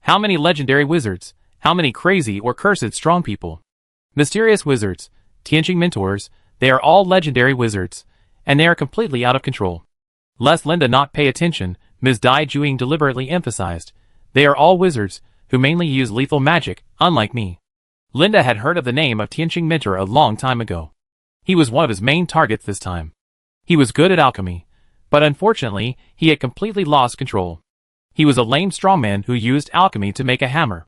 how many legendary wizards, how many crazy or cursed strong people. Mysterious wizards, Tianqing mentors, they are all legendary wizards, and they are completely out of control. Lest Linda not pay attention, Ms. Dai Juing deliberately emphasized, they are all wizards, who mainly use lethal magic, unlike me. Linda had heard of the name of Tianqing Mentor a long time ago. He was one of his main targets this time. He was good at alchemy, but unfortunately, he had completely lost control. He was a lame strongman who used alchemy to make a hammer.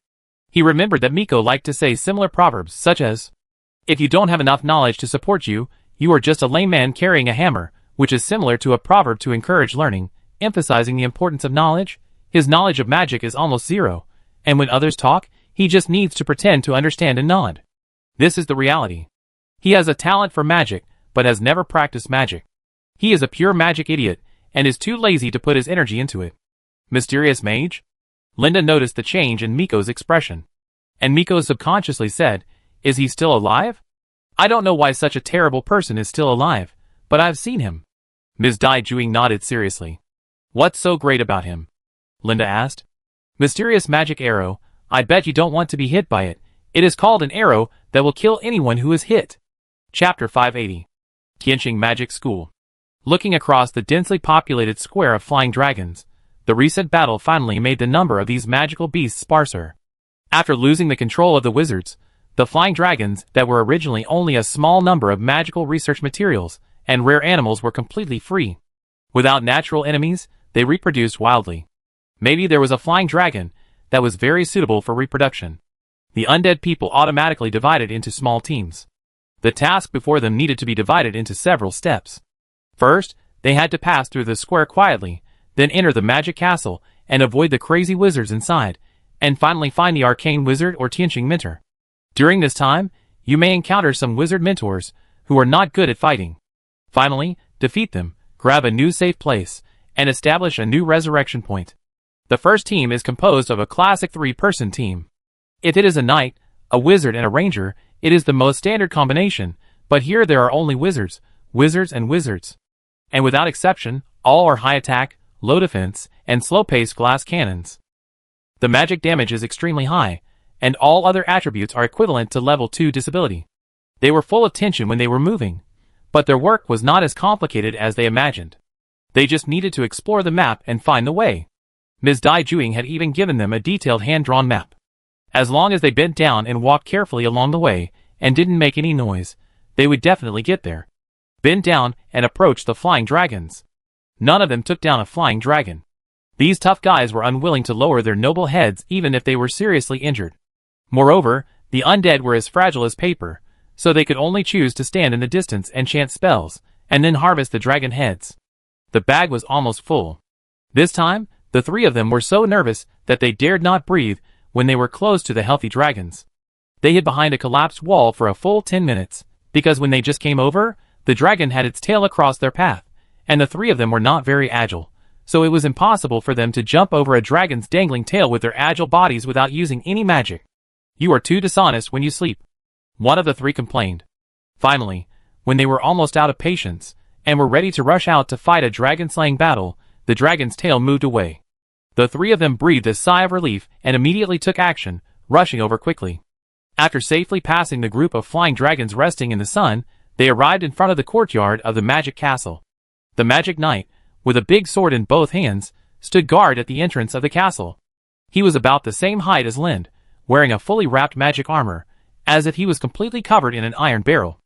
He remembered that Miko liked to say similar proverbs such as, if you don't have enough knowledge to support you, you are just a lame man carrying a hammer, which is similar to a proverb to encourage learning, emphasizing the importance of knowledge. His knowledge of magic is almost zero, and when others talk, he just needs to pretend to understand and nod. This is the reality. He has a talent for magic, but has never practiced magic. He is a pure magic idiot, and is too lazy to put his energy into it. Mysterious mage? Linda noticed the change in Miko's expression. And Miko subconsciously said, is he still alive? I don't know why such a terrible person is still alive, but I've seen him. Ms. Dai Juing nodded seriously. What's so great about him? Linda asked. Mysterious magic arrow, I bet you don't want to be hit by it. It is called an arrow that will kill anyone who is hit. Chapter 580. Tianqing Magic School. Looking across the densely populated square of flying dragons, the recent battle finally made the number of these magical beasts sparser. After losing the control of the wizards, the flying dragons that were originally only a small number of magical research materials and rare animals were completely free. Without natural enemies, they reproduced wildly. Maybe there was a flying dragon that was very suitable for reproduction. The undead people automatically divided into small teams. The task before them needed to be divided into several steps. First, they had to pass through the square quietly, then enter the magic castle and avoid the crazy wizards inside, and finally find the arcane wizard or Tianqing mentor. During this time, you may encounter some wizard mentors who are not good at fighting. Finally, defeat them, grab a new safe place, and establish a new resurrection point. The first team is composed of a classic 3-person team. If it is a knight, a wizard and a ranger, it is the most standard combination, but here there are only wizards, and wizards. And without exception, all are high attack, low defense, and slow-paced glass cannons. The magic damage is extremely high, and all other attributes are equivalent to level 2 disability. They were full of tension when they were moving, but their work was not as complicated as they imagined. They just needed to explore the map and find the way. Ms. Dai Juing had even given them a detailed hand-drawn map. As long as they bent down and walked carefully along the way, and didn't make any noise, they would definitely get there. Bend down and approach the flying dragons. None of them took down a flying dragon. These tough guys were unwilling to lower their noble heads even if they were seriously injured. Moreover, the undead were as fragile as paper, so they could only choose to stand in the distance and chant spells, and then harvest the dragon heads. The bag was almost full. This time, the three of them were so nervous that they dared not breathe when they were close to the healthy dragons. They hid behind a collapsed wall for a full 10 minutes, because when they just came over, the dragon had its tail across their path, and the three of them were not very agile, so it was impossible for them to jump over a dragon's dangling tail with their agile bodies without using any magic. "You are too dishonest when you sleep," one of the three complained. Finally, when they were almost out of patience, and were ready to rush out to fight a dragon-slaying battle, the dragon's tail moved away. The three of them breathed a sigh of relief and immediately took action, rushing over quickly. After safely passing the group of flying dragons resting in the sun, they arrived in front of the courtyard of the magic castle. The magic knight, with a big sword in both hands, stood guard at the entrance of the castle. He was about the same height as Lind, wearing a fully wrapped magic armor, as if he was completely covered in an iron barrel.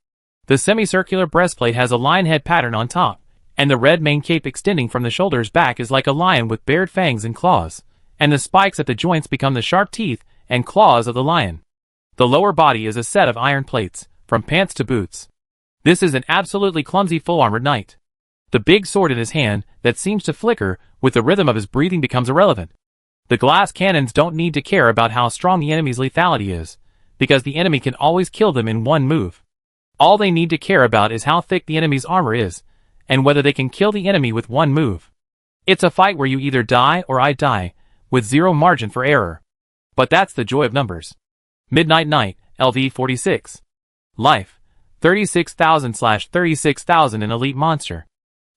The semicircular breastplate has a lion head pattern on top, and the red mane cape extending from the shoulders back is like a lion with bared fangs and claws, and the spikes at the joints become the sharp teeth and claws of the lion. The lower body is a set of iron plates, from pants to boots. This is an absolutely clumsy full-armored knight. The big sword in his hand that seems to flicker with the rhythm of his breathing becomes irrelevant. The glass cannons don't need to care about how strong the enemy's lethality is, because the enemy can always kill them in one move. All they need to care about is how thick the enemy's armor is, and whether they can kill the enemy with one move. It's a fight where you either die or I die, with zero margin for error. But that's the joy of numbers. Midnight Knight, LV46. Life, 36,000/36,000 an elite monster.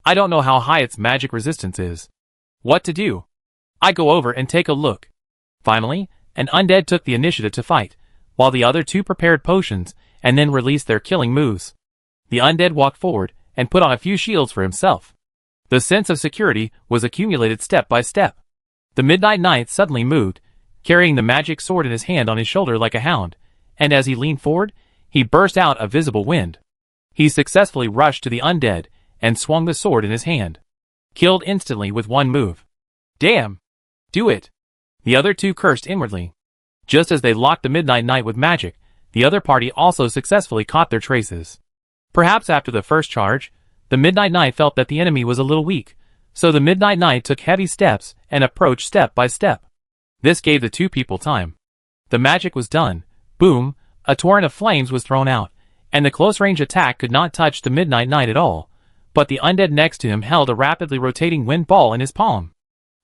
I don't know how high its magic resistance is. What to do? I go over and take a look. Finally, an undead took the initiative to fight, while the other two prepared potions and then released their killing moves. The undead walked forward and put on a few shields for himself. The sense of security was accumulated step by step. The Midnight Knight suddenly moved, carrying the magic sword in his hand on his shoulder like a hound, and as he leaned forward, he burst out a visible wind. He successfully rushed to the undead and swung the sword in his hand. Killed instantly with one move. Damn! Do it! The other two cursed inwardly. Just as they locked the Midnight Knight with magic, the other party also successfully caught their traces. Perhaps after the first charge, the Midnight Knight felt that the enemy was a little weak, so the Midnight Knight took heavy steps and approached step by step. This gave the two people time. The magic was done. Boom! A torrent of flames was thrown out, and the close-range attack could not touch the Midnight Knight at all, but the undead next to him held a rapidly rotating wind ball in his palm.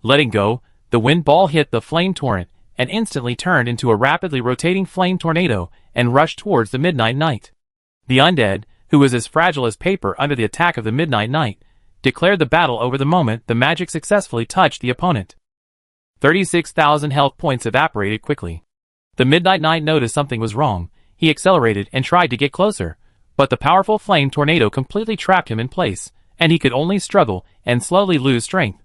Letting go, the wind ball hit the flame torrent and instantly turned into a rapidly rotating flame tornado and rushed towards the Midnight Knight. The undead, who was as fragile as paper under the attack of the Midnight Knight, declared the battle over the moment the magic successfully touched the opponent. 36,000 health points evaporated quickly. The Midnight Knight noticed something was wrong. He accelerated and tried to get closer, but the powerful flame tornado completely trapped him in place, and he could only struggle and slowly lose strength.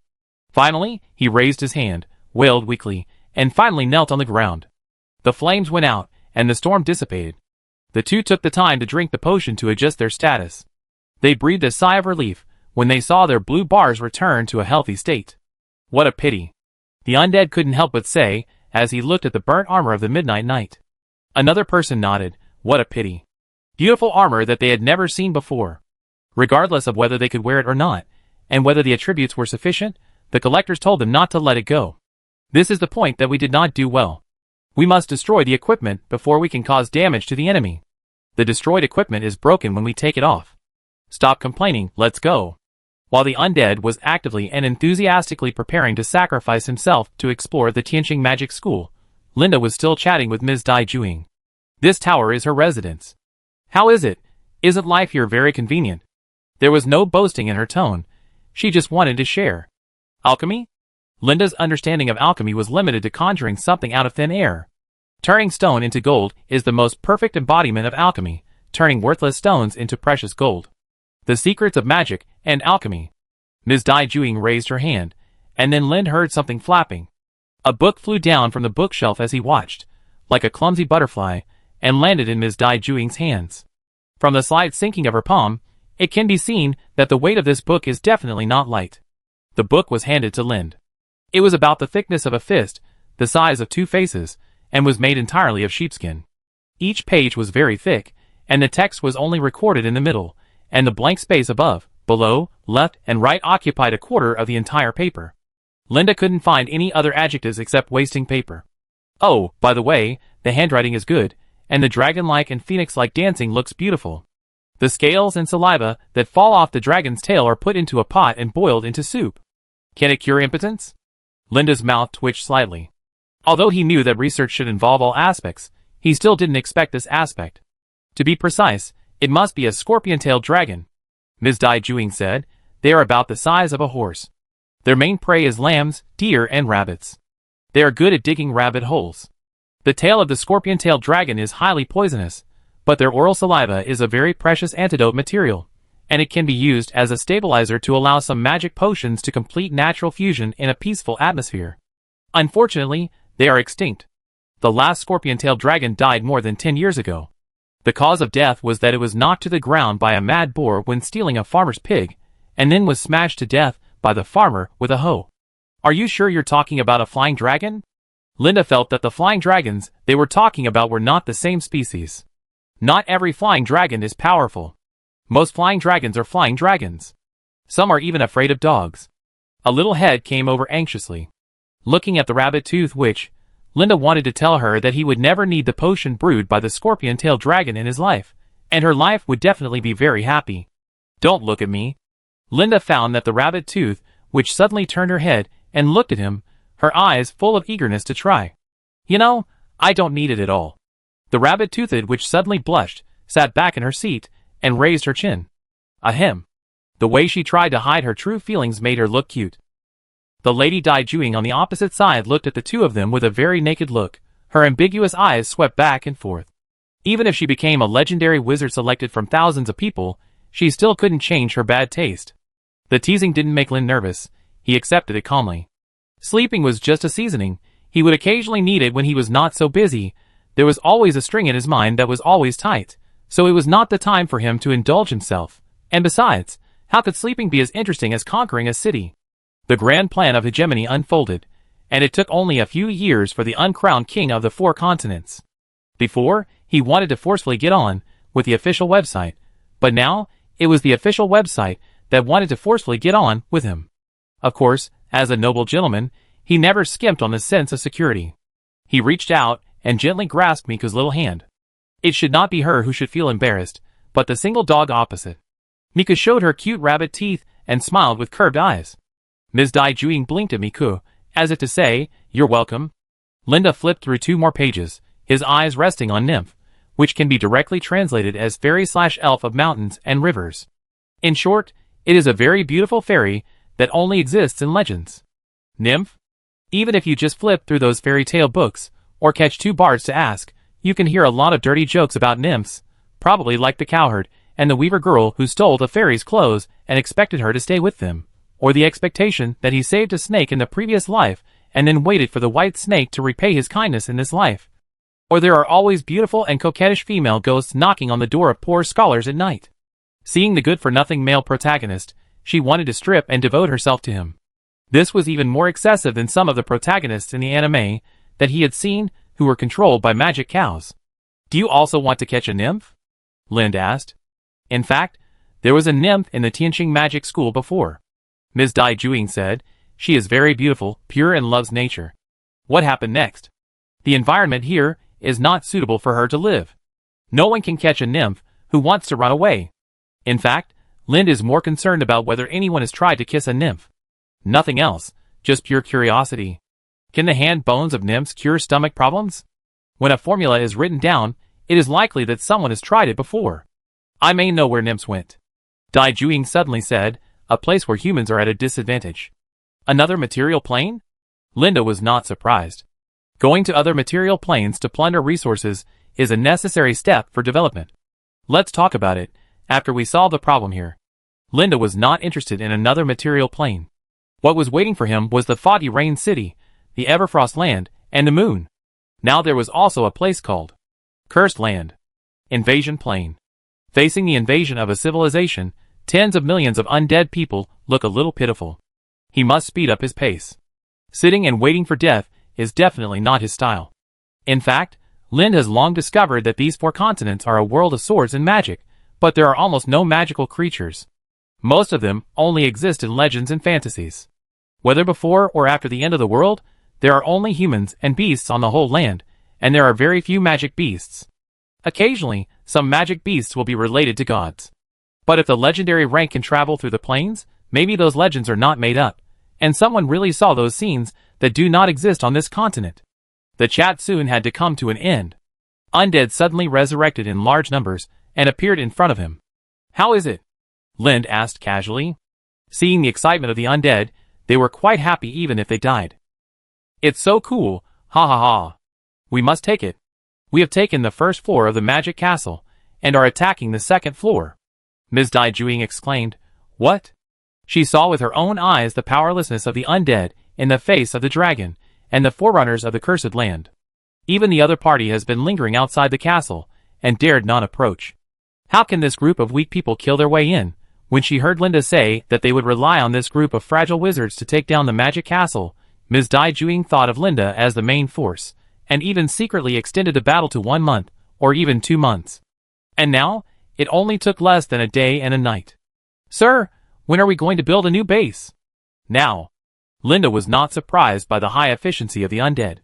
Finally, he raised his hand, wailed weakly, and finally knelt on the ground. The flames went out, and the storm dissipated. The two took the time to drink the potion to adjust their status. They breathed a sigh of relief when they saw their blue bars return to a healthy state. What a pity. The undead couldn't help but say, as he looked at the burnt armor of the Midnight Knight. Another person nodded, what a pity. Beautiful armor that they had never seen before. Regardless of whether they could wear it or not, and whether the attributes were sufficient, the collectors told them not to let it go. This is the point that we did not do well. We must destroy the equipment before we can cause damage to the enemy. The destroyed equipment is broken when we take it off. Stop complaining, let's go. While the undead was actively and enthusiastically preparing to sacrifice himself to explore the Tianqing Magic School, Linda was still chatting with Ms. Dai Juing. This tower is her residence. How is it? Isn't life here very convenient? There was no boasting in her tone. She just wanted to share. Alchemy? Linda's understanding of alchemy was limited to conjuring something out of thin air. Turning stone into gold is the most perfect embodiment of alchemy, turning worthless stones into precious gold. The secrets of magic and alchemy. Ms. Dai Juing raised her hand, And then Lind heard something flapping. A book flew down from the bookshelf as he watched, like a clumsy butterfly, and landed in Ms. Dai Juing's hands. From the slight sinking of her palm, it can be seen that the weight of this book is definitely not light. The book was handed to Lind. It was about the thickness of a fist, the size of 2 faces, and was made entirely of sheepskin. Each page was very thick, and the text was only recorded in the middle, and the blank space above, below, left, and right occupied a quarter of the entire paper. Linda couldn't find any other adjectives except wasting paper. Oh, by the way, the handwriting is good, and the dragon-like and phoenix-like dancing looks beautiful. The scales and saliva that fall off the dragon's tail are put into a pot and boiled into soup. Can it cure impotence? Linda's mouth twitched slightly. Although he knew that research should involve all aspects, he still didn't expect this aspect. To be precise, it must be a scorpion-tailed dragon. Ms. Dai Juing said. They are about the size of a horse. Their main prey is lambs, deer, and rabbits. They are good at digging rabbit holes. The tail of the scorpion-tailed dragon is highly poisonous, but their oral saliva is a very precious antidote material, and it can be used as a stabilizer to allow some magic potions to complete natural fusion in a peaceful atmosphere. Unfortunately, they are extinct. The last scorpion-tailed dragon died more than 10 years ago. The cause of death was that it was knocked to the ground by a mad boar when stealing a farmer's pig, and then was smashed to death by the farmer with a hoe. Are you sure you're talking about a flying dragon? Linda felt that the flying dragons they were talking about were not the same species. Not every flying dragon is powerful. Most flying dragons are flying dragons. Some are even afraid of dogs. A little head came over anxiously, looking at the rabbit tooth which, Linda wanted to tell her that he would never need the potion brewed by the scorpion-tailed dragon in his life, and her life would definitely be very happy. Don't look at me. Linda found that the rabbit tooth, which suddenly turned her head and looked at him, her eyes full of eagerness to try. You know, I don't need it at all. The rabbit-toothed which suddenly blushed, sat back in her seat, and raised her chin. Ahem. The way she tried to hide her true feelings made her look cute. The Lady Dai Juing on the opposite side looked at the two of them with a very naked look. Her ambiguous eyes swept back and forth. Even if she became a legendary wizard selected from thousands of people, she still couldn't change her bad taste. The teasing didn't make Lin nervous. He accepted it calmly. Sleeping was just a seasoning. He would occasionally need it when he was not so busy. There was always a string in his mind that was always tight, so it was not the time for him to indulge himself. And besides, how could sleeping be as interesting as conquering a city? The grand plan of hegemony unfolded, and it took only a few years for the uncrowned king of the 4 continents. Before, he wanted to forcefully get on with the official website, but now, it was the official website that wanted to forcefully get on with him. Of course, as a noble gentleman, he never skimped on the sense of security. He reached out and gently grasped Miku's little hand. It should not be her who should feel embarrassed, but the single dog opposite. Miku showed her cute rabbit teeth and smiled with curved eyes. Ms. Dai Juing blinked at Miku, as if to say, "You're welcome." Linda flipped through 2 more pages, his eyes resting on nymph, which can be directly translated as fairy/elf of mountains and rivers. In short, it is a very beautiful fairy that only exists in legends. Nymph? Even if you just flip through those fairy tale books, or catch 2 bards to ask, you can hear a lot of dirty jokes about nymphs, probably like the cowherd and the weaver girl who stole the fairy's clothes and expected her to stay with them, or the expectation that he saved a snake in the previous life and then waited for the white snake to repay his kindness in this life. Or there are always beautiful and coquettish female ghosts knocking on the door of poor scholars at night. Seeing the good-for-nothing male protagonist, she wanted to strip and devote herself to him. This was even more excessive than some of the protagonists in the anime that he had seen who were controlled by magic cows. "Do you also want to catch a nymph?" Lind asked. In fact, there was a nymph in the Tianqing magic school before. Ms. Dai Juing said, "She is very beautiful, pure and loves nature." What happened next? The environment here is not suitable for her to live. No one can catch a nymph who wants to run away. In fact, Lind is more concerned about whether anyone has tried to kiss a nymph. Nothing else, just pure curiosity. Can the hand bones of nymphs cure stomach problems? When a formula is written down, it is likely that someone has tried it before. I may know where nymphs went. Dai Juing suddenly said, "A place where humans are at a disadvantage." Another material plane? Linda was not surprised. Going to other material planes to plunder resources is a necessary step for development. Let's talk about it after we solve the problem here. Linda was not interested in another material plane. What was waiting for him was the foggy rain city, the Everfrost land, and the moon. Now there was also a place called Cursed Land. Invasion Plain. Facing the invasion of a civilization, tens of millions of undead people look a little pitiful. He must speed up his pace. Sitting and waiting for death is definitely not his style. In fact, Lind has long discovered that these 4 continents are a world of swords and magic, but there are almost no magical creatures. Most of them only exist in legends and fantasies. Whether before or after the end of the world, there are only humans and beasts on the whole land, and there are very few magic beasts. Occasionally, some magic beasts will be related to gods. But if the legendary rank can travel through the plains, maybe those legends are not made up, and someone really saw those scenes that do not exist on this continent. The chat soon had to come to an end. Undead suddenly resurrected in large numbers and appeared in front of him. "How is it?" Lind asked casually. Seeing the excitement of the undead, they were quite happy even if they died. "It's so cool, ha ha ha. We must take it. We have taken the first floor of the magic castle, and are attacking the second floor." Ms. Dai Juing exclaimed. "What?" She saw with her own eyes the powerlessness of the undead in the face of the dragon, and the forerunners of the cursed land. Even the other party has been lingering outside the castle, and dared not approach. How can this group of weak people kill their way in? When she heard Linda say that they would rely on this group of fragile wizards to take down the magic castle, Ms. Dai Juing thought of Linda as the main force, and even secretly extended the battle to 1 month, or even 2 months. And now, it only took less than a day and a night. "Sir, when are we going to build a new base?" "Now." Linda was not surprised by the high efficiency of the undead.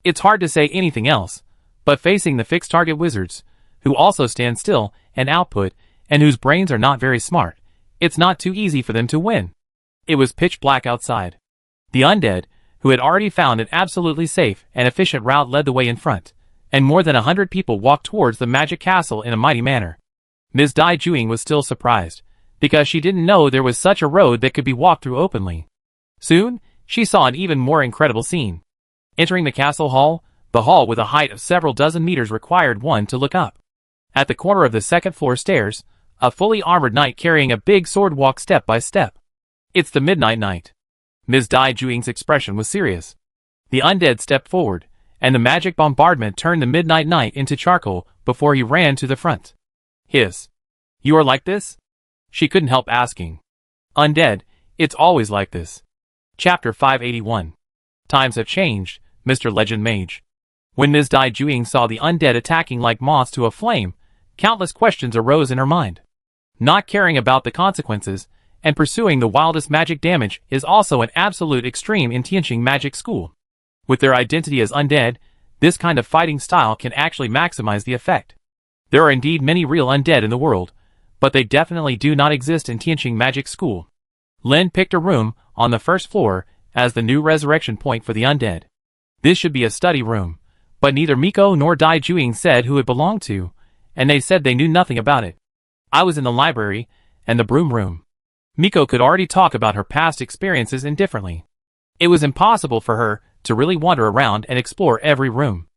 It's hard to say anything else, but facing the fixed target wizards, who also stand still and output, and whose brains are not very smart, it's not too easy for them to win. It was pitch black outside. The undead, who had already found an absolutely safe and efficient route, led the way in front, and more than 100 people walked towards the magic castle in a mighty manner. Ms. Dai Juing was still surprised, because she didn't know there was such a road that could be walked through openly. Soon, she saw an even more incredible scene. Entering the castle hall, the hall with a height of several dozen meters required one to look up. At the corner of the second floor stairs, a fully armored knight carrying a big sword walked step by step. "It's the Midnight Knight." Ms. Dai Juing's expression was serious. The undead stepped forward, and the magic bombardment turned the Midnight Knight into charcoal before he ran to the front. "Hiss. You are like this?" She couldn't help asking. "Undead, it's always like this." Chapter 581. Times have changed, Mr. Legend Mage. When Ms. Dai Juing saw the undead attacking like moths to a flame, countless questions arose in her mind. Not caring about the consequences, and pursuing the wildest magic damage is also an absolute extreme in Tianqing Magic School. With their identity as undead, this kind of fighting style can actually maximize the effect. There are indeed many real undead in the world, but they definitely do not exist in Tianqing Magic School. Lin picked a room on the first floor as the new resurrection point for the undead. This should be a study room, but neither Miko nor Dai Juing said who it belonged to, and they said they knew nothing about it. I was in the library and the broom room. Miko could already talk about her past experiences indifferently. It was impossible for her to really wander around and explore every room.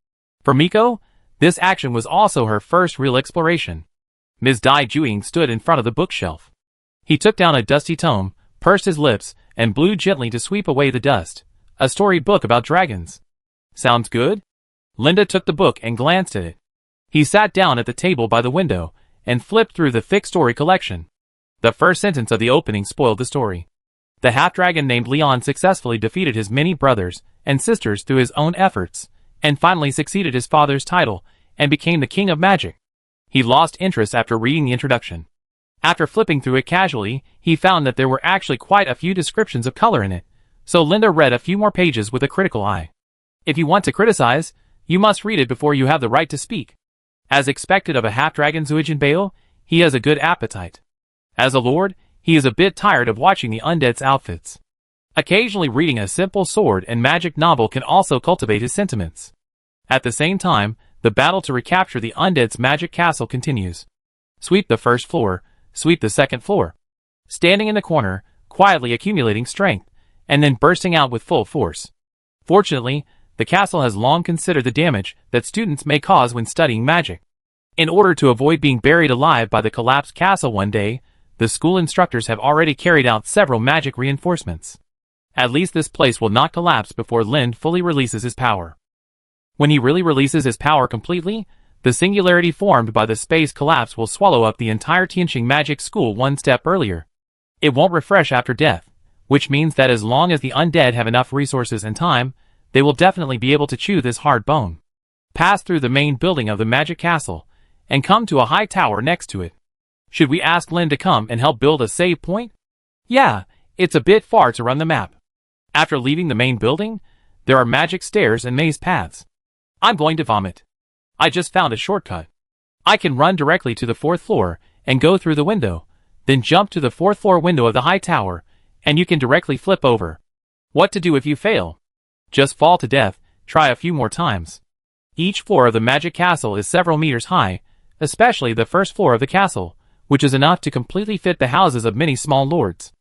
For Miko, this action was also her first real exploration. Ms. Dai Juing stood in front of the bookshelf. He took down a dusty tome, pursed his lips, and blew gently to sweep away the dust. A story book about dragons. Sounds good? Linda took the book and glanced at it. He sat down at the table by the window and flipped through the thick story collection. The first sentence of the opening spoiled the story. The half-dragon named Leon successfully defeated his many brothers and sisters through his own efforts, and finally succeeded his father's title and became the king of magic. He lost interest after reading the introduction. After flipping through it casually, he found that there were actually quite a few descriptions of color in it, so Linda read a few more pages with a critical eye. If you want to criticize, you must read it before you have the right to speak. As expected of a half-dragon Zuijin Bao, he has a good appetite. As a lord, he is a bit tired of watching the undead's outfits. Occasionally reading a simple sword and magic novel can also cultivate his sentiments. At the same time, the battle to recapture the undead's magic castle continues. Sweep the first floor, sweep the second floor. Standing in the corner, quietly accumulating strength, and then bursting out with full force. Fortunately, the castle has long considered the damage that students may cause when studying magic. In order to avoid being buried alive by the collapsed castle one day, the school instructors have already carried out several magic reinforcements. At least this place will not collapse before Lind fully releases his power. When he really releases his power completely, the singularity formed by the space collapse will swallow up the entire Tianqing magic school one step earlier. It won't refresh after death, which means that as long as the undead have enough resources and time, they will definitely be able to chew this hard bone. Pass through the main building of the magic castle, and come to a high tower next to it. Should we ask Lin to come and help build a save point? Yeah, it's a bit far to run the map. After leaving the main building, there are magic stairs and maze paths. I'm going to vomit. I just found a shortcut. I can run directly to the 4th floor and go through the window, then jump to the 4th floor window of the high tower, and you can directly flip over. What to do if you fail? Just fall to death, try a few more times. Each floor of the magic castle is several meters high, especially the first floor of the castle, which is enough to completely fit the houses of many small lords.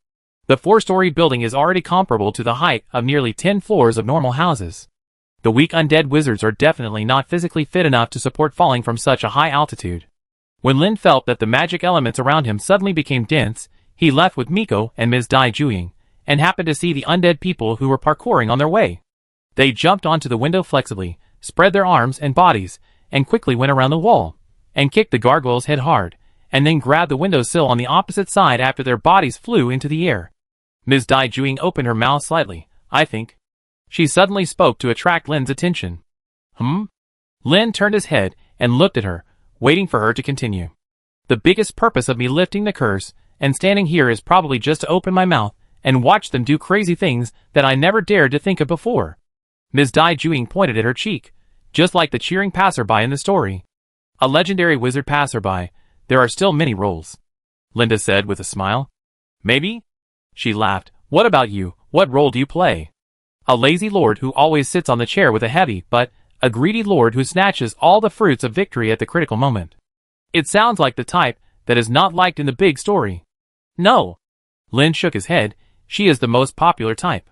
The 4-story building is already comparable to the height of nearly 10 floors of normal houses. The weak undead wizards are definitely not physically fit enough to support falling from such a high altitude. When Lin felt that the magic elements around him suddenly became dense, he left with Miko and Ms. Dai Juing, and happened to see the undead people who were parkouring on their way. They jumped onto the window flexibly, spread their arms and bodies, and quickly went around the wall, and kicked the gargoyle's head hard, and then grabbed the windowsill on the opposite side after their bodies flew into the air. Ms. Dai Juing opened her mouth slightly, I think. She suddenly spoke to attract Lin's attention. Lin turned his head and looked at her, waiting for her to continue. The biggest purpose of me lifting the curse and standing here is probably just to open my mouth and watch them do crazy things that I never dared to think of before. Ms. Dai Juing pointed at her cheek, just like the cheering passerby in the story. A legendary wizard passerby, there are still many roles. Linda said with a smile. Maybe? She laughed. What about you? What role do you play? A lazy lord who always sits on the chair with a heavy but a greedy lord who snatches all the fruits of victory at the critical moment. It sounds like the type that is not liked in the big story. No. Lin shook his head. She is the most popular type.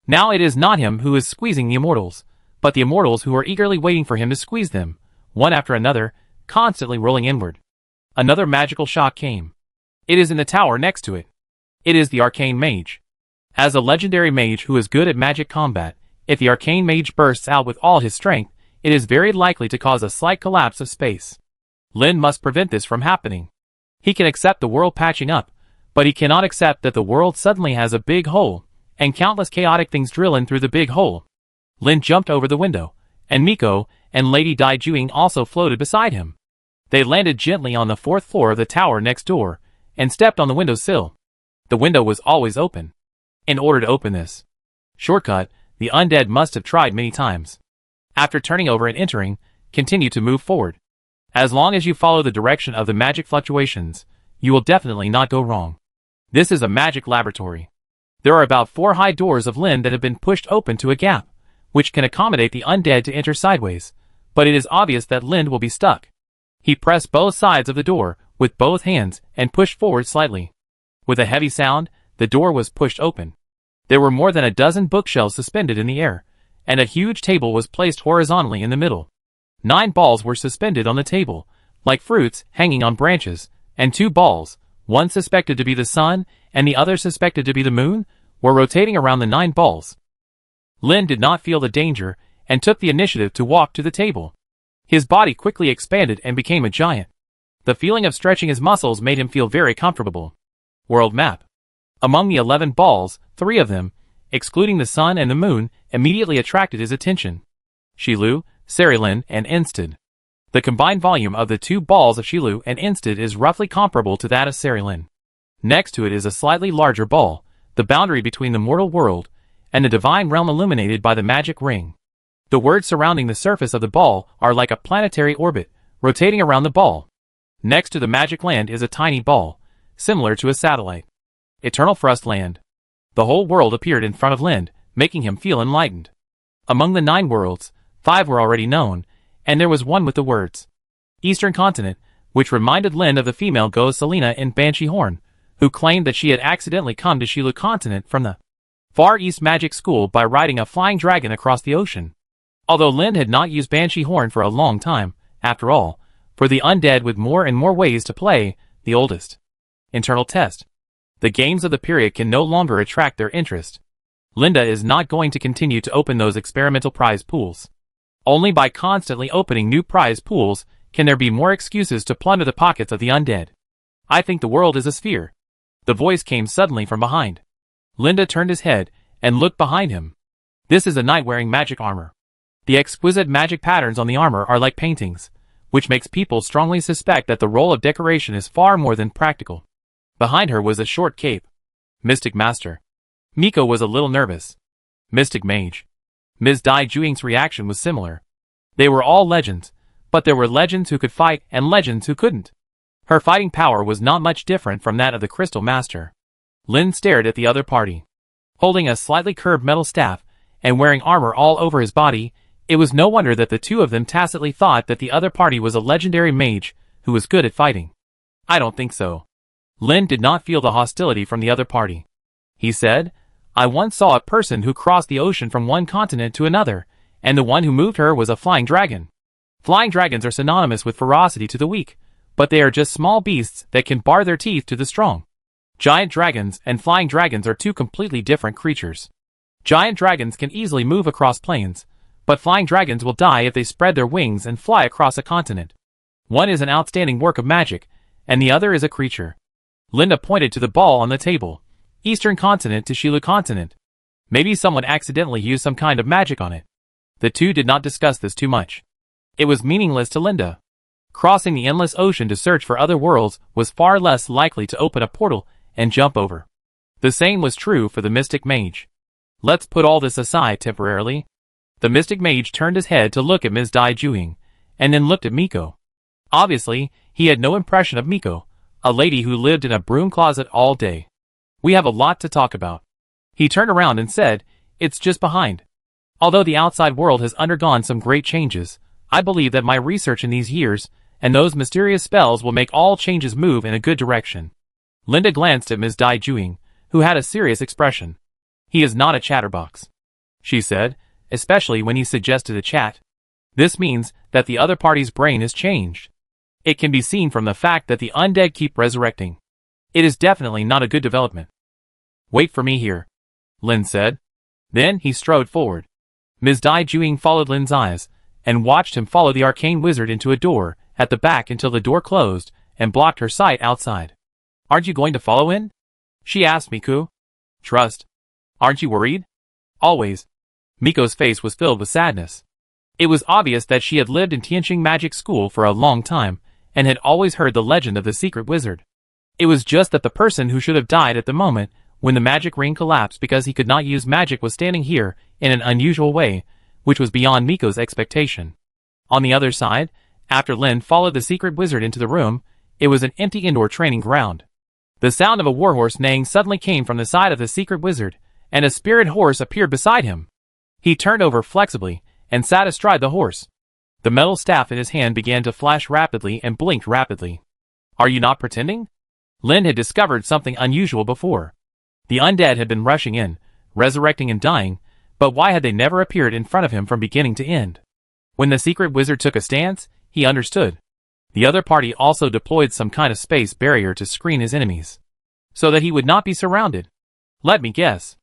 Now it is not him who is squeezing the immortals, but the immortals who are eagerly waiting for him to squeeze them, one after another, constantly rolling inward. Another magical shock came. It is in the tower next to it. It is the arcane mage. As a legendary mage who is good at magic combat, if the arcane mage bursts out with all his strength, it is very likely to cause a slight collapse of space. Lin must prevent this from happening. He can accept the world patching up, but he cannot accept that the world suddenly has a big hole, and countless chaotic things drill in through the big hole. Lin jumped over the window, and Miko and Lady Dai Juing also floated beside him. They landed gently on the 4th floor of the tower next door, and stepped on the windowsill. The window was always open. In order to open this shortcut, the undead must have tried many times. After turning over and entering, continue to move forward. As long as you follow the direction of the magic fluctuations, you will definitely not go wrong. This is a magic laboratory. There are about 4 high doors of Lin that have been pushed open to a gap, which can accommodate the undead to enter sideways, but it is obvious that Lin will be stuck. He pressed both sides of the door with both hands and pushed forward slightly. With a heavy sound, the door was pushed open. There were more than a dozen bookshelves suspended in the air, and a huge table was placed horizontally in the middle. 9 balls were suspended on the table, like fruits hanging on branches, and 2 balls, one suspected to be the sun and the other suspected to be the moon, were rotating around the 9 balls. Lin did not feel the danger and took the initiative to walk to the table. His body quickly expanded and became a giant. The feeling of stretching his muscles made him feel very comfortable. World map. Among the 11 balls, 3 of them, excluding the sun and the moon, immediately attracted his attention. Shilu, Sarilin, and Instead. The combined volume of the 2 balls of Shilu and Instead is roughly comparable to that of Sarilin. Next to it is a slightly larger ball, the boundary between the mortal world and the divine realm illuminated by the magic ring. The words surrounding the surface of the ball are like a planetary orbit, rotating around the ball. Next to the magic land is a tiny ball, similar to a satellite. Eternal Frost Land. The whole world appeared in front of Lind, making him feel enlightened. Among the 9 worlds, 5 were already known, and there was one with the words Eastern Continent, which reminded Lind of the female ghost Selena in Banshee Horn, who claimed that she had accidentally come to Shilu Continent from the Far East Magic School by riding a flying dragon across the ocean. Although Lind had not used Banshee Horn for a long time, after all, for the undead with more and more ways to play, the oldest internal test. The games of the period can no longer attract their interest. Linda is not going to continue to open those experimental prize pools. Only by constantly opening new prize pools can there be more excuses to plunder the pockets of the undead. I think the world is a sphere. The voice came suddenly from behind. Linda turned his head and looked behind him. This is a knight wearing magic armor. The exquisite magic patterns on the armor are like paintings, which makes people strongly suspect that the role of decoration is far more than practical. Behind her was a short cape. Mystic Master. Miko was a little nervous. Mystic Mage. Ms. Dai Juing's reaction was similar. They were all legends, but there were legends who could fight and legends who couldn't. Her fighting power was not much different from that of the Crystal Master. Lin stared at the other party. Holding a slightly curved metal staff, and wearing armor all over his body, it was no wonder that the two of them tacitly thought that the other party was a legendary mage who was good at fighting. I don't think so. Lin did not feel the hostility from the other party. He said, I once saw a person who crossed the ocean from one continent to another, and the one who moved her was a flying dragon. Flying dragons are synonymous with ferocity to the weak, but they are just small beasts that can bar their teeth to the strong. Giant dragons and flying dragons are two completely different creatures. Giant dragons can easily move across plains, but flying dragons will die if they spread their wings and fly across a continent. One is an outstanding work of magic, and the other is a creature. Linda pointed to the ball on the table. Eastern continent to Shilu continent. Maybe someone accidentally used some kind of magic on it. The two did not discuss this too much. It was meaningless to Linda. Crossing the endless ocean to search for other worlds was far less likely to open a portal and jump over. The same was true for the Mystic Mage. Let's put all this aside temporarily. The Mystic Mage turned his head to look at Ms. Dai Juing, and then looked at Miko. Obviously, he had no impression of Miko, a lady who lived in a broom closet all day. We have a lot to talk about. He turned around and said, it's just behind. Although the outside world has undergone some great changes, I believe that my research in these years, and those mysterious spells will make all changes move in a good direction. Linda glanced at Ms. Dai Juing, who had a serious expression. He is not a chatterbox, she said, especially when he suggested a chat. This means that the other party's brain is changed. It can be seen from the fact that the undead keep resurrecting. It is definitely not a good development. Wait for me here, Lin said. Then he strode forward. Ms. Dai Juing followed Lin's eyes, and watched him follow the arcane wizard into a door at the back until the door closed and blocked her sight outside. Aren't you going to follow in? She asked Miku. Trust. Aren't you worried? Always. Miko's face was filled with sadness. It was obvious that she had lived in Tianqing Magic School for a long time, and had always heard the legend of the secret wizard. It was just that the person who should have died at the moment when the magic ring collapsed because he could not use magic was standing here in an unusual way, which was beyond Miko's expectation. On the other side, after Lin followed the secret wizard into the room, it was an empty indoor training ground. The sound of a warhorse neighing suddenly came from the side of the secret wizard, and a spirit horse appeared beside him. He turned over flexibly and sat astride the horse. The metal staff in his hand began to flash rapidly and blinked rapidly. Are you not pretending? Lin had discovered something unusual before. The undead had been rushing in, resurrecting and dying, but why had they never appeared in front of him from beginning to end? When the secret wizard took a stance, he understood. The other party also deployed some kind of space barrier to screen his enemies, so that he would not be surrounded. Let me guess.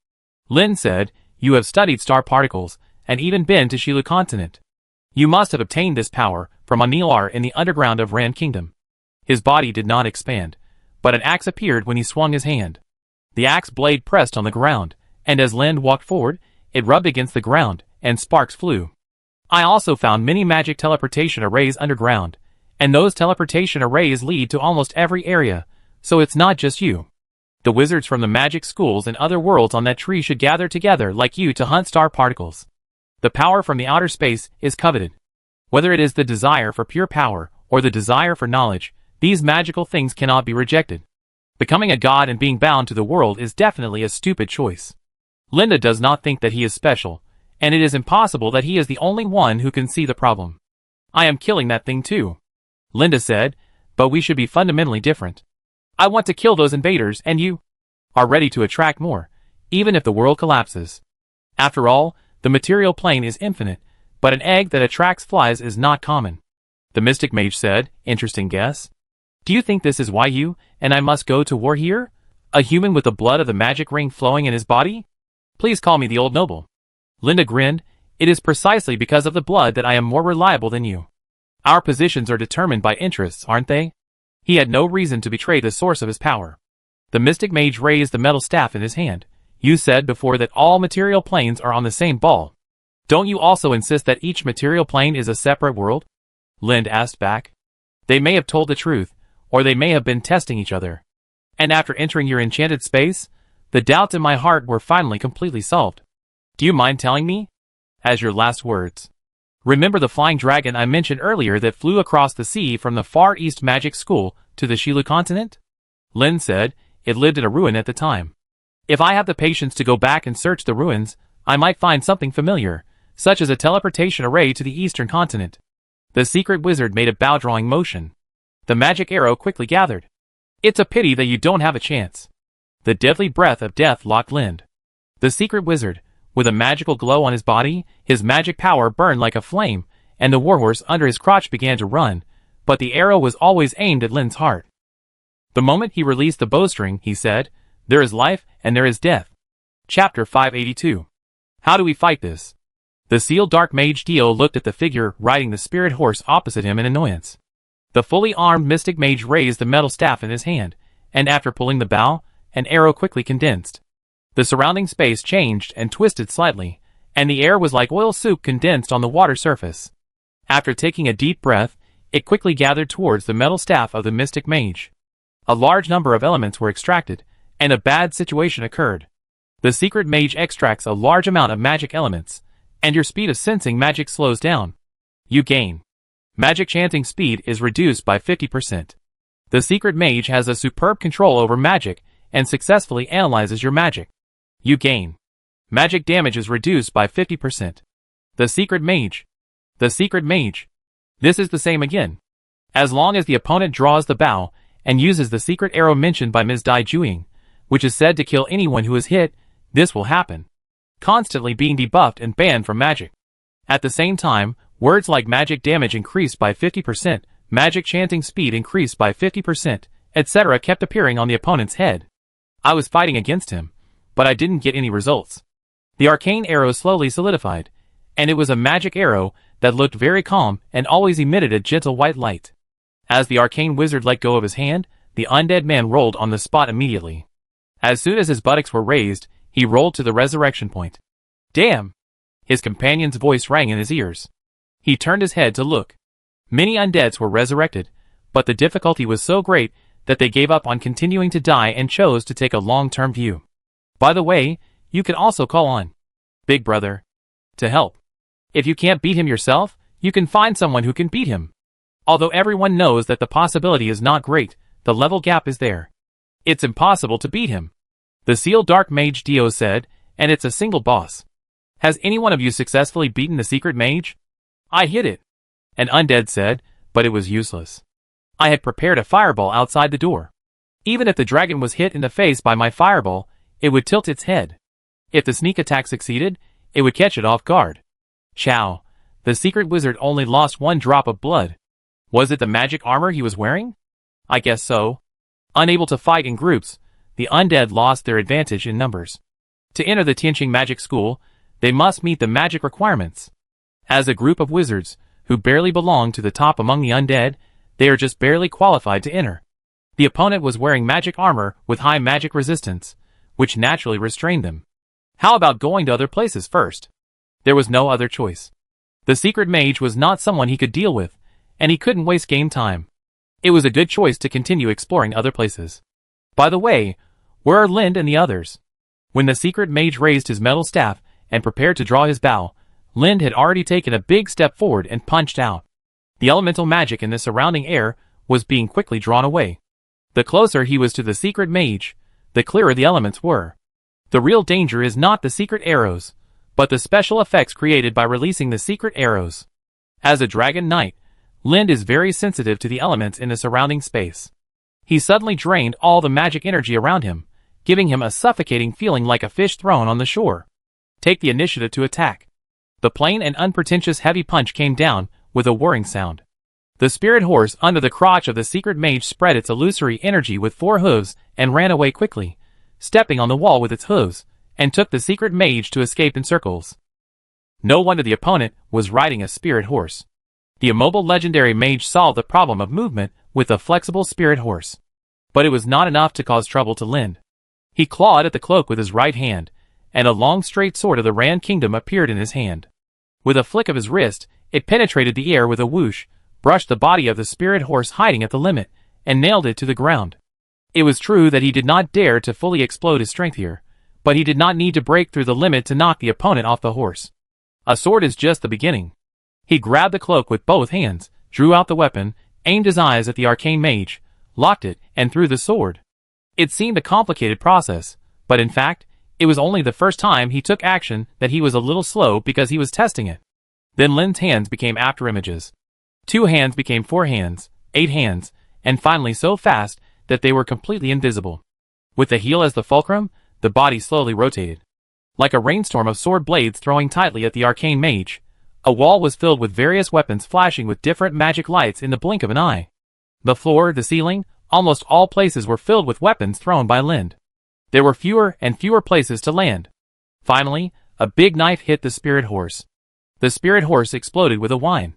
Lin said, you have studied star particles, and even been to Shilu continent. You must have obtained this power from Anilar in the underground of Ran Kingdom. His body did not expand, but an axe appeared when he swung his hand. The axe blade pressed on the ground, and as Lin walked forward, it rubbed against the ground, and sparks flew. I also found many magic teleportation arrays underground, and those teleportation arrays lead to almost every area, so it's not just you. The wizards from the magic schools and other worlds on that tree should gather together like you to hunt star particles. The power from the outer space is coveted. Whether it is the desire for pure power, or the desire for knowledge, these magical things cannot be rejected. Becoming a god and being bound to the world is definitely a stupid choice. Linda does not think that he is special, and it is impossible that he is the only one who can see the problem. I am killing that thing too, Linda said, but we should be fundamentally different. I want to kill those invaders and you are ready to attract more, even if the world collapses. After all, the material plane is infinite, but an egg that attracts flies is not common. The Mystic Mage said, interesting guess. Do you think this is why you and I must go to war here? A human with the blood of the magic ring flowing in his body? Please call me the old noble. Linda grinned. It is precisely because of the blood that I am more reliable than you. Our positions are determined by interests, aren't they? He had no reason to betray the source of his power. The mystic mage raised the metal staff in his hand. You said before that all material planes are on the same ball. Don't you also insist that each material plane is a separate world? Lind asked back. They may have told the truth, or they may have been testing each other. And after entering your enchanted space, the doubts in my heart were finally completely solved. Do you mind telling me? As your last words. Remember the flying dragon I mentioned earlier that flew across the sea from the Far East Magic School to the Shilu continent? Lin said. It lived in a ruin at the time. If I have the patience to go back and search the ruins, I might find something familiar, such as a teleportation array to the eastern continent. The secret wizard made a bow-drawing motion. The magic arrow quickly gathered. It's a pity that you don't have a chance. The deadly breath of death locked Lind. The secret wizard, with a magical glow on his body, his magic power burned like a flame, and the warhorse under his crotch began to run, but the arrow was always aimed at Lind's heart. The moment he released the bowstring, he said, there is life and there is death. Chapter 582. How do we fight this? The sealed dark mage Dio looked at the figure riding the spirit horse opposite him in annoyance. The fully armed mystic mage raised the metal staff in his hand, and after pulling the bow, an arrow quickly condensed. The surrounding space changed and twisted slightly, and the air was like oil soup condensed on the water surface. After taking a deep breath, it quickly gathered towards the metal staff of the mystic mage. A large number of elements were extracted, and a bad situation occurred. The secret mage extracts a large amount of magic elements, and your speed of sensing magic slows down. You gain. Magic chanting speed is reduced by 50%. The secret mage has a superb control over magic and successfully analyzes your magic. You gain. Magic damage is reduced by 50%. The secret mage. The secret mage. This is the same again. As long as the opponent draws the bow and uses the secret arrow mentioned by Ms. Dai Juing, which is said to kill anyone who is hit, this will happen. Constantly being debuffed and banned from magic. At the same time, words like magic damage increased by 50%, magic chanting speed increased by 50%, etc. kept appearing on the opponent's head. I was fighting against him, but I didn't get any results. The arcane arrow slowly solidified, and it was a magic arrow that looked very calm and always emitted a gentle white light. As the arcane wizard let go of his hand, the undead man rolled on the spot immediately. As soon as his buttocks were raised, he rolled to the resurrection point. Damn! His companion's voice rang in his ears. He turned his head to look. Many undeads were resurrected, but the difficulty was so great that they gave up on continuing to die and chose to take a long-term view. By the way, you can also call on Big Brother to help. If you can't beat him yourself, you can find someone who can beat him. Although everyone knows that the possibility is not great, the level gap is there. It's impossible to beat him. The sealed dark mage Dio said, and it's a single boss. Has any one of you successfully beaten the secret mage? I hit it. An undead said, but it was useless. I had prepared a fireball outside the door. Even if the dragon was hit in the face by my fireball, it would tilt its head. If the sneak attack succeeded, it would catch it off guard. Chow. The secret wizard only lost one drop of blood. Was it the magic armor he was wearing? I guess so. Unable to fight in groups, the undead lost their advantage in numbers. To enter the Tianqing Magic School, they must meet the magic requirements. As a group of wizards, who barely belong to the top among the undead, they are just barely qualified to enter. The opponent was wearing magic armor with high magic resistance, which naturally restrained them. How about going to other places first? There was no other choice. The secret mage was not someone he could deal with, and he couldn't waste game time. It was a good choice to continue exploring other places. By the way, where are Lind and the others? When the secret mage raised his metal staff and prepared to draw his bow, Lind had already taken a big step forward and punched out. The elemental magic in the surrounding air was being quickly drawn away. The closer he was to the secret mage, the clearer the elements were. The real danger is not the secret arrows, but the special effects created by releasing the secret arrows. As a dragon knight, Lind is very sensitive to the elements in the surrounding space. He suddenly drained all the magic energy around him, giving him a suffocating feeling like a fish thrown on the shore. Take the initiative to attack. The plain and unpretentious heavy punch came down with a whirring sound. The spirit horse under the crotch of the secret mage spread its illusory energy with 4 hooves and ran away quickly, stepping on the wall with its hooves and took the secret mage to escape in circles. No wonder the opponent was riding a spirit horse. The immobile legendary mage solved the problem of movement with a flexible spirit horse. But it was not enough to cause trouble to Lind. He clawed at the cloak with his right hand, and a long straight sword of the Rand Kingdom appeared in his hand. With a flick of his wrist, it penetrated the air with a whoosh, brushed the body of the spirit horse hiding at the limit, and nailed it to the ground. It was true that he did not dare to fully explode his strength here, but he did not need to break through the limit to knock the opponent off the horse. A sword is just the beginning. He grabbed the cloak with both hands, drew out the weapon, aimed his eyes at the arcane mage, locked it, and threw the sword. It seemed a complicated process, but in fact, it was only the first time he took action that he was a little slow because he was testing it. Then Lind's hands became after images. 2 hands became 4 hands, 8 hands, and finally so fast that they were completely invisible. With the heel as the fulcrum, the body slowly rotated. Like a rainstorm of sword blades throwing tightly at the arcane mage, a wall was filled with various weapons flashing with different magic lights in the blink of an eye. The floor, the ceiling, almost all places were filled with weapons thrown by Lind. There were fewer and fewer places to land. Finally, a big knife hit the spirit horse. The spirit horse exploded with a whine.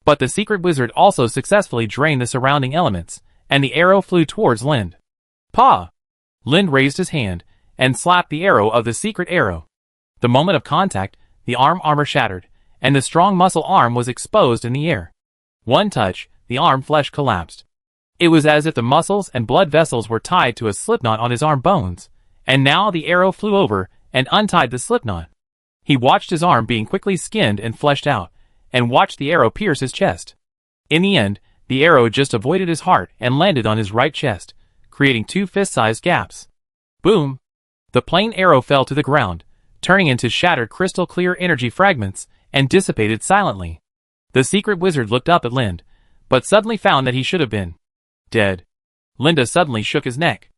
But the secret wizard also successfully drained the surrounding elements, and the arrow flew towards Lind. "Pa!" Lind raised his hand, and slapped the arrow of the secret arrow. The moment of contact, the armor shattered, and the strong muscle arm was exposed in the air. One touch, the arm flesh collapsed. It was as if the muscles and blood vessels were tied to a slipknot on his arm bones, and now the arrow flew over and untied the slipknot. He watched his arm being quickly skinned and fleshed out, and watched the arrow pierce his chest. In the end, the arrow just avoided his heart and landed on his right chest, creating 2 fist-sized gaps. Boom! The plain arrow fell to the ground, turning into shattered crystal-clear energy fragments, and dissipated silently. The secret wizard looked up at Lind, but suddenly found that he should have been dead. Linda suddenly shook his neck.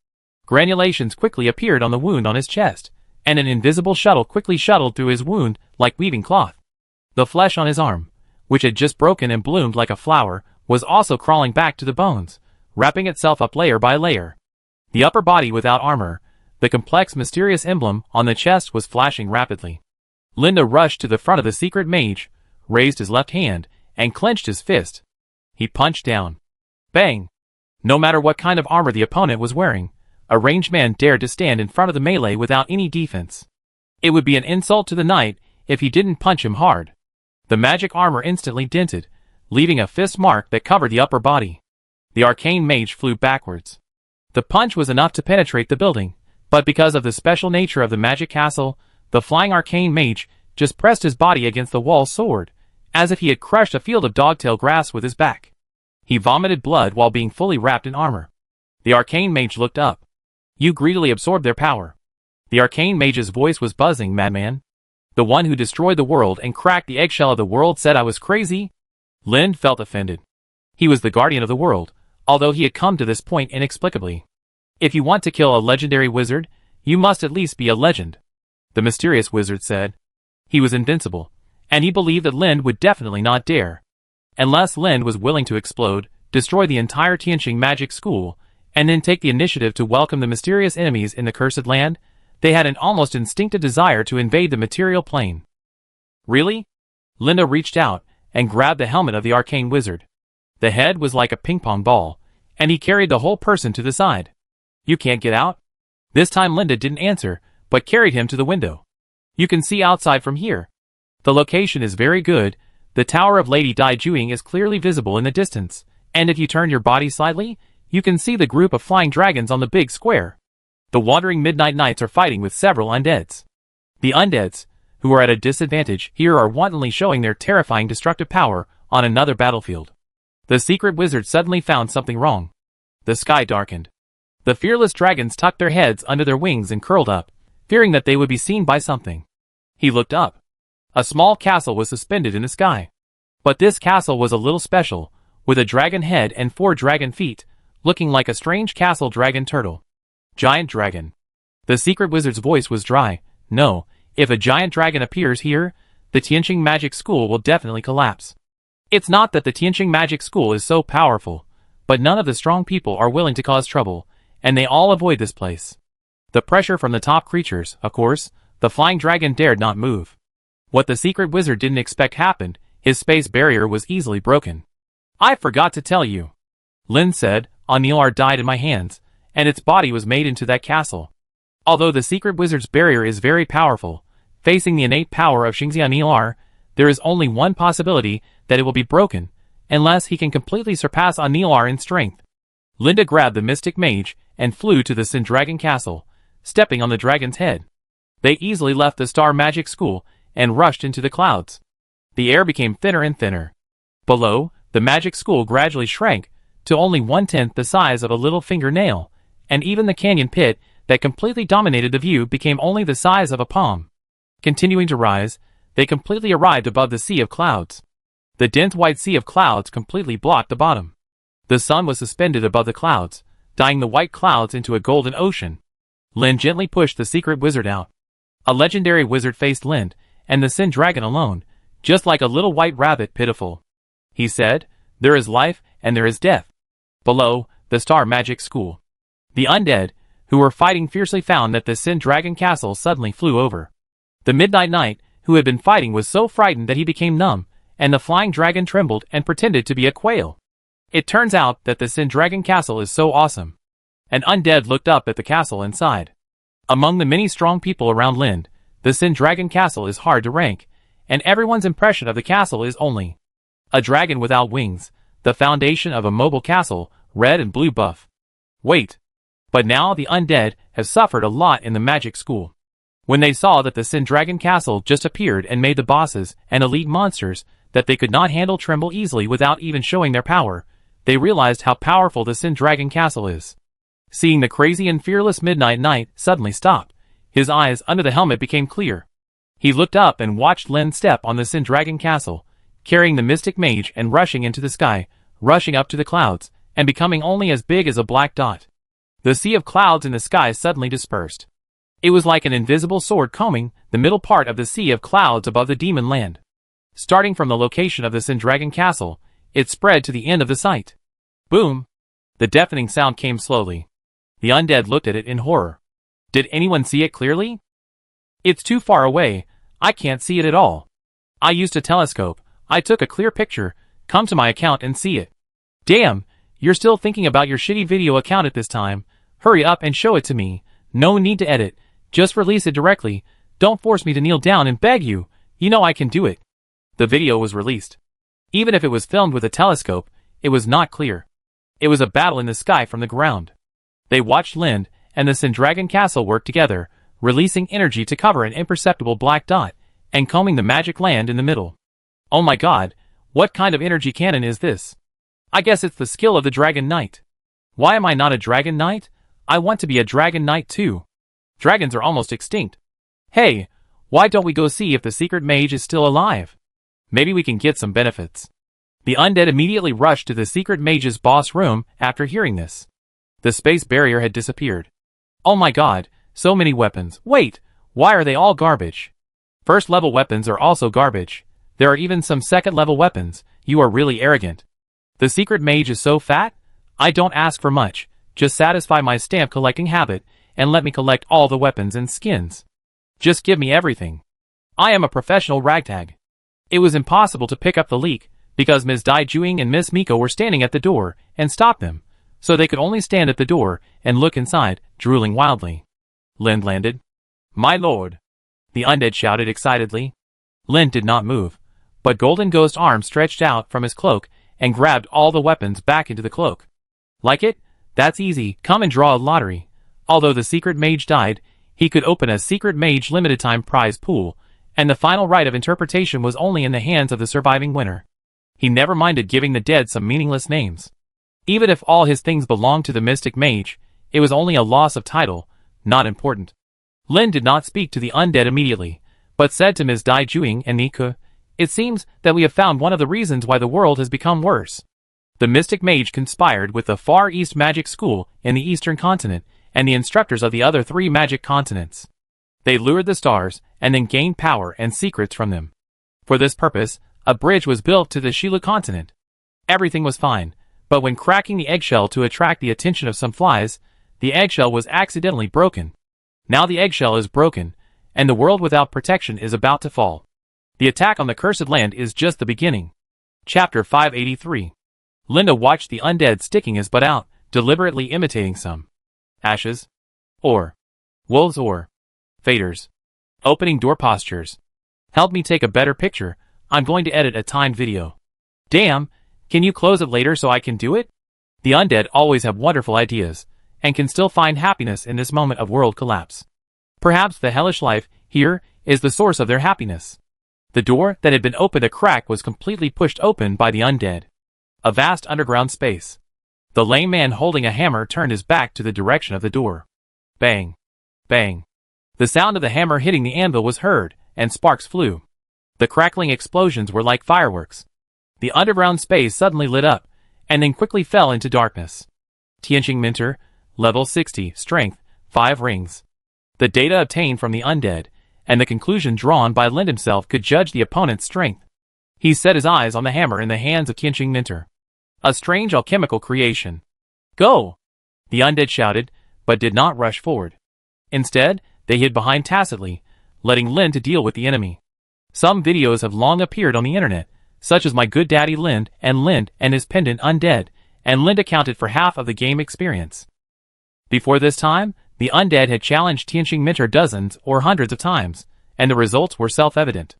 Granulations quickly appeared on the wound on his chest, and an invisible shuttle quickly shuttled through his wound like weaving cloth. The flesh on his arm, which had just broken and bloomed like a flower, was also crawling back to the bones, wrapping itself up layer by layer. The upper body without armor, the complex mysterious emblem on the chest was flashing rapidly. Linda rushed to the front of the secret mage, raised his left hand, and clenched his fist. He punched down. Bang! No matter what kind of armor the opponent was wearing, a ranged man dared to stand in front of the melee without any defense. It would be an insult to the knight if he didn't punch him hard. The magic armor instantly dented, leaving a fist mark that covered the upper body. The arcane mage flew backwards. The punch was enough to penetrate the building, but because of the special nature of the magic castle, the flying arcane mage just pressed his body against the wall sword, as if he had crushed a field of dogtail grass with his back. He vomited blood while being fully wrapped in armor. The arcane mage looked up. You greedily absorbed their power. The arcane mage's voice was buzzing, madman. The one who destroyed the world and cracked the eggshell of the world said I was crazy? Lind felt offended. He was the guardian of the world, although he had come to this point inexplicably. If you want to kill a legendary wizard, you must at least be a legend, the mysterious wizard said. He was invincible, and he believed that Lind would definitely not dare. Unless Lind was willing to explode, destroy the entire Tianqing magic school, and then take the initiative to welcome the mysterious enemies in the cursed land, they had an almost instinctive desire to invade the material plane. Really? Linda reached out and grabbed the helmet of the arcane wizard. The head was like a ping-pong ball, and he carried the whole person to the side. You can't get out? This time Linda didn't answer, but carried him to the window. You can see outside from here. The location is very good. The Tower of Lady Dai Juing is clearly visible in the distance, and if you turn your body slightly, you can see the group of flying dragons on the big square. The wandering midnight knights are fighting with several undeads. The undeads, who are at a disadvantage here, are wantonly showing their terrifying destructive power on another battlefield. The secret wizard suddenly found something wrong. The sky darkened. The fearless dragons tucked their heads under their wings and curled up, fearing that they would be seen by something. He looked up. A small castle was suspended in the sky. But this castle was a little special, with a dragon head and 4 dragon feet, looking like a strange castle dragon turtle. Giant dragon. The secret wizard's voice was dry. No, if a giant dragon appears here, the Tianqing magic school will definitely collapse. It's not that the Tianqing magic school is so powerful, but none of the strong people are willing to cause trouble, and they all avoid this place. The pressure from the top creatures, of course, The flying dragon dared not move. What the secret wizard didn't expect happened. His space barrier was easily broken. "I forgot to tell you," Lin said, "Anilar died in my hands, and its body was made into that castle." Although the secret wizard's barrier is very powerful, facing the innate power of Xingzi Anilar, there is only one possibility that it will be broken, unless he can completely surpass Anilar in strength. Linda grabbed the mystic mage and flew to the Sin Dragon Castle, stepping on the dragon's head. They easily left the Star Magic School and rushed into the clouds. The air became thinner and thinner. Below, the magic school gradually shrank to only 1/10 the size of a little fingernail, and even the canyon pit that completely dominated the view became only the size of a palm. Continuing to rise, they completely arrived above the sea of clouds. The dense white sea of clouds completely blocked the bottom. The sun was suspended above the clouds, dyeing the white clouds into a golden ocean. Lin gently pushed the secret wizard out. A legendary wizard faced Lin and the Sin Dragon alone, just like a little white rabbit, pitiful. He said, "There is life and there is death." Below, the Star Magic School. The undead, who were fighting fiercely, found that the Sin Dragon Castle suddenly flew over. The Midnight Knight, who had been fighting, was so frightened that he became numb, and the flying dragon trembled and pretended to be a quail. It turns out that the Sin Dragon Castle is so awesome. An undead looked up at the castle inside. Among the many strong people around Lind, the Sin Dragon Castle is hard to rank, and everyone's impression of the castle is only a dragon without wings, the foundation of a mobile castle, red and blue buff. Wait. But now the undead have suffered a lot in the magic school. When they saw that the Sin Dragon Castle just appeared and made the bosses and elite monsters that they could not handle tremble easily without even showing their power, they realized how powerful the Sin Dragon Castle is. Seeing the crazy and fearless Midnight Knight suddenly stop, his eyes under the helmet became clear. He looked up and watched Lin step on the Sin Dragon Castle, carrying the mystic mage and rushing into the sky, rushing up to the clouds, and becoming only as big as a black dot. The sea of clouds in the sky suddenly dispersed. It was like an invisible sword combing the middle part of the sea of clouds above the demon land. Starting from the location of the Sin Dragon Castle, it spread to the end of the sight. Boom! The deafening sound came slowly. The undead looked at it in horror. Did anyone see it clearly? "It's too far away, I can't see it at all. I used a telescope, I took a clear picture, come to my account and see it." "Damn, you're still thinking about your shitty video account at this time. Hurry up and show it to me. No need to edit, just release it directly. Don't force me to kneel down and beg you, you know I can do it." The video was released. Even if it was filmed with a telescope, it was not clear. It was a battle in the sky from the ground. They watched Lind and the Sin Dragon Castle work together, releasing energy to cover an imperceptible black dot, and combing the magic land in the middle. "Oh my god, what kind of energy cannon is this? I guess it's the skill of the Dragon Knight. Why am I not a Dragon Knight? I want to be a Dragon Knight too. Dragons are almost extinct. Hey, why don't we go see if the secret mage is still alive? Maybe we can get some benefits." The undead immediately rushed to the secret mage's boss room after hearing this. The space barrier had disappeared. "Oh my god, so many weapons. Wait, why are they all garbage? First level weapons are also garbage. There are even some second level weapons. You are really arrogant. The secret mage is so fat? I don't ask for much, just satisfy my stamp collecting habit, and let me collect all the weapons and skins. Just give me everything. I am a professional ragtag." It was impossible to pick up the leak, because Ms. Dai Juing and Miss Miko were standing at the door, and stopped them, so they could only stand at the door and look inside, drooling wildly. Lind landed. "My lord!" the undead shouted excitedly. Lind did not move, but Golden Ghost arm stretched out from his cloak and grabbed all the weapons back into the cloak. "Like it? That's easy, come and draw a lottery." Although the secret mage died, he could open a secret mage limited time prize pool, and the final right of interpretation was only in the hands of the surviving winner. He never minded giving the dead some meaningless names. Even if all his things belonged to the mystic mage, it was only a loss of title, not important. Lin did not speak to the undead immediately, but said to Ms. Dai Juing and Niku, "It seems that we have found one of the reasons why the world has become worse. The mystic mage conspired with the Far East Magic School in the Eastern Continent and the instructors of the other 3 magic continents. They lured the stars and then gained power and secrets from them. For this purpose, a bridge was built to the Shilu continent. Everything was fine, but when cracking the eggshell to attract the attention of some flies, the eggshell was accidentally broken. Now the eggshell is broken, and the world without protection is about to fall. The attack on the cursed land is just the beginning. Chapter 583. Linda watched the undead sticking his butt out, deliberately imitating some ashes, or wolves or faders. Opening door postures. Help me take a better picture, I'm going to edit a timed video. Damn, can you close it later so I can do it? The undead always have wonderful ideas, and can still find happiness in this moment of world collapse. Perhaps the hellish life here is the source of their happiness. The door that had been opened a crack was completely pushed open by the undead. A vast underground space. The lame man holding a hammer turned his back to the direction of the door. Bang. Bang. The sound of the hammer hitting the anvil was heard, and sparks flew. The crackling explosions were like fireworks. The underground space suddenly lit up, and then quickly fell into darkness. Tianqing Minter, level 60, strength, 5 rings. The data obtained from the undead, and the conclusion drawn by Lind himself could judge the opponent's strength. He set his eyes on the hammer in the hands of Tianqing Minter. A strange alchemical creation. Go! The undead shouted, but did not rush forward. Instead, they hid behind tacitly, letting Lind to deal with the enemy. Some videos have long appeared on the internet, such as My Good Daddy Lind and his pendant Undead, and Lind accounted for half of the game experience. Before this time, the undead had challenged Tianqing Minter dozens or hundreds of times, and the results were self-evident.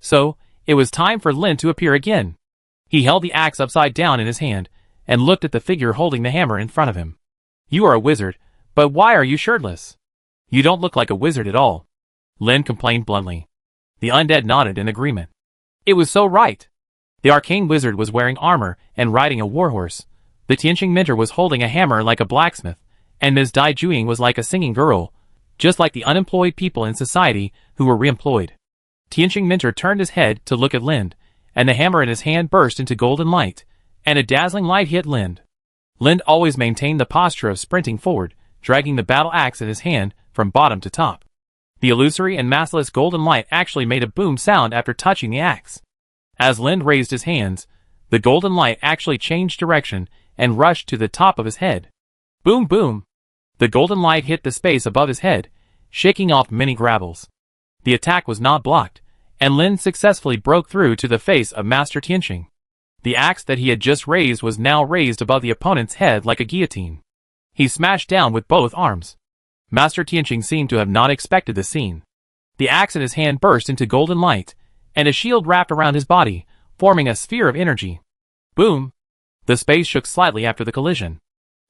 So, it was time for Lind to appear again. He held the axe upside down in his hand, and looked at the figure holding the hammer in front of him. You are a wizard, but why are you shirtless? You don't look like a wizard at all. Lind complained bluntly. The undead nodded in agreement. It was so right. The arcane wizard was wearing armor and riding a warhorse. The Tianqing Minter was holding a hammer like a blacksmith, and Ms. Dai Juing was like a singing girl, just like the unemployed people in society who were reemployed. Tianqing Minter turned his head to look at Lind, and the hammer in his hand burst into golden light, and a dazzling light hit Lind. Lind always maintained the posture of sprinting forward, dragging the battle axe in his hand from bottom to top. The illusory and massless golden light actually made a boom sound after touching the axe. As Lind raised his hands, the golden light actually changed direction and rushed to the top of his head. Boom boom! The golden light hit the space above his head, shaking off many gravels. The attack was not blocked, and Lind successfully broke through to the face of Master Tianqing. The axe that he had just raised was now raised above the opponent's head like a guillotine. He smashed down with both arms. Master Tianqing seemed to have not expected the scene. The axe in his hand burst into golden light, and a shield wrapped around his body, forming a sphere of energy. Boom! The space shook slightly after the collision.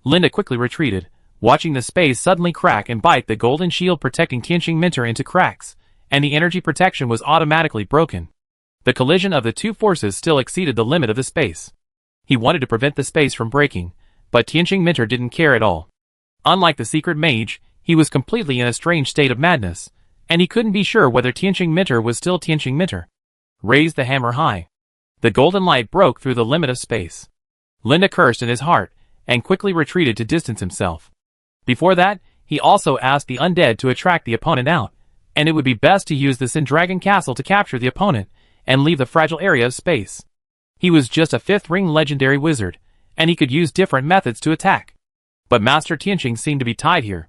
Linda quickly retreated, watching the space suddenly crack and bite the golden shield protecting Tianqing Minter into cracks, and the energy protection was automatically broken. The collision of the two forces still exceeded the limit of the space. He wanted to prevent the space from breaking, but Tianqing Minter didn't care at all. Unlike the secret mage, he was completely in a strange state of madness, and he couldn't be sure whether Tianqing Minter was still Tianqing Minter. Raise the hammer high. The golden light broke through the limit of space. Linda cursed in his heart, and quickly retreated to distance himself. Before that, he also asked the undead to attract the opponent out, and it would be best to use the Sindragon Castle to capture the opponent, and leave the fragile area of space. He was just a 5th ring legendary wizard, and he could use different methods to attack. But Master Tianqing seemed to be tied here.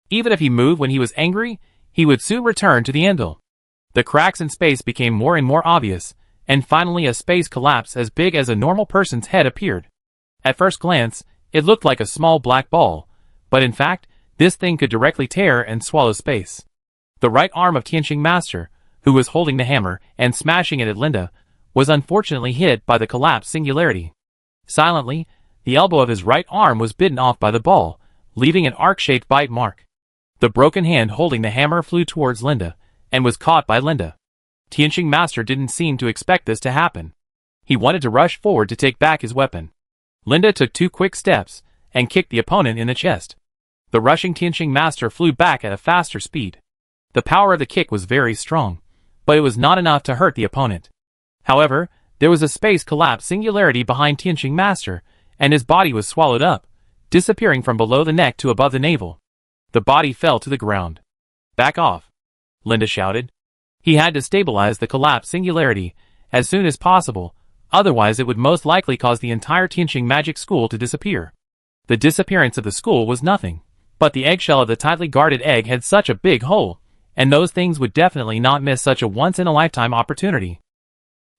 Even if he moved when he was angry, he would soon return to the anvil. The cracks in space became more and more obvious, and finally a space collapse as big as a normal person's head appeared. At first glance, it looked like a small black ball, but in fact, this thing could directly tear and swallow space. The right arm of Tianqing Master, who was holding the hammer and smashing it at Linda, was unfortunately hit by the collapsed singularity. Silently, the elbow of his right arm was bitten off by the ball, leaving an arc-shaped bite mark. The broken hand holding the hammer flew towards Linda, and was caught by Linda. Tianqing Master didn't seem to expect this to happen. He wanted to rush forward to take back his weapon. Linda took 2 quick steps, and kicked the opponent in the chest. The rushing Tianqing Master flew back at a faster speed. The power of the kick was very strong, but it was not enough to hurt the opponent. However, there was a space collapse singularity behind Tianqing Master, and his body was swallowed up, disappearing from below the neck to above the navel. The body fell to the ground. Back off, Linda shouted. He had to stabilize the collapsed singularity as soon as possible, otherwise it would most likely cause the entire Tianqing magic school to disappear. The disappearance of the school was nothing, but the eggshell of the tightly guarded egg had such a big hole, and those things would definitely not miss such a once-in-a-lifetime opportunity.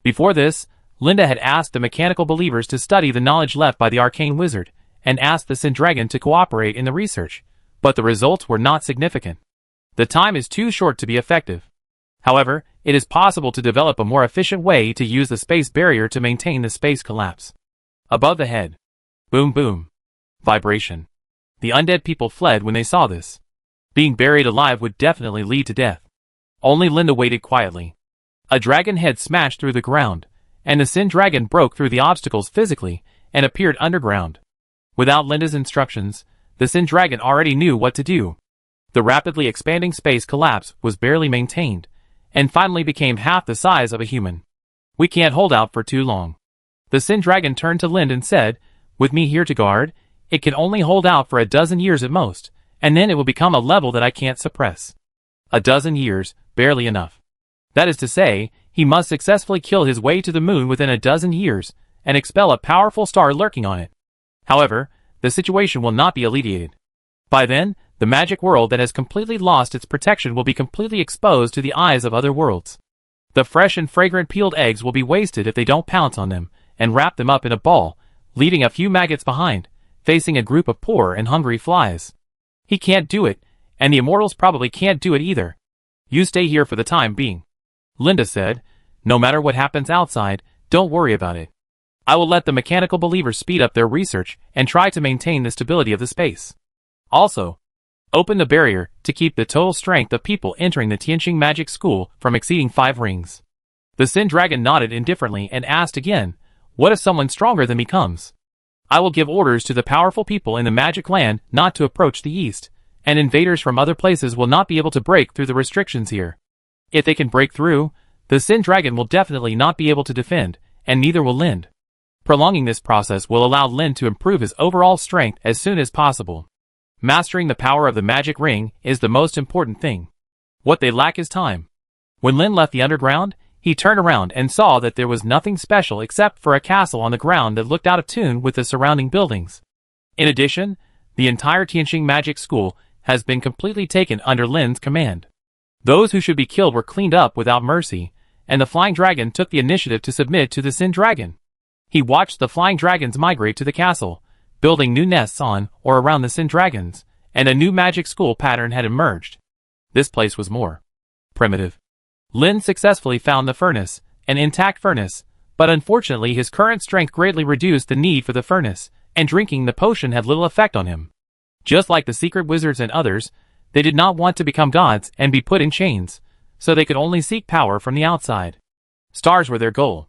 Before this, Linda had asked the mechanical believers to study the knowledge left by the arcane wizard, and asked the Sin Dragon to cooperate in the research, but the results were not significant. The time is too short to be effective. However, it is possible to develop a more efficient way to use the space barrier to maintain the space collapse. Above the head. Boom boom. Vibration. The undead people fled when they saw this. Being buried alive would definitely lead to death. Only Linda waited quietly. A dragon head smashed through the ground, and the Sin Dragon broke through the obstacles physically and appeared underground. Without Linda's instructions, the Sin Dragon already knew what to do. The rapidly expanding space collapse was barely maintained, and finally became half the size of a human. We can't hold out for too long. The Sin Dragon turned to Lind and said, with me here to guard, it can only hold out for a dozen years at most, and then it will become a level that I can't suppress. A dozen years, barely enough. That is to say, he must successfully kill his way to the moon within a dozen years, and expel a powerful star lurking on it. However, the situation will not be alleviated. By then, the magic world that has completely lost its protection will be completely exposed to the eyes of other worlds. The fresh and fragrant peeled eggs will be wasted if they don't pounce on them, and wrap them up in a ball, leaving a few maggots behind, facing a group of poor and hungry flies. He can't do it, and the immortals probably can't do it either. You stay here for the time being. Linda said, no matter what happens outside, don't worry about it. I will let the mechanical believers speed up their research and try to maintain the stability of the space. Also, open the barrier to keep the total strength of people entering the Tianqing Magic School from exceeding 5 rings. The Sin Dragon nodded indifferently and asked again, what if someone stronger than me comes? I will give orders to the powerful people in the magic land not to approach the east, and invaders from other places will not be able to break through the restrictions here. If they can break through, the Sin Dragon will definitely not be able to defend, and neither will Lind. Prolonging this process will allow Lind to improve his overall strength as soon as possible. Mastering the power of the magic ring is the most important thing. What they lack is time. When Lind left the underground, he turned around and saw that there was nothing special except for a castle on the ground that looked out of tune with the surrounding buildings. In addition, the entire Tianqing Magic School has been completely taken under Lind's command. Those who should be killed were cleaned up without mercy, and the Flying Dragon took the initiative to submit to the Sin Dragon. He watched the Flying Dragons migrate to the castle, building new nests on or around the Sin Dragons, and a new magic school pattern had emerged. This place was more primitive. Lind successfully found the furnace, an intact furnace, but unfortunately his current strength greatly reduced the need for the furnace, and drinking the potion had little effect on him. Just like the secret wizards and others, they did not want to become gods and be put in chains, so they could only seek power from the outside. Stars were their goal.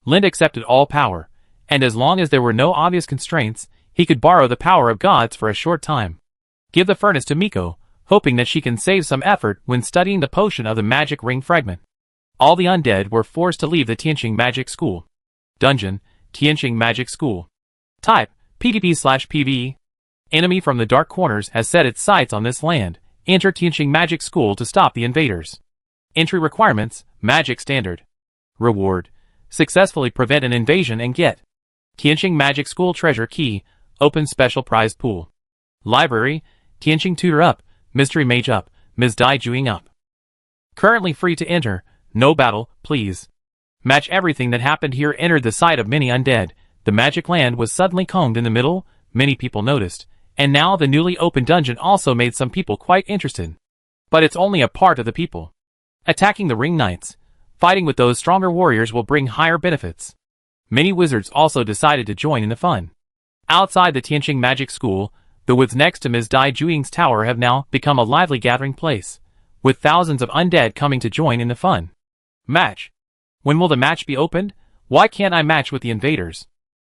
Lind accepted all power, and as long as there were no obvious constraints, he could borrow the power of gods for a short time. Give the furnace to Miko, hoping that she can save some effort when studying the potion of the magic ring fragment. All the undead were forced to leave the Tianqing Magic School. Dungeon, Tianqing Magic School. Type, PvP/PvE. Enemy from the dark corners has set its sights on this land. Enter Tianqing Magic School to stop the invaders. Entry requirements, Magic Standard. Reward, successfully prevent an invasion and get Tianqing Magic School Treasure Key, Open Special Prize Pool. Library, Tianqing Tutor Up, Mystery Mage Up, Ms. Dai Juing Up. Currently free to enter, no battle, please. Match everything that happened here entered the sight of many undead. The magic land was suddenly combed in the middle, many people noticed, and now the newly opened dungeon also made some people quite interested. But it's only a part of the people. Attacking the Ring Knights, fighting with those stronger warriors will bring higher benefits. Many wizards also decided to join in the fun. Outside the Tianqing Magic School, the woods next to Ms. Dai Juing's tower have now become a lively gathering place, with thousands of undead coming to join in the fun. Match. When will the match be opened? Why can't I match with the invaders?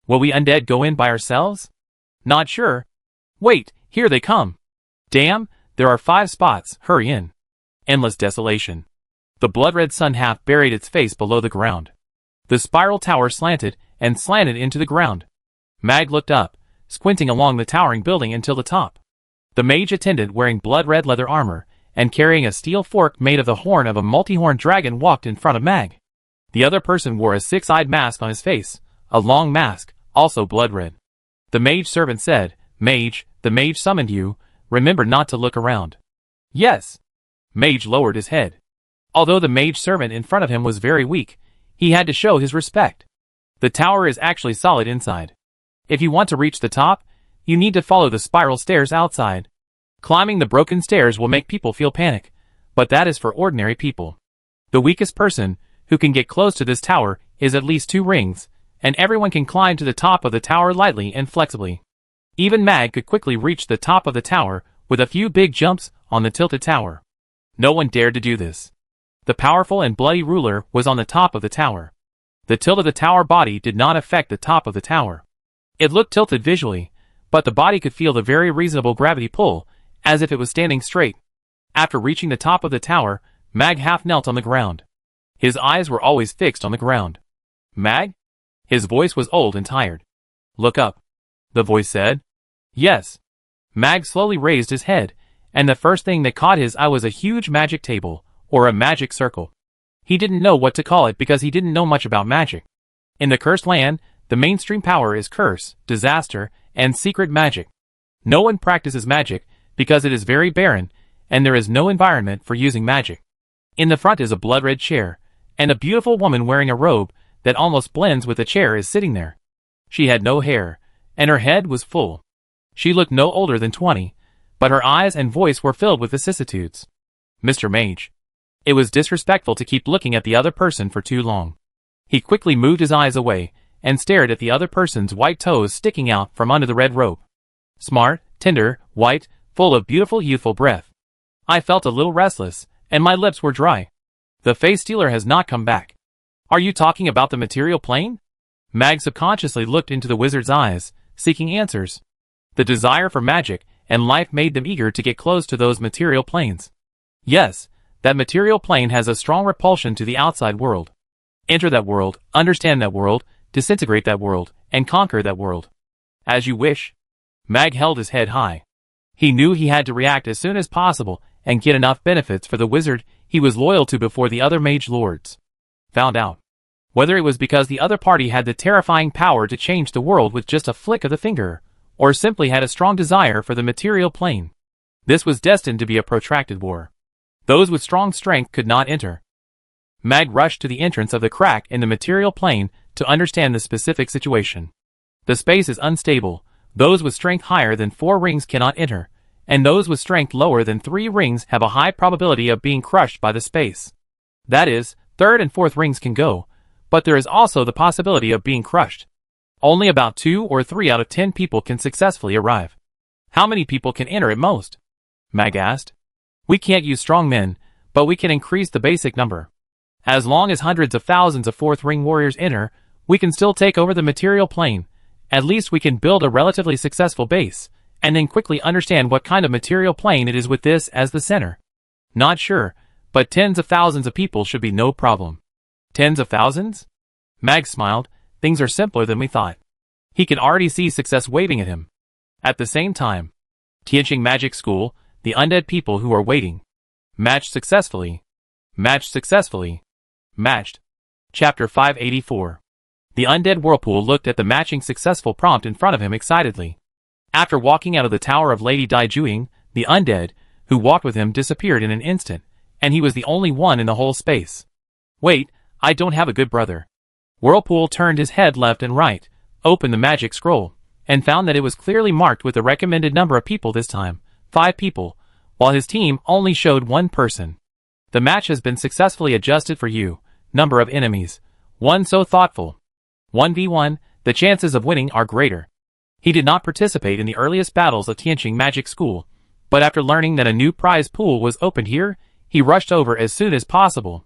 Will we undead go in by ourselves? Not sure. Wait, here they come. Damn, there are 5 spots, hurry in. Endless desolation. The blood-red sun half buried its face below the ground. The spiral tower slanted and slanted into the ground. Mag looked up, squinting along the towering building until the top. The mage attendant wearing blood-red leather armor and carrying a steel fork made of the horn of a multi-horned dragon walked in front of Mag. The other person wore a 6-eyed mask on his face, a long mask, also blood-red. The mage servant said, Mage, the mage summoned you, remember not to look around. Yes. Mage lowered his head. Although the mage servant in front of him was very weak, he had to show his respect. The tower is actually solid inside. If you want to reach the top, you need to follow the spiral stairs outside. Climbing the broken stairs will make people feel panic, but that is for ordinary people. The weakest person who can get close to this tower is at least 2 rings, and everyone can climb to the top of the tower lightly and flexibly. Even Mag could quickly reach the top of the tower with a few big jumps on the tilted tower. No one dared to do this. The powerful and bloody ruler was on the top of the tower. The tilt of the tower body did not affect the top of the tower. It looked tilted visually, but the body could feel the very reasonable gravity pull, as if it was standing straight. After reaching the top of the tower, Mag half knelt on the ground. His eyes were always fixed on the ground. Mag? His voice was old and tired. Look up. The voice said. Yes. Mag slowly raised his head, and the first thing that caught his eye was a huge magic table, or a magic circle. He didn't know what to call it because he didn't know much about magic. In the cursed land, the mainstream power is curse, disaster, and secret magic. No one practices magic because it is very barren, and there is no environment for using magic. In the front is a blood-red chair, and a beautiful woman wearing a robe that almost blends with the chair is sitting there. She had no hair, and her head was full. She looked no older than 20, but her eyes and voice were filled with vicissitudes. Mr. Mage. It was disrespectful to keep looking at the other person for too long. He quickly moved his eyes away and stared at the other person's white toes sticking out from under the red robe. Smart, tender, white, full of beautiful youthful breath. I felt a little restless, and my lips were dry. The face stealer has not come back. Are you talking about the material plane? Mag subconsciously looked into the wizard's eyes, seeking answers. The desire for magic and life made them eager to get close to those material planes. Yes, that material plane has a strong repulsion to the outside world. Enter that world, understand that world, disintegrate that world, and conquer that world. As you wish. Mag held his head high. He knew he had to react as soon as possible and get enough benefits for the wizard he was loyal to before the other mage lords found out. Whether it was because the other party had the terrifying power to change the world with just a flick of the finger, or simply had a strong desire for the material plane. This was destined to be a protracted war. Those with strong strength could not enter. Mag rushed to the entrance of the crack in the material plane to understand the specific situation. The space is unstable. Those with strength higher than 4 rings cannot enter, and those with strength lower than 3 rings have a high probability of being crushed by the space. That is, 3rd and 4th rings can go, but there is also the possibility of being crushed. Only about 2 or 3 out of 10 people can successfully arrive. How many people can enter at most? Mag asked. We can't use strong men, but we can increase the basic number. As long as hundreds of thousands of 4th ring warriors enter, we can still take over the material plane. At least we can build a relatively successful base, and then quickly understand what kind of material plane it is with this as the center. Not sure, but tens of thousands of people should be no problem. Tens of thousands? Mag smiled. Things are simpler than we thought. He could already see success waving at him. At the same time, Tianqing Magic School, the undead people who are waiting. Matched successfully. Matched successfully. Matched. Chapter 584. The undead whirlpool looked at the matching successful prompt in front of him excitedly. After walking out of the tower of Lady Daijuing, the undead, who walked with him disappeared in an instant, and he was the only one in the whole space. Wait, I don't have a good brother. Whirlpool turned his head left and right, opened the magic scroll, and found that it was clearly marked with the recommended number of people this time, 5 people, while his team only showed 1 person. The match has been successfully adjusted for you. Number of enemies. 1 so thoughtful. 1v1, the chances of winning are greater. He did not participate in the earliest battles of Tianqing Magic School, but after learning that a new prize pool was opened here, he rushed over as soon as possible.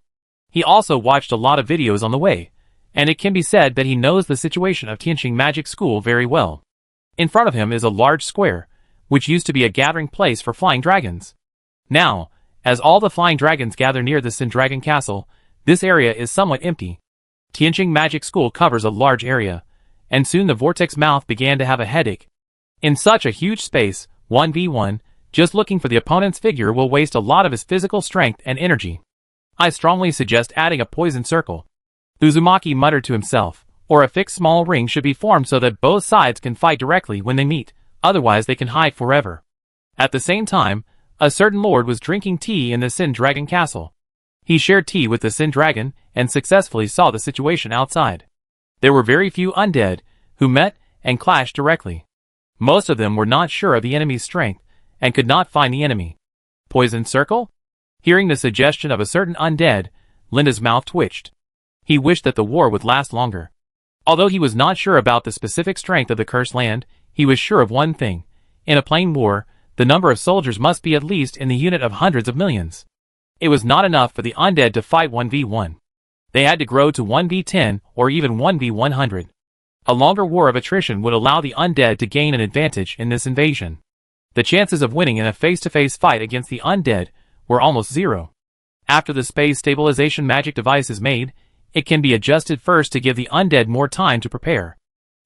He also watched a lot of videos on the way, and it can be said that he knows the situation of Tianqing Magic School very well. In front of him is a large square, which used to be a gathering place for flying dragons. Now, as all the flying dragons gather near the Sin Dragon Castle, this area is somewhat empty. Tianqing Magic School covers a large area, and soon the vortex mouth began to have a headache. In such a huge space, 1v1, just looking for the opponent's figure will waste a lot of his physical strength and energy. I strongly suggest adding a poison circle. Uzumaki muttered to himself, or a fixed small ring should be formed so that both sides can fight directly when they meet, otherwise they can hide forever. At the same time, A certain lord was drinking tea in the Sin Dragon castle. He shared tea with the Sin Dragon and successfully saw the situation outside. There were very few undead who met and clashed directly. Most of them were not sure of the enemy's strength and could not find the enemy. Poison circle? Hearing the suggestion of a certain undead, Linda's mouth twitched. He wished that the war would last longer. Although he was not sure about the specific strength of the cursed land, he was sure of one thing. In a plain war, the number of soldiers must be at least in the unit of hundreds of millions. It was not enough for the undead to fight 1v1. They had to grow to 1v10 or even 1v100. A longer war of attrition would allow the undead to gain an advantage in this invasion. The chances of winning in a face-to-face fight against the undead were almost zero. After the space stabilization magic device is made, it can be adjusted first to give the undead more time to prepare.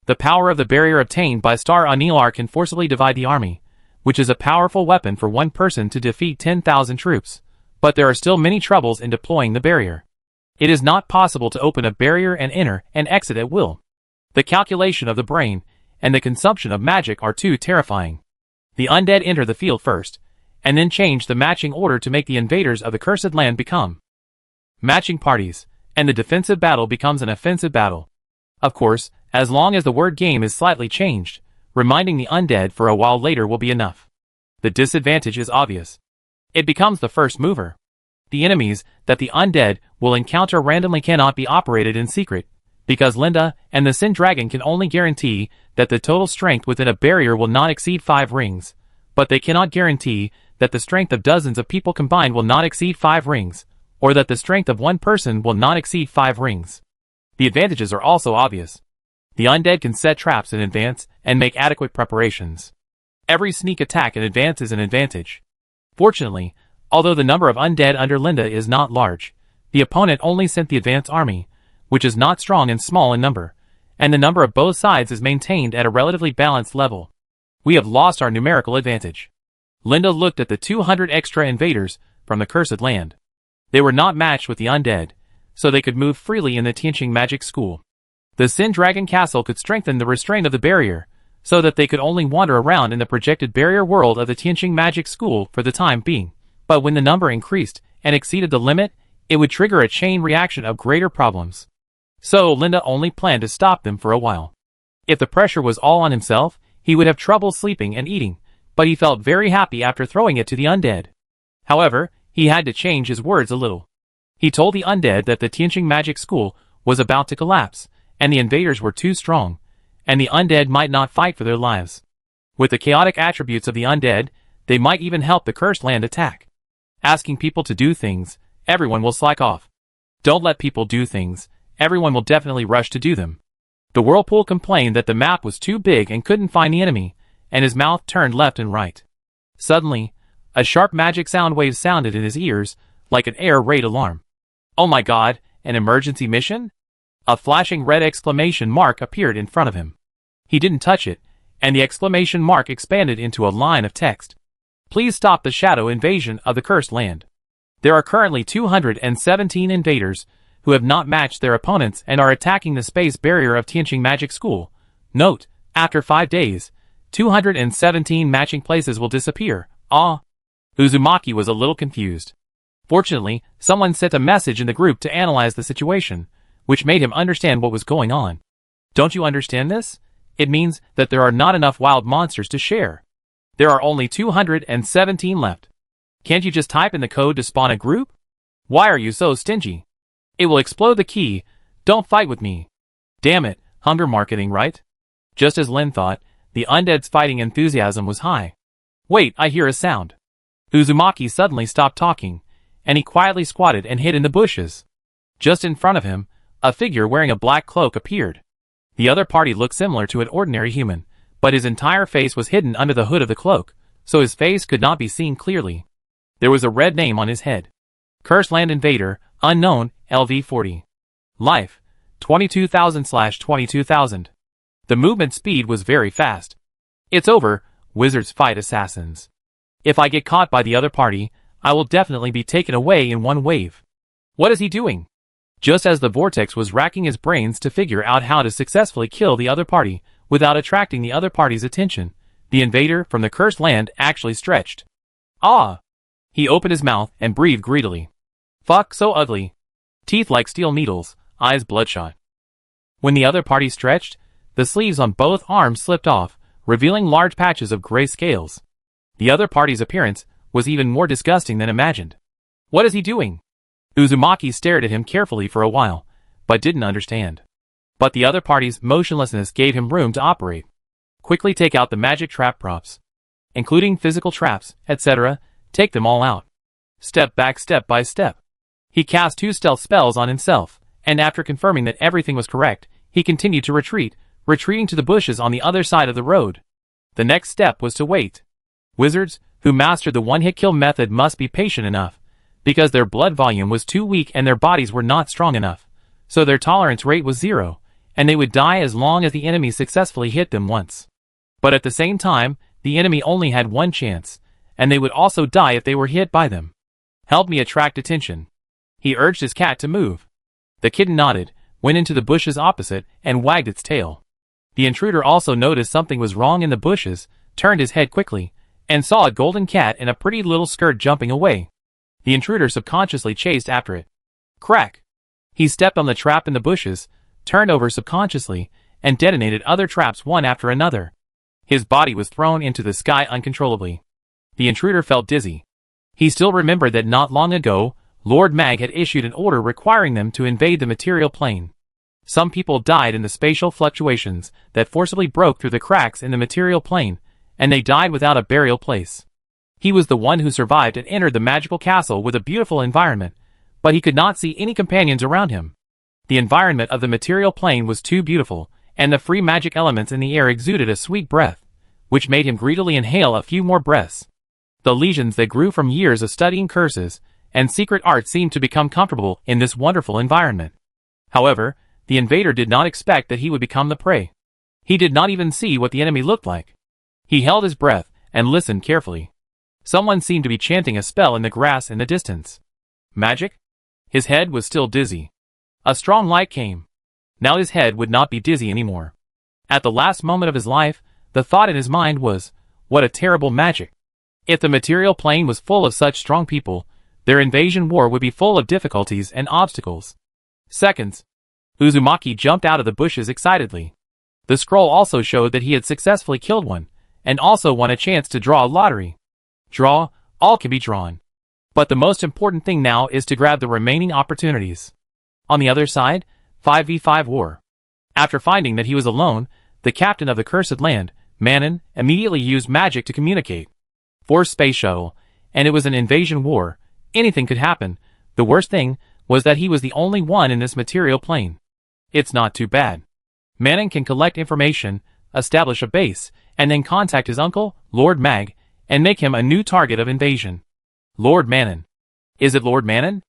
The power of the barrier obtained by Star Anilar can forcibly divide the army, which is a powerful weapon for one person to defeat 10,000 troops, but there are still many troubles in deploying the barrier. It is not possible to open a barrier and enter and exit at will. The calculation of the brain and the consumption of magic are too terrifying. The undead enter the field first, and then change the matching order to make the invaders of the cursed land become matching parties, and the defensive battle becomes an offensive battle. Of course, as long as the word game is slightly changed, reminding the undead for a while later will be enough. The disadvantage is obvious. It becomes the first mover. The enemies that the undead will encounter randomly cannot be operated in secret, because Linda and the Sin Dragon can only guarantee that the total strength within a barrier will not exceed 5 rings, but they cannot guarantee that the strength of dozens of people combined will not exceed 5 rings, or that the strength of one person will not exceed 5 rings. The advantages are also obvious. The undead can set traps in advance and make adequate preparations. Every sneak attack in advance is an advantage. Fortunately, although the number of undead under Linda is not large, the opponent only sent the advance army, which is not strong and small in number, and the number of both sides is maintained at a relatively balanced level. We have lost our numerical advantage. Linda looked at the 200 extra invaders from the cursed land. They were not matched with the undead, so they could move freely in the Tianqing Magic School. The Sin Dragon Castle could strengthen the restraint of the barrier, so that they could only wander around in the projected barrier world of the Tianqing Magic School for the time being, but when the number increased and exceeded the limit, it would trigger a chain reaction of greater problems. So Linda only planned to stop them for a while. If the pressure was all on himself, he would have trouble sleeping and eating, but he felt very happy after throwing it to the undead. However, he had to change his words a little. He told the undead that the Tianqing Magic School was about to collapse, and the invaders were too strong, and the undead might not fight for their lives. With the chaotic attributes of the undead, they might even help the cursed land attack. Asking people to do things, everyone will slack off. Don't let people do things, everyone will definitely rush to do them. The whirlpool complained that the map was too big and couldn't find the enemy, and his mouth turned left and right. Suddenly, a sharp magic sound wave sounded in his ears, like an air raid alarm. Oh my god, an emergency mission? A flashing red exclamation mark appeared in front of him. He didn't touch it, and the exclamation mark expanded into a line of text. Please stop the shadow invasion of the cursed land. There are currently 217 invaders who have not matched their opponents and are attacking the space barrier of Tianqing Magic School. Note, after 5 days, 217 matching places will disappear. Uzumaki was a little confused. Fortunately, someone sent a message in the group to analyze the situation, which made him understand what was going on. Don't you understand this? It means that there are not enough wild monsters to share. There are only 217 left. Can't you just type in the code to spawn a group? Why are you so stingy? It will explode the key. Don't fight with me. Damn it, hunger marketing, right? Just as Lin thought, the undead's fighting enthusiasm was high. Wait, I hear a sound. Uzumaki suddenly stopped talking, and he quietly squatted and hid in the bushes. Just in front of him, a figure wearing a black cloak appeared. The other party looked similar to an ordinary human, but his entire face was hidden under the hood of the cloak, so his face could not be seen clearly. There was a red name on his head. Cursed Land Invader, Unknown, LV40. Life, 22,000/22,000. The movement speed was very fast. It's over, wizards fight assassins. If I get caught by the other party, I will definitely be taken away in one wave. What is he doing? Just as the vortex was racking his brains to figure out how to successfully kill the other party without attracting the other party's attention, the invader from the cursed land actually stretched. Ah! He opened his mouth and breathed greedily. Fuck, so ugly. Teeth like steel needles, eyes bloodshot. When the other party stretched, the sleeves on both arms slipped off, revealing large patches of gray scales. The other party's appearance was even more disgusting than imagined. What is he doing? Uzumaki stared at him carefully for a while, but didn't understand. But the other party's motionlessness gave him room to operate. Quickly take out the magic trap props, including physical traps, etc. Take them all out. Step back step by step. He cast 2 stealth spells on himself, and after confirming that everything was correct, he continued to retreat, retreating to the bushes on the other side of the road. The next step was to wait. Wizards who mastered the one-hit kill method must be patient enough, because their blood volume was too weak and their bodies were not strong enough, so their tolerance rate was 0, and they would die as long as the enemy successfully hit them once. But at the same time, the enemy only had 1 chance, and they would also die if they were hit by them. Help me attract attention. He urged his cat to move. The kitten nodded, went into the bushes opposite, and wagged its tail. The intruder also noticed something was wrong in the bushes, turned his head quickly, and saw a golden cat in a pretty little skirt jumping away. The intruder subconsciously chased after it. Crack! He stepped on the trap in the bushes, turned over subconsciously, and detonated other traps one after another. His body was thrown into the sky uncontrollably. The intruder felt dizzy. He still remembered that not long ago, Lord Mag had issued an order requiring them to invade the material plane. Some people died in the spatial fluctuations that forcibly broke through the cracks in the material plane, and they died without a burial place. He was the one who survived and entered the magical castle with a beautiful environment, but he could not see any companions around him. The environment of the material plane was too beautiful, and the free magic elements in the air exuded a sweet breath, which made him greedily inhale a few more breaths. The lesions that grew from years of studying curses and secret arts seemed to become comfortable in this wonderful environment. However, the invader did not expect that he would become the prey. He did not even see what the enemy looked like. He held his breath and listened carefully. Someone seemed to be chanting a spell in the grass in the distance. Magic? His head was still dizzy. A strong light came. Now his head would not be dizzy anymore. At the last moment of his life, the thought in his mind was, what a terrible magic. If the material plane was full of such strong people, their invasion war would be full of difficulties and obstacles. Seconds. Uzumaki jumped out of the bushes excitedly. The scroll also showed that he had successfully killed one, and also won a chance to draw a lottery. Draw, all can be drawn. But the most important thing now is to grab the remaining opportunities. On the other side, 5v5 war. After finding that he was alone, the captain of the cursed land, Manon, immediately used magic to communicate. Forced space shuttle, and it was an invasion war. Anything could happen. The worst thing was that he was the only one in this material plane. It's not too bad. Manon can collect information, establish a base, and then contact his uncle, Lord Mag, and make him a new target of invasion. Lord Manon. Is it Lord Manon?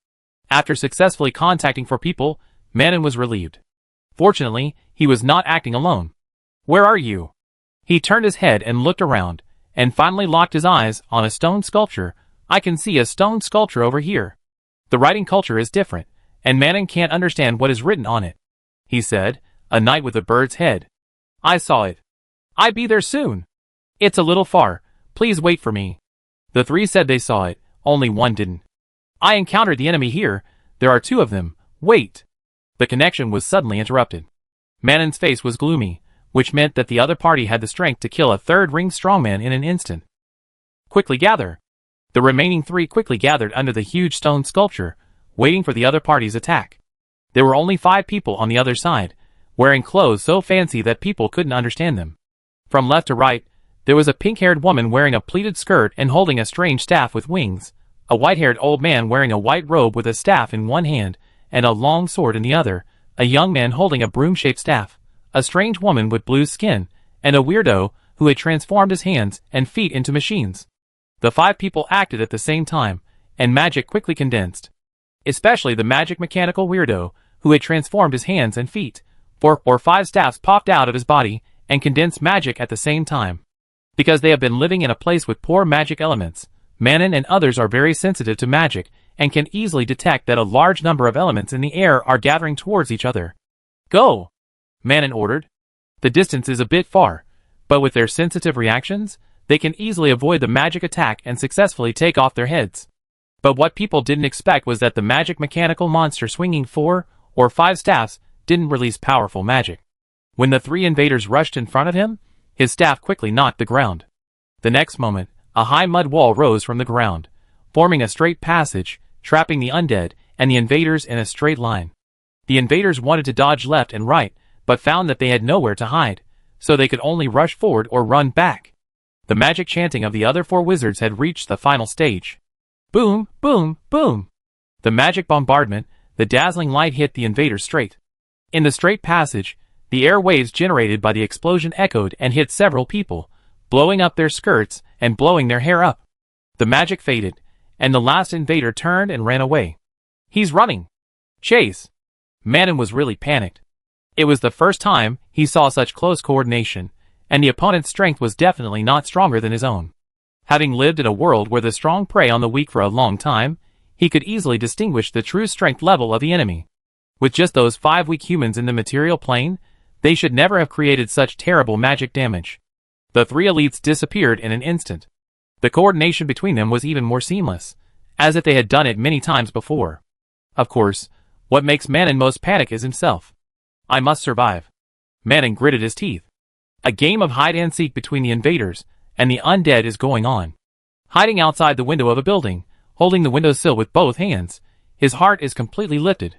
After successfully contacting 4 people, Manon was relieved. Fortunately, he was not acting alone. Where are you? He turned his head and looked around, and finally locked his eyes on a stone sculpture. I can see a stone sculpture over here. The writing culture is different, and Manon can't understand what is written on it. He said, a knight with a bird's head. I saw it. I be there soon. It's a little far. Please wait for me. The 3 said they saw it, only one didn't. I encountered the enemy here. There are 2 of them. Wait. The connection was suddenly interrupted. Manon's face was gloomy, which meant that the other party had the strength to kill a 3rd-ring strongman in an instant. Quickly gather. The remaining 3 quickly gathered under the huge stone sculpture, waiting for the other party's attack. There were only 5 people on the other side, wearing clothes so fancy that people couldn't understand them. From left to right, there was a pink-haired woman wearing a pleated skirt and holding a strange staff with wings, a white-haired old man wearing a white robe with a staff in one hand and a long sword in the other, a young man holding a broom-shaped staff, a strange woman with blue skin, and a weirdo who had transformed his hands and feet into machines. The 5 people acted at the same time, and magic quickly condensed. Especially the magic mechanical weirdo, who had transformed his hands and feet. 4 or 5 staffs popped out of his body, and condensed magic at the same time. Because they have been living in a place with poor magic elements, Manon and others are very sensitive to magic, and can easily detect that a large number of elements in the air are gathering towards each other. Go! Manon ordered. The distance is a bit far, but with their sensitive reactions, they can easily avoid the magic attack and successfully take off their heads. But what people didn't expect was that the magic mechanical monster swinging 4 or 5 staffs didn't release powerful magic. When the 3 invaders rushed in front of him, his staff quickly knocked the ground. The next moment, a high mud wall rose from the ground, forming a straight passage, trapping the undead and the invaders in a straight line. The invaders wanted to dodge left and right, but found that they had nowhere to hide, so they could only rush forward or run back. The magic chanting of the other 4 wizards had reached the final stage. Boom, boom, boom! The magic bombardment, the dazzling light hit the invaders straight. In the straight passage, the air waves generated by the explosion echoed and hit several people, blowing up their skirts and blowing their hair up. The magic faded, and the last invader turned and ran away. He's running! Chase! Manon was really panicked. It was the first time he saw such close coordination, and the opponent's strength was definitely not stronger than his own. Having lived in a world where the strong prey on the weak for a long time, he could easily distinguish the true strength level of the enemy. With just those 5 weak humans in the material plane, they should never have created such terrible magic damage. The 3 elites disappeared in an instant. The coordination between them was even more seamless, as if they had done it many times before. Of course, what makes Manon most panic is himself. I must survive. Manon gritted his teeth. A game of hide-and-seek between the invaders and the undead is going on. Hiding outside the window of a building, holding the windowsill with both hands, his heart is completely lifted.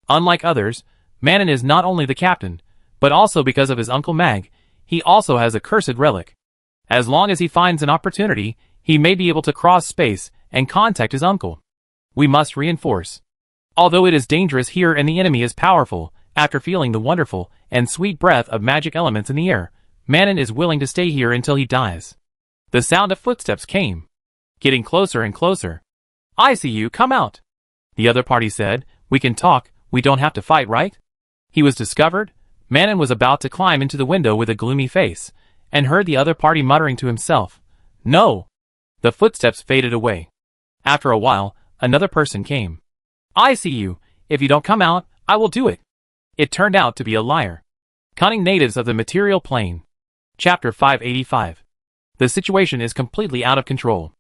Unlike others, Manon is not only the captain, but also because of his Uncle Mag, he also has a cursed relic. As long as he finds an opportunity, he may be able to cross space and contact his uncle. We must reinforce. Although it is dangerous here and the enemy is powerful, after feeling the wonderful and sweet breath of magic elements in the air, Manon is willing to stay here until he dies. The sound of footsteps came, getting closer and closer. I see you, come out. The other party said, we can talk, we don't have to fight, right? He was discovered. Manon was about to climb into the window with a gloomy face, and heard the other party muttering to himself, no. The footsteps faded away. After a while, another person came. I see you, if you don't come out, I will do it. It turned out to be a liar. Cunning natives of the material plane. Chapter 585. The situation is completely out of control.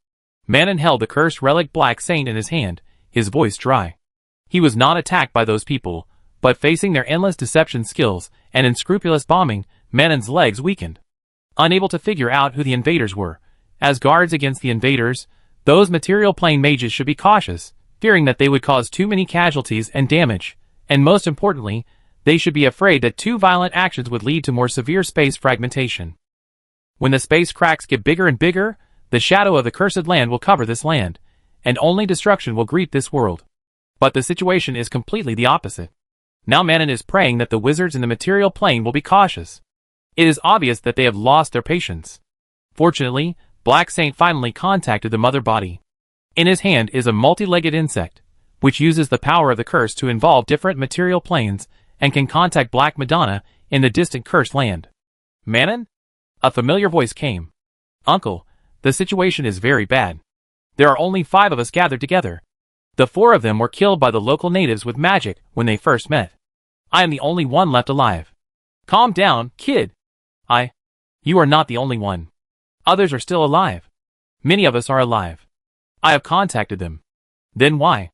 Manon held the cursed relic Black Saint in his hand, his voice dry. He was not attacked by those people, but facing their endless deception skills and unscrupulous bombing, Manon's legs weakened. Unable to figure out who the invaders were, as guards against the invaders, those material plane mages should be cautious, fearing that they would cause too many casualties and damage, and most importantly, they should be afraid that too violent actions would lead to more severe space fragmentation. When the space cracks get bigger and bigger, the shadow of the cursed land will cover this land, and only destruction will greet this world. But the situation is completely the opposite. Now Manon is praying that the wizards in the material plane will be cautious. It is obvious that they have lost their patience. Fortunately, Black Saint finally contacted the mother body. In his hand is a multi-legged insect, which uses the power of the curse to involve different material planes and can contact Black Madonna in the distant cursed land. Manon? A familiar voice came. Uncle, the situation is very bad. There are only 5 of us gathered together. The 4 of them were killed by the local natives with magic when they first met. I am the only one left alive. Calm down, kid. You are not the only one. Others are still alive. Many of us are alive. I have contacted them. Then why?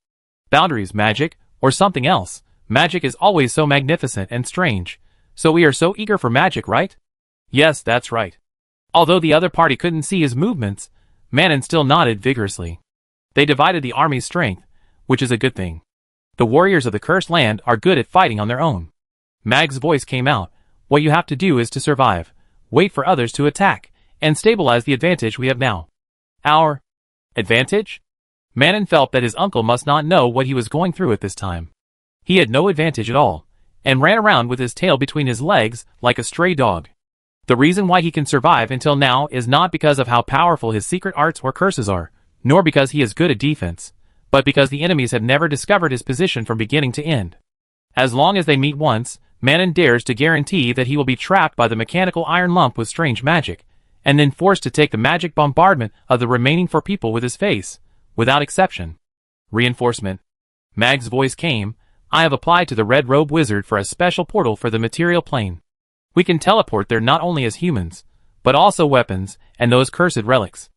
Boundaries, magic, or something else. Magic is always so magnificent and strange, so we are so eager for magic, right? Yes, that's right. Although the other party couldn't see his movements, Manon still nodded vigorously. They divided the army's strength, which is a good thing. The warriors of the cursed land are good at fighting on their own. Mag's voice came out. What you have to do is to survive, wait for others to attack, and stabilize the advantage we have now. Our advantage? Manon felt that his uncle must not know what he was going through at this time. He had no advantage at all, and ran around with his tail between his legs like a stray dog. The reason why he can survive until now is not because of how powerful his secret arts or curses are, nor because he is good at defense, but because the enemies have never discovered his position from beginning to end. As long as they meet once, Manon dares to guarantee that he will be trapped by the mechanical iron lump with strange magic, and then forced to take the magic bombardment of the remaining 4 people with his face, without exception. Reinforcement. Mag's voice came. I have applied to the Red Robe Wizard for a special portal for the material plane. We can teleport there not only as humans, but also weapons and those cursed relics.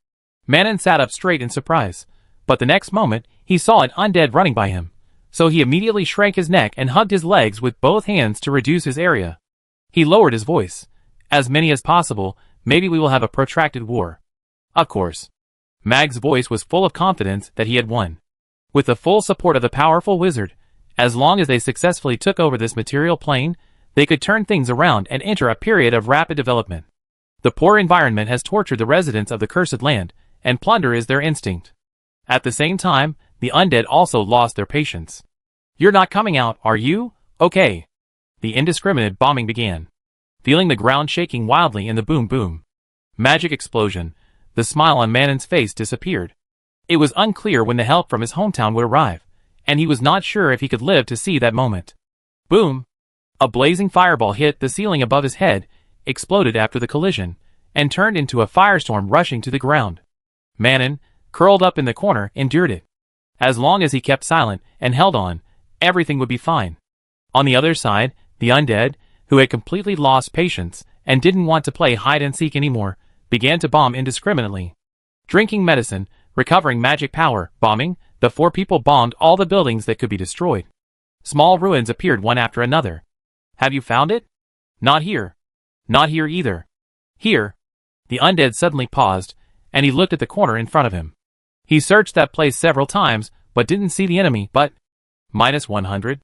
Manon sat up straight in surprise. But the next moment, he saw an undead running by him. So he immediately shrank his neck and hugged his legs with both hands to reduce his area. He lowered his voice. As many as possible, maybe we will have a protracted war. Of course. Mag's voice was full of confidence that he had won. With the full support of the powerful wizard, as long as they successfully took over this material plane, they could turn things around and enter a period of rapid development. The poor environment has tortured the residents of the cursed land, and plunder is their instinct. At the same time, the undead also lost their patience. You're not coming out, are you? Okay. The indiscriminate bombing began. Feeling the ground shaking wildly in the boom boom. Magic explosion. The smile on Manon's face disappeared. It was unclear when the help from his hometown would arrive, and he was not sure if he could live to see that moment. Boom! A blazing fireball hit the ceiling above his head, exploded after the collision, and turned into a firestorm rushing to the ground. Manon, curled up in the corner, endured it. As long as he kept silent and held on, everything would be fine. On the other side, the undead, who had completely lost patience and didn't want to play hide-and-seek anymore, began to bomb indiscriminately. Drinking medicine, recovering magic power, bombing, the four people bombed all the buildings that could be destroyed. Small ruins appeared one after another. Have you found it? Not here. Not here either. Here. The undead suddenly paused, and he looked at the corner in front of him. He searched that place several times, but didn't see the enemy, but... -100.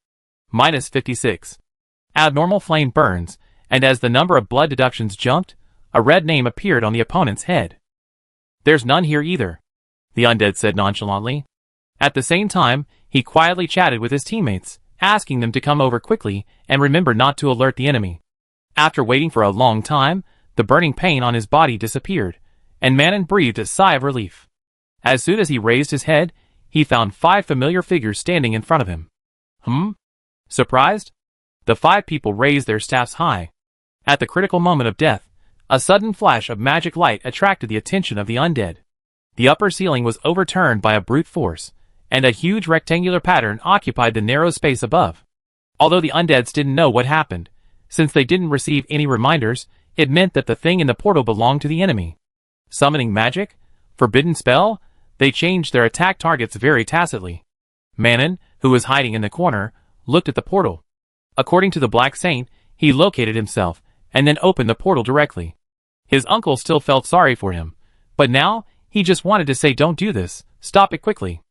-56. Abnormal flame burns, and as the number of blood deductions jumped, a red name appeared on the opponent's head. There's none here either, the undead said nonchalantly. At the same time, he quietly chatted with his teammates, asking them to come over quickly and remember not to alert the enemy. After waiting for a long time, the burning pain on his body disappeared, and Manon breathed a sigh of relief. As soon as he raised his head, he found 5 familiar figures standing in front of him. Surprised? The 5 people raised their staffs high. At the critical moment of death, a sudden flash of magic light attracted the attention of the undead. The upper ceiling was overturned by a brute force, and a huge rectangular pattern occupied the narrow space above. Although the undeads didn't know what happened, since they didn't receive any reminders, it meant that the thing in the portal belonged to the enemy. Summoning magic? Forbidden spell? They changed their attack targets very tacitly. Manon, who was hiding in the corner, looked at the portal. According to the Black Saint, he located himself, and then opened the portal directly. His uncle still felt sorry for him, but now, he just wanted to say don't do this, stop it quickly.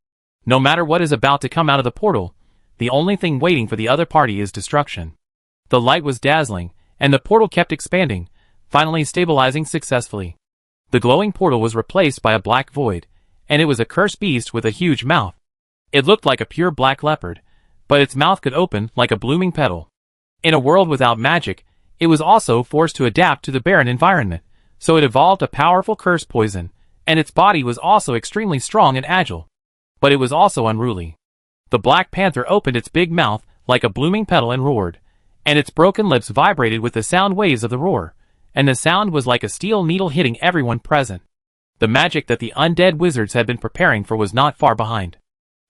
No matter what is about to come out of the portal, the only thing waiting for the other party is destruction. The light was dazzling, and the portal kept expanding, finally stabilizing successfully. The glowing portal was replaced by a black void, and it was a cursed beast with a huge mouth. It looked like a pure black leopard, but its mouth could open like a blooming petal. In a world without magic, it was also forced to adapt to the barren environment, so it evolved a powerful curse poison, and its body was also extremely strong and agile. But it was also unruly. The Black Panther opened its big mouth like a blooming petal and roared, and its broken lips vibrated with the sound waves of the roar, and the sound was like a steel needle hitting everyone present. The magic that the undead wizards had been preparing for was not far behind.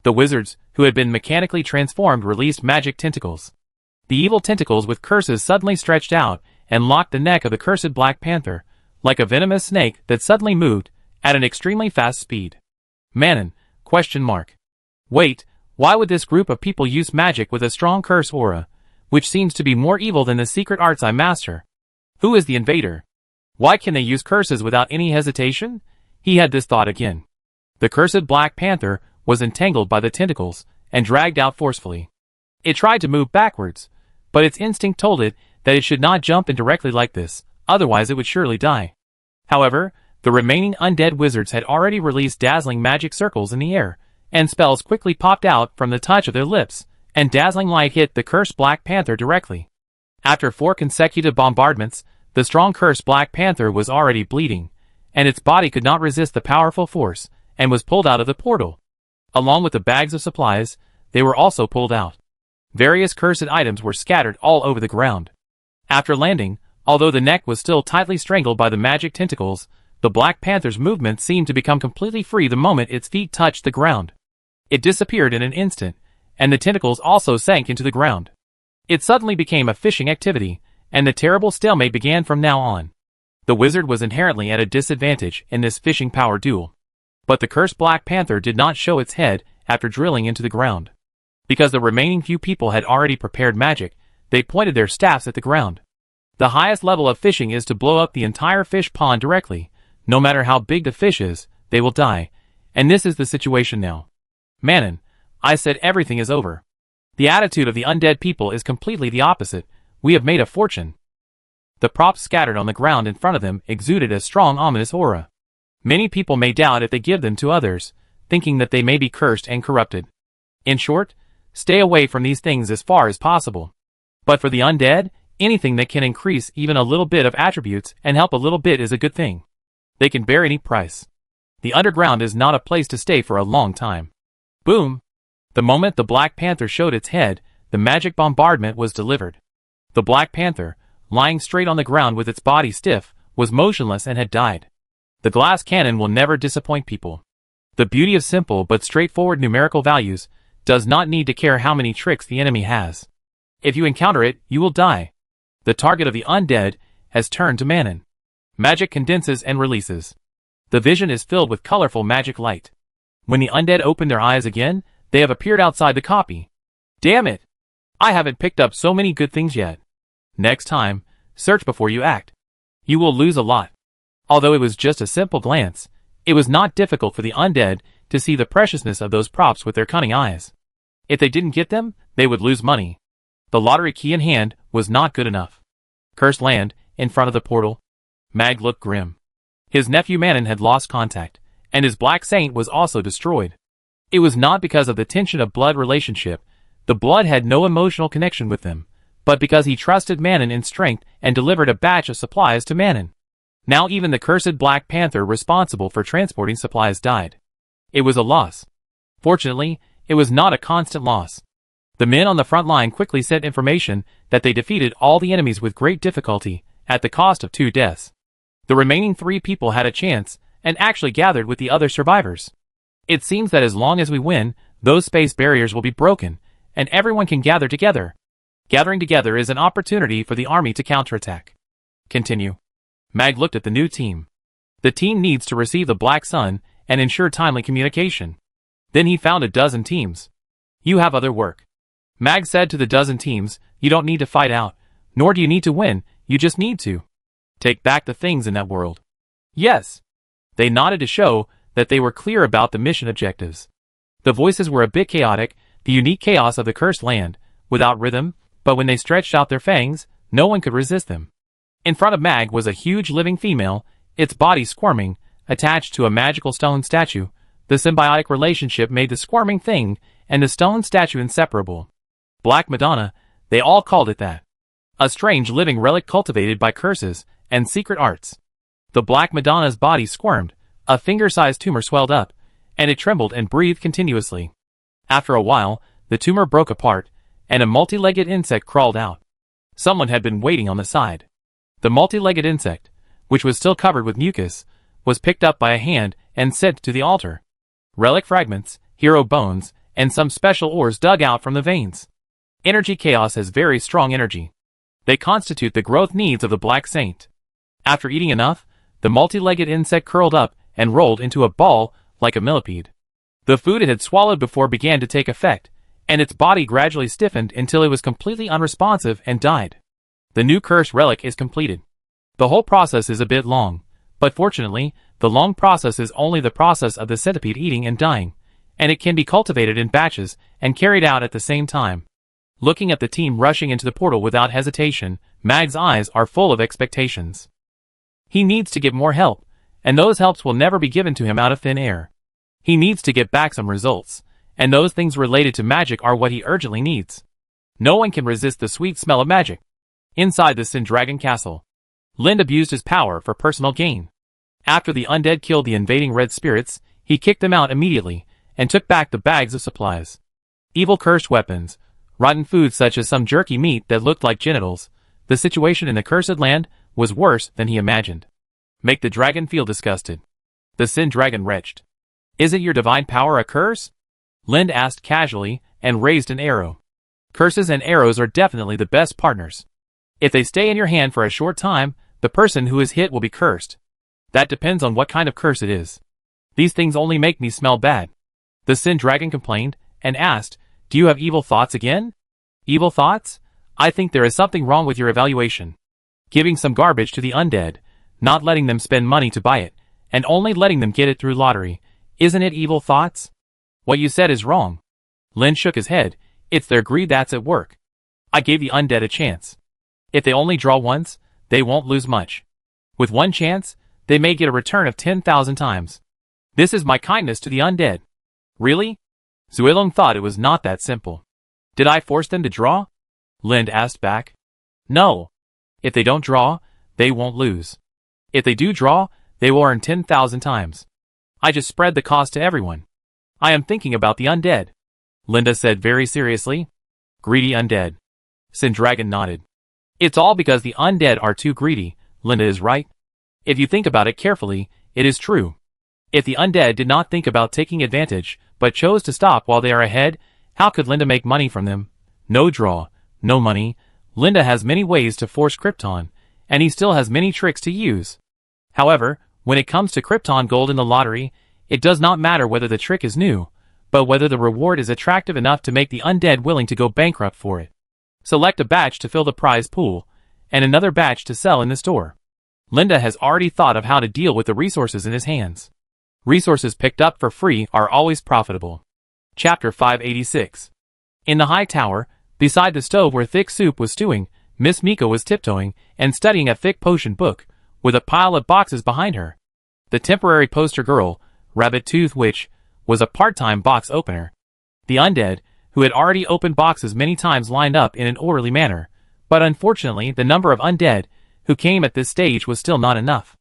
The wizards, who had been mechanically transformed, released magic tentacles. The evil tentacles with curses suddenly stretched out and locked the neck of the cursed Black Panther, like a venomous snake that suddenly moved at an extremely fast speed. Manon, ? Wait, why would this group of people use magic with a strong curse aura, which seems to be more evil than the secret arts I master? Who is the invader? Why can they use curses without any hesitation? He had this thought again. The cursed Black Panther was entangled by the tentacles and dragged out forcefully. It tried to move backwards, but its instinct told it that it should not jump in directly like this, otherwise it would surely die. However, the remaining undead wizards had already released dazzling magic circles in the air, and spells quickly popped out from the touch of their lips, and dazzling light hit the cursed Black Panther directly. After 4 consecutive bombardments, the strong cursed Black Panther was already bleeding, and its body could not resist the powerful force, and was pulled out of the portal. Along with the bags of supplies, they were also pulled out. Various cursed items were scattered all over the ground. After landing, although the neck was still tightly strangled by the magic tentacles, the Black Panther's movement seemed to become completely free the moment its feet touched the ground. It disappeared in an instant, and the tentacles also sank into the ground. It suddenly became a fishing activity, and the terrible stalemate began from now on. The wizard was inherently at a disadvantage in this fishing power duel. But the cursed Black Panther did not show its head after drilling into the ground. Because the remaining few people had already prepared magic, they pointed their staffs at the ground. The highest level of fishing is to blow up the entire fish pond directly. No matter how big the fish is, they will die. And this is the situation now. Manon, I said everything is over. The attitude of the undead people is completely the opposite. We have made a fortune. The props scattered on the ground in front of them exuded a strong ominous aura. Many people may doubt if they give them to others, thinking that they may be cursed and corrupted. In short, stay away from these things as far as possible. But for the undead, anything that can increase even a little bit of attributes and help a little bit is a good thing. They can bear any price. The underground is not a place to stay for a long time. Boom! The moment the Black Panther showed its head, the magic bombardment was delivered. The Black Panther, lying straight on the ground with its body stiff, was motionless and had died. The glass cannon will never disappoint people. The beauty of simple but straightforward numerical values does not need to care how many tricks the enemy has. If you encounter it, you will die. The target of the undead has turned to Manon. Magic condenses and releases. The vision is filled with colorful magic light. When the undead open their eyes again, they have appeared outside the copy. Damn it! I haven't picked up so many good things yet. Next time, search before you act. You will lose a lot. Although it was just a simple glance, it was not difficult for the undead to see the preciousness of those props with their cunning eyes. If they didn't get them, they would lose money. The lottery key in hand was not good enough. Cursed land, in front of the portal. Mag looked grim. His nephew Manon had lost contact, and his Black Saint was also destroyed. It was not because of the tension of blood relationship. The blood had no emotional connection with them, but because he trusted Manon in strength and delivered a batch of supplies to Manon. Now even the cursed Black Panther responsible for transporting supplies died. It was a loss. Fortunately, it was not a constant loss. The men on the front line quickly sent information that they defeated all the enemies with great difficulty, at the cost of 2 deaths. The remaining 3 people had a chance, and actually gathered with the other survivors. It seems that as long as we win, those space barriers will be broken, and everyone can gather together. Gathering together is an opportunity for the army to counterattack. Continue. Mag looked at the new team. The team needs to receive the Black Sun and ensure timely communication. Then he found a dozen teams. You have other work. Mag said to the dozen teams, you don't need to fight out, nor do you need to win, you just need to take back the things in that world. Yes. They nodded to show that they were clear about the mission objectives. The voices were a bit chaotic, the unique chaos of the cursed land, without rhythm, but when they stretched out their fangs, no one could resist them. In front of Mag was a huge living female, its body squirming, attached to a magical stone statue. The symbiotic relationship made the squirming thing and the stone statue inseparable. Black Madonna, they all called it that. A strange living relic cultivated by curses and secret arts. The Black Madonna's body squirmed, a finger-sized tumor swelled up, and it trembled and breathed continuously. After a while, the tumor broke apart, and a multi-legged insect crawled out. Someone had been waiting on the side. The multi-legged insect, which was still covered with mucus, was picked up by a hand and sent to the altar. Relic fragments, hero bones, and some special ores dug out from the veins. Energy chaos has very strong energy. They constitute the growth needs of the Black Saint. After eating enough, the multi-legged insect curled up and rolled into a ball like a millipede. The food it had swallowed before began to take effect, and its body gradually stiffened until it was completely unresponsive and died. The new cursed relic is completed. The whole process is a bit long, but fortunately, the long process is only the process of the centipede eating and dying, and it can be cultivated in batches and carried out at the same time. Looking at the team rushing into the portal without hesitation, Mag's eyes are full of expectations. He needs to get more help, and those helps will never be given to him out of thin air. He needs to get back some results, and those things related to magic are what he urgently needs. No one can resist the sweet smell of magic. Inside the Sin Dragon Castle, Lind abused his power for personal gain. After the undead killed the invading red spirits, he kicked them out immediately, and took back the bags of supplies. Evil cursed weapons, rotten food such as some jerky meat that looked like genitals. The situation in the cursed land was worse than he imagined. Make the dragon feel disgusted. The Sin Dragon retched. Isn't your divine power a curse? Lind asked casually, and raised an arrow. Curses and arrows are definitely the best partners. If they stay in your hand for a short time, the person who is hit will be cursed. That depends on what kind of curse it is. These things only make me smell bad. The Sin Dragon complained, and asked, Do you have evil thoughts again? Evil thoughts? I think there is something wrong with your evaluation. Giving some garbage to the undead, not letting them spend money to buy it, and only letting them get it through lottery. Isn't it evil thoughts? What you said is wrong. Lin shook his head. It's their greed that's at work. I gave the undead a chance. If they only draw once, they won't lose much. With one chance, they may get a return of 10,000 times. This is my kindness to the undead. Really? Zuilong thought it was not that simple. Did I force them to draw? Lind asked back. No. If they don't draw, they won't lose. If they do draw, they will earn 10,000 times. I just spread the cost to everyone. I am thinking about the undead, Linda said very seriously. Greedy undead. Sin Dragon nodded. It's all because the undead are too greedy. Linda is right. If you think about it carefully, it is true. If the undead did not think about taking advantage, but chose to stop while they are ahead, how could Linda make money from them? No draw, no money. Linda has many ways to force Krypton, and he still has many tricks to use. However, when it comes to Krypton gold in the lottery, it does not matter whether the trick is new, but whether the reward is attractive enough to make the undead willing to go bankrupt for it. Select a batch to fill the prize pool, and another batch to sell in the store. Linda has already thought of how to deal with the resources in his hands. Resources picked up for free are always profitable. Chapter 586. In the high tower, beside the stove where thick soup was stewing, Miss Miko was tiptoeing and studying a thick potion book, with a pile of boxes behind her. The temporary poster girl, Rabbit Tooth Witch, was a part-time box opener. The undead, who had already opened boxes many times, lined up in an orderly manner, but unfortunately the number of undead who came at this stage was still not enough.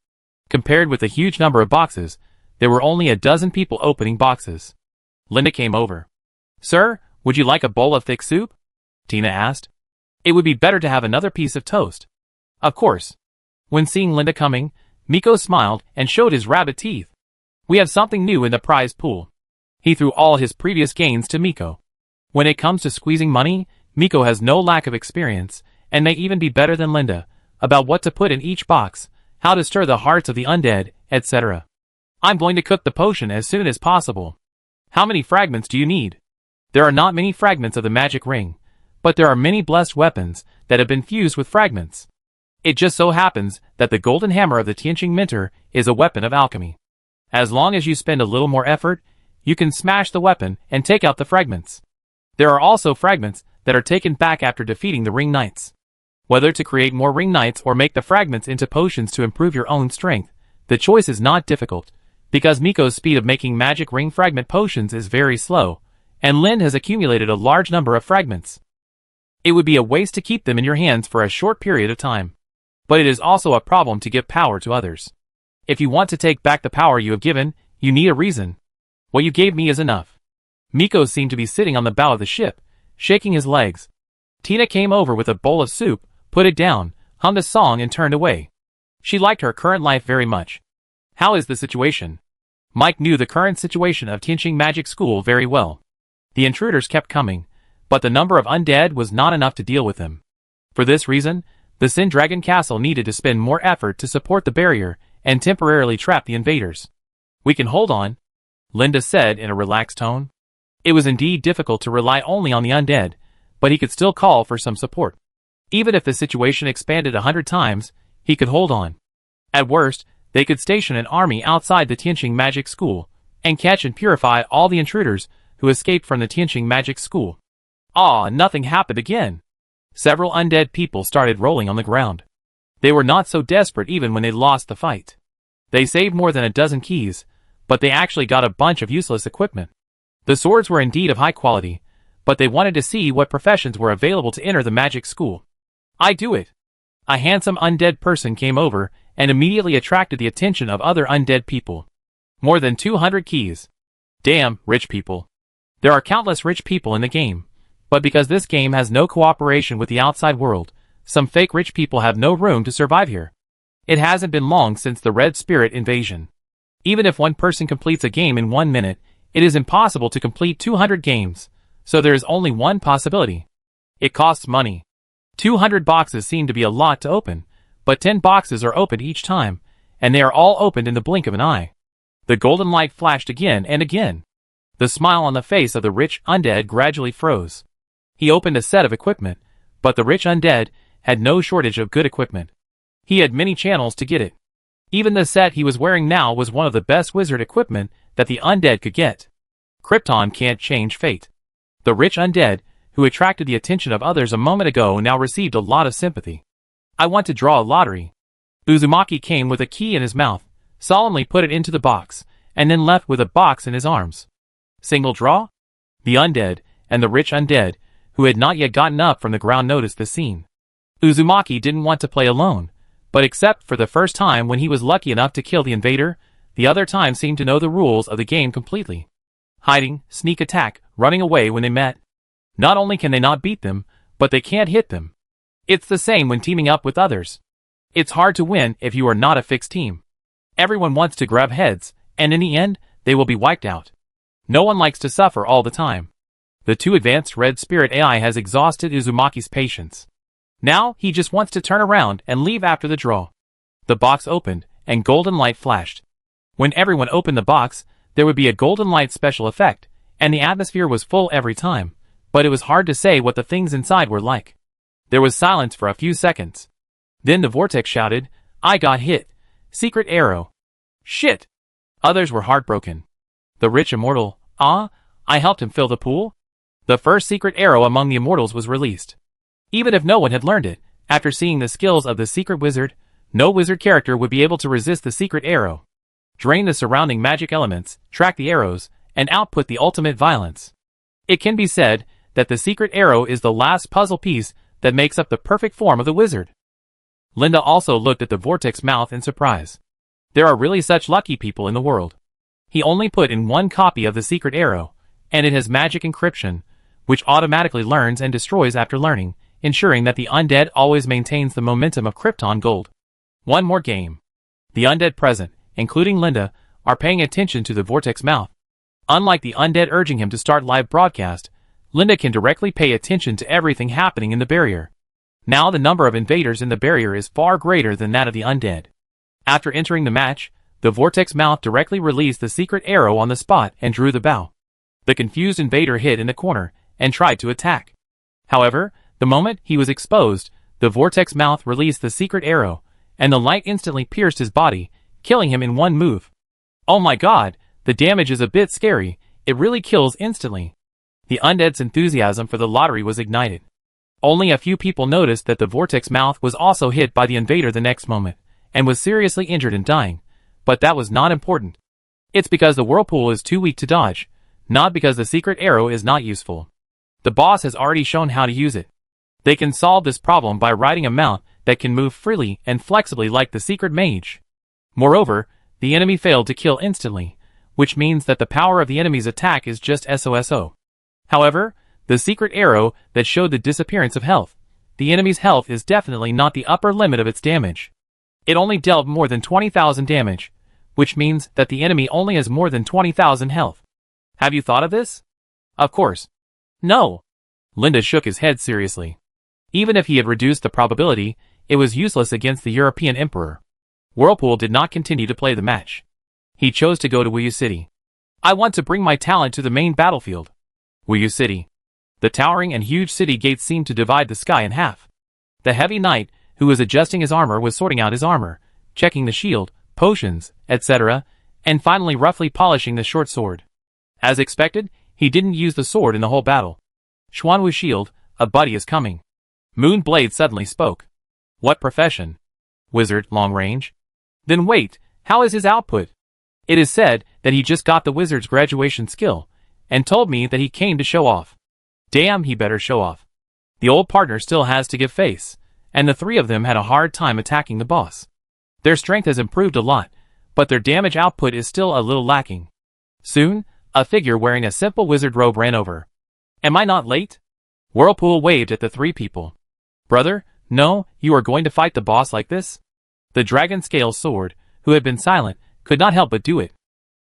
Compared with the huge number of boxes, there were only a dozen people opening boxes. Linda came over. Sir, would you like a bowl of thick soup? Tina asked. It would be better to have another piece of toast. Of course. When seeing Linda coming, Miko smiled and showed his rabbit teeth. We have something new in the prize pool. He threw all his previous gains to Miko. When it comes to squeezing money, Miko has no lack of experience, and may even be better than Linda, about what to put in each box, how to stir the hearts of the undead, etc. I'm going to cook the potion as soon as possible. How many fragments do you need? There are not many fragments of the magic ring, but there are many blessed weapons that have been fused with fragments. It just so happens that the golden hammer of the Tianqing Minter is a weapon of alchemy. As long as you spend a little more effort, you can smash the weapon and take out the fragments. There are also fragments that are taken back after defeating the ring knights. Whether to create more ring knights or make the fragments into potions to improve your own strength, the choice is not difficult, because Miko's speed of making magic ring fragment potions is very slow, and Lin has accumulated a large number of fragments. It would be a waste to keep them in your hands for a short period of time. But it is also a problem to give power to others. If you want to take back the power you have given, you need a reason. What you gave me is enough. Miko seemed to be sitting on the bow of the ship, shaking his legs. Tina came over with a bowl of soup, put it down, hummed a song and turned away. She liked her current life very much. How is the situation? Mike knew the current situation of Tianqing Magic School very well. The intruders kept coming, but the number of undead was not enough to deal with them. For this reason, the Sin Dragon Castle needed to spend more effort to support the barrier and temporarily trap the invaders. We can hold on, Linda said in a relaxed tone. It was indeed difficult to rely only on the undead, but he could still call for some support. Even if the situation expanded 100 times, he could hold on. At worst, they could station an army outside the Tianqing Magic School, and catch and purify all the intruders who escaped from the Tianqing Magic School. Nothing happened again. Several undead people started rolling on the ground. They were not so desperate even when they lost the fight. They saved more than a dozen keys, but they actually got a bunch of useless equipment. The swords were indeed of high quality, but they wanted to see what professions were available to enter the magic school. I do it. A handsome undead person came over and immediately attracted the attention of other undead people. More than 200 keys. Damn, rich people. There are countless rich people in the game. But because this game has no cooperation with the outside world, some fake rich people have no room to survive here. It hasn't been long since the Red Spirit invasion. Even if one person completes a game in 1 minute, it is impossible to complete 200 games, so there is only one possibility. It costs money. 200 boxes seem to be a lot to open, but 10 boxes are opened each time, and they are all opened in the blink of an eye. The golden light flashed again and again. The smile on the face of the rich undead gradually froze. He opened a set of equipment, but the rich undead had no shortage of good equipment. He had many channels to get it. Even the set he was wearing now was one of the best wizard equipment that the undead could get. Krypton can't change fate. The rich undead, who attracted the attention of others a moment ago, now received a lot of sympathy. I want to draw a lottery. Uzumaki came with a key in his mouth, solemnly put it into the box, and then left with a box in his arms. Single draw? The undead, and the rich undead, who had not yet gotten up from the ground, noticed the scene. Uzumaki didn't want to play alone, but except for the first time when he was lucky enough to kill the invader, the other time seemed to know the rules of the game completely. Hiding, sneak attack, running away when they met. Not only can they not beat them, but they can't hit them. It's the same when teaming up with others. It's hard to win if you are not a fixed team. Everyone wants to grab heads, and in the end, they will be wiped out. No one likes to suffer all the time. The too advanced Red Spirit AI has exhausted Uzumaki's patience. Now, he just wants to turn around and leave after the draw. The box opened, and golden light flashed. When everyone opened the box, there would be a golden light special effect, and the atmosphere was full every time, but it was hard to say what the things inside were like. There was silence for a few seconds. Then the vortex shouted, "I got hit. Secret arrow." Shit! Others were heartbroken. The rich immortal, I helped him fill the pool? The first secret arrow among the immortals was released. Even if no one had learned it, after seeing the skills of the secret wizard, no wizard character would be able to resist the secret arrow. Drain the surrounding magic elements, track the arrows, and output the ultimate violence. It can be said that the secret arrow is the last puzzle piece that makes up the perfect form of the wizard. Linda also looked at the vortex mouth in surprise. There are really such lucky people in the world. He only put in one copy of the secret arrow, and it has magic encryption, which automatically learns and destroys after learning, ensuring that the undead always maintains the momentum of Krypton gold. One more game. The undead present, including Linda, are paying attention to the vortex mouth. Unlike the undead urging him to start live broadcast, Linda can directly pay attention to everything happening in the barrier. Now the number of invaders in the barrier is far greater than that of the undead. After entering the match, the vortex mouth directly released the secret arrow on the spot and drew the bow. The confused invader hid in the corner and tried to attack. However, the moment he was exposed, the vortex mouth released the secret arrow, and the light instantly pierced his body, killing him in one move. Oh my god, the damage is a bit scary, it really kills instantly. The undead's enthusiasm for the lottery was ignited. Only a few people noticed that the vortex mouth was also hit by the invader the next moment, and was seriously injured and dying, but that was not important. It's because the whirlpool is too weak to dodge, not because the secret arrow is not useful. The boss has already shown how to use it. They can solve this problem by riding a mount that can move freely and flexibly like the secret mage. Moreover, the enemy failed to kill instantly, which means that the power of the enemy's attack is just SOSO. However, the secret arrow that showed the disappearance of health, the enemy's health is definitely not the upper limit of its damage. It only dealt more than 20,000 damage, which means that the enemy only has more than 20,000 health. Have you thought of this? Of course. No. Linda shook his head seriously. Even if he had reduced the probability, it was useless against the European Emperor. Whirlpool did not continue to play the match. He chose to go to Wuyu City. I want to bring my talent to the main battlefield. Wuyu City. The towering and huge city gates seemed to divide the sky in half. The heavy knight, who was adjusting his armor, was sorting out his armor, checking the shield, potions, etc., and finally roughly polishing the short sword. As expected, he didn't use the sword in the whole battle. Xuanwu shield, a buddy is coming. Moonblade suddenly spoke. What profession? Wizard, long range. Then wait, how is his output? It is said that he just got the wizard's graduation skill, and told me that he came to show off. Damn, he better show off. The old partner still has to give face, and the three of them had a hard time attacking the boss. Their strength has improved a lot, but their damage output is still a little lacking. Soon, a figure wearing a simple wizard robe ran over. Am I not late? Whirlpool waved at the three people. Brother, no, you are going to fight the boss like this? The dragon scale sword, who had been silent, could not help but do it.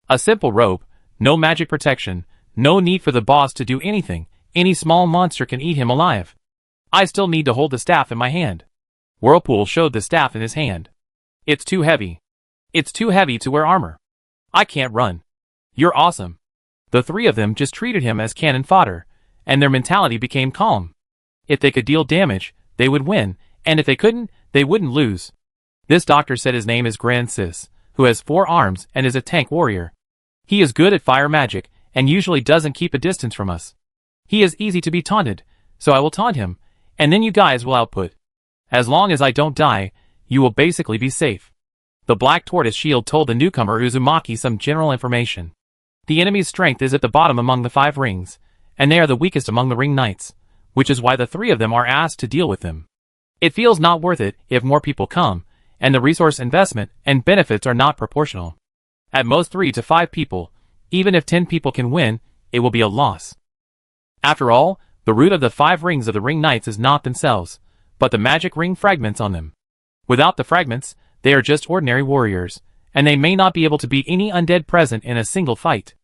A simple robe, no magic protection, no need for the boss to do anything, any small monster can eat him alive. I still need to hold the staff in my hand. Whirlpool showed the staff in his hand. It's too heavy. It's too heavy to wear armor. I can't run. You're awesome. The three of them just treated him as cannon fodder, and their mentality became calm. If they could deal damage, they would win, and if they couldn't, they wouldn't lose. This doctor said his name is Grand Sis, who has 4 arms and is a tank warrior. He is good at fire magic, and usually doesn't keep a distance from us. He is easy to be taunted, so I will taunt him, and then you guys will output. As long as I don't die, you will basically be safe. The Black Tortoise Shield told the newcomer Uzumaki some general information. The enemy's strength is at the bottom among the 5 rings, and they are the weakest among the ring knights, which is why the 3 of them are asked to deal with them. It feels not worth it if more people come, and the resource investment and benefits are not proportional. At most 3 to 5 people, even if 10 people can win, it will be a loss. After all, the root of the 5 rings of the ring knights is not themselves, but the magic ring fragments on them. Without the fragments, they are just ordinary warriors, and they may not be able to beat any undead present in a single fight.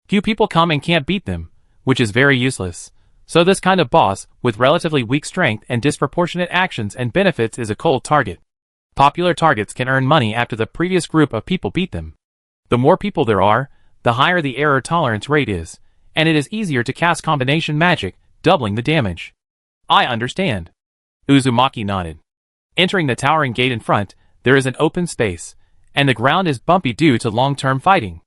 Few people come and can't beat them, which is very useless. So this kind of boss, with relatively weak strength and disproportionate actions and benefits, is a cold target. Popular targets can earn money after the previous group of people beat them. The more people there are, the higher the error tolerance rate is, and it is easier to cast combination magic, doubling the damage. I understand. Uzumaki nodded. Entering the towering gate in front, there is an open space, and the ground is bumpy due to long-term fighting.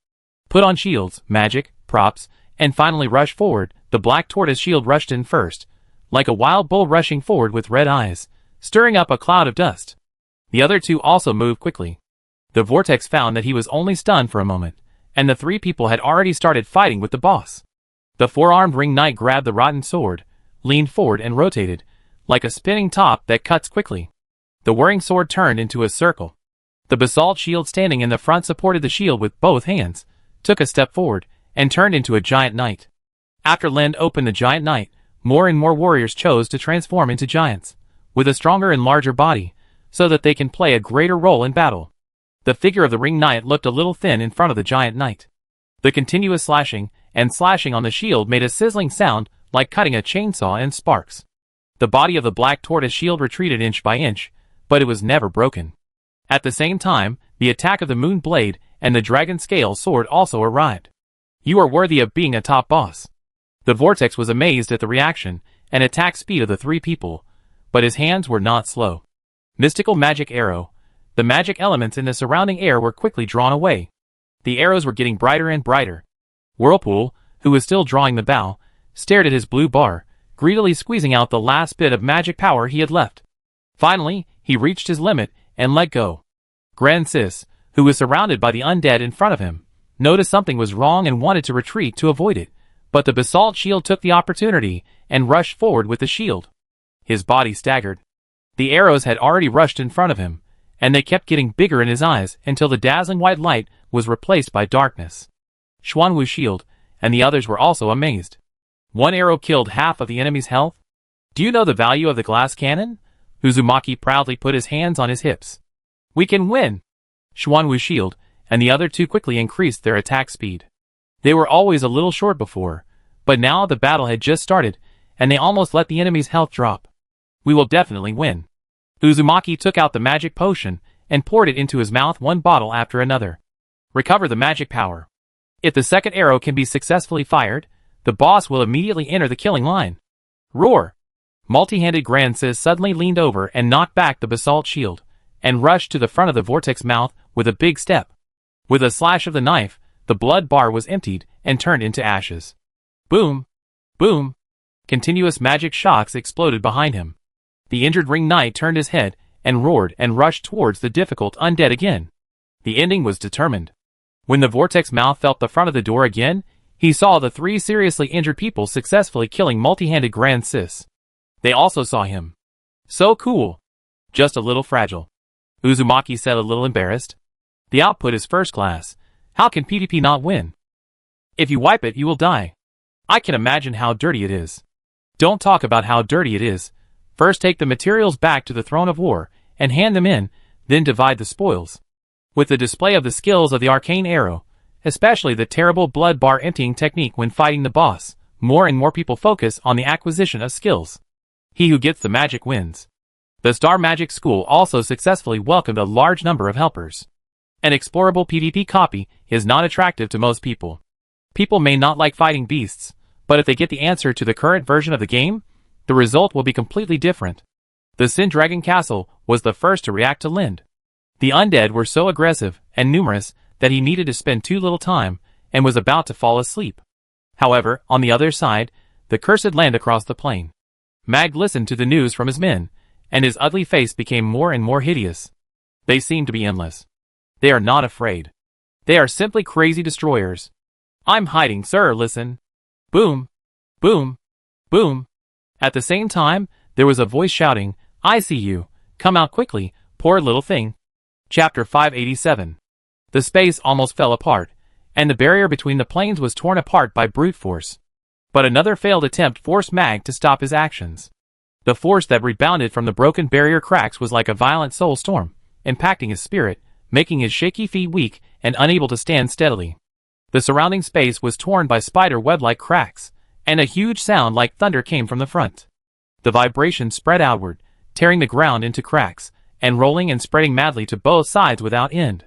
Put on shields, magic, props, and finally rush forward. The Black Tortoise Shield rushed in first, like a wild bull rushing forward with red eyes, stirring up a cloud of dust. The other 2 also moved quickly. The Vortex found that he was only stunned for a moment, and the 3 people had already started fighting with the boss. The 4-armed ring knight grabbed the rotten sword, leaned forward and rotated, like a spinning top that cuts quickly. The whirring sword turned into a circle. The basalt shield standing in the front supported the shield with both hands, took a step forward, and turned into a giant knight. After Lind opened the giant knight, more and more warriors chose to transform into giants, with a stronger and larger body, so that they can play a greater role in battle. The figure of the ring knight looked a little thin in front of the giant knight. The continuous slashing and slashing on the shield made a sizzling sound like cutting a chainsaw and sparks. The body of the Black Tortoise Shield retreated inch by inch, but it was never broken. At the same time, the attack of the Moon Blade and the Dragon Scale Sword also arrived. You are worthy of being a top boss. The Vortex was amazed at the reaction and attack speed of the 3 people, but his hands were not slow. Mystical Magic Arrow. The magic elements in the surrounding air were quickly drawn away. The arrows were getting brighter and brighter. Whirlpool, who was still drawing the bow, stared at his blue bar, greedily squeezing out the last bit of magic power he had left. Finally, he reached his limit and let go. Grand Sis, who was surrounded by the undead in front of him, noticed something was wrong and wanted to retreat to avoid it, but the basalt shield took the opportunity and rushed forward with the shield. His body staggered. The arrows had already rushed in front of him, and they kept getting bigger in his eyes until the dazzling white light was replaced by darkness. Xuanwu's shield, and the others were also amazed. 1 arrow killed half of the enemy's health? Do you know the value of the glass cannon? Uzumaki proudly put his hands on his hips. We can win! Xuanwu's shield, and the other 2 quickly increased their attack speed. They were always a little short before, but now the battle had just started, and they almost let the enemy's health drop. We will definitely win. Uzumaki took out the magic potion and poured it into his mouth, 1 bottle after another. Recover the magic power. If the second arrow can be successfully fired, the boss will immediately enter the killing line. Roar! Multi-handed Grand Sis suddenly leaned over and knocked back the basalt shield, and rushed to the front of the Vortex mouth with a big step. With a slash of the knife, the blood bar was emptied and turned into ashes. Boom! Boom! Continuous magic shocks exploded behind him. The injured ring knight turned his head and roared and rushed towards the difficult undead again. The ending was determined. When the Vortex mouth felt the front of the door again, he saw the 3 seriously injured people successfully killing multi-handed Grand Sis. They also saw him. So cool. Just a little fragile. Uzumaki said, a little embarrassed. The output is first class. How can PvP not win? If you wipe it, you will die. I can imagine how dirty it is. Don't talk about how dirty it is. First take the materials back to the Throne of War, and hand them in, then divide the spoils. With the display of the skills of the arcane arrow, especially the terrible blood bar emptying technique when fighting the boss, more and more people focus on the acquisition of skills. He who gets the magic wins. The Star Magic School also successfully welcomed a large number of helpers. An explorable PvP copy is not attractive to most people. People may not like fighting beasts, but if they get the answer to the current version of the game, the result will be completely different. The Sin Dragon Castle was the first to react to Lind. The undead were so aggressive and numerous that he needed to spend too little time and was about to fall asleep. However, on the other side, the cursed land across the plain. Mag listened to the news from his men, and his ugly face became more and more hideous. They seem to be endless. They are not afraid. They are simply crazy destroyers. I'm hiding, sir, listen. Boom. Boom. Boom. At the same time, there was a voice shouting, I see you. Come out quickly, poor little thing. Chapter 587. The space almost fell apart, and the barrier between the planes was torn apart by brute force. But another failed attempt forced Mag to stop his actions. The force that rebounded from the broken barrier cracks was like a violent soul storm, impacting his spirit, making his shaky feet weak and unable to stand steadily. The surrounding space was torn by spider web-like cracks, and a huge sound like thunder came from the front. The vibration spread outward, tearing the ground into cracks, and rolling and spreading madly to both sides without end.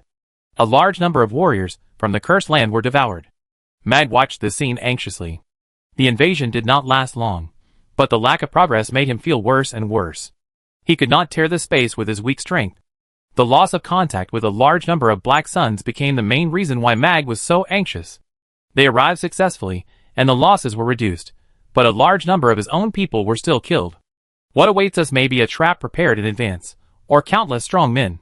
A large number of warriors from the cursed land were devoured. Mag watched the scene anxiously. The invasion did not last long, but the lack of progress made him feel worse and worse. He could not tear the space with his weak strength. The loss of contact with a large number of Black Suns became the main reason why Mag was so anxious. They arrived successfully, and the losses were reduced, but a large number of his own people were still killed. What awaits us may be a trap prepared in advance, or countless strong men.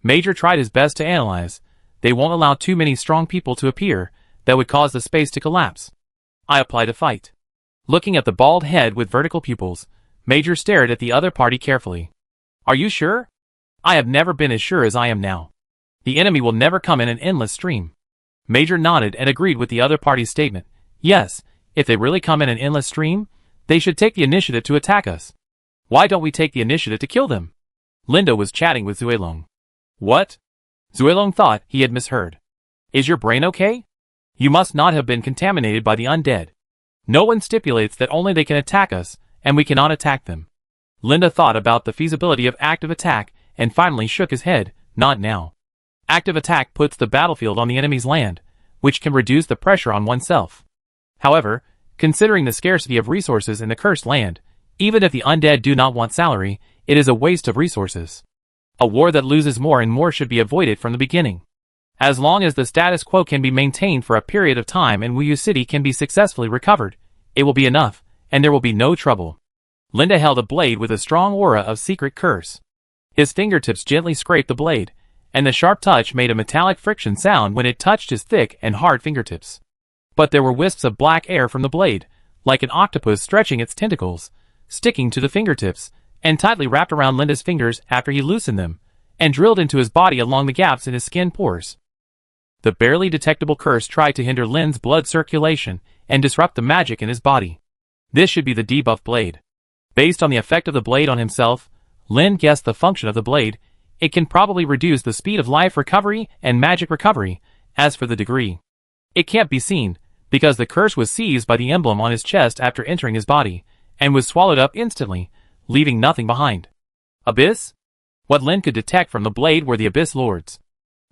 Major tried his best to analyze. They won't allow too many strong people to appear that would cause the space to collapse. I apply to fight. Looking at the bald head with vertical pupils, Major stared at the other party carefully. Are you sure? I have never been as sure as I am now. The enemy will never come in an endless stream. Major nodded and agreed with the other party's statement. Yes, if they really come in an endless stream, they should take the initiative to attack us. Why don't we take the initiative to kill them? Linda was chatting with Zuelong. What? Zuelong thought he had misheard. Is your brain okay? You must not have been contaminated by the undead. No one stipulates that only they can attack us, and we cannot attack them. Linda thought about the feasibility of active attack and finally shook his head. Not now. Active attack puts the battlefield on the enemy's land, which can reduce the pressure on oneself. However, considering the scarcity of resources in the cursed land, even if the undead do not want salary, it is a waste of resources. A war that loses more and more should be avoided from the beginning. As long as the status quo can be maintained for a period of time and Wuyu City can be successfully recovered, it will be enough, and there will be no trouble. Linda held a blade with a strong aura of secret curse. His fingertips gently scraped the blade, and the sharp touch made a metallic friction sound when it touched his thick and hard fingertips. But there were wisps of black air from the blade, like an octopus stretching its tentacles, sticking to the fingertips, and tightly wrapped around Linda's fingers after he loosened them, and drilled into his body along the gaps in his skin pores. The barely detectable curse tried to hinder Lin's blood circulation and disrupt the magic in his body. This should be the debuff blade. Based on the effect of the blade on himself, Lin guessed the function of the blade. It can probably reduce the speed of life recovery and magic recovery. As for the degree, it can't be seen, because the curse was seized by the emblem on his chest after entering his body, and was swallowed up instantly, leaving nothing behind. Abyss? What Lin could detect from the blade were the Abyss Lords.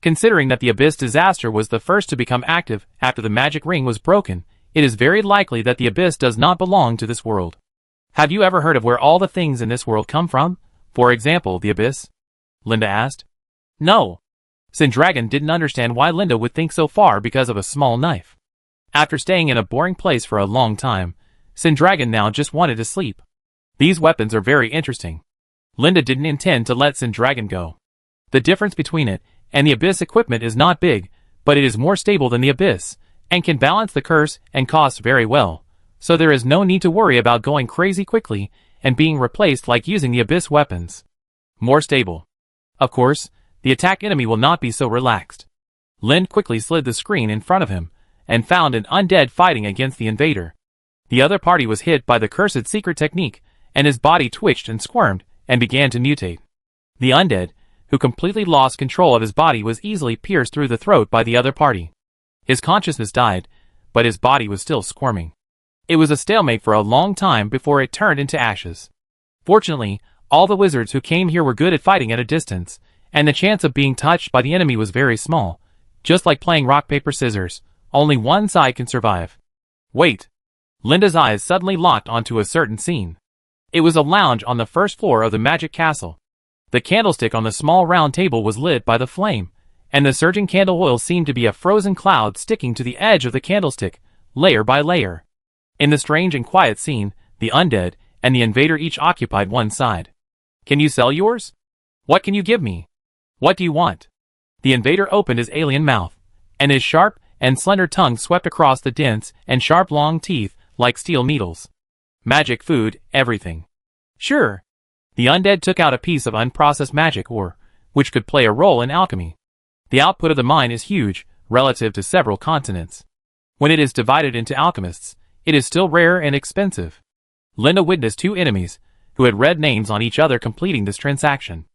Considering that the Abyss Disaster was the first to become active after the magic ring was broken, it is very likely that the Abyss does not belong to this world. Have you ever heard of where all the things in this world come from? For example, the Abyss? Linda asked. No. Sindragon didn't understand why Linda would think so far because of a small knife. After staying in a boring place for a long time, Sindragon now just wanted to sleep. These weapons are very interesting. Linda didn't intend to let Sindragon go. The difference between it and the Abyss equipment is not big, but it is more stable than the Abyss, and can balance the curse and costs very well, so there is no need to worry about going crazy quickly and being replaced like using the Abyss weapons. More stable. Of course, the attack enemy will not be so relaxed. Lin quickly slid the screen in front of him, and found an undead fighting against the invader. The other party was hit by the cursed secret technique, and his body twitched and squirmed, and began to mutate. The undead, who completely lost control of his body, was easily pierced through the throat by the other party. His consciousness died, but his body was still squirming. It was a stalemate for a long time before it turned into ashes. Fortunately, all the wizards who came here were good at fighting at a distance, and the chance of being touched by the enemy was very small, just like playing rock paper scissors. Only one side can survive. Wait. Linda's eyes suddenly locked onto a certain scene. It was a lounge on the first floor of the magic castle. The candlestick on the small round table was lit by the flame, and the surging candle oil seemed to be a frozen cloud sticking to the edge of the candlestick, layer by layer. In the strange and quiet scene, the undead and the invader each occupied one side. Can you sell yours? What can you give me? What do you want? The invader opened his alien mouth, and his sharp and slender tongue swept across the dense and sharp long teeth like steel needles. Magic, food, everything. Sure. The undead took out a piece of unprocessed magic ore, which could play a role in alchemy. The output of the mine is huge, relative to several continents. When it is divided into alchemists, it is still rare and expensive. Linda witnessed two enemies, who had read names on each other completing this transaction.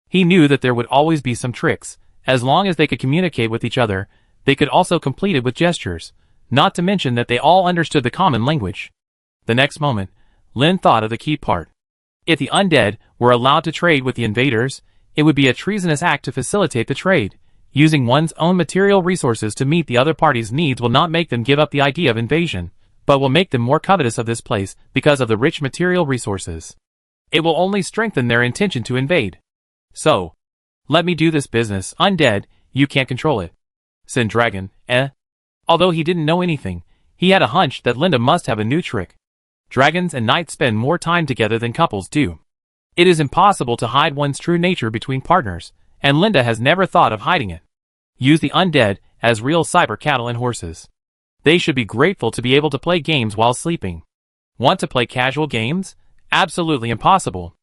He knew that there would always be some tricks. As long as they could communicate with each other, they could also complete it with gestures, not to mention that they all understood the common language. The next moment, Lynn thought of the key part. If the undead were allowed to trade with the invaders, it would be a treasonous act to facilitate the trade. Using one's own material resources to meet the other party's needs will not make them give up the idea of invasion, but will make them more covetous of this place because of the rich material resources. It will only strengthen their intention to invade. So, let me do this business. Undead, you can't control it. Sin Dragon, eh? Although he didn't know anything, he had a hunch that Linda must have a new trick. Dragons and knights spend more time together than couples do. It is impossible to hide one's true nature between partners, and Linda has never thought of hiding it. Use the undead as real cyber cattle and horses. They should be grateful to be able to play games while sleeping. Want to play casual games? Absolutely impossible.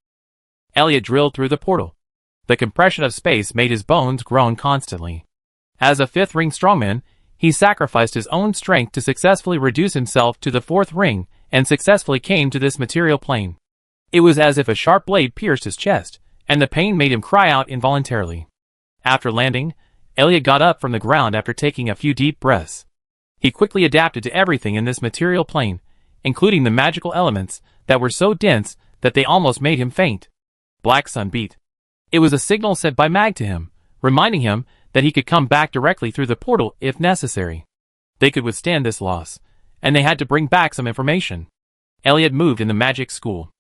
Elliot drilled through the portal. The compression of space made his bones groan constantly. As a fifth ring strongman, he sacrificed his own strength to successfully reduce himself to the fourth ring and successfully came to this material plane. It was as if a sharp blade pierced his chest, and the pain made him cry out involuntarily. After landing, Elliot got up from the ground after taking a few deep breaths. He quickly adapted to everything in this material plane, including the magical elements that were so dense that they almost made him faint. Black Sun beat. It was a signal sent by Mag to him, reminding him that he could come back directly through the portal if necessary. They could withstand this loss, and they had to bring back some information. Elliot moved in the magic school.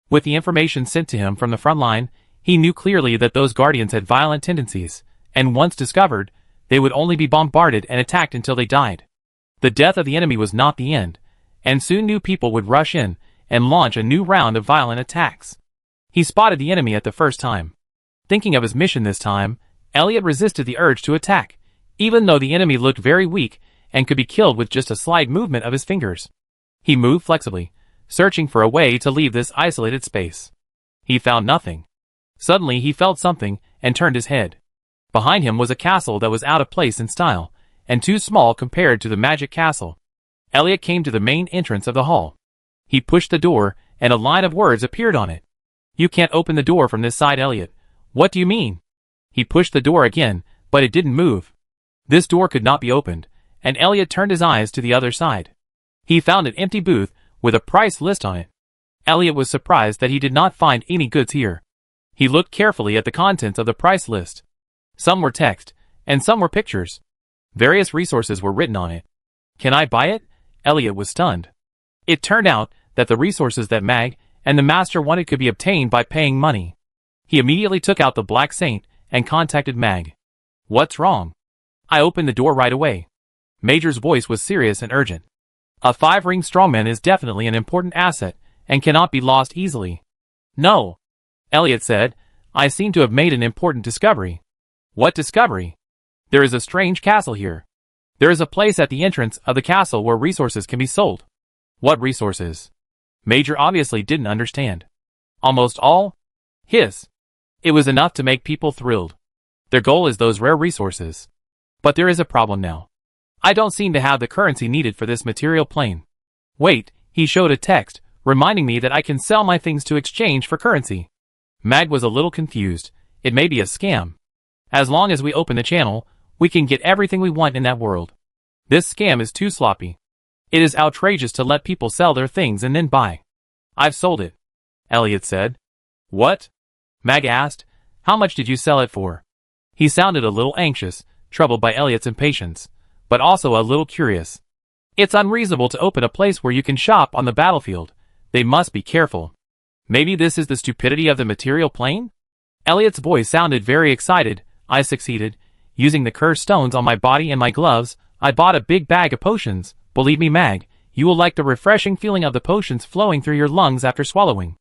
With the information sent to him from the front line, he knew clearly that those guardians had violent tendencies, and once discovered, they would only be bombarded and attacked until they died. The death of the enemy was not the end, and soon new people would rush in and launch a new round of violent attacks. He spotted the enemy at the first time. Thinking of his mission this time, Elliot resisted the urge to attack, even though the enemy looked very weak and could be killed with just a slight movement of his fingers. He moved flexibly, searching for a way to leave this isolated space. He found nothing. Suddenly he felt something and turned his head. Behind him was a castle that was out of place in style, and too small compared to the magic castle. Elliot came to the main entrance of the hall. He pushed the door, and a line of words appeared on it. You can't open the door from this side, Elliot. What do you mean? He pushed the door again, but it didn't move. This door could not be opened, and Elliot turned his eyes to the other side. He found an empty booth with a price list on it. Elliot was surprised that he did not find any goods here. He looked carefully at the contents of the price list. Some were text, and some were pictures. Various resources were written on it. Can I buy it? Elliot was stunned. It turned out that the resources that Mag and the Master wanted could be obtained by paying money. He immediately took out the Black Saint and contacted Mag. What's wrong? I opened the door right away. Major's voice was serious and urgent. A 5-ring strongman is definitely an important asset and cannot be lost easily. No. Elliot said, I seem to have made an important discovery. What discovery? There is a strange castle here. There is a place at the entrance of the castle where resources can be sold. What resources? Major obviously didn't understand. Almost all? His. It was enough to make people thrilled. Their goal is those rare resources. But there is a problem now. I don't seem to have the currency needed for this material plane. Wait, he showed a text, reminding me that I can sell my things to exchange for currency. Mag was a little confused. It may be a scam. As long as we open the channel, we can get everything we want in that world. This scam is too sloppy. It is outrageous to let people sell their things and then buy. I've sold it, Elliot said. What? Mag asked. How much did you sell it for? He sounded a little anxious, troubled by Elliot's impatience, but also a little curious. It's unreasonable to open a place where you can shop on the battlefield. They must be careful. Maybe this is the stupidity of the material plane? Elliot's voice sounded very excited. I succeeded. Using the cursed stones on my body and my gloves, I bought a big bag of potions. Believe me, Mag, you will like the refreshing feeling of the potions flowing through your lungs after swallowing.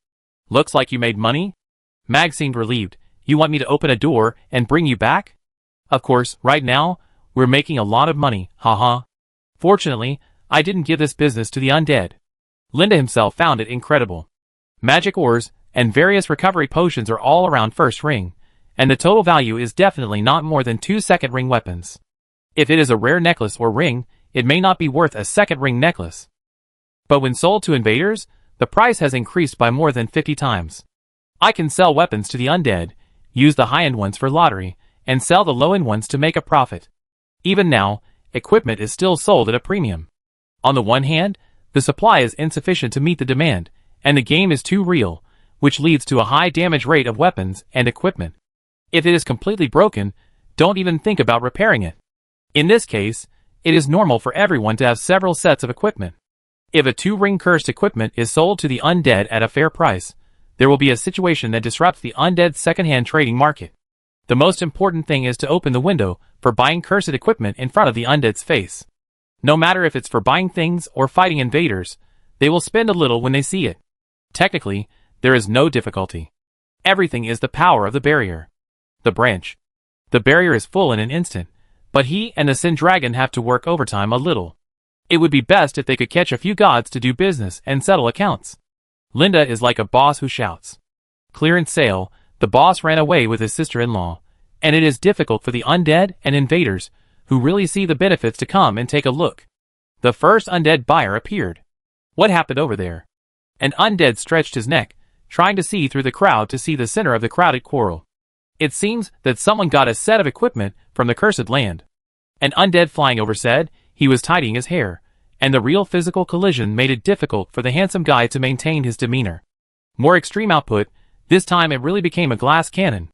Looks like you made money? Mag seemed relieved. You want me to open a door and bring you back? Of course, right now, we're making a lot of money, haha. Fortunately, I didn't give this business to the undead. Linda himself found it incredible. Magic ores and various recovery potions are all around first ring, and the total value is definitely not more than 2 second ring weapons. If it is a rare necklace or ring, it may not be worth a second ring necklace. But when sold to invaders, the price has increased by more than 50 times. I can sell weapons to the undead, use the high-end ones for lottery, and sell the low-end ones to make a profit. Even now, equipment is still sold at a premium. On the one hand, the supply is insufficient to meet the demand, and the game is too real, which leads to a high damage rate of weapons and equipment. If it is completely broken, don't even think about repairing it. In this case, it is normal for everyone to have several sets of equipment. If a 2-ring cursed equipment is sold to the undead at a fair price, there will be a situation that disrupts the undead second-hand trading market. The most important thing is to open the window for buying cursed equipment in front of the undead's face. No matter if it's for buying things or fighting invaders, they will spend a little when they see it. Technically, there is no difficulty. Everything is the power of the barrier. The branch. The barrier is full in an instant, but he and the Sin Dragon have to work overtime a little. It would be best if they could catch a few gods to do business and settle accounts. Linda is like a boss who shouts. Clearance sale, the boss ran away with his sister-in-law, and it is difficult for the undead and invaders who really see the benefits to come and take a look. The first undead buyer appeared. What happened over there? An undead stretched his neck, trying to see through the crowd to see the center of the crowded quarrel. It seems that someone got a set of equipment from the cursed land. An undead flying over said he was tidying his hair, and the real physical collision made it difficult for the handsome guy to maintain his demeanor. More extreme output, this time it really became a glass cannon.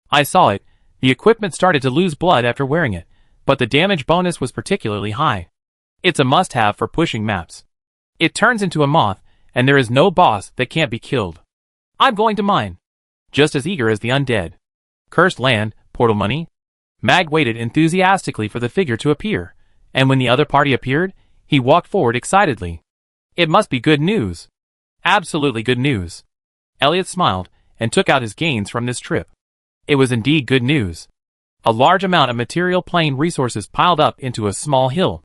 I saw it, the equipment started to lose blood after wearing it, but the damage bonus was particularly high. It's a must-have for pushing maps. It turns into a moth, and there is no boss that can't be killed. I'm going to mine. Just as eager as the undead. Cursed land, portal money. Mag waited enthusiastically for the figure to appear, and when the other party appeared, he walked forward excitedly. It must be good news. Absolutely good news. Elliot smiled, and took out his gains from this trip. It was indeed good news. A large amount of material plane resources piled up into a small hill.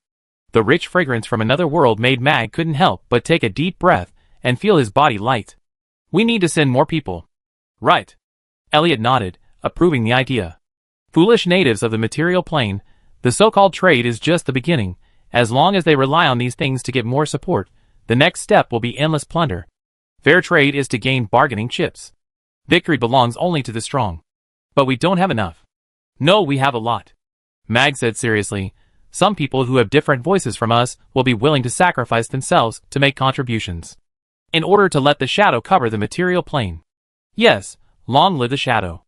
The rich fragrance from another world made Mag couldn't help but take a deep breath and feel his body light. We need to send more people. Right. Elliot nodded, approving the idea. Foolish natives of the material plane, the so-called trade is just the beginning. As long as they rely on these things to get more support, the next step will be endless plunder. Fair trade is to gain bargaining chips. Victory belongs only to the strong. But we don't have enough. No, we have a lot. Mag said seriously. Some people who have different voices from us will be willing to sacrifice themselves to make contributions, in order to let the shadow cover the material plane. Yes, long live the shadow.